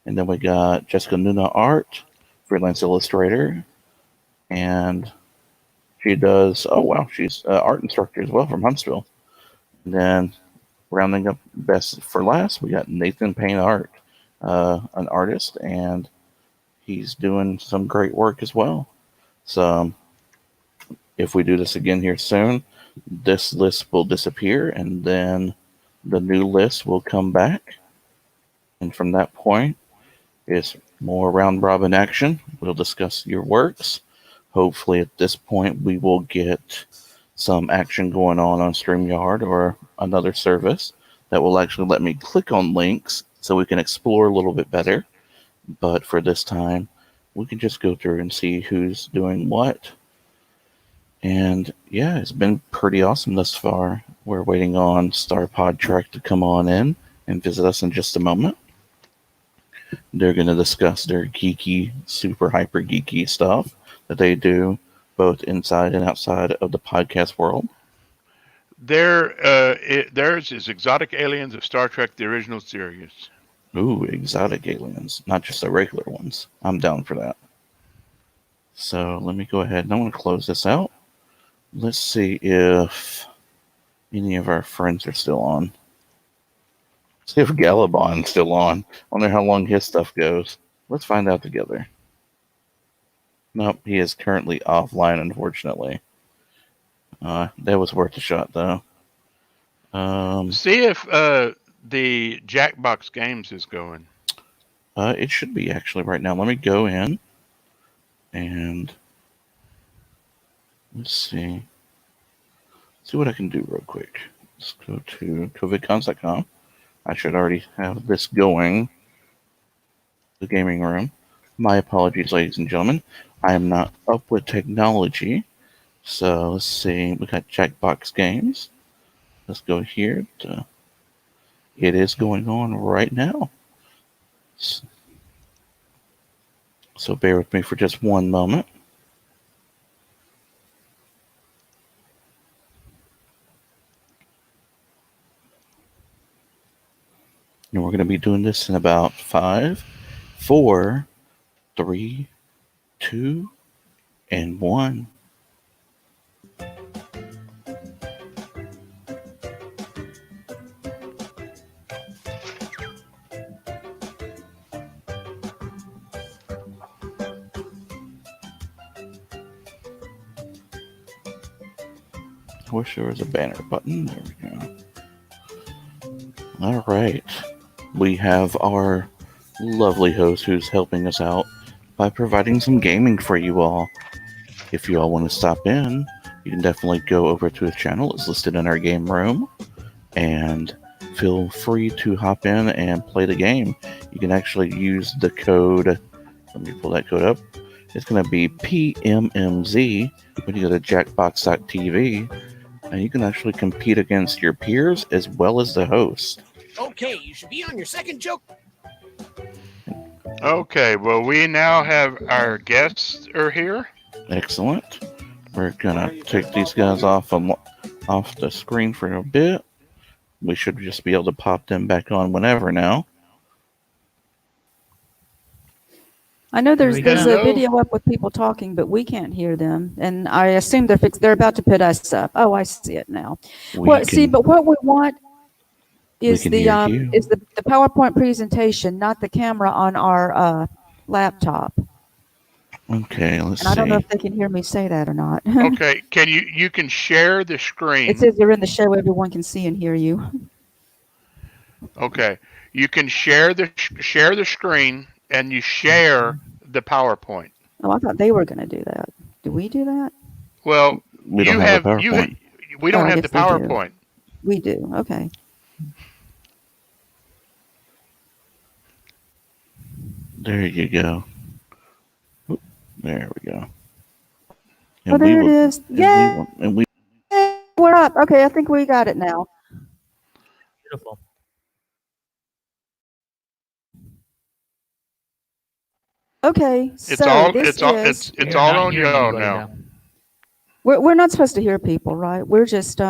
And then we got Jessica Nuna Art, freelance illustrator. And she does, she's an art instructor as well from Huntsville. And then rounding up best for last, we got Nathan Payne Art, an artist. And he's doing some great work as well. So if we do this again here soon, this list will disappear and then the new list will come back. And from that point, it's more round robin action. We'll discuss your works. Hopefully at this point, we will get some action going on StreamYard or another service that will actually let me click on links so we can explore a little bit better. But for this time, we can just go through and see who's doing what. And yeah, it's been pretty awesome thus far. We're waiting on Star Pod Trek to come on in and visit us in just a moment. They're going to discuss their geeky, super hyper geeky stuff that they do both inside and outside of the podcast world. Theirs is Exotic Aliens of Star Trek, the original series. Ooh, exotic aliens, not just the regular ones. I'm down for that. So let me go ahead and I want to close this out. Let's see if any of our friends are still on. See if Galabon's still on. I wonder how long his stuff goes. Let's find out together. Nope, he is currently offline, unfortunately. That was worth a shot, though. See if the Jackbox Games is going. It should be, actually, right now. Let me go in and let's see. See what I can do real quick. Let's go to CovidCons.com. I should already have this going. The gaming room. My apologies, ladies and gentlemen. I am not up with technology. So let's see. We got Jackbox Games. Let's go here. It is going on right now. So bear with me for just one moment. And we're going to be doing this in about 5, 4, 3, 2, and 1. I wish there was a banner button. There we go. All right. We have our lovely host who's helping us out by providing some gaming for you all. If you all want to stop in, you can definitely go over to his channel. It's listed in our game room. And feel free to hop in and play the game. You can actually use the code. Let me pull that code up. It's going to be PMMZ when you go to jackbox.tv. And you can actually compete against your peers as well as the host. Okay, you should be on your second joke. Okay, well, we now have our guests are here. Excellent. We're gonna take these guys off the screen for a bit. We should just be able to pop them back on whenever now. I know there's a video up with people talking, but we can't hear them, and I assume they're about to put us up. Oh, I see it now. But what we want is the PowerPoint presentation, not the camera on our laptop. Okay, let's see. And I don't know if they can hear me say that or not. Okay, you can share the screen. It says you're in the show. Everyone can see and hear you. Okay, you can share the screen and you share the PowerPoint. Oh, I thought they were going to do that. Do we do that? Well, we don't have the PowerPoint. We don't have the PowerPoint. We do. Okay. There you go. There we go. And there it is. Yay! We're up. Okay, I think we got it now. Beautiful. Okay, it's all on y'all now. We're not supposed to hear people, right? We're just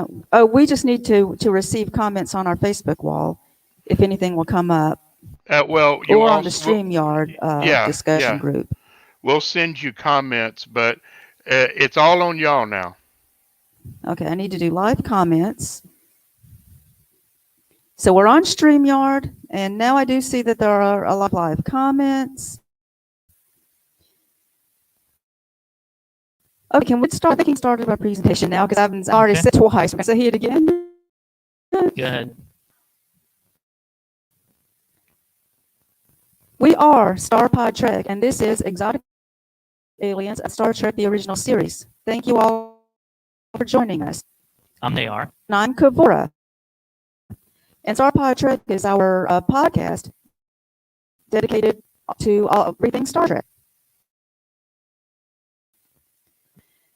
we just need to receive comments on our Facebook wall, if anything will come up. Well, or on the StreamYard discussion group. We'll send you comments, but it's all on y'all now. Okay, I need to do live comments. So we're on StreamYard, and now I do see that there are a lot of live comments. Okay, can we start? I can start our presentation now because I've already said twice. Can I say it again? Go ahead. We are Star Pod Trek, and this is Exotic Aliens at Star Trek, the original series. Thank you all for joining us. They are. And I'm Kavora. And Star Pod Trek is our podcast dedicated to everything Star Trek.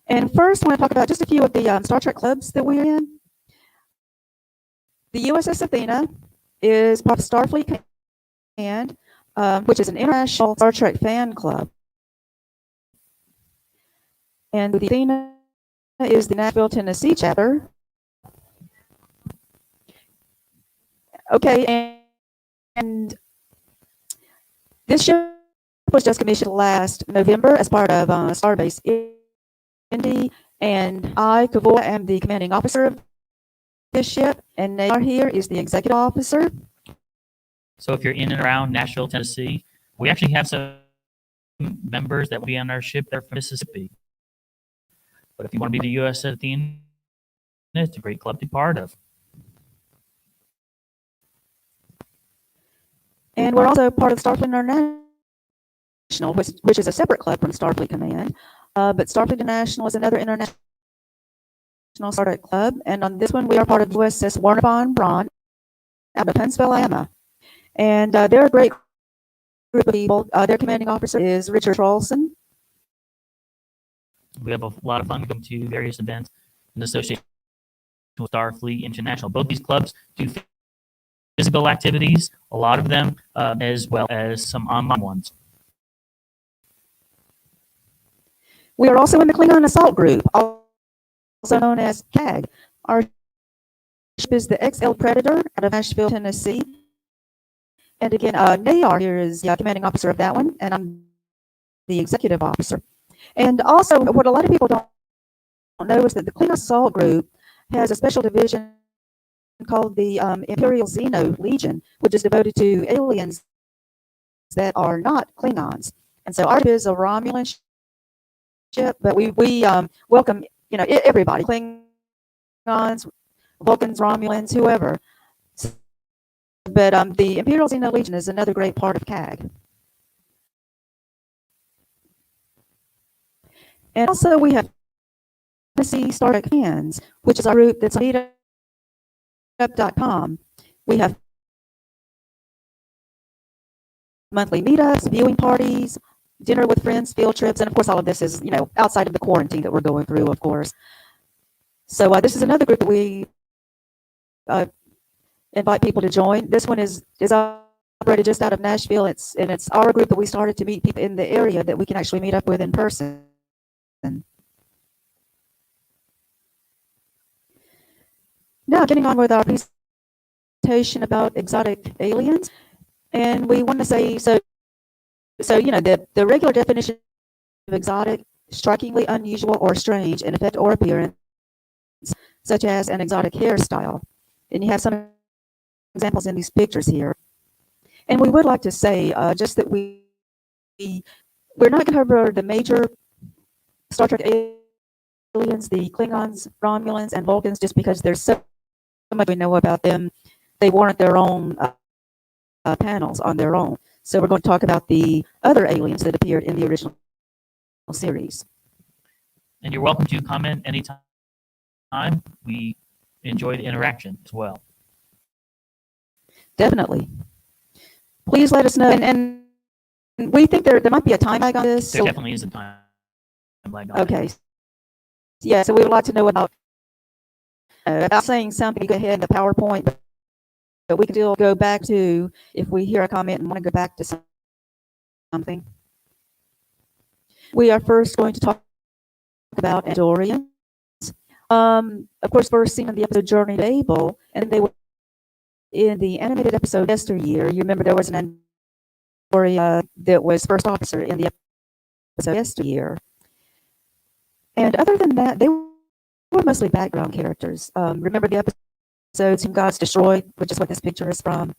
And first, I want to talk about just a few of the Star Trek clubs that we're in. The USS Athena is part of Starfleet Command, which is an international Star Trek fan club. And the Athena is the Nashville, Tennessee chapter. Okay, and this ship was just commissioned last November as part of Starbase Indy, and I, Kavua, am the commanding officer of this ship, and Nagar here is the executive officer. So if you're in and around Nashville, Tennessee, we actually have some members that will be on our ship there from Mississippi. But if you want to be the USS Athena, it's a great club to be part of. And we're also part of Starfleet International, which is a separate club from Starfleet Command. But Starfleet International is another international Star Trek club. And on this one, we are part of USS Werner von Braun out of Huntsville, Alabama. And they're a great group of people. Their commanding officer is Richard Trolson. We have a lot of fun going to various events in association with Starfleet International. Both these clubs do physical activities, a lot of them, as well as some online ones. We are also in the Klingon Assault Group, also known as CAG. Our ship is the XL Predator out of Nashville, Tennessee. And again, Nayar here is the commanding officer of that one, and I'm the executive officer. And also, what a lot of people don't know is that the Klingon Assault Group has a special division called the Imperial Xeno Legion, which is devoted to aliens that are not Klingons. And so our ship is a Romulan ship, but we welcome everybody, Klingons, Vulcans, Romulans, whoever. But the Imperial Xeno Legion is another great part of CAG. And also we have Tennessee Star Trek Fans, which is our group that's on meetup.com. We have monthly meetups, viewing parties, dinner with friends, field trips, and of course all of this is, outside of the quarantine that we're going through, of course. So this is another group that we invite people to join. This one is operated just out of Nashville. It's our group that we started to meet people in the area that we can actually meet up with in person. Now, getting on with our presentation about exotic aliens, and we want to say the regular definition of exotic, strikingly unusual or strange in effect or appearance, such as an exotic hairstyle. And you have some examples in these pictures here. And we would like to say just that we're not going to cover the major Star Trek aliens, the Klingons, Romulans, and Vulcans, just because there's so much we know about them. They warrant their own panels on their own. So we're going to talk about the other aliens that appeared in the original series. And you're welcome to comment anytime. We enjoy the interaction as well. Definitely. Please let us know. And we think there might be a time lag on this. There definitely is a time lag on Okay. Yeah, so we would like to know about saying something. You go ahead in the PowerPoint, but we can still go back to, if we hear a comment and want to go back to something. We are first going to talk about Andorians. Of course, first seen in the episode Journey to Babel, and they were in the animated episode Yesteryear. You remember there was an Andoria that was first officer in the episode Yesteryear. And other than that, they were mostly background characters. Remember the episodes Whom Gods Destroyed, which is what this picture is from,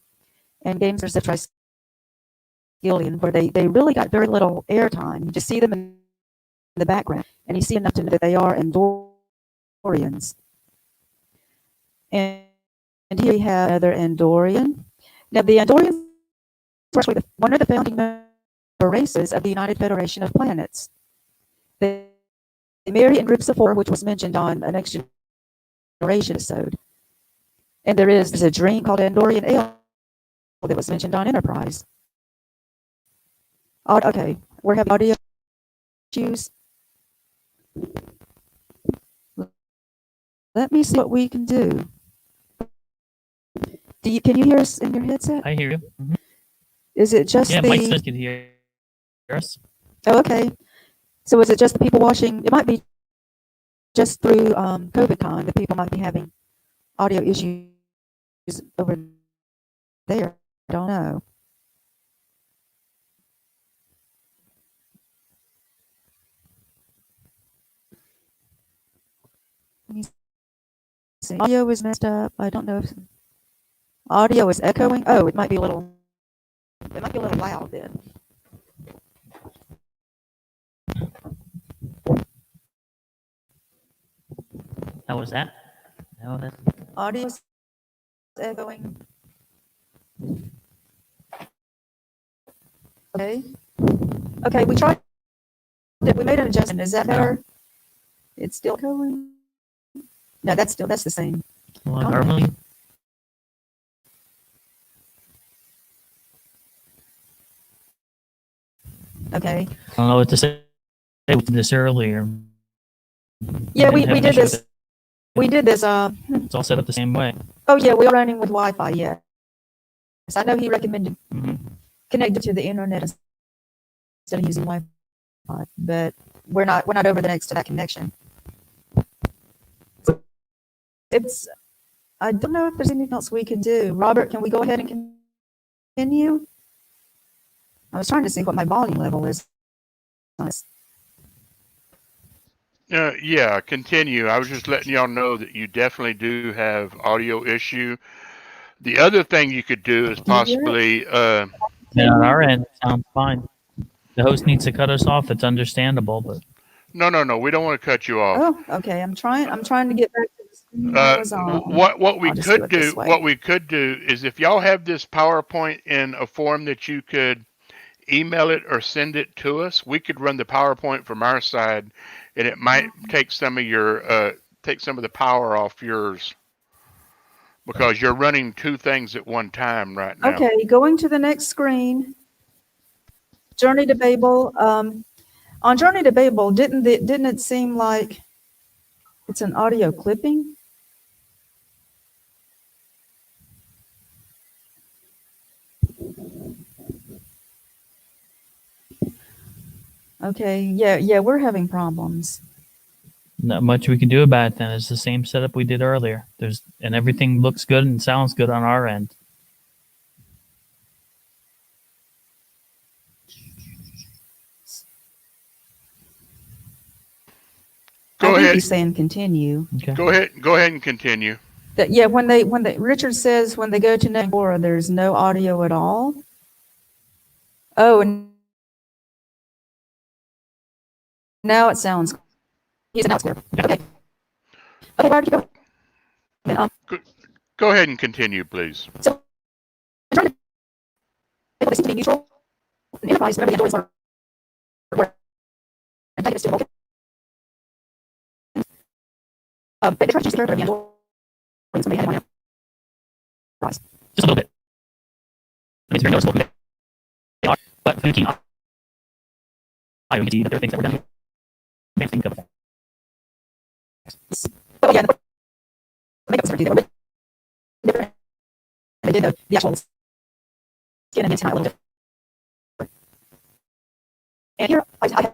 and Games of Triskelion, where they really got very little airtime. You just see them in the background, and you see enough to know that they are Andorians. And here we have another Andorian. Now, the Andorians were actually one of the founding member races of the United Federation of Planets. They marry in groups of 4, which was mentioned on a Next Generation episode. And there's a drink called Andorian Ale that was mentioned on Enterprise. Okay, we're having audio issues. Let me see what we can do. Can you hear us in your headset? I hear you. Mm-hmm. Is it just yeah, the... Mike says you can hear us. Oh, okay. So is it just the people watching? It might be just through CovidCon that people might be having audio issues over there. I don't know. Let me see. Audio is messed up. I don't know if audio is echoing. Oh, it might be a little loud then. How was that? How that? Audio is echoing. Okay. Okay, we tried it. We made an adjustment. Is that better? It's still going. No, that's the same. Well, normally. Okay. I don't know what to say. We did this earlier. Yeah, we did this. We did this. It's all set up the same way. Oh yeah, we are running with Wi-Fi. Yeah. So I know he recommended connected to the internet instead of using Wi-Fi, but we're not over the next to that connection. I don't know if there's anything else we can do. Robert, can we go ahead and continue? I was trying to see what my volume level is. Yeah, continue. I was just letting y'all know that you definitely do have audio issue. The other thing you could do is possibly... on our end, it sounds fine. The host needs to cut us off. It's understandable, but... No. We don't want to cut you off. Oh, okay. I'm trying to get back to the screen that was on. What we could do is if y'all have this PowerPoint in a form that you could email it or send it to us, we could run the PowerPoint from our side, and it might take some of your take some of the power off yours because you're running two things at one time right now. Okay, going to the next screen. Journey to Babel. On Journey to Babel, didn't it seem like it's an audio clipping? Okay, yeah, we're having problems. Not much we can do about it then. It's the same setup we did earlier. And everything looks good and sounds good on our end. Go ahead. He's saying continue. Okay. Go ahead and continue. Yeah, when Richard says when they go to Nebora, there's no audio at all. Oh, and now it sounds. He's an clear. Okay. Okay, Robert, keep going. Go ahead and continue, please. So, I'm trying to seem to be neutral. The Enterprise, whatever the androids are, and take it to Vulcan. They try to choose the character of the android. Somebody had one Enterprise. Just a little bit. It's very noticeable who they are, but for the key, I can see that there are things that we're done. Can't think of. Oh yeah, the makeup surgery, they were different. They did the actual skin and antenna a little different. And here I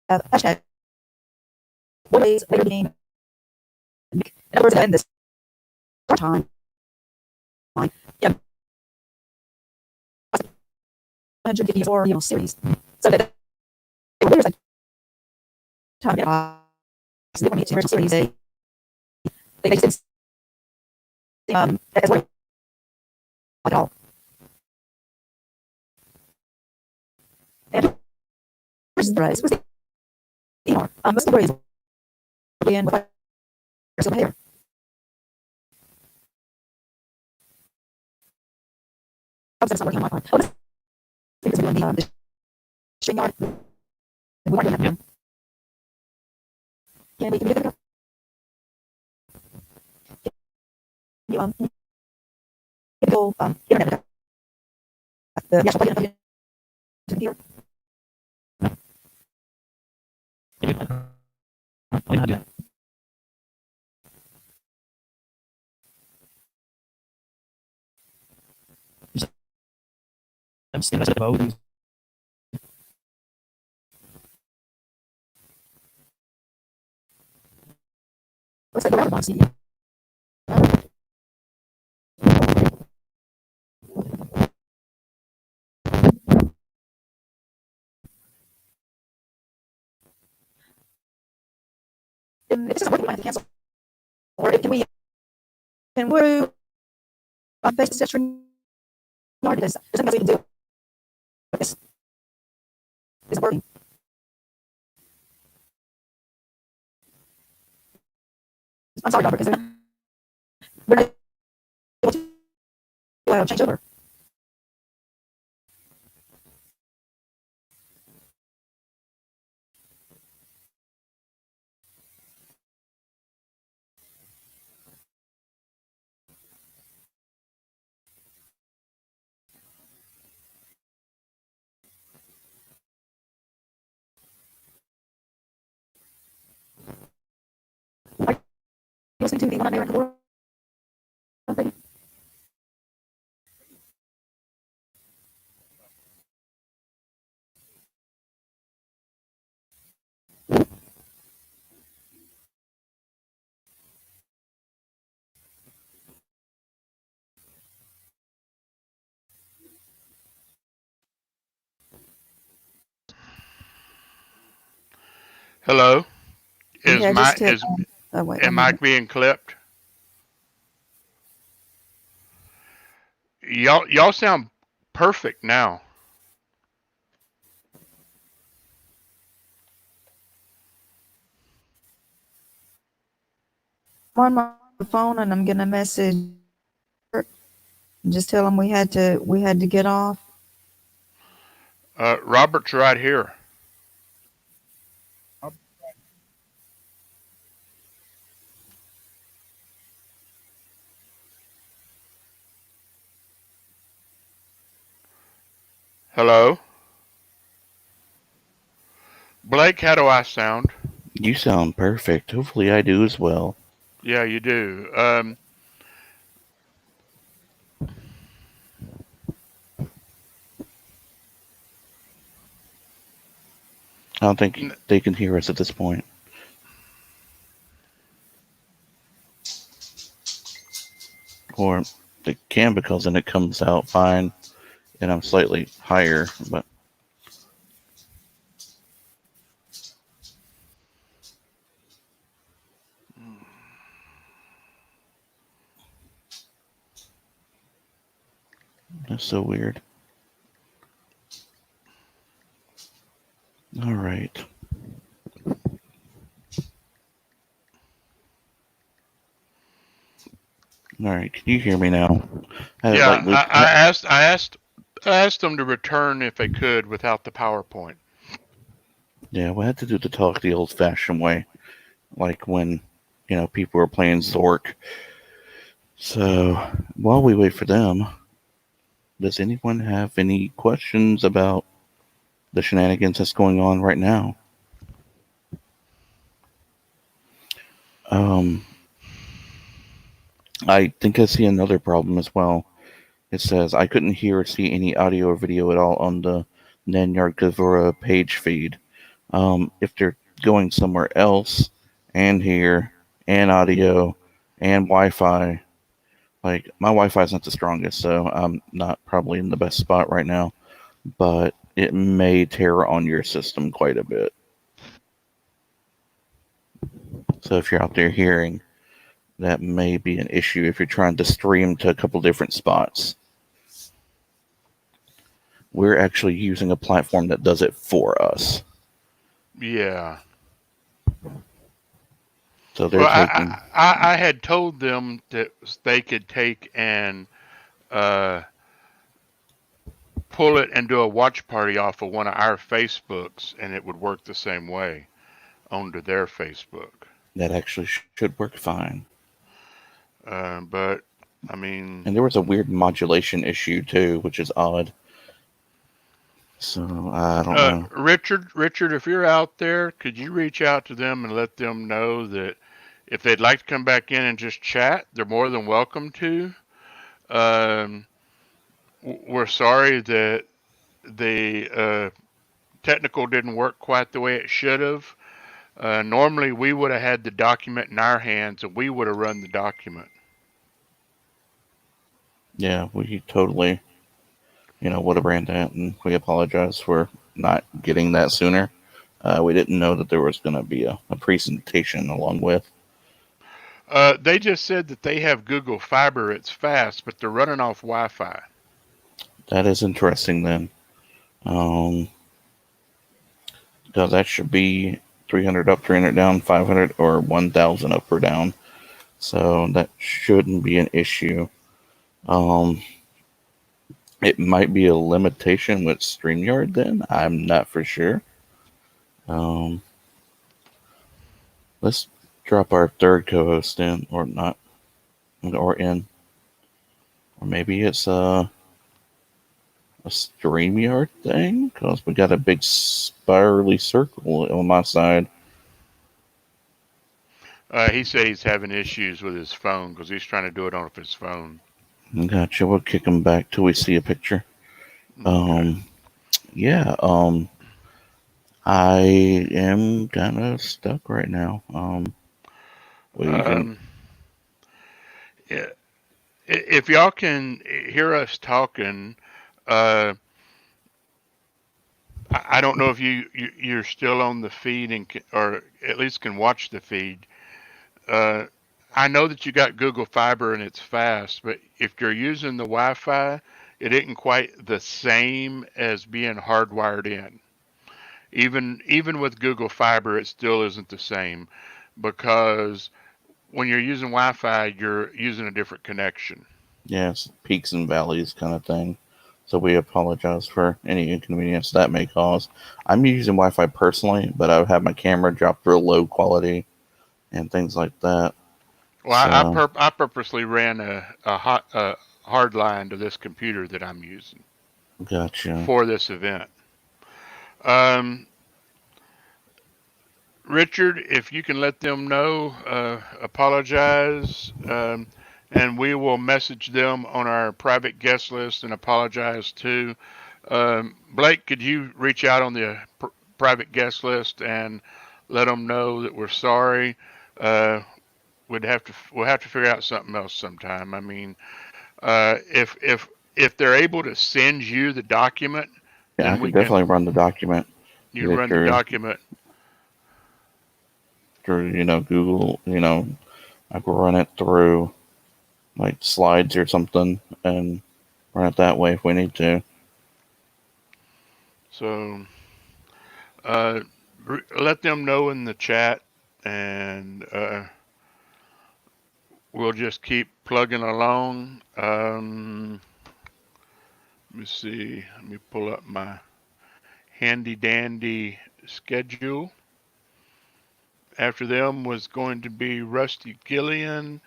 have hashtag one days later game. In other words, in this time, yeah, 154 series. So that there's a time to so they want to original series. They just as well at all. And was the most of the ways again with some hair. I was working on my part. Oh, this is going to be the string yard. We weren't doing that. Can we get it? People, internet, the actual plug-in to the computer. We know how to do that. I'm still the vote. Looks like the router box. If it doesn't work, we might have to cancel. Or can we face the stream yard? Because there's nothing else we can do. This isn't working. I'm sorry, Robert, because we're not able to change over. Are you listening to the One Mayor in the World thing? Hello? Is Yeah, my just hit. is Oh wait, am one I minute. being clipped? Y'all sound perfect now. I'm on my phone and I'm gonna message. Just tell them we had to get off. Robert's right here. Hello? Blake, how do I sound? You sound perfect. Hopefully I do as well. Yeah, you do. I don't think they can hear us at this point. Or they can, because then it comes out fine and I'm slightly higher, but that's so weird. All right. All right. Can you hear me now? Yeah, I asked them to return if they could without the PowerPoint. Yeah, we had to do the talk the old-fashioned way, like when people were playing Zork. So while we wait for them, does anyone have any questions about the shenanigans that's going on right now? I think I see another problem as well. It says I couldn't hear or see any audio or video at all on the Nanyard Gavura page feed. If they're going somewhere else and here and audio and Wi-Fi, like my Wi-Fi is not the strongest, so I'm not probably in the best spot right now, but it may tear on your system quite a bit. So if you're out there hearing, that may be an issue if you're trying to stream to a couple different spots. We're actually using a platform that does it for us. Yeah. So they're taking. I had told them that they could take and pull it and do a watch party off of one of our Facebooks, and it would work the same way onto their Facebook. That actually should work fine. But I mean, And there was a weird modulation issue too, which is odd. So I don't know. Richard, if you're out there, could you reach out to them and let them know that if they'd like to come back in and just chat, they're more than welcome to. We're sorry that the technical didn't work quite the way it should have. Normally, we would have had the document in our hands and we would have run the document. Yeah, we totally, would have ran that, and we apologize for not getting that sooner. We didn't know that there was going to be a presentation along with. They just said that they have Google Fiber. It's fast, but they're running off Wi-Fi. That is interesting then. Because that should be 300 up, 300 down, 500 or 1,000 up or down. So that shouldn't be an issue. It might be a limitation with StreamYard then. I'm not for sure. Let's drop our third co-host in, or not, or in. Or maybe it's a StreamYard thing, because we got a big spirally circle on my side. He said he's having issues with his phone because he's trying to do it on his phone. Gotcha. We'll kick him back till we see a picture. Okay. Yeah. I am kind of stuck right now. Yeah. If y'all can hear us talking, I don't know if you're still on the feed or at least can watch the feed. I know that you got Google Fiber and it's fast, but if you're using the Wi-Fi, it isn't quite the same as being hardwired in. Even with Google Fiber, it still isn't the same because when you're using Wi-Fi, you're using a different connection. Yes, peaks and valleys kind of thing. So we apologize for any inconvenience that may cause. I'm using Wi-Fi personally, but I've had my camera drop real low quality and things like that. Well, so, I purposely ran a hard line to this computer that I'm using. Gotcha. For this event. Richard, if you can let them know, apologize, and we will message them on our private guest list and apologize too. Blake, could you reach out on the private guest list and let them know that we're sorry? We'll have to figure out something else sometime. I mean, if they're able to send you the document, yeah, I can definitely run the document. You run the document through, Google. I could run it through like slides or something and run it that way if we need to. So, let them know in the chat, and we'll just keep plugging along. Let me see. Let me pull up my handy dandy schedule. After them was going to be Rusty Gillian,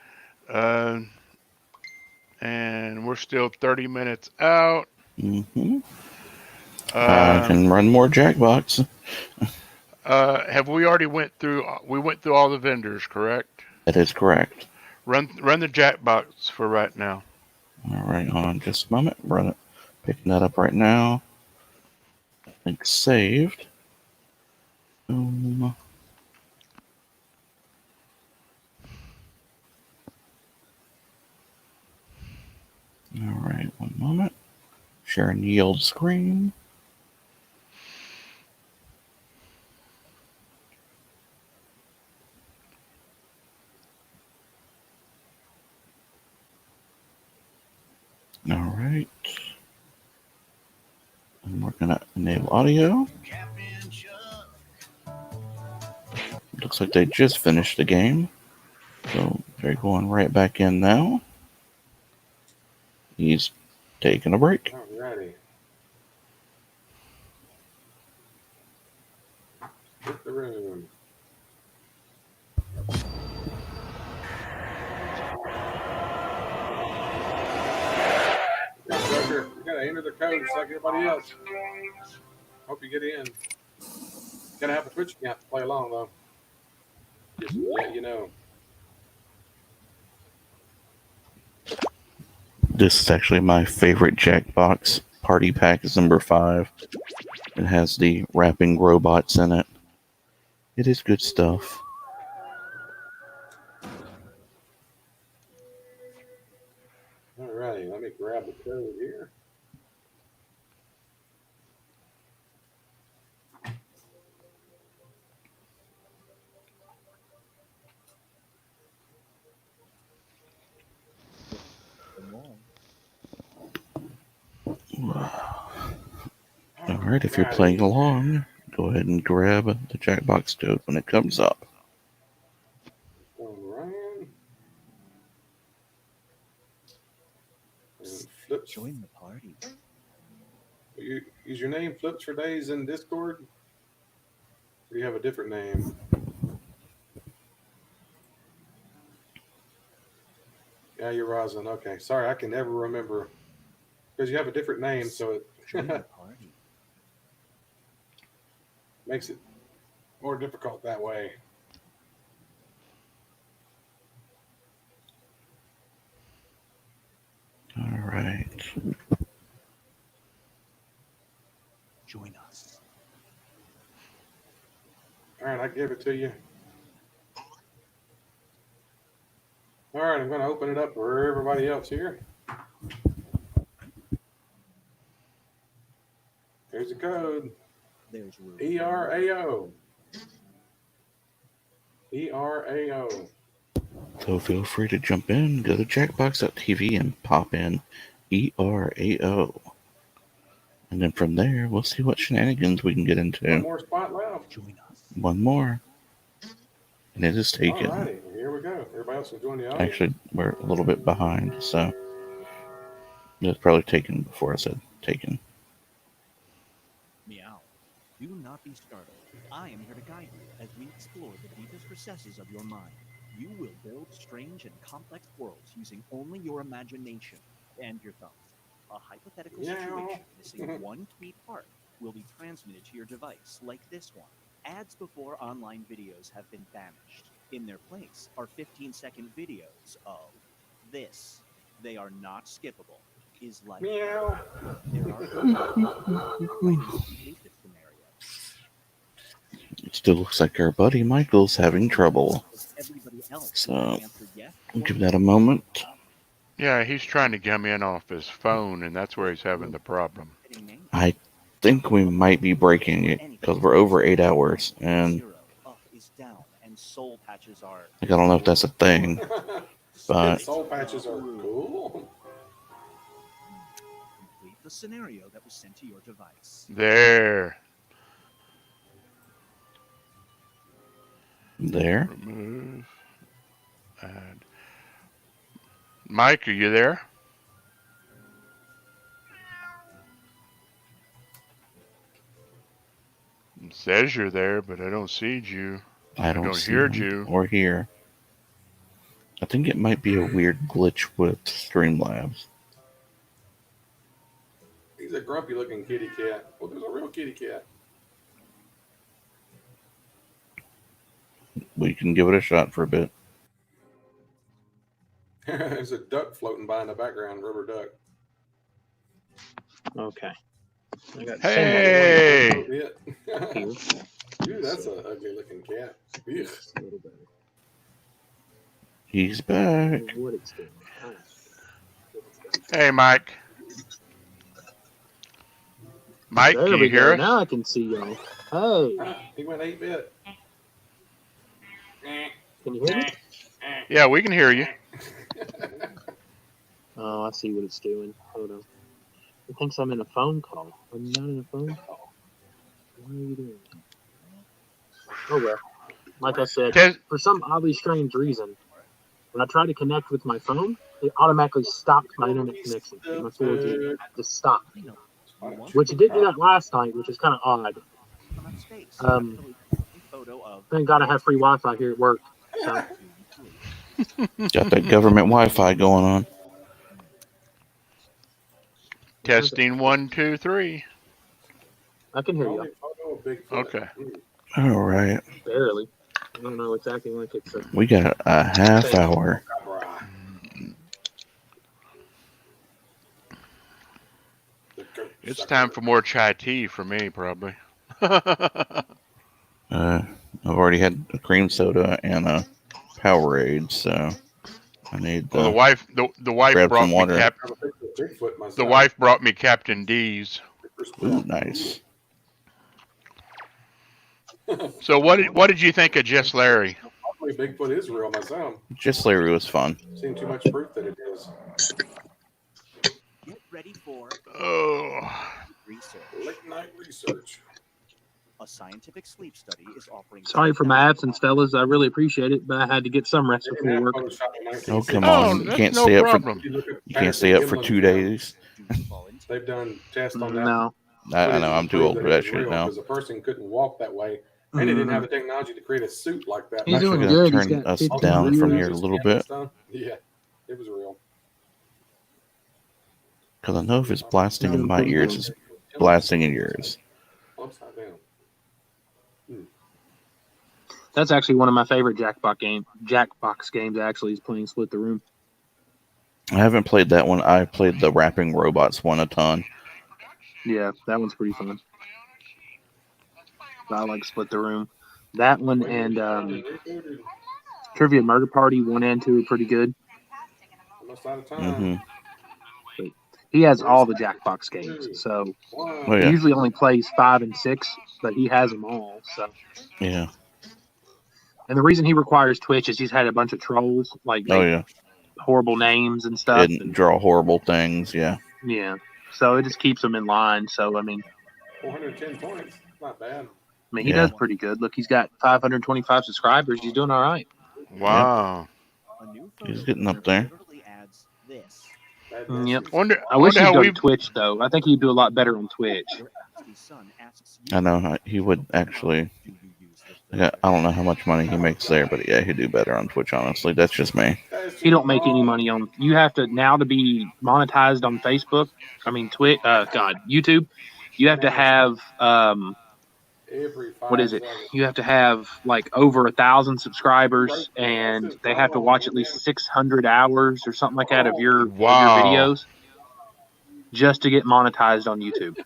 and we're still 30 minutes out. Mm-hmm. I can run more Jackbox. Have we already went through? We went through all the vendors, correct? That is correct. Run the Jackbox for right now. All right, hold on just a moment. Run it. Picking that up right now. I think saved. All right, one moment. Sharing yield screen. All right. And we're going to enable audio. Looks like they just finished the game. So they're going right back in now. He's taking a break. Alrighty. Hit the room. enter the code just like everybody else. Hope you get in. Gotta have a Twitch account to play along though. Just to let you know. This is actually my favorite Jackbox. Party Pack is number 5. It has the rapping robots in it. It is good stuff. Alrighty, let me grab the code here. Alright, if you're playing along, go ahead and grab the Jackbox code when it comes up. Ryan. Flips. Join the party. Is your name Flips for Days in Discord? Or do you have a different name? Yeah, you're Rosin. Okay, sorry, I can never remember because you have a different name, so it makes it more difficult that way. Alright. Join us. All right, I give it to you. All right, I'm going to open it up for everybody else here. Here's the code. There's ERAO. ERAO. So feel free to jump in, go to jackbox.tv and pop in ERAO. And then from there, we'll see what shenanigans we can get into. One more spot left. Join us. One more. And it is taken. All righty, here we go. Everybody else can join the audience. Actually, we're a little bit behind, so it was probably taken before I said taken. Meow. Do not be startled. I am here to guide you as we explore the deepest recesses of your mind. You will build strange and complex worlds using only your imagination and your thoughts. A hypothetical situation missing one key part will be transmitted to your device, like this one. Ads before online videos have been banished. In their place are 15-second videos of this. They are not skippable. Is like meow. There are It still looks like our buddy Michael's having trouble. So, we'll give that a moment. Yeah, he's trying to come in off his phone, and that's where he's having the problem. I think we might be breaking it because we're over 8 hours, and I don't know if that's a thing, but Soul patches are cool. Complete the scenario that was sent to your device. There. Remove. Add. Mike, are you there? It says you're there, but I don't see you. I don't see hear him you. or hear. I think it might be a weird glitch with Streamlabs. He's a grumpy looking kitty cat. Well, there's a real kitty cat. We can give it a shot for a bit. There's a duck floating by in the background, rubber duck. Okay. I got hey! Dude, that's an ugly looking cat. Ugh. He's back. Hey, Mike. Mike, there can we you hear go. us? Now I can see y'all. Hey. He went 8-bit. Can you hear me? Yeah, we can hear you. Oh, I see what it's doing. Hold on. It thinks I'm in a phone call. I'm not in a phone call. What are you doing? Oh well. Like I said, for some oddly strange reason, when I try to connect with my phone, it automatically stopped my internet connection. My 4G just stopped. Which it did do that last night, which is kind of odd. Thank God I have free Wi-Fi here at work. So. Got that government Wi-Fi going on. Testing 1, 2, 3. I can hear you. Okay. All right. Barely. I don't know. It's acting like it's a. We got a half hour. It's time for more chai tea for me, probably. I've already had a cream soda and a Powerade, so I need to Well, the wife grab brought some me water. the wife brought me Captain D's. Ooh, nice. So what did you think of Just Larry? Hopefully Bigfoot is real myself. Just Larry was fun. Seen too much proof that it is. Get ready for research. Late night research. A scientific sleep study is offering. Sorry for my absence, fellas. I really appreciate it, but I had to get some rest before work. Oh, come on. You can't stay up for you can't stay up for 2 days. They've done tests on that. No. I know, I'm too old for that shit now. Because a person couldn't walk that way, and they didn't have the technology to create a suit like that. He's I'm actually doing going to good. He's turn got us 15 down from viewers. here a little bit. Yeah, it was real. Because I know if it's blasting in my ears, it's blasting in yours. Upside down. That's actually one of my favorite Jackbox games. Actually, is playing Split the Room. I haven't played that one. I played the Rapping Robots one a ton. Yeah, that one's pretty fun. I like Split the Room. That one and Trivia Murder Party 1 and 2 are pretty good. Almost out of time. Mm-hmm. But he has all the Jackbox games, so he usually only plays 5 and 6, but he has them all. So yeah. And the reason he requires Twitch is he's had a bunch of trolls like horrible names and stuff. And draw horrible things. Yeah. Yeah. So it just keeps him in line. So I mean, 410 points. Not bad. I mean, he does pretty good. Look, he's got 525 subscribers. He's doing all right. Wow. He's getting up there. Yep. I wish he'd how go we to Twitch though. I think he'd do a lot better on Twitch. I know he would actually. I don't know how much money he makes there, but yeah, he'd do better on Twitch. Honestly, that's just me. He don't make any money on. You have to now to be monetized on Facebook. I mean, YouTube. You have to have what is it? You have to have like over 1,000 subscribers, and they have to watch at least 600 hours or something like that of your videos just to get monetized on YouTube.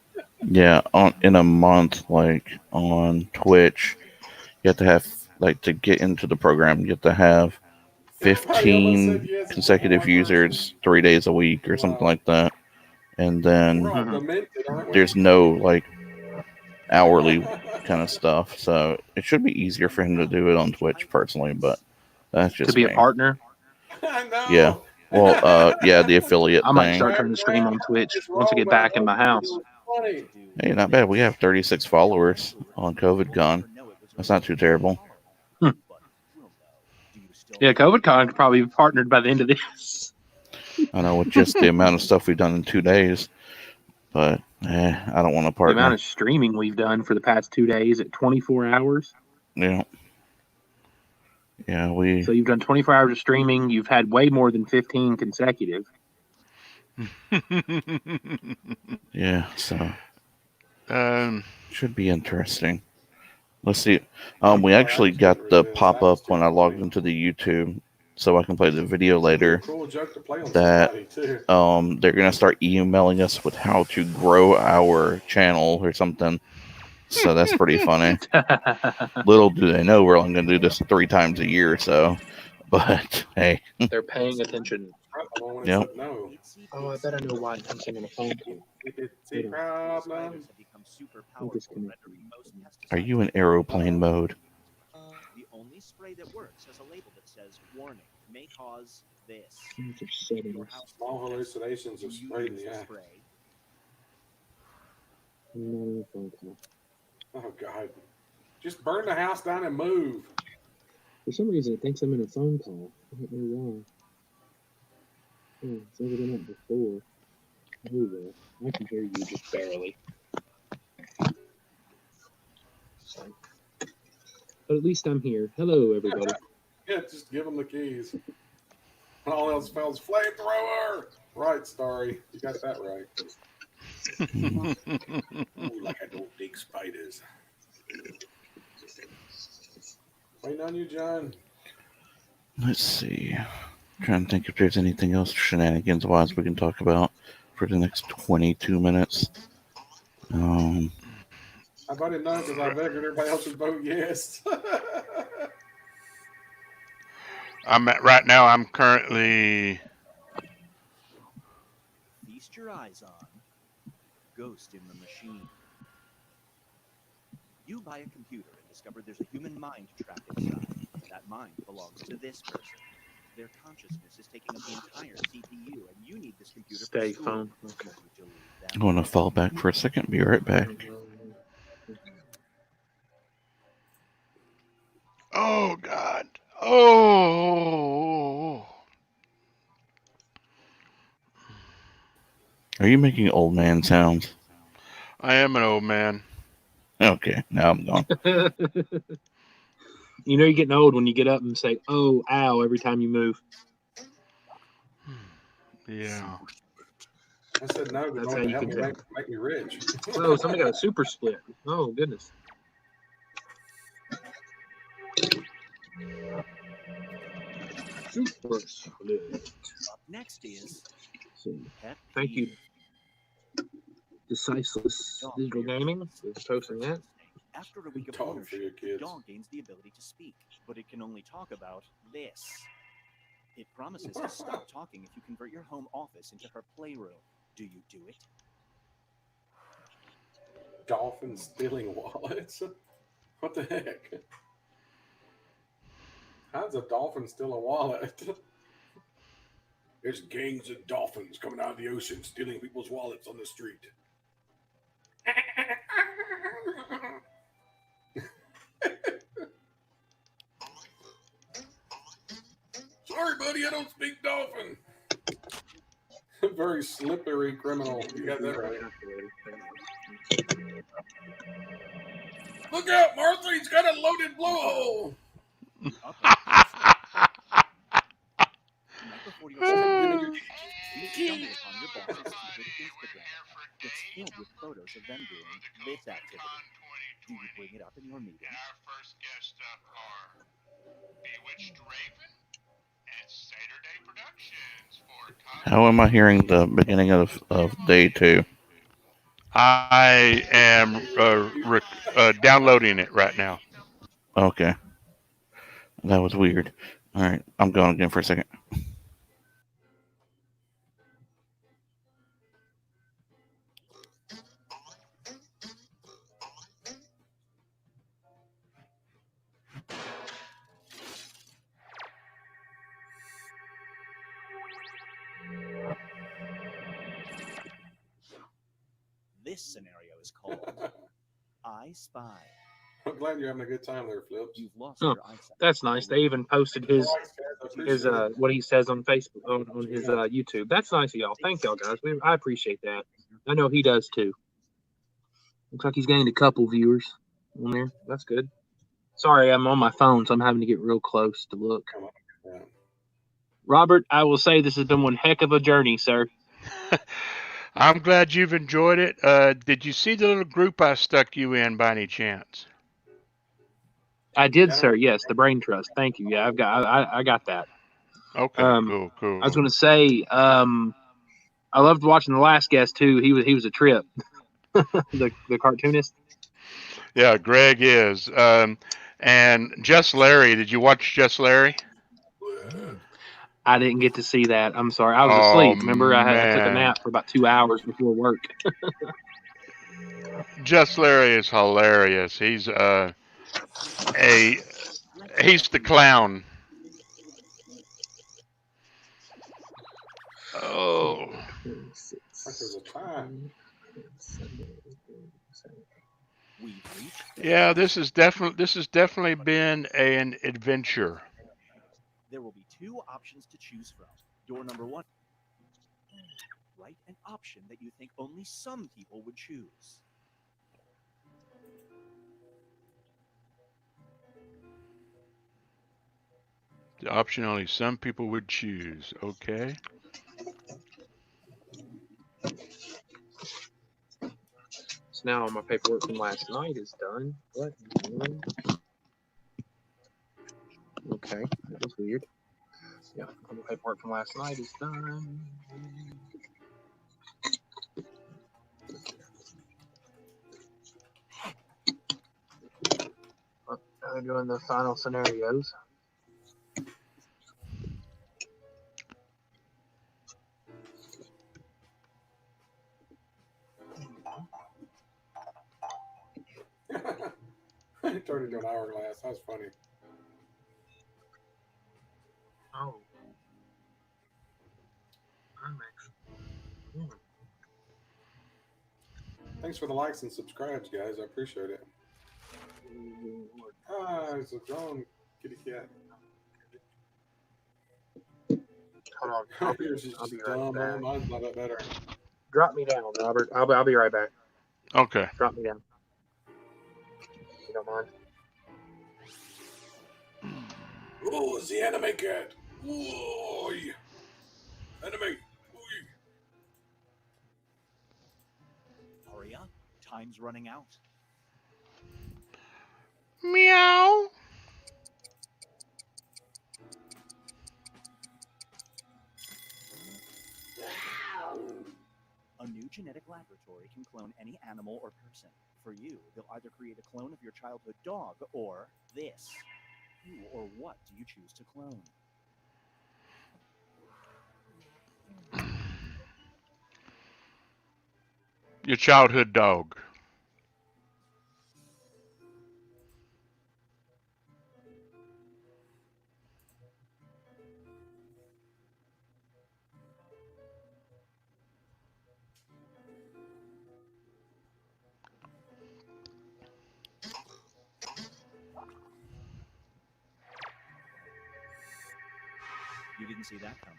Yeah, in a month, like on Twitch, you have to have to get into the program. You have to have 15 consecutive users 3 days a week or something like that, and then there's no hourly kind of stuff. So it should be easier for him to do it on Twitch personally, but that's just to be me. a partner. Yeah. Well, yeah, the affiliate I might thing. start trying to stream on Twitch once I get back in my house. Hey, not bad. We have 36 followers on CovidCon. That's not too terrible. Yeah, CovidCon could probably be partnered by the end of this. I know, with just the amount of stuff we've done in 2 days. But I don't want to partner. The amount of streaming we've done for the past 2 days at 24 hours. Yeah. Yeah, So you've done 24 hours of streaming. You've had way more than 15 consecutive. Yeah, so should be interesting. Let's see. We actually got the pop-up when I logged into the YouTube, so I can play the video later. That they're gonna start emailing us with how to grow our channel or something. So that's pretty funny. Little do they know we're only gonna do this 3 times a year or so. But hey, they're paying attention. Yep. Oh, I bet I know why I'm on the phone. Are you in aeroplane mode? The only spray that works has a label that says warning may cause this. Small hallucinations of spray in the eye. Oh God! Just burn the house down and move. For some reason, it thinks I'm in a phone call. I don't know why. It's never done that before. Oh well, I can hear you just barely. But at least I'm here. Hello, everybody. Yeah, just give them the keys. All else fails, flamethrower. Right, Starry, you got that right. Ooh, like I don't dig spiders. Waiting on you, John. Let's see. Trying to think if there's anything else shenanigans wise we can talk about for the next 22 minutes. I voted no because I figured everybody else would vote yes. Right now. I'm currently. Feast your eyes on Ghost in the Machine. You buy a computer and discover there's a human mind trapped inside. That mind belongs to this person. Their consciousness is taking up the entire CPU, and you need this computer Stay for phone. school. Okay. I'm going to fall back for a second. Be right back. Oh God. Oh. Are you making old man sounds? I am an old man. Okay, now I'm gone. You know you're getting old when you get up and say, "Oh, ow," every time you move. Yeah. I said no because That's I how want to you help can me tell. make me rich. Oh, somebody got a super split. Oh, goodness. Super split. Up next is Pet Thank you, Deciseless Digital Gaming, for posting that. After a week of Dog ownership, for your the kids. dog gains the ability to speak, but it can only talk about this. It promises to stop talking if you convert your home office into her playroom. Do you do it? Dolphins stealing wallets? What the heck? How's a dolphin steal a wallet? There's gangs of dolphins coming out of the ocean stealing people's wallets on the street. Sorry, buddy, I don't speak dolphin. Very slippery criminal. You got that right. Look out, Martha! He's got a loaded blowhole. Right before your you stumble upon your boss's secret Instagram account. It's filled with photos of them doing this activity. Do you bring it up in your meeting? Our first guest up are Bewitched Raven and Saturday Productions for How am I hearing the beginning of day 2? I am downloading it right now. Okay. That was weird. All right, I'm going again for a second. This scenario is called I Spy. I'm glad you're having a good time there, Flips. You've lost Oh, your eyesight. that's nice. They even posted his what he says on Facebook on his YouTube. That's nice of y'all. Thank y'all guys. I appreciate that. I know he does too. Looks like he's gained a couple viewers on there. That's good. Sorry, I'm on my phone, so I'm having to get real close to look. Robert, I will say this has been one heck of a journey, sir. I'm glad you've enjoyed it. Did you see the little group I stuck you in by any chance? I did, sir. Yes, the brain trust. Thank you. Yeah, I got that. Okay, cool. I was going to say, I loved watching the last guest too. He was a trip. the cartoonist. Yeah, Greg is. And Just Larry. Did you watch Just Larry? I didn't get to see that. I'm sorry. I was asleep. Remember, I took a Man. nap for about 2 hours before work. Just Larry is hilarious. He's he's the clown. Oh. There's a time. Yeah, this has definitely been an adventure. There will be 2 options to choose from. Door number 1. Write an option that you think only some people would choose. The option only some people would choose. Okay. now my paperwork from last night is done. What? Okay, that was weird. Yeah, my paperwork from last night is done. Now they're doing the final scenarios. It turned into an hourglass. That's funny. Oh. Thanks for the likes and subscribes, guys. I appreciate it. Ah, it's a drone kitty cat. Hold on. Yours is I'll be just right dumb. back. Mine's not that better. Drop me down, Robert. I'll be right back. Okay. Drop me down. You don't mind? Oh, it's the anime cat. Whoa, anime. Hurry up. Time's running out. Meow. A new genetic laboratory can clone any animal or person. For you, they'll either create a clone of your childhood dog or this. Who or what do you choose to clone? Your childhood dog. You didn't see that coming.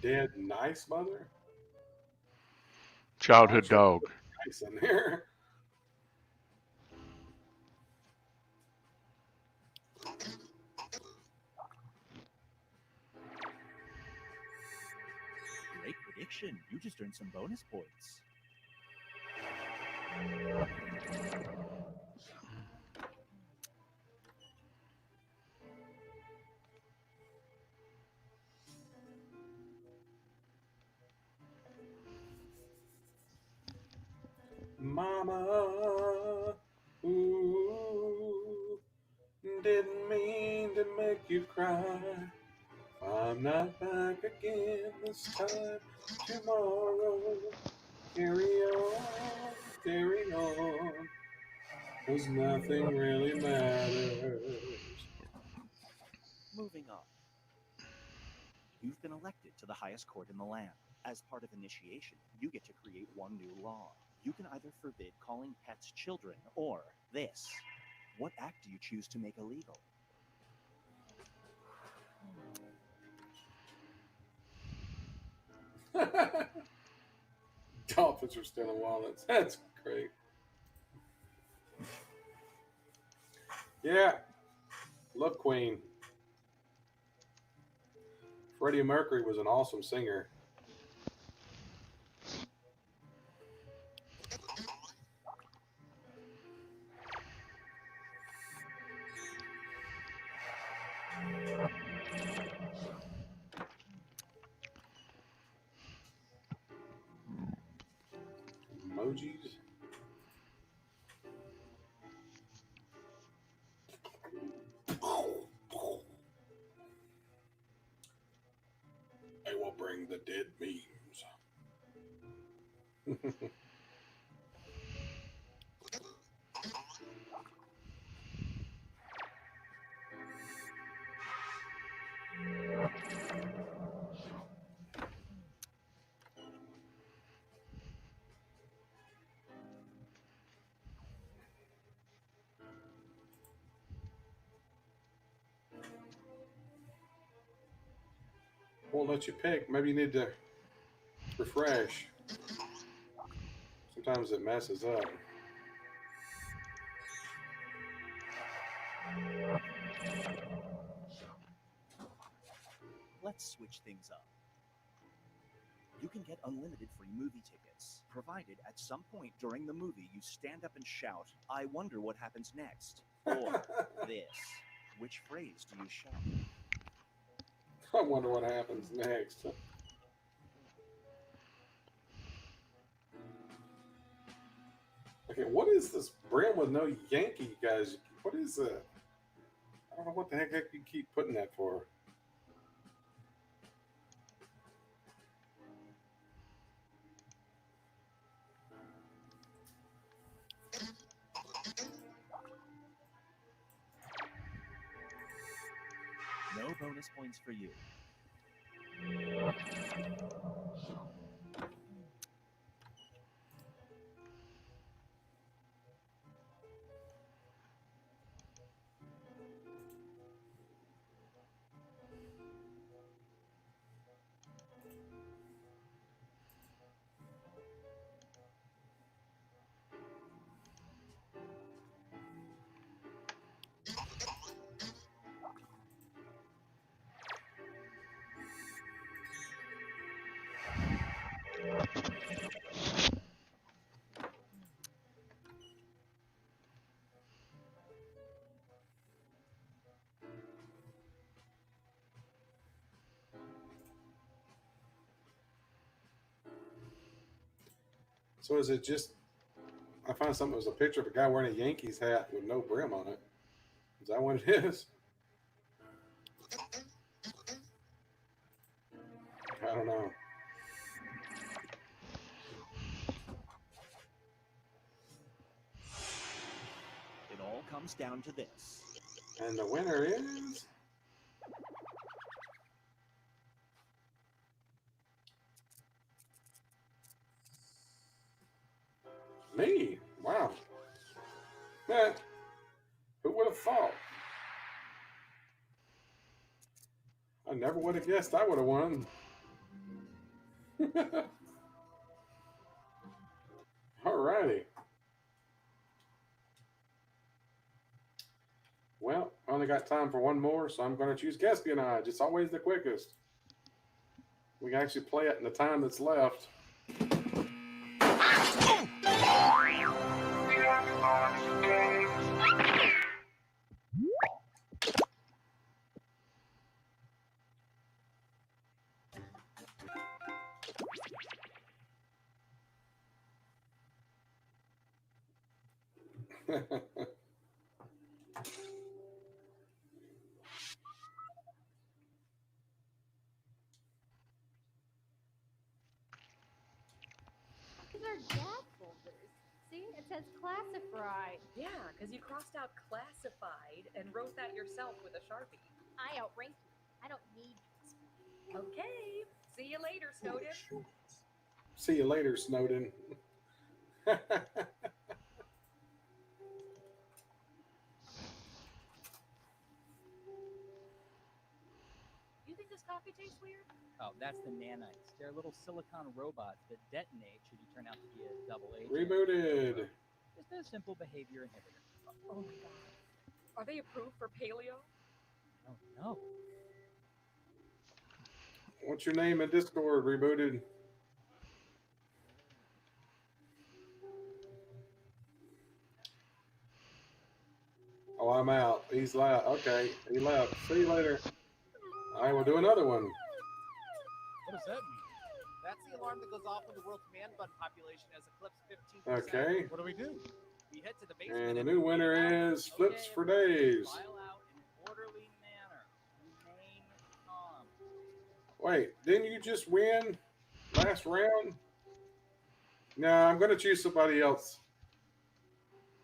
Dead nice mother? Childhood dog. Nice in there. Great prediction. You just earned some bonus points. Mama, ooh, didn't mean to make you cry. I'm not back again this time tomorrow. Carry on, 'cause nothing really matters. Moving on. You've been elected to the highest court in the land. As part of initiation, you get to create one new law. You can either forbid calling pets children or this. What act do you choose to make illegal? Dolphins are stealing wallets. That's great. Yeah. Look, Queen. Freddie Mercury was an awesome singer. Emojis. I will bring the dead memes. Won't let you pick. Maybe you need to refresh. Sometimes it messes up. Let's switch things up. You can get unlimited free movie tickets, provided at some point during the movie you stand up and shout, "I wonder what happens next," or this. Which phrase do you shout? I wonder what happens next. Okay, what is this brim with no Yankee, guys? What is that? I don't know what the heck you keep putting that for. No bonus points for you. So is it just? I found something. It was a picture of a guy wearing a Yankees hat with no brim on it. Is that what it is? I don't know. It all comes down to this. And the winner is me. Wow. Man, who would have thought? I never would have guessed I would have won. Alrighty. Well, I only got time for one more, so I'm going to choose Espionage. It's always the quickest. We can actually play it in the time that's left. These are gag folders. See, it says classified. Yeah, because you crossed out classified and wrote that yourself with a Sharpie. I outranked you. I don't need this. Okay. See you later, Snowden. See you later, Snowden. You think this coffee tastes weird? Oh, that's the nanites. They're little silicon robots that detonate should you turn out to be a double agent. Rebooted. Just a simple behavior inhibitor. Oh my god. Are they approved for paleo? Oh no. What's your name in Discord, Rebooted? Oh, I'm out. He's left. Okay, he left. See you later. I will do another one. What does that mean? That's the alarm that goes off when the world's man bun population has eclipsed 15%. Okay. What do? We head to the basement. And the new winner is Flips for Days. File out in an orderly manner. Remain calm. Wait, didn't you just win last round? No, I'm going to choose somebody else.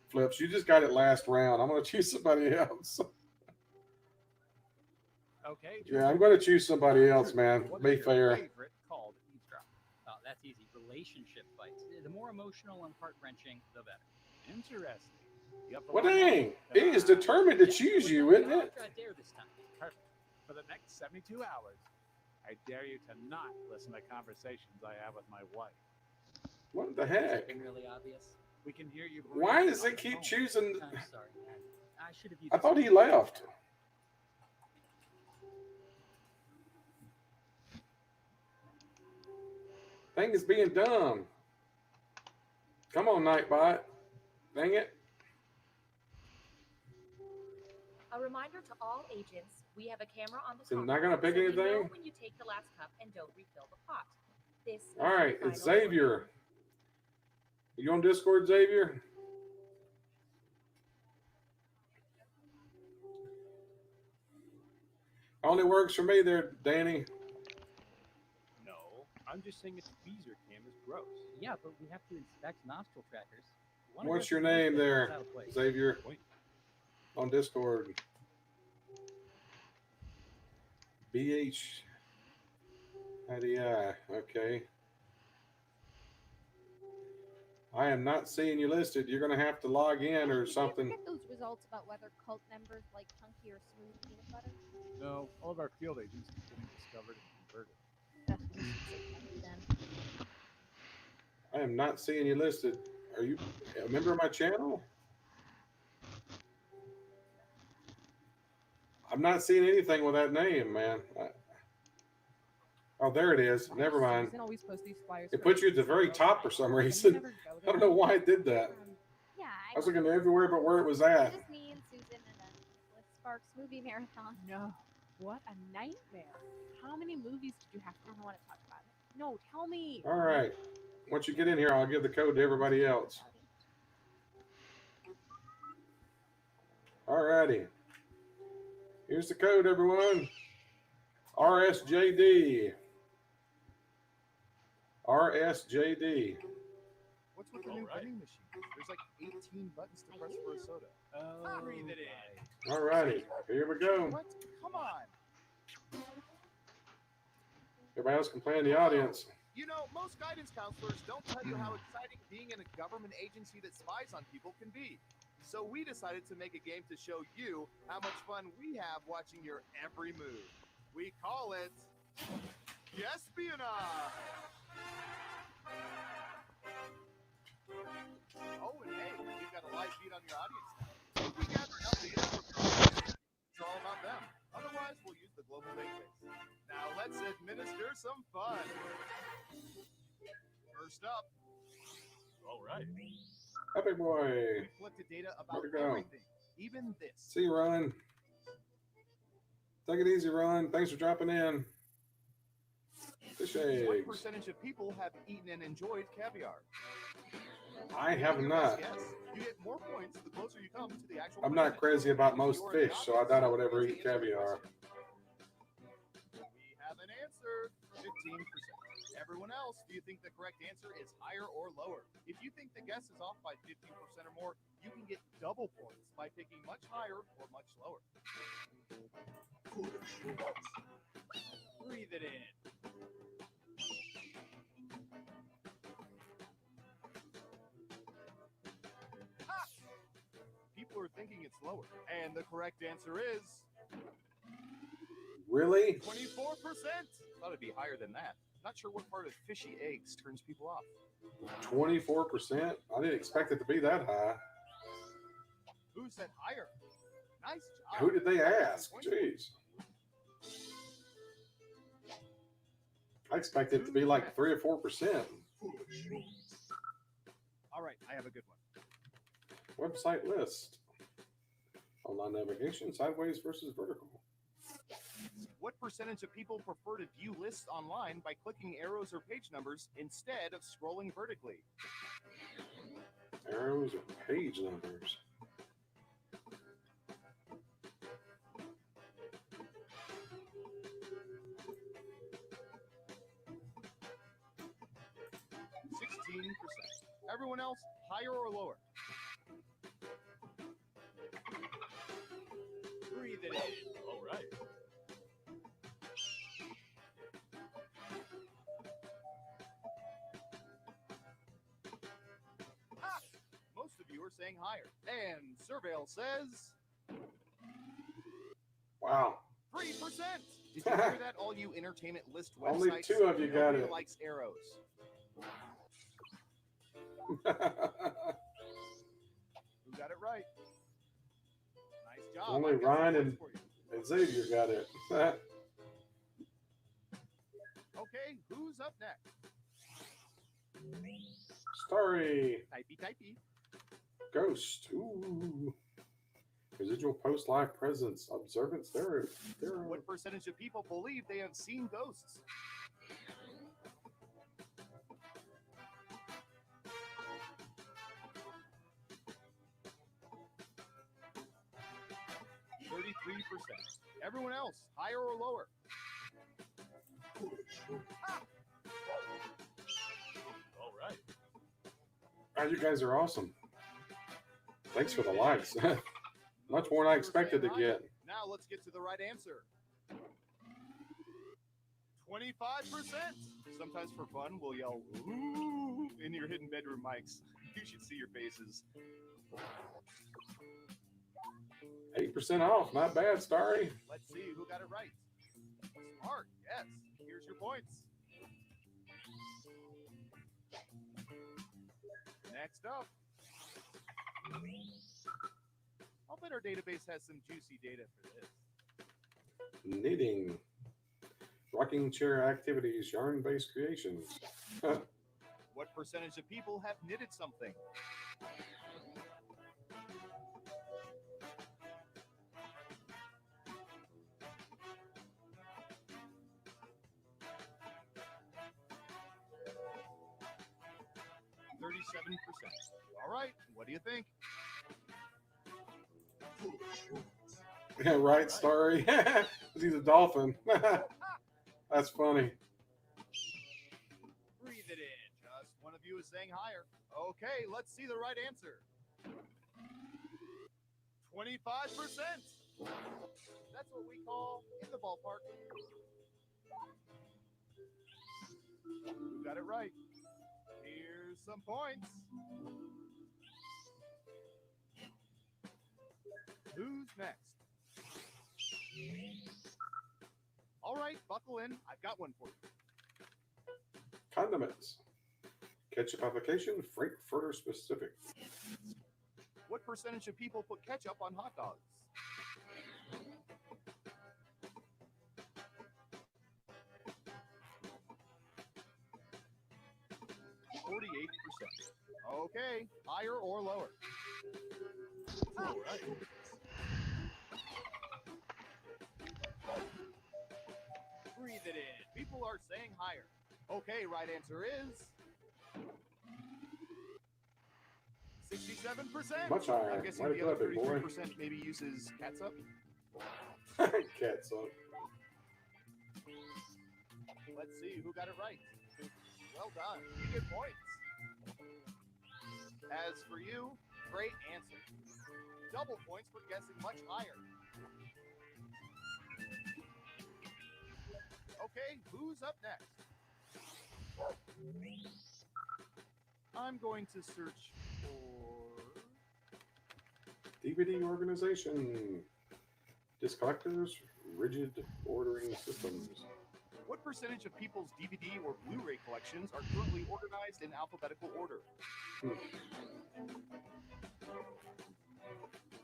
Flips, you just got it last round. I'm going to choose somebody else. Okay. Yeah, I'm going to choose somebody else, man. Be fair. Favorite call to eavesdrop. Oh, that's easy. Relationship fights. The more emotional and heart-wrenching, the better. Interesting. Well, dang. He is determined to choose you, isn't it? I dare this time. Perfect. For the next 72 hours, I dare you to not listen to conversations I have with my wife. What the heck? Something really obvious. We can hear you. Why does it keep choosing? I'm sorry, man. I should have used. I thought he left. Thing is being dumb. Come on, Nightbot. Dang it. A reminder to all agents, we have a camera on the So top. not gonna pick so anything? You know when you take the last cup and don't refill the pot. This is All right, the it's final Xavier. You on Discord, Xavier? Only works for me there, Danny. No, I'm just saying its tweezer cam is gross. Yeah, but we have to inspect nostril trackers. What's your name there, Xavier? On Discord. BH. IDI. Okay. I am not seeing you listed. You're going to have to log in or something. Did you get those results about whether cult members like chunky or smooth peanut butter? No, all of our field agents are getting discovered and converted. I am not seeing you listed. Are you a member of my channel? I'm not seeing anything with that name, man. Oh, there it is. Never mind. It puts you at the very top for some reason. I don't know why it did that. Yeah, I was looking everywhere but where it was at. Just me and Susan and then with Sparks movie marathon. No, what a nightmare! How many movies did you have to? I don't want to talk about it. No, tell me. All right. Once you get in here, I'll give the code to everybody else. All righty. Here's the code, everyone. RSJD. RSJD. What's with the new vending machine? There's like 18 buttons to press for a soda. Oh, breathe it in. All righty. Here we go. What? Come on. Everybody else can play in the audience. You know, most guidance counselors don't tell you how exciting being in a government agency that spies on people can be. So we decided to make a game to show you how much fun we have watching your every move. We call it Espionage. Oh, and hey, we've got a live feed on your audience now. If we gather enough data from your audience, it's all about them. Otherwise, we'll use the global database. Now let's administer some fun. First up. All right. Happy boy. We collected data about Where'd it go? everything, even this. See you, Ron. Take it easy, Ron. Thanks for dropping in. Fish eggs. What percentage of people have eaten and enjoyed caviar? I have not. Yes. You get more points the closer you come to the actual. I'm not crazy about most fish, so I doubt I would ever eat caviar. We have an answer. 15%. Everyone else, do you think the correct answer is higher or lower? If you think the guess is off by 15% or more, you can get double points by picking much higher or much lower. Breathe it in. Ha! People are thinking it's lower, and the correct answer is Really? 24%. Thought it'd be higher than that. Not sure what part of fishy eggs turns people off. 24%? I didn't expect it to be that high. Who said higher? Nice job. Who did they ask? Jeez. I expected it to be like 3 or 4%. All right, I have a good one. Website list. Online navigation, sideways versus vertical. What percentage of people prefer to view lists online by clicking arrows or page numbers instead of scrolling vertically? Arrows or page numbers? Everyone else, higher or lower? Breathe it in. All right. Most of you are saying higher. And Surveil says... Wow. 3%! Did you hear that, all you entertainment list websites? Only 2 of you got Nobody it. likes arrows. Who got it right? Nice job. Only I've got some Ryan points and for you. Xavier got it. Okay, who's up next? Story. Typey. Ghost. Ooh. Residual post-life presence. Observance. There. What percentage of people believe they have seen ghosts? Everyone else, higher or lower? All right. Oh, you guys are awesome. Thanks for the likes. Much more than I expected to get. Now let's get to the right answer. 25%. Sometimes for fun, we'll yell "ooh" in your hidden bedroom mics. You should see your faces. 8% off. Not bad, Starry. Let's see who got it right. Smart, yes. Here's your points. Next up. I'll bet our database has some juicy data for this. Knitting. Rocking chair activities. Yarn-based creations. What percentage of people have knitted something? All right, what do you think? Yeah, right, Starry. He's a dolphin. That's funny. Breathe it in. Just one of you is saying higher. Okay, let's see the right answer. 25%. That's what we call in the ballpark. You got it right. Here's some points. Who's next? All right, buckle in. I've got one for you. Condiments. Ketchup application. Frankfurter specific. What percentage of people put ketchup on hot dogs? Okay, higher or lower? All right. Breathe it in. People are saying higher. Okay, right answer is 67%. Much higher. I'm guessing Way to the go, other big boy. 33% maybe uses catsup. Catsup. Let's see who got it right. Well done. You get points. As for you, great answer. Double points for guessing much higher. Okay, who's up next? I'm going to search for DVD organization. Disc collectors. Rigid ordering systems. what percentage of people's DVD or Blu-ray collections are currently organized in alphabetical order?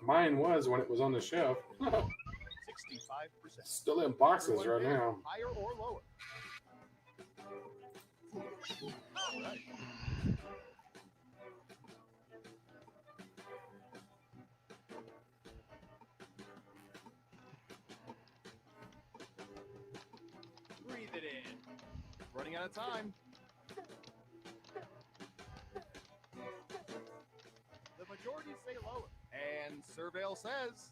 Mine was when it was on the shelf. 65%. Still in boxes Everyone right pick now. higher or lower? All right. Breathe it in. Running out of time. The majority say lower. And Surveil says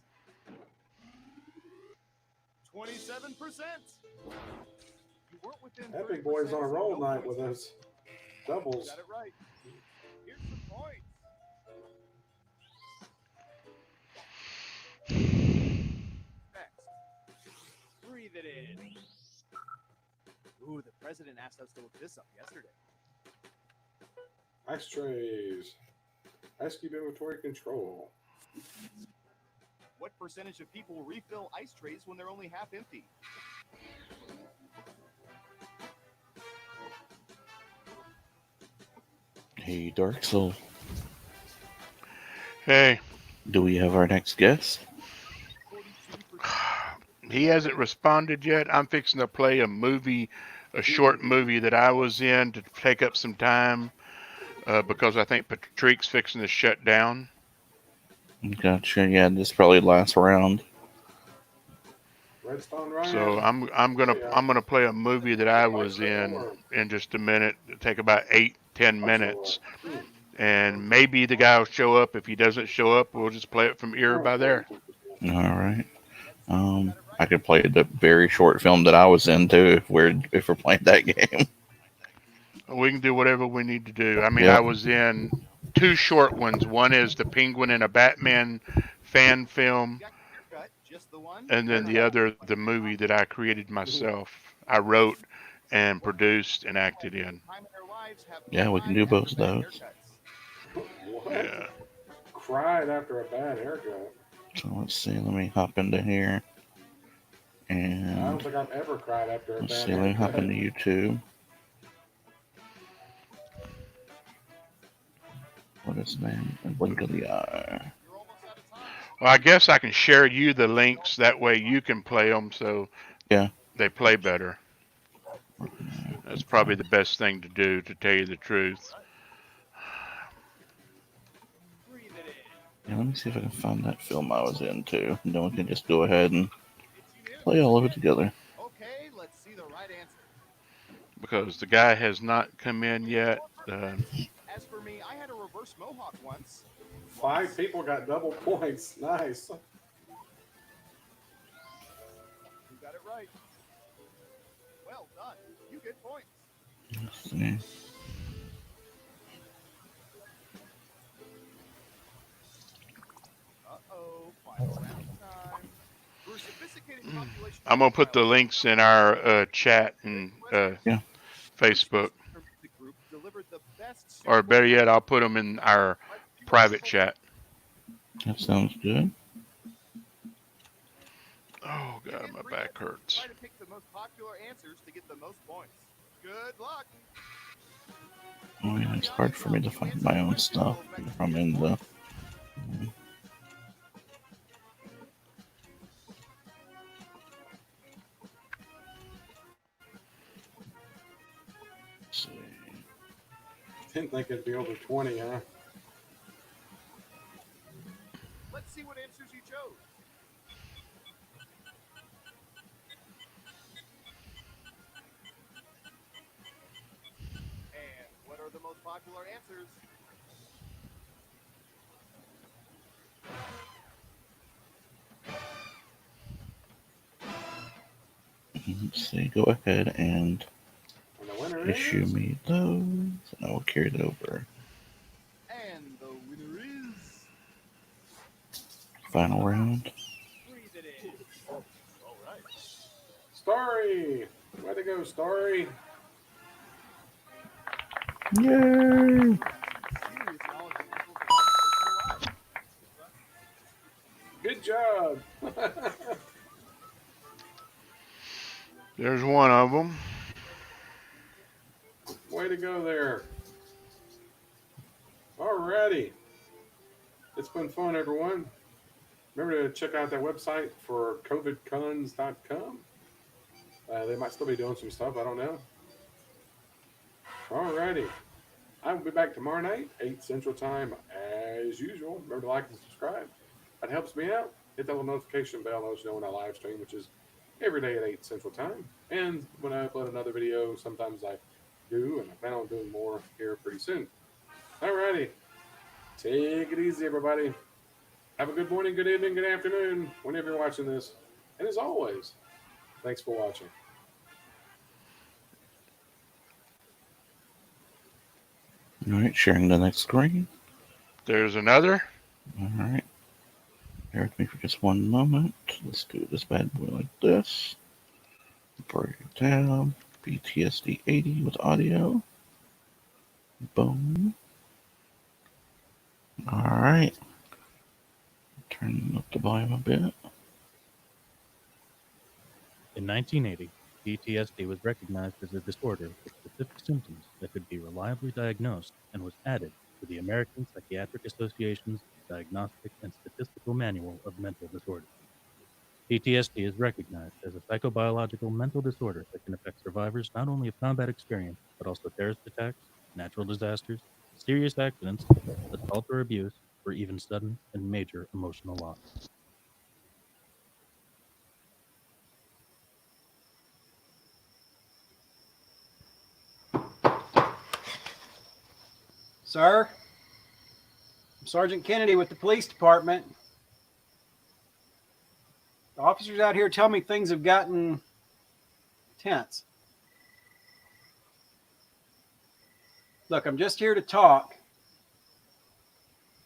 27%. You weren't within That 30%, big boy's on a so roll no night points. with us. Doubles. Got it right. Here's some points. Next. Breathe it in. Ooh, the president asked us to look this up yesterday. Ice trays. Ice cube inventory control. What percentage of people refill ice trays when they're only half empty? Hey, Dark Soul. Hey. Do we have our next guest? He hasn't responded yet. I'm fixing to play a short movie that I was in to take up some time because I think Patrick's fixing to shut down. Gotcha. Yeah, this probably last round. Redstone Ryan. So I'm gonna play a movie that I was in just a minute. It'll take about 8-10 minutes, and maybe the guy will show up. If he doesn't show up, we'll just play it from ear by there. All right. I could play the very short film that I was in too if we're playing that game. We can do whatever we need to do. I mean, Yep. I was in 2 short ones. One is the Penguin in a Batman fan film, and then the other, the movie that I created myself. I wrote and produced and acted in. Yeah, we can do both of those. What? Yeah. Cried after a bad haircut. So let's see. Let me hop into here. I don't And think I've ever cried after a let's bad see. Let me hop haircut. into YouTube. What is his name? A blink of the eye. Well, I guess I can share you the links. That way you can play them so Yeah. they play better. That's probably the best thing to do, to tell you the truth. Yeah, let me see if I can find that film I was in too. And then we can just go ahead and play all of it together. Okay, let's see the right answer. Because the guy has not come in yet. As for me, I had a reverse mohawk once. 5 people got double points. Nice. You got it right. Well done. You get points. Let's see. Uh-oh. Final round time. For a sophisticated population I'm going to put the links in our chat and Facebook. Or better yet, I'll put them in our private chat. That sounds good. Oh, God, my back hurts. Try to pick the most popular answers to get the most points. Good luck. Oh yeah, it's hard for me to find my own stuff if I'm in the. Let's see. Didn't think it'd be over 20, huh? Let's see what answers you chose. And what are the most popular answers? Let's see. Go ahead and And the winner issue is... me those, and I will carry it over. And the winner is... Final round. All right. Starry! Way to go, Starry! Yay! Good job! There's one of them. Way to go there. Alrighty. It's been fun, everyone. Remember to check out that website for CovidCons.com. They might still be doing some stuff. I don't know. Alrighty. I will be back tomorrow night, 8 Central Time, as usual. Remember to like and subscribe. That helps me out. Hit that little notification bell, let you know when I live stream, which is every day at 8 Central Time. And when I upload another video, sometimes I do, and I plan on doing more here pretty soon. Alrighty. Take it easy, everybody. Have a good morning, good evening, good afternoon, whenever you're watching this. And as always, thanks for watching. All right, sharing the next screen. There's another. All right. Bear with me for just one moment. Let's do this bad boy like this. Break it down. BTSD 80 with audio. Boom. All right. Turn up the volume a bit. In 1980, PTSD was recognized as a disorder which specific symptoms that could be reliably diagnosed and was added to the American Psychiatric Association's Diagnostic and Statistical Manual of Mental Disorders. PTSD is recognized as a psychobiological mental disorder that can affect survivors not only of combat experience, but also terrorist attacks, natural disasters, serious accidents, assault or abuse, or even sudden and major emotional loss. Sir, I'm Sergeant Kennedy with the police department. The officers out here tell me things have gotten tense. Look, I'm just here to talk.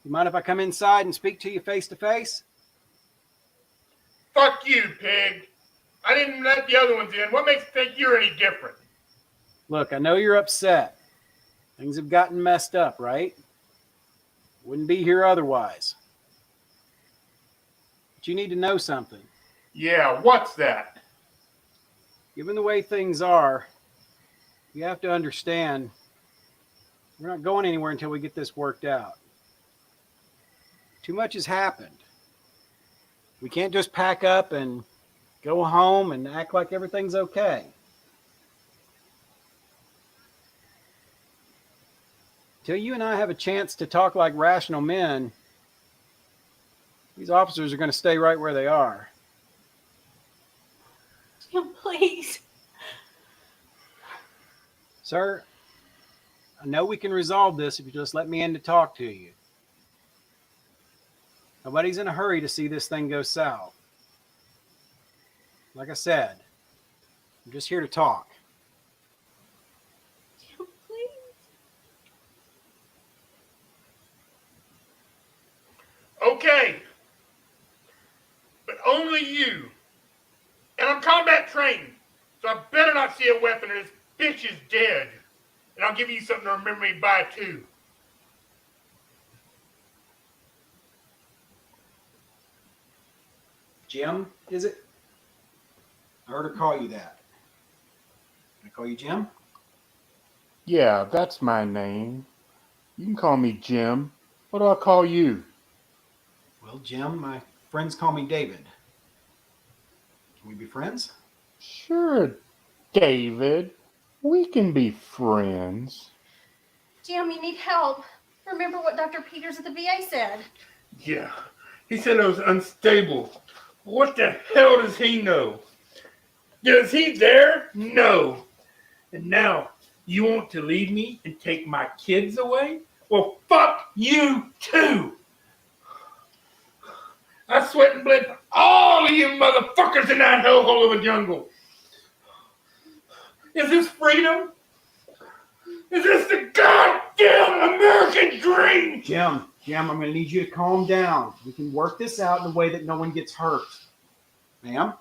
You mind if I come inside and speak to you face to face? Fuck you, pig. I didn't let the other ones in. What makes you think you're any different? Look, I know you're upset. Things have gotten messed up, right? Wouldn't be here otherwise. But you need to know something. Yeah, what's that? Given the way things are, you have to understand we're not going anywhere until we get this worked out. Too much has happened. We can't just pack up and go home and act like everything's okay. Till you and I have a chance to talk like rational men, these officers are going to stay right where they are. Jim, please. Sir, I know we can resolve this if you just let me in to talk to you. Nobody's in a hurry to see this thing go south. Like I said, I'm just here to talk. Jim, please. Okay. But only you. And I'm combat trained, so I better not see a weapon or this bitch is dead. And I'll give you something to remember me by, too. Jim, is it? I heard her call you that. Can I call you Jim? Yeah, that's my name. You can call me Jim. What do I call you? Well, Jim, my friends call me David. Can we be friends? Sure, David. We can be friends. Jim, you need help. Remember what Dr. Peters at the VA said. Yeah. He said I was unstable. What the hell does he know? Is he there? No. And now, you want to leave me and take my kids away? Well, fuck you, too. I sweat and bled for all of you motherfuckers in that hellhole of a jungle. Is this freedom? Is this the goddamn American dream? Jim, I'm going to need you to calm down. We can work this out in a way that no one gets hurt. Ma'am,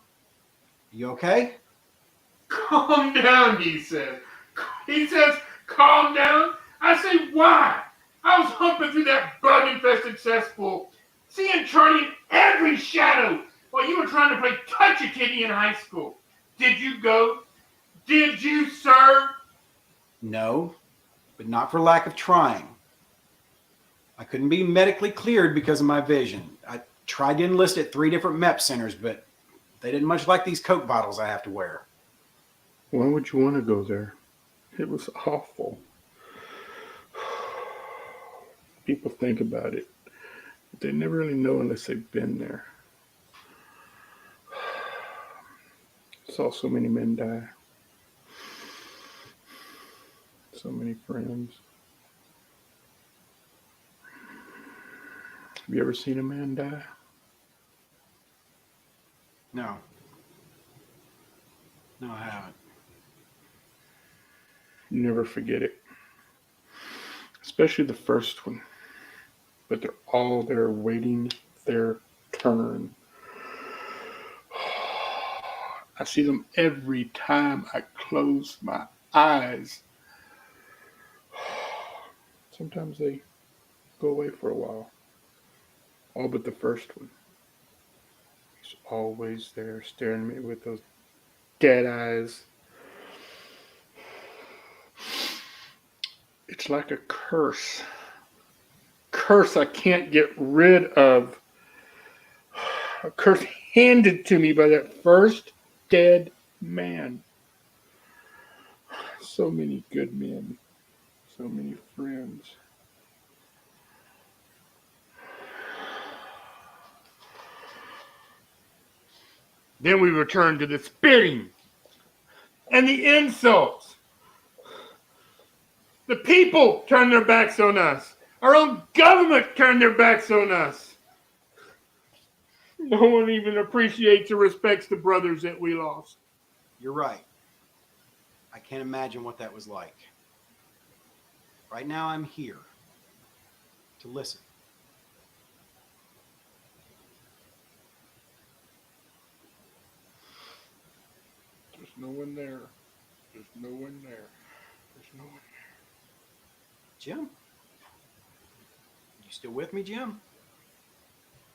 you okay? Calm down, he says. He says, calm down? I say, why? I was humping through that bug-infested cesspool, seeing Charlie in every shadow while you were trying to play touch-a-titty in high school. Did you go? Did you, sir? No, but not for lack of trying. I couldn't be medically cleared because of my vision. I tried to enlist at 3 different MEP centers, but they didn't much like these Coke bottles I have to wear. Why would you want to go there? It was awful. People think about it, but they never really know unless they've been there. Saw so many men die. So many friends. Have you ever seen a man die? No. No, I haven't. You never forget it. Especially the first one. But they're all there waiting their turn. I see them every time I close my eyes. Sometimes they go away for a while. All but the first one. He's always there staring at me with those dead eyes. It's like a curse. Curse I can't get rid of. A curse handed to me by that first dead man. So many good men. So many friends. Then we return to the spitting and the insults. The people turn their backs on us. Our own government turned their backs on us. No one even appreciates or respects the brothers that we lost. You're right. I can't imagine what that was like. Right now I'm here to listen. There's no one there. There's no one there. There's no one there. Jim? You still with me, Jim?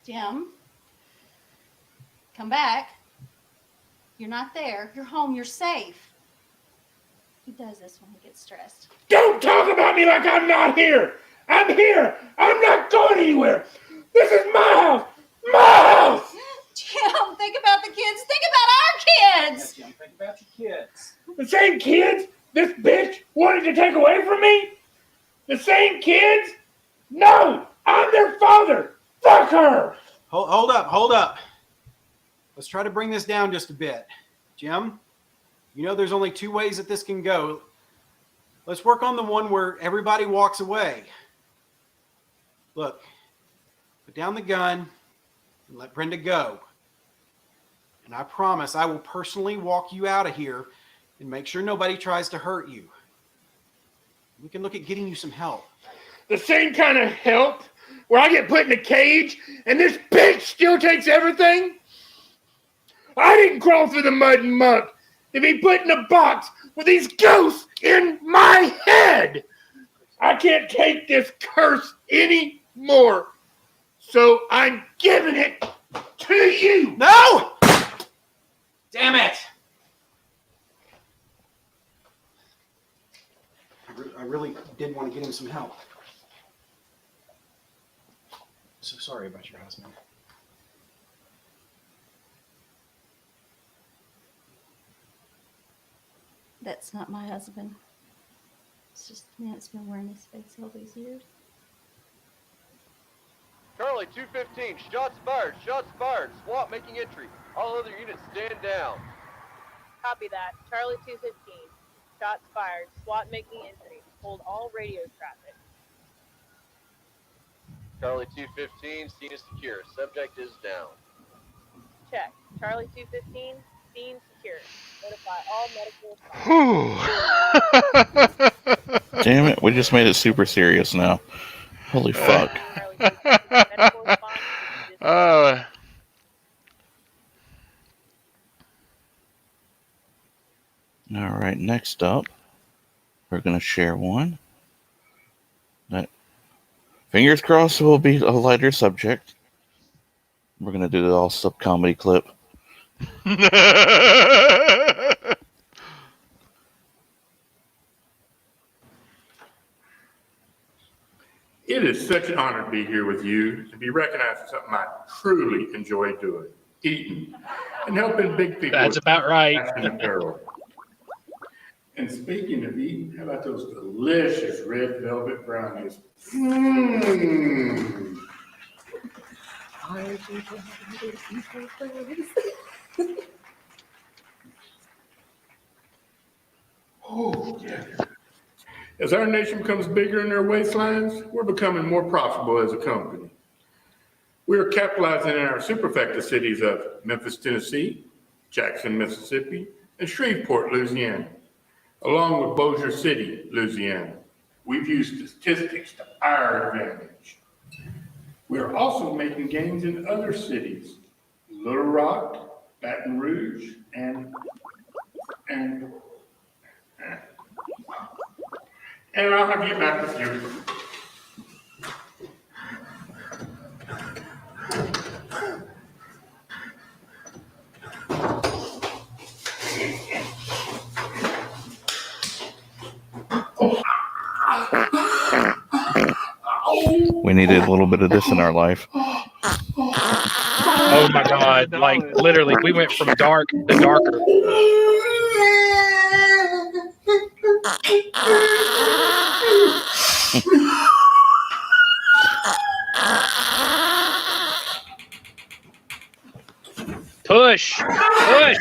Jim? Come back. You're not there. You're home. You're safe. He does this when he gets stressed. Don't talk about me like I'm not here. I'm here. I'm not going anywhere. This is my house. My house. Jim, think about the kids. Think about our kids. Yeah, Jim, think about your kids. The same kids this bitch wanted to take away from me? The same kids? No, I'm their father. Fuck her. Hold up. Let's try to bring this down just a bit. Jim, you know there's only two ways that this can go. Let's work on the one where everybody walks away. Look, put down the gun and let Brenda go. And I promise I will personally walk you out of here and make sure nobody tries to hurt you. We can look at getting you some help. The same kind of help where I get put in a cage and this bitch still takes everything? I didn't crawl through the mud and muck to be put in a box with these ghosts in my head. I can't take this curse anymore. So I'm giving it to you. No! Damn it! I really did want to get him some help. So sorry about your husband. That's not my husband. It's just the man that's been wearing this face all these years. Charlie 215, shots fired, SWAT making entry. All other units stand down. Copy that. Charlie 215, shots fired, SWAT making entry. Hold all radio traffic. Charlie 215, scene is secure. Subject is down. Check. Charlie 215, scene secure. Notify all medical. Damn it, we just made it super serious now. Holy fuck. Alright, next up, we're going to share one that, fingers crossed, will be a lighter subject. We're going to do the all sub comedy clip. It is such an honor to be here with you, to be recognized for something I truly enjoy doing, eating, and helping big people. That's about right. Fashion apparel. And speaking of eating, how about those delicious red velvet brownies? Mmm. Oh, yeah. As our nation becomes bigger in their waistlines, we're becoming more profitable as a company. We are capitalizing in our superfecta cities of Memphis, Tennessee, Jackson, Mississippi, and Shreveport, Louisiana, along with Bossier City, Louisiana. We've used statistics to our advantage. We are also making gains in other cities, Little Rock, Baton Rouge, and I'll have you back with you. We needed a little bit of this in our life. Oh my God! Like literally, we went from dark to darker. Push! Push!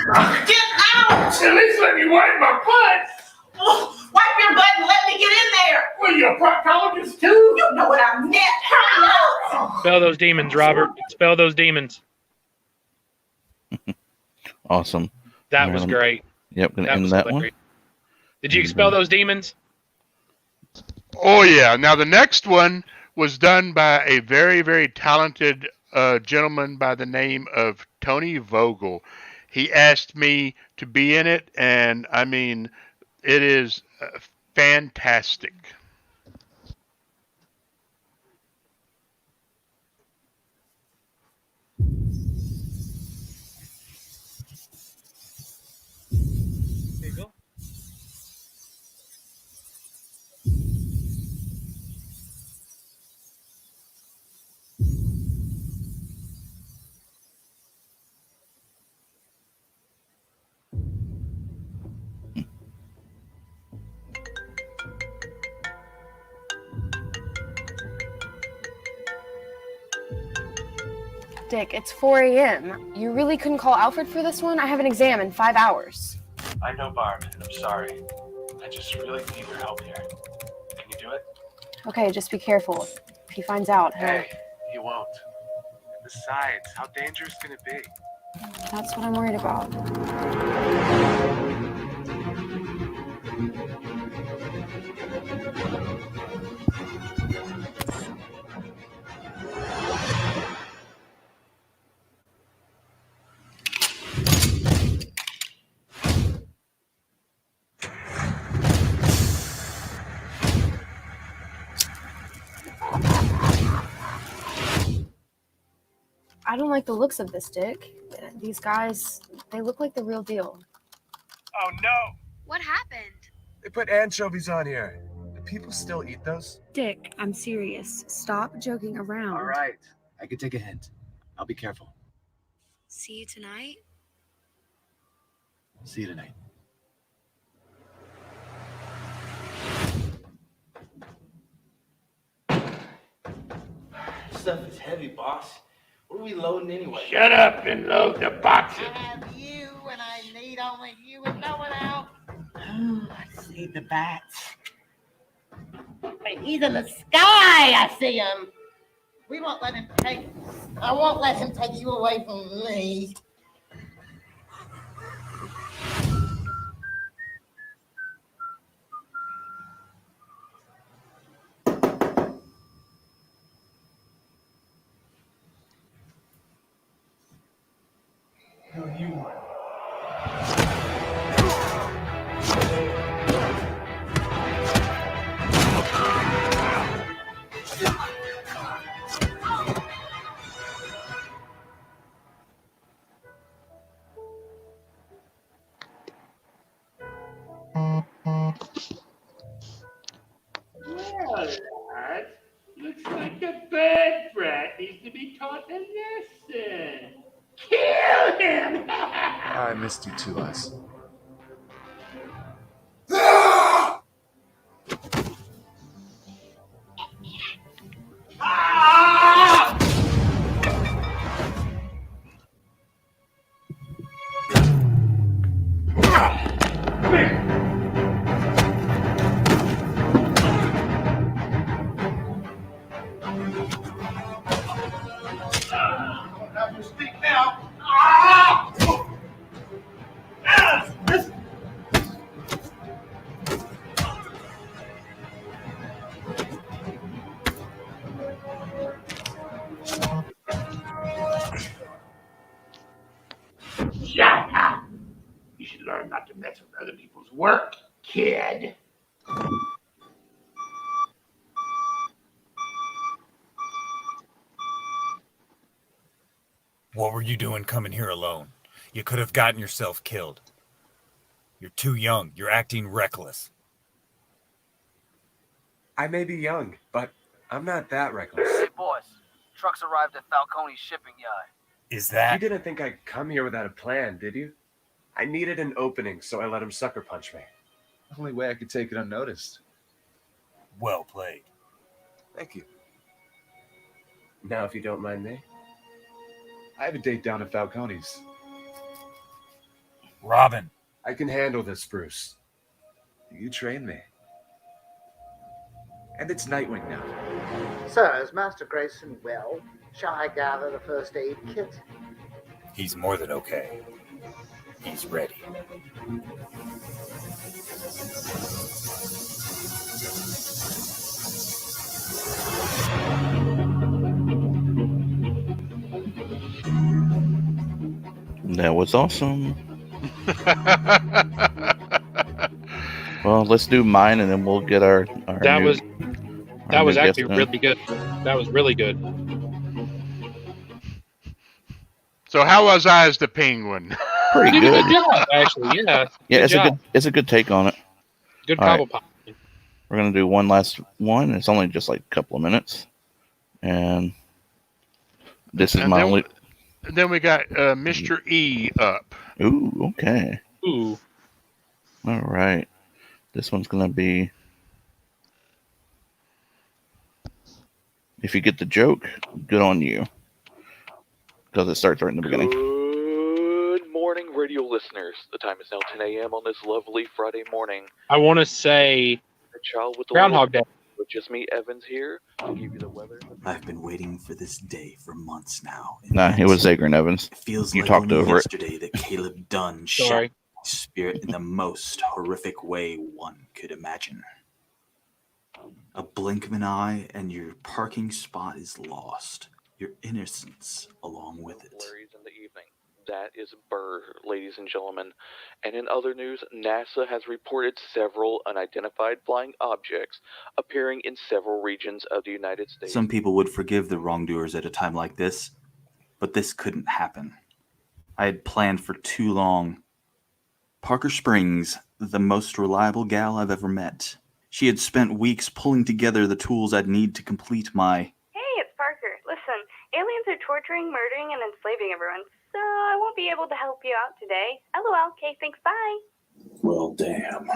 Get out! At least let me wipe my butt! Oh, wipe your butt and let me get in there! Well, you're a proctologist too? You know what I meant! Hurry up! Spell those demons, Robert. Spell those demons. Awesome. That was great. Yep, gonna That end was that hilarious. one. Did you expel those demons? Oh yeah. Now the next one was done by a very, very talented gentleman by the name of Tony Vogel. He asked me to be in it, and I mean, it is fantastic. There you go. Dick, it's 4 a.m. You really couldn't call Alfred for this one? I have an exam in 5 hours. I know, Barb, and I'm sorry. I just really need your help here. Can you do it? Okay, just be careful. If he finds out, Hey, he won't. Besides, how dangerous can it be? That's what I'm worried about. I don't like the looks of this, Dick. These guys, they look like the real deal. Oh, no! What happened? They put anchovies on here. Do people still eat those? Dick, I'm serious. Stop joking around. All right. I can take a hint. I'll be careful. See you tonight? See you tonight. Stuff is heavy, boss. What are we loading anyway? Shut up and load the boxes. I have you, and I need only you and no one else. Oh, I see the bats. Hey, he's in the sky. I see him. We won't let him take. I won't let him take you away from me. Who you want? Well, lad, looks like a bird brat needs to be taught a lesson. Kill him! I missed you too, us. Have to speak now. Ah! Yes! Shut up! You should learn not to mess with other people's work, kid. What were you doing coming here alone? You could have gotten yourself killed. You're too young. You're acting reckless. I may be young, but I'm not that reckless. Hey, boys. Trucks arrived at Falcone's shipping yard. Is that? You didn't think I'd come here without a plan, did you? I needed an opening, so I let him sucker punch me. Only way I could take it unnoticed. Well played. Thank you. Now, if you don't mind me. I have a date down at Falcone's. Robin. I can handle this, Bruce. You train me. And it's Nightwing now. Sir, is Master Grayson well? Shall I gather the first aid kit? He's more than okay. He's ready. That was awesome. Well, let's do mine, and then we'll get our That new, was our new guest actually in. really good. That was really good. So how was I as the penguin? Pretty You did a good. good job, actually. Yeah. Yeah, Good it's job. a good take on it. Good All right. Cobblepot. We're gonna do one last one. It's only just like a couple of minutes, and this is And my then, only. then we got Mr. E up. Ooh, okay. Ooh. All right. This one's gonna be. If you get the joke, good on you. Because it starts right in the beginning. Good morning, radio listeners. The time is now 10 a.m. on this lovely Friday morning. I want to say The child with the Groundhog Day. with just me, Evans, here to give you the weather. I've been waiting for this day for months now. Nah, it was Zager and Evans. It feels You like talked only over it. yesterday that Caleb Dunn Sorry. shot my spirit in the most horrific way one could imagine. A blink of an eye and your parking spot is lost. Your innocence along with it. Flurries in the evening. That is Burr, ladies and gentlemen. And in other news, NASA has reported several unidentified flying objects appearing in several regions of the United States. Some people would forgive the wrongdoers at a time like this, but this couldn't happen. I had planned for too long. Parker Springs, the most reliable gal I've ever met. She had spent weeks pulling together the tools I'd need to complete my... Hey, it's Parker. Listen, aliens are torturing, murdering, and enslaving everyone, so I won't be able to help you out today. LOL. Okay, thanks. Bye. Well, damn.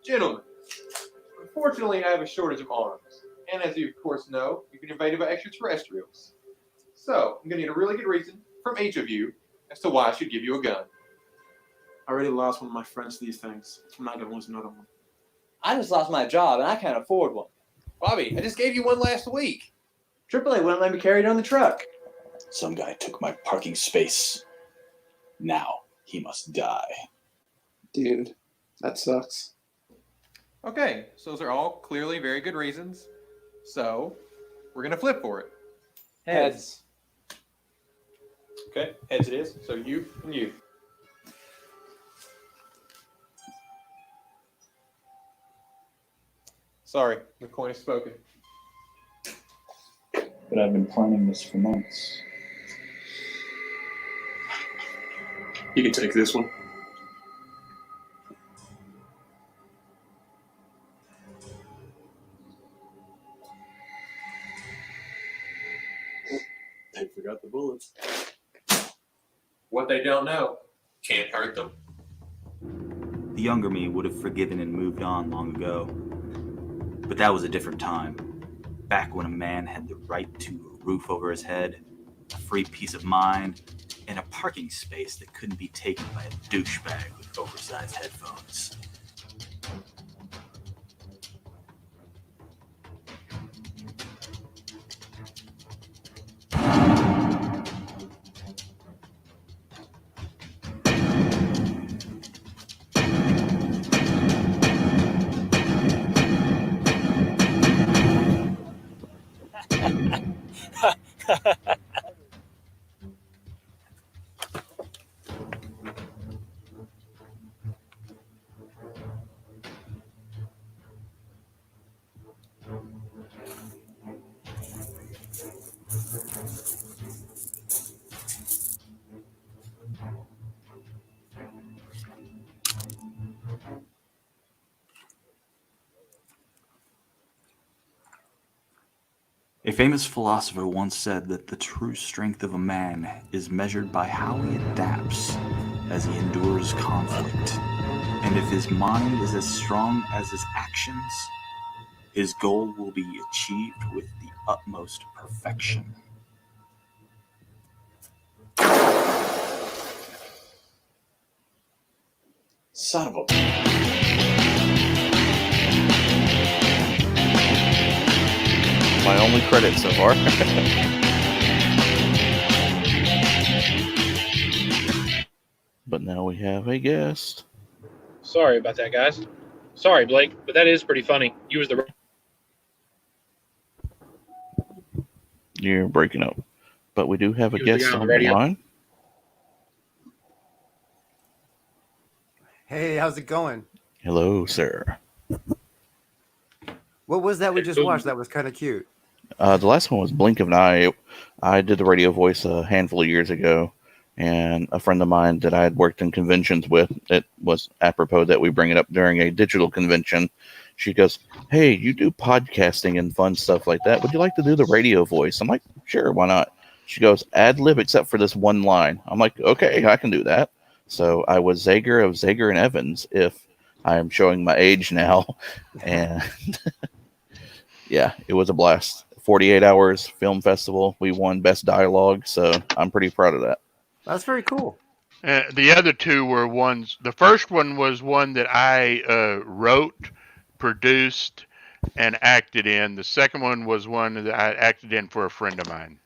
Gentlemen, unfortunately I have a shortage of arms, and as you of course know, you've been invaded by extraterrestrials. So, I'm going to need a really good reason from each of you as to why I should give you a gun. I already lost one of my friends to these things. I'm not going to lose another one. I just lost my job and I can't afford one. Bobby, I just gave you one last week. AAA wouldn't let me carry it on the truck. Some guy took my parking space. Now he must die. Dude, that sucks. Okay, so those are all clearly very good reasons. So, we're going to flip for it. Heads. Okay, heads it is. So you and you. Sorry, the coin is spoken. But I've been planning this for months. You can take this one. They forgot the bullets. What they don't know can't hurt them. The younger me would have forgiven and moved on long ago. But that was a different time. Back when a man had the right to a roof over his head, a free peace of mind, and a parking space that couldn't be taken by a douchebag with oversized headphones. famous philosopher once said that the true strength of a man is measured by how he adapts as he endures conflict. And if his mind is as strong as his actions, his goal will be achieved with the utmost perfection. Son of a... My only credit so far. But now we have a guest. Sorry about that, guys. Sorry, Blake, but that is pretty funny. You was the... You're breaking up. But we do have a You was the guest guy on on the the radio. line. Hey, how's it going? Hello, sir. What was that we just watched? That was kind of cute. The last one was Blink of an Eye. I did the radio voice a handful of years ago, and a friend of mine that I had worked in conventions with, it was apropos that we bring it up during a digital convention. She goes, "Hey, you do podcasting and fun stuff like that. Would you like to do the radio voice?" I'm like, "Sure, why not?" She goes, "Ad lib except for this one line." I'm like, "Okay, I can do that." So I was Zager of Zager and Evans, if I'm showing my age now. And yeah, it was a blast. 48 hours film festival. We won best dialogue, so I'm pretty proud of that. That's very cool. The other two were ones. The first one was one that I wrote, produced, and acted in. The second one was one that I acted in for a friend of mine.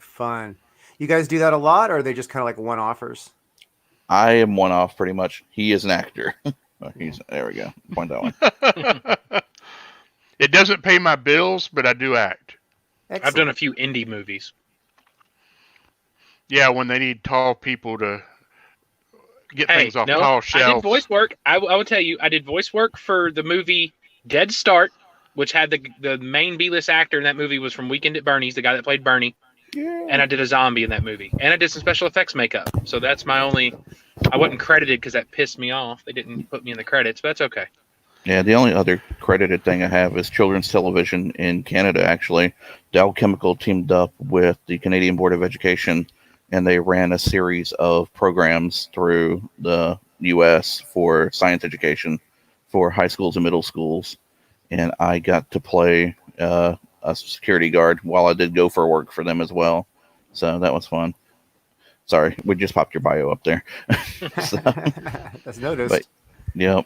Fun. You guys do that a lot, or are they just kind of like one-offers? I am one off pretty much. He is an actor. There we go. Point that one. It doesn't pay my bills, but I do act. Excellent. I've done a few indie movies. Yeah, when they need tall people to get things off tall shelves. I did voice work. I will tell you, I did voice work for the movie Dead Start, which had the main B-list actor in that movie was from Weekend at Bernie's, the guy that played Bernie. Yeah. And I did a zombie in that movie. And I did some special effects makeup. So that's my only... I wasn't credited because that pissed me off. They didn't put me in the credits, but that's okay. Yeah, the only other credited thing I have is children's television in Canada, actually. Dow Chemical teamed up with the Canadian Board of Education, and they ran a series of programs through the U.S. for science education for high schools and middle schools. And I got to play a security guard while I did Gopher work for them as well. So that was fun. Sorry, we just popped your bio up there. That's noticed. But, yep.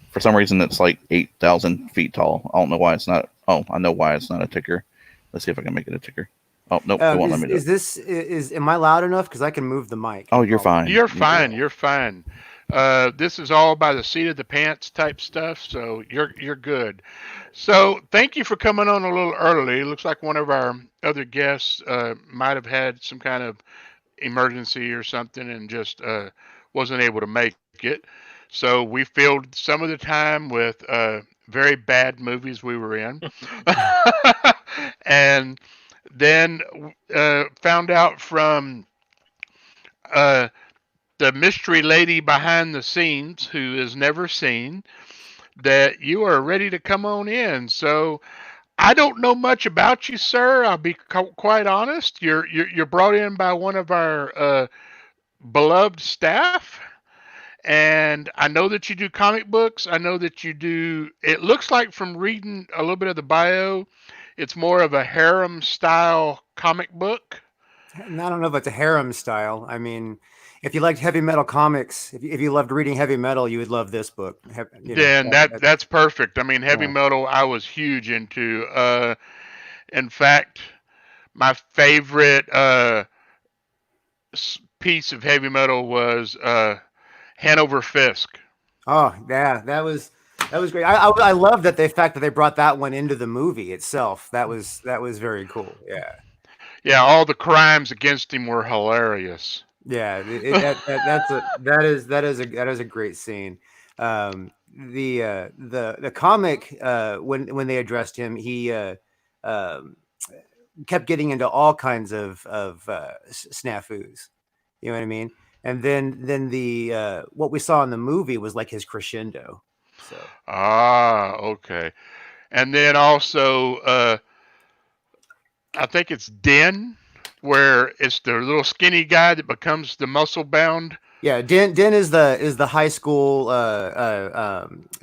For some reason, it's like 8,000 feet tall. I don't know why it's not. Oh, I know why it's not a ticker. Let's see if I can make it a ticker. Oh, nope. It won't let me do it. Am I loud enough? Because I can move the mic. Oh, you're fine. You're fine. You're fine. This is all by the seat of the pants type stuff, so you're good. So thank you for coming on a little early. It looks like one of our other guests might have had some kind of emergency or something and just wasn't able to make it. So we filled some of the time with very bad movies we were in. And then found out from the mystery lady behind the scenes, who is never seen, that you are ready to come on in. So I don't know much about you, sir. I'll be quite honest. You're brought in by one of our beloved staff. And I know that you do comic books. I know that you do, it looks like from reading a little bit of the bio, it's more of a harem style comic book. And I don't know if it's a harem style. I mean, if you liked heavy metal comics, if you loved reading heavy metal, you would love this book. Then that's perfect. I mean, heavy metal I was huge into. In fact, my favorite piece of heavy metal was Hanover Fisk. Oh yeah, that was great. I love that the fact that they brought that one into the movie itself. That was very cool. Yeah. Yeah, all the crimes against him were hilarious. Yeah, that is a great scene. The comic when they addressed him, he kept getting into all kinds of snafus. You know what I mean? And then the what we saw in the movie was like his crescendo. So. Okay. And then also I think it's Den, where it's the little skinny guy that becomes the muscle bound. Yeah, Den is the high school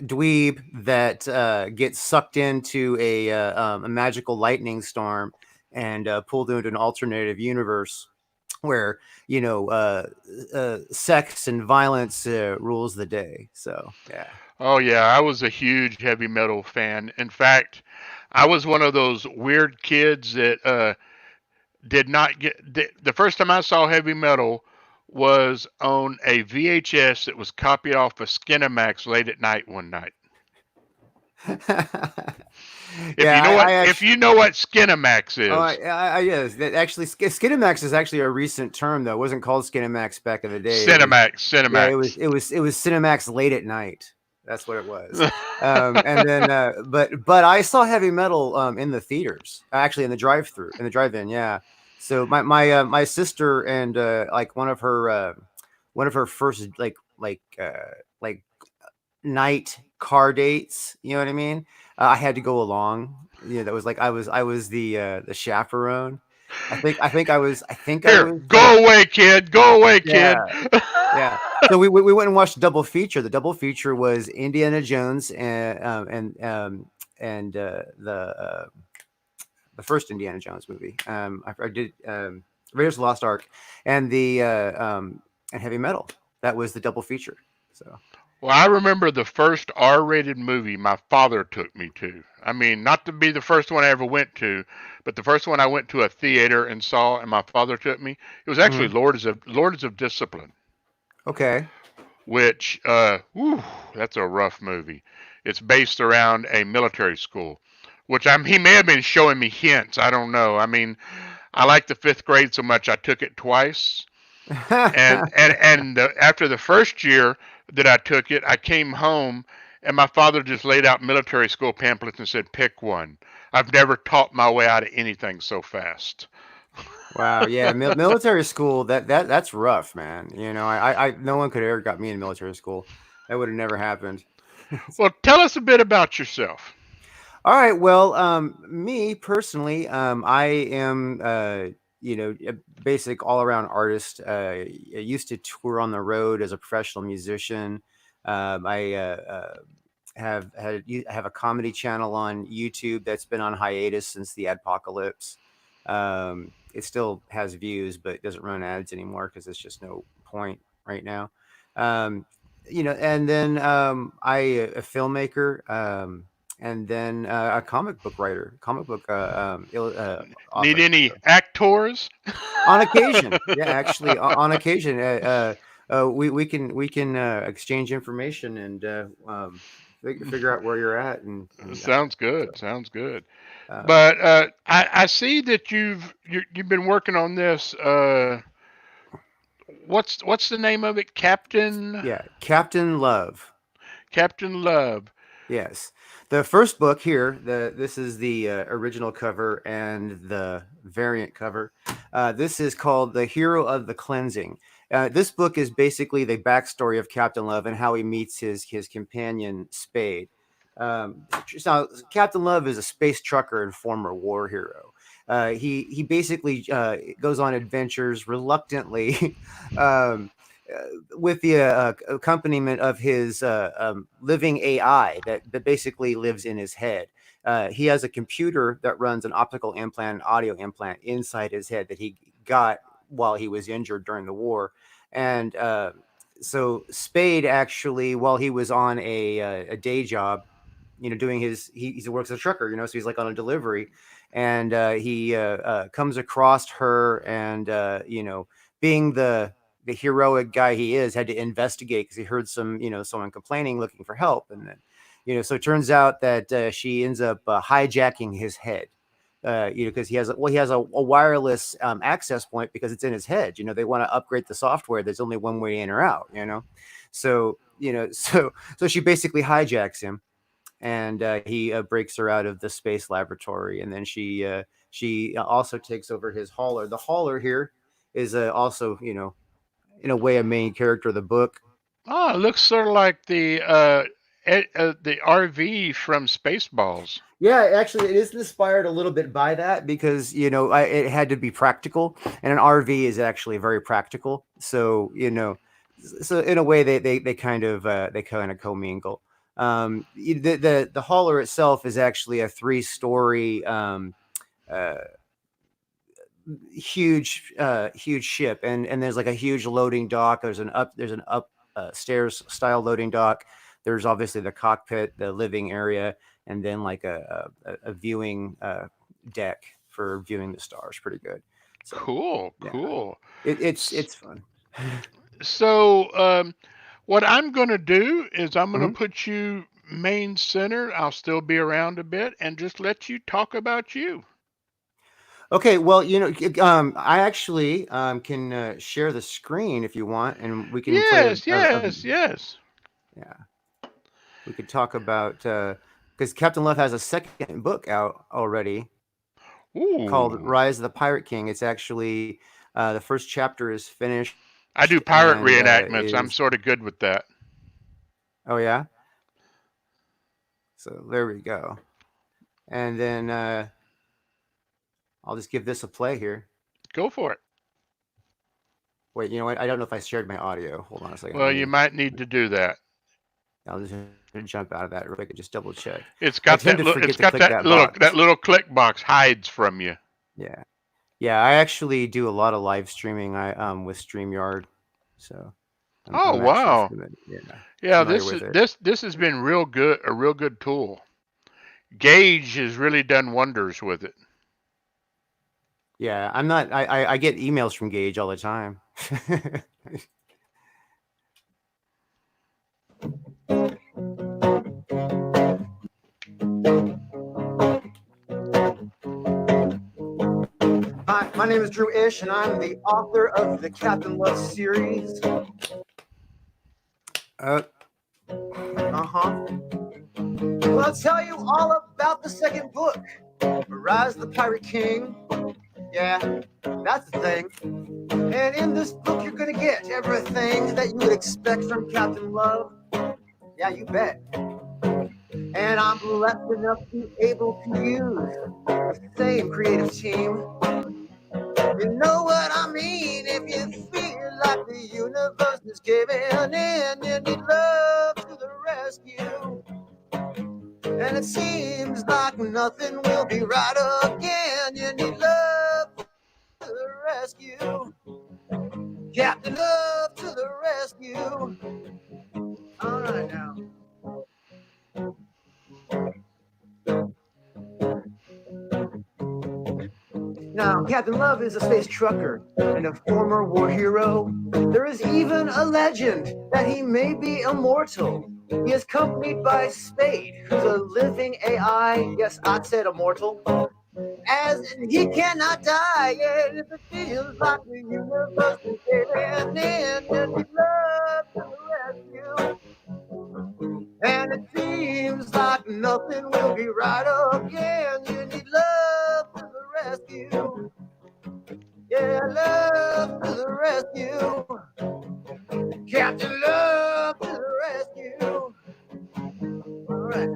dweeb that gets sucked into a magical lightning storm and pulled into an alternative universe where sex and violence rules the day. So yeah. Oh yeah, I was a huge heavy metal fan. In fact, I was one of those weird kids that did not get the first time I saw heavy metal was on a VHS that was copied off of Skinamax late at night one night. If you know what Skinamax is. Yes, that actually Skinamax is actually a recent term though. It wasn't called Skinamax back in the day. Cinemax. Yeah, it was Cinemax late at night. That's what it was. And then, but I saw heavy metal in the theaters, actually in the drive-in. Yeah. So my sister and like one of her first like night car dates. You know what I mean? I had to go along. That was like I was the chaperone. I think I was. Go away, kid. Go away, kid. Yeah. So we went and watched a double feature. The double feature was Indiana Jones and the first Indiana Jones movie. I did Raiders of the Lost Ark and the and heavy metal. That was the double feature. So. Well, I remember the first R-rated movie my father took me to. I mean, not to be the first one I ever went to, but the first one I went to a theater and saw, and my father took me. It was actually Lords of Discipline. Okay. Which, that's a rough movie. It's based around a military school, which he may have been showing me hints. I don't know. I mean, I liked the 5th grade so much I took it twice, and after the first year that I took it, I came home and my father just laid out military school pamphlets and said, "Pick one." I've never taught my way out of anything so fast. Wow, yeah, military school that's rough, man. I no one could have ever got me in military school. That would have never happened. Well, tell us a bit about yourself. All right, well, me personally, I am a basic all-around artist. I used to tour on the road as a professional musician. I have a comedy channel on YouTube that's been on hiatus since the adpocalypse. It still has views, but it doesn't run ads anymore because there's just no point right now. And then I a filmmaker. And then a comic book writer, author. Need any actors? On occasion, yeah, actually, on occasion, we can exchange information and figure out where you're at. And sounds good. Sounds good. But I see that you've been working on this. What's the name of it? Captain? Yeah, Captain Love. Captain Love. Yes. The first book here, this is the original cover and the variant cover. This is called The Hero of the Cleansing. This book is basically the backstory of Captain Love and how he meets his companion Spade. So Captain Love is a space trucker and former war hero. He basically goes on adventures reluctantly. With the accompaniment of his living AI that basically lives in his head. He has a computer that runs an optical implant, audio implant inside his head that he got while he was injured during the war. And so Spade actually, while he was on a day job, doing he works as a trucker, so he's like on a delivery, and he comes across her, and being the heroic guy he is, had to investigate because he heard someone complaining, looking for help, and then so it turns out that she ends up hijacking his head, because he has a wireless access point because it's in his head. They want to upgrade the software. There's only one way in or out. So she basically hijacks him, and he breaks her out of the space laboratory, and then she also takes over his hauler. The hauler here is also in a way a main character of the book. Oh, it looks sort of like the the RV from Spaceballs. Yeah, actually, it is inspired a little bit by that because it had to be practical, and an RV is actually very practical. So so in a way they kind of commingle. The hauler itself is actually a 3-story huge ship, and there's like a huge loading dock. There's an up stairs style loading dock. There's obviously the cockpit, the living area, and then like a viewing deck for viewing the stars. Pretty good. So, Cool. It's fun. So what I'm going to do is I'm going to Mhm. put you main center. I'll still be around a bit and just let you talk about you. Okay, well, I actually can share the screen if you want, and we can play Yes. Yeah. We could talk about because Captain Love has a second book out already called Ooh. Rise of the Pirate King. It's actually the first chapter is finished. I do pirate and, reenactments. I'm sort of good with that. Oh yeah. So there we go. And then I'll just give this a play here. Go for it. Wait, you know what? I don't know if I shared my audio. Hold on a second. Well, you might need to do that. I'll just jump out of that real quick and just double check. It's got that little click box hides from you. Yeah. I actually do a lot of live streaming. With StreamYard, so. Wow. Yeah. This has been a real good tool. Gage has really done wonders with it. Yeah, I'm not. I get emails from Gage all the time. Hi, my name is Drew Ish, and I'm the author of the Captain Love series. Well, I'll tell you all about the second book, Rise of the Pirate King. Yeah, that's the thing. And in this book, you're gonna get everything that you would expect from Captain Love. Yeah, you bet. And I'm blessed enough to be able to use the same creative team. You know what I mean? If you feel like the universe is giving in, you need love to the rescue. And it seems like nothing will be right again. You need love to the rescue. Captain Love to the rescue. All right now. Now, Captain Love is a space trucker and a former war hero. There is even a legend that he may be immortal. He is accompanied by Spade, who's a living AI. Yes, I said immortal. As he cannot die, and if it feels like the universe is giving in, you need love to the rescue. And it seems like nothing will be right again. You need love to the rescue. Yeah, love to the rescue. Captain Love to the rescue. All right.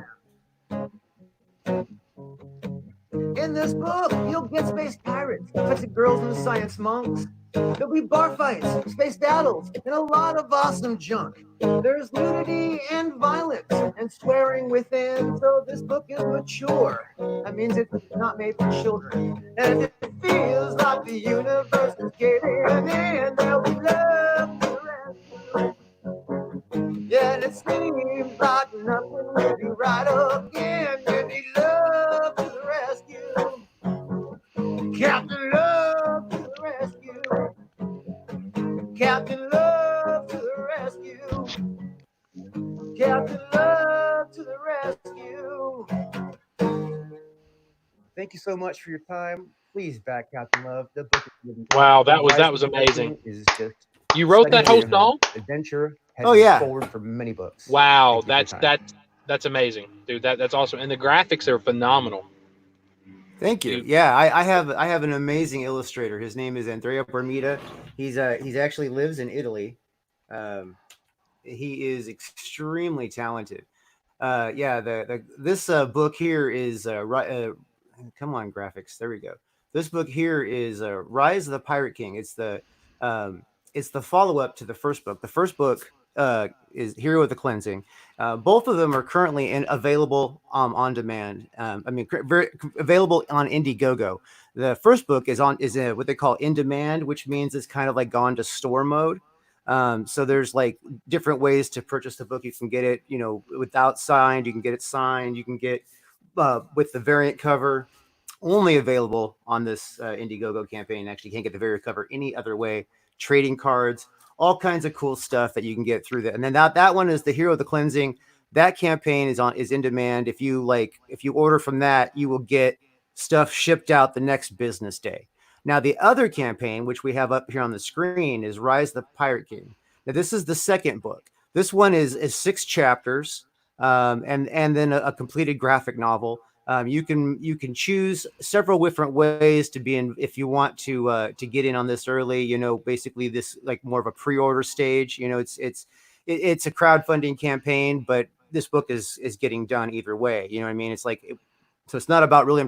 In this book, you'll get space pirates, sexy girls and science monks. There'll be bar fights, space battles, and a lot of awesome junk. There's nudity and violence and swearing within, so this book is mature. That means it's not made for children. And if it feels like the universe is giving in, there'll be love to the rescue. Yeah, and it seems like nothing will be right again. You need love to the rescue. Captain Love to the rescue. Captain Love to the rescue. Captain Love to the rescue. Thank you so much for your time. Please back Captain Love. The book is Wow, that was amazing. Is just you wrote that whole song? Adventure. Oh yeah. Forward for many books. Wow, that's amazing, dude. That's awesome, and the graphics are phenomenal. Thank you. Yeah, I have an amazing illustrator. His name is Andrea Bermida. He's actually lives in Italy. He is extremely talented. Yeah, this book here is come on, graphics. There we go. This book here is Rise of the Pirate King. Um, it's the follow up to the first book. The first book is Hero of the Cleansing. Both of them are currently available on demand. Available on Indiegogo. The first book is what they call in demand, which means it's kind of like gone to store mode. So there's like different ways to purchase the book. You can get it, without signed. You can get it signed. You can get with the variant cover. Only available on this Indiegogo campaign. Actually, you can't get the variant cover any other way. Trading cards, all kinds of cool stuff that you can get through that. And then that one is the Hero of the Cleansing. That campaign is in demand. If you order from that, you will get stuff shipped out the next business day. Now, the other campaign, which we have up here on the screen, is Rise the Pirate King. Now, this is the second book. This one is 6 chapters, and then a completed graphic novel. You can choose several different ways to be in if you want to get in on this early. Basically this like more of a pre-order stage. It's a crowdfunding campaign, but this book is getting done either way. You know what I mean? So it's not about really.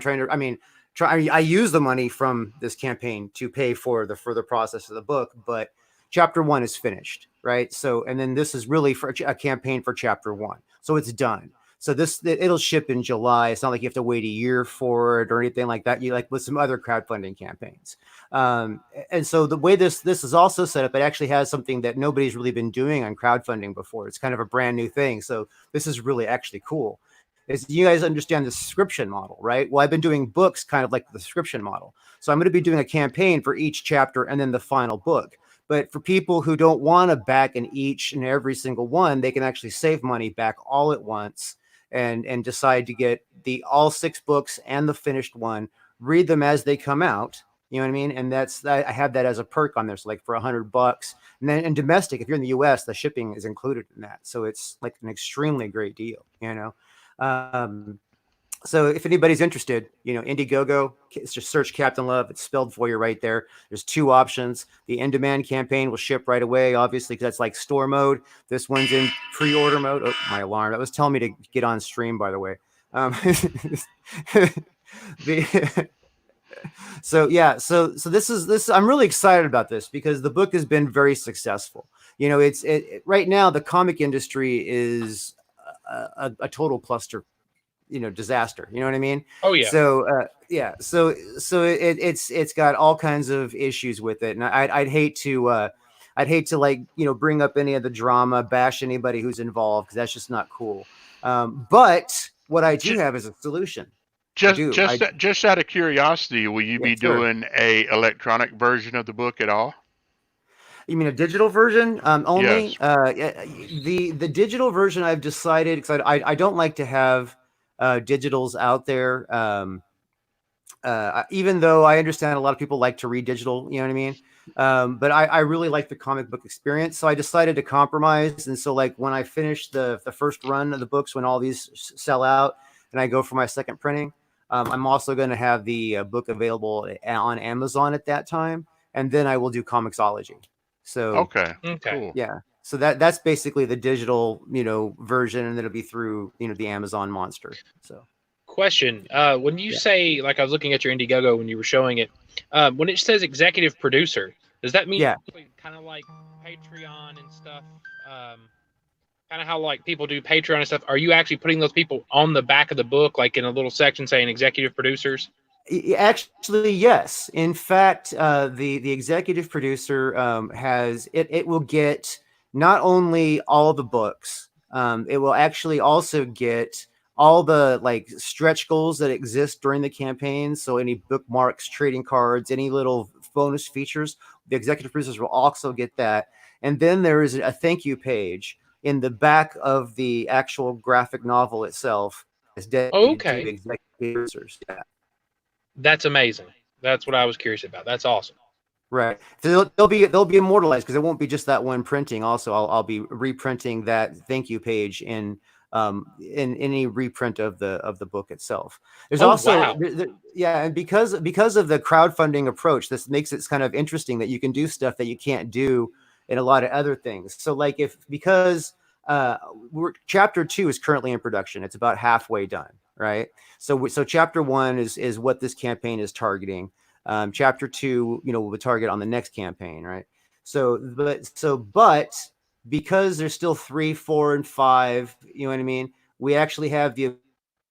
I use the money from this campaign to pay for the further process of the book, but chapter 1 is finished, right? So, and then this is really for a campaign for chapter 1. So it's done. So it'll ship in July. It's not like you have to wait a year for it or anything like that. You like with some other crowdfunding campaigns. And so the way this is also set up, it actually has something that nobody's really been doing on crowdfunding before. It's kind of a brand new thing. So this is really actually cool. Is you guys understand the subscription model, right? Well, I've been doing books kind of like the subscription model. So I'm going to be doing a campaign for each chapter and then the final book. But for people who don't want to back in each and every single one, they can actually save money back all at once and decide to get all 6 books and the finished one, read them as they come out. You know what I mean? And I have that as a perk on there. So like for $100, and then in domestic, if you're in the US, the shipping is included in that. So it's like an extremely great deal, So if anybody's interested, Indiegogo, just search Captain Love. It's spelled for you right there. There's 2 options. The in-demand campaign will ship right away, obviously, because that's like store mode. This one's in pre-order mode. Oh, my alarm. That was telling me to get on stream, by the way. So this is I'm really excited about this because the book has been very successful. Right now the comic industry is a total cluster disaster. You know what I mean? Oh yeah. So it's got all kinds of issues with it, and I'd hate to bring up any of the drama, bash anybody who's involved, because that's just not cool. But what I do have is a solution. Just out of curiosity, will you be doing a electronic version of the book at all? You mean a digital version only? Yes. The digital version I've decided, because I don't like to have digitals out there, even though I understand a lot of people like to read digital, you know what I mean? But I really like the comic book experience, so I decided to compromise. And so like when I finish the first run of the books, when all these sell out and I go for my second printing, I'm also going to have the book available on Amazon at that time, and then I will do Comixology. So okay, cool. Yeah. So that's basically the digital, version, and it'll be through, the Amazon monster. So, question: when you say, like, I was looking at your Indiegogo when you were showing it, when it says executive producer, does that mean kind of like Patreon and stuff? Kind of how like people do Patreon and stuff. Are you actually putting those people on the back of the book, like in a little section saying executive producers? Actually, yes. In fact, the executive producer has it will get not only all the books, it will actually also get all the like stretch goals that exist during the campaign. So any bookmarks, trading cards, any little bonus features, the executive producers will also get that. And then there is a thank you page in the back of the actual graphic novel itself. Is dedicated to the executive producers. Yeah. That's amazing. That's what I was curious about. That's awesome. Right. So they'll be immortalized because it won't be just that one printing. Also, I'll be reprinting that thank you page in any reprint of the book itself. There's also and because of the crowdfunding approach, this makes it kind of interesting that you can do stuff that you can't do in a lot of other things. So like because Chapter 2 is currently in production. It's about halfway done, right? So chapter 1 is what this campaign is targeting. Chapter 2, will target on the next campaign, right? But because there's still 3, 4, and 5, you know what I mean? We actually have the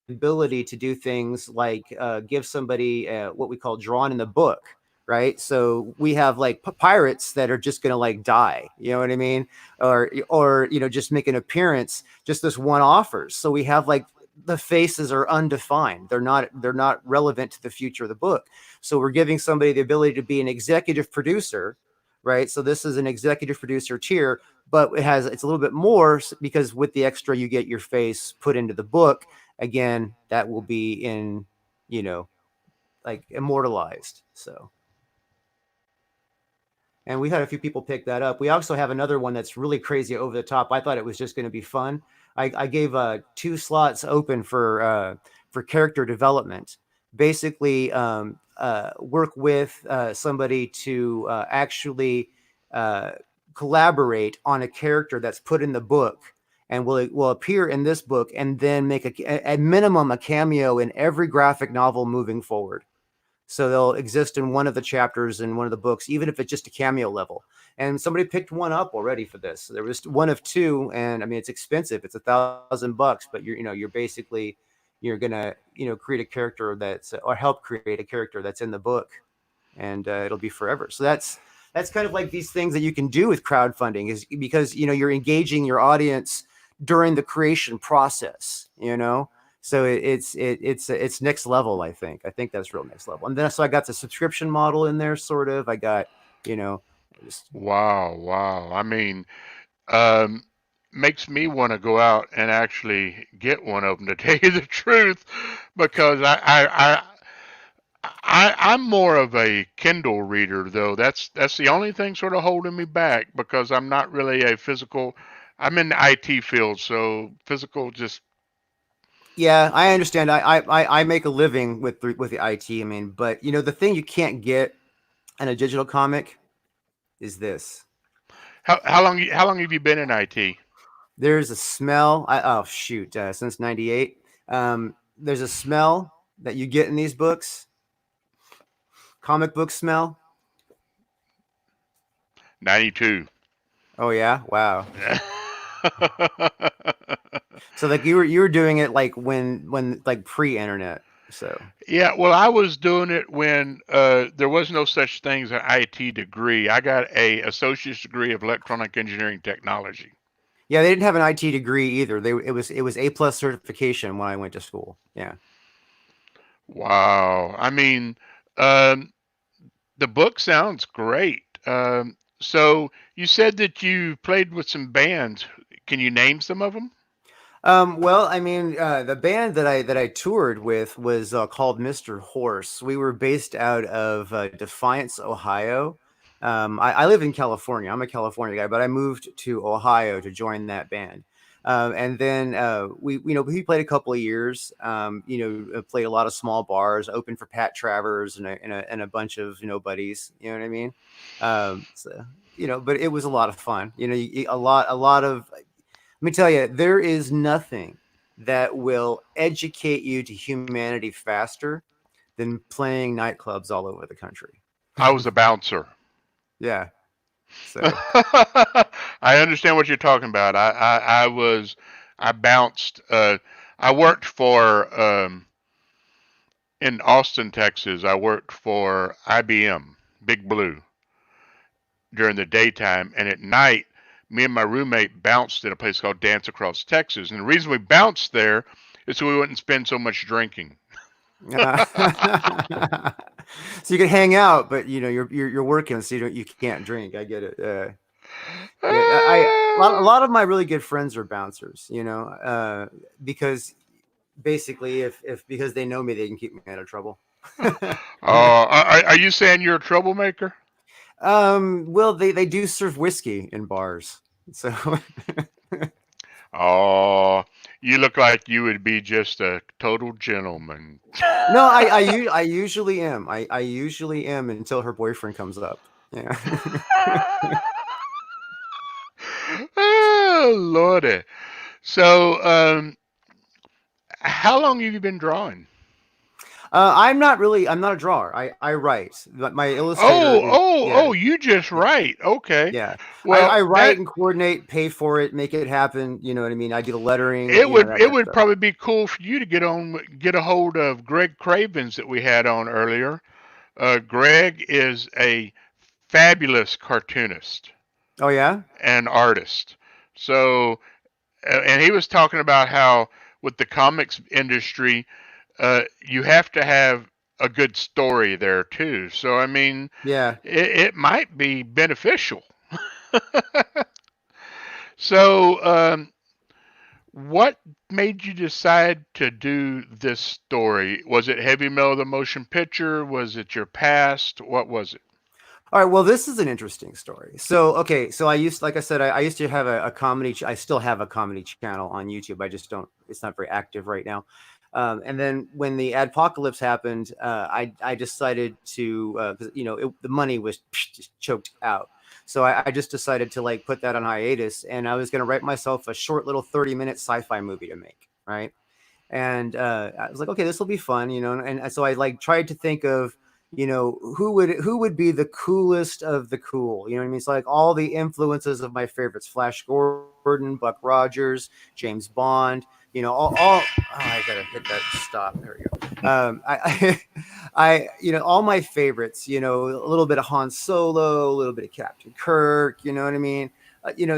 ability to do things like give somebody what we call drawn in the book, right? So we have like pirates that are just going to like die, you know what I mean? Or just make an appearance, just this one offers. So we have like the faces are undefined. They're not relevant to the future of the book. So we're giving somebody the ability to be an executive producer, right? So this is an executive producer tier, but it's a little bit more because with the extra, you get your face put into the book. Again, that will be in, like immortalized. So, and we had a few people pick that up. We also have another one that's really crazy over the top. I thought it was just going to be fun. I gave 2 slots open for character development. Basically, work with somebody to actually collaborate on a character that's put in the book and will appear in this book and then make at minimum a cameo in every graphic novel moving forward. So they'll exist in one of the chapters in one of the books, even if it's just a cameo level. And somebody picked one up already for this. There was one of 2, and I mean it's expensive. It's $1,000, but you're basically gonna create a character or help create a character that's in the book, and it'll be forever. So that's kind of like these things that you can do with crowdfunding, is because you're engaging your audience during the creation process. So it's next level. I think that's real next level. And then so I got the subscription model in there, sort of. I got Wow. I mean, makes me want to go out and actually get one of them, to tell you the truth, because I'm more of a Kindle reader, though. That's the only thing sort of holding me back, because I'm not really a physical. I'm in the IT field, so physical just. Yeah, I understand. I make a living with the IT. I mean, but the thing you can't get in a digital comic is this. How long have you been in IT? There's a smell. Since '98. There's a smell that you get in these books. Comic book smell. 92. Oh yeah! Wow. So like you were doing it like when like pre-internet. So yeah, well, I was doing it when there was no such thing as an IT degree. I got a associate's degree of electronic engineering technology. Yeah, they didn't have an IT degree either. It was A+ certification when I went to school. Yeah. Wow. I mean, the book sounds great. So you said that you played with some bands. Can you name some of them? Well, I mean, the band that I toured with was called Mr. Horse. We were based out of Defiance, Ohio. I live in California. I'm a California guy, but I moved to Ohio to join that band. And then we played a couple of years. Played a lot of small bars, opened for Pat Travers and a bunch of buddies. You know what I mean? But it was a lot of fun. A lot of. Let me tell you, there is nothing that will educate you to humanity faster than playing nightclubs all over the country. I was a bouncer. Yeah. So I understand what you're talking about. I bounced. I worked for in Austin, Texas. I worked for IBM, Big Blue, during the daytime, and at night, me and my roommate bounced at a place called Dance Across Texas. And the reason we bounced there is so we wouldn't spend so much drinking. So you can hang out, but you're working, so you can't drink. I get it. A lot of my really good friends are bouncers. Because basically, because they know me, they can keep me out of trouble. Are you saying you're a troublemaker? Well, they do serve whiskey in bars, so. Oh, you look like you would be just a total gentleman. No, I usually am. I usually am until her boyfriend comes up. Yeah. Oh Lordy. So, how long have you been drawing? I'm not a drawer. I write. My illustrator is You just write. Okay. yeah. Well, I write and coordinate, pay for it, make it happen. You know what I mean? I do the lettering. it would That it kind of would stuff. probably be cool for you to get a hold of Greg Cravens that we had on earlier. Greg is a fabulous cartoonist. Oh yeah. And artist. So, and he was talking about how with the comics industry, you have to have a good story there too. So I mean, yeah, it might be beneficial. So, what made you decide to do this story? Was it Heavy Metal the motion picture? Was it your past? What was it? All right. Well, this is an interesting story. So, okay. So like I said, I used to have a comedy. I still have a comedy channel on YouTube. I just don't. It's not very active right now. And then when the adpocalypse happened, I decided to, because the money was just choked out. So I just decided to like put that on hiatus, and I was going to write myself a short little 30-minute sci-fi movie to make, right? And I was like, okay, this will be fun, and so I like tried to think of, who would be the coolest of the cool, you know what I mean? So like all the influences of my favorites: Flash Gordon, Buck Rogers, James Bond, all oh, I gotta hit that stop. There we go. All my favorites, a little bit of Han Solo, a little bit of Captain Kirk, you know what I mean?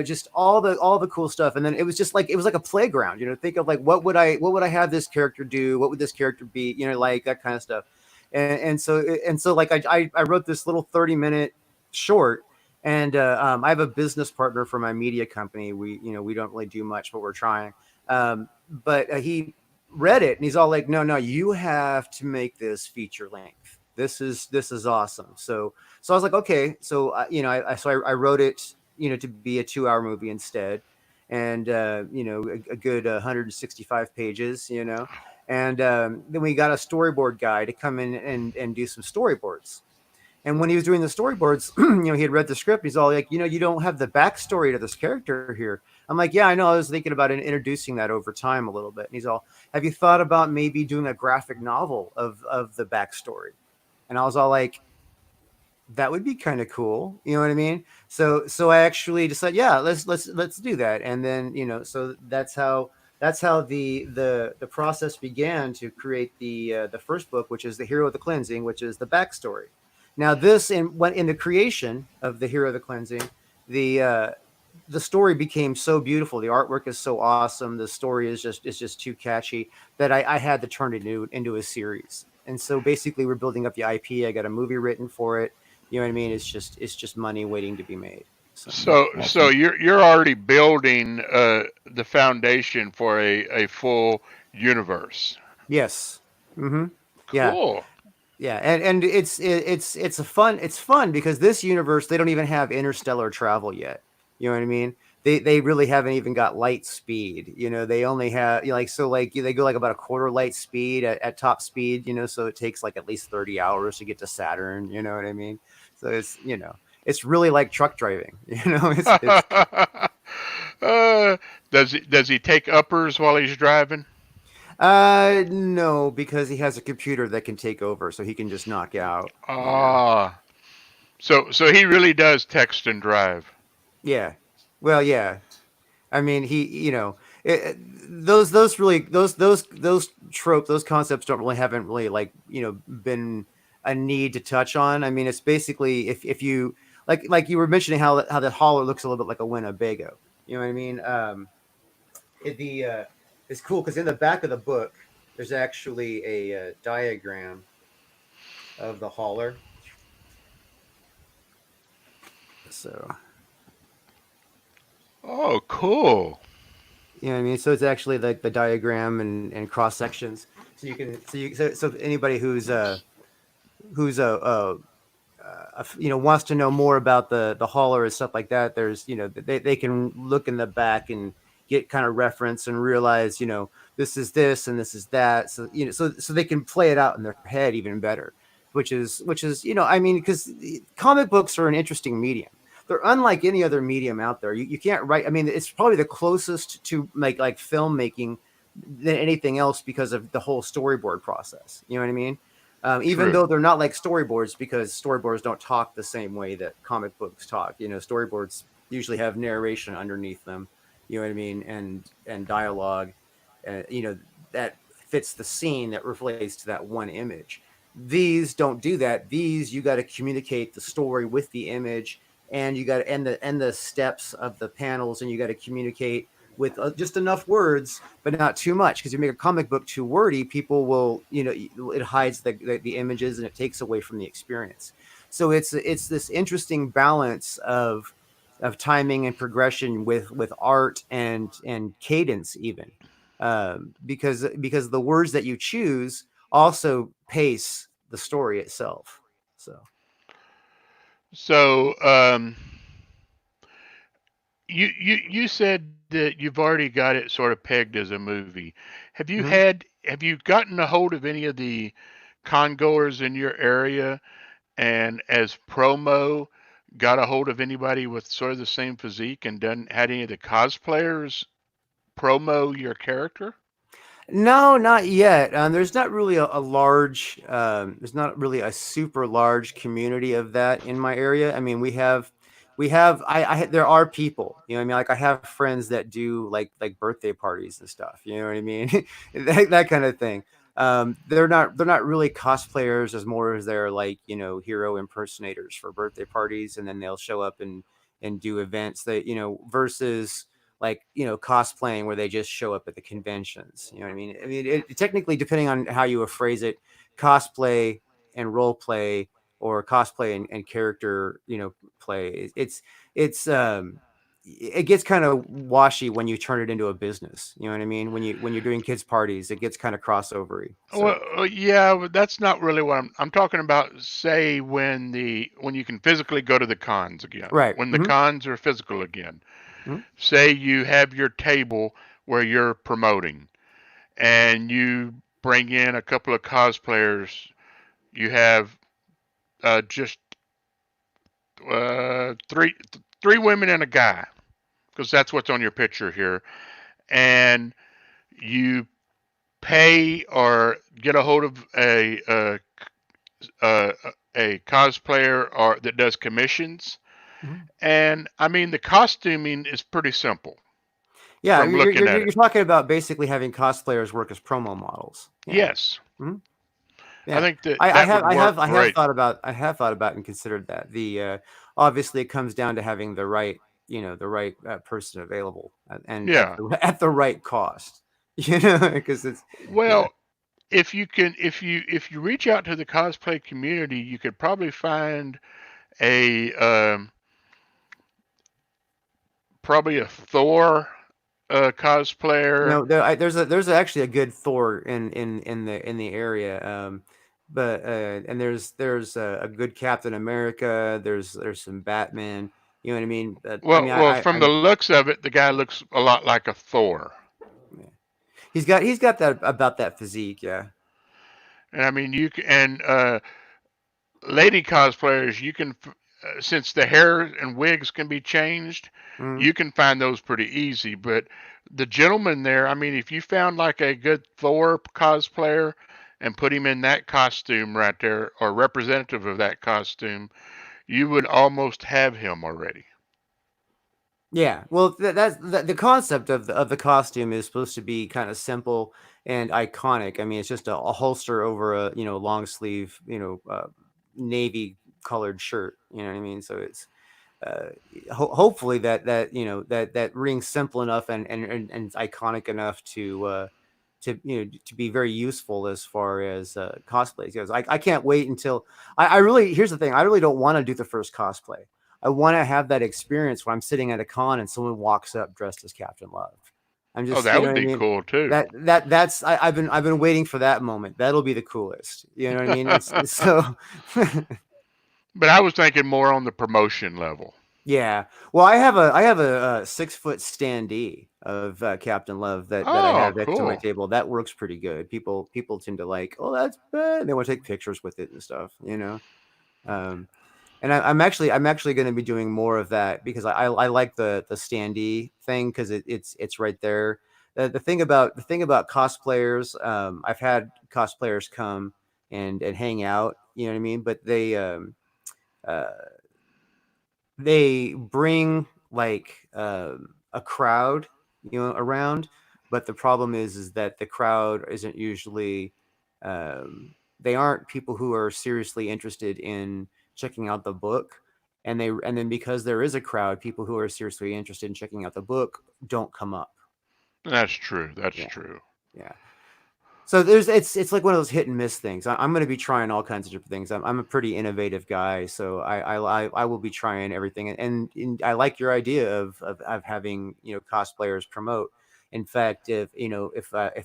Just all the cool stuff. And then it was like a playground, think of like, what would I have this character do? What would this character be? Like that kind of stuff. And so like I wrote this little 30-minute short, and I have a business partner for my media company. We don't really do much, but we're trying. But he read it and he's all like, no, you have to make this feature length. This is awesome. So I was like, okay. So I wrote it, to be a 2-hour movie instead. And, a good 165 pages, and then we got a storyboard guy to come in and do some storyboards. And when he was doing the storyboards, he had read the script. He's all like, you don't have the backstory to this character here. I'm like, yeah, I know. I was thinking about introducing that over time a little bit. And he's all, have you thought about maybe doing a graphic novel of the backstory? And I was all like, that would be kind of cool. You know what I mean? So I actually decided, yeah, let's do that. And then, so that's how the process began to create the first book, which is The Hero of the Cleansing, which is the backstory. Now, this in the creation of The Hero of the Cleansing, the story became so beautiful. The artwork is so awesome. The story is just too catchy that I had to turn it into a series. And so basically, we're building up the IP. I got a movie written for it. You know what I mean? It's just money waiting to be made. So you're already building the foundation for a full universe. Yes. Mm-hmm. Yeah. Cool. Yeah, and it's fun because this universe, they don't even have interstellar travel yet. You know what I mean? They really haven't even got light speed. They only have they go like about a quarter light speed at top speed. So it takes like at least 30 hours to get to Saturn. You know what I mean? So it's really like truck driving. Does he take uppers while he's driving? No, because he has a computer that can take over, so he can just knock out. So he really does text and drive. Yeah. Well, yeah. I mean, those tropes, those concepts haven't really been a need to touch on. I mean, it's basically if you like you were mentioning how the hauler looks a little bit like a Winnebago. You know what I mean? It's cool because in the back of the book, there's actually a diagram of the hauler. So. Oh, cool. You know what I mean? So it's actually like the diagram and cross sections. So you can so anybody who's wants to know more about the hauler and stuff like that, there's they can look in the back and get kind of reference and realize this is this and this is that, so so they can play it out in their head even better, which is I mean, because comic books are an interesting medium. they're unlike any other medium out there. You can't write. I mean, it's probably the closest to like filmmaking than anything else because of the whole storyboard process. You know what I mean? Even though they're not like storyboards, because storyboards don't talk the same way that comic books talk. You know, storyboards usually have narration underneath them. You know what I mean? And dialogue, you know, that fits the scene that relates to that one image. These don't do that. These, you got to communicate the story with the image, and you got to end the steps of the panels, and you got to communicate with just enough words, but not too much. Because if you make a comic book too wordy, people will, you know, it hides the images and it takes away from the experience. So it's this interesting balance of timing and progression with art and cadence even, because the words that you choose also pace the story itself. So you said that you've already got it sort of pegged as a movie. Have you gotten a hold of any of the congoers in your area, and as promo got a hold of anybody with sort of the same physique, and had any of the cosplayers promo your character? No, not yet. There's not really a large, there's not really a super large community of that in my area. I mean, there are people, you know what I mean? Like I have friends that do like birthday parties and stuff, you know what I mean? that kind of thing. They're not really cosplayers as more as they're like, you know, hero impersonators for birthday parties. And then they'll show up and do events that, you know, versus like, you know, cosplaying where they just show up at the conventions. You know what I mean? I mean, technically, depending on how you phrase it, cosplay and role play, or cosplay and character, you know, play. It gets kind of washy when you turn it into a business. You know what I mean? When you're doing kids parties, it gets kind of crossovery. So. Well, yeah, but that's not really what I'm talking about. Say when you can physically go to the cons again, right? When the cons are physical again. Mm-hmm. Say you have your table where you're promoting, and you bring in a couple of cosplayers. You have just three women and a guy, because that's what's on your picture here, and you pay or get a hold of a cosplayer or that does commissions. And I mean, the costuming is pretty simple. Yeah, you're talking about basically having cosplayers work as promo models. Yeah. Yes. Mm-hmm. Yeah. I think I have thought about and considered that. The obviously it comes down to having the right, you know, the right person available, and at the right cost. You know, because it's if you reach out to the cosplay community, you could probably find probably a Thor cosplayer. No, there's actually a good Thor in the area, but and there's a good Captain America. There's some Batman. You know what I mean? From the looks of it, the guy looks a lot like a Thor. Yeah. He's got that physique, yeah. And I mean, lady cosplayers, you can, since the hair and wigs can be changed, you can find those pretty easy. But the gentleman there, I mean, if you found like a good Thor cosplayer and put him in that costume right there, or representative of that costume, you would almost have him already. Yeah, well, that's the concept of the costume is supposed to be kind of simple and iconic. I mean, it's just a holster over a, you know, long sleeve, you know, navy colored shirt. You know what I mean? So it's hopefully that you know that rings simple enough and iconic enough to you know, to be very useful as far as cosplays goes. I can't wait until I really, here's the thing, I really don't want to do the first cosplay. I want to have that experience where I'm sitting at a con and someone walks up dressed as Captain Love. I'm just, that would be cool too. That's I've been waiting for that moment. That'll be the coolest. You know what I mean? It's so. But I was thinking more on the promotion level. Yeah. Well, I have a 6 foot standee of Captain Love that I have next to my table. That works pretty good. People tend to like, oh, that's bad. They want to take pictures with it and stuff, you know. And I'm actually going to be doing more of that because I like the standee thing because it's right there. The thing about cosplayers, I've had cosplayers come and hang out, you know what I mean, but uh, they bring like a crowd, around, but the problem is that the crowd isn't usually they aren't people who are seriously interested in checking out the book, and then because there is a crowd, people who are seriously interested in checking out the book don't come up. That's true. That's Yeah. true. Yeah. So it's like one of those hit and miss things. I'm going to be trying all kinds of different things. I'm a pretty innovative guy, so I will be trying everything. And I like your idea of having cosplayers promote. In fact, if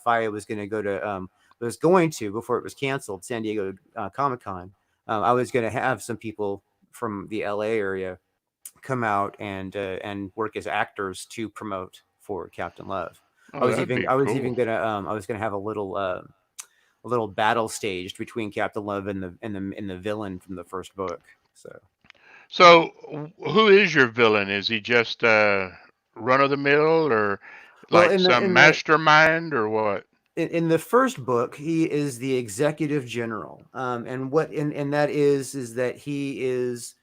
I was going to go to was going to before it was canceled, San Diego Comic Con, I was going to have some people from the LA area come out and work as actors to promote for Captain Love. Oh, that'd be I was cool. even gonna I was gonna have a little battle staged between Captain Love and the villain from the first book. So, who is your villain? Is he just run of the mill, or Well, like some mastermind, or what? in the first book, he is the executive general, and that is that he is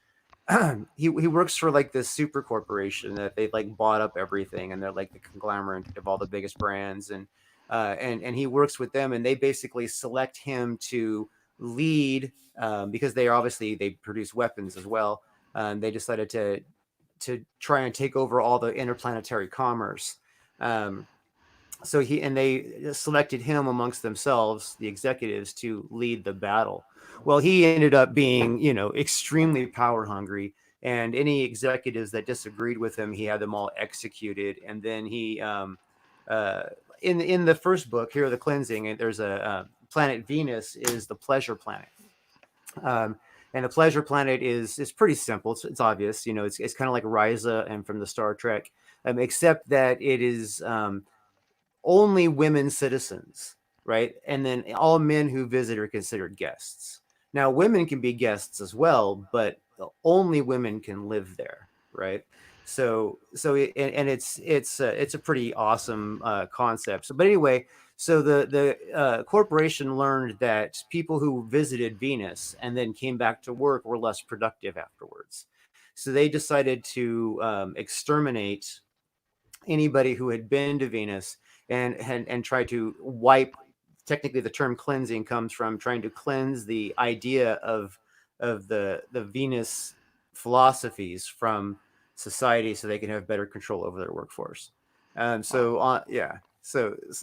he works for like this super corporation that they like bought up everything, and they're like the conglomerate of all the biggest brands, and he works with them, and they basically select him to lead because they produce weapons as well. They decided to try and take over all the interplanetary commerce. So they selected him amongst themselves, the executives, to lead the battle. Well, he ended up being, extremely power hungry, and any executives that disagreed with him, he had them all executed. And then he, in the first book, Hero of the Cleansing, there's a planet Venus is the pleasure planet. And the pleasure planet is pretty simple. It's obvious, it's kind of like Ryza and from the Star Trek, except that it is only women citizens, right? And then all men who visit are considered guests. Now, women can be guests as well, but only women can live there, right? So it's a pretty awesome concept. So, but anyway, so the corporation learned that people who visited Venus and then came back to work were less productive afterwards. So they decided to exterminate anybody who had been to Venus and try to wipe. Technically, the term cleansing comes from trying to cleanse the idea of the Venus philosophies from society, so they can have better control over their workforce. So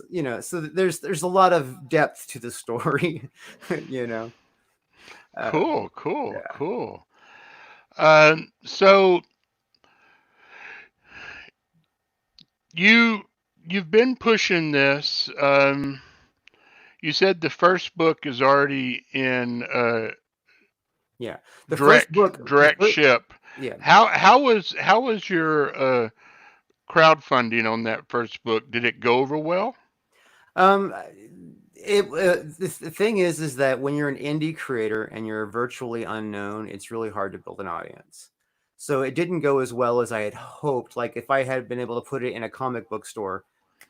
there's a lot of depth to the story. Cool. So you've been pushing this. You said the first book is already in the direct first book, direct ship. Yeah. How was your crowdfunding on that first book? Did it go over well? The thing is that when you're an indie creator and you're virtually unknown, it's really hard to build an audience. So it didn't go as well as I had hoped. Like if I had been able to put it in a comic book store,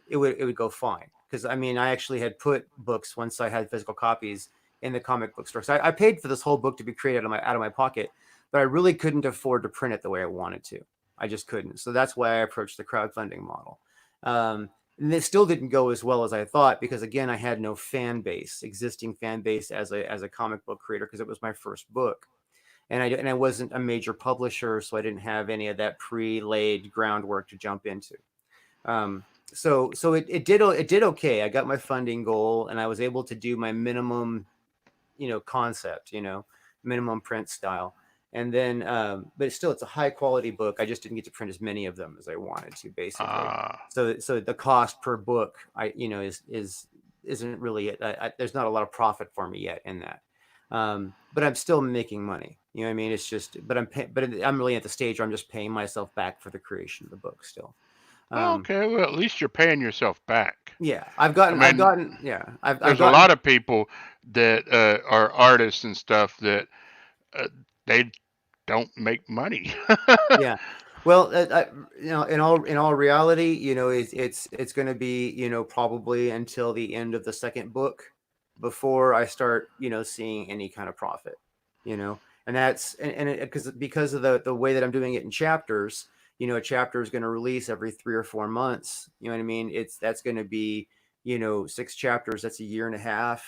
it would go fine. Because I mean, I actually had put books once I had physical copies in the comic book store. So I paid for this whole book to be created out of my pocket, but I really couldn't afford to print it the way I wanted to. I just couldn't. So that's why I approached the crowdfunding model. And it still didn't go as well as I thought because again, I had no existing fan base as a comic book creator because it was my first book. And I wasn't a major publisher, so I didn't have any of that pre-laid groundwork to jump into. So it did okay. I got my funding goal, and I was able to do my minimum, concept, minimum print style. And then, but it's a high quality book. I just didn't get to print as many of them as I wanted to, basically. So the cost per book, isn't really there's not a lot of profit for me yet in that. But I'm still making money. You know what I mean? It's just, but I'm really at the stage where I'm just paying myself back for the creation of the book still. Okay, well, at least you're paying yourself back. Yeah, There's a lot of people that are artists and stuff that they don't make money. Yeah. Well, in all reality, it's going to be, probably until the end of the second book before I start, seeing any kind of profit, and that's because of the way that I'm doing it in chapters. A chapter is going to release every 3 or 4 months. You know what I mean? That's going to be, 6 chapters. That's a year and a half.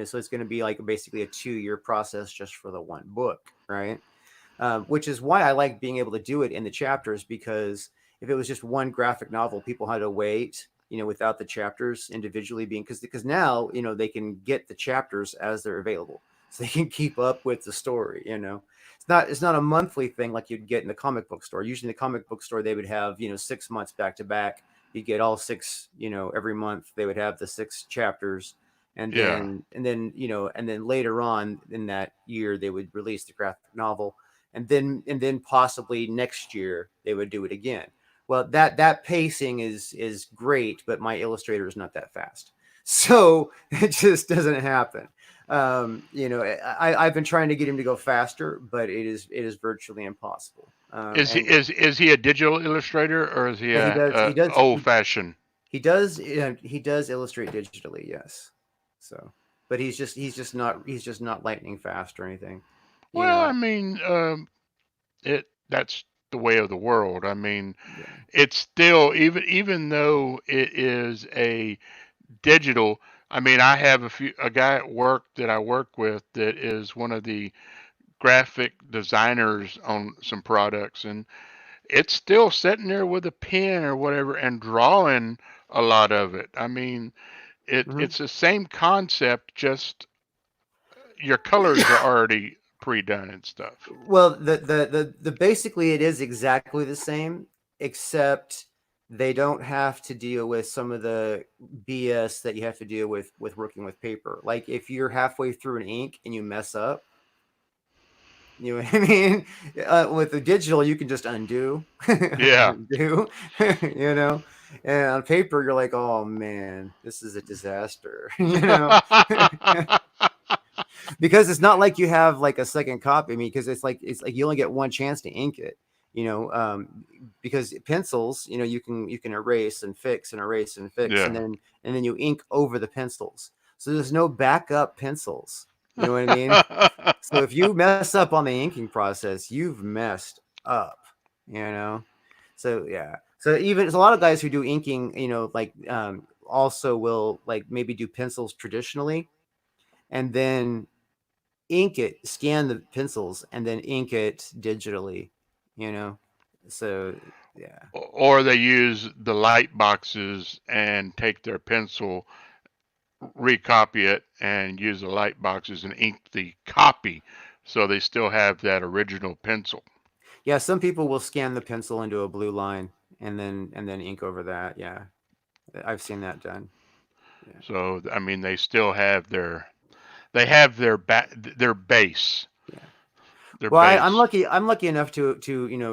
So it's going to be like basically a 2-year process just for the one book, right? Which is why I like being able to do it in the chapters, because if it was just one graphic novel, people had to wait, without the chapters individually being, because now, they can get the chapters as they're available. So they can keep up with the story, It's not a monthly thing like you'd get in the comic book store. Usually in the comic book store, they would have, 6 months back to back. You'd get all 6, every month they would have the 6 chapters. And Yeah. then later on in that year, they would release the graphic novel. And then possibly next year they would do it again. Well, that pacing is great, but my illustrator is not that fast, so it just doesn't happen. I've been trying to get him to go faster, but it is virtually impossible. Is he a digital illustrator, or is he Yeah, a old fashioned? He does illustrate digitally, yes. So, but he's just not lightning fast or anything. Well, I mean, that's the way of the world. I mean, it's still, even though it is a digital. I mean, I have a guy at work that I work with that is one of the graphic designers on some products, and it's still sitting there with a pen or whatever and drawing a lot of it. I mean, it's the same concept, just your colors are already pre-done and stuff. Well, the basically it is exactly the same, except they don't have to deal with some of the BS that you have to deal with working with paper. Like if you're halfway through an ink and you mess up, you know what I mean? With the digital, you can just undo. Yeah. Undo, And on paper, you're like, oh man, this is a disaster. Because it's not like you have like a second copy. I mean, because it's like you only get one chance to ink it. Because pencils, you can erase and fix and erase and fix, Yeah. and then you ink over the pencils. So there's no backup pencils. You know what I mean? So if you mess up on the inking process, you've messed up. So yeah. So even a lot of guys who do inking, also will like maybe do pencils traditionally, and then ink it, scan the pencils, and then ink it digitally. So yeah. Or they use the light boxes and take their pencil, recopy it, and use the light boxes and ink the copy, so they still have that original pencil. Yeah, some people will scan the pencil into a blue line and then ink over that. Yeah, I've seen that done. Yeah. So I mean, they still have their their base. Yeah. Their well, base. I'm lucky enough to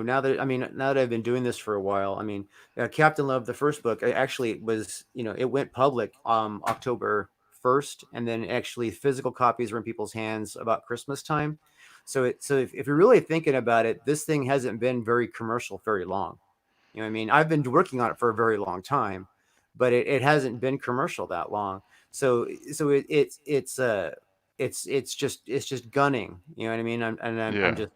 now that I've been doing this for a while. I mean, Captain Love, the first book, actually was it went public October 1st, and then actually physical copies were in people's hands about Christmas time. So if you're really thinking about it, this thing hasn't been very commercial very long. You know what I mean? I've been working on it for a very long time, but it hasn't been commercial that long. So it's just gunning. You know what I mean?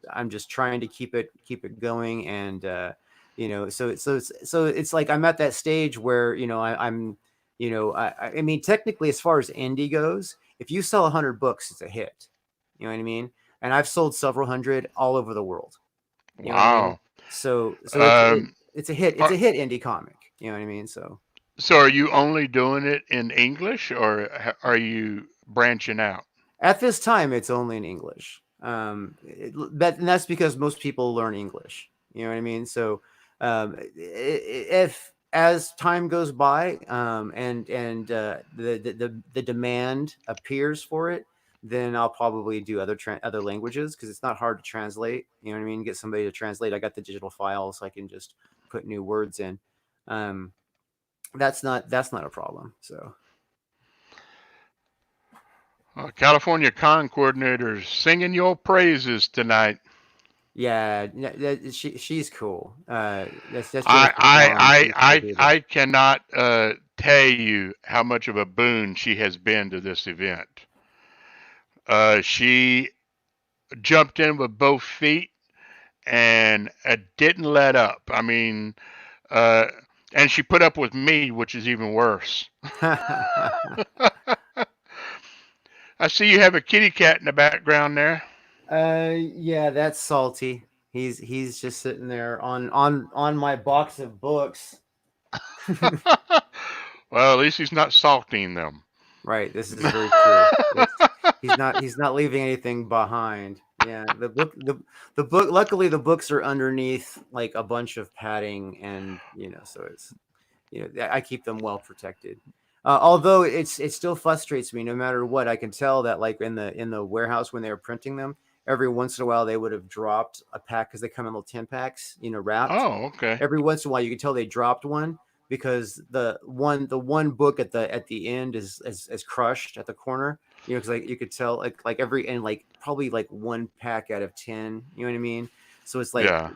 I'm just trying to keep it going, and so it's like I'm at that stage where I mean, technically, as far as indie goes, if you sell 100 books, it's a hit. You know what I mean? And I've sold several hundred all over the world. You know what I mean? So it's a hit. It's a hit indie comic. You know what I mean? So are you only doing it in English, or are you branching out? At this time, it's only in English. And that's because most people learn English. You know what I mean? So if as time goes by, and the demand appears for it, then I'll probably do other languages, because it's not hard to translate. You know what I mean? Get somebody to translate. I got the digital file, so I can just put new words in. That's not a problem. So. California Con coordinators singing your praises tonight. Yeah, she's cool. That's I Jennifer I Swan. I She's I cool. I cannot tell you how much of a boon she has been to this event. She jumped in with both feet and didn't let up. I mean, uh, and she put up with me, which is even worse. I see you have a kitty cat in the background there. Yeah, that's Salty. He's just sitting there on my box of books. Well, at least he's not salting them. Right, this is very true. He's not leaving anything behind. Yeah, the book. Luckily, the books are underneath like a bunch of padding, and so it's I keep them well protected. Although it still frustrates me, no matter what. I can tell that like in the warehouse when they were printing them, every once in a while they would have dropped a pack because they come in little 10 packs, wrapped. Oh, okay. Every once in a while, you can tell they dropped one because the one book at the end is crushed at the corner. Because like you could tell like every and like probably like one pack out of 10. You know what I mean? So it's like Yeah.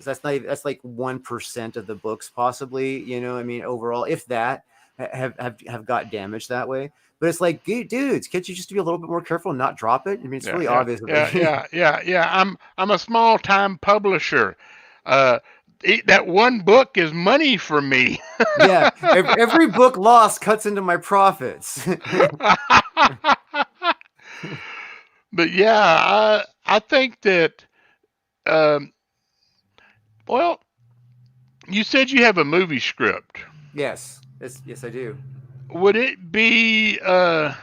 that's like 1% of the books possibly. I mean overall, if that have got damaged that way. But it's like, dudes, can't you just be a little bit more careful and not drop it? I mean, it's really obvious. I'm a small time publisher. That one book is money for me. Yeah, every book lost cuts into my profits. But yeah, I think that. Well, you said you have a movie script. Yes, yes, I do. Would it be a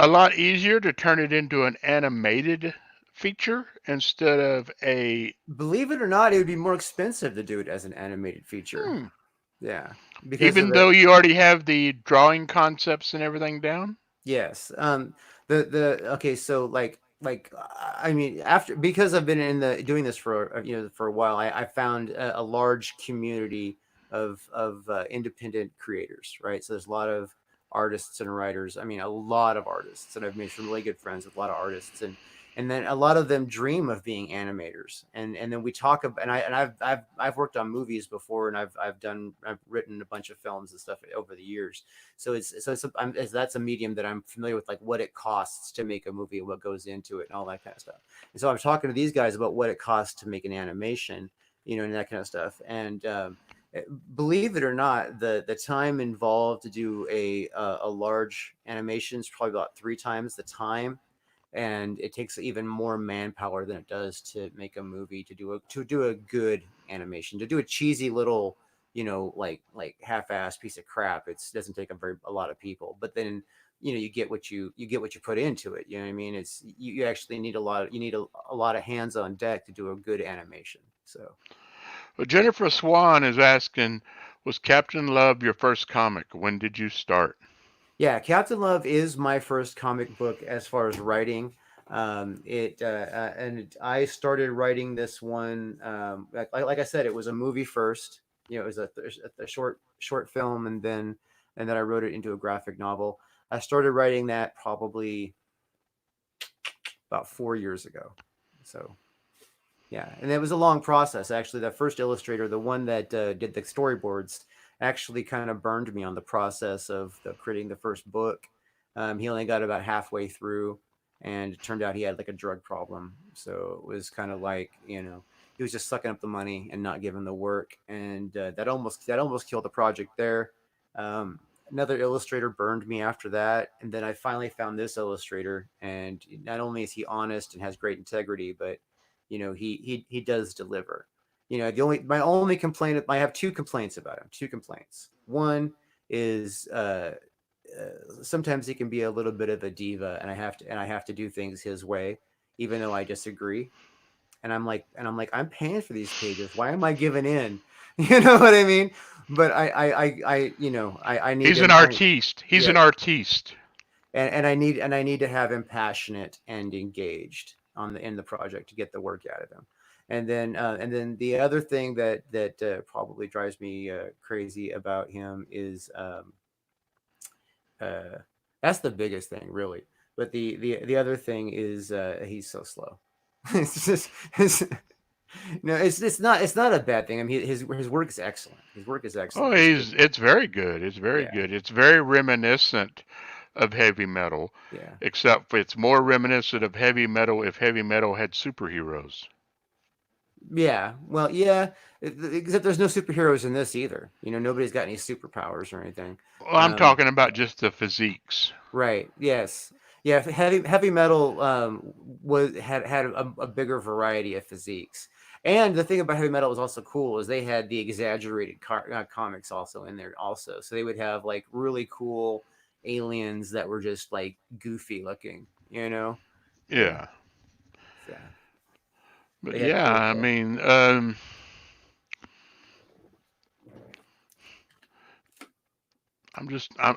lot easier to turn it into an animated feature instead of a? Believe it or not, it would be more expensive to do it as an animated feature. Yeah, because even though you already have the drawing concepts and everything down. Yes. Okay, so like I mean because I've been doing this for for a while, I found a large community of independent creators, right? So there's a lot of artists and writers. I mean, a lot of artists, and I've made some really good friends with a lot of artists, and then a lot of them dream of being animators, and then we talk about, and I've worked on movies before, and I've written a bunch of films and stuff over the years. So that's a medium that I'm familiar with, like what it costs to make a movie, what goes into it, and all that kind of stuff. And so I'm talking to these guys about what it costs to make an animation, and that kind of stuff. And believe it or not, the time involved to do a large animation is probably about 3 times the time, and it takes even more manpower than it does to make a movie, to do a good animation. To do a cheesy little like half-ass piece of crap, it doesn't take a lot of people, but then you get what you put into it. You know what I mean? It's you actually need a lot of hands on deck to do a good animation. So well, Jennifer Swan is asking, was Captain Love your first comic? When did you start? Yeah, Captain Love is my first comic book as far as writing. And I started writing this one. Like I said, it was a movie first. It was a short film, and then I wrote it into a graphic novel. I started writing that probably about 4 years ago. So yeah, and it was a long process. Actually, the first illustrator, the one that did the storyboards, actually kind of burned me on the process of creating the first book. He only got about halfway through, and it turned out he had like a drug problem. So it was kind of like he was just sucking up the money and not giving the work, and that almost killed the project there. Another illustrator burned me after that, and then I finally found this illustrator, and not only is he honest and has great integrity, but he does deliver. My only complaint, I have 2 complaints about him. 2 complaints. One is sometimes he can be a little bit of a diva, and I have to do things his way, even though I disagree. And I'm like, I'm paying for these pages. Why am I giving in? You know what I mean? But I need. He's an artiste. He's an artiste. And I need to have him passionate and engaged in the project to get the work out of him. And then the other thing that probably drives me crazy about him is that's the biggest thing, really. But the other thing is he's so slow. it's not a bad thing. I mean, his work is excellent. His work is Oh, excellent. it's very good. It's very Yeah. good. It's very reminiscent of heavy metal, Yeah. except it's more reminiscent of heavy metal if heavy metal had superheroes. Yeah. Well, yeah. Except there's no superheroes in this either. Nobody's got any superpowers or anything. Well, I'm talking about just the physiques. Right. Yes. Yeah. Heavy metal had a bigger variety of physiques. And the thing about heavy metal was also cool is they had the exaggerated comics also in there also. So they would have like really cool aliens that were just like goofy looking. Yeah. Yeah. But They had yeah, cool I stuff. mean,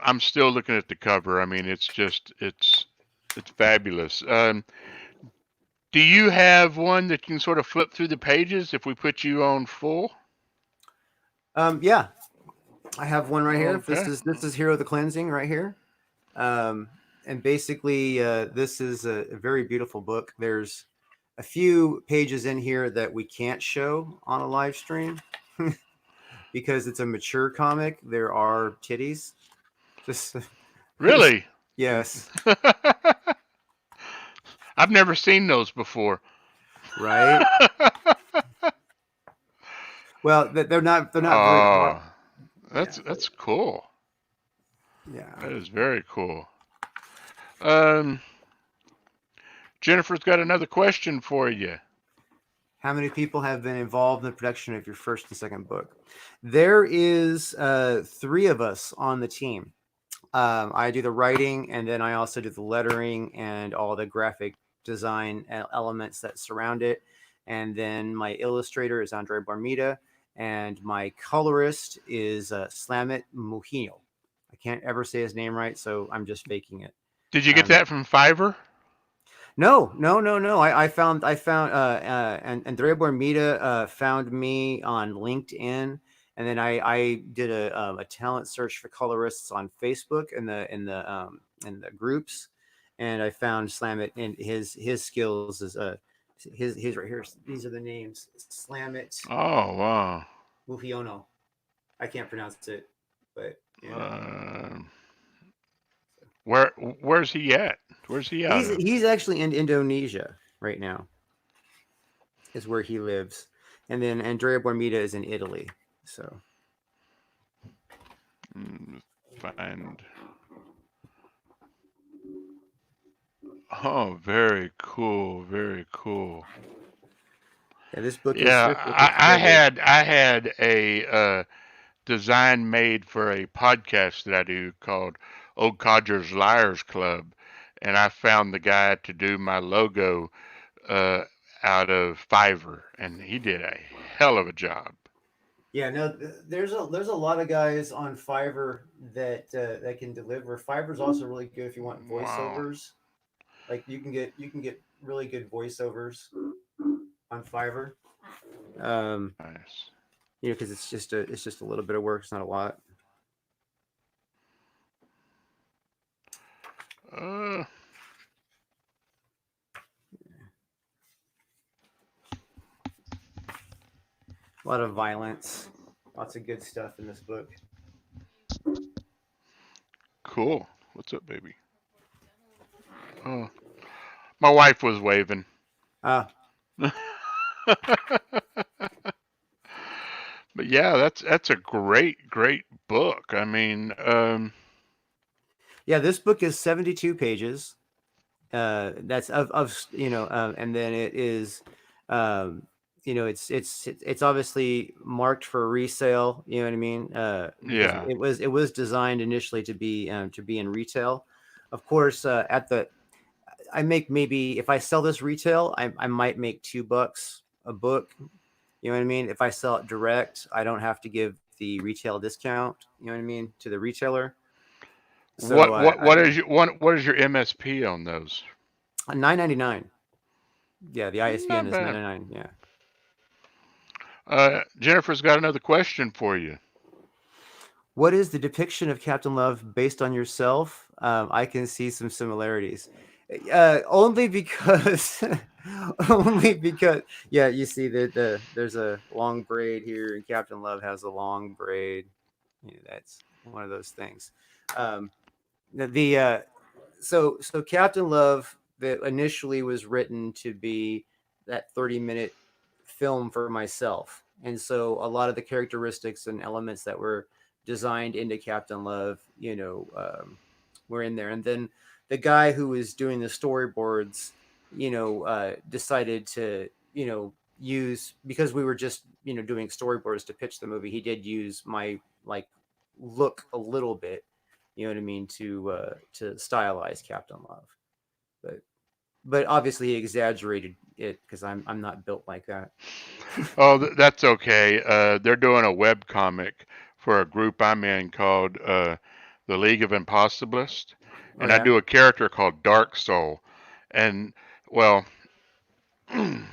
I'm still looking at the cover. I mean, it's fabulous. Do you have one that you can sort of flip through the pages if we put you on full? Yeah, I have one right here. Okay. This is Hero of the Cleansing right here. And basically, this is a very beautiful book. There's a few pages in here that we can't show on a live stream because it's a mature comic. There are titties. Really? Yes. I've never seen those before. Right. Well, they're not very hard. That's cool. Yeah. That is very cool. Jennifer's got another question for you. How many people have been involved in the production of your first and second book? There is 3 of us on the team. I do the writing, and then I also do the lettering and all the graphic design elements that surround it. And then my illustrator is Andre Barmita, and my colorist is Slamit Mujino. I can't ever say his name right, so I'm just faking it. Did you get that from Fiverr? No. I found and Andrea Bormita found me on LinkedIn, and then I did a talent search for colorists on Facebook in the groups, and I found Slamit, and his skills is his right here. These are the names: Slamit. Oh wow. Mujiono. I can't pronounce it, but where's he at? Where's he at? He's actually in Indonesia right now. Is where he lives, and then Andrea Bormita is in Italy. So find. Oh, very cool. Very cool. Yeah, this book. Yeah, I had a design made for a podcast that I do called Old Codger's Liars Club, and I found the guy to do my logo out of Fiverr, and he did a hell of a job. Yeah, no, there's a lot of guys on Fiverr that can deliver. Fiverr's also really good if you want voiceovers. Wow. Like you can get really good voiceovers on Fiverr. Nice. Because it's just a little bit of work. It's not a lot. A lot of violence, lots of good stuff in this book. Cool. What's up, baby? Oh, my wife was waving. Ah. But yeah, that's a great book. I mean, yeah, this book is 72 pages. That's of and then it is, it's obviously marked for resale. You know what I mean? Yeah. It was designed initially to be in retail. Of course, I make maybe if I sell this retail, I might make $2 a book. You know what I mean? If I sell it direct, I don't have to give the retail discount. You know what I mean, to the retailer. So what is your MSP on those? $9.99. Yeah, the ISBN is $9.99. Yeah. Jennifer's got another question for you. What is the depiction of Captain Love based on yourself? I can see some similarities. Only because, only because, yeah, you see there's a long braid here, and Captain Love has a long braid. That's one of those things. The so Captain Love that initially was written to be that 30-minute film for myself, and so a lot of the characteristics and elements that were designed into Captain Love, were in there. And then the guy who was doing the storyboards, decided to, use, because we were just, doing storyboards to pitch the movie. He did use my like look a little bit, you know what I mean, to stylize Captain Love, but obviously he exaggerated it because I'm not built like that. Oh, that's okay. They're doing a web comic for a group I'm in called the League of Impossibilists, Oh and I yeah. do a character called Dark Soul, and well, I'm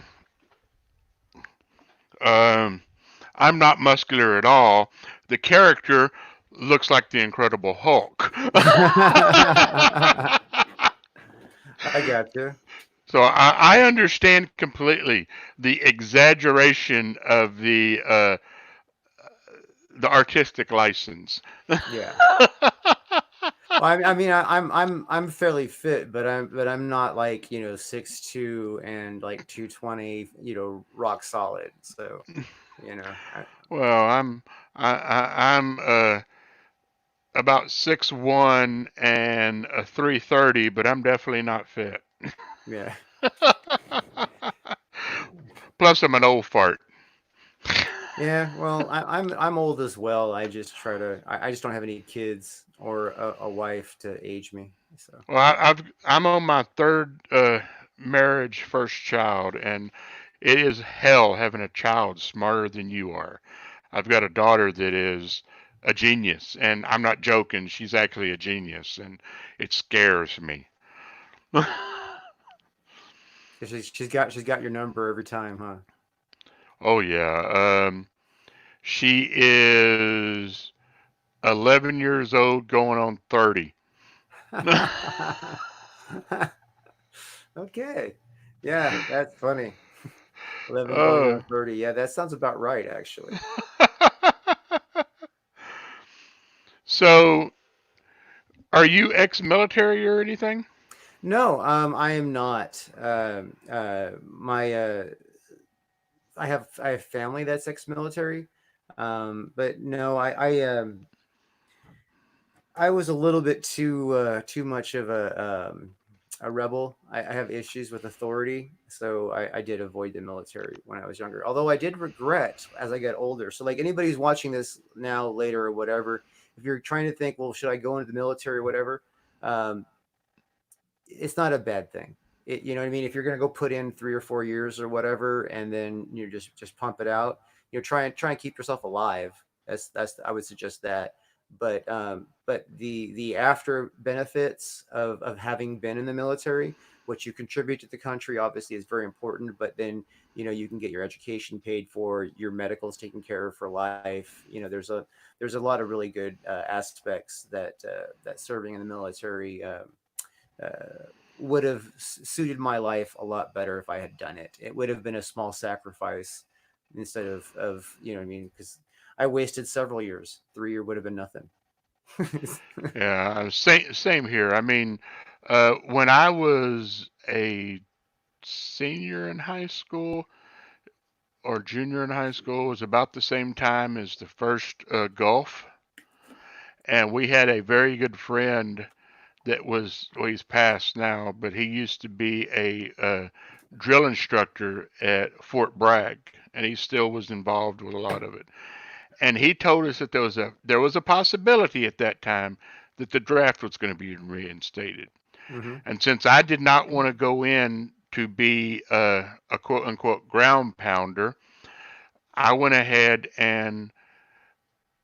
not muscular at all. The character looks like the Incredible Hulk. I got you. So I understand completely the exaggeration of the artistic license. Yeah. Well, I mean, I'm fairly fit, but I'm not like 6'2" and like 220, rock solid. So, Well, I'm about 6'1" and a 330, but I'm definitely not fit. Yeah. Plus, I'm an old fart. Yeah, well, I'm old as well. I just try to. I just don't have any kids or a wife to age me. So. Well, I'm on my third marriage, first child, and it is hell having a child smarter than you are. I've got a daughter that is a genius, and I'm not joking. She's actually a genius, and it scares me. She's got your number every time, huh? Oh yeah. She is 11 years old, going on 30. Okay. Yeah, that's funny. 11 going Oh. on 30. Yeah, that sounds about right, actually. So, are you ex-military or anything? No, I am not. My I have family that's ex-military, but no, I was a little bit too much of a rebel. I have issues with authority, so I did avoid the military when I was younger. Although I did regret as I got older. So like anybody who's watching this now, later, or whatever, if you're trying to think, well, should I go into the military or whatever, um, it's not a bad thing. You know what I mean? If you're going to go put in 3 or 4 years or whatever, and then you just pump it out, try and keep yourself alive. That's I would suggest that. But the after benefits of having been in the military, what you contribute to the country, obviously is very important. But then you can get your education paid for, your medicals taken care of for life. There's a lot of really good aspects that serving in the military. Would have suited my life a lot better if I had done it. It would have been a small sacrifice instead of what I mean, because I wasted several years. 3 year would have been nothing. Yeah, same here. I mean, when I was a senior in high school or junior in high school, was about the same time as the first Gulf, and we had a very good friend that was, well, he's passed now, but he used to be a drill instructor at Fort Bragg, and he still was involved with a lot of it. And he told us that there was a possibility at that time that the draft was going to be reinstated. Mm-hmm. And since I did not want to go in to be a quote unquote ground pounder, I went ahead and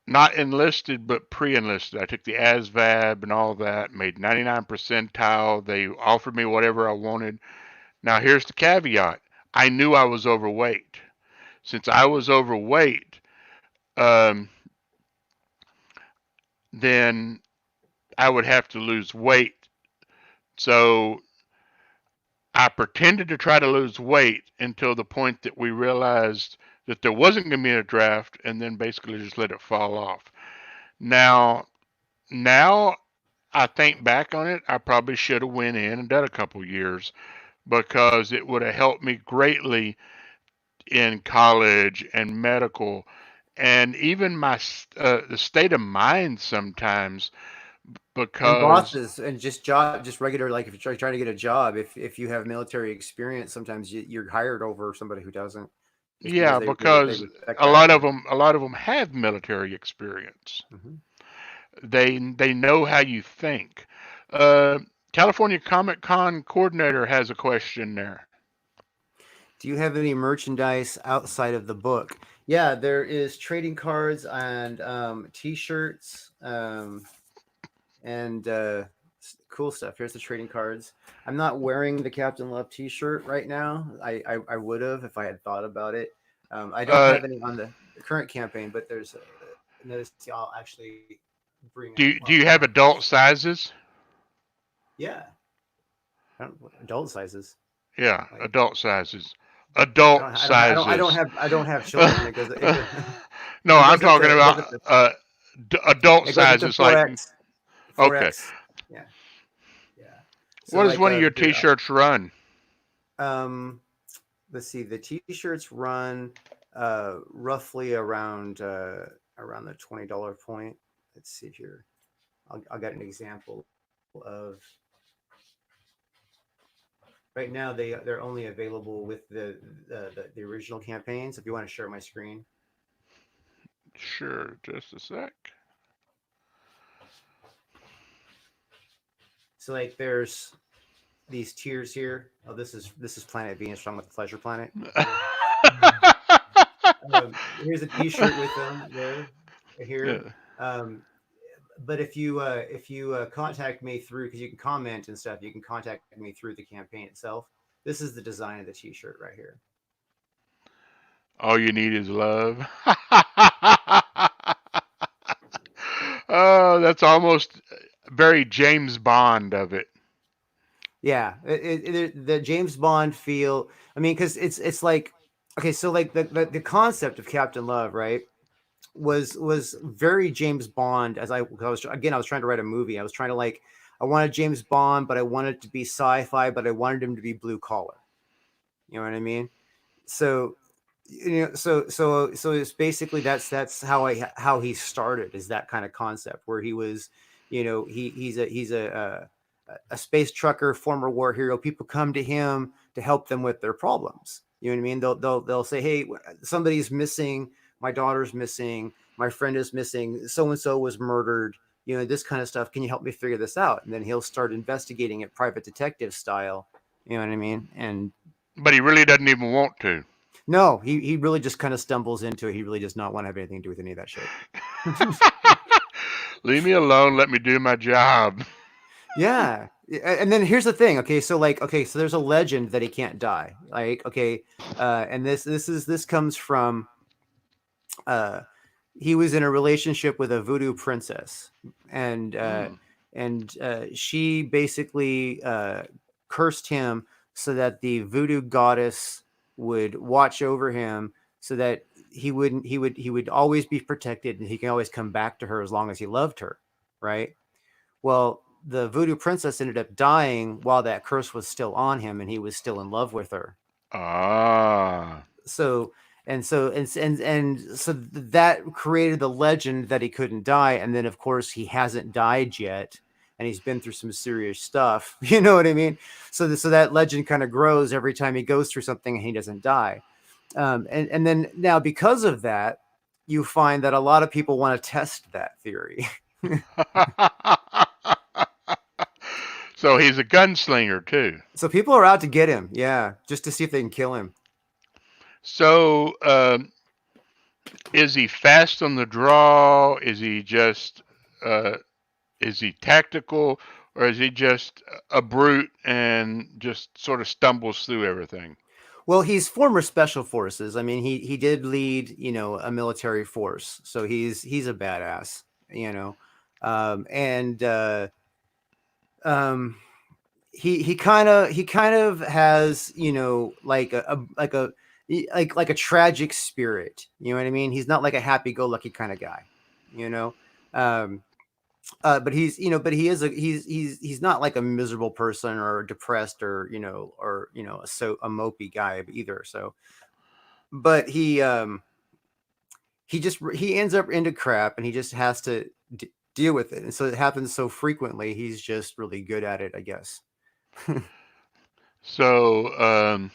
not enlisted, but pre-enlisted. I took the ASVAB and all that, made 99 percentile. They offered me whatever I wanted. Now, here's the caveat. I knew I was overweight. Since I was overweight, then I would have to lose weight. So I pretended to try to lose weight until the point that we realized that there wasn't going to be a draft, and then basically just let it fall off. Now, now I think back on it, I probably should have went in and done a couple years because it would have helped me greatly in college and medical, and even my the state of mind sometimes And because bosses and just regular, like if you're trying to get a job, if you have military experience, sometimes you're hired over somebody who doesn't, just because yeah, they because respect a that. lot of them have military experience. Mhm. They know how you think. Uh, California Comic Con coordinator has a question there. Do you have any merchandise outside of the book? Yeah, there is trading cards and T-shirts and cool stuff. Here's the trading cards. I'm not wearing the Captain Love T-shirt right now. I would have if I had thought about it. I don't Uh, have any on the current campaign, but there's notice I'll actually bring do up. you, do you have adult sizes? Yeah, adult sizes. Yeah, Like, adult sizes. Adult sizes. I don't have children. No, It I'm goes up talking to about adult it goes up to sizes. Like, 4x. okay, 4x. Yeah. Yeah. So what does like one of your T-shirts run? um let's see, the T-shirts run roughly around the $20 point. Let's see here. I'll get an example of. Right now they're only available with the original campaigns. If you want to share my screen. Sure, just a sec. So like there's these tiers here. Oh, this is Planet Venus from with the Pleasure Planet. Here's a T-shirt with them there, here. But if you contact me through, because you can comment and stuff, you can contact me through the campaign itself. This is the design of the T-shirt right here. All you need is love. Oh, that's almost very James Bond of it. Yeah, the James Bond feel. I mean, because it's like, okay, so like the concept of Captain Love, right, was very James Bond. I was trying to write a movie. I was trying to I wanted James Bond, but I wanted it to be sci-fi, but I wanted him to be blue collar. You know what I mean? So so it's basically that's how he started, is that kind of concept where he was, he's a space trucker, former war hero. People come to him to help them with their problems. You know what I mean? They'll say, hey, somebody's missing, my daughter's missing, my friend is missing, so and so was murdered, this kind of stuff. Can you help me figure this out? And then he'll start investigating it, private detective style. You know what I mean? But he really doesn't even want to. No, he really just kind of stumbles into it. He really does not want to have anything to do with any of that shit. Leave me alone. Let me do my job. Yeah. And then here's the thing. Okay, so there's a legend that he can't die. And this comes from he was in a relationship with a voodoo princess, and she basically cursed him so that the voodoo goddess would watch over him, so that he would always be protected, and he can always come back to her as long as he loved her, right? Well, the voodoo princess ended up dying while that curse was still on him, and he was still in love with her. So that created the legend that he couldn't die. And then of course he hasn't died yet, and he's been through some serious stuff. You know what I mean? So that legend kind of grows every time he goes through something and he doesn't die. And then now, because of that, you find that a lot of people want to test that theory. So he's a gunslinger too. So people are out to get him, yeah, just to see if they can kill him. So is he fast on the draw? Is he just is he tactical, or is he just a brute and just sort of stumbles through everything? Well, he's former special forces. I mean, he did lead, a military force, so he's a badass, he kind of has, you know, like like a tragic spirit. You know what I mean? He's not like a happy-go-lucky kind of guy. You know, um, but he's, you know, but he is he's not like a miserable person or depressed or, you know, a mopey guy either. So, but he ends up into crap, and he just has to deal with it, and so it happens so frequently. He's just really good at it, I guess. So,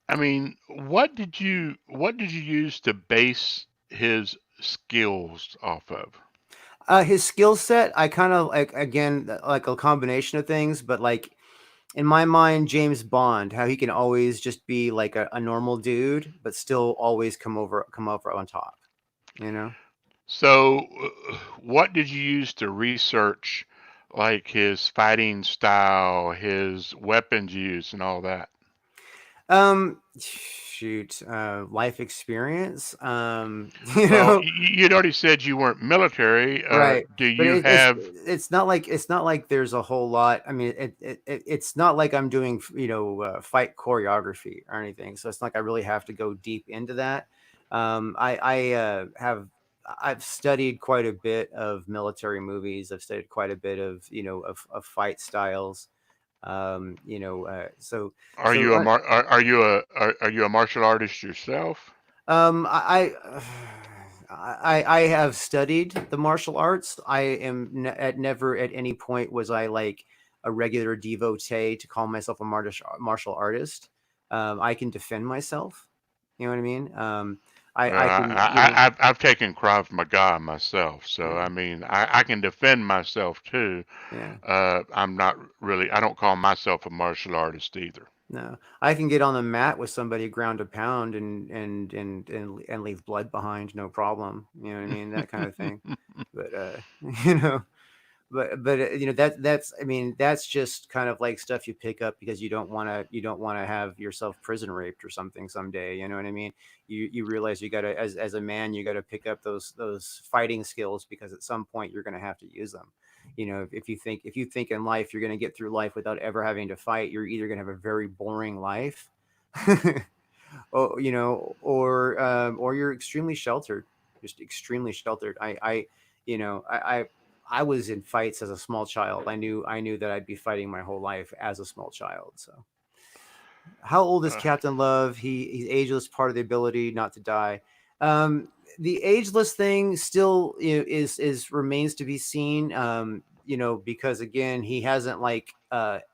I mean, what did you use to base his skills off of? His skill set, I kind of like, again, like a combination of things, but like in my mind, James Bond, how he can always just be like a normal dude, but still always come over on top. You know. So, what did you use to research, like his fighting style, his weapons use, and all that? Shoot, life experience. Well, you'd already said you weren't military. Right, Do but you have? it's not like, there's a whole lot. I mean, it's not like I'm doing, fight choreography or anything. So it's not like I really have to go deep into that. I've studied quite a bit of military movies. I've studied quite a bit of, of fight styles. So Are you a are you a martial artist yourself? I have studied the martial arts. I am never at any point was I like a regular devotee to call myself a martial artist. I can defend myself. You know what I mean? I can, I've taken Krav Maga myself, so yeah, I mean I can defend myself too. yeah. I'm not really. I don't call myself a martial artist either. No, I can get on the mat with somebody ground to pound and leave blood behind, no problem. You know what I mean? That kind of thing. But you know, that's, I mean, that's just kind of like stuff you pick up because you don't want to have yourself prison raped or something someday. You know what I mean? You realize you got to, as a man, you got to pick up those fighting skills, because at some point you're going to have to use them. If you think in life you're going to get through life without ever having to fight, you're either going to have a very boring life, or you're extremely sheltered, just extremely sheltered. I was in fights as a small child. I knew that I'd be fighting my whole life as a small child. So, how old is Captain Love? He's ageless, part of the ability not to die. The ageless thing still, is remains to be seen. Because again, he hasn't like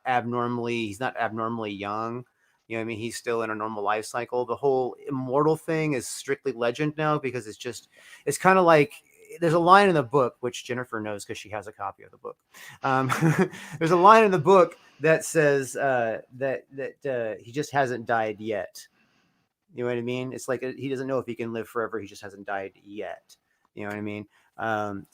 abnormally. He's not abnormally young. You know what I mean? He's still in a normal life cycle. The whole immortal thing is strictly legend now, because it's kind of like, there's a line in the book, which Jennifer knows because she has a copy of the book. There's a line in the book that says that he just hasn't died yet. You know what I mean? It's like he doesn't know if he can live forever. He just hasn't died yet. You know what I mean?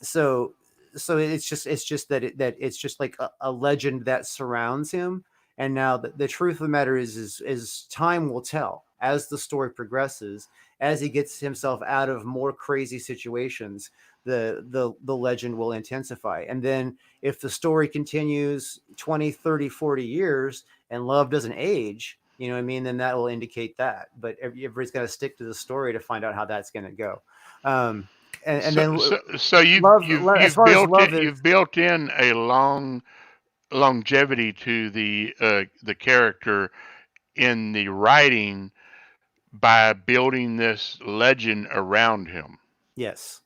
So it's just that it's just like a legend that surrounds him. And now the truth of the matter is time will tell as the story progresses, as he gets himself out of more crazy situations. The legend will intensify, and then if the story continues 20, 30, 40 years and Love doesn't age, you know what I mean, then that will indicate that. But everybody's got to stick to the story to find out how that's going to go. And then So as far as Love is, you've built in a longevity to the character in the writing by building this legend around him. yes.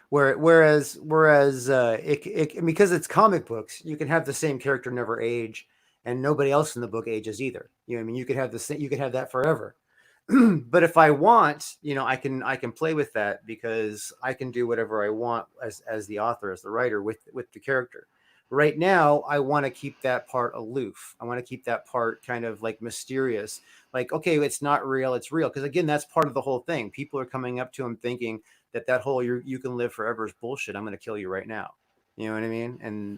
Whereas because it's comic books, you can have the same character never age, and nobody else in the book ages either. You know what I mean? You could have that forever. But if I want, I can play with that, because I can do whatever I want as the author, as the writer, with the character. Right now, I want to keep that part aloof. I want to keep that part kind of like mysterious. Like, okay, it's not real, it's real. Because again, that's part of the whole thing. People are coming up to him thinking that whole you can live forever is bullshit. I'm going to kill you right now. You know what I mean? And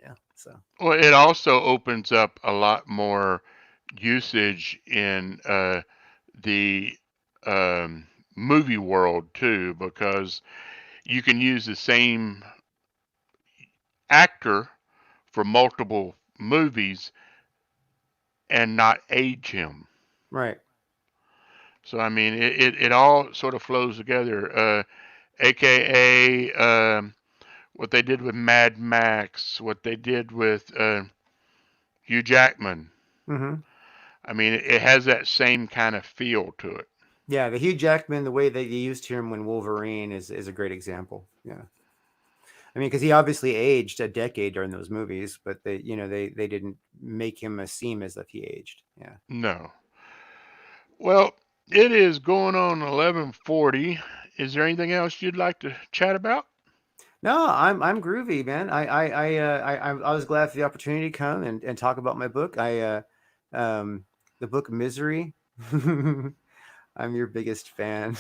yeah, so. Well, it also opens up a lot more usage in the movie world too, because you can use the same actor for multiple movies and not age him. Right. So I mean, it all sort of flows together. AKA what they did with Mad Max, what they did with Hugh Jackman. Mm-hmm. I mean, it has that same kind of feel to it. Yeah, the Hugh Jackman, the way that you used him when Wolverine is a great example. Yeah. I mean, because he obviously aged a decade during those movies, but they didn't make him seem as if he aged. Yeah. No. Well, it is going on 11:40. Is there anything else you'd like to chat about? No, I'm groovy, man. I was glad for the opportunity to come and talk about my book. The book Misery. I'm your biggest fan.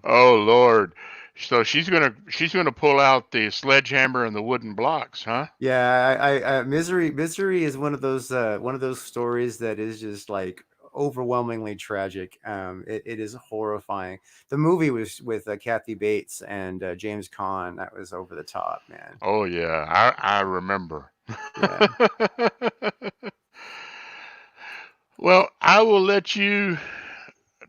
Oh Lord. So she's gonna pull out the sledgehammer and the wooden blocks, huh? Yeah, Misery is one of those stories that is just like overwhelmingly tragic. It is horrifying. The movie was with Kathy Bates and James Caan. That was over the top, man. Oh yeah, I remember. Yeah. Well, I will let you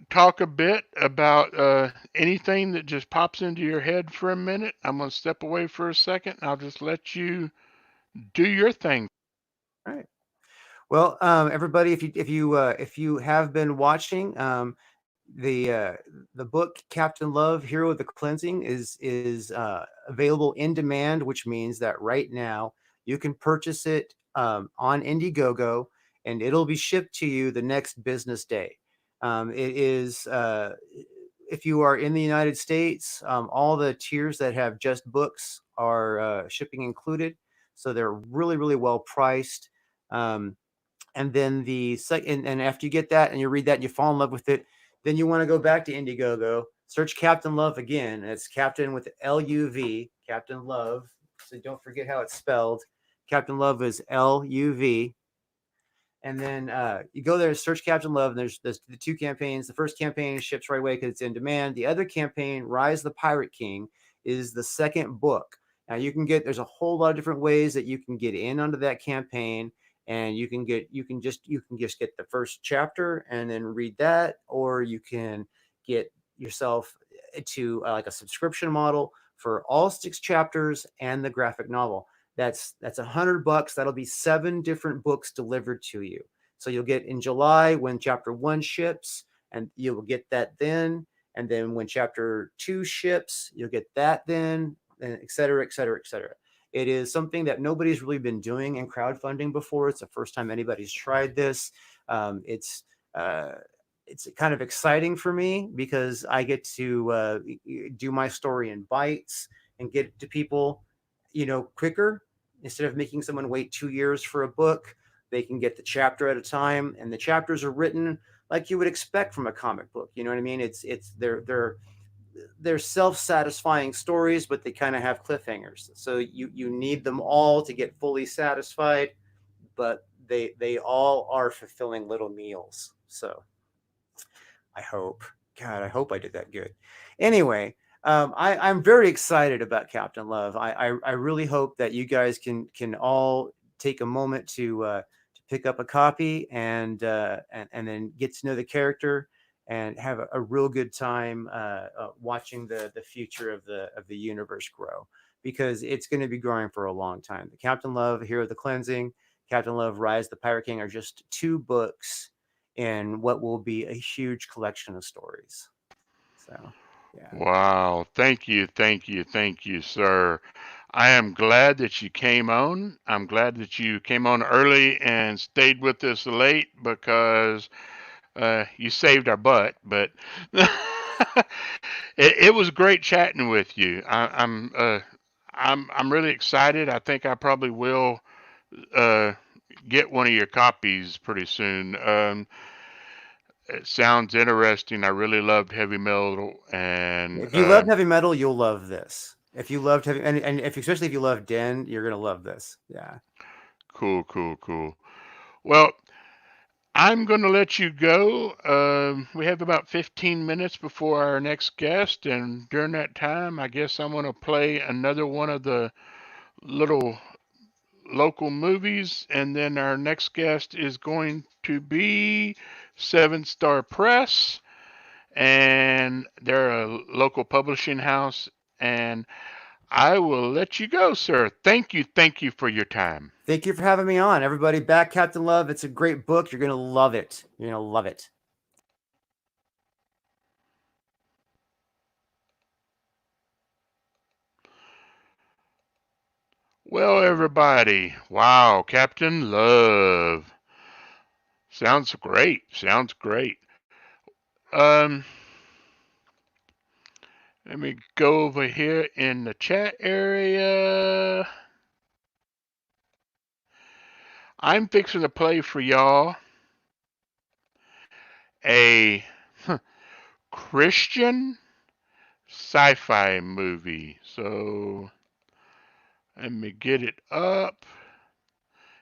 talk a bit about anything that just pops into your head for a minute. I'm going to step away for a second. I'll just let you do your thing. All right. Well, everybody, if you have been watching, the book Captain Love, Hero of the Cleansing is available in demand, which means that right now you can purchase it on Indiegogo, and it'll be shipped to you the next business day. It is if you are in the United States, all the tiers that have just books are shipping included, so they're really, really well priced. And then the second, and after you get that and you read that and you fall in love with it, then you want to go back to Indiegogo, search Captain Love again. It's Captain with LUV, Captain Love. So don't forget how it's spelled. Captain Love is LUV. And then you go there, search Captain Love, and there's the two campaigns. The first campaign ships right away because it's in demand. The other campaign, Rise the Pirate King, is the second book. Now there's a whole lot of different ways that you can get in onto that campaign, and you can just get the first chapter and then read that, or you can get yourself to like a subscription model for all 6 chapters and the graphic novel. That's $100. That'll be 7 different books delivered to you. So you'll get in July when chapter 1 ships, and you'll get that then. And then when chapter 2 ships, you'll get that then, and et cetera, et cetera, et cetera. It is something that nobody's really been doing in crowdfunding before. It's the first time anybody's tried this. It's kind of exciting for me because I get to do my story in bites and get it to people, quicker. Instead of making someone wait 2 years for a book, they can get the chapter at a time, and the chapters are written like you would expect from a comic book. You know what I mean? They're self-satisfying stories, but they kind of have cliffhangers. So you need them all to get fully satisfied, but they all are fulfilling little meals. So I hope I did that good. Anyway, I'm very excited about Captain Love. I really hope that you guys can all take a moment to pick up a copy and then get to know the character and have a real good time watching the future of the universe grow, because it's going to be growing for a long time. The Captain Love, Hero of the Cleansing, Captain Love, Rise the Pirate King are just 2 books in what will be a huge collection of stories. So, yeah. Wow. Thank you, sir. I am glad that you came on. I'm glad that you came on early and stayed with us late because you saved our butt. But it was great chatting with you. I'm really excited. I think I probably will get one of your copies pretty soon. It sounds interesting. I really loved heavy metal, and if you love heavy metal, you'll love this. If you loved heavy, and especially if you love Den, you're gonna love this. Yeah. Cool. Well, I'm going to let you go. We have about 15 minutes before our next guest, and during that time, I guess I'm going to play another one of the little local movies, and then our next guest is going to be Seven Star Press, and they're a local publishing house. And I will let you go, sir. Thank you for your time. Thank you for having me on. Everybody, back Captain Love. It's a great book. You're going to love it. You're going to love it. Well, everybody, wow, Captain Love. Sounds great. Sounds great. Um, Let me go over here in the chat area. I'm fixing to play for y'all a Christian sci-fi movie. So let me get it up.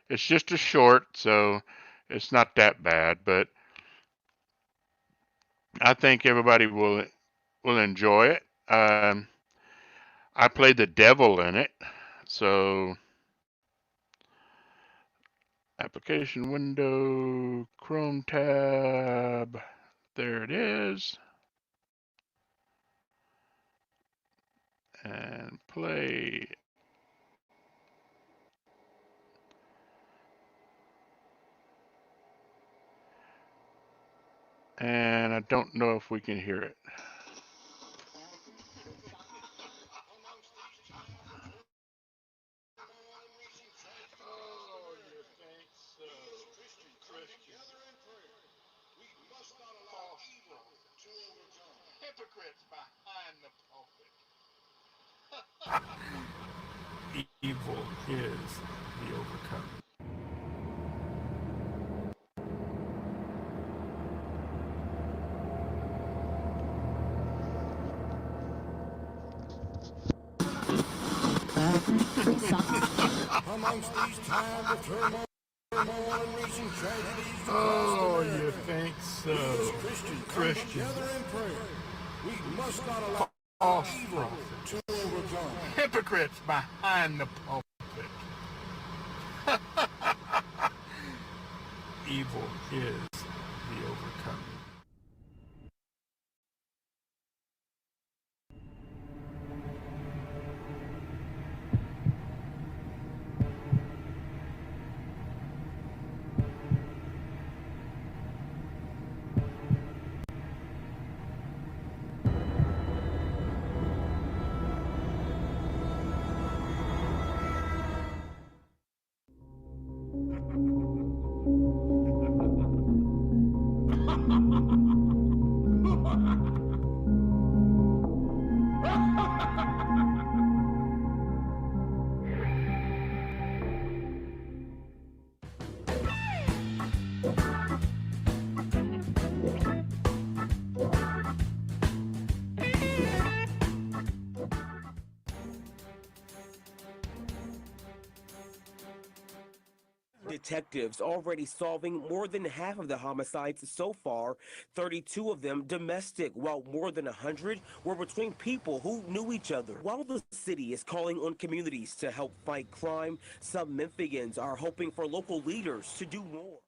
It's just a short, so it's not that bad, but I think everybody will enjoy it. I played the devil in it, so application window, Chrome tab, there it is, and play. And I don't know if we can hear it. Evil is the overcome. Amongst these times of turmoil and recent tragedies, Oh, you think so? Christians together in prayer. We must not allow evil to overcome. Hypocrites behind the pulpit. Evil is the overcome. Detectives already solving more than half of the homicides so far, 32 of them domestic, while more than 100 were between people who knew each other. While the city is calling on communities to help fight crime, some Memphians are hoping for local leaders to do more.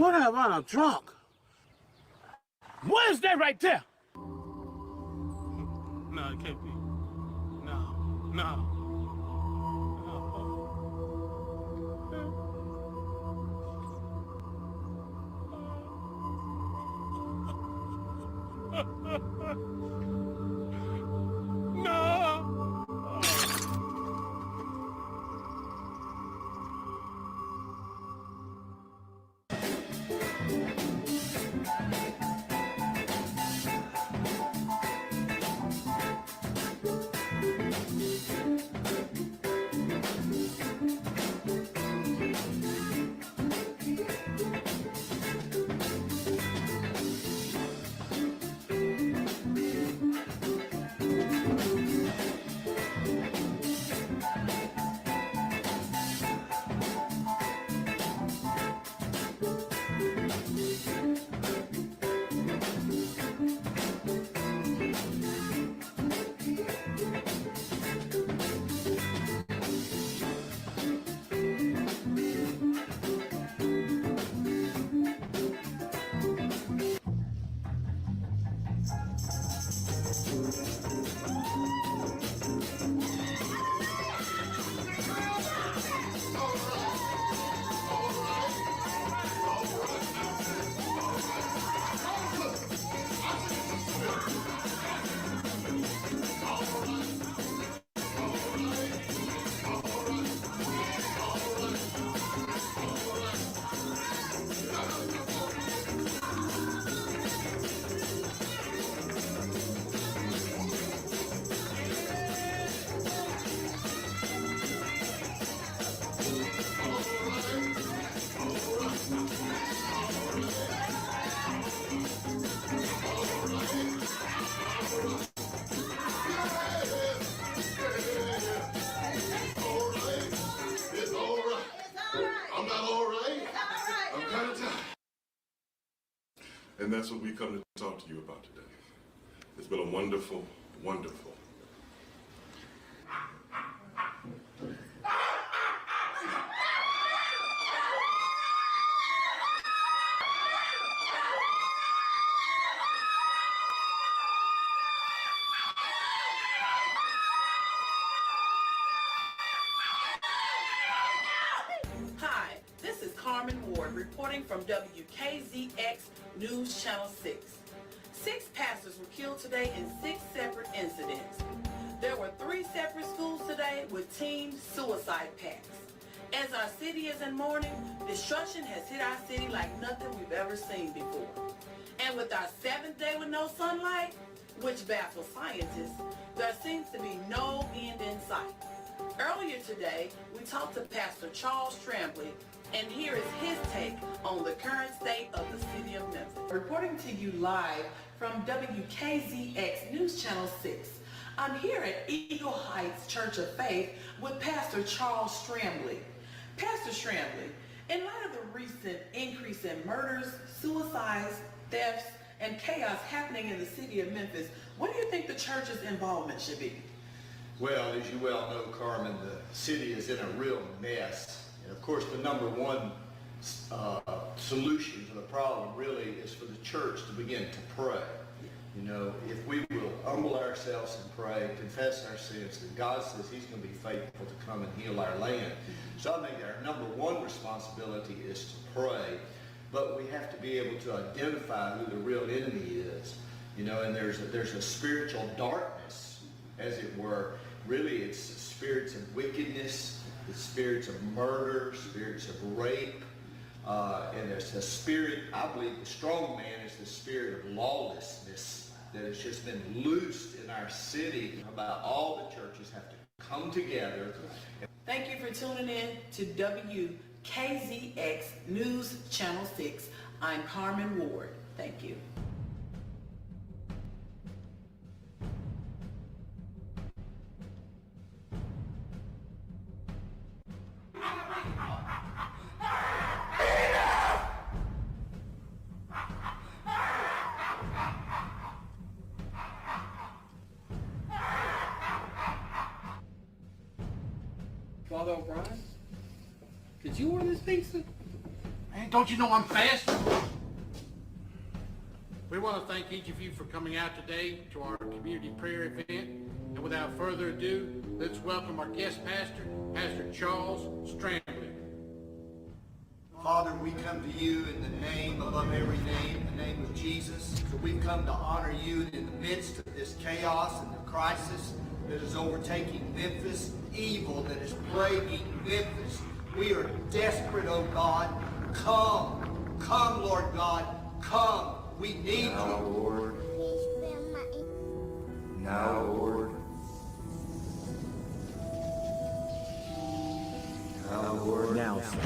What about a trunk? What is that right there? No, it can't be. No, no. No. And that's what we come to talk to you about today. It's been a wonderful, wonderful. Hi, this is Carmen Ward reporting from WKZX News Channel 6. 6 pastors were killed today in 6 separate incidents. There were 3 separate schools today with team suicide pacts. As our city is in mourning, destruction has hit our city like nothing we've ever seen before. And with our 7th day with no sunlight, which baffles scientists, there seems to be no end in sight. Earlier today, we talked to Pastor Charles Strambley, and here is his take on the current state of the city of Memphis. Reporting to you live from WKZX News Channel 6. I'm here at Eagle Heights Church of Faith with Pastor Charles Strambley. Pastor Strambley, in light of the recent increase in murders, suicides, thefts, and chaos happening in the city of Memphis, what do you think the church's involvement should be? Well, as you well know, Carmen, the city is in a real mess. And of course, the number one solution to the problem really is for the church to begin to pray. You know, if we will humble ourselves and pray, confess our sins, then God says he's going to be faithful to come and heal our land. So I think our number one responsibility is to pray, but we have to be able to identify who the real enemy is. You know, and there's a spiritual darkness, as it were. Really, it's spirits of wickedness, the spirits of murder, spirits of rape, and there's a spirit, I believe the strong man is the spirit of lawlessness that has just been loosed in our city. About all the churches have to come together. Thank you for tuning in to WKZX News Channel 6. I'm Carmen Ward. Thank you. Father O'Brien, did you order this pizza? Man, don't you know I'm fast? We want to thank each of you for coming out today to our community prayer event. And without further ado, let's welcome our guest pastor, Pastor Charles Strambley. Father, we come to you in the name above every name, the name of Jesus. So we've come to honor you in the midst of this chaos and the crisis that is overtaking Memphis, evil that is plaguing Memphis. We are desperate, oh God. Come. Come, Lord God. Come. We need you. Lord. Now, Lord. Now, Lord. Now, sir.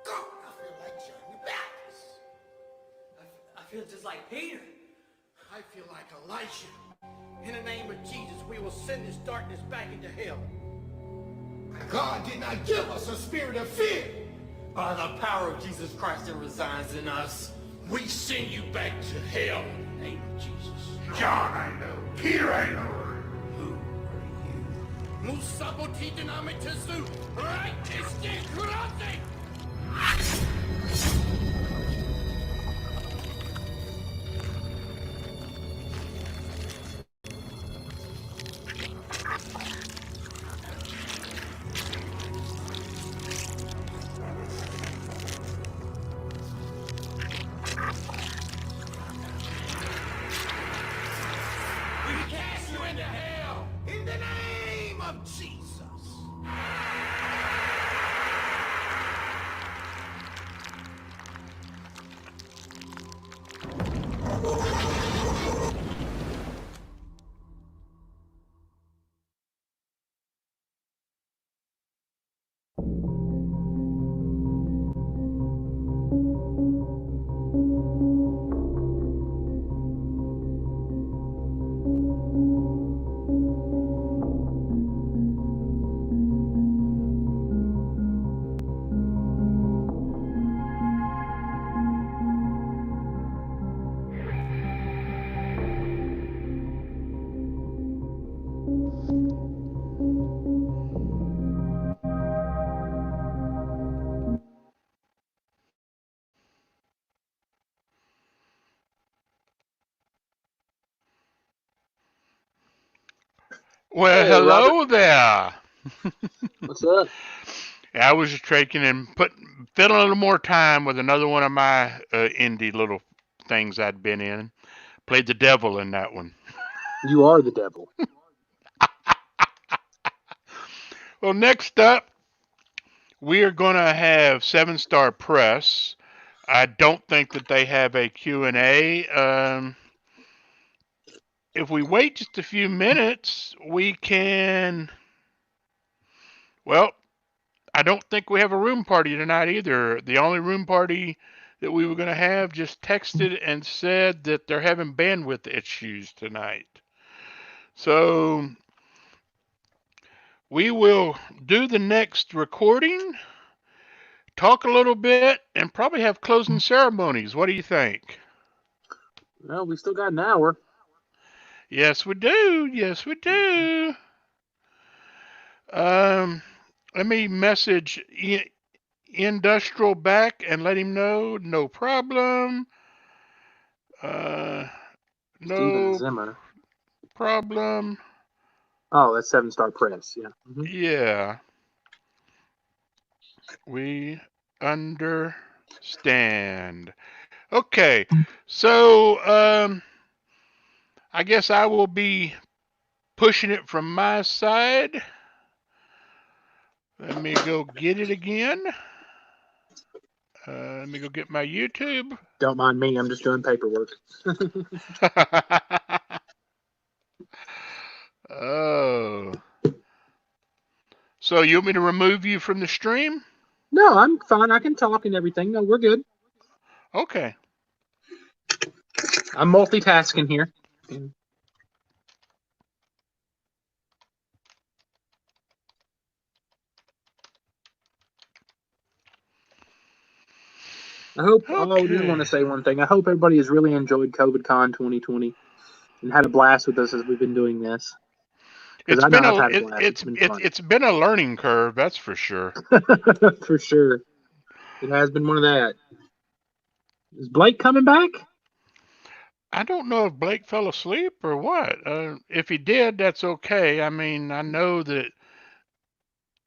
God, I feel like John the Baptist. I feel just like Peter. I feel like Elisha. In the name of Jesus, we will send this darkness back into hell. God did not give us a spirit of fear. By the power of Jesus Christ that resides in us, We send you back to hell in the name of Jesus. John, I know. Peter, I know. Musaboti dinamitazu. Right, este kurate. We cast you into hell in the name of Jesus. Well, Hey, hello there. What's up? I was just taking and filling a little more time with another one of my indie little things I'd been in. Played the devil in that one. You are the devil. Well, next up, we are going to have 7 Star Press. I don't think that they have a Q&A. If we wait just a few minutes, we can... Well, I don't think we have a room party tonight either. The only room party that we were going to have just texted and said that they're having bandwidth issues tonight. So we will do the next recording, talk a little bit, and probably have closing ceremonies. What do you think? Well, we still got an hour. Yes, we do. Yes, we do. Let me message Industrial back and let him know. No problem. Steven No Zimmer. problem. Oh, that's 7 Star Press. Yeah. Mm-hmm. Yeah. We understand. Okay. So, I guess I will be pushing it from my side. Let me go get it again. Let me go get my YouTube. Don't mind me. I'm just doing paperwork. Oh. So you want me to remove you from the stream? No, I'm fine. I can talk and everything. No, we're good. Okay. I'm multitasking here. I hope. Oh, I did want to say one thing. I hope everybody has really enjoyed CovidCon 2020 and had a blast with us as we've been doing this. Because I know I've had a blast. It's been a learning curve, that's for sure. For sure, it has been one of that. Is Blake coming back? I don't know if Blake fell asleep or what. If he did, that's okay. I mean, I know that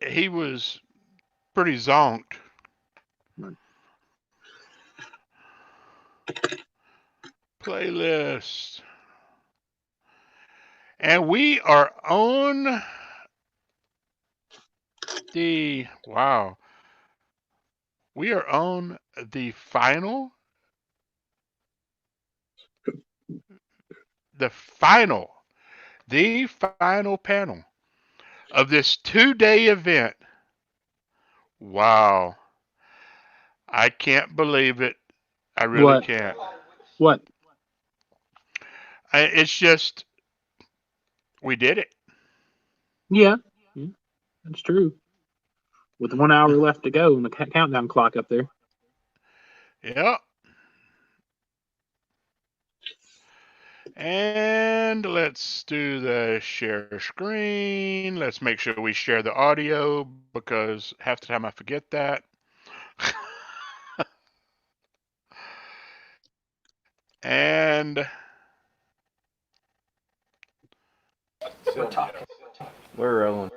he was pretty zonked. Playlist. And we are on the, wow. We are on the final panel of this 2-day event. Wow. I can't believe it. I really can't. What? It's just, we did it. Yeah, that's true. With 1 hour left to go and the countdown clock up there. Yep. And let's do the share screen. Let's make sure we share the audio because half the time I forget that. And We're talking. We're rolling.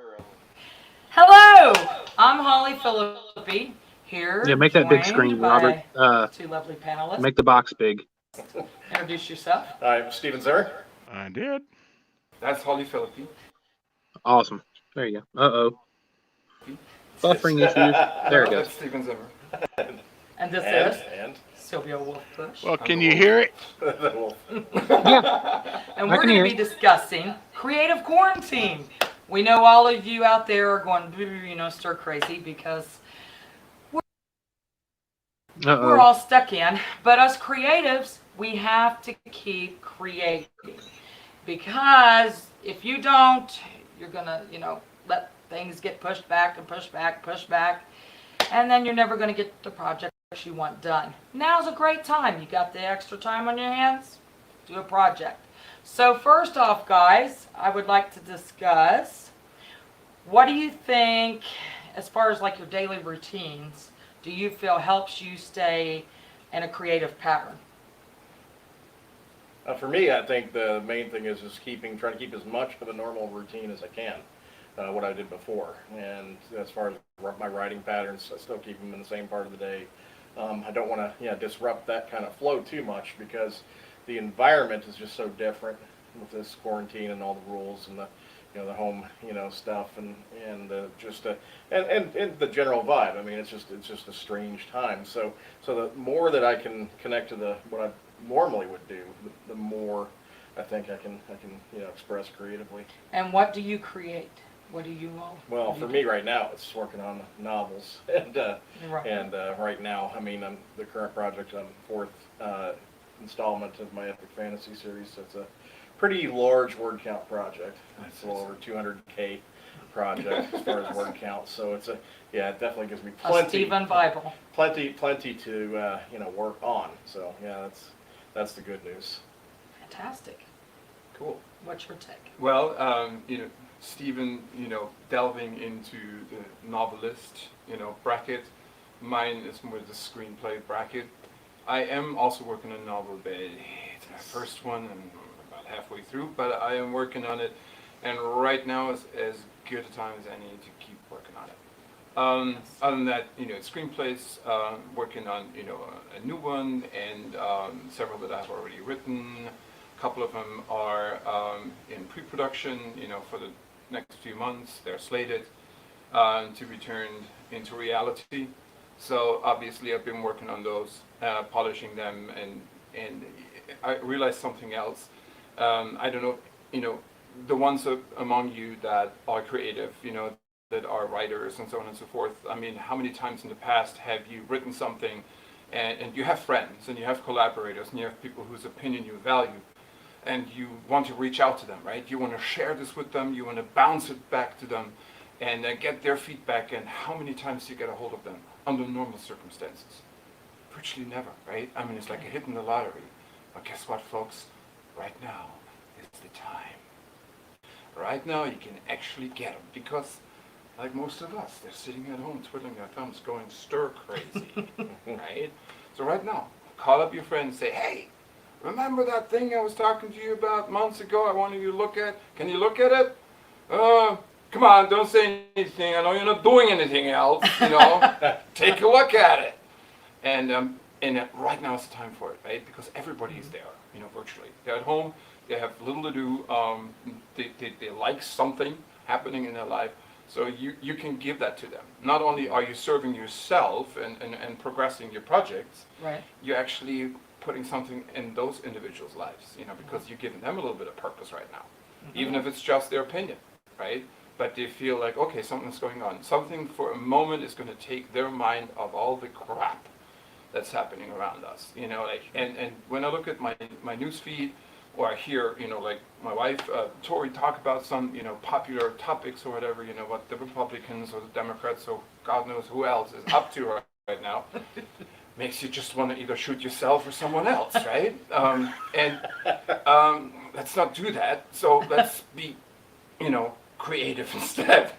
Hello, I'm Holly Philippi here. Yeah, make that big screen, Robert. Two lovely panelists. Make the box big. Introduce yourself. I'm Steven Zer. I did. That's Holly Philippi. Awesome. There you go. Uh-oh. Buffering issues. There it goes. That's Steven Zimmer. And this is Sylvia Wolf-Bush. Well, can you hear it? Yeah. And we're going to be discussing creative quarantine. We know all of you out there are going, stir crazy because we're all stuck in. But us creatives, we have to keep creating. Because if you don't, you're going to, let things get pushed back and pushed back, pushed back. And then you're never going to get the project you want done. Now's a great time. You got the extra time on your hands, do a project. So first off, guys, I would like to discuss, what do you think, as far as like your daily routines, do you feel helps you stay in a creative pattern? For me, I think the main thing is just trying to keep as much of a normal routine as I can, what I did before. And as far as my writing patterns, I still keep them in the same part of the day. I don't want to disrupt that kind of flow too much because the environment is just so different with this quarantine and all the rules and the the home stuff and the the general vibe. I mean, it's just a strange time. So the more that I can connect to what I normally would do, the more I think I can express creatively. And what do you create? What do you all? Well, for me right now, it's working on novels, and right now, I mean, the current project, I'm fourth installment of my epic fantasy series. So it's a pretty large word count project. It's a little over 200K project as far as word count. So it definitely gives me plenty. A Stephen Bible. Plenty to work on. So yeah, that's the good news. Fantastic. Cool. What's your take? Well, Stephen, delving into the novelist, bracket. Mine is more the screenplay bracket. I am also working on a novel, the first one, and about halfway through, but I am working on it, and right now is as good a time as any to keep working on it. Other than that, screenplays, working on, a new one, and several that I've already written. A couple of them are in pre-production, for the next few months. They're slated to be turned into reality. So obviously I've been working on those, polishing them, and I realized something else. I don't know, the ones among you that are creative, that are writers and so on and so forth. I mean, how many times in the past have you written something and you have friends and you have collaborators and you have people whose opinion you value, and you want to reach out to them, right? You want to share this with them, you want to bounce it back to them and get their feedback, and how many times do you get a hold of them under normal circumstances? virtually never, right? I mean, it's like a hit in the lottery. But guess what, folks? Right now is the time. Right now you can actually get them because, like most of us, they're sitting at home twiddling their thumbs, going stir crazy, right? So right now, call up your friend and say, hey, remember that thing I was talking to you about months ago I wanted you to look at? Can you look at it? Come on, don't say anything. I know you're not doing anything else, you know. Take a look at it. And right now it's time for it, right? Because everybody's there, you know, virtually. They're at home. They have little to do. They like something happening in their life. So you can give that to them. Not only are you serving yourself and progressing your projects, right? You're actually putting something in those individuals' lives, you know, because you're giving them a little bit of purpose right now. Even if it's just their opinion, right? But they feel like, okay, something's going on. Something for a moment is going to take their mind off all the crap that's happening around us, you know, like, and when I look at my news feed, or I hear, you know, like my wife, Tori, talk about some, you know, popular topics or whatever, you know, what the Republicans or the Democrats or God knows who else is up to right now, makes you just want to either shoot yourself or someone else, right? Let's not do that. So let's be, you know, creative instead.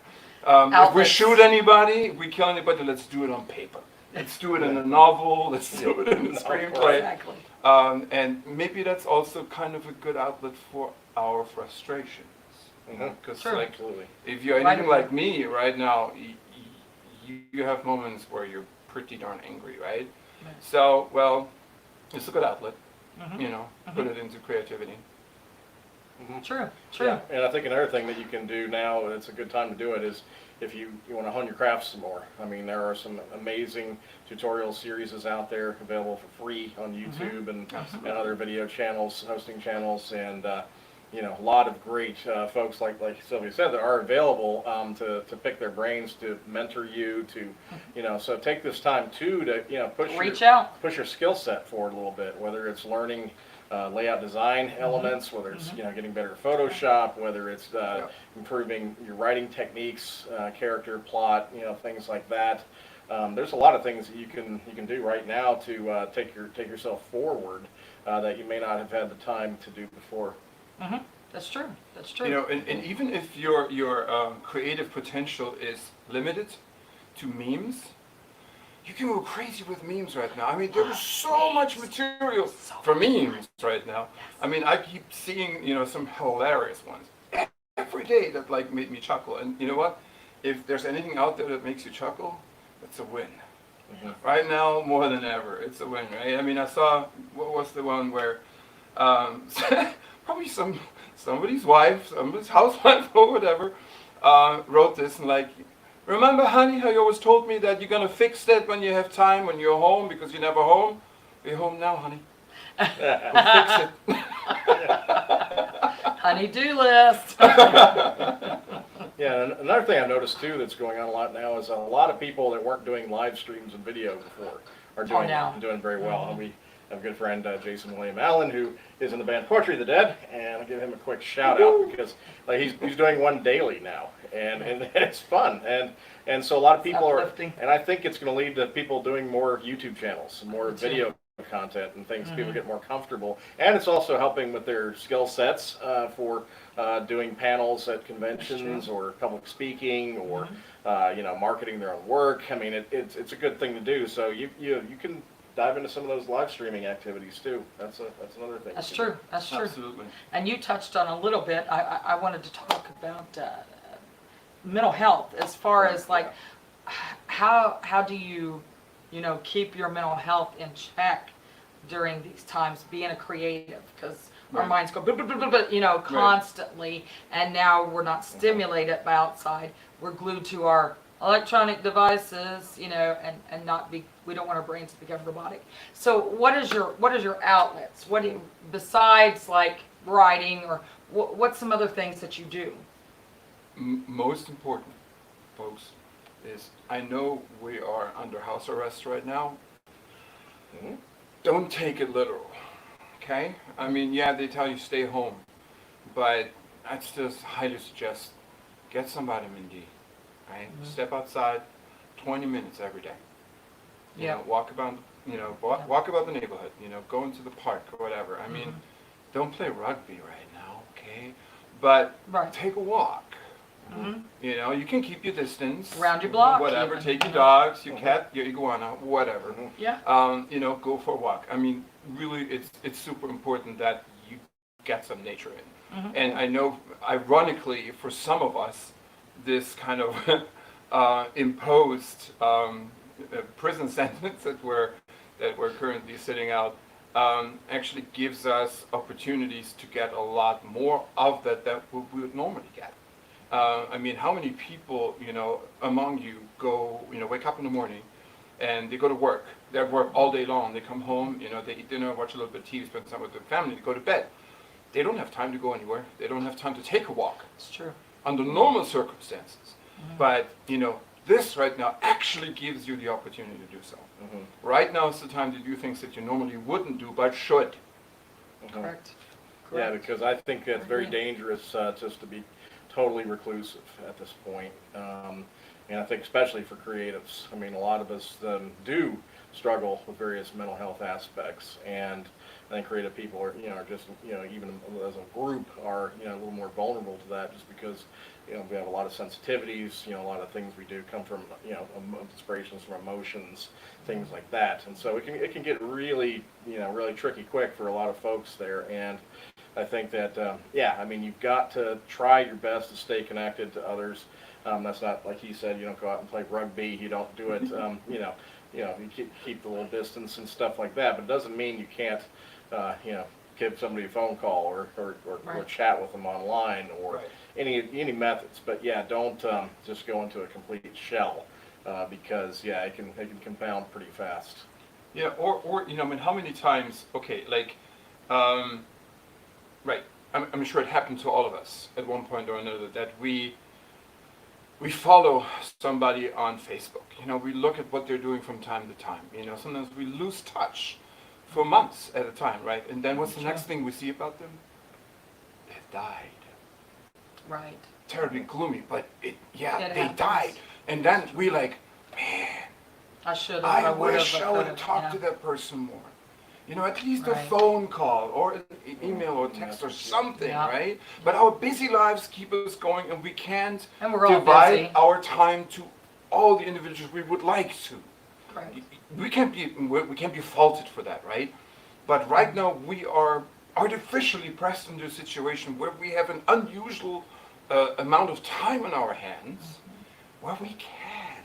If we shoot anybody, if we kill anybody, let's do it on paper. Let's do it in a novel. Let's do it in a screenplay. Exactly. And maybe that's also kind of a good outlet for our frustrations. Because like, if you're anything like me right now, you have moments where you're pretty darn angry, right? So, well, it's a good outlet. You know, put it into creativity. True. Yeah, and I think another thing that you can do now, and it's a good time to do it, is if you want to hone your craft some more. I mean, there are some amazing tutorial series out there available for free on YouTube and other video channels, hosting channels, and you know, a lot of great folks like Sylvia said that are available to pick their brains, to mentor you, to, you know, so take this time too to, you know, push your skill set forward a little bit, whether it's learning layout design elements, whether it's you know, getting better at Photoshop, whether it's improving your writing techniques, character plot, you know, things like that. There's a lot of things that you can do right now to take yourself forward that you may not have had the time to do before. That's true. That's true. You know, and even if your creative potential is limited to memes, you can go crazy with memes right now. I mean, there is so much material for memes right now. I mean, I keep seeing, you know, some hilarious ones every day that like made me chuckle. And you know what? If there's anything out there that makes you chuckle, it's a win. Right now, more than ever, it's a win, right? I mean, I saw, what was the one where probably somebody's wife, somebody's housewife or whatever, wrote this and like, remember, honey, how you always told me that you're going to fix that when you have time, when you're home, because you're never home? We're home now, honey. We'll fix it. Honey-do list. Yeah, and another thing I've noticed too that's going on a lot now is a lot of people that weren't doing live streams and video before are doing very well. And we have a good friend, Jason William Allen, who is in the band Poetry of the Dead, and I'll give him a quick shout out because like he's doing one daily now, and it's fun, and so a lot of people are, and I think it's going to lead to people doing more YouTube channels, more video content and things. People get more comfortable, and it's also helping with their skill sets for doing panels at conventions or public speaking or you know, marketing their own work. I mean, it's a good thing to do. So you can dive into some of those live streaming activities too. That's another thing. That's true. That's true. Absolutely. And you touched on a little bit. I wanted to talk about mental health as far as like how do you know, keep your mental health in check during these times, being a creative, because our minds go, you know, constantly, and now we're not stimulated by outside. We're glued to our electronic devices, you know, and not be, we don't want our brains to become robotic. So what is your outlets? What do you, besides like writing, or what's some other things that you do? Most important, folks, is I know we are under house arrest right now. Don't take it literal, okay? I mean, yeah, they tell you stay home, but I'd still highly suggest get some vitamin D, right? Step outside 20 minutes every day. You know, walk around walk about the neighborhood, go into the park or whatever. I mean, don't play rugby right now, okay? But take a walk. You can keep your distance. Around your block. Whatever. Even. Take your dogs, your cat, your iguana, whatever. Yeah. Go for a walk. I mean, really, it's super important that you get some nature in. And I know, ironically, for some of us, this kind of imposed prison sentence that we're currently sitting out actually gives us opportunities to get a lot more of that we would normally get. I mean, how many people, among you go, wake up in the morning and they go to work. They have work all day long. They come home, they eat dinner, watch a little bit of TV, spend time with their family, they go to bed. They don't have time to go anywhere. They don't have time to take a walk. It's true. Under normal circumstances. But, this right now actually gives you the opportunity to do so. Right now is the time to do things that you normally wouldn't do, but should. Correct. Yeah, because I think it's very dangerous just to be totally reclusive at this point. And I think especially for creatives. I mean, a lot of us do struggle with various mental health aspects, and I think creative people are, just, even as a group are, a little more vulnerable to that, just because, we have a lot of sensitivities, a lot of things we do come from, inspirations from emotions, things like that. And so it can get really, really tricky quick for a lot of folks there. And I think that, I mean, you've got to try your best to stay connected to others. That's not, like he said, you don't go out and play rugby, you don't do it, you keep the little distance and stuff like that, but it doesn't mean you can't, give somebody a phone call or chat with them online or any methods. But yeah, don't just go into a complete shell because it can compound pretty fast. Yeah, or I mean, how many times? Okay, like, right. I'm sure it happened to all of us at one point or another that we follow somebody on Facebook. We look at what they're doing from time to time. Sometimes we lose touch for months at a time, right? And then what's the next thing we see about them? They've died. Right. Terribly gloomy, but they happens. died. And then we like, man, I wish I would have talked to that person more. At least a phone call or an email or text or something, right? But our busy lives keep us going, and we can't divide our time to all the individuals we would like to. Right. We can't be faulted for that, right? But right now we are artificially pressed into a situation where we have an unusual amount of time on our hands, where we can.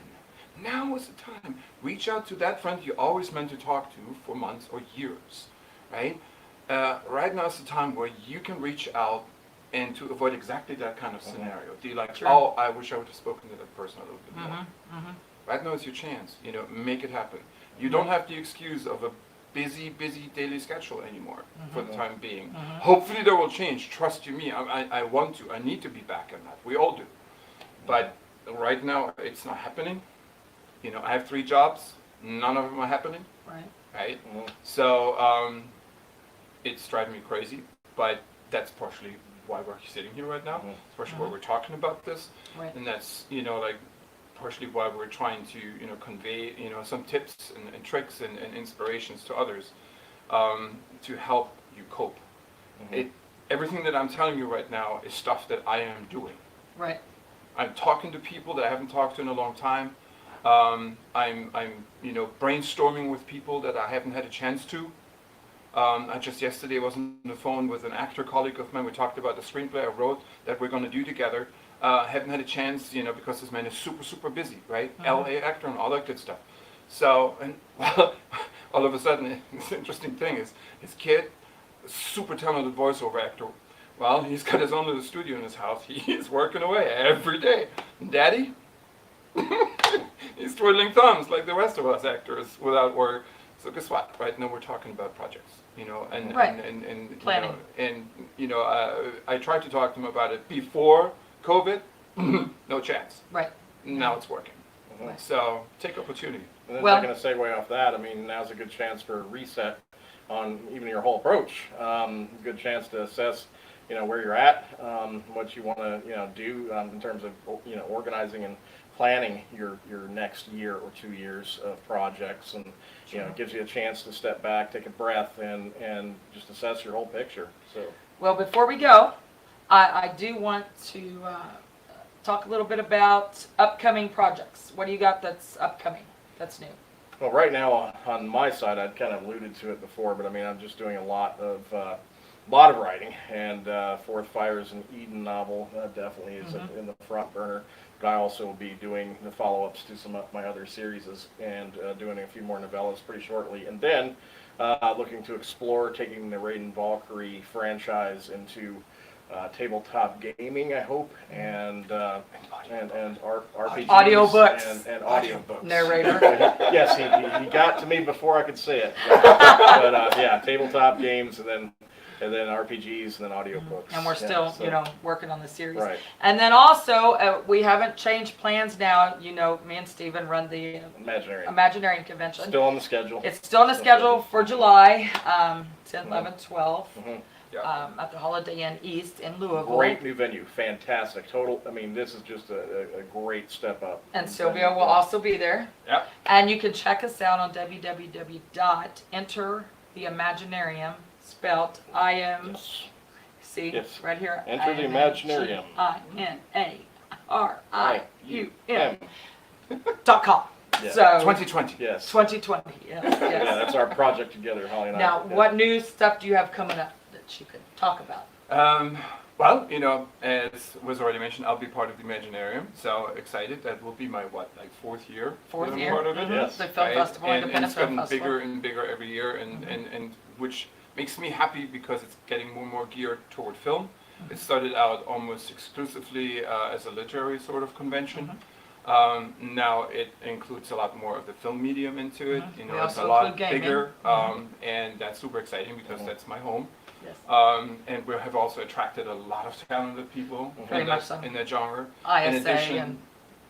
Now is the time. Reach out to that friend you always meant to talk to for months or years, right? Right now is the time where you can reach out and to avoid exactly that kind of scenario. Do you like, oh, I wish I would have spoken to that person a little bit more. Right now is your chance. Make it happen. You don't have the excuse of a busy daily schedule anymore for the time being. Hopefully that will change. Trust you me. I want to. I need to be back in that. We all do. But right now it's not happening. I have 3 jobs. None of them are happening. Right? So it's driving me crazy. But that's partially why we're sitting here right now. It's partially why we're talking about this. And that's, like, partially why we're trying to, convey, some tips and tricks and inspirations to others to help you cope. Everything that I'm telling you right now is stuff that I am doing. Right. I'm talking to people that I haven't talked to in a long time. I'm brainstorming with people that I haven't had a chance to. I just yesterday was on the phone with an actor colleague of mine. We talked about the screenplay I wrote that we're going to do together. Haven't had a chance, because this man is super busy, right? LA actor and all that good stuff. So, and all of a sudden, this interesting thing is his kid, super talented voiceover actor. Well, he's got his own little studio in his house. He is working away every day. Daddy, he's twiddling thumbs like the rest of us actors without work. So guess what? Right now we're talking about projects, and planning. I tried to talk to him about it before COVID. No chance. Right. Now it's working. So take opportunity. And then taking a segue off that, I mean, now's a good chance for a reset on even your whole approach. Good chance to assess, where you're at, what you want to, do in terms of, organizing and planning your next year or 2 years of projects, and you know, it gives you a chance to step back, take a breath, and just assess your whole picture. So, well, before we go, I do want to talk a little bit about upcoming projects. What do you got that's upcoming, that's new? well, right now on my side, I'd kind of alluded to it before, but I mean, I'm just doing a lot of writing, and Fourth Fires in Eden novel definitely is in the front burner. But I also will be doing the follow-ups to some of my other series and doing a few more novellas pretty shortly. And then looking to explore taking the Raiden Valkyrie franchise into tabletop gaming, I hope, and RPGs, audiobooks, and audiobooks. Narrator. Yes, he got to me before I could say it. But yeah, tabletop games, and then RPGs, and then audiobooks. And we're still, you know, working on the series. Right. And then also, we haven't changed plans now. You know, me and Steven run the Imaginarium Convention. Still on the schedule. It's still on the schedule for July 10, 11, 12. At the Holiday Inn East in Louisville. Great new venue, fantastic. I mean, this is just a great step up. And Sylvia will also be there. Yep. And you can check us out on www.entertheimaginarium, spelled I-M, see, right here. Enter the Imaginarium. IMAGNARIUM.com. Yeah. So 2020. Yes. 2020. Yes. Yes. Yeah, that's our project together, Holly and I. Now, what new stuff do you have coming up that you could talk about? Well, you know, as was already mentioned, I'll be part of the Imaginarium, so excited. That will be my, fourth year? Fourth year. Part of it. Yes. The film festival, and it's gotten bigger and bigger every year, and which makes me happy because it's getting more and more geared toward film. It started out almost exclusively as a literary sort of convention. Now it includes a lot more of the film medium into it. You know, it's a lot bigger, and that's super exciting because that's my home. Yes. And we have also attracted a lot of talented people in that genre. ISA in addition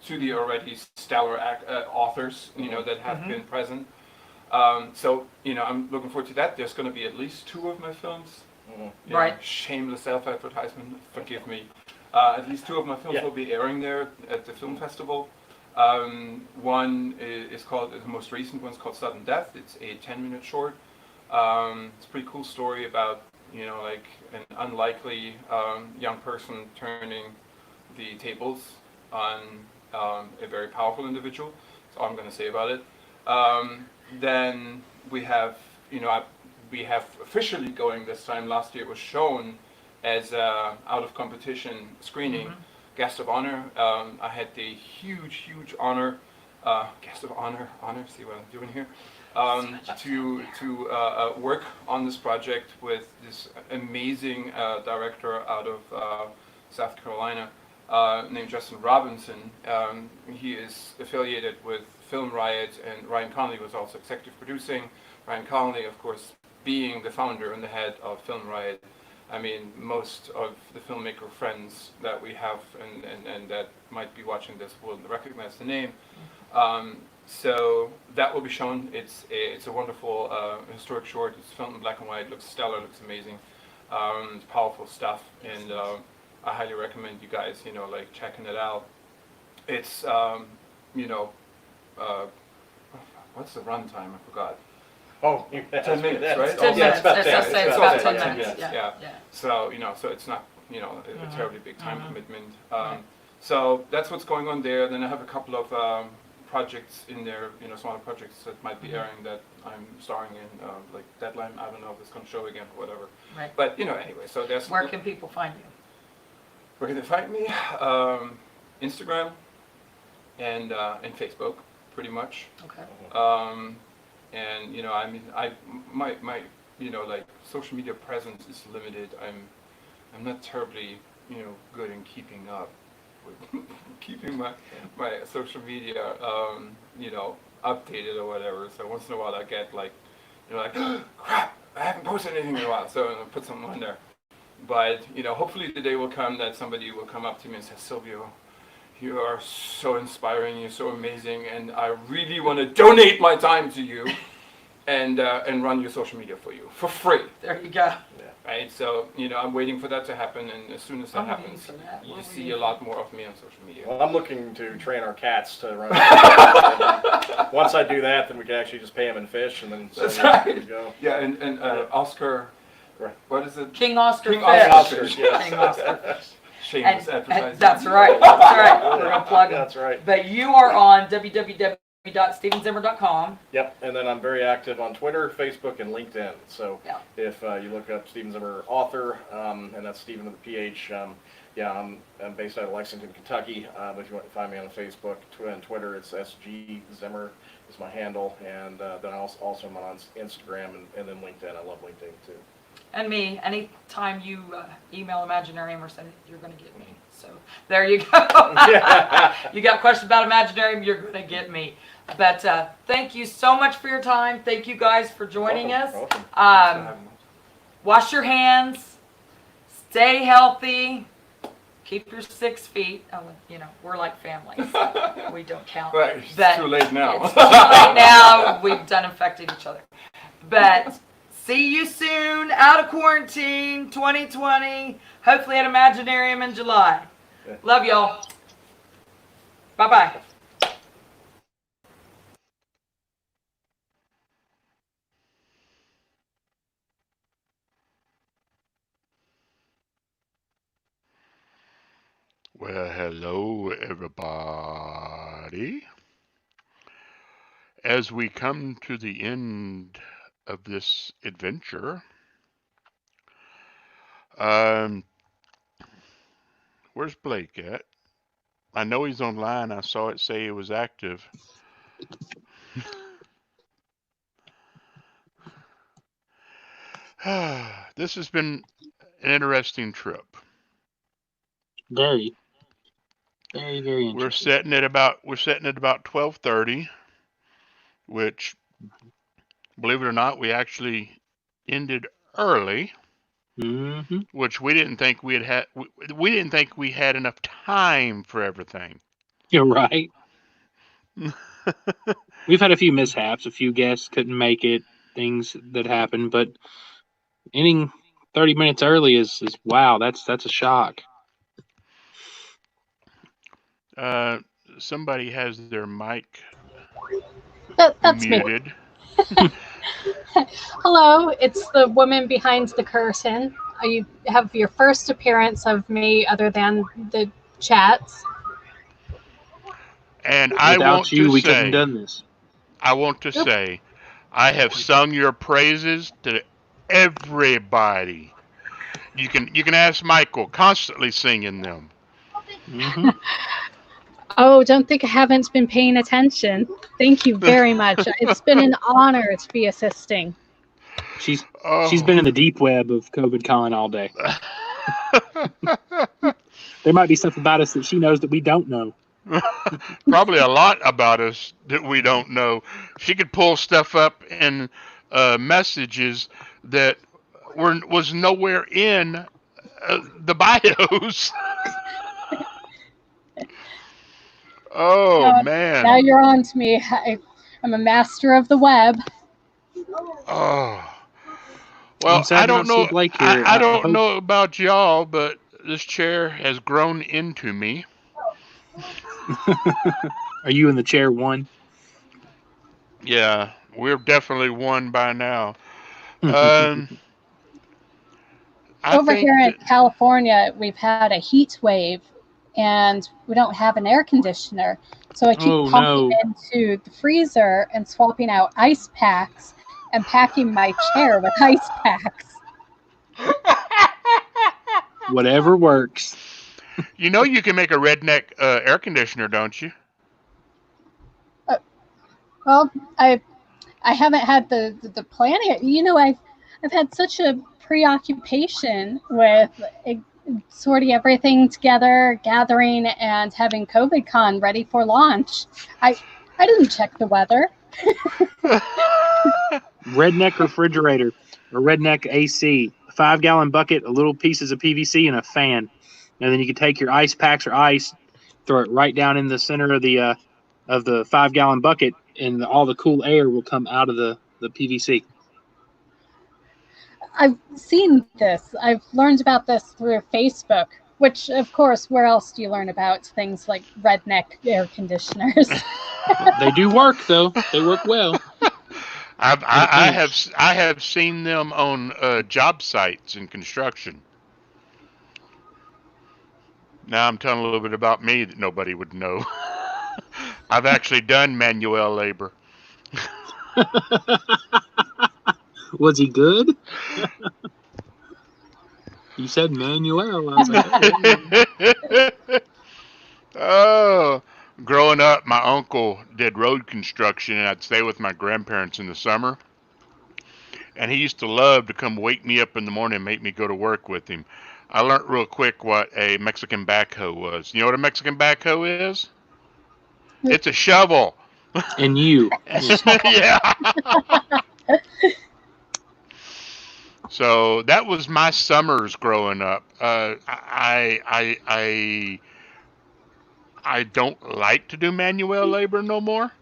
to the already stellar authors, you know, that have been present. So, you know, I'm looking forward to that. There's going to be at least 2 of my films. Right. Shameless self-advertisement, forgive me. At least 2 of my films will be airing there at the film festival. One is called, the most recent one's called Sudden Death. It's a 10-minute short. It's a pretty cool story about, you know, like an unlikely young person turning the tables on a very powerful individual. That's all I'm going to say about it. Then we have, you know, we have officially going this time. Last year it was shown as out of competition screening, guest of honor. I had the huge honor, guest of honor, see what I'm doing here, to work on this project with this amazing director out of South Carolina named Justin Robinson. He is affiliated with Film Riot, and Ryan Connolly was also executive producing. Ryan Connolly, of course, being the founder and the head of Film Riot. I mean, most of the filmmaker friends that we have and that might be watching this will recognize the name. So that will be shown. It's a wonderful historic short. It's filmed in black and white. Looks stellar. Looks amazing. It's powerful stuff, and I highly recommend you guys, you know, like checking it out. It's you know, what's the runtime? I forgot. Oh, 10 minutes, right? 10 minutes. It's about 10 minutes. Yeah. So, you know, so it's not, you know, a terribly big time commitment. So that's what's going on there. Then I have a couple of projects in there, you know, smaller projects that might be airing that I'm starring in, like Deadline. I don't know if it's going to show again or whatever. Right. But, you know, anyway, so there's... Where can people find you? Where can they find me? Instagram and Facebook, pretty much. Okay. And, you know, I mean, my you know, like, social media presence is limited. I'm not terribly, you know, good in keeping up with keeping my social media, you know, updated or whatever. So once in a while I get like, you know, like, crap, I haven't posted anything in a while, so I'll put something on there. But, you know, hopefully the day will come that somebody will come up to me and say, Silvio, you are so inspiring, you're so amazing, and I really want to donate my time to you and run your social media for you for free. There you go. Yeah. Right, so I'm waiting for that to happen, and as soon as that happens, you see a lot more of me on social media. Well, I'm looking to train our cats to run. Once I do that, then we can actually just pay them in fish, and then That's right. Go. Yeah, and Oscar, what is it? King Oscar King Fish. Oscar, yes. King Oscar Fish. Shameless And advertising. that's right. That's right. We're gonna plug them. That's right. But you are on www.stevenzimmer.com. Yep, and then I'm very active on Twitter, Facebook, and LinkedIn. So if you look up Steven Zimmer author, and that's Steven with a PH. I'm based out of Lexington, Kentucky. But if you want to find me on Facebook and Twitter, it's SG Zimmer is my handle, and then I also am on Instagram and then LinkedIn. I love LinkedIn too. And me, anytime you email Imaginarium or something, you're going to get me. So there you go. You got questions about Imaginarium, you're going to get me. But thank you so much for your time. Thank you guys for joining us. Wash your hands. Stay healthy. Keep your 6 feet. Oh, we're like family. So we don't count. Right, it's too late now. It's too late now. We've done infected each other. But see you soon, out of quarantine, 2020. Hopefully at Imaginarium in July. Love y'all. Bye-bye. Well, hello, everybody. As we come to the end of this adventure, where's Blake at? I know he's online. I saw it say it was active. This has been an interesting trip. Very interesting. We're setting at about 12:30, which, believe it or not, we actually ended early. Mm-hmm. Which we didn't think we had. We didn't think we had enough time for everything. You're right. We've had a few mishaps. A few guests couldn't make it. Things that happened, but ending 30 minutes early is wow. That's a shock. Somebody has their mic that's muted. Me. Hello, it's the woman behind the curtain. You have your first appearance of me other than the chats. And Without you, we couldn't have done this. I want to say, I have sung your praises to everybody. You can ask Michael, constantly singing them. Mm-hmm. Oh, don't think I haven't been paying attention. Thank you very much. It's been an honor to be assisting. She's been in the deep web of CovidCon all day. There might be stuff about us that she knows that we don't know. Probably a lot about us that we don't know. She could pull stuff up in messages that was nowhere in the bios. Man! Now you're on to me. I'm a master of the web. Oh. Well, I don't know. I don't know about y'all, but this chair has grown into me. Are you in the chair one? Yeah, we're definitely one by now. Over here in California, we've had a heat wave, and we don't have an air conditioner. So I keep pumping into the freezer and swapping out ice packs and packing my chair with ice packs. Whatever works. You know you can make a redneck air conditioner, don't you? Well, I haven't had the plan yet. You know, I've had such a preoccupation with sorting everything together, gathering, and having CovidCon ready for launch. I didn't check the weather. Redneck refrigerator or redneck AC, a 5-gallon bucket, a little pieces of PVC, and a fan. And then you can take your ice packs or ice, throw it right down in the center of the 5-gallon bucket, and all the cool air will come out of the PVC. I've seen this. I've learned about this through Facebook, which, of course, where else do you learn about things like redneck air conditioners? They do work, though. They work well. I have seen them on job sites in construction. Now I'm telling a little bit about me that nobody would know. I've actually done manual labor. Was he good? You said Manuel. I was like, oh, growing up, my uncle did road construction, and I'd stay with my grandparents in the summer. And he used to love to come wake me up in the morning and make me go to work with him. I learned real quick what a Mexican backhoe was. You know what a Mexican backhoe is? It's a shovel. And you. Yeah. So that was my summers growing up. I don't like to do manual labor no more.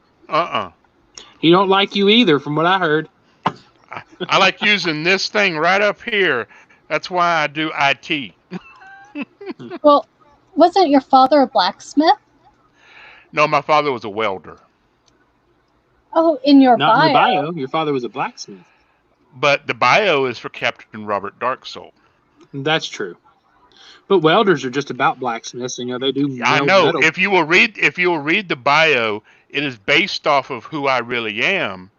He don't like you either, from what I heard. I like using this thing right up here. That's why I do IT. Well, wasn't your father a blacksmith? No, my father was a welder. Oh, in your Not bio. in your bio. Your father was a blacksmith. But the bio is for Captain Robert Darksoul. That's true. But welders are just about blacksmiths. You know, they do. I know. Metal. If you will read the bio, it is based off of who I really am.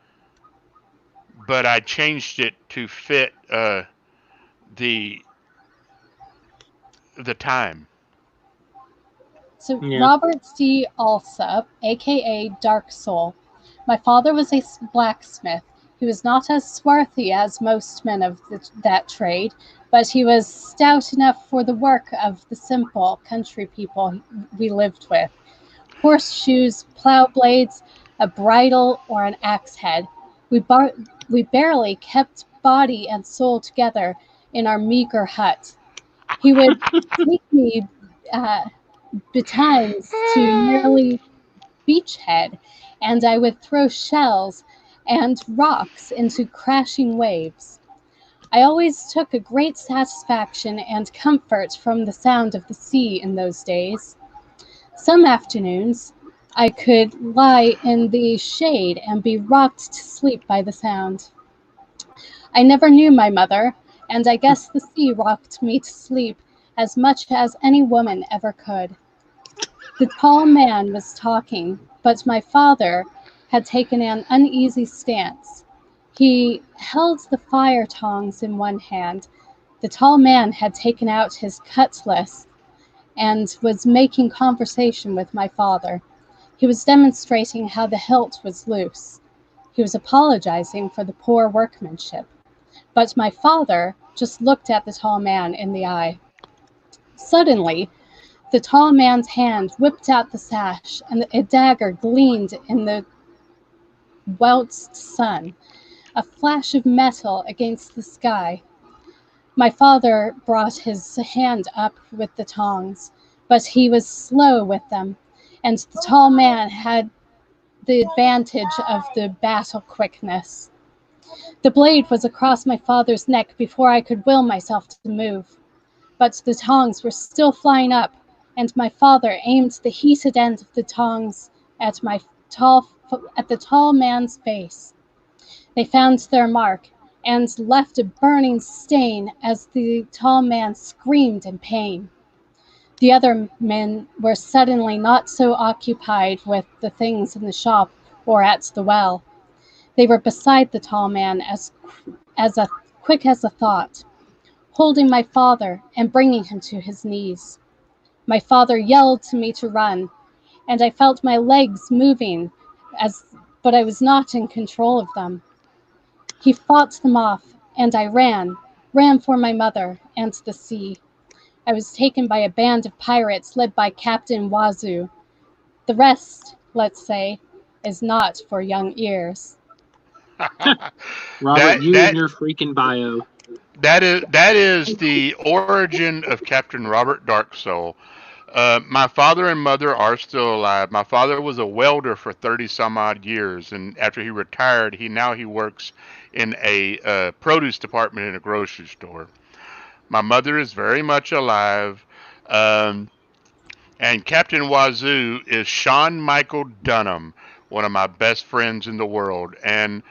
But I changed it to fit the time. So Robert C. Alsop, aka Dark Soul. My father was a blacksmith. He was not as swarthy as most men of that trade, but he was stout enough for the work of the simple country people we lived with. Horseshoes, plow blades, a bridle, or an axe head. We barely kept body and soul together in our meager hut. He would take me betimes to nearly beachhead, and I would throw shells and rocks into crashing waves. I always took a great satisfaction and comfort from the sound of the sea in those days. Some afternoons, I could lie in the shade and be rocked to sleep by the sound. I never knew my mother, and I guess the sea rocked me to sleep as much as any woman ever could. The tall man was talking, but my father had taken an uneasy stance. He held the fire tongs in one hand. The tall man had taken out his cutlass and was making conversation with my father. He was demonstrating how the hilt was loose. He was apologizing for the poor workmanship. But my father just looked at the tall man in the eye. Suddenly, the tall man's hand whipped out the sash, and a dagger gleamed in the welched sun, a flash of metal against the sky. My father brought his hand up with the tongs, but he was slow with them, and the tall man had the advantage of the battle quickness. The blade was across my father's neck before I could will myself to move. But the tongs were still flying up, and my father aimed the heated end of the tongs at the tall man's face. They found their mark and left a burning stain as the tall man screamed in pain. The other men were suddenly not so occupied with the things in the shop or at the well. They were beside the tall man as quick as a thought, holding my father and bringing him to his knees. My father yelled to me to run, and I felt my legs moving, but I was not in control of them. He fought them off, and I ran for my mother and the sea. I was taken by a band of pirates led by Captain Wazoo. The rest, let's say, is not for young ears. Robert, you and your freaking bio. That is the origin of Captain Robert Darksoul. My father and mother are still alive. My father was a welder for 30 some odd years, and after he retired, he works in a produce department in a grocery store. My mother is very much alive. And Captain Wazoo is Sean Michael Dunham, one of my best friends in the world. And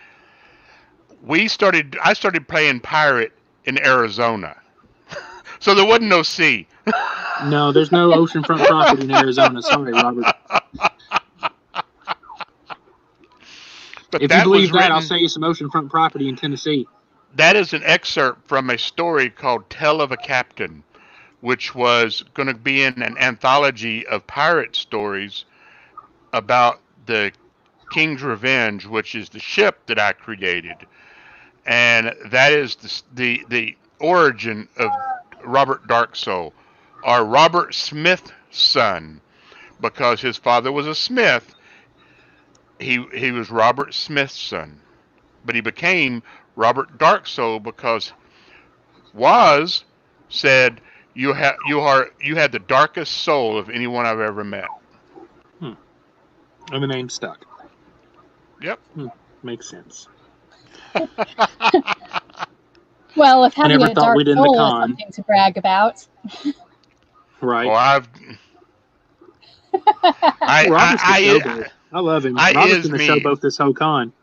I started playing pirate in Arizona. So there wasn't no sea. No, there's no oceanfront property in Arizona. Sorry, Robert. But If you believe that, I'll sell you some oceanfront property in Tennessee. That is an excerpt from a story called Tale of a Captain, which was going to be in an anthology of pirate stories about the King's Revenge, which is the ship that I created. And that is the origin of Robert Darksoul, or Robert Smith's son, because his father was a smith. He was Robert Smith's son, but he became Robert Darksoul because Woz said you had the darkest soul of anyone I've ever met. And the name stuck. Yep. Makes sense. Well, if having never a thought dark we'd end the soul is con. something to brag about. Right. Well, Robert's the showboat. I love him. Robert's been the showboat this whole con.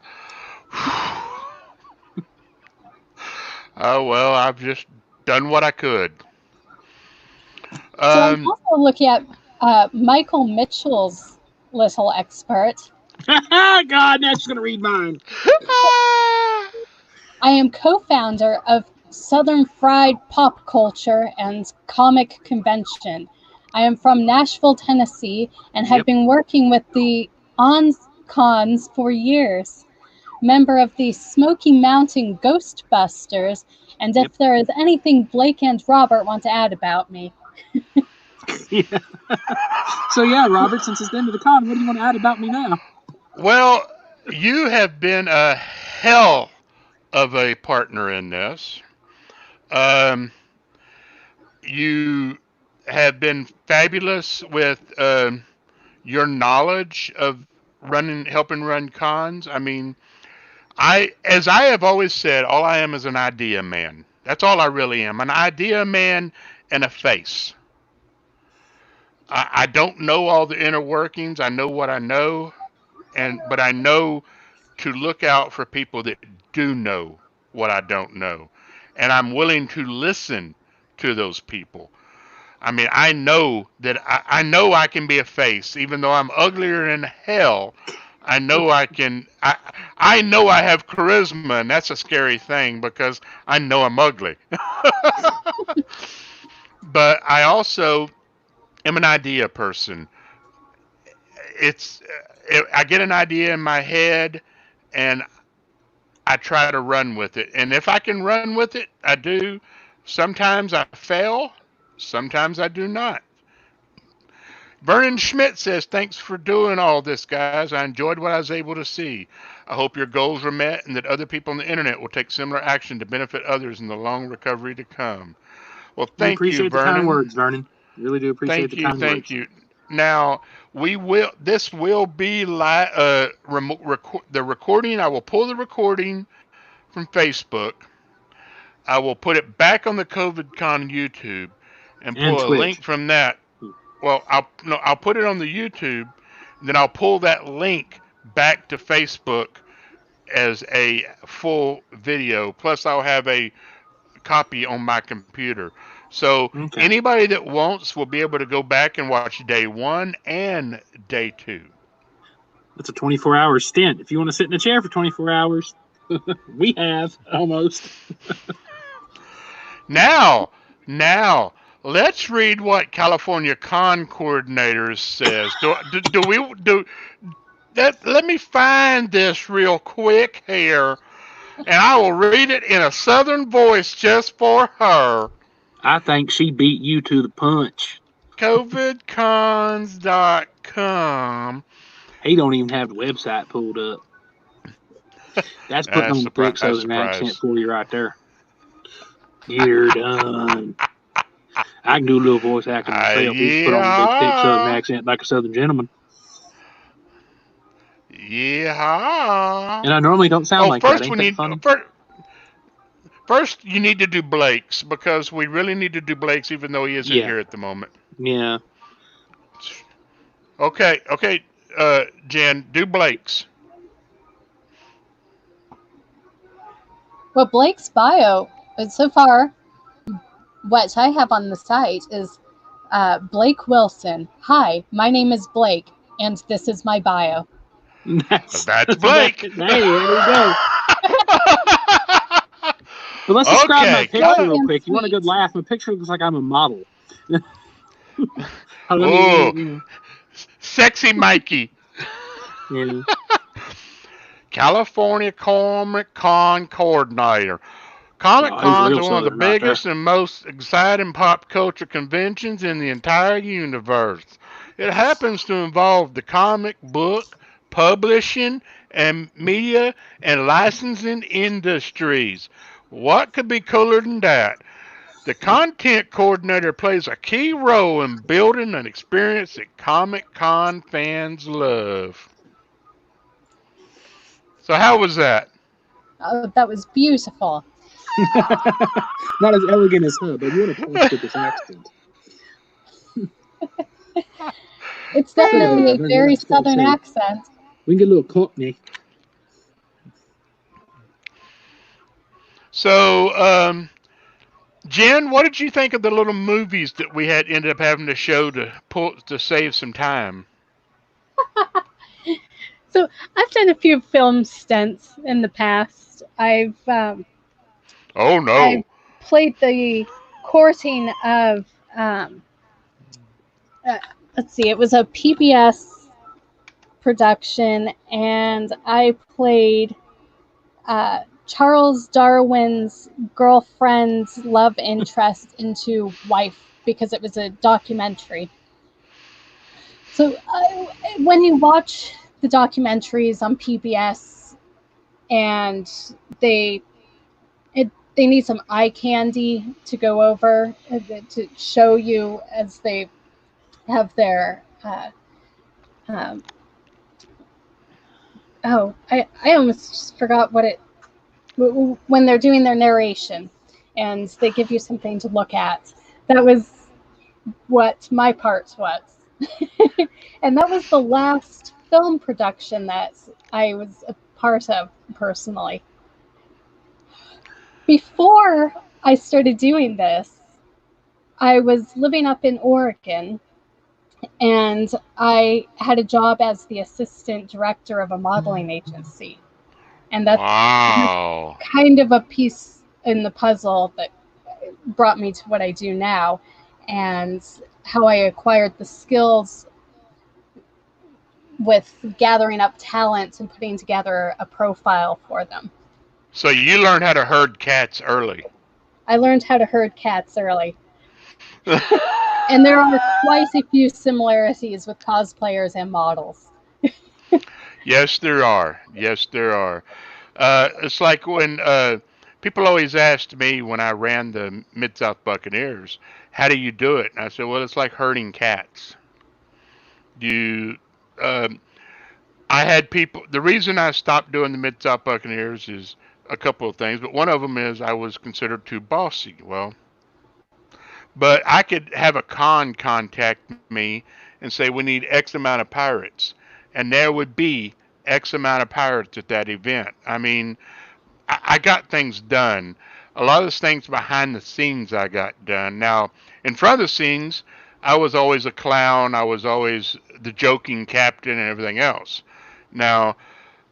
Oh, well, I've just done what I could. So I'm also looking at Michael Mitchell's little expert. God, now she's going to read mine. I am co-founder of Southern Fried Pop Culture and Comic Convention. I am from Nashville, Tennessee, and have been working with the OnCons for years. Member of the Smoky Mountain Ghostbusters, and if there is anything Blake and Robert want to add about me. So yeah, Robert, since it's the end of the con, what do you want to add about me now? Well, you have been a hell of a partner in this. You have been fabulous with your knowledge of helping run cons. I mean, as I have always said, all I am is an idea man. That's all I really am, an idea man and a face. I don't know all the inner workings. I know what I know, but I know to look out for people that do know what I don't know, and I'm willing to listen to those people. I mean, I know that I know I can be a face, even though I'm uglier than hell. I know I can. I know I have charisma, and that's a scary thing because I know I'm ugly. But I also am an idea person. I get an idea in my head, and I try to run with it. And if I can run with it, I do. Sometimes I fail. Sometimes I do not. Vernon Schmidt says, thanks for doing all this, guys. I enjoyed what I was able to see. I hope your goals were met and that other people on the internet will take similar action to benefit others in the long recovery to come. Well, thank you, appreciate Vernon. the kind words, Vernon. Really do appreciate the kind words. Thank you. Now, this will be the recording. I will pull the recording from Facebook. I will put it back on the CovidCon YouTube and pull a link from that. Well, I'll put it on the YouTube, then I'll pull that link back to Facebook as a full video. Plus, I'll have a copy on my computer. So anybody that wants will be able to go back and watch day 1 and day 2. That's a 24-hour stint. If you want to sit in a chair for 24 hours, we have almost. Now, let's read what California Con Coordinators says. Let me find this real quick here, and I will read it in a Southern voice just for her. I think she beat you to the punch. CovidCons.com. He don't even have the website pulled up. That's putting on the thick Southern accent for you right there. You're done. I can do a little voice acting myself. He's put on a big thick Southern accent like a Southern gentleman. Yeah. And I normally don't sound like that. First Ain't we that need funny? first you need to do Blake's because we really need to do Blake's even though he isn't here at the moment. Yeah. Okay, Jen, do Blake's. Well, Blake's bio, so far, what I have on the site is Blake Wilson. Hi, my name is Blake, and this is my bio. That's Blake. Hey, there we go. But let's describe my picture real quick. You want a good laugh? My picture looks like I'm a model. Sexy Mikey. Yeah. California Comic Con coordinator. Comic Cons are one of the biggest and most exciting pop culture conventions in the entire universe. It happens to involve the comic book, publishing, and media and licensing industries. What could be cooler than that? The content coordinator plays a key role in building an experience that Comic Con fans love. So how was that? Oh, that was beautiful. Not as elegant as her, but you want to talk with this accent. It's definitely a very southern accent. We can get a little Cockney. So, Jen, what did you think of the little movies that we had ended up having to show to save some time? So I've done a few film stunts in the past. I've oh no! I played the courting of let's see, it was a PBS production, and I played Charles Darwin's girlfriend's love interest into wife because it was a documentary. So when you watch the documentaries on PBS and they need some eye candy to go over to show you as they have their I almost just forgot what it when they're doing their narration and they give you something to look at. That was what my part was. And that was the last film production that I was a part of personally. Before I started doing this, I was living up in Oregon, and I had a job as the assistant director of a modeling agency. And that's kind of a piece in the puzzle that brought me to what I do now and how I acquired the skills with gathering up talent and putting together a profile for them. So you learned how to herd cats early. I learned how to herd cats early. And there are quite a few similarities with cosplayers and models. Yes, there are. Yes, there are. It's like when people always asked me when I ran the Mid-South Buccaneers, how do you do it? And I said, well, it's like herding cats. I had people, the reason I stopped doing the Mid-South Buccaneers is a couple of things, but one of them is I was considered too bossy. Well, but I could have a con contact me and say we need X amount of pirates, and there would be X amount of pirates at that event. I mean, I got things done. A lot of the things behind the scenes I got done. Now, in front of the scenes, I was always a clown. I was always the joking captain and everything else. Now,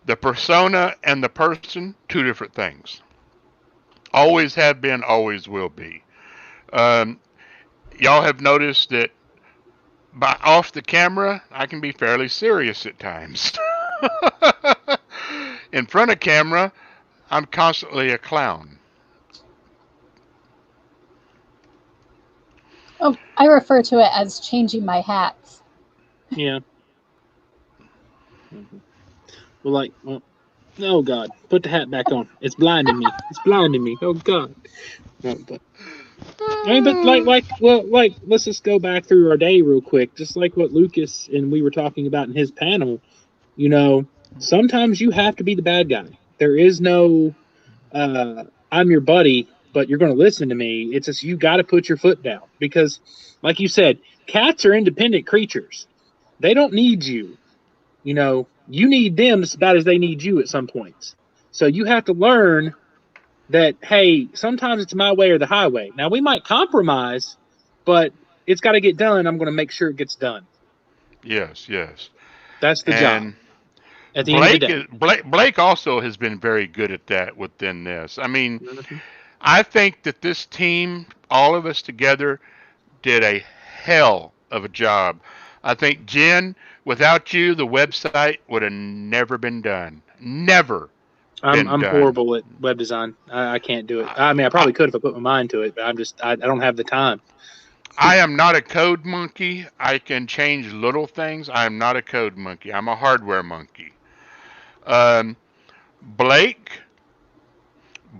the persona and the person, two different things. Always have been, always will be. Y'all have noticed that off the camera, I can be fairly serious at times. In front of camera, I'm constantly a clown. Oh, I refer to it as changing my hats. Yeah. Well, oh God, put the hat back on. It's blinding me. It's blinding me. Oh God. No, but let's just go back through our day real quick. Just like what Lucas and we were talking about in his panel. You know, Sometimes you have to be the bad guy. There is no, I'm your buddy, but you're going to listen to me. It's just you got to put your foot down because, like you said, cats are independent creatures. They don't need you. You know, you need them as about as they need you at some points. So you have to learn that, hey, sometimes it's my way or the highway. Now, we might compromise, but it's got to get done. I'm going to make sure it gets done. Yes, yes. That's the job. And At the end of the day. Blake also has been very good at that within this. I mean, I think that this team, all of us together, did a hell of a job. I think, Jen, without you, the website would have never been done. Never. I'm horrible at web design. I can't do it. I mean, I probably could if I put my mind to it, but I don't have the time. I am not a code monkey. I can change little things. I am not a code monkey. I'm a hardware monkey.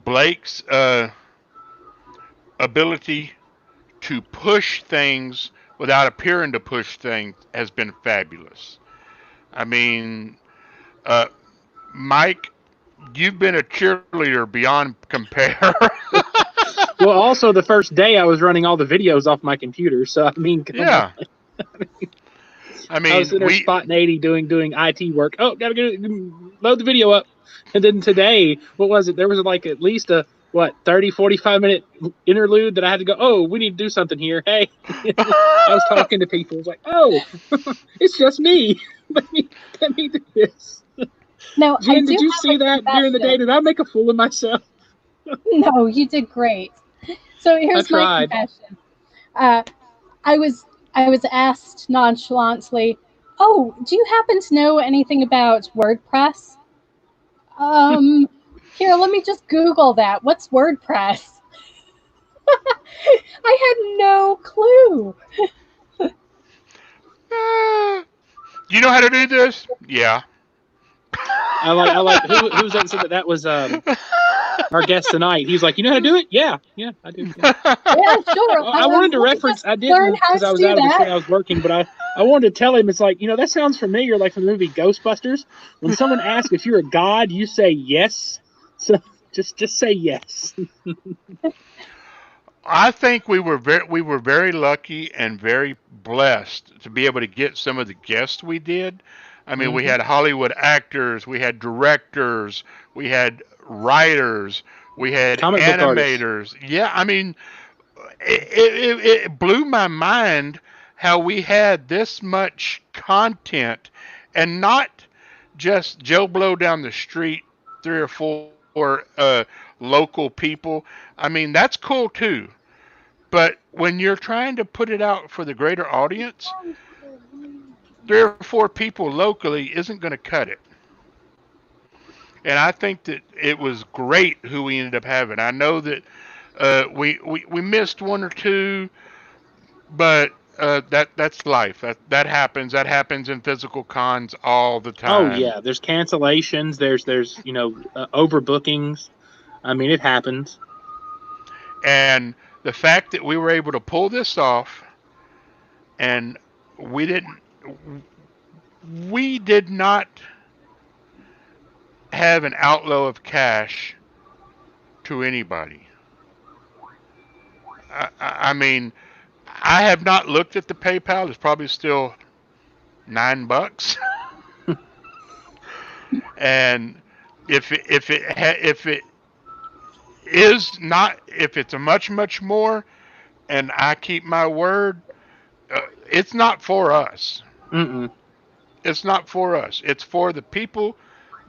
Blake's ability to push things without appearing to push things has been fabulous. I mean, Mike, you've been a cheerleader beyond compare. Well, also the first day I was running all the videos off my computer, so I mean, yeah. I was in there spotting 80 doing IT work. Oh, gotta load the video up. And then today, what was it? There was like at least a 30, 45 minute interlude that I had to go, oh, we need to do something here. Hey. I was talking to people. I was like, oh, it's just me. Let me do this. No, Jen, did you see that during the day? Did I make a fool of myself? No, you did great. So here's my confession. I was asked nonchalantly, "Oh, do you happen to know anything about WordPress?" Here, let me just Google that. What's WordPress? I had no clue. You know how to do this? Yeah. I like who was that said that was our guest tonight. He's like, you know how to do it? Yeah, I do. Yeah, sure. I wanted to reference. I didn't because I was out of the thing I was working, but I wanted to tell him it's like, that sounds familiar, like from the movie Ghostbusters. When someone asks if you're a god, you say yes. So just say yes. I think we were very lucky and very blessed to be able to get some of the guests we did. I mean, we had Hollywood actors, we had directors, we had writers, we had animators. Yeah, I mean, it blew my mind how we had this much content and not just Joe Blow down the street, 3 or 4 local people. I mean, that's cool too. But when you're trying to put it out for the greater audience, 3 or 4 people locally isn't going to cut it. And I think that it was great who we ended up having. I know that we missed 1 or 2, but that's life. That happens. That happens in physical cons all the time. Oh yeah, there's cancellations. There's overbookings. I mean, it happens. And the fact that we were able to pull this off, and we did not have an outflow of cash to anybody. I mean, I have not looked at the PayPal. It's probably still $9. And if it's a much more, and I keep my word, it's not for us. Mm-mm. It's not for us. It's for the people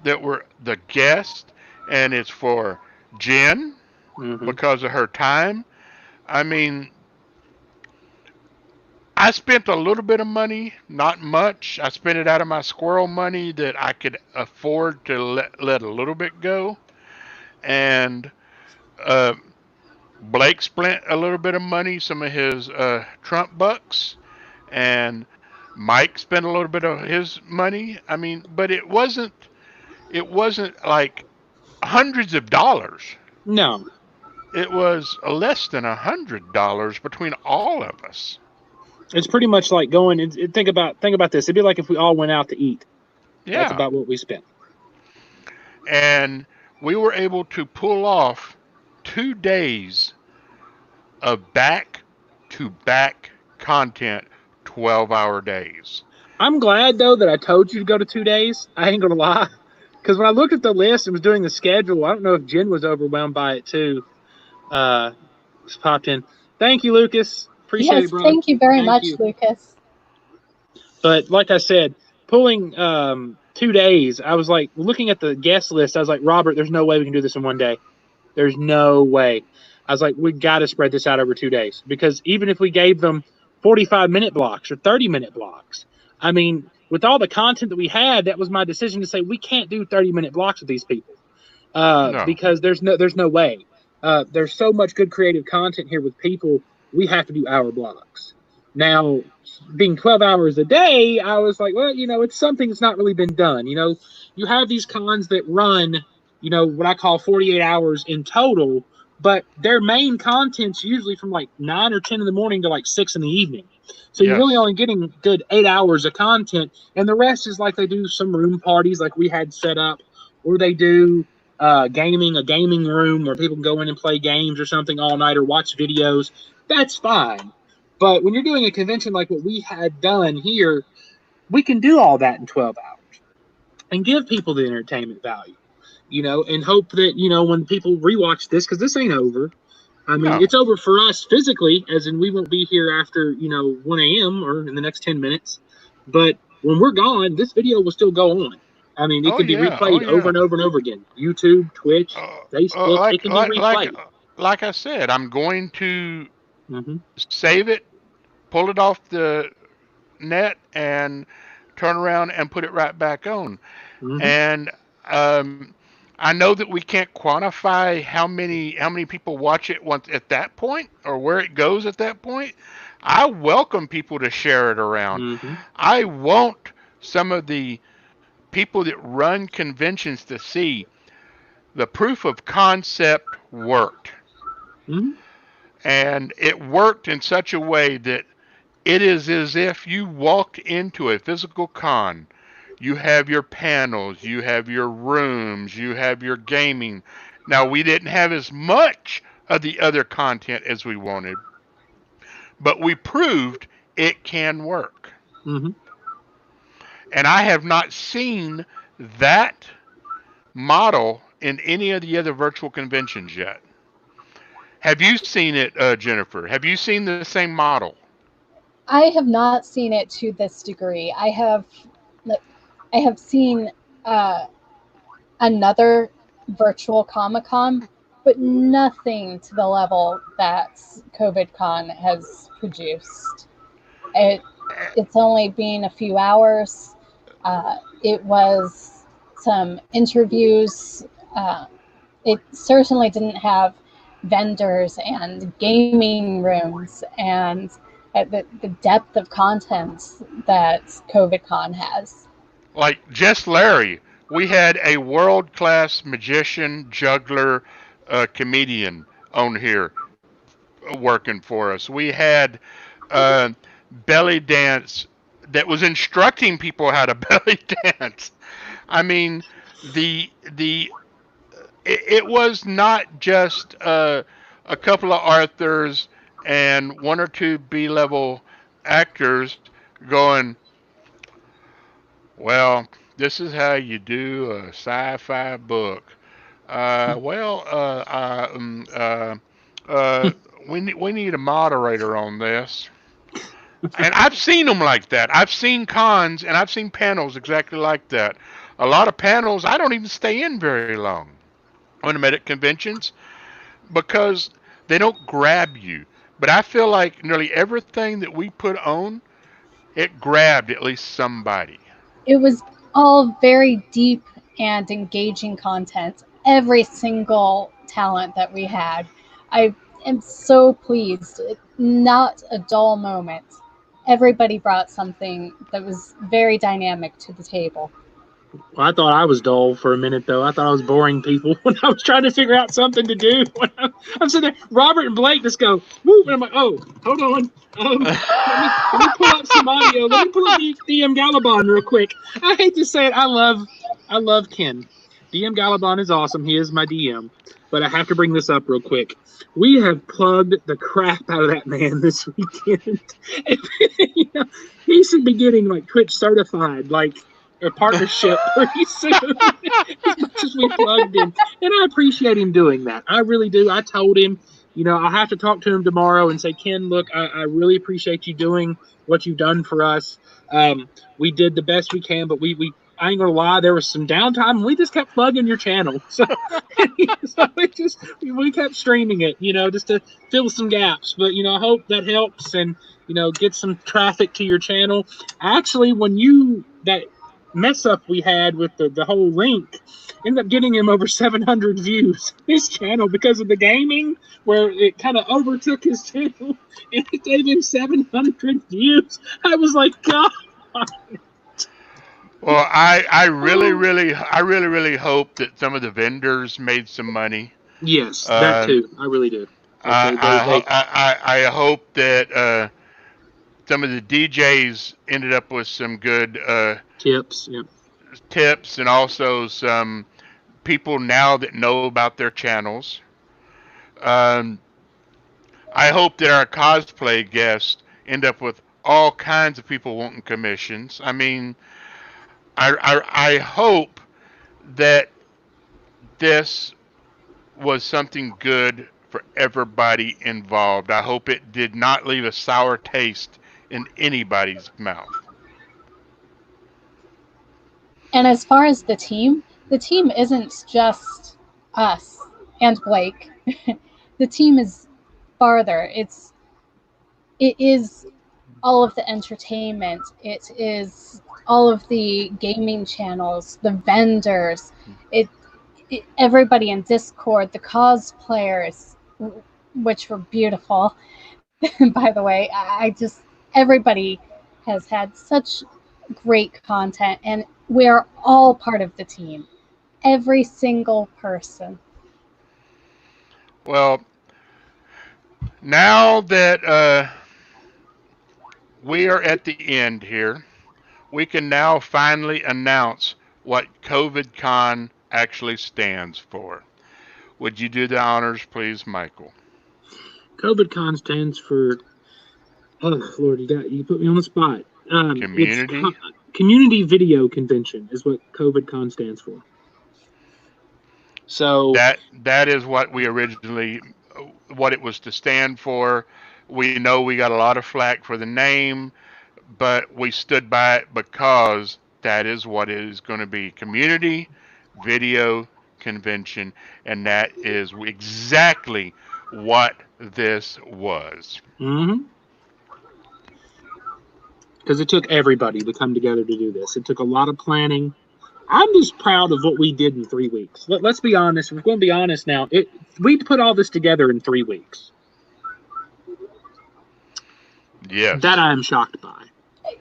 that were the guests, and it's for Jen because of her time. I mean, I spent a little bit of money, not much. I spent it out of my squirrel money that I could afford to let a little bit go. And Blake spent a little bit of money, some of his Trump bucks, and Mike spent a little bit of his money. I mean, but it wasn't like hundreds of dollars. No. It was less than $100 between all of us. It's pretty much like going and think about this. It'd be like if we all went out to eat. Yeah. That's about what we spent. And we were able to pull off 2 days of back-to-back content, 12-hour days. I'm glad though that I told you to go to 2 days. I ain't gonna lie, because when I looked at the list and was doing the schedule, I don't know if Jen was overwhelmed by it too. Just popped in. Thank you, Lucas. Appreciate it, brother. Thank you very Thank much, you. Lucas. But like I said, pulling 2 days, I was like looking at the guest list. I was like, Robert, there's no way we can do this in 1 day. There's no way. I was like, we got to spread this out over 2 days, because even if we gave them 45-minute blocks or 30-minute blocks, I mean, with all the content that we had, that was my decision to say we can't do 30-minute blocks with these people because there's no way. There's so much good creative content here with people. We have to do hour blocks. Now, being 12 hours a day, I was like, well, it's something that's not really been done. You have these cons that run, what I call 48 hours in total, but their main content's usually from like 9 or 10 in the morning to like 6 in the evening. So you're really only getting good 8 hours of content, and the rest is like they do some room parties like we had set up, or they do a gaming room where people can go in and play games or something all night or watch videos. That's fine. But when you're doing a convention like what we had done here, we can do all that in 12 hours and give people the entertainment value, and hope that, when people rewatch this, because this ain't over. I mean, it's over for us physically, as in we won't be here after, 1 a.m. or in the next 10 minutes. But when we're gone, this video will still go on. I mean, it can be replayed over and over and over again. YouTube, Twitch, Facebook, it can be replayed. Like I said, I'm going to save it, pull it off the net, and turn around and put it right back on. And I know that we can't quantify how many people watch it once at that point, or where it goes at that point. I welcome people to share it around. I want some of the people that run conventions to see the proof of concept worked. And it worked in such a way that it is as if you walked into a physical con. You have your panels, you have your rooms, you have your gaming. Now, we didn't have as much of the other content as we wanted, but we proved it can work. And I have not seen that model in any of the other virtual conventions yet. Have you seen it, Jennifer? Have you seen the same model? I have not seen it to this degree. I have seen another virtual Comic-Con, but nothing to the level that CovidCon has produced. It's only been a few hours. It was some interviews. It certainly didn't have vendors and gaming rooms and the depth of content that CovidCon has. Like Just Larry, we had a world-class magician, juggler, comedian on here working for us. We had belly dance that was instructing people how to belly dance. I mean, it was not just a couple of Arthurs and 1 or 2 B-level actors going, well, this is how you do a sci-fi book. We need a moderator on this. And I've seen them like that. I've seen cons and I've seen panels exactly like that. A lot of panels, I don't even stay in very long when I'm at conventions because they don't grab you. But I feel like nearly everything that we put on, it grabbed at least somebody. It was all very deep and engaging content. Every single talent that we had. I am so pleased. Not a dull moment. Everybody brought something that was very dynamic to the table. Well, I thought I was dull for a minute, though. I thought I was boring people when I was trying to figure out something to do. I'm sitting there, Robert and Blake just go, woo, and I'm like, oh, hold on. Let me pull up some audio. Let me pull up DM Galabon real quick. I hate to say it. I love Ken. DM Galabon is awesome. He is my DM. But I have to bring this up real quick. We have plugged the crap out of that man this weekend. You know, he should be getting like Twitch certified, like a partnership pretty soon. As much as we plugged him, and I appreciate him doing that. I really do. I told him, you know, I'll have to talk to him tomorrow and say, Ken, look, I really appreciate you doing what you've done for us. We did the best we can, but we I ain't gonna lie, there was some downtime. We just kept plugging your channel, so we kept streaming it, you know, just to fill some gaps. But you know, I hope that helps and you know get some traffic to your channel. Actually, when that mess up we had with the whole link ended up getting him over 700 views his channel because of the gaming, where it kind of overtook his channel and it gave him 700 views. I was like, God. Well, I really hope that some of the vendors made some money. Yes, that too. I really do. I hope that some of the DJs ended up with some good tips. Yep. Tips and also some people now that know about their channels. I hope that our cosplay guests end up with all kinds of people wanting commissions. I mean, I hope that this was something good for everybody involved. I hope it did not leave a sour taste in anybody's mouth. And as far as the team isn't just us and Blake. The team is farther. It is all of the entertainment. It is all of the gaming channels, the vendors, everybody in Discord, the cosplayers, which were beautiful. By the way, everybody has had such great content, and we are all part of the team. Every single person. Well, now that we are at the end here, we can now finally announce what CovidCon actually stands for. Would you do the honors, please, Michael? CovidCon stands for, oh Lord, you put me on the spot. Community? Community Video Convention is what CovidCon stands for. So that is what we originally, what it was to stand for. We know we got a lot of flack for the name, but we stood by it because that is what it is going to be. Community Video Convention, and that is exactly what this was. Mm-hmm. Because it took everybody to come together to do this. It took a lot of planning. I'm just proud of what we did in 3 weeks. Let's be honest. We're going to be honest now. We put all this together in 3 weeks. Yes. That I am shocked by.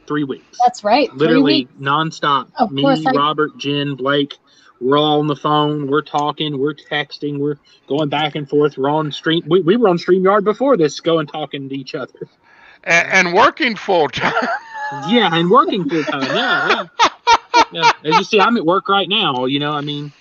3 weeks. That's right. Literally nonstop. Of Me, course Robert, Jen, Blake, we're all on the phone. We're talking. We're texting. We're going back and forth. We're on stream. We were on StreamYard before this, going talking to each other. And working full time. Yeah, and working full time. Yeah. Yeah. As you see, I'm at work right now. You know, I mean,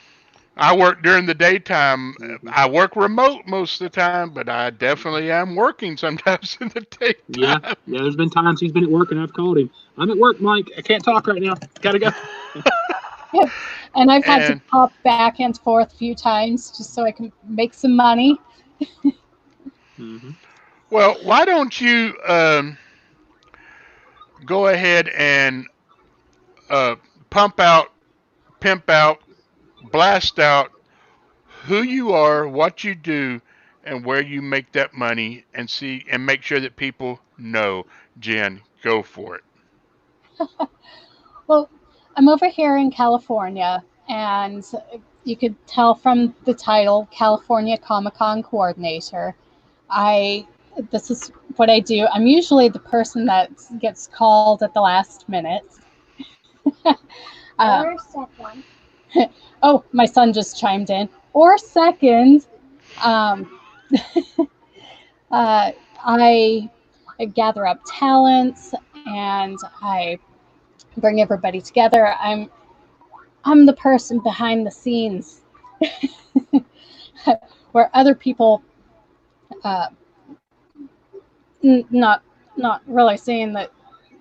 I work during the daytime. I work remote most of the time, but I definitely am working sometimes in the daytime. Yeah. There's been times he's been at work and I've called him. I'm at work, Mike. I can't talk right now. Gotta go. Yeah. And I've had to pop back and forth a few times just so I can make some money. Mm-hmm. Well, why don't you go ahead and pump out, pimp out, blast out who you are, what you do, and where you make that money, and make sure that people know. Jen, go for it. Well, I'm over here in California, and you could tell from the title, California Comic-Con Coordinator. This is what I do. I'm usually the person that gets called at the last minute. Or second. Oh, my son just chimed in. Or second. I gather up talents and I bring everybody together. I'm I'm the person behind the scenes, where other people, not really saying that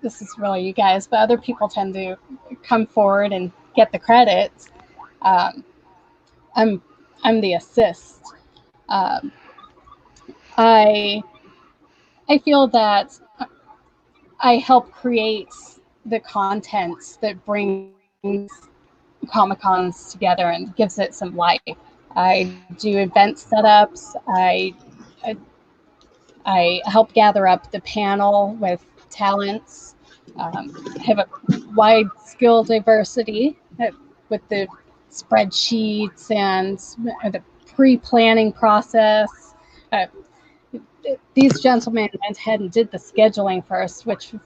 this is really you guys, but other people tend to come forward and get the credit. I'm the assist. I feel that I help create the content that brings Comic-Cons together and gives it some life. I do event setups. I help gather up the panel with talents. Have a wide skill diversity with the spreadsheets and the pre-planning process. These gentlemen went ahead and did the scheduling first, which